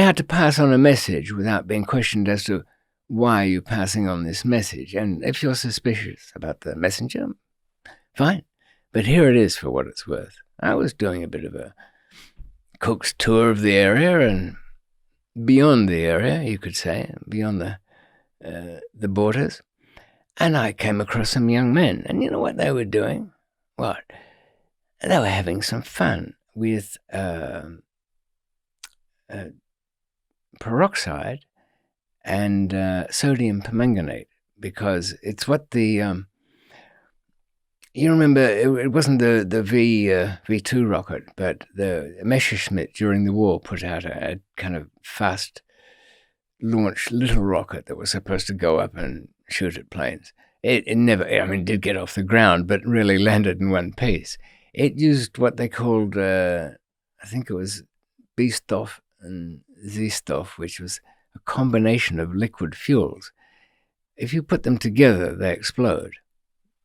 hard to pass on a message without being questioned as to why you're passing on this message. And if you're suspicious about the messenger, fine. But here it is for what it's worth. I was doing a bit of a cook's tour of the area and beyond the area, you could say, beyond the borders. And I came across some young men. And you know what they were doing? What? They were having some fun with peroxide and sodium permanganate, because it's what the you remember it wasn't the V2 rocket, but the Messerschmitt during the war put out a kind of fast launch little rocket that was supposed to go up and shoot at planes. It never, it did get off the ground, but really landed in one piece. It used what they called, I think it was B-Stoff and Z-Stoff, which was a combination of liquid fuels. If you put them together, they explode.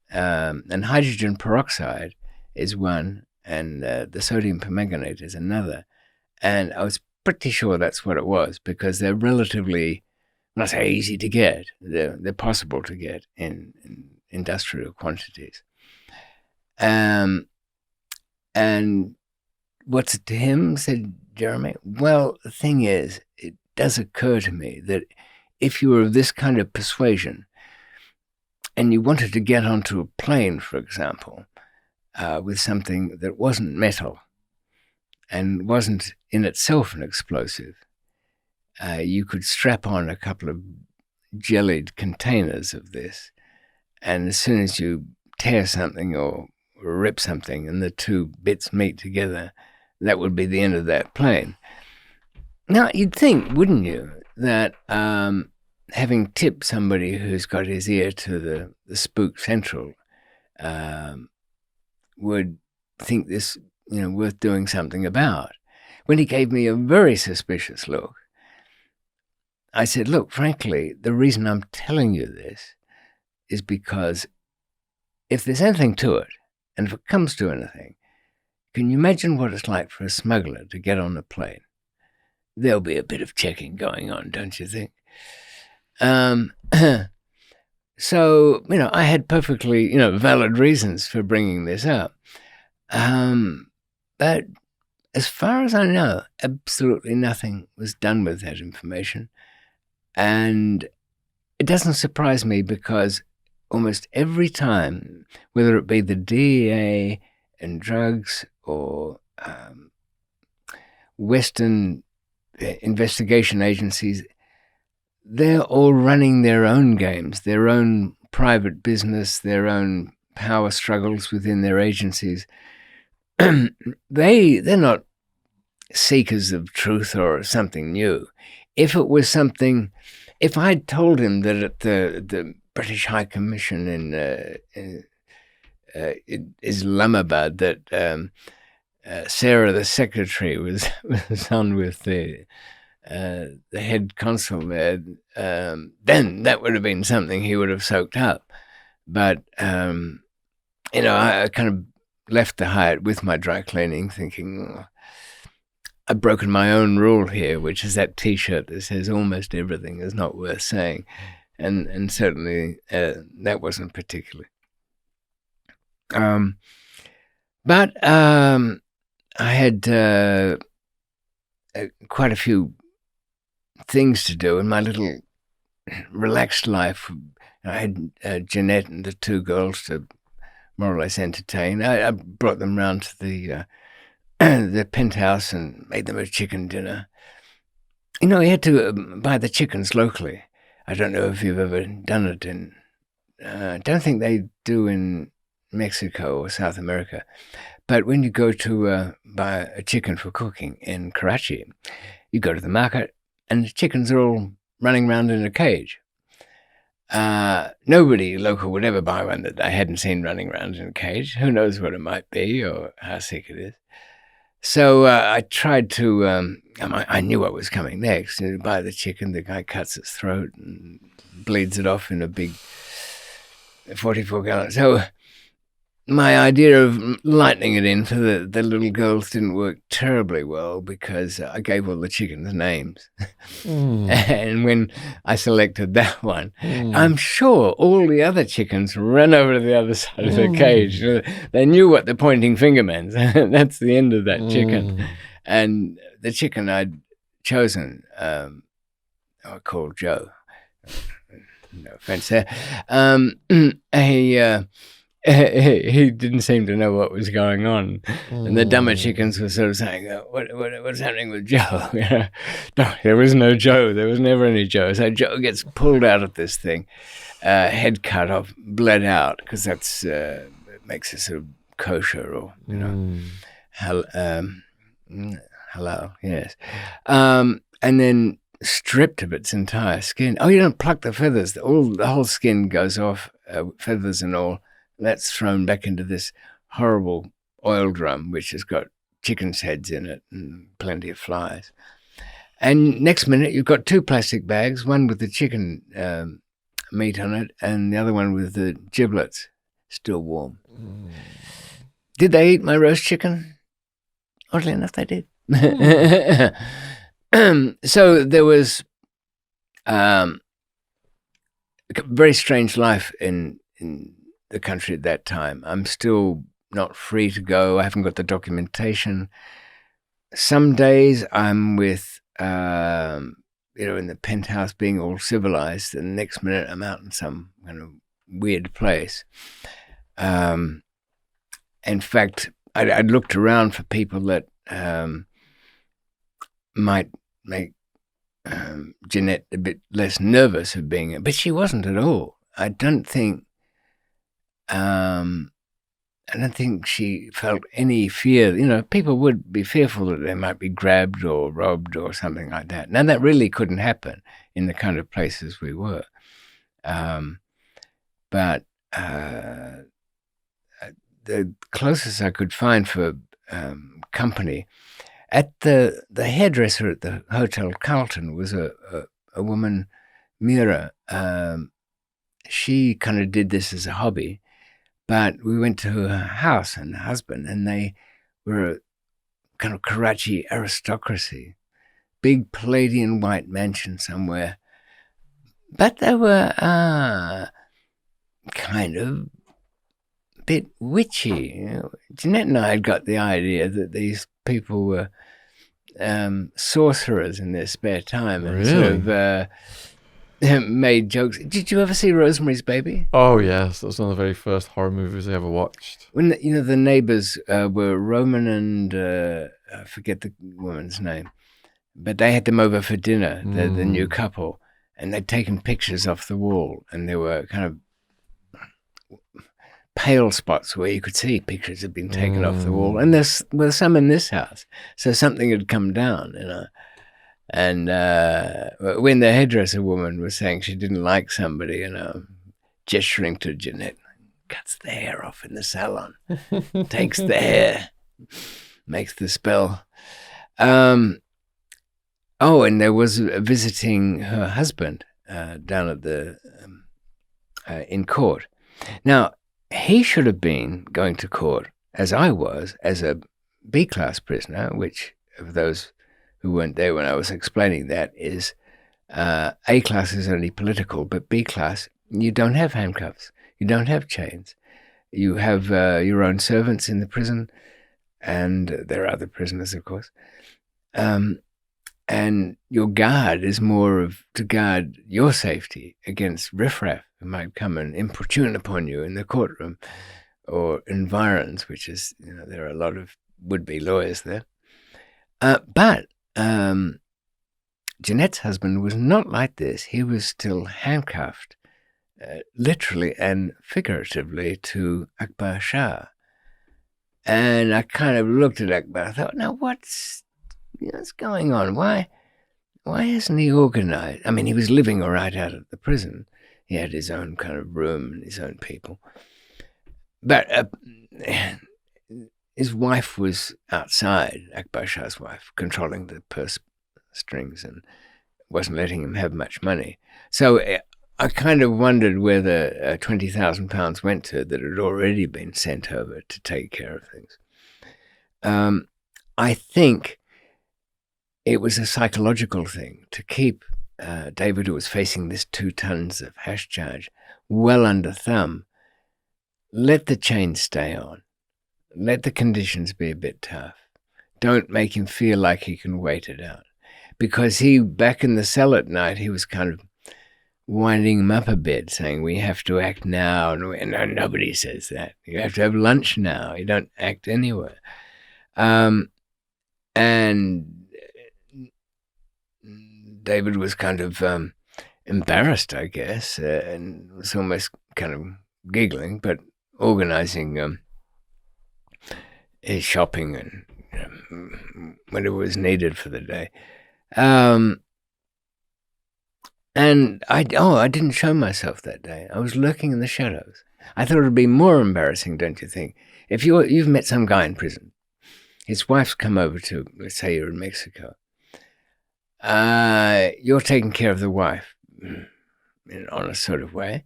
And hydrogen peroxide is one, and the sodium permanganate is another. And I was pretty sure that's what it was, because they're relatively, when I say easy to get, they're possible to get in industrial quantities. And what's it to him, said Jeremy? Well, the thing is, it does occur to me that if you were of this kind of persuasion and you wanted to get onto a plane, for example, with something that wasn't metal and wasn't in itself an explosive, you could strap on a couple of jellied containers of this, and as soon as you tear something or rip something and the two bits meet together, that would be the end of that plane. Now, you'd think, wouldn't you, that having tipped somebody who's got his ear to the spook central would think this, worth doing something about. When he gave me a very suspicious look, I said, look, frankly, the reason I'm telling you this is because if there's anything to it, and if it comes to anything, can you imagine what it's like for a smuggler to get on a plane? There'll be a bit of checking going on, don't you think? So, I had perfectly, valid reasons for bringing this up. But as far as I know, absolutely nothing was done with that information. And it doesn't surprise me, because almost every time, whether it be the DEA, and drugs or Western investigation agencies, they're all running their own games, their own private business, their own power struggles within their agencies. They're not seekers of truth or something new. If it was something, if I'd told him that at the British High Commission in Islamabad that Sarah, the secretary, was on with the head consul there, then that would have been something he would have soaked up. But, I kind of left the Hyatt with my dry cleaning thinking, I've broken my own rule here, which is that T-shirt that says almost everything is not worth saying. And certainly that wasn't particularly. But I had quite a few things to do in my little relaxed life. I had Jeanette and the two girls to more or less entertain. I brought them round to the penthouse and made them a chicken dinner. You had to buy the chickens locally. I don't know if you've ever done it in... I don't think they do in Mexico or South America. But when you go to buy a chicken for cooking in Karachi, you go to the market and the chickens are all running around in a cage. Nobody local would ever buy one that I hadn't seen running around in a cage. Who knows what it might be or how sick it is. So I tried to, I knew what was coming next. You buy the chicken, the guy cuts its throat and bleeds it off in a big 44-gallon. So my idea of lightening it in for the little girls didn't work terribly well because I gave all the chickens names. And when I selected that one, I'm sure all the other chickens ran over to the other side of the cage. They knew what the pointing finger meant. That's the end of that chicken. And the chicken I'd chosen, I called Joe. No offense there. He didn't seem to know what was going on. And the dumber chickens were sort of saying, what's happening with Joe? No, there was no Joe. There was never any Joe. So Joe gets pulled out of this thing, head cut off, bled out, because that's it makes it sort of kosher or, halal, yes. And then stripped of its entire skin. Oh, you don't pluck the feathers. The whole skin goes off, feathers and all. That's thrown back into this horrible oil drum, which has got chickens' heads in it and plenty of flies. And next minute, you've got two plastic bags, one with the chicken meat on it and the other one with the giblets, still warm. Did they eat my roast chicken? Oddly enough, they did. So there was a very strange life in the country at that time. I'm still not free to go. I haven't got the documentation. Some days I'm with, in the penthouse being all civilized, and the next minute I'm out in some kind of weird place. In fact, I'd looked around for people that might make Jeanette a bit less nervous of being, but she wasn't at all. I don't think she felt any fear. People would be fearful that they might be grabbed or robbed or something like that. Now, that really couldn't happen in the kind of places we were. But the closest I could find for company, at the hairdresser at the Hotel Carlton was a woman, Mira. She kind of did this as a hobby. But we went to her house and her husband, and they were a kind of Karachi aristocracy, big Palladian white mansion somewhere. But they were kind of a bit witchy. Jeanette and I had got the idea that these people were sorcerers in their spare time. And really? sort of, made jokes. Did you ever see Rosemary's Baby? Oh yes, that was one of the very first horror movies I ever watched. When the neighbors were Roman and I forget the woman's name, but they had them over for dinner, the new couple, and they'd taken pictures off the wall, and there were kind of pale spots where you could see pictures had been taken off the wall, and there were some in this house, so something had come down, And when the hairdresser woman was saying she didn't like somebody, gesturing to Jeanette, cuts the hair off in the salon, takes the hair, makes the spell. And there was visiting her husband down at the in court. Now, he should have been going to court, as I was, as a B-class prisoner, which of those who weren't there when I was explaining that is A-class is only political, but B-class, you don't have handcuffs, you don't have chains. You have your own servants in the prison, and there are other prisoners, of course. And your guard is more to guard your safety against riffraff who might come and importune upon you in the courtroom or environs, which is, there are a lot of would-be lawyers there. But Jeanette's husband was not like this. He was still handcuffed, literally and figuratively, to Akbar Shah. And I kind of looked at Akbar. I thought, now what's going on? Why hasn't he organized? I mean, he was living all right out of the prison. He had his own kind of room and his own people. But his wife was outside, Akbar Shah's wife, controlling the purse strings and wasn't letting him have much money. So I kind of wondered where the £20,000 went to that had already been sent over to take care of things. I think it was a psychological thing to keep David, who was facing this 2 tons of hash charge, well under thumb. Let the chains stay on. Let the conditions be a bit tough. Don't make him feel like he can wait it out. Because back in the cell at night, he was kind of winding him up a bit, saying, we have to act now. And nobody says that. You have to have lunch now. You don't act anywhere. And David was kind of embarrassed, I guess, and was almost kind of giggling, but organizing his shopping and whatever was needed for the day. And I didn't show myself that day. I was lurking in the shadows. I thought it would be more embarrassing, don't you think? If you've met some guy in prison, his wife's come over to, let's say you're in Mexico, you're taking care of the wife in an honest sort of way.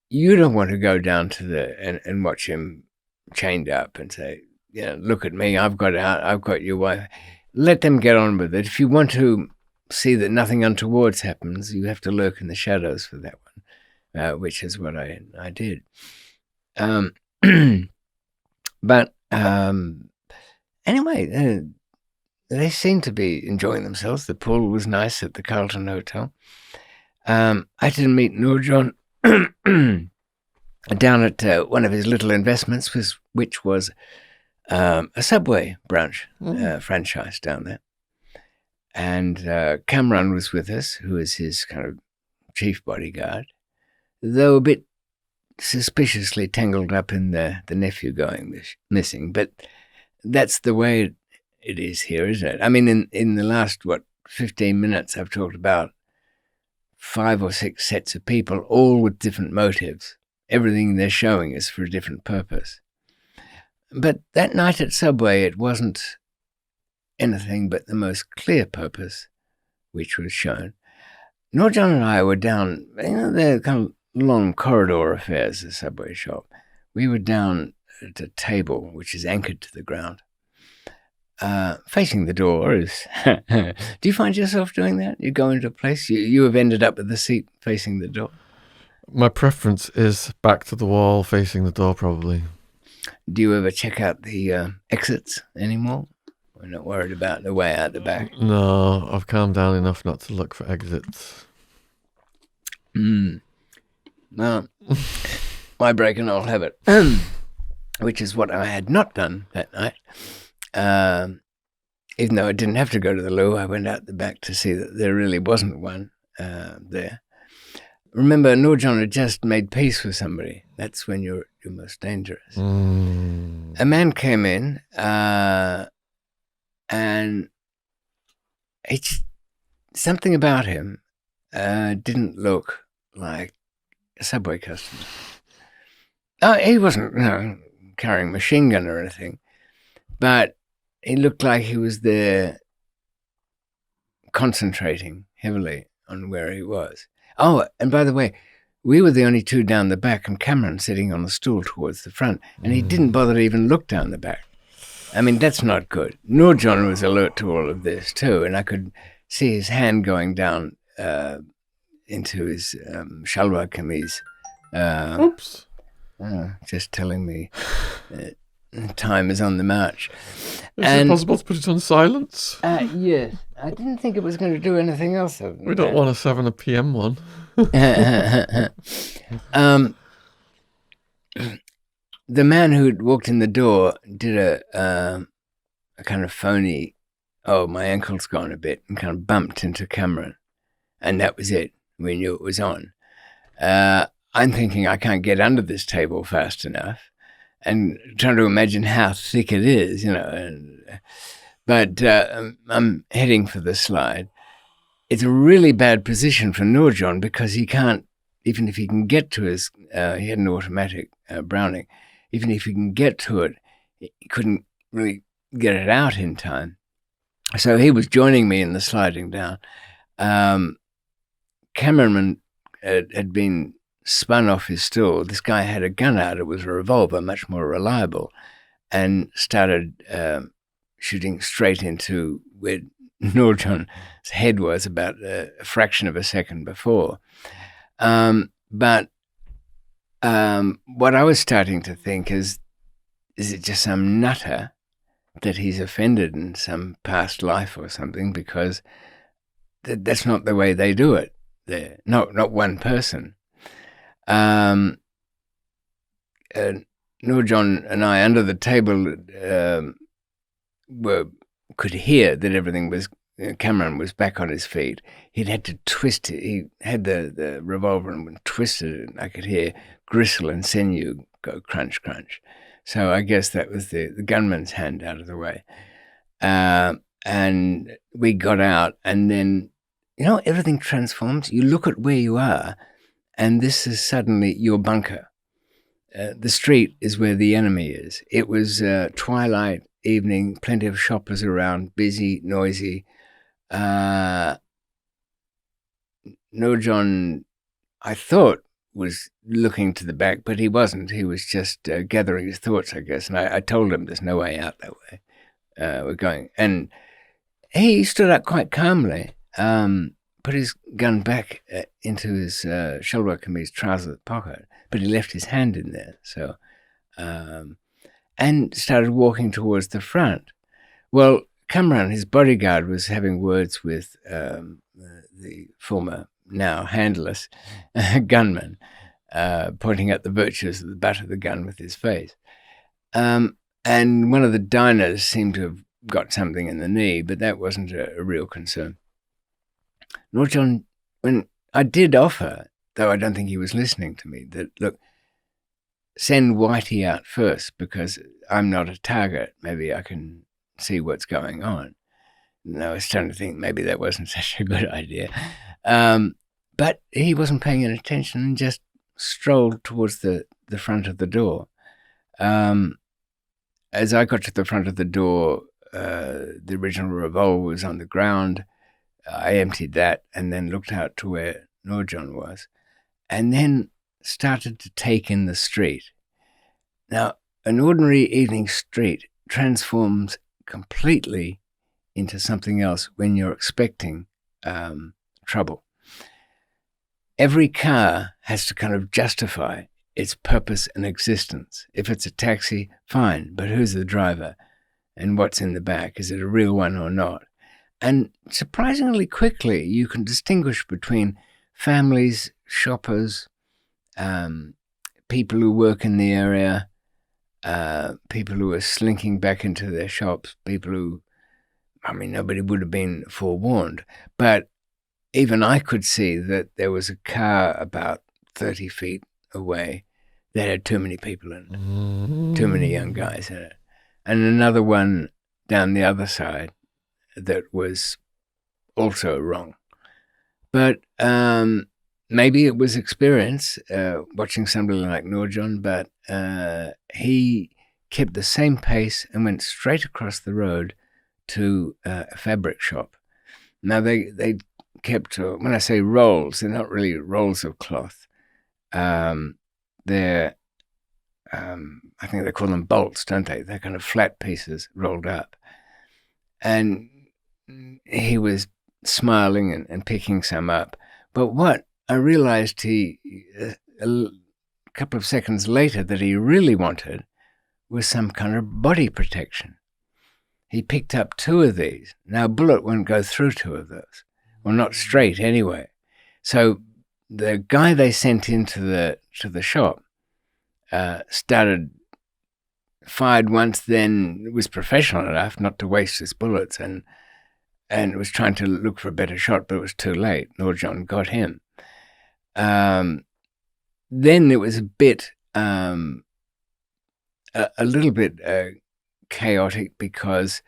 You don't want to go down to and watch him chained up and say, look at me, I've got your wife. Let them get on with it. If you want to see that nothing untoward happens, you have to lurk in the shadows for that one, which is what I did. But anyway, they seemed to be enjoying themselves. The pool was nice at the Carlton Hotel. I didn't meet Nurjan down at one of his little investments, which was a Subway branch franchise down there. And Kamran was with us, who is his kind of chief bodyguard, though a bit suspiciously tangled up in the nephew going missing. But that's the way it is here, isn't it? I mean, in the last, 15 minutes, I've talked about 5 or 6 sets of people, all with different motives. Everything they're showing is for a different purpose. But that night at Subway, it wasn't anything but the most clear purpose, which was shown. Nurjan and I were down, the kind of long corridor affairs, the Subway shop. We were down at a table, which is anchored to the ground. Facing the door is... Do you find yourself doing that? You go into a place, you have ended up with the seat facing the door? My preference is back to the wall, facing the door, probably. Do you ever check out the exits anymore? We're not worried about the way out the back. No, I've calmed down enough not to look for exits. Well, my break and I'll have it, which is what I had not done that night. Even though I didn't have to go to the loo, I went out the back to see that there really wasn't one there. Remember, Nurjan had just made peace with somebody. That's when you're most dangerous. A man came in, and something about him didn't look like a subway customer. He wasn't carrying a machine gun or anything, but he looked like he was there concentrating heavily on where he was. Oh, and by the way, we were the only two down the back and Cameron sitting on the stool towards the front, and he didn't bother to even look down the back. I mean, that's not good. Nurjan was alert to all of this too, and I could see his hand going down into his shalwar kameez. Oops. Just telling me time is on the march. Is it possible to put it on silence? Yes. I didn't think it was going to do anything else. We don't want a 7 p.m. one. The man who'd walked in the door did a kind of phony, my ankle's gone a bit, and kind of bumped into Cameron. And that was it. We knew it was on. I'm thinking I can't get under this table fast enough, and trying to imagine how thick it is, but I'm heading for the slide. It's a really bad position for Nurjan because he can't, even if he can get to his, he had an automatic Browning, even if he can get to it, he couldn't really get it out in time. So he was joining me in the sliding down. Cameron had been spun off his stool. This guy had a gun out. It was a revolver, much more reliable, and started shooting straight into where Nurjan's head was about a fraction of a second before. But what I was starting to think is it just some nutter that he's offended in some past life or something, because that's not the way they do it there. Not one person. Nurjan and I under the table could hear that everything was, Cameron was back on his feet. He'd had to twist it. He had the revolver and twisted it, and I could hear gristle and sinew go crunch, crunch. So I guess that was the gunman's hand out of the way. And we got out, and then, everything transforms. You look at where you are, and this is suddenly your bunker. The street is where the enemy is. It was twilight, evening, plenty of shoppers around, busy, noisy. Nurjan, I thought, was looking to the back, but he wasn't. He was just gathering his thoughts, I guess. And I told him there's no way out that way. We're going. And he stood up quite calmly, put his gun back into his shalwar kameez trouser pocket, but he left his hand in there. So, and started walking towards the front. Well, Kamran, his bodyguard, was having words with the former, now handless, gunman, pointing out the virtues of the butt of the gun with his face. And one of the diners seemed to have got something in the knee, but that wasn't a real concern. Nurjan, when I did offer, though I don't think he was listening to me, that, look, send Whitey out first because I'm not a target. Maybe I can see what's going on. And I was starting to think maybe that wasn't such a good idea. But he wasn't paying any attention and just strolled towards the front of the door. As I got to the front of the door, the original revolver was on the ground. I emptied that and then looked out to where Nurjan was, and then started to take in the street. Now, an ordinary evening street transforms completely into something else when you're expecting trouble. Every car has to kind of justify its purpose and existence. If it's a taxi, fine, but who's the driver? And what's in the back? Is it a real one or not? And surprisingly quickly, you can distinguish between families shoppers, people who work in the area, people who are slinking back into their shops, people who, nobody would have been forewarned. But even I could see that there was a car about 30 feet away that had too many people in it, too many young guys in it. And another one down the other side that was also wrong. But maybe it was experience watching somebody like Nurjan, but he kept the same pace and went straight across the road to a fabric shop. Now they kept, when I say rolls, they're not really rolls of cloth. They're, I think they call them bolts, don't they? They're kind of flat pieces rolled up. And he was smiling and picking some up. But what I realized a couple of seconds later that he really wanted was some kind of body protection. He picked up 2 of these. Now, a bullet won't go through 2 of those. Well, not straight anyway. So the guy they sent into the shop fired once, then was professional enough not to waste his bullets and was trying to look for a better shot, but it was too late. Nurjan got him. Then it was a bit, a little bit chaotic because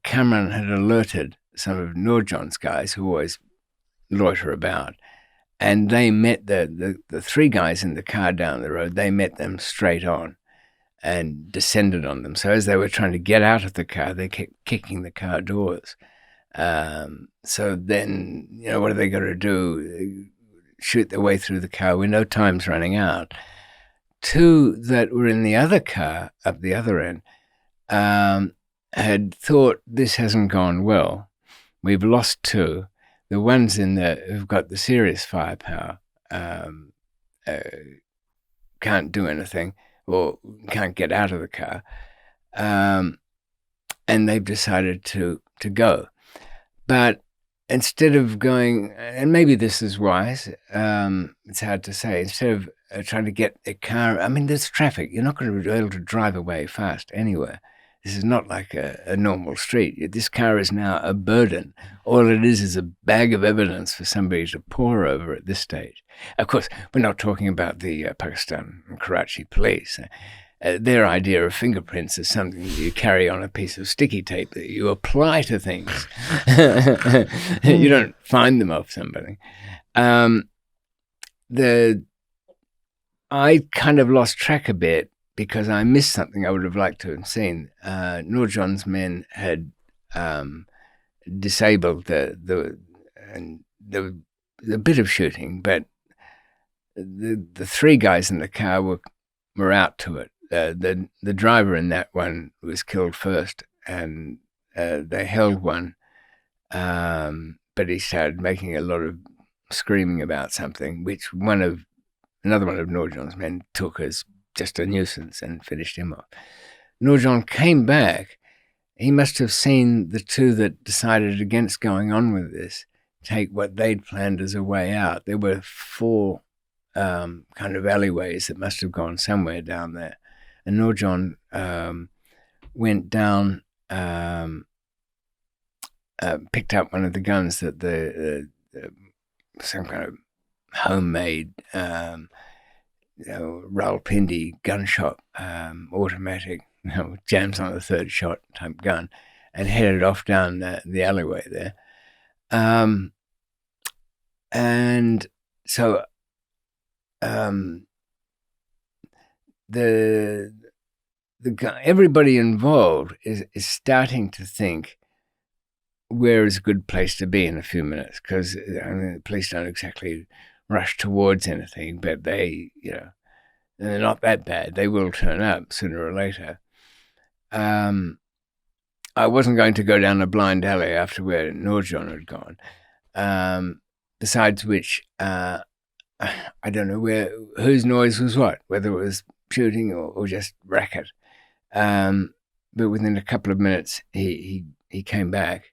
Cameron had alerted some of Nurjan's guys who always loiter about, and they met the 3 guys in the car down the road. They met them straight on and descended on them. So as they were trying to get out of the car, they kept kicking the car doors. So then, what are they going to do? Shoot their way through the car window? Time's running out. 2 that were in the other car up the other end had thought, this hasn't gone well. We've lost 2. The ones in there who've got the serious firepower can't do anything or can't get out of the car. And they've decided to go. But instead of going, and maybe this is wise, it's hard to say, instead of trying to get a car, there's traffic. You're not going to be able to drive away fast anywhere. This is not like a normal street. This car is now a burden. All it is a bag of evidence for somebody to pore over at this stage. Of course, we're not talking about the Pakistan and Karachi police. Their idea of fingerprints is something that you carry on a piece of sticky tape that you apply to things. You don't find them off somebody. I kind of lost track a bit because I missed something I would have liked to have seen. Nurjan's men had disabled the bit of shooting, but the 3 guys in the car were out to it. The driver in that one was killed first, and they held one, but he started making a lot of screaming about something, which another one of Nurjan's men took as just a nuisance and finished him off. Nurjan came back. He must have seen the 2 that decided against going on with this take what they'd planned as a way out. There were 4 kind of alleyways that must have gone somewhere down there. And Nurjan went down, picked up one of the guns that some kind of homemade Rawalpindi gun shop, automatic, jams on the 3rd shot type gun, and headed off down the alleyway there. And so the guy, everybody involved is starting to think, where is a good place to be in a few minutes? Because the police don't exactly rush towards anything, but they're not that bad. They will turn up sooner or later. I wasn't going to go down a blind alley after where Nurjan had gone. Besides which, I don't know whose noise was what, whether it was shooting or just racket. But within a couple of minutes, he came back.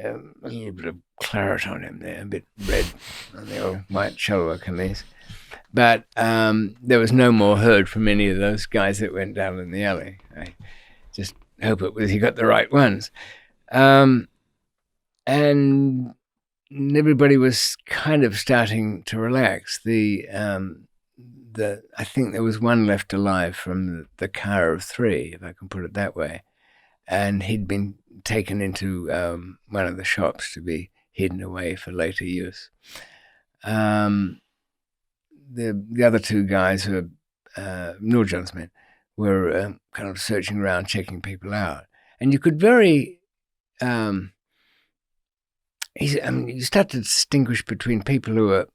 A little bit of claret on him there, a bit red on the old white shoulder camise. But there was no more heard from any of those guys that went down in the alley. I just hope it was he got the right ones. And everybody was kind of starting to relax. I think there was one left alive from the car of three, if I can put it that way, and he'd been taken into one of the shops to be hidden away for later use. The other two guys, who Noor John's men, were kind of searching around, checking people out, and you could you start to distinguish between people who are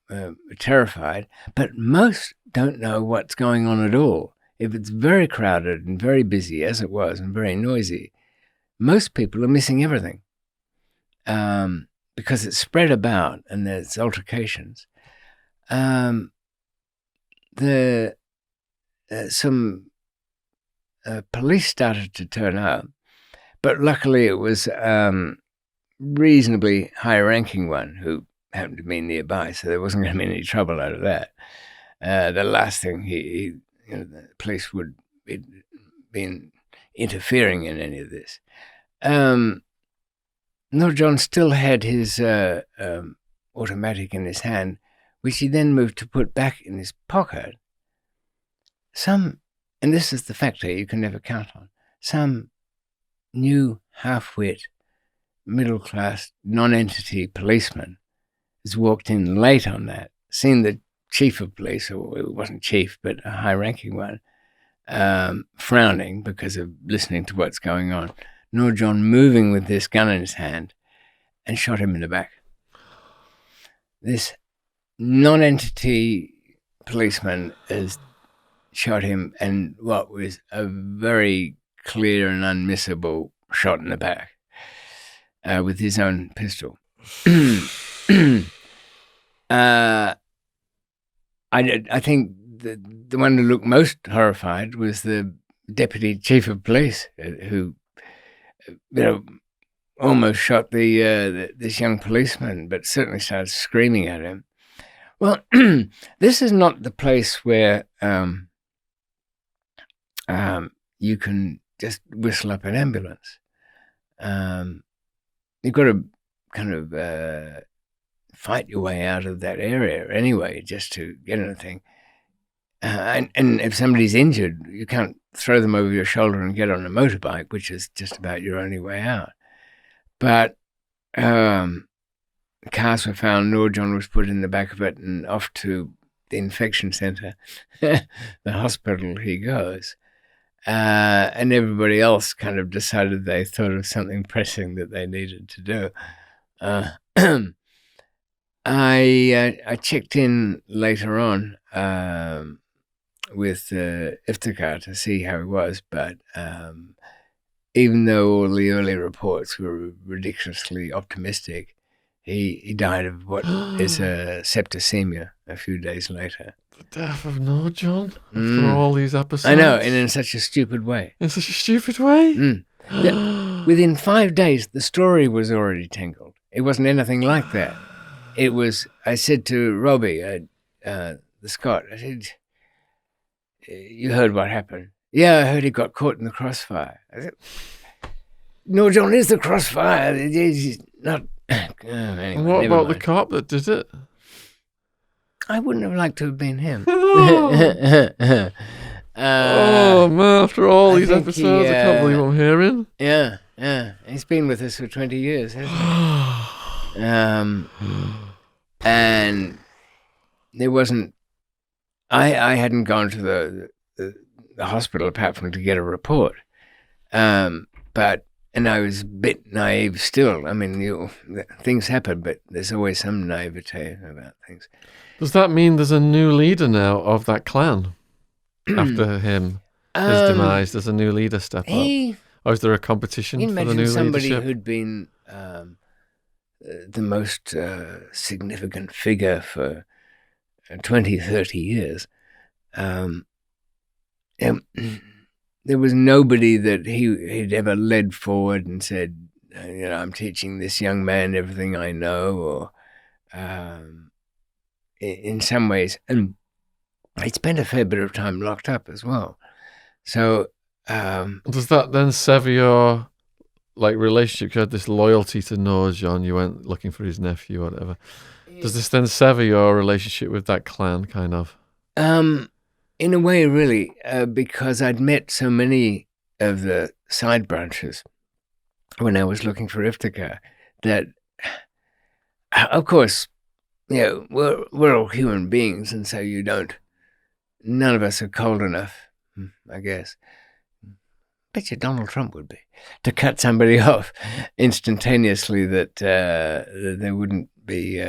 terrified, but most don't know what's going on at all. If it's very crowded and very busy, as it was, and very noisy, most people are missing everything because it's spread about and there's altercations. Some police started to turn up, but luckily it was reasonably high-ranking one who happened to be nearby, so there wasn't going to be any trouble out of that. The last thing the police would be interfering in any of this. Noor John still had his automatic in his hand, which he then moved to put back in his pocket. And this is the factor you can never count on, some new half-wit, middle-class, non-entity policeman has walked in late on that, seen the chief of police, or it wasn't chief, but a high-ranking one, frowning because of listening to what's going on. Noor John moving with this gun in his hand and shot him in the back. This non-entity policeman has shot him, and what was a very clear and unmissable shot in the back with his own pistol. I think the one who looked most horrified was the deputy chief of police, who almost shot this young policeman, but certainly started screaming at him. Well, this is not the place where you can just whistle up an ambulance. You've got to kind of fight your way out of that area anyway, just to get anything. And if somebody's injured, you can't throw them over your shoulder and get on a motorbike, which is just about your only way out. But cars were found. Noor John was put in the back of it and off to the infection centre, the hospital he goes. And everybody else kind of decided they thought of something pressing that they needed to do. I checked in later on with Iftikhar to see how he was, but even though all the early reports were ridiculously optimistic, he died of what is a septicemia a few days later. The death of Noor John after all these episodes. I know, and in such a stupid way. In such a stupid way? Within 5 days, the story was already tangled. It wasn't anything like that. It was, I said to Robbie, the Scot, I said, you heard what happened? Yeah, I heard he got caught in the crossfire. I said, Noor John is the crossfire. He's not... anyway, and what about the cop that did it? I wouldn't have liked to have been him. Oh man, after all these episodes, I can't believe what I'm hearing. Yeah. He's been with us for 20 years, hasn't he? And there wasn't... I hadn't gone to the hospital apart from to get a report. And I was a bit naive still. I mean, things happen, but there's always some naivete about things. Does that mean there's a new leader now of that clan after him? His demise, there's a new leader step up? Or is there a competition for the new leadership? Somebody who'd been the most significant figure for 20, 30 years. There was nobody that he'd ever led forward and said, I'm teaching this young man everything I know, or in some ways. And he spent a fair bit of time locked up as well. So does that then sever your relationship? You had this loyalty to Noor John. You went looking for his nephew or whatever. Does this then sever your relationship with that clan, kind of? In a way, really, because I'd met so many of the side branches when I was looking for Iftikhar that, of course, we're all human beings, and so none of us are cold enough, I guess. Bet you Donald Trump would be, to cut somebody off instantaneously, that there wouldn't be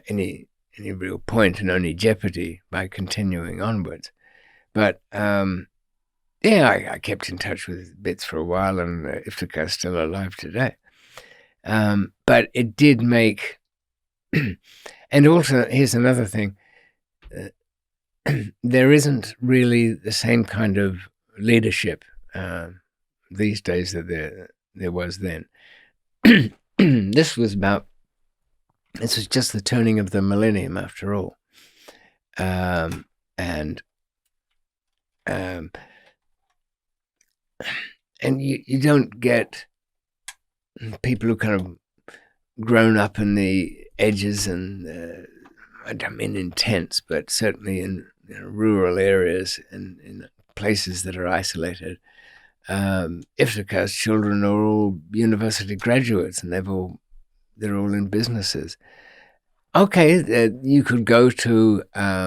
any real point and only jeopardy by continuing onwards. But I kept in touch with Bits for a while, and Iftikhar's still alive today. But it did make, and also here's another thing, there isn't really the same kind of leadership these days that there was then. This was just the turning of the millennium, after all. And you don't get people who kind of grown up in the edges, and I don't mean intense, but certainly in rural areas and in places that are isolated. Iftikhar's children are all university graduates, and they're all in businesses. Okay, you could go to a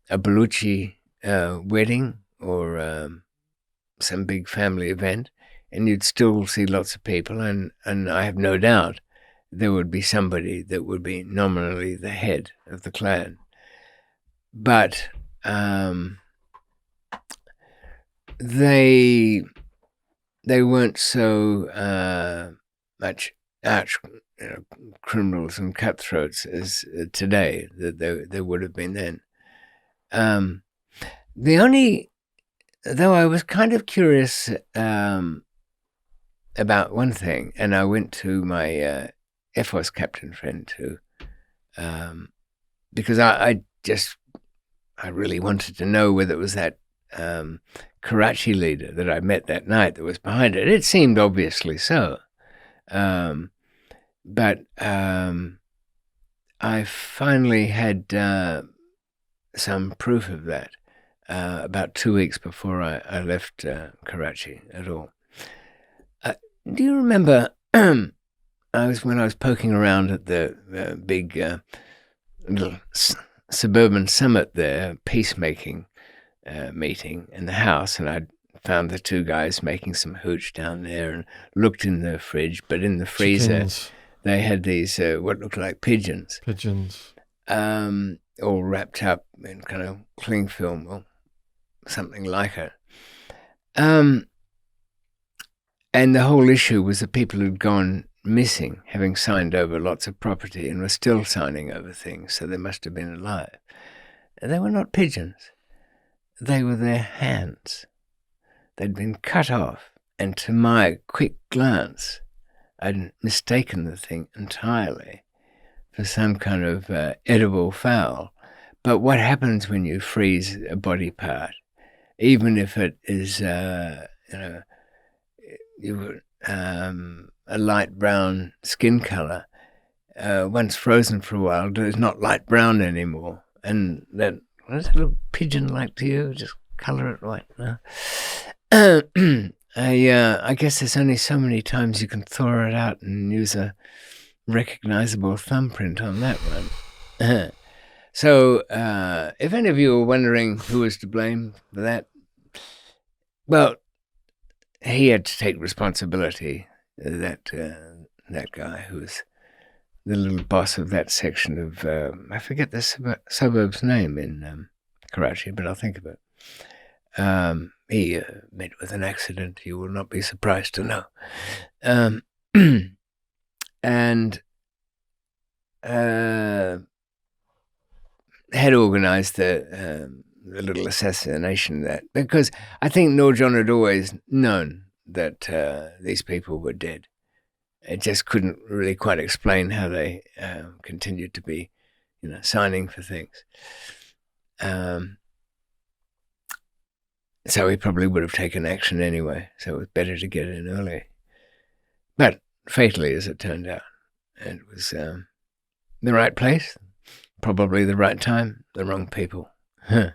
Baluchi wedding or some big family event, and you'd still see lots of people, and I have no doubt there would be somebody that would be nominally the head of the clan. But they weren't so much arch criminals and cutthroats as today that they would have been then. Though I was kind of curious about one thing, and I went to my Air Force captain friend too, because I really wanted to know whether it was that Karachi leader that I met that night that was behind it. It seemed obviously so. But I finally had some proof of that about 2 weeks before I left Karachi at all. Do you remember when I was poking around at the big little suburban summit there, peacemaking meeting in the house, and I'd found the two guys making some hooch down there and looked in the fridge, but in the freezer Chickens. they had these what looked like pigeons, all wrapped up in kind of cling film or something like it. And the whole issue was that people had gone missing, having signed over lots of property, and were still signing over things, so they must have been alive. They were not pigeons. They were their hands. They'd been cut off, and to my quick glance, I'd mistaken the thing entirely for some kind of edible fowl. But what happens when you freeze a body part, even if it is, a light brown skin color, once frozen for a while, it's not light brown anymore. And that, what does a little pigeon like to you? Just color it white. No? I guess there's only so many times you can thaw it out and use a recognizable thumbprint on that one. So, if any of you are wondering who was to blame for that, well, he had to take responsibility. That guy who was the little boss of that section of, I forget the suburb's name in Karachi, but I'll think of it. He met with an accident, you will not be surprised to know. And had organized the little assassination, that because I think Noor John had always known that these people were dead. It just couldn't really quite explain how they continued to be, signing for things. So he probably would have taken action anyway. So it was better to get in early. But fatally, as it turned out, it was the right place, probably the right time, the wrong people. Good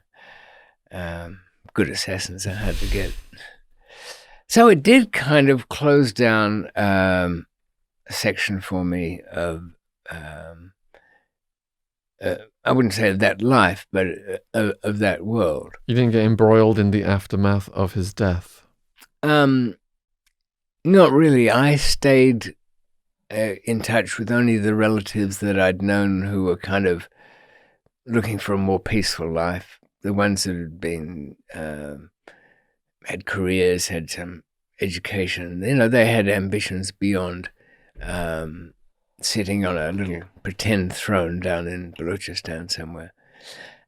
assassins are hard to get. So it did kind of close down a section for me of, I wouldn't say of that life, but of that world. You didn't get embroiled in the aftermath of his death? Not really. I stayed in touch with only the relatives that I'd known who were kind of looking for a more peaceful life. The ones that had been had careers, had some education. They had ambitions beyond sitting on a little pretend throne down in Balochistan somewhere.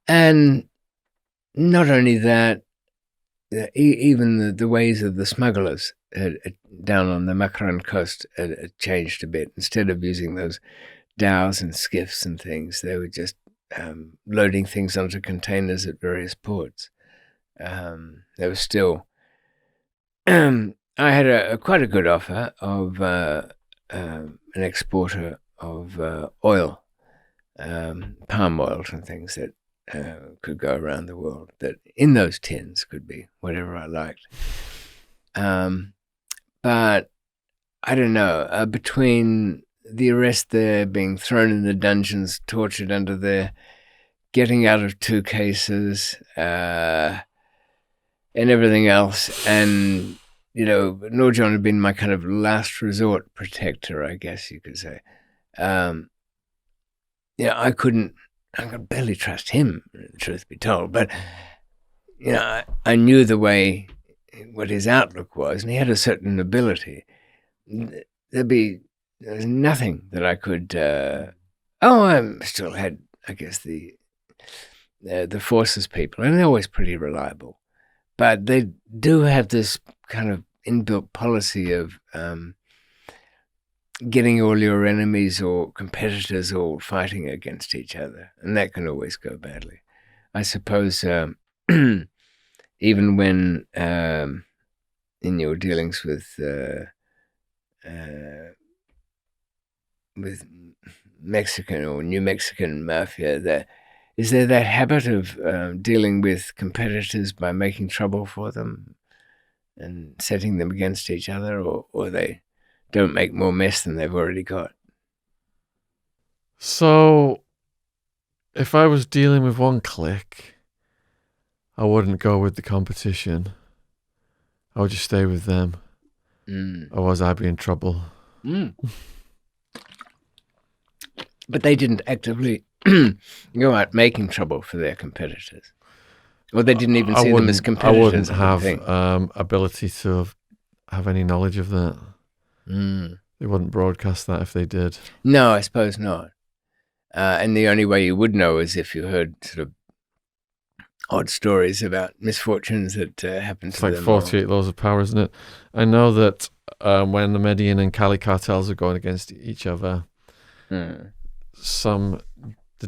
And not only that, even the ways of the smugglers down on the Makran coast had changed a bit. Instead of using those dhows and skiffs and things, they were just loading things onto containers at various ports. There was still... I had quite a good offer of an exporter of oil, palm oils and things that could go around the world, that in those tins could be whatever I liked. But I don't know, between the arrest there, being thrown in the dungeons, tortured under there, getting out of 2 cases, and everything else, and Nurjan had been my kind of last resort protector, I guess you could say. I could barely trust him, the truth be told, but I knew what his outlook was, and he had a certain ability. There's nothing that I could. I still had, I guess, the forces people, and they're always pretty reliable. But they do have this kind of inbuilt policy of getting all your enemies or competitors all fighting against each other, and that can always go badly. I suppose even when in your dealings with Mexican or New Mexican mafia, is there that habit of dealing with competitors by making trouble for them and setting them against each other, or they don't make more mess than they've already got? So, if I was dealing with one clique, I wouldn't go with the competition. I would just stay with them. Otherwise, I'd be in trouble. But they didn't actively go out making trouble for their competitors. Or they didn't even see them as competitors. I wouldn't have ability to have any knowledge of that. They wouldn't broadcast that if they did. No, I suppose not. And the only way you would know is if you heard sort of odd stories about misfortunes that happened to them. It's like 48 Laws of Power, isn't it? I know that when the Medellin and Cali cartels are going against each other, the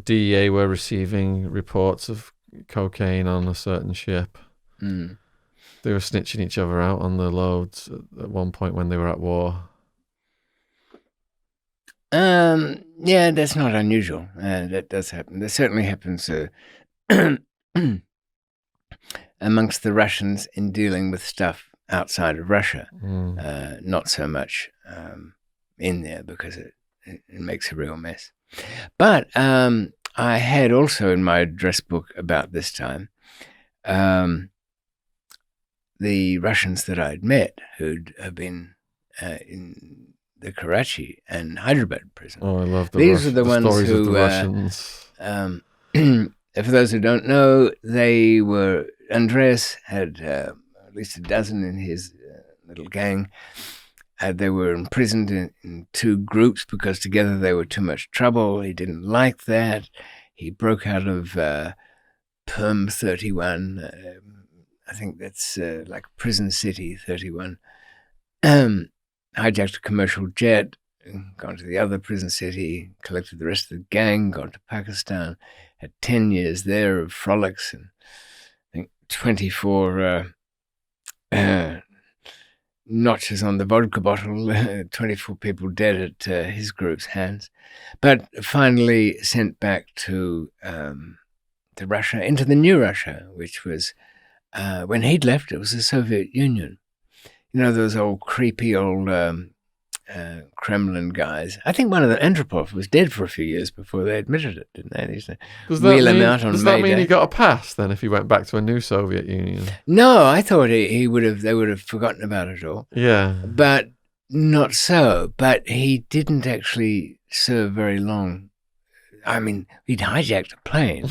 DEA were receiving reports of cocaine on a certain ship. They were snitching each other out on the loads at one point when they were at war. Yeah, that's not unusual. That does happen. That certainly happens amongst the Russians in dealing with stuff outside of Russia. Not so much in there because it makes a real mess. But I had also in my address book about this time the Russians that I'd met who'd have been in the Karachi and Hyderabad prison. Oh, I love These are the ones stories who, of the Russians. For those who don't know, Andreas had at least a dozen in his little gang. They were imprisoned in 2 groups because together they were too much trouble. He didn't like that. He broke out of Perm 31. I think that's like Prison City 31. hijacked a commercial jet, gone to the other prison city, collected the rest of the gang, gone to Pakistan, had 10 years there of frolics, and I think 24 notches on the vodka bottle, 24 people dead at his group's hands, but finally sent back to Russia, into the new Russia, which was, when he'd left, it was the Soviet Union. You know, those old creepy old Kremlin guys. I think one of the Andropov was dead for a few years before they admitted it, didn't they? They used to wheel him out on Does May that mean Day. he got a pass then if he went back to a new Soviet Union? No, I thought he would have. They would have forgotten about it all. Yeah. But not so. But he didn't actually serve very long. I mean, he'd hijacked a plane.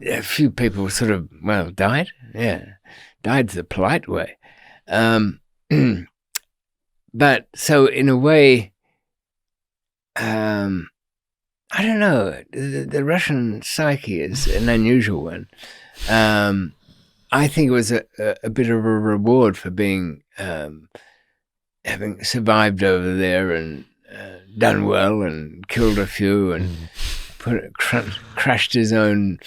A few people sort of, died. Yeah, died the polite way. But so in a way, I don't know. The Russian psyche is an unusual one. I think it was a bit of a reward for being having survived over there and done well and killed a few and crushed his own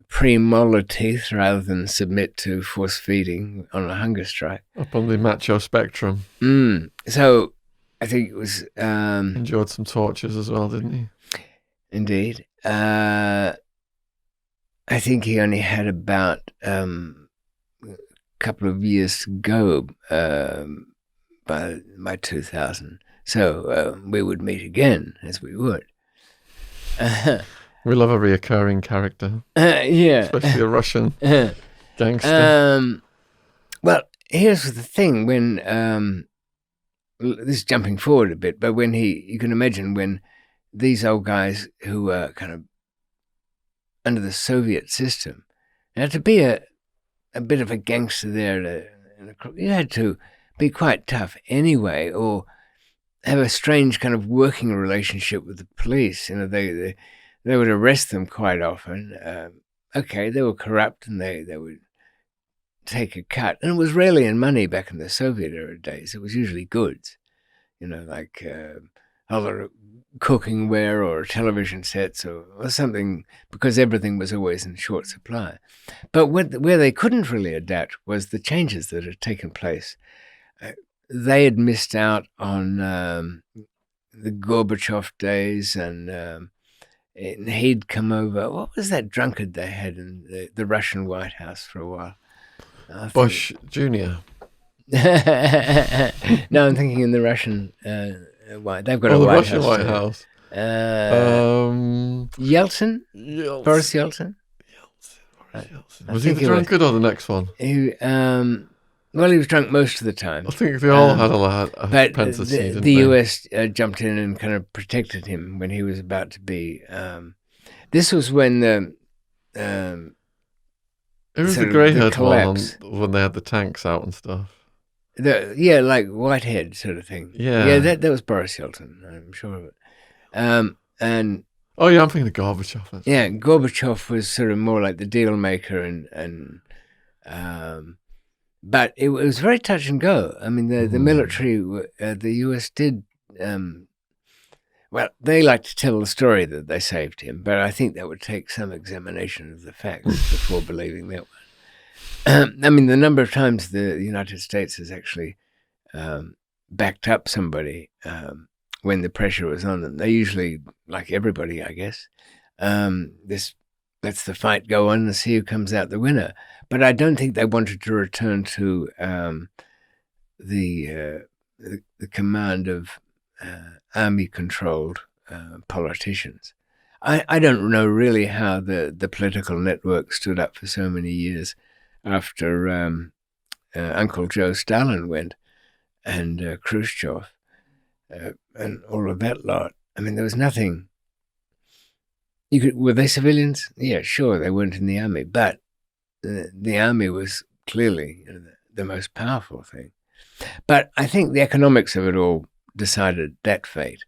premolar teeth rather than submit to force feeding on a hunger strike. Up on the macho spectrum. So I think it was... Endured some tortures as well, didn't he? Indeed. I think he only had about a couple of years to go by 2000. So we would meet again, as we would. We love a reoccurring character. Yeah. Especially a Russian gangster. Well, here's the thing. When, this is jumping forward a bit, but when you can imagine when these old guys who were kind of under the Soviet system, you had to be a bit of a gangster there. You had to be quite tough anyway, or have a strange kind of working relationship with the police. You know, they would arrest them quite often. Okay, they were corrupt and they would take a cut. And it was rarely in money back in the Soviet era days. It was usually goods, you know, like other cooking ware or television sets or something, because everything was always in short supply. But where they couldn't really adapt was the changes that had taken place. They had missed out on the Gorbachev days, and he'd come over. What was that drunkard they had in the Russian White House for a while? Bush Jr. No, I'm thinking in the Russian White. They've got a the White Russian House. White House. Yeltsin? Boris Yeltsin? Was he the drunkard or the next one? Well, he was drunk most of the time. I think they all had a but pensive, the US jumped in and kind of protected him when he was about to be... this was when It was the grey-haired one when they had the tanks out and stuff. Like Whitehead sort of thing. Yeah. That was Boris Yeltsin, I'm sure of it. And oh yeah, I'm thinking of Gorbachev. Yeah, Gorbachev was sort of more like the deal maker, and but it was very touch and go. I mean, the military, the US did. Well, they like to tell the story that they saved him, but I think that would take some examination of the facts before believing that one. I mean, the number of times the United States has actually backed up somebody when the pressure was on them. They usually, like everybody, I guess, this lets the fight go on and see who comes out the winner. But I don't think they wanted to return to the command of army-controlled politicians. I don't know really how the political network stood up for so many years after Uncle Joe Stalin went and Khrushchev and all of that lot. I mean, there was nothing. Were they civilians? Yeah, sure, they weren't in the army, but the army was clearly the most powerful thing. But I think the economics of it all decided that fate.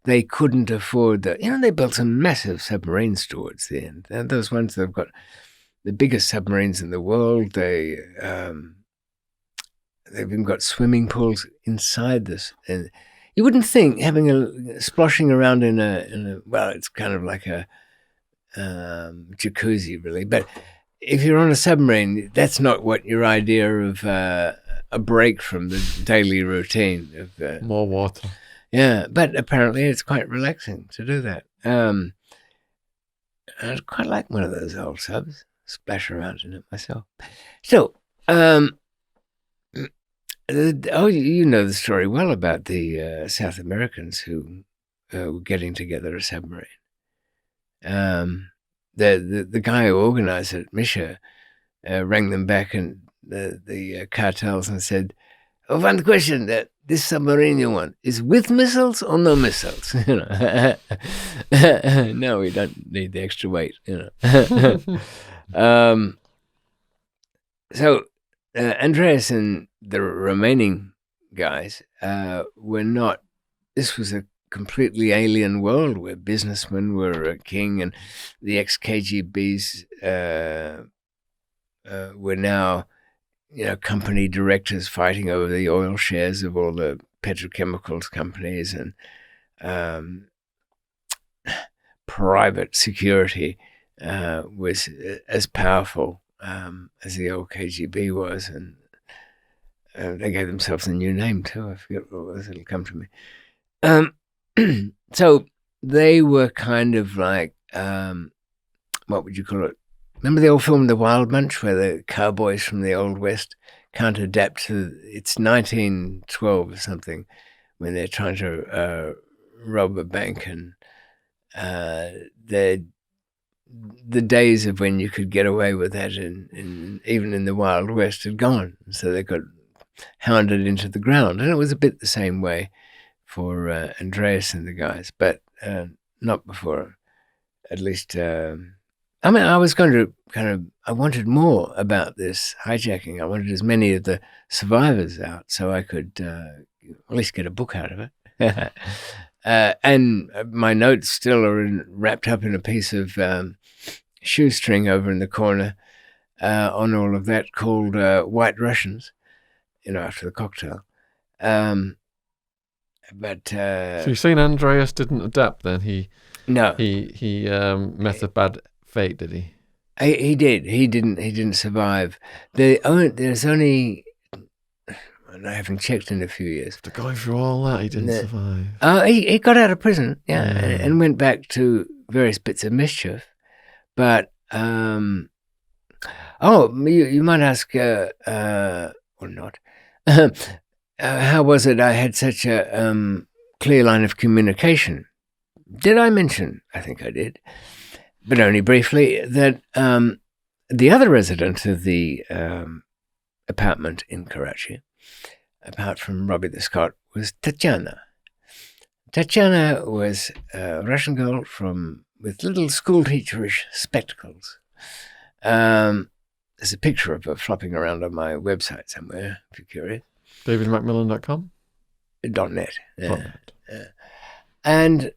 They couldn't afford they built some massive submarines towards the end. And those ones that have got the biggest submarines in the world, they they've even got swimming pools inside this. And you wouldn't think having splashing around in a well, it's kind of like a jacuzzi, really. But if you're on a submarine, that's not what your idea of a break from the daily routine of More water. Yeah, but apparently it's quite relaxing to do that. I'd quite like one of those old subs. Splash around in it myself. So, you know the story well about the South Americans who were getting together a submarine. The guy who organised it, Misha, rang them back and the cartels and said, "Oh, one question: that this submarine you want is with missiles or no missiles?" No, we don't need the extra weight. So Andreas and the remaining guys were not. This was a completely alien world where businessmen were king, and the ex-KGBs were now, company directors fighting over the oil shares of all the petrochemicals companies, and private security was as powerful as the old KGB was, and they gave themselves a new name too. I forget what it was. It'll come to me. So they were kind of like, what would you call it? Remember the old film The Wild Bunch, where the cowboys from the Old West can't adapt to, it's 1912 or something, when they're trying to rob a bank, and the days of when you could get away with that even in the Wild West had gone. So they got hounded into the ground. And it was a bit the same way for Andreas and the guys, but not before, at least... I was going to I wanted more about this hijacking. I wanted as many of the survivors out so I could at least get a book out of it. And my notes still are wrapped up in a piece of shoestring over in the corner on all of that, called White Russians, after the cocktail. But so you're saying Andreas didn't adapt then? He met a bad fate, did he? He did. He didn't survive. There's only, and I haven't checked in a few years. After going through all that, he didn't survive. He got out of prison, and went back to various bits of mischief. But you might ask, or not, how was it I had such a clear line of communication? Did I mention? I think I did, but only briefly, that the other resident of the apartment in Karachi, apart from Robbie the Scot, was Tatiana. Tatiana was a Russian girl with little schoolteacherish spectacles. There's a picture of her flopping around on my website somewhere, if you're curious. DavidMcMillan.com? .net. .net. And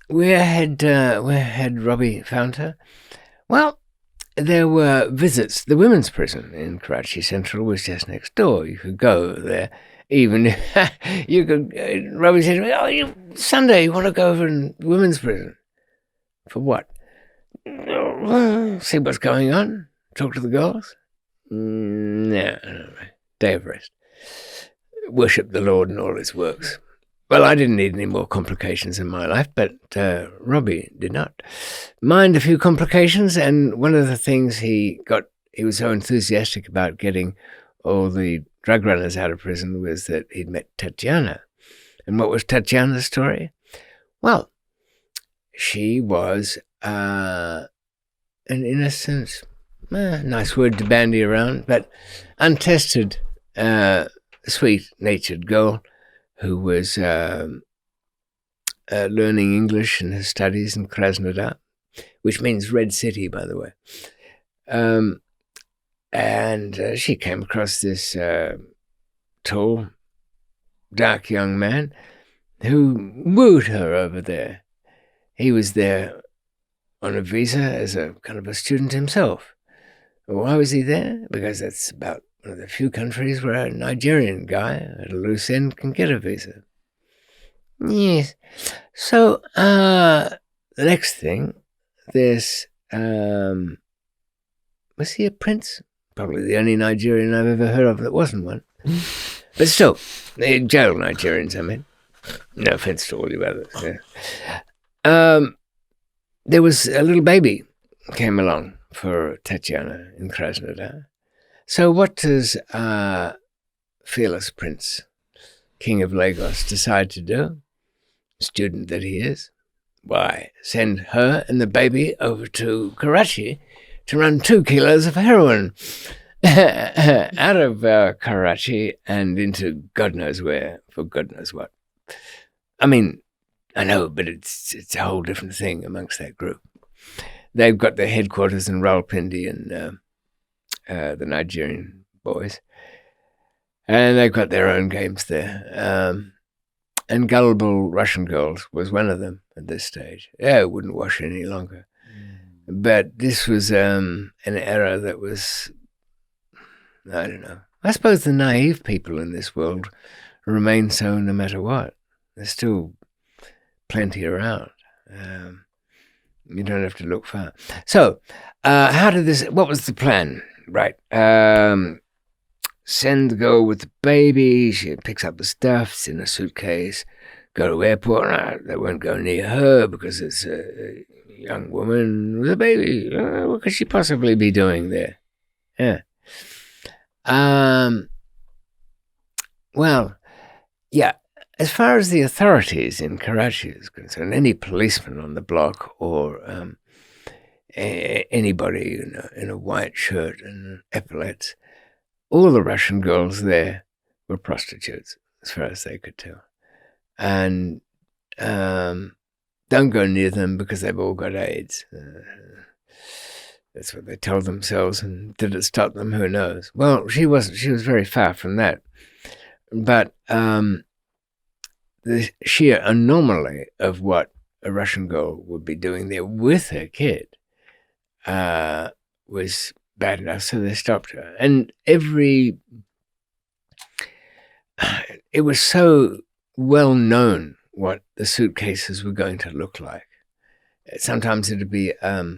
where had Robbie found her? Well, there were visits. The women's prison in Karachi Central was just next door. You could go there. Even you could. Robbie said to me, Sunday, you want to go over in the women's prison? For what? See what's going on? Talk to the girls? No. Day of rest. Worship the Lord and all his works. Well, I didn't need any more complications in my life, but Robbie did not mind a few complications. And one of the things he was so enthusiastic about getting all the drug runners out of prison was that he'd met Tatiana. And what was Tatiana's story? Well, she was an innocent, nice word to bandy around, but untested, sweet-natured girl who was learning English in her studies in Krasnodar, which means Red City, by the way. And she came across this tall, dark young man who wooed her over there. He was there on a visa as a kind of a student himself. Why was he there? Because that's about one of the few countries where a Nigerian guy at a loose end can get a visa. Yes. So, the next thing, there's, was he a prince? Probably the only Nigerian I've ever heard of that wasn't one. But still, they jail Nigerians, I mean. No offense to all you others. Yeah. There was a little baby came along for Tatiana in Krasnodar. So what does fearless prince, king of Lagos, decide to do? Student that he is. Why, send her and the baby over to Karachi to run 2 kilos of heroin out of Karachi and into God knows where for God knows what. I mean, I know, but it's a whole different thing amongst that group. They've got their headquarters in Rawalpindi and the Nigerian boys, and they've got their own games there. And gullible Russian girls was one of them at this stage. Yeah, it wouldn't wash any longer. But this was an era that was, I don't know. I suppose the naive people in this world remain so no matter what. There's still plenty around. You don't have to look far. So, what was the plan? Right. Send the girl with the baby. She picks up the stuff. It's in a suitcase. Go to airport. They won't go near her because it's a young woman with a baby. What could she possibly be doing there? Yeah. Well, yeah. As far as the authorities in Karachi is concerned, any policeman on the block or anybody in a white shirt and epaulets, all the Russian girls there were prostitutes, as far as they could tell. And don't go near them because they've all got AIDS. That's what they tell themselves. And did it stop them? Who knows? Well, she wasn't. She was very far from that. But the sheer anomaly of what a Russian girl would be doing there with her kid was bad enough, so they stopped her. And it was so well known what the suitcases were going to look like. Sometimes it would be a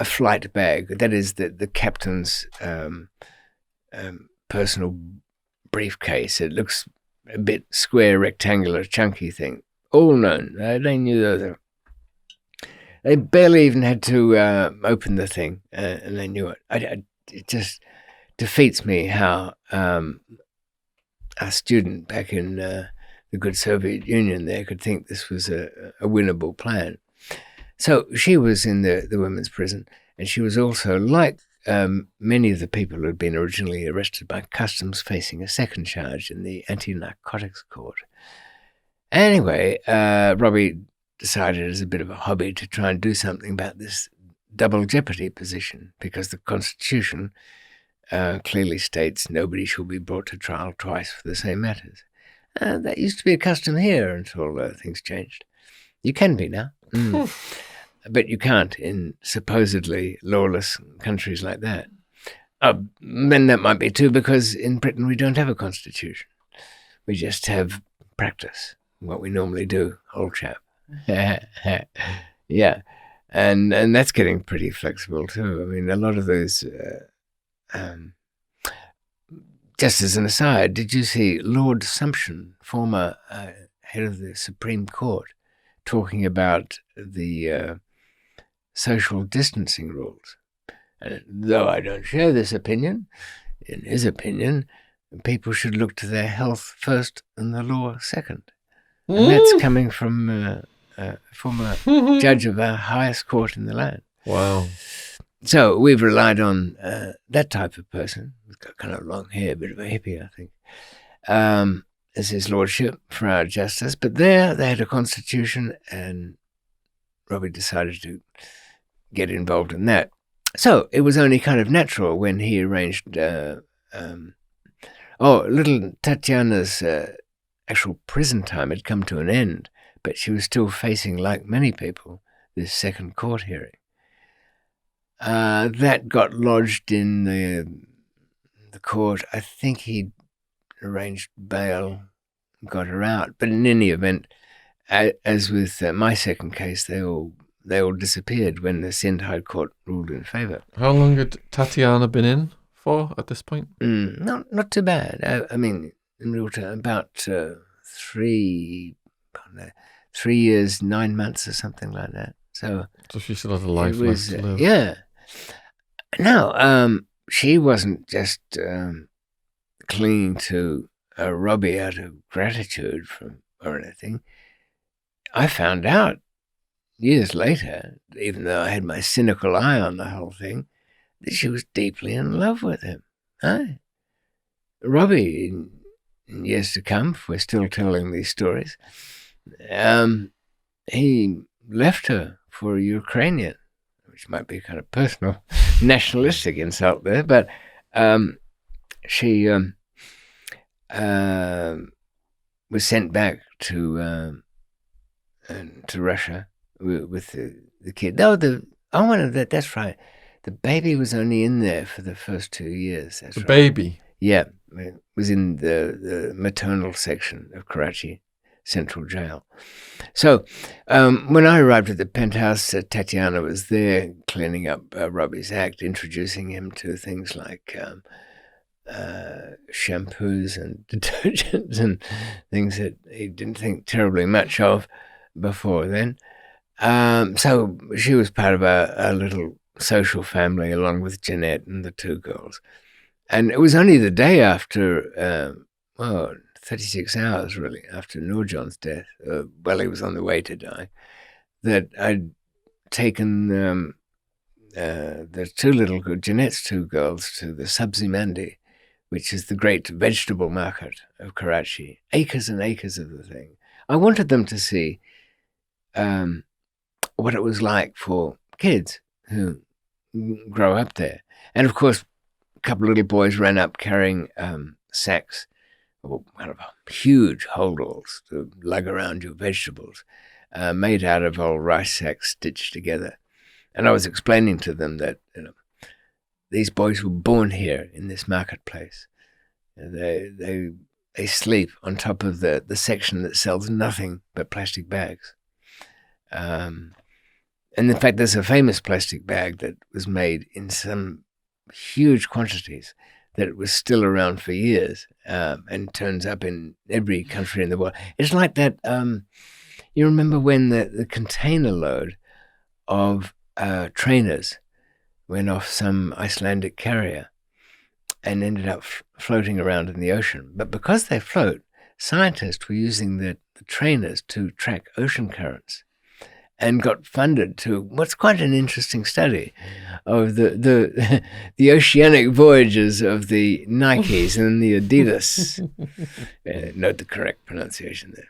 flight bag, that is the captain's personal briefcase. It looks a bit square, rectangular, chunky thing. All known. They knew those. They barely even had to open the thing, and they knew it. It just defeats me how a student back in the good Soviet Union there could think this was a winnable plan. So she was in the women's prison, and she was also, like many of the people who had been originally arrested by customs, facing a second charge in the anti-narcotics court. Anyway, Robbie decided as a bit of a hobby to try and do something about this double jeopardy position, because the Constitution clearly states nobody shall be brought to trial twice for the same matters. That used to be a custom here until things changed. You can be now. But you can't in supposedly lawless countries like that. Then that might be too, because in Britain we don't have a constitution. We just have practice, what we normally do, old chap. Yeah. And that's getting pretty flexible too. I mean, a lot of those... just as an aside, did you see Lord Sumption, former head of the Supreme Court, talking about the social distancing rules? And though I don't share this opinion, in his opinion, people should look to their health first and the law second. And that's coming from a former judge of our highest court in the land. Wow. So we've relied on that type of person. He's got kind of long hair, a bit of a hippie, I think, as his lordship for our justice. But there they had a constitution, and Robbie decided to get involved in that. So it was only kind of natural when he arranged, little Tatiana's actual prison time had come to an end, but she was still facing, like many people, this second court hearing. that got lodged in the court. I think he arranged bail, got her out. But in any event, as with my second case, they all disappeared when the Sindh High Court ruled in favour. How long had Tatiana been in for at this point? Not too bad. I mean, in real terms, about 3 years, 9 months or something like that. So she still has a life left to live. Yeah. No, she wasn't just clinging to Robbie out of gratitude or anything. I found out years later, even though I had my cynical eye on the whole thing, that she was deeply in love with him. Robbie, in years to come, if we're still telling these stories, he left her for a Ukrainian, which might be a kind of personal, nationalistic insult there, but she was sent back to Russia with the kid. No, that's right. The baby was only in there for the first 2 years. That's right. Baby? Yeah, it was in the maternal section of Karachi Central Jail. So when I arrived at the penthouse, Tatiana was there cleaning up Robbie's act, introducing him to things like shampoos and detergents and things that he didn't think terribly much of before then. So she was part of a little social family along with Jeanette and the two girls. And it was only the day after, 36 hours really, after Nurjan's death, while he was on the way to die, that I'd taken the two little Jeanette's two girls to the Sabzi Mandi, which is the great vegetable market of Karachi. Acres and acres of the thing. I wanted them to see what it was like for kids who grow up there. And of course, a couple of little boys ran up carrying sacks, or kind of huge holdalls to lug around your vegetables, made out of old rice sacks stitched together. And I was explaining to them that these boys were born here in this marketplace. They sleep on top of the section that sells nothing but plastic bags. And in fact, there's a famous plastic bag that was made in some huge quantities that was still around for years and turns up in every country in the world. It's like that, you remember when the container load of trainers went off some Icelandic carrier and ended up floating around in the ocean. But because they float, scientists were using the trainers to track ocean currents and got funded to what's quite an interesting study of the oceanic voyages of the Nikes and the Adidas. Note the correct pronunciation there.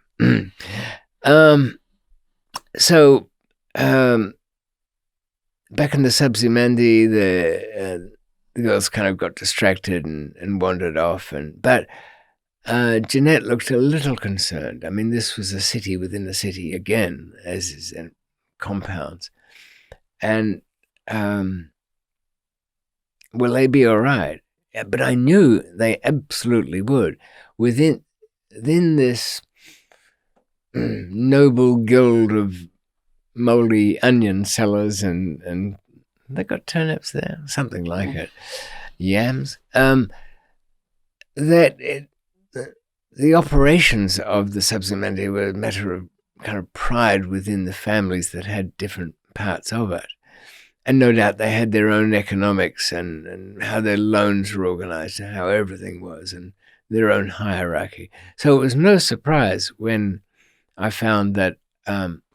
So back in the Sabzi Mandi, the girls kind of got distracted and wandered off. But Jeanette looked a little concerned. I mean, this was a city within a city again, as is compounds. And will they be all right? But I knew they absolutely would. Within this noble guild of mouldy onion sellers and they got turnips there, something like it, yams, the operations of the Sabzi Mandi were a matter of kind of pride within the families that had different parts of it. And no doubt they had their own economics and how their loans were organized and how everything was and their own hierarchy. So it was no surprise when I found that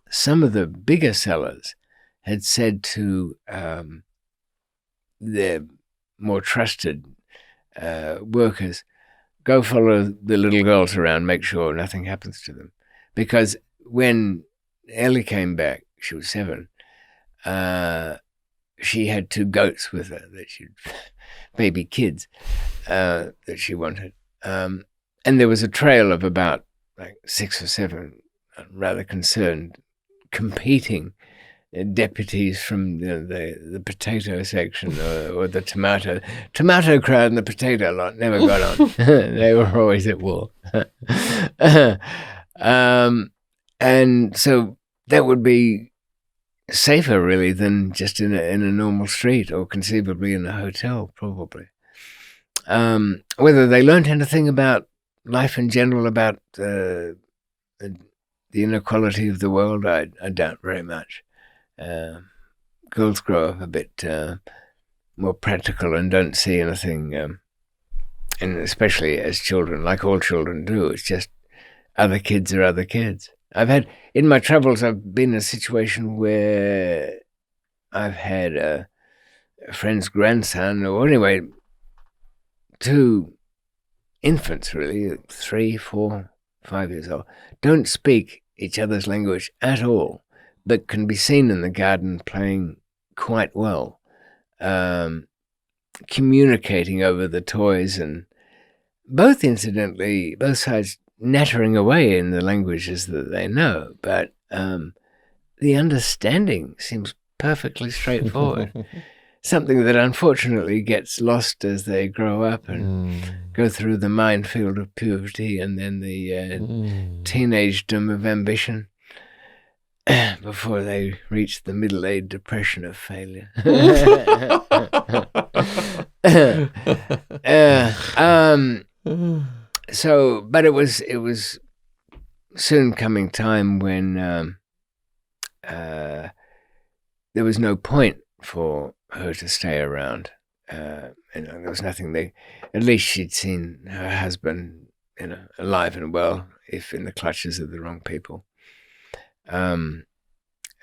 some of the bigger sellers had said to their more trusted workers, go follow the little girls around, make sure nothing happens to them. Because when Ellie came back, she was 7, she had 2 goats with her, baby kids, that she wanted. And there was a trail of about 6 or 7 rather concerned, competing deputies from the potato section or the tomato crowd and the potato lot never got on. They were always at war. And so that would be safer, really, than just in a normal street or conceivably in a hotel, probably. Whether they learned anything about life in general, about the inequality of the world, I doubt very much. Girls grow up a bit more practical and don't see anything, and especially as children, like all children do, it's just other kids are other kids. In my travels, I've been in a situation where I've had a friend's grandson, or anyway, 2 infants, really, 3, 4, 5 years old, don't speak each other's language at all, but can be seen in the garden playing quite well, communicating over the toys, and both sides nattering away in the languages that they know, but the understanding seems perfectly straightforward. Something that unfortunately gets lost as they grow up and go through the minefield of puberty and then the teenagedom of ambition before they reach the middle-age depression of failure. But it was soon coming time when there was no point for her to stay around. There was nothing at least she'd seen her husband, alive and well, if in the clutches of the wrong people. Had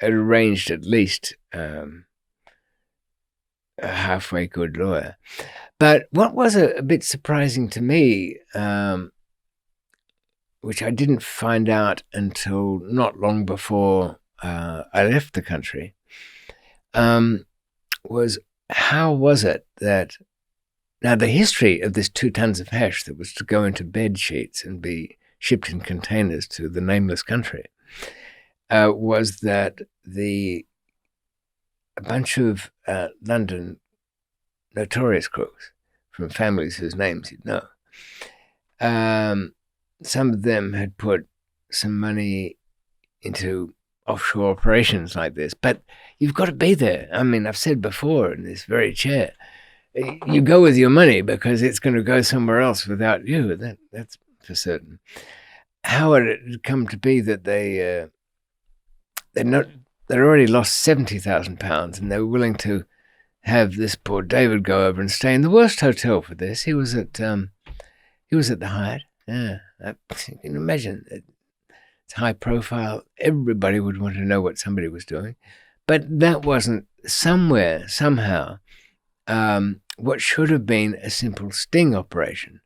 arranged at least a halfway good lawyer. But what was a bit surprising to me, which I didn't find out until not long before I left the country, was how was it that now the history of this 2 tons of hash that was to go into bed sheets and be shipped in containers to the nameless country was that a bunch of London notorious crooks from families whose names you'd know, some of them had put some money into offshore operations like this, but you've got to be there. I mean, I've said before in this very chair, you go with your money because it's going to go somewhere else without you. That's for certain. How had it come to be that they'd already lost £70,000 and they were willing to have this poor David go over and stay in the worst hotel for this? He was at the Hyatt. Yeah, you can imagine. It's high profile. Everybody would want to know what somebody was doing. But that wasn't somehow, what should have been a simple sting operation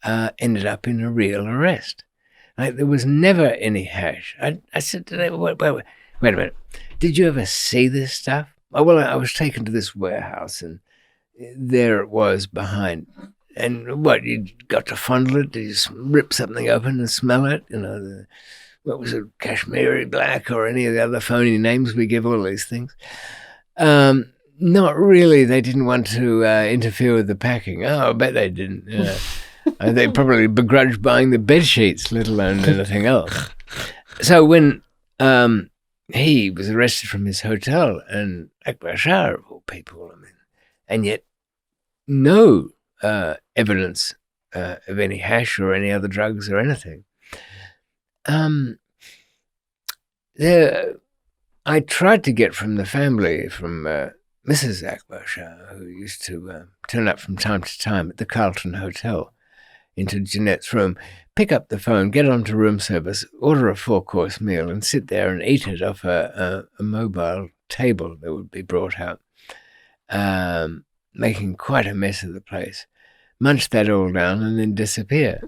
ended up in a real arrest. Like, there was never any hash. I said to them, wait a minute. Did you ever see this stuff? Oh, well, I was taken to this warehouse and there it was behind. And what, you got to fondle it? Did you just rip something open and smell it? What was it, Kashmiri Black or any of the other phony names we give all these things? Not really. They didn't want to interfere with the packing. Oh, I bet they didn't. Yeah. They probably begrudged buying the bed sheets, let alone anything else. So when he was arrested from his hotel, and Akbar Shah, of all people, and yet no evidence of any hash or any other drugs or anything. I tried to get from the family, from Mrs. Akbar Shah, who used to turn up from time to time at the Carlton Hotel, into Jeanette's room, pick up the phone, get onto room service, order a 4-course meal, and sit there and eat it off a mobile table that would be brought out, making quite a mess of the place. Munch that all down and then disappear.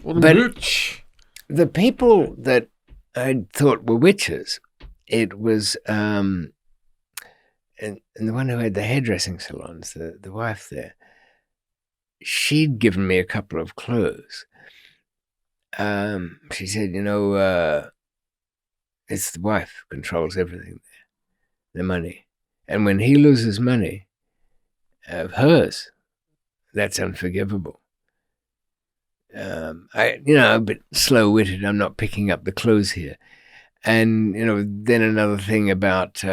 What a but mooch. The people that I thought were witches, it was, and the one who had the hairdressing salons, the wife there, she'd given me a couple of clues. She said, it's the wife who controls everything there, the money. And when he loses money of hers, that's unforgivable. A bit slow-witted. I'm not picking up the clues here. And, then another thing about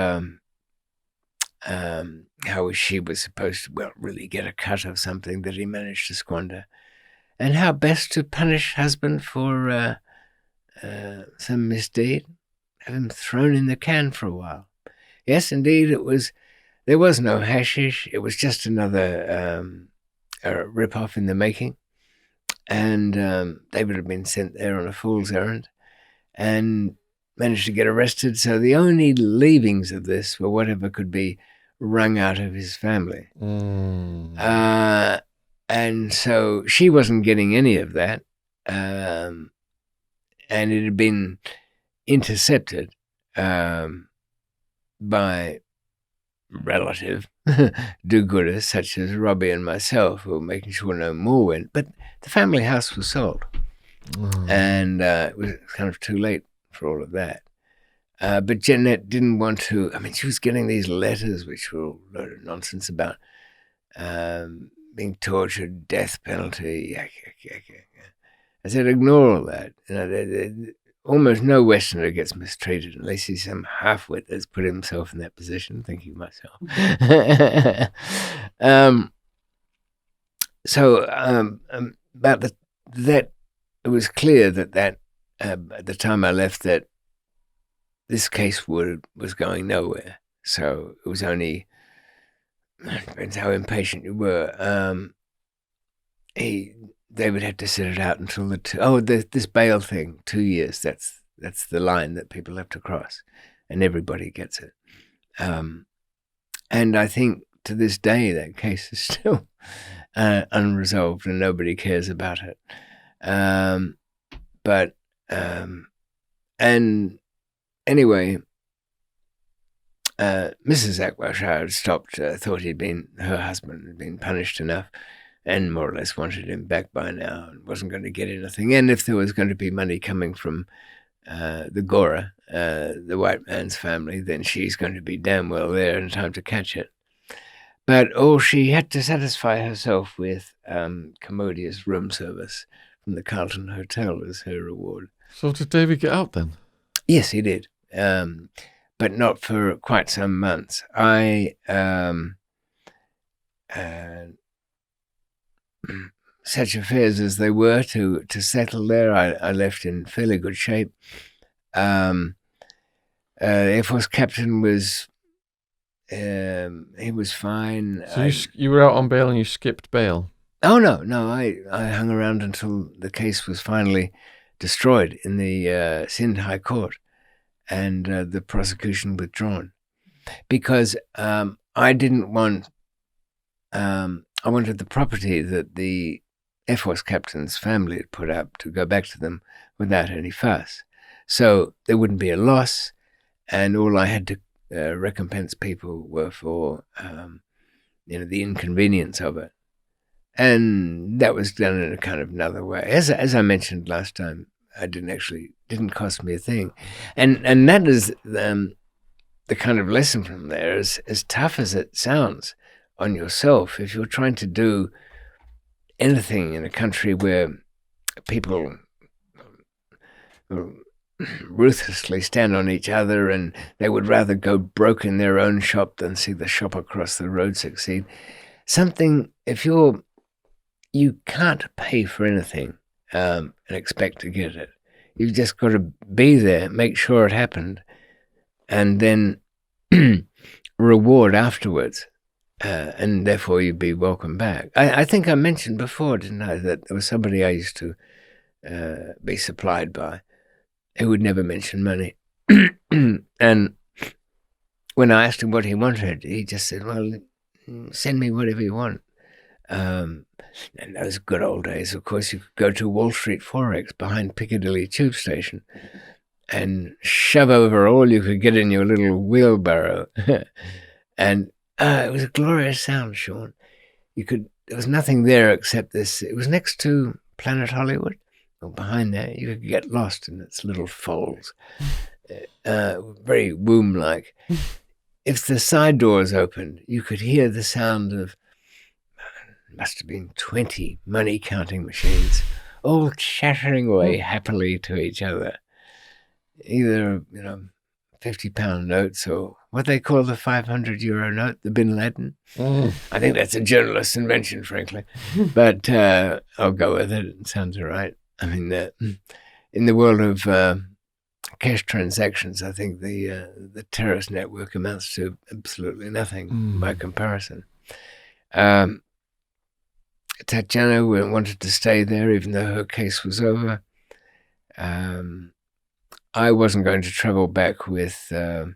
how she was supposed to, really get a cut of something that he managed to squander. And how best to punish husband for some misdeed. Have him thrown in the can for a while. Yes, indeed, there was no hashish. It was just another rip-off in the making. And they would have been sent there on a fool's errand and managed to get arrested. So the only leavings of this were whatever could be wrung out of his family. And so she wasn't getting any of that. And it had been intercepted by relative do-gooders such as Robbie and myself, who were making sure no more went. But the family house was sold. And it was kind of too late for all of that. But Jeanette didn't want to. She was getting these letters which were a load of nonsense about being tortured, death penalty. I said, ignore all that. Almost no Westerner gets mistreated unless he's some half-wit that's put himself in that position, thinking myself. About that, it was clear that at the time I left, that this case was going nowhere. So it was only, depends how impatient you were. They would have to sit it out until this bail thing, 2 years. That's the line that people have to cross, and everybody gets it. And I think to this day that case is still unresolved, and nobody cares about it. And anyway, Mrs. Akbarshire had stopped. Thought her husband had been punished enough, and more or less wanted him back by now, and wasn't going to get anything. And if there was going to be money coming from the Gora, the white man's family, then she's going to be damn well there in time to catch it. But she had to satisfy herself with commodious room service from the Carlton Hotel as her reward. So did David get out then? Yes, he did, but not for quite some months. Such affairs as they were, to settle there, I left in fairly good shape. The Air Force captain was, he was fine. So you were out on bail and you skipped bail? Oh, no, I hung around until the case was finally destroyed in the Sindh High Court and the prosecution withdrawn. Because I didn't want, I wanted the property that the Air Force captain's family had put up to go back to them without any fuss. So there wouldn't be a loss, and all I had to recompense people were for, the inconvenience of it. And that was done in a kind of another way. As I mentioned last time, I didn't cost me a thing. And that is the kind of lesson from there, is as tough as it sounds on yourself. If you're trying to do anything in a country where people ruthlessly stand on each other and they would rather go broke in their own shop than see the shop across the road succeed, if you can't pay for anything and expect to get it. You've just got to be there, make sure it happened, and then reward afterwards. And therefore you'd be welcome back. I think I mentioned before, didn't I, that there was somebody I used to be supplied by who would never mention money. And when I asked him what he wanted, he just said, well, send me whatever you want. And those good old days, of course, you could go to Wall Street Forex behind Piccadilly Tube Station and shove over all you could get in your little wheelbarrow. And it was a glorious sound, Sean. There was nothing there except this. It was next to Planet Hollywood, or behind there. You could get lost in its little folds. very womb-like. If the side doors opened, you could hear the sound of, must have been 20 money-counting machines, all chattering away happily to each other. Either, £50 notes or what they call the €500 note, the Bin Laden. I think that's a journalist's invention, frankly. But I'll go with it. It sounds all right. I mean, in the world of cash transactions, I think the terrorist network amounts to absolutely nothing by comparison. Tatiana wanted to stay there even though her case was over. I wasn't going to travel back with Jeanette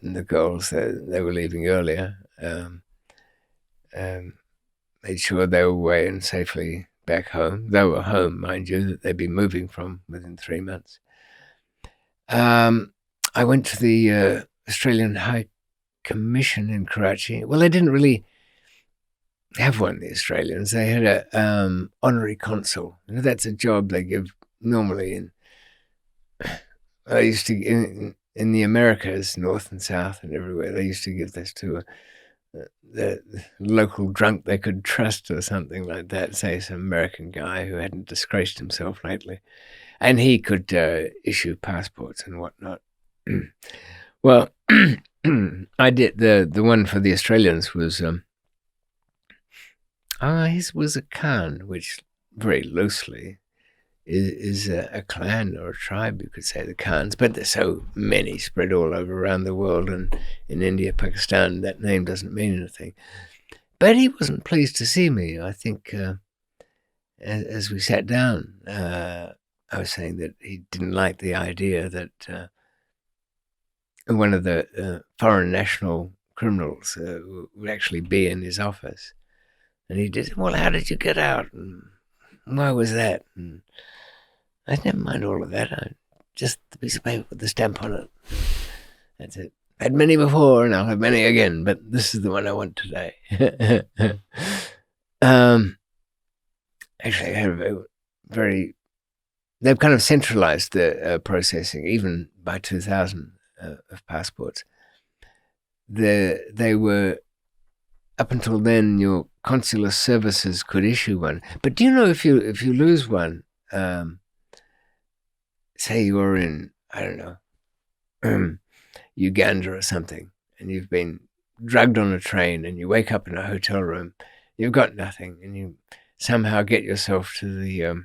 and the girls. They were leaving earlier. Made sure they were away and safely back home. They were home, mind you, that they'd be moving from within 3 months. I went to the Australian High Commission in Karachi. Well, they didn't really have one, the Australians. They had a honorary consul. That's a job they give normally in the Americas, North and South and everywhere. They used to give this to the local drunk they could trust or something like that, say some American guy who hadn't disgraced himself lately. And he could issue passports and whatnot. Well, I did the one for the Australians was his was a Khan, which very loosely is a clan or a tribe, you could say, the Khans, but there's so many spread all over around the world, and in India, Pakistan, that name doesn't mean anything. But he wasn't pleased to see me. I think as we sat down, I was saying that he didn't like the idea that one of the foreign national criminals would actually be in his office. And he did, well, how did you get out? And why was that? And I never mind all of that. Just the piece of paper with the stamp on it. That's it. Had many before, and I'll have many again, but this is the one I want today. Actually, I have a very... They've kind of centralized the processing, even by 2000 of passports. They were... Up until then, your consular services could issue one. But do you know if you lose one, say you're in, I don't know, Uganda or something, and you've been drugged on a train and you wake up in a hotel room, you've got nothing, and you somehow get yourself to the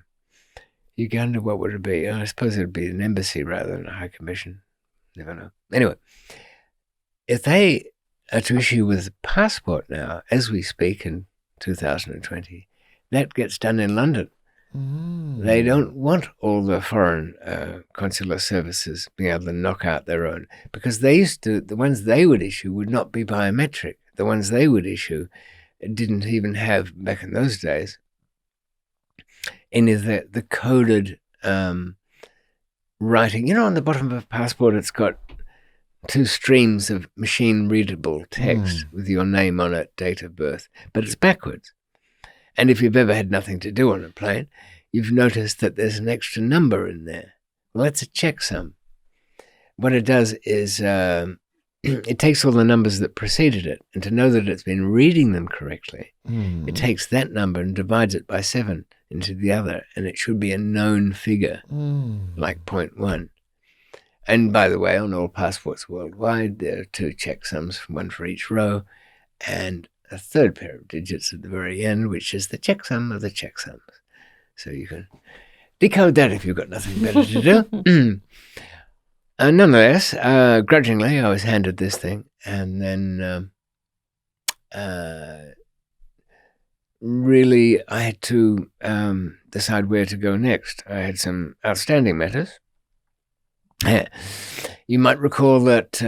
Uganda, what would it be? I suppose it would be an embassy rather than a high commission. Never know. Anyway, if they are to issue with a passport now, as we speak in 2020, that gets done in London. They don't want all the foreign consular services being able to knock out their own, because the ones they would issue would not be biometric. The ones they would issue didn't even have, back in those days, any of the coded writing. On the bottom of a passport, it's got 2 streams of machine-readable text with your name on it, date of birth, but it's backwards. And if you've ever had nothing to do on a plane, you've noticed that there's an extra number in there. Well, that's a checksum. What it does is it takes all the numbers that preceded it, and to know that it's been reading them correctly, it takes that number and divides it by 7 into the other, and it should be a known figure, like 0.1. And by the way, on all passports worldwide, there are 2 checksums, one for each row, and a 3rd pair of digits at the very end, which is the checksum of the checksums. So you can decode that if you've got nothing better to do. Nonetheless, grudgingly, I was handed this thing, and then really I had to decide where to go next. I had some outstanding matters. You might recall that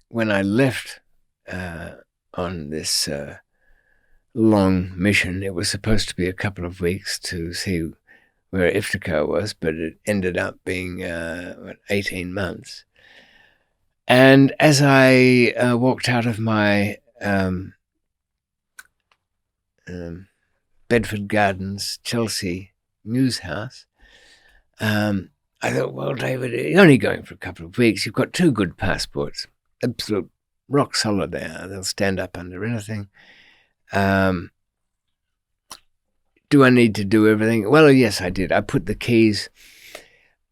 when I left on this long mission, it was supposed to be a couple of weeks to see where Iftikhar was, but it ended up being 18 months. And as I walked out of my Bedford Gardens, Chelsea news house, I thought, well, David, you're only going for a couple of weeks. You've got 2 good passports, absolute rock solid there. They'll stand up under anything. Do I need to do everything? Well, yes, I did. I put the keys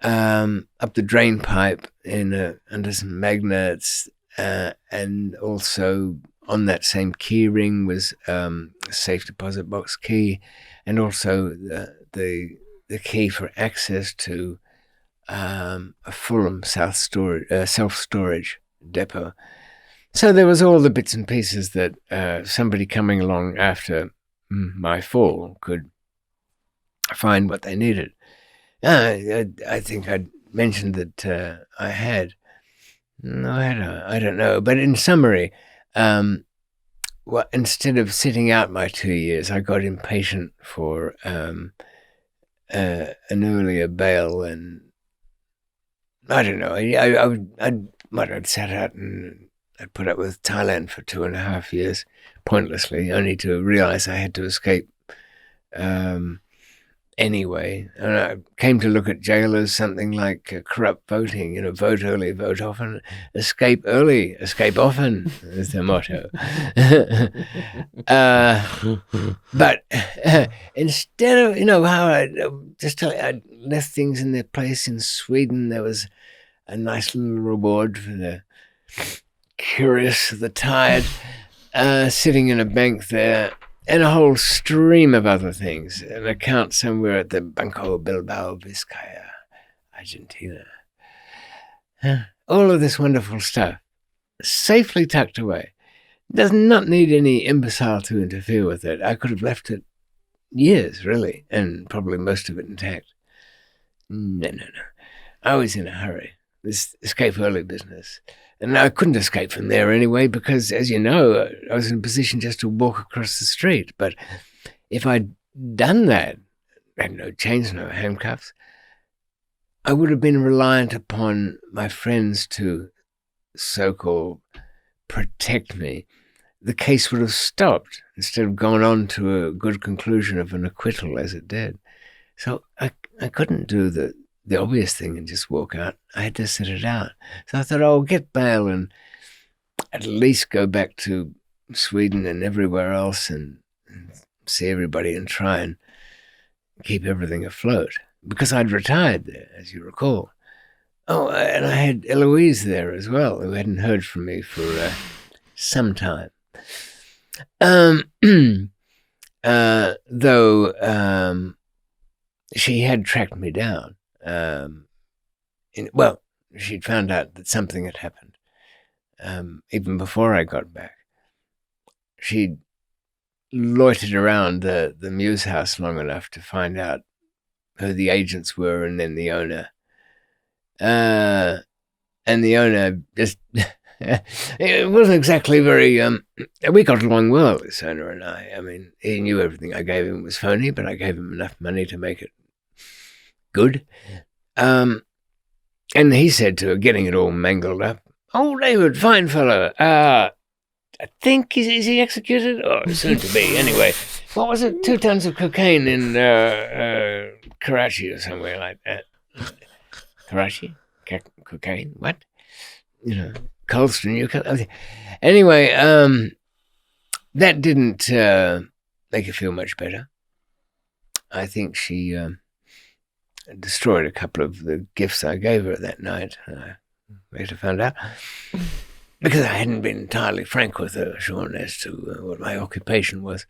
up the drain pipe under some magnets, and also on that same key ring was a safe deposit box key, and also the key for access to a Fulham self-storage depot. So there was all the bits and pieces that somebody coming along after my fall could find what they needed. I think I'd mentioned that I had. No, I don't know. But in summary, instead of sitting out my 2 years, I got impatient for an earlier bail, and I don't know. I'd sat out and I'd put up with Thailand for 2.5 years, pointlessly, only to realize I had to escape anyway. And I came to look at jail as something like corrupt voting, vote early, vote often, escape early, escape often is the motto. But instead of, how I just tell you, I left things in their place in Sweden. There was a nice little reward for the curious, the tired, sitting in a bank there, and a whole stream of other things. An account somewhere at the Banco Bilbao Vizcaya, Argentina. All of this wonderful stuff, safely tucked away. Does not need any imbecile to interfere with it. I could have left it years, really, and probably most of it intact. No. I was in a hurry. This escape early business. And I couldn't escape from there anyway, because, as you know, I was in a position just to walk across the street. But if I'd done that, I had no chains, no handcuffs, I would have been reliant upon my friends to so-called protect me. The case would have stopped instead of gone on to a good conclusion of an acquittal as it did. So I couldn't do the obvious thing and just walk out. I had to sit it out. So I thought, I'll get bail and at least go back to Sweden and everywhere else and see everybody and try and keep everything afloat. Because I'd retired there, as you recall. Oh, and I had Eloise there as well, who hadn't heard from me for some time. Though she had tracked me down. She'd found out that something had happened, even before I got back. She'd loitered around the Muse house long enough to find out who the agents were, and then the owner. And the owner just, it wasn't exactly very, we got along well, this owner and I. I mean, he knew everything I gave him was phony, but I gave him enough money to make it good. And he said to her, getting it all mangled up, "Oh, David, fine fellow. I think, is he executed? Or soon to be. Anyway, what was it? 2 tons of cocaine in Karachi or somewhere like that. Karachi? Cocaine? What? Colston, Newcastle. Anyway, that didn't make her feel much better. I think she destroyed a couple of the gifts I gave her that night. I later found out. Because I hadn't been entirely frank with her, Sean, as to what my occupation was.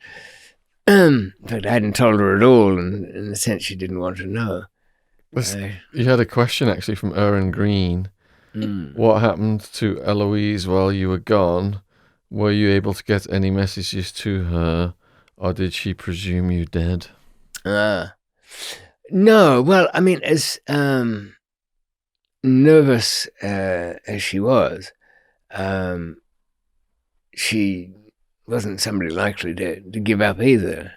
In fact, I hadn't told her at all, and in a sense she didn't want to know. You had a question, actually, from Aaron Green. What happened to Eloise while you were gone? Were you able to get any messages to her, or did she presume you dead? No, well, I mean, as nervous as she was, she wasn't somebody likely to give up either.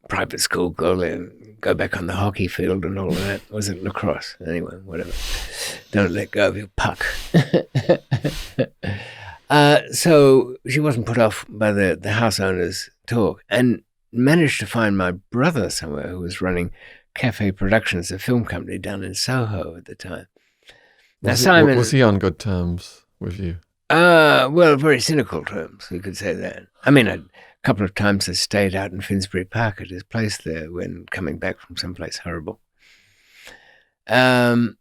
Private school girl, go back on the hockey field and all of that. Was it lacrosse? Anyway, whatever. Don't let go of your puck. So she wasn't put off by the house owner's talk, and managed to find my brother somewhere who was running Cafe Productions, a film company down in Soho at the time. Now, Was he on good terms with you? Well, very cynical terms, you could say that. I mean, a couple of times I stayed out in Finsbury Park at his place there when coming back from someplace horrible. We've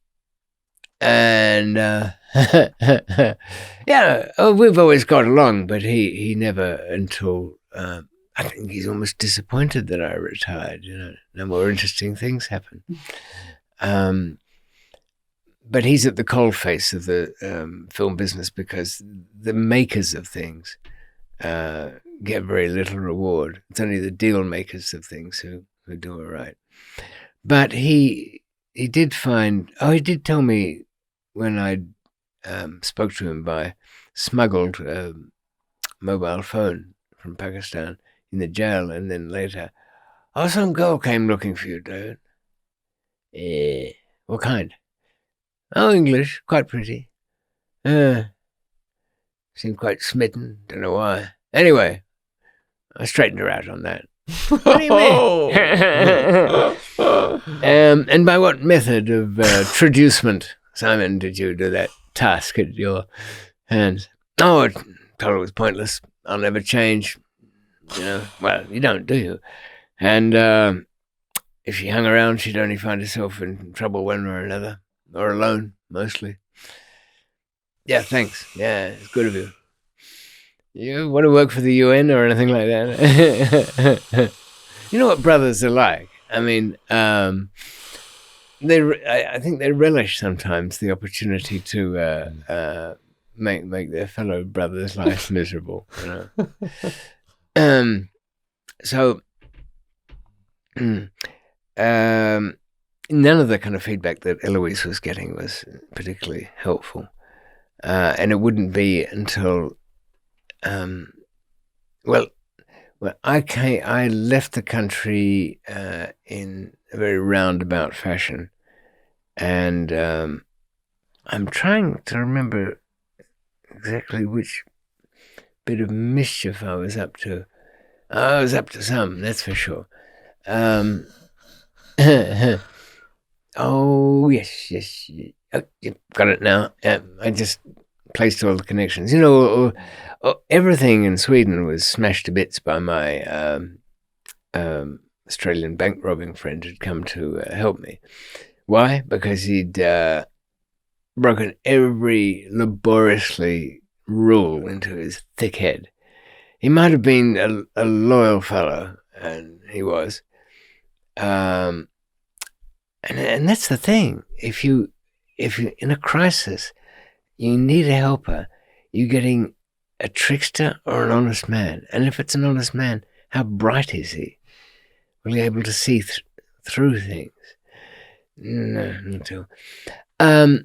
always got along, but he never until, I think he's almost disappointed that I retired, no more interesting things happen. But he's at the coalface of the film business because the makers of things get very little reward. It's only the deal makers of things who do it right. But he did tell me when I spoke to him by smuggled mobile phone from Pakistan in the jail, and then later, some girl came looking for you, dude. What kind? Oh, English, quite pretty. Seemed quite smitten, don't know why. Anyway, I straightened her out on that. What do you mean? And by what method of traducement, Simon, did you do that task at your hands? Oh, I told her it was pointless. I'll never change. Well, you don't, do you? And if she hung around, she'd only find herself in trouble one way or another. Or alone, mostly. Yeah, thanks. Yeah, it's good of you. You want to work for the UN or anything like that? You know what brothers are like? I mean, I think they relish sometimes the opportunity to make their fellow brother's life miserable. So, none of the kind of feedback that Eloise was getting was particularly helpful. And it wouldn't be until, I left the country in a very roundabout fashion. And I'm trying to remember exactly which bit of mischief I was up to. I was up to some, that's for sure. Oh, yes. Oh, yep, got it now. I just placed all the connections. Everything in Sweden was smashed to bits by my Australian bank robbing friend who'd come to help me. Why? Because he'd broken every laboriously rule into his thick head. He might have been a loyal fellow, and he was. And that's the thing. If you're in a crisis, you need a helper. You're getting a trickster or an honest man. And if it's an honest man, how bright is he? Will he be able to see through things? No, not at all.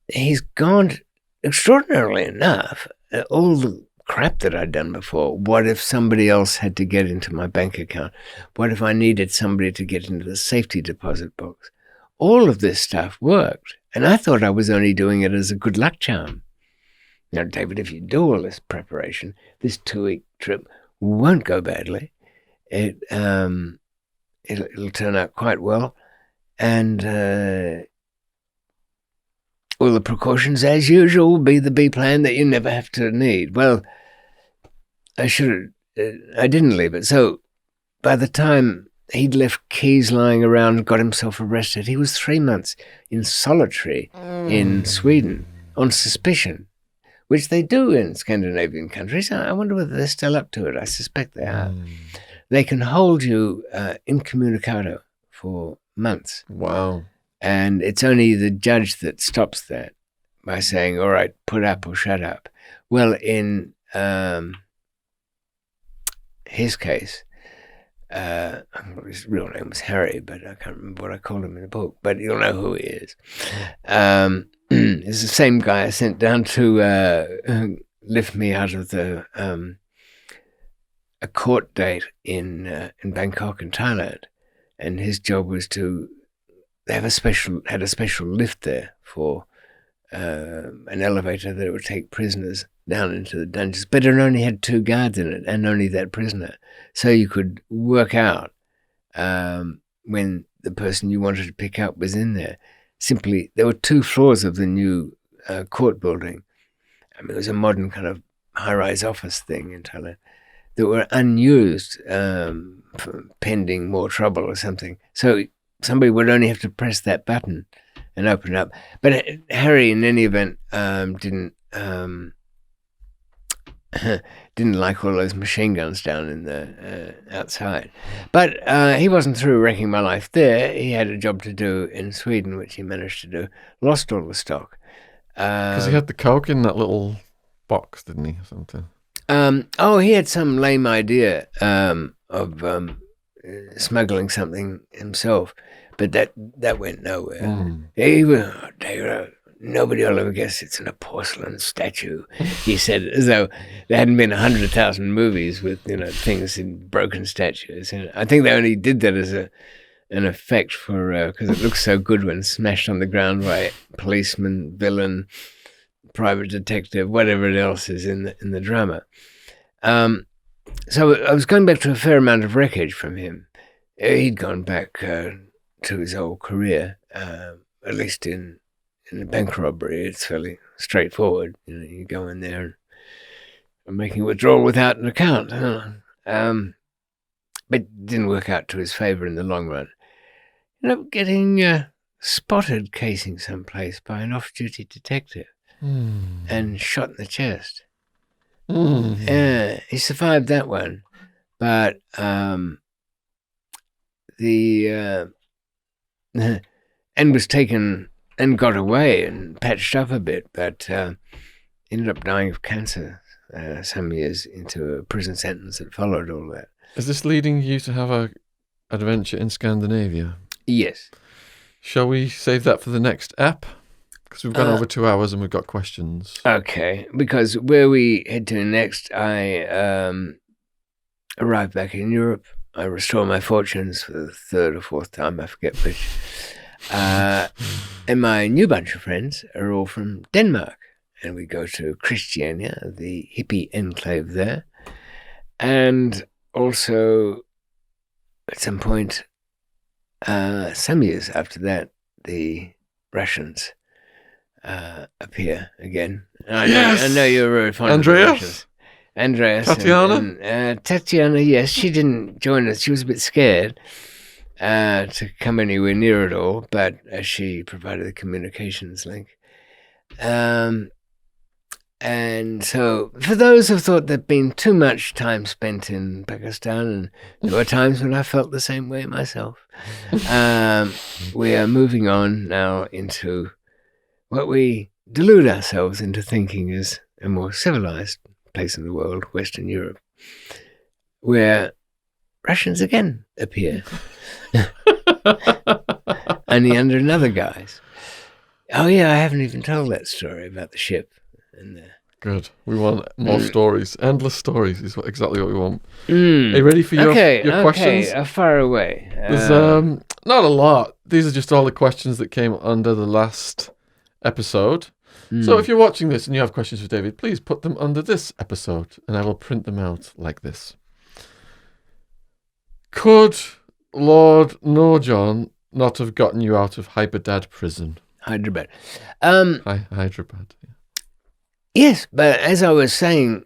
He's gone, extraordinarily enough, all the crap that I'd done before. What if somebody else had to get into my bank account? What if I needed somebody to get into the safety deposit box? All of this stuff worked. And I thought I was only doing it as a good luck charm. Now, David, if you do all this preparation, this 2-week trip won't go badly. It'll turn out quite well. And all the precautions, as usual, will be the B plan that you never have to need. Well, I didn't leave it. So by the time he'd left keys lying around and got himself arrested, he was 3 months in solitary in Sweden on suspicion, which they do in Scandinavian countries. I wonder whether they're still up to it. I suspect they are. They can hold you incommunicado for months. Wow. And it's only the judge that stops that by saying, all right, put up or shut up. Well, in his case, his real name was Harry, but I can't remember what I called him in the book, but you'll know who he is. It's the same guy I sent down to lift me out of the a court date in Bangkok in Thailand. And his job was to had a special lift there for an elevator that would take prisoners down into the dungeons, but it only had 2 guards in it and only that prisoner. So you could work out when the person you wanted to pick up was in there. Simply, there were 2 floors of the new court building. I mean, it was a modern kind of high-rise office thing in Thailand that were unused, pending more trouble or something. So somebody would only have to press that button and open it up. But Harry, in any event, didn't like all those machine guns down in the outside. But he wasn't through wrecking my life there. He had a job to do in Sweden, which he managed to do. Lost all the stock. Because he had the coke in that little box, didn't he, or something? He had some lame idea of smuggling something himself, but that went nowhere. Nobody will ever guess it's in a porcelain statue, he said, as though there hadn't been 100,000 movies with things in broken statues. And I think they only did that as an effect for because it looks so good when smashed on the ground by policeman, villain, private detective, whatever it else is in the drama. So I was going back to a fair amount of wreckage from him. He'd gone back to his old career, at least in the bank robbery. It's fairly straightforward. You go in there and making a withdrawal without an account. But it didn't work out to his favour in the long run. Ended up getting spotted casing someplace by an off-duty detective and shot in the chest. He survived that one, but the and was taken and got away and patched up a bit, but ended up dying of cancer some years into a prison sentence that followed all that. Is this leading you to have a adventure in Scandinavia? Yes. Shall we save that for the next ep? Because we've gone over 2 hours and we've got questions. Okay, because where we head to next, I arrive back in Europe. I restore my fortunes for the 3rd or 4th time, I forget which. And my new bunch of friends are all from Denmark. And we go to Christiania, the hippie enclave there. And also, at some point, some years after that, the Russians appear again. I know you're very fond of the Russians. Andreas. Tatiana? And Tatiana, yes, she didn't join us. She was a bit scared to come anywhere near it all, but she provided the communications link. And so for those who thought there'd been too much time spent in Pakistan, and there were times when I felt the same way myself, we are moving on now into what we delude ourselves into thinking is a more civilized place in the world, Western Europe, where Russians again appear. Only under another guise. Oh yeah, I haven't even told that story about the ship. Good. We want more stories. Endless stories is exactly what we want. Are you ready for your questions? Okay, far away. There's not a lot. These are just all the questions that came under the last episode. So if you're watching this and you have questions for David, please put them under this episode and I will print them out like this. Could Lord Nurjan not have gotten you out of Hyderabad prison? Hyderabad. Hyderabad. Yeah. Yes, but as I was saying,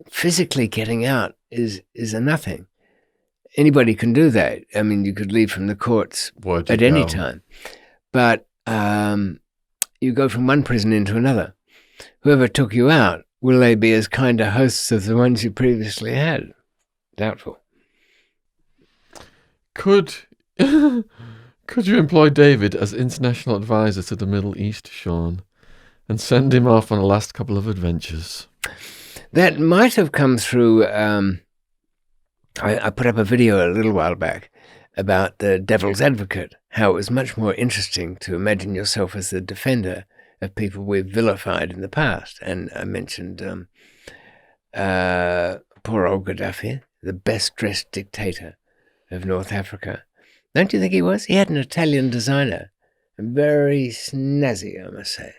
physically getting out is a nothing. Anybody can do that. I mean, you could leave from the courts at any time. But you go from one prison into another. Whoever took you out, will they be as kind a hosts as the ones you previously had? Doubtful. Could you employ David as international advisor to the Middle East, Sean, and send him off on the last couple of adventures? That might have come through. I put up a video a little while back about the devil's advocate, how it was much more interesting to imagine yourself as the defender of people we've vilified in the past. And I mentioned poor old Gaddafi, the best-dressed dictator of North Africa. Don't you think he was? He had an Italian designer, very snazzy, I must say,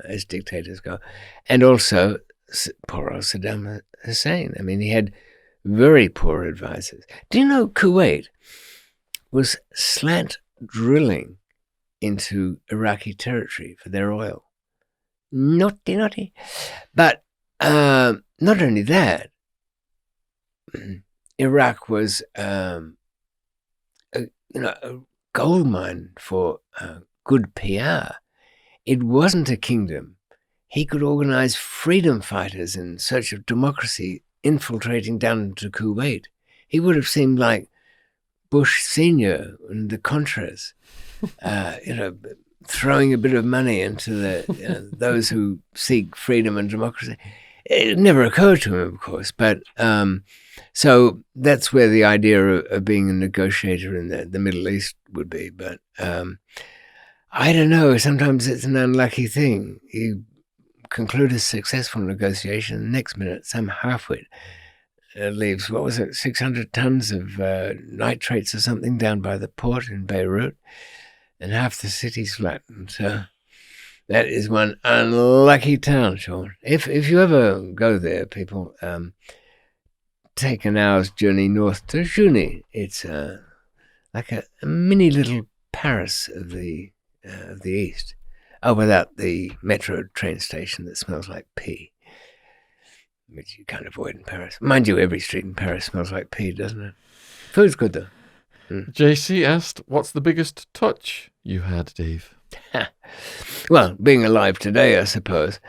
as dictators go. And also, poor old Saddam Hussein. I mean, he had very poor advisors. Do you know Kuwait was slant drilling into Iraqi territory for their oil. Naughty, naughty. But not only that, Iraq was a gold mine for good PR. It wasn't a kingdom. He could organize freedom fighters in search of democracy infiltrating down into Kuwait. He would have seemed like Bush Sr. and the Contras, throwing a bit of money into those who seek freedom and democracy. It never occurred to him, of course, but so that's where the idea of being a negotiator in the Middle East would be. But I don't know. Sometimes it's an unlucky thing. You conclude a successful negotiation, the next minute some halfwit leaves, 600 tons of nitrates or something down by the port in Beirut, and half the city's flattened. So that is one unlucky town, Sean. If you ever go there, people, take an hour's journey north to Juni. It's like a mini little Paris of the East. Oh, without the metro train station that smells like pee, which you can't avoid in Paris. Mind you, every street in Paris smells like pee, doesn't it? Food's good, though. JC asked, what's the biggest touch you had, Dave? Well, being alive today, I suppose.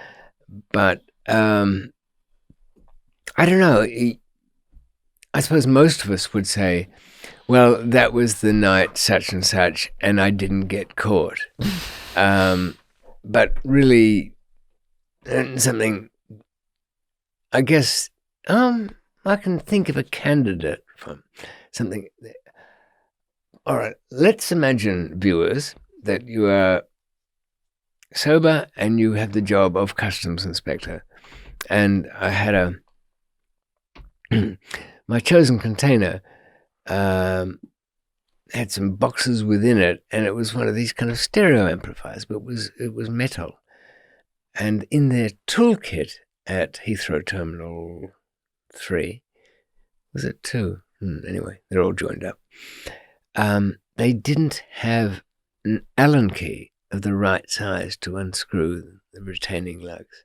But I don't know. I suppose most of us would say, well, that was the night such and such, and I didn't get caught. But really, something, I guess, I can think of a candidate from something. All right, let's imagine, viewers, that you are sober and you have the job of customs inspector. And I had my chosen container had some boxes within it, and it was one of these kind of stereo amplifiers, but it was metal. And in their toolkit at Heathrow Terminal 3, was it 2? Anyway, they're all joined up. They didn't have an Allen key of the right size to unscrew the retaining lugs.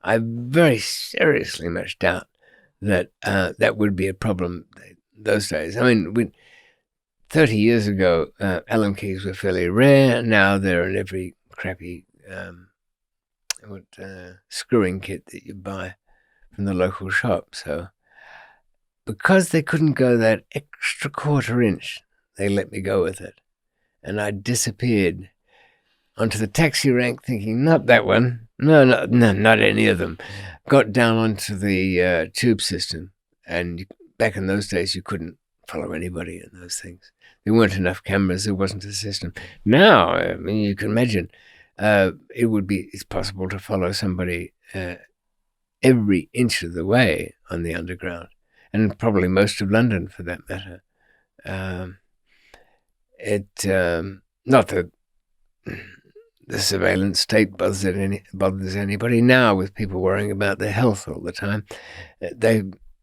I very seriously much doubt that that would be a problem those days. I mean, 30 years ago, Allen keys were fairly rare. Now they're in every crappy screwing kit that you buy from the local shop. So because they couldn't go that extra quarter inch, they let me go with it. And I disappeared onto the taxi rank thinking, not that one. No, not any of them. Got down onto the tube system. And back in those days, you couldn't follow anybody in those things. There weren't enough cameras. There wasn't a system. Now, I mean, you can imagine, it's possible to follow somebody every inch of the way on the underground, and probably most of London for that matter. Not that the surveillance state bothers anybody now, with people worrying about their health all the time.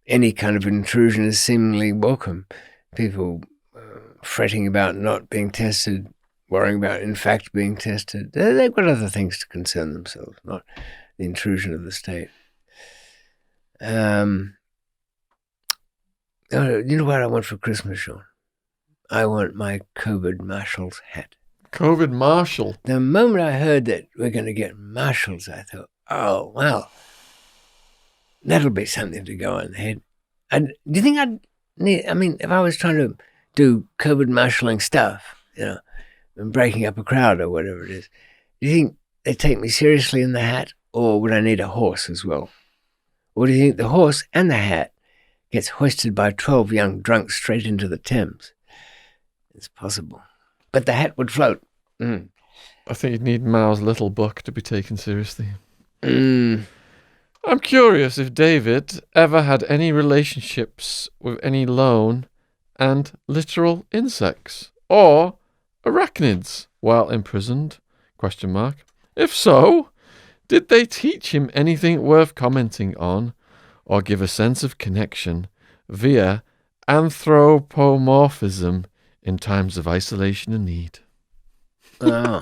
Any kind of intrusion is seemingly welcome. People fretting about not being tested, worrying about in fact being tested. They've got other things to concern themselves, not the intrusion of the state. You know what I want for Christmas, Sean? I want my COVID Marshal's hat. COVID Marshal? The moment I heard that we're going to get Marshalls, I thought, oh, well, that'll be something to go on the head. Do you think I'd need, if I was trying to do COVID marshalling stuff, and breaking up a crowd or whatever it is, do you think they'd take me seriously in the hat, or would I need a horse as well? Or do you think the horse and the hat gets hoisted by 12 young drunks straight into the Thames? It's possible. But the hat would float. I think you'd need Mao's little book to be taken seriously. I'm curious if David ever had any relationships with any lone and literal insects or arachnids while imprisoned? ? If so, did they teach him anything worth commenting on or give a sense of connection via anthropomorphism in times of isolation and need? Oh.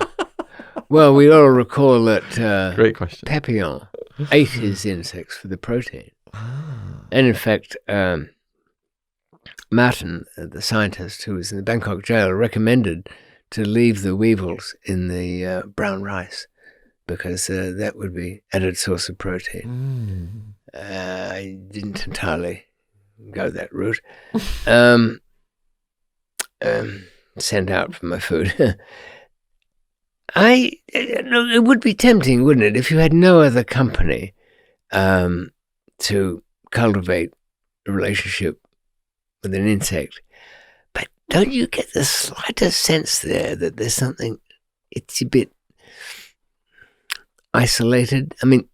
Well, we all recall that Great question. Papillon ate his insects for the protein. And in fact, Martin, the scientist who was in the Bangkok jail, recommended to leave the weevils in the brown rice because that would be added source of protein. I didn't entirely go that route. Sent out for my food. It would be tempting, wouldn't it, if you had no other company to cultivate a relationship with an insect. But don't you get the slightest sense there that there's something, it's a bit isolated? I mean,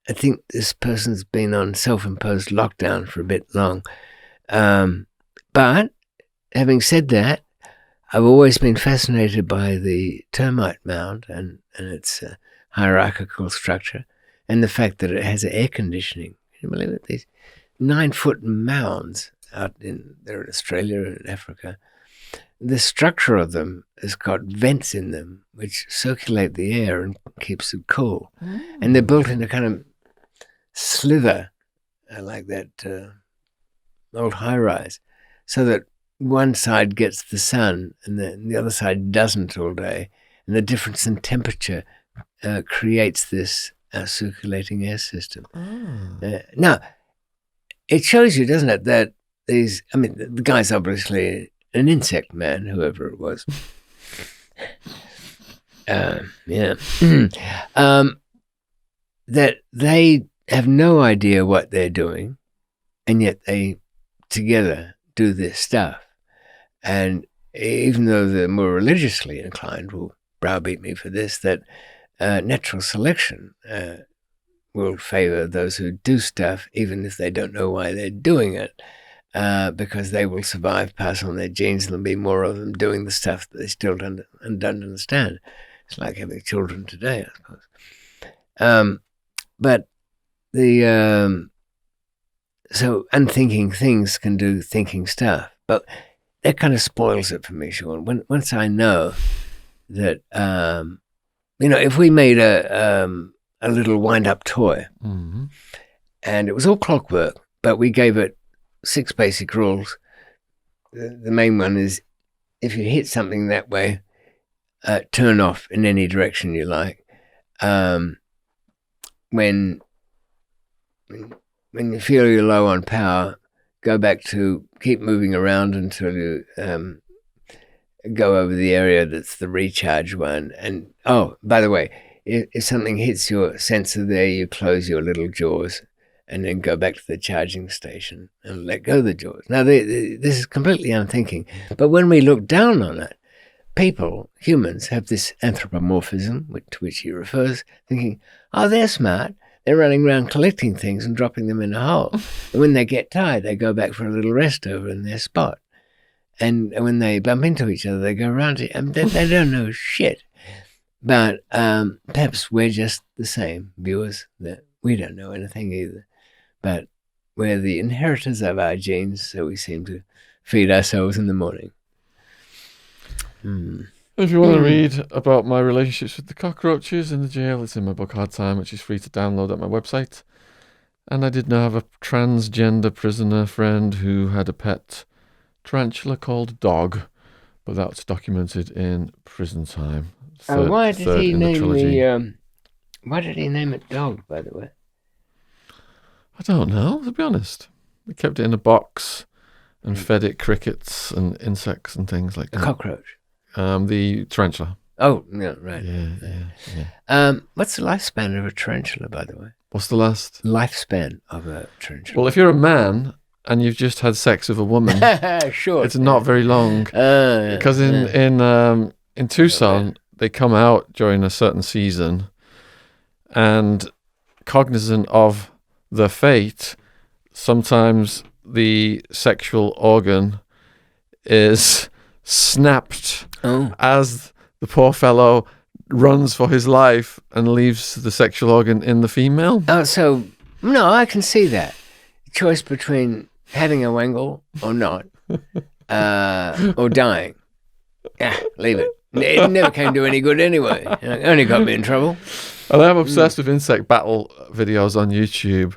I think this person's been on self-imposed lockdown for a bit long. But having said that, I've always been fascinated by the termite mound and its hierarchical structure, and the fact that it has air conditioning. Can you believe it? These 9-foot mounds out they're in Australia and Africa. The structure of them has got vents in them which circulate the air and keeps it cool. And they're built in a kind of slither like that old high-rise, so that one side gets the sun and the other side doesn't all day. And the difference in temperature creates this circulating air system. Now, it shows you, doesn't it, that the guy's obviously an insect man, whoever it was. That they have no idea what they're doing, and yet they together do this stuff. And even though they're more religiously inclined, will browbeat me for this, that natural selection will favor those who do stuff, even if they don't know why they're doing it, because they will survive, pass on their genes, and there'll be more of them doing the stuff that they still don't understand. It's like having children today, I suppose. But so unthinking things can do thinking stuff, but that kind of spoils it for me, Sean. Once I know that, if we made a little wind-up toy, and it was all clockwork, but we gave it 6 basic rules. The main one is, if you hit something that way, turn off in any direction you like. When you feel you're low on power, go back to keep moving around until you go over the area that's the recharge one. And, oh, by the way, if something hits your sensor there, you close your little jaws and then go back to the charging station and let go of the jaws. Now, this is completely unthinking. But when we look down on it, humans, have this anthropomorphism, to which he refers, thinking, oh, they're smart. They're running around collecting things and dropping them in a hole. And when they get tired, they go back for a little rest over in their spot. And when they bump into each other, they go around it. I mean, they don't know shit. But perhaps we're just the same viewers, that we don't know anything either. But we're the inheritors of our genes, so we seem to feed ourselves in the morning. If you want to read about my relationships with the cockroaches in the jail, it's in my book Hard Time, which is free to download at my website. And I did now have a transgender prisoner friend who had a pet tarantula called Dog, but that's documented in Prison Time. Why did he name it Dog, by the way? I don't know, to be honest. They kept it in a box and fed it crickets and insects and things like that. A cockroach? The tarantula. Oh, yeah, right. Yeah. What's the lifespan of a tarantula, by the way? What's the last? Lifespan of a tarantula. Well, if you're a man and you've just had sex with a woman, sure, it's not very long. Because in Tucson, they come out during a certain season, and cognizant of the fate, sometimes the sexual organ is snapped as the poor fellow runs for his life and leaves the sexual organ in the female. Oh, so, no, I can see that. Choice between having a wangle or not, or dying. Leave it. It never came to any good anyway. It only got me in trouble. And I'm obsessed with insect battle videos on YouTube,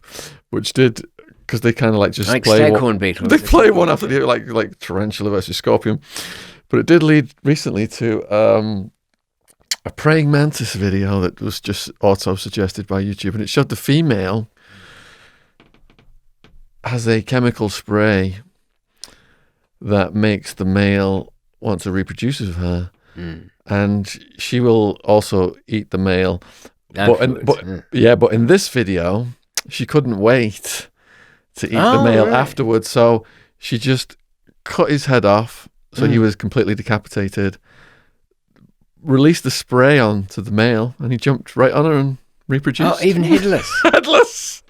which did, because they kind of like just Like play staghorn beetles. They play one after the other, like tarantula versus scorpion. But it did lead recently to a praying mantis video that was just auto-suggested by YouTube, and it showed the female has a chemical spray that makes the male want to reproduce with her, and she will also eat the male. But in this video, she couldn't wait to eat the male afterwards, so she just cut his head off, so he was completely decapitated, released the spray onto the male, and he jumped right on her and reproduced. Oh, even headless. Headless!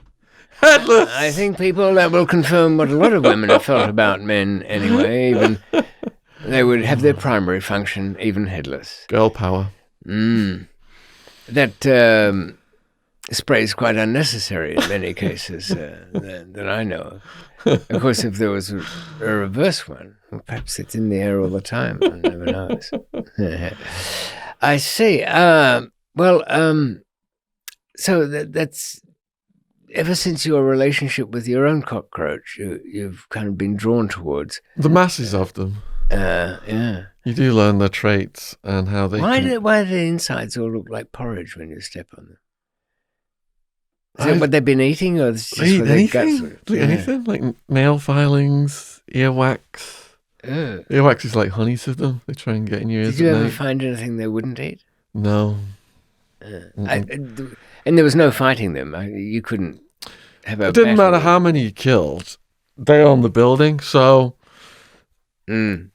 I think people that will confirm what a lot of women have felt about men anyway. Even they would have their primary function even headless. Girl power. That spray is quite unnecessary in many cases that I know of. Of course, if there was a reverse one, well, perhaps it's in the air all the time. One never knows. I see. So that's ever since your relationship with your own cockroach, you've kind of been drawn towards the masses of them. Yeah. You do learn their traits and how they. Why do the insides all look like porridge when you step on them? Is that what they've been eating, or is it just what their guts? Anything like nail filings, earwax. Earwax is like honey to them. They try and get in your ears. Did you ever find anything they wouldn't eat? No. And there was no fighting them. You couldn't have a. It didn't matter how many you killed. They own the building, so.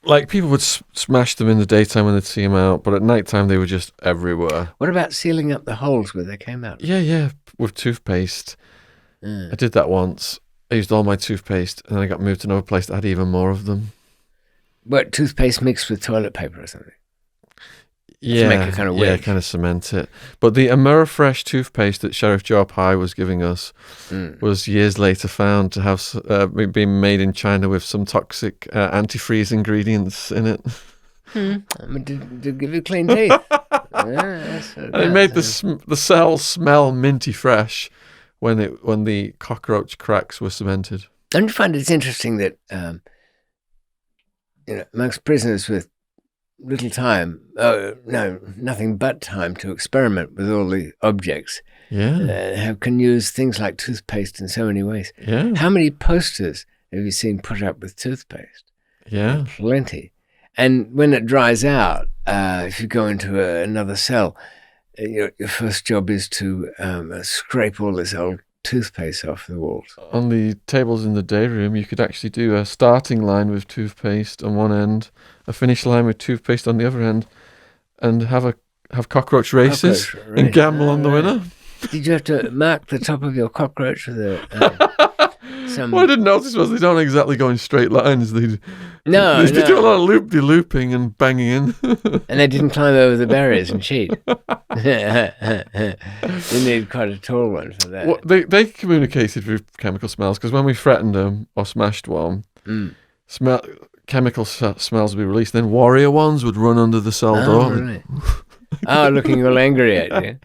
Like people would smash them in the daytime when they'd see them out, but at nighttime they were just everywhere. What about sealing up the holes where they came out? Yeah, with toothpaste. I did that once. I used all my toothpaste, and then I got moved to another place that had even more of them. What, toothpaste mixed with toilet paper or something? Yeah, to make it kind of weird. Yeah, kind of cement it. But the Amerifresh toothpaste that Sheriff Joe Pye was giving us was years later found to have been made in China with some toxic antifreeze ingredients in it. To give you clean teeth. And it made the cells smell minty fresh when the cockroach cracks were cemented. Don't you find it's interesting that amongst prisoners with little time, nothing but time to experiment with all the objects, can use things like toothpaste in so many ways. Yeah. How many posters have you seen put up with toothpaste? Yeah. Plenty. And when it dries out, if you go into another cell, your first job is to scrape all this old toothpaste off the walls. On the tables in the day room, you could actually do a starting line with toothpaste on one end, a finish line with toothpaste on the other end, and have cockroach races and gamble on the winner. Did you have to mark the top of your cockroach with some? What I didn't notice was they don't exactly go in straight lines. They do a lot of looping and banging in. And they didn't climb over the barriers and cheat. You need quite a tall one for that. Well, they communicated with chemical smells, because when we threatened them or smashed one, chemical smells would be released. Then warrior ones would run under the cell door. Right. Looking all angry at you.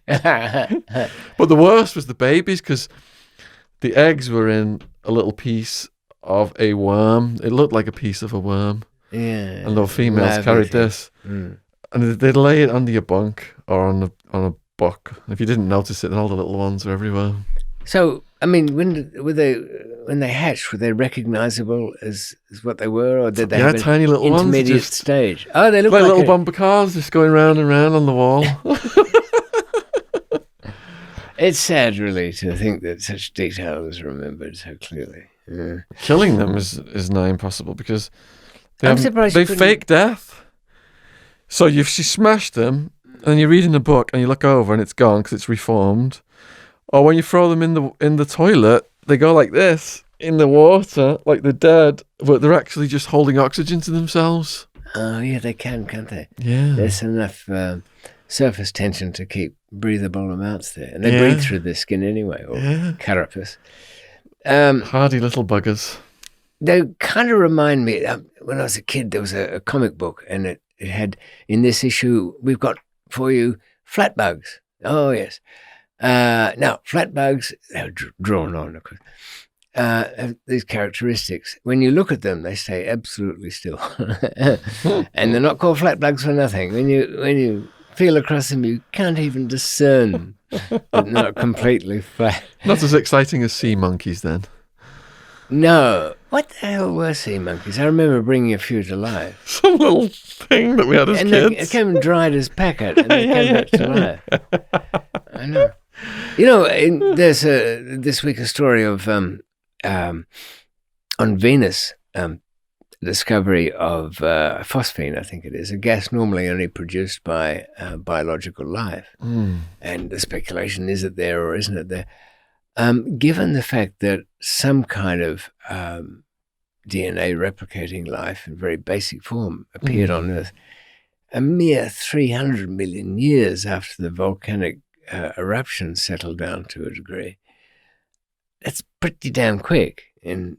But the worst was the babies, because the eggs were in a little piece of a worm. It looked like a piece of a worm. Yeah. And the females carried this. And they'd lay it under your bunk or on a book. If you didn't notice it, then all the little ones were everywhere. So, I mean, when they hatched, were they recognizable as what they were, or did they have tiny little intermediate ones, stage? Oh, they look like little bumper cars just going round and round on the wall. It's sad, really, to think that such detail is remembered so clearly. Yeah. Killing them is nigh impossible, because I'm surprised they fake death. So she smashed them, and you're reading a book, and you look over, and it's gone because it's reformed. Or when you throw them in the toilet, they go like this in the water, like they're dead, but they're actually just holding oxygen to themselves. Oh, yeah, they can't they? Yeah. There's enough surface tension to keep breathable amounts there. And they breathe through the skin anyway, or carapace. Hardy little buggers. They kind of remind me, when I was a kid, there was a comic book, and it It had, in this issue, we've got for you flat bugs. Oh, yes. Now, flat bugs, they're drawn on, of course, have these characteristics. When you look at them, they stay absolutely still. And they're not called flat bugs for nothing. When you feel across them, you can't even discern that they're not completely flat. Not as exciting as sea monkeys, then. No. What the hell were sea monkeys? I remember bringing a few to life. Some little thing that we had as And kids. they came dried as packet, and they came back to life. I know. You know, there's this week a story of on Venus, discovery of phosphine, I think it is, a gas normally only produced by biological life. And the speculation, is it there or isn't it there? Given the fact that some kind of DNA replicating life in very basic form appeared on Earth a mere 300 million years after the volcanic eruption settled down to a degree, that's pretty damn quick in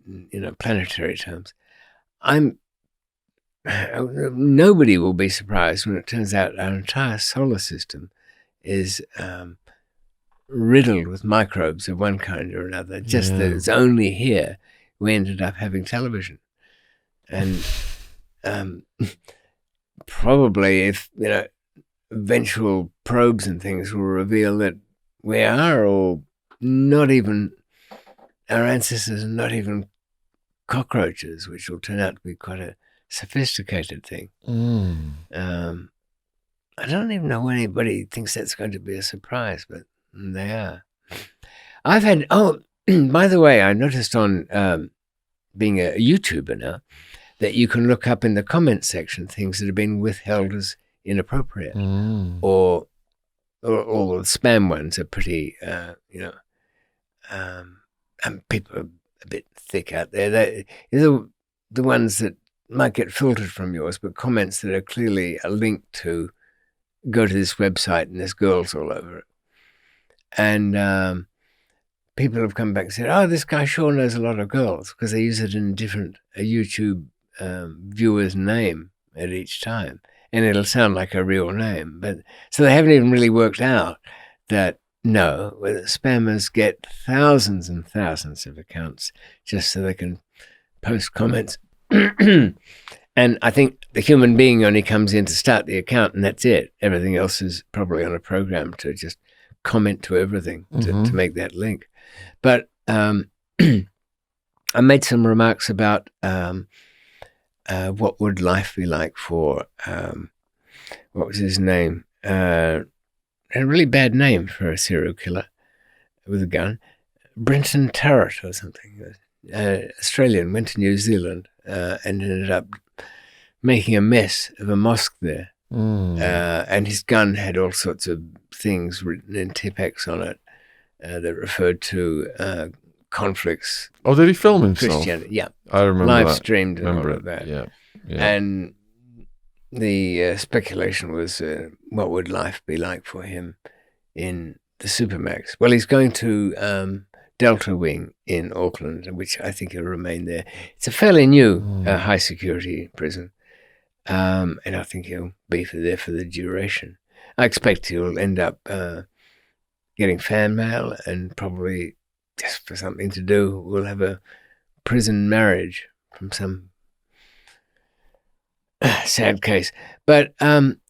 planetary terms. Nobody will be surprised when it turns out our entire solar system is riddled with microbes of one kind or another. Just that it's only here we ended up having television, and probably if eventual probes and things will reveal that we are all not even, our ancestors are not even cockroaches, which will turn out to be quite a sophisticated thing. I don't even know when anybody thinks that's going to be a surprise, but they are. I've had, by the way, I noticed on being a YouTuber now that you can look up in the comments section things that have been withheld as inappropriate, or all the spam ones are pretty, and people are a bit thick out there. They're the ones that might get filtered from yours, but comments that are clearly a link to go to this website and there's girls all over it. And people have come back and said, "Oh, this guy sure knows a lot of girls," because they use it in a YouTube viewer's name at each time, and it'll sound like a real name. But so they haven't even really worked out that no, spammers get thousands and thousands of accounts just so they can post comments. And I think the human being only comes in to start the account, and that's it. Everything else is probably on a program to just comment to everything to make that link. But I made some remarks about what would life be like for, what was his name? A really bad name for a serial killer with a gun. Brenton Tarrant or something. Australian, went to New Zealand and ended up making a mess of a mosque there. And his gun had all sorts of things written in Tipex on it that referred to conflicts. Oh, did he film himself? Christianity, yeah. I remember live that. streamed and all of that. Yeah. And the speculation was, what would life be like for him in the Supermax? Well, he's going to Delta Wing in Auckland, which I think he'll remain there. It's a fairly new high security prison. And I think he'll be there for the duration. I expect he'll end up getting fan mail, and probably just for something to do, we'll have a prison marriage from some sad case. But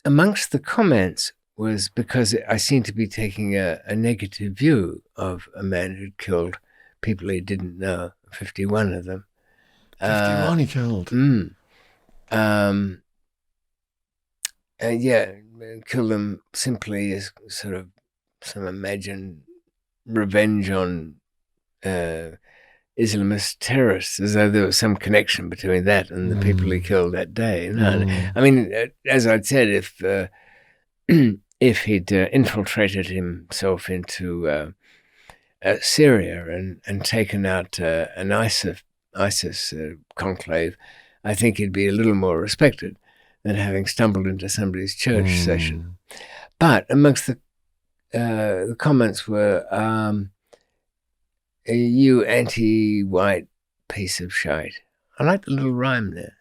amongst the comments was because I seem to be taking a negative view of a man who'd killed people he didn't know, 51 of them. 51 he killed? Kill them simply as sort of some imagined revenge on Islamist terrorists, as though there was some connection between that and the people he killed that day. No, I mean, as I'd said, if he'd infiltrated himself into Syria and taken out an ISIS conclave, I think he'd be a little more respected than having stumbled into somebody's church session. But amongst the comments were, you anti-white piece of shite. I like the little rhyme there.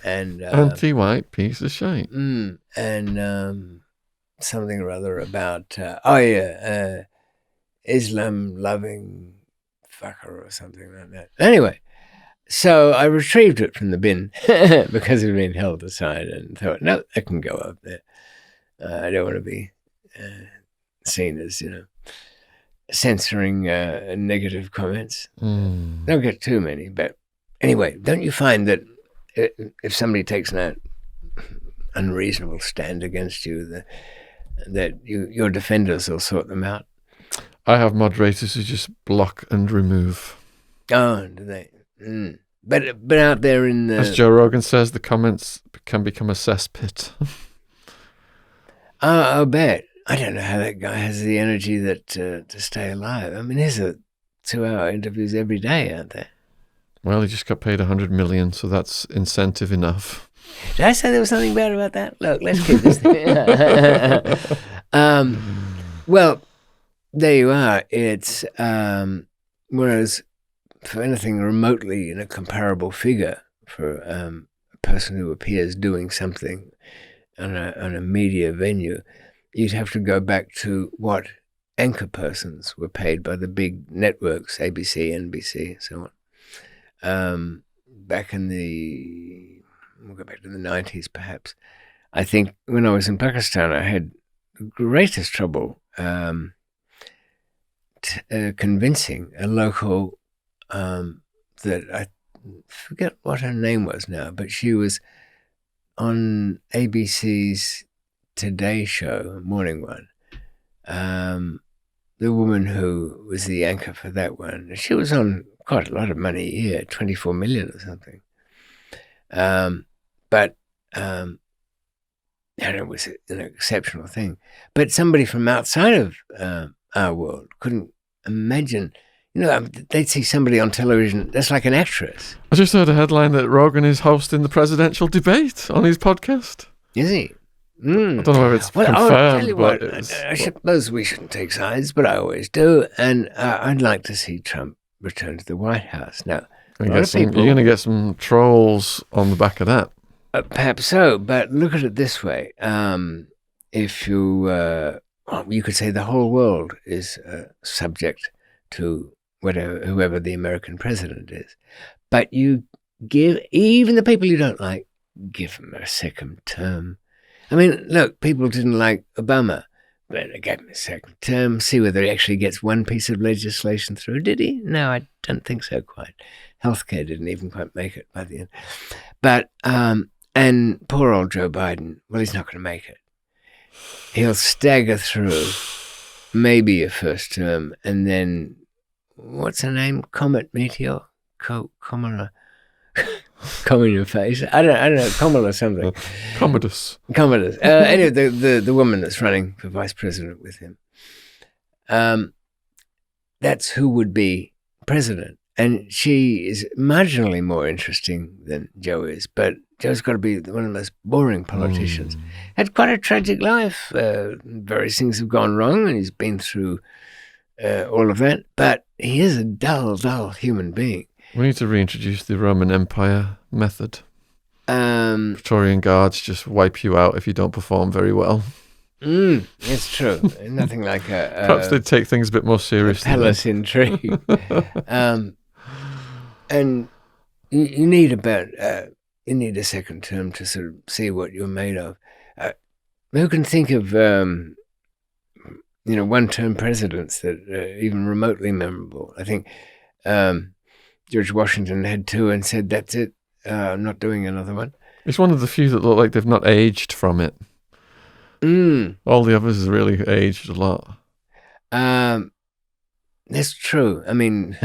And Anti-white piece of shite. and something or other about Islam loving fucker or something like that. Anyway, so I retrieved it from the bin because it had been held aside and thought, no, it can go up there. I don't want to be seen as, censoring negative comments. Don't get too many, but anyway, don't you find that if somebody takes an unreasonable stand against you, that your defenders will sort them out? I have moderators who just block and remove. Oh, do they? But out there in the... As Joe Rogan says, the comments can become a cesspit. I'll bet. I don't know how that guy has the energy to stay alive. I mean, there's 2-hour interviews every day, aren't there? Well, he just got paid $100 million, so that's incentive enough. Did I say there was something bad about that? Look, let's keep this thing. Well, there you are. It's whereas for anything remotely in a comparable figure for a person who appears doing something on a media venue, you'd have to go back to what anchor persons were paid by the big networks, ABC, NBC, so on. Back in we'll go back to the 90s perhaps. I think when I was in Pakistan, I had the greatest trouble convincing a local that I forget what her name was now, but she was on ABC's Today Show, morning one. The woman who was the anchor for that one, she was on quite a lot of money a year, 24 million or something. But it was an exceptional thing. But somebody from outside of our world couldn't imagine, they'd see somebody on television that's like an actress. I just heard a headline that Rogan is hosting the presidential debate on his podcast. Is he? I don't know if it's confirmed. I'll tell you but what, I suppose we shouldn't take sides, but I always do. And I'd like to see Trump return to the White House. Now, you're going to get some trolls on the back of that. Perhaps so, but look at it this way. If you could say the whole world is subject to whoever the American president is. But you give, even the people you don't like, give them a second term. I mean, look, people didn't like Obama, but they gave him a second term, see whether he actually gets one piece of legislation through. Did he? No, I don't think so quite. Healthcare didn't even quite make it by the end. But, and poor old Joe Biden, well, he's not going to make it. He'll stagger through maybe a first term, and then, what's her name? Comet Meteor? Kamala? Come in your face. I don't know, Kamala something. Commodus. Anyway, the woman that's running for vice president with him. That's who would be president. And she is marginally more interesting than Joe is, but Joe's got to be one of the most boring politicians. Had quite a tragic life. Various things have gone wrong, and he's been through all of that. But he is a dull human being. We need to reintroduce the Roman Empire method. Praetorian guards just wipe you out if you don't perform very well. It's true. Nothing like Perhaps they'd take things a bit more seriously. Palace intrigue. And you need a second term to sort of see what you're made of. Who can think of one-term presidents that are even remotely memorable? I think George Washington had two and said, "That's it. I'm not doing another one." It's one of the few that look like they've not aged from it. All the others have really aged a lot. That's true. I mean,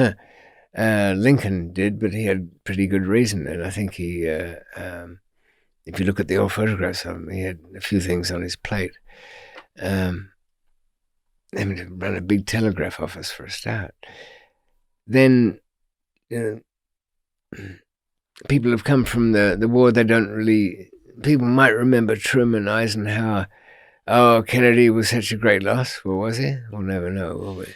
Lincoln did, but he had pretty good reason. And I think he, if you look at the old photographs of him, he had a few things on his plate. Having to run a big telegraph office for a start. Then people have come from the war. They don't really. People might remember Truman, Eisenhower. Oh, Kennedy was such a great loss. Well, was he? We'll never know, will we?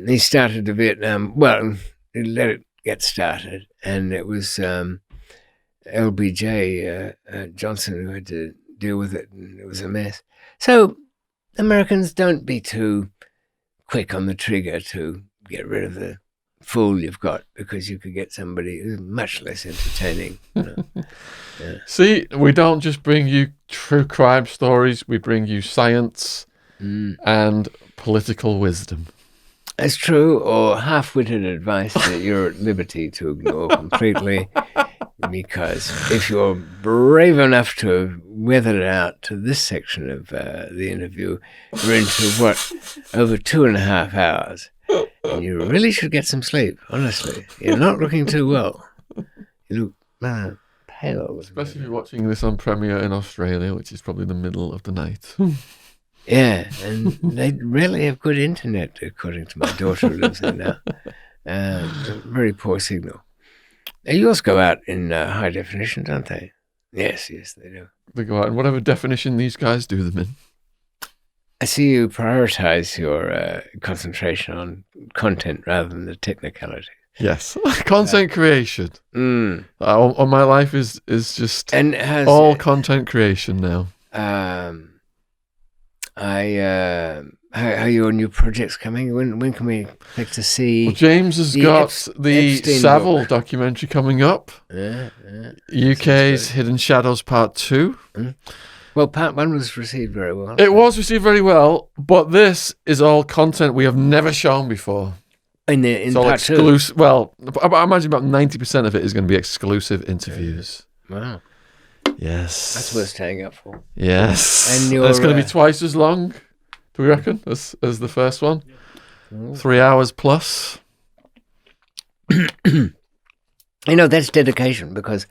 He started the Vietnam. Well, let it get started, and it was LBJ Johnson who had to deal with it, and it was a mess. So Americans, don't be too quick on the trigger to get rid of the fool you've got, because you could get somebody who's much less entertaining. Yeah. See, we don't just bring you true crime stories, we bring you science and political wisdom. That's true, or half-witted advice that you're at liberty to ignore completely, because if you're brave enough to have weathered it out to this section of the interview, we're into over 2.5 hours. And you really should get some sleep, honestly. You're not looking too well. You look pale. Especially if you're watching this on premiere in Australia, which is probably the middle of the night. Yeah, and they really have good internet, according to my daughter who lives there now. Very poor signal. Yours go out in high definition, don't they? Yes, they do. They go out in whatever definition these guys do them in. I see you prioritize your concentration on content rather than the technicality. Yes, content creation. All my life is just all content creation now. How are your new projects coming? When can we expect to see? Well, James has got the Epstein Savile book documentary coming up. UK's Hidden Shadows Part 2. Well, Part 1 was received very well. It was received very well, but this is all content we have never shown before. In Part 2? Exclusive. Well, I imagine about 90% of it is going to be exclusive interviews. Wow. Yes. That's worth staying up for. Yes. And it's going to be twice as long, do we reckon, as the first one? 3 hours plus. That's dedication, because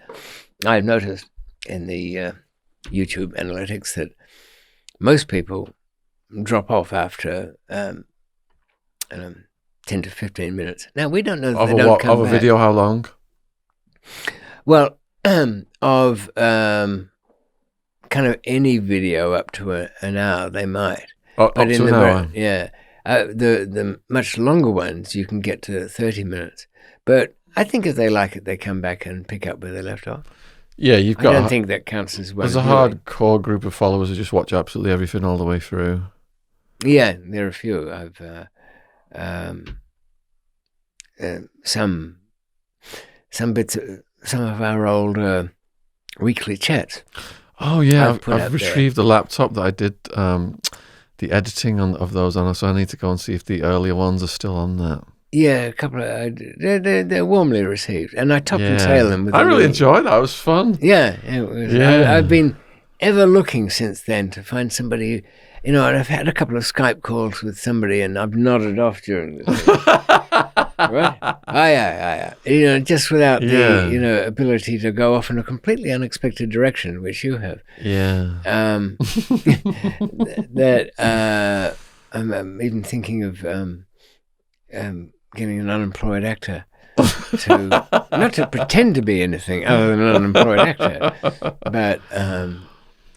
I've noticed in the YouTube analytics that most people drop off after 10 to 15 minutes. Now, we don't know that they don't come back. Of a video, how long? Well, of kind of any video up to an hour, they might. Up to an hour? Yeah. The much longer ones, you can get to 30 minutes. But I think if they like it, they come back and pick up where they left off. Yeah, I don't think that counts as well. There's a hardcore group of followers who just watch absolutely everything all the way through. Yeah, there are a few. I've some bits of some of our old weekly chats. Oh yeah, I've retrieved the laptop that I did the editing of those on, so I need to go and see if the earlier ones are still on that. Yeah, a couple of they're warmly received, and I top and tail them. I really enjoyed that. It was fun. Yeah, it was. Yeah. I've been ever looking since then to find somebody. And I've had a couple of Skype calls with somebody, and I've nodded off during this. Right? Yeah. Just without the ability to go off in a completely unexpected direction, which you have. Yeah. I'm even thinking of getting an unemployed actor to not to pretend to be anything other than an unemployed actor, but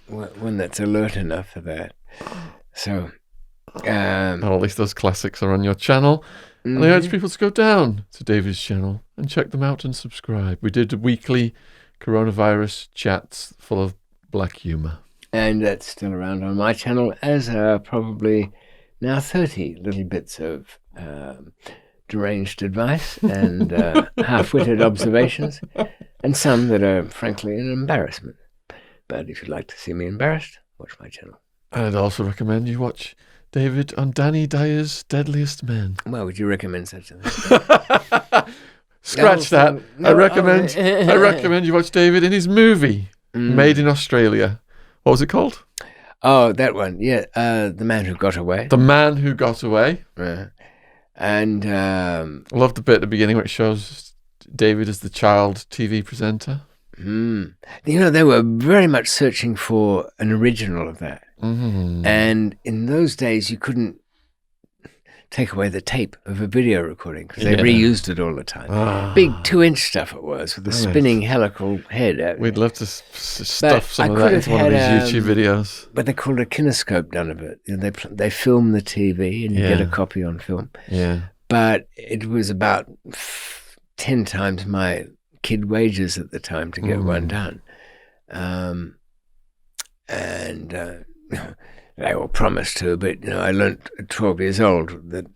one that's alert enough for that. So, at least those classics are on your channel. And I urge people to go down to David's channel and check them out and subscribe. We did weekly coronavirus chats full of black humour. And that's still around on my channel, as are probably now 30 little bits of deranged advice and half-witted observations, and some that are frankly an embarrassment. But if you'd like to see me embarrassed, watch my channel. I'd also recommend you watch David on Danny Dyer's Deadliest Men. Why would you recommend such a thing? Scratch that. No, I recommend you watch David in his movie, Made in Australia. What was it called? Oh, that one. Yeah, The Man Who Got Away. The Man Who Got Away. And I love the bit at the beginning where it shows David as the child TV presenter. They were very much searching for an original of that. And in those days, you couldn't take away the tape of a video recording because they reused it all the time. Big 2-inch stuff it was with a spinning helical head. We'd love to stuff some of that into one of these YouTube videos. But they called a kinescope none of it. They film the TV and you get a copy on film. Yeah. but it was about 10 times my kid wages at the time to get one done. And they all promised to, but I learnt at 12 years old that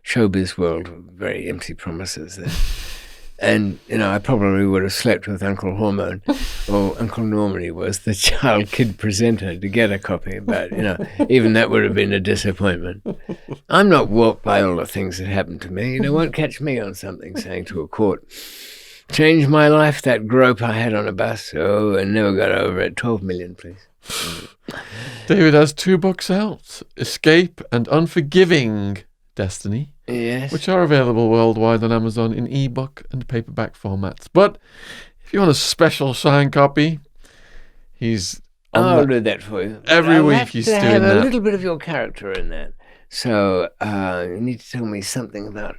showbiz world were very empty promises there. And I probably would have slept with Uncle Hormone, or Uncle Norman he was, the child kid presenter, to get a copy. But even that would have been a disappointment. I'm not warped by all the things that happened to me. Won't catch me on something saying to a court, changed my life, that grope I had on a bus. Oh, and never got over it. 12 million, please. David has 2 books out, Escape and Unforgiving Destiny. Yes. Which are available worldwide on Amazon in ebook and paperback formats. But if you want a special signed copy, he's on I'll do that for you. Every week he's doing that. Have a little bit of your character in that. So you need to tell me something about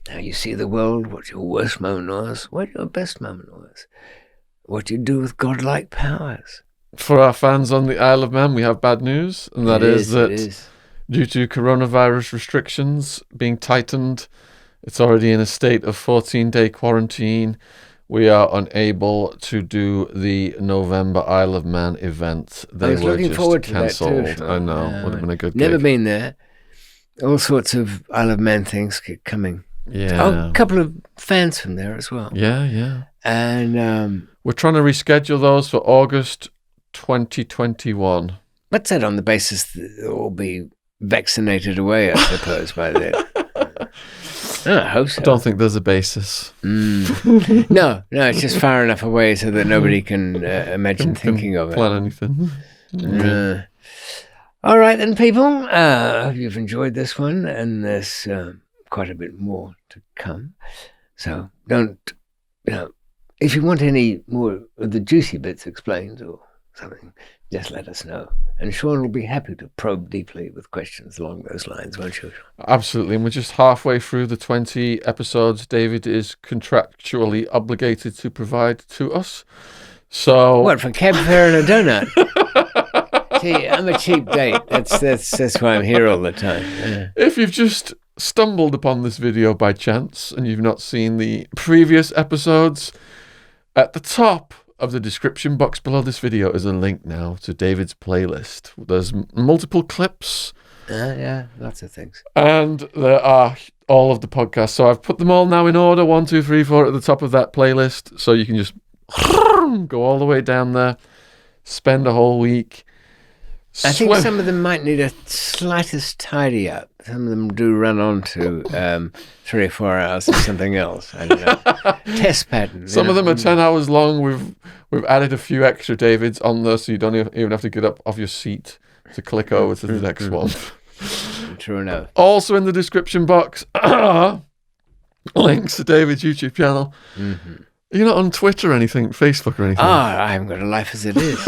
how you see the world, what your worst moment was, what your best moment was, what you do with godlike powers. For our fans on the Isle of Man, we have bad news, and that is that due to coronavirus restrictions being tightened, it's already in a state of 14-day quarantine. We are unable to do the November Isle of Man event. They I was were looking just forward to cancelled. that too. I know, would have been a good Never gig. been there. All sorts of Isle of Man things keep coming. Yeah. Oh, a couple of fans from there as well. Yeah. And we're trying to reschedule those for August 2021. what's that on the basis that they'll all be vaccinated away, I suppose, by then? I hope so. I don't think there's a basis. No, it's just far enough away so that nobody can imagine thinking of it. Plan anything. All right then, people. I hope you've enjoyed this one, and there's quite a bit more to come. So don't, if you want any more of the juicy bits explained or something, just let us know. And Sean will be happy to probe deeply with questions along those lines, won't you? Absolutely. And we're just halfway through the 20 episodes David is contractually obligated to provide to us. So What, for cab fare and a donut? See, I'm a cheap date. That's why I'm here all the time. Yeah. if you've just stumbled upon this video by chance and you've not seen the previous episodes, at the top of the description box below this video is a link now to David's playlist. There's multiple clips. Yeah, lots of things. And there are all of the podcasts. So I've put them all now in order, 1, 2, 3, 4 at the top of that playlist. So you can just go all the way down there, spend a whole week. I think some of them might need a slightest tidy up. Some of them do run on to 3 or 4 hours of something else. I don't know. Test pattern. Some of them are 10 hours long. We've added a few extra Davids on there, so you don't even have to get up off your seat to click over to the next one. True enough. Also in the description box are links to David's YouTube channel. Mm-hmm. You're not on Twitter or anything, Facebook or anything? I haven't got a life as it is.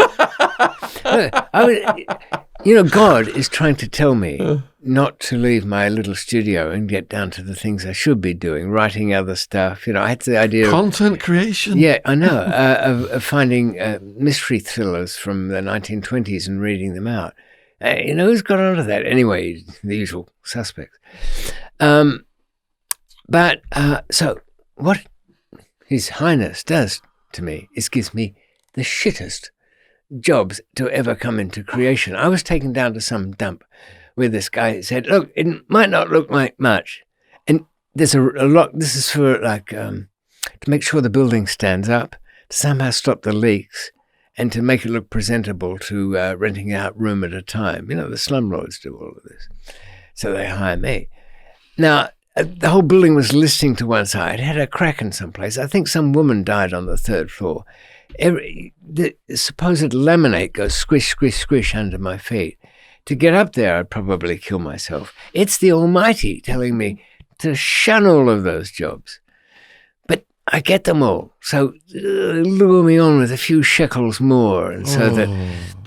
God is trying to tell me not to leave my little studio and get down to the things I should be doing, writing other stuff. I had the idea Content creation. Yeah, I know, of finding mystery thrillers from the 1920s and reading them out. Who's got onto that? Anyway, the usual suspects. So what His Highness does to me is gives me the shittest jobs to ever come into creation. I was taken down to some dump where this guy said, look, it might not look like much. And there's a lot, this is for to make sure the building stands up, to somehow stop the leaks, and to make it look presentable to renting out room at a time. The slumlords do all of this. So they hire me. Now, the whole building was listing to one side. It had a crack in some place. I think some woman died on the 3rd floor. The supposed laminate goes squish, squish, squish under my feet. To get up there, I'd probably kill myself. It's the Almighty telling me to shun all of those jobs. But I get them all. So lure me on with a few shekels more, and so that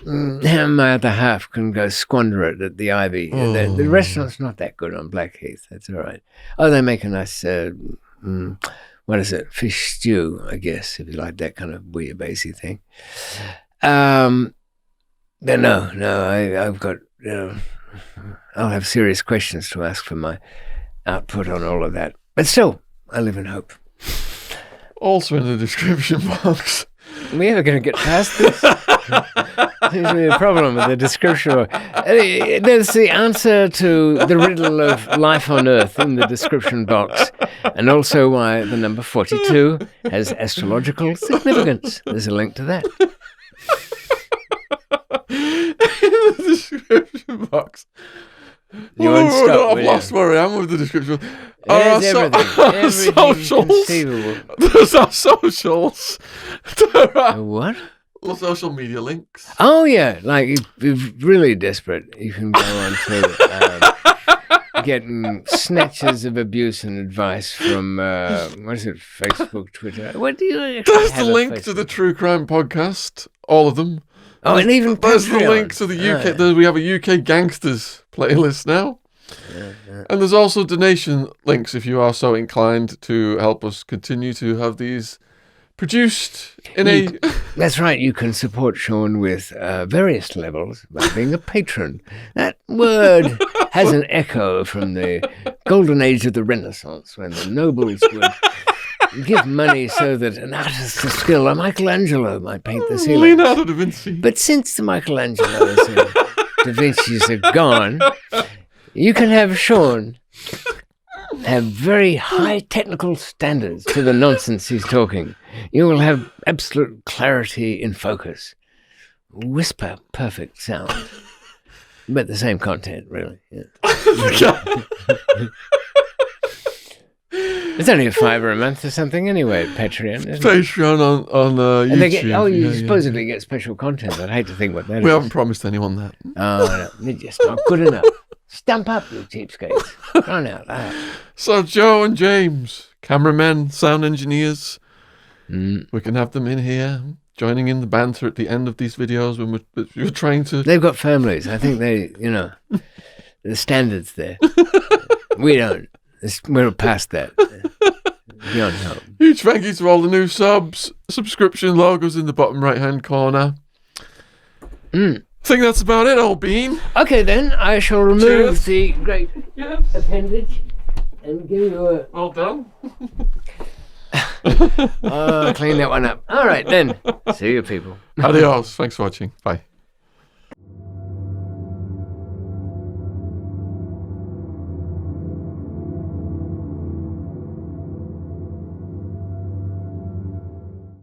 my other half can go squander it at the Ivy. The restaurant's not that good on Blackheath. That's all right. Oh, they make a nice... what is it? Fish stew, I guess, if you like that kind of bouillabaisse thing. But no, I've got, I'll have serious questions to ask for my output on all of that. But still, I live in hope. Also in the description box. Are we ever going to get past this? Seems to be a problem with the description box. There's the answer to the riddle of life on Earth in the description box, and also why the number 42 has astrological significance. There's a link to that. In the description box. You won't stop, I've will lost you? where I am with the description. There's Our everything socials. conceivable. There's our socials. There are What? social media links. Oh, yeah. Like, if you're really desperate, you can go on to getting snatches of abuse and advice from, what is it, Facebook, Twitter? What do you actually There's the have a link to the Facebook? True Crime podcast. All of them. Oh, and even There's the Patreon. link to the UK. Ah. We have a UK gangsters playlist now. And there's also donation links if you are so inclined to help us continue to have these produced in That's right. You can support Sean with various levels by being a patron. That word has an echo from the golden age of the Renaissance, when the nobles would give money so that an artist of skill, like Michelangelo, might paint the ceilings. Leonardo da Vinci. But since the Michelangelos and Da Vinci's are gone, you can have Sean have very high technical standards to the nonsense he's talking. You will have absolute clarity in focus. Whisper perfect sound. But the same content, really. Yeah. It's only $5 a month or something anyway, Patreon. Isn't it? Patreon on YouTube. And they get, you Yeah, yeah. supposedly get special content. I'd hate to think what that is. We haven't promised anyone that. Oh, no, they're just not good enough. Stump up, you cheapskates. Run out loud. So Joe and James, cameramen, sound engineers, Mm. we can have them in here, joining in the banter at the end of these videos when we're trying to... They've got families. I think they, the standards there. We don't. We're past that. Beyond help. Huge thank you to all the new subs. Subscription logos in the bottom right-hand corner. Mm. I think that's about it, old bean. Okay, then I shall remove Cheers. the great Yeah. appendage and give you a... Well done. clean that one up. All right, then. See you, people. Adios. Thanks for watching. Bye.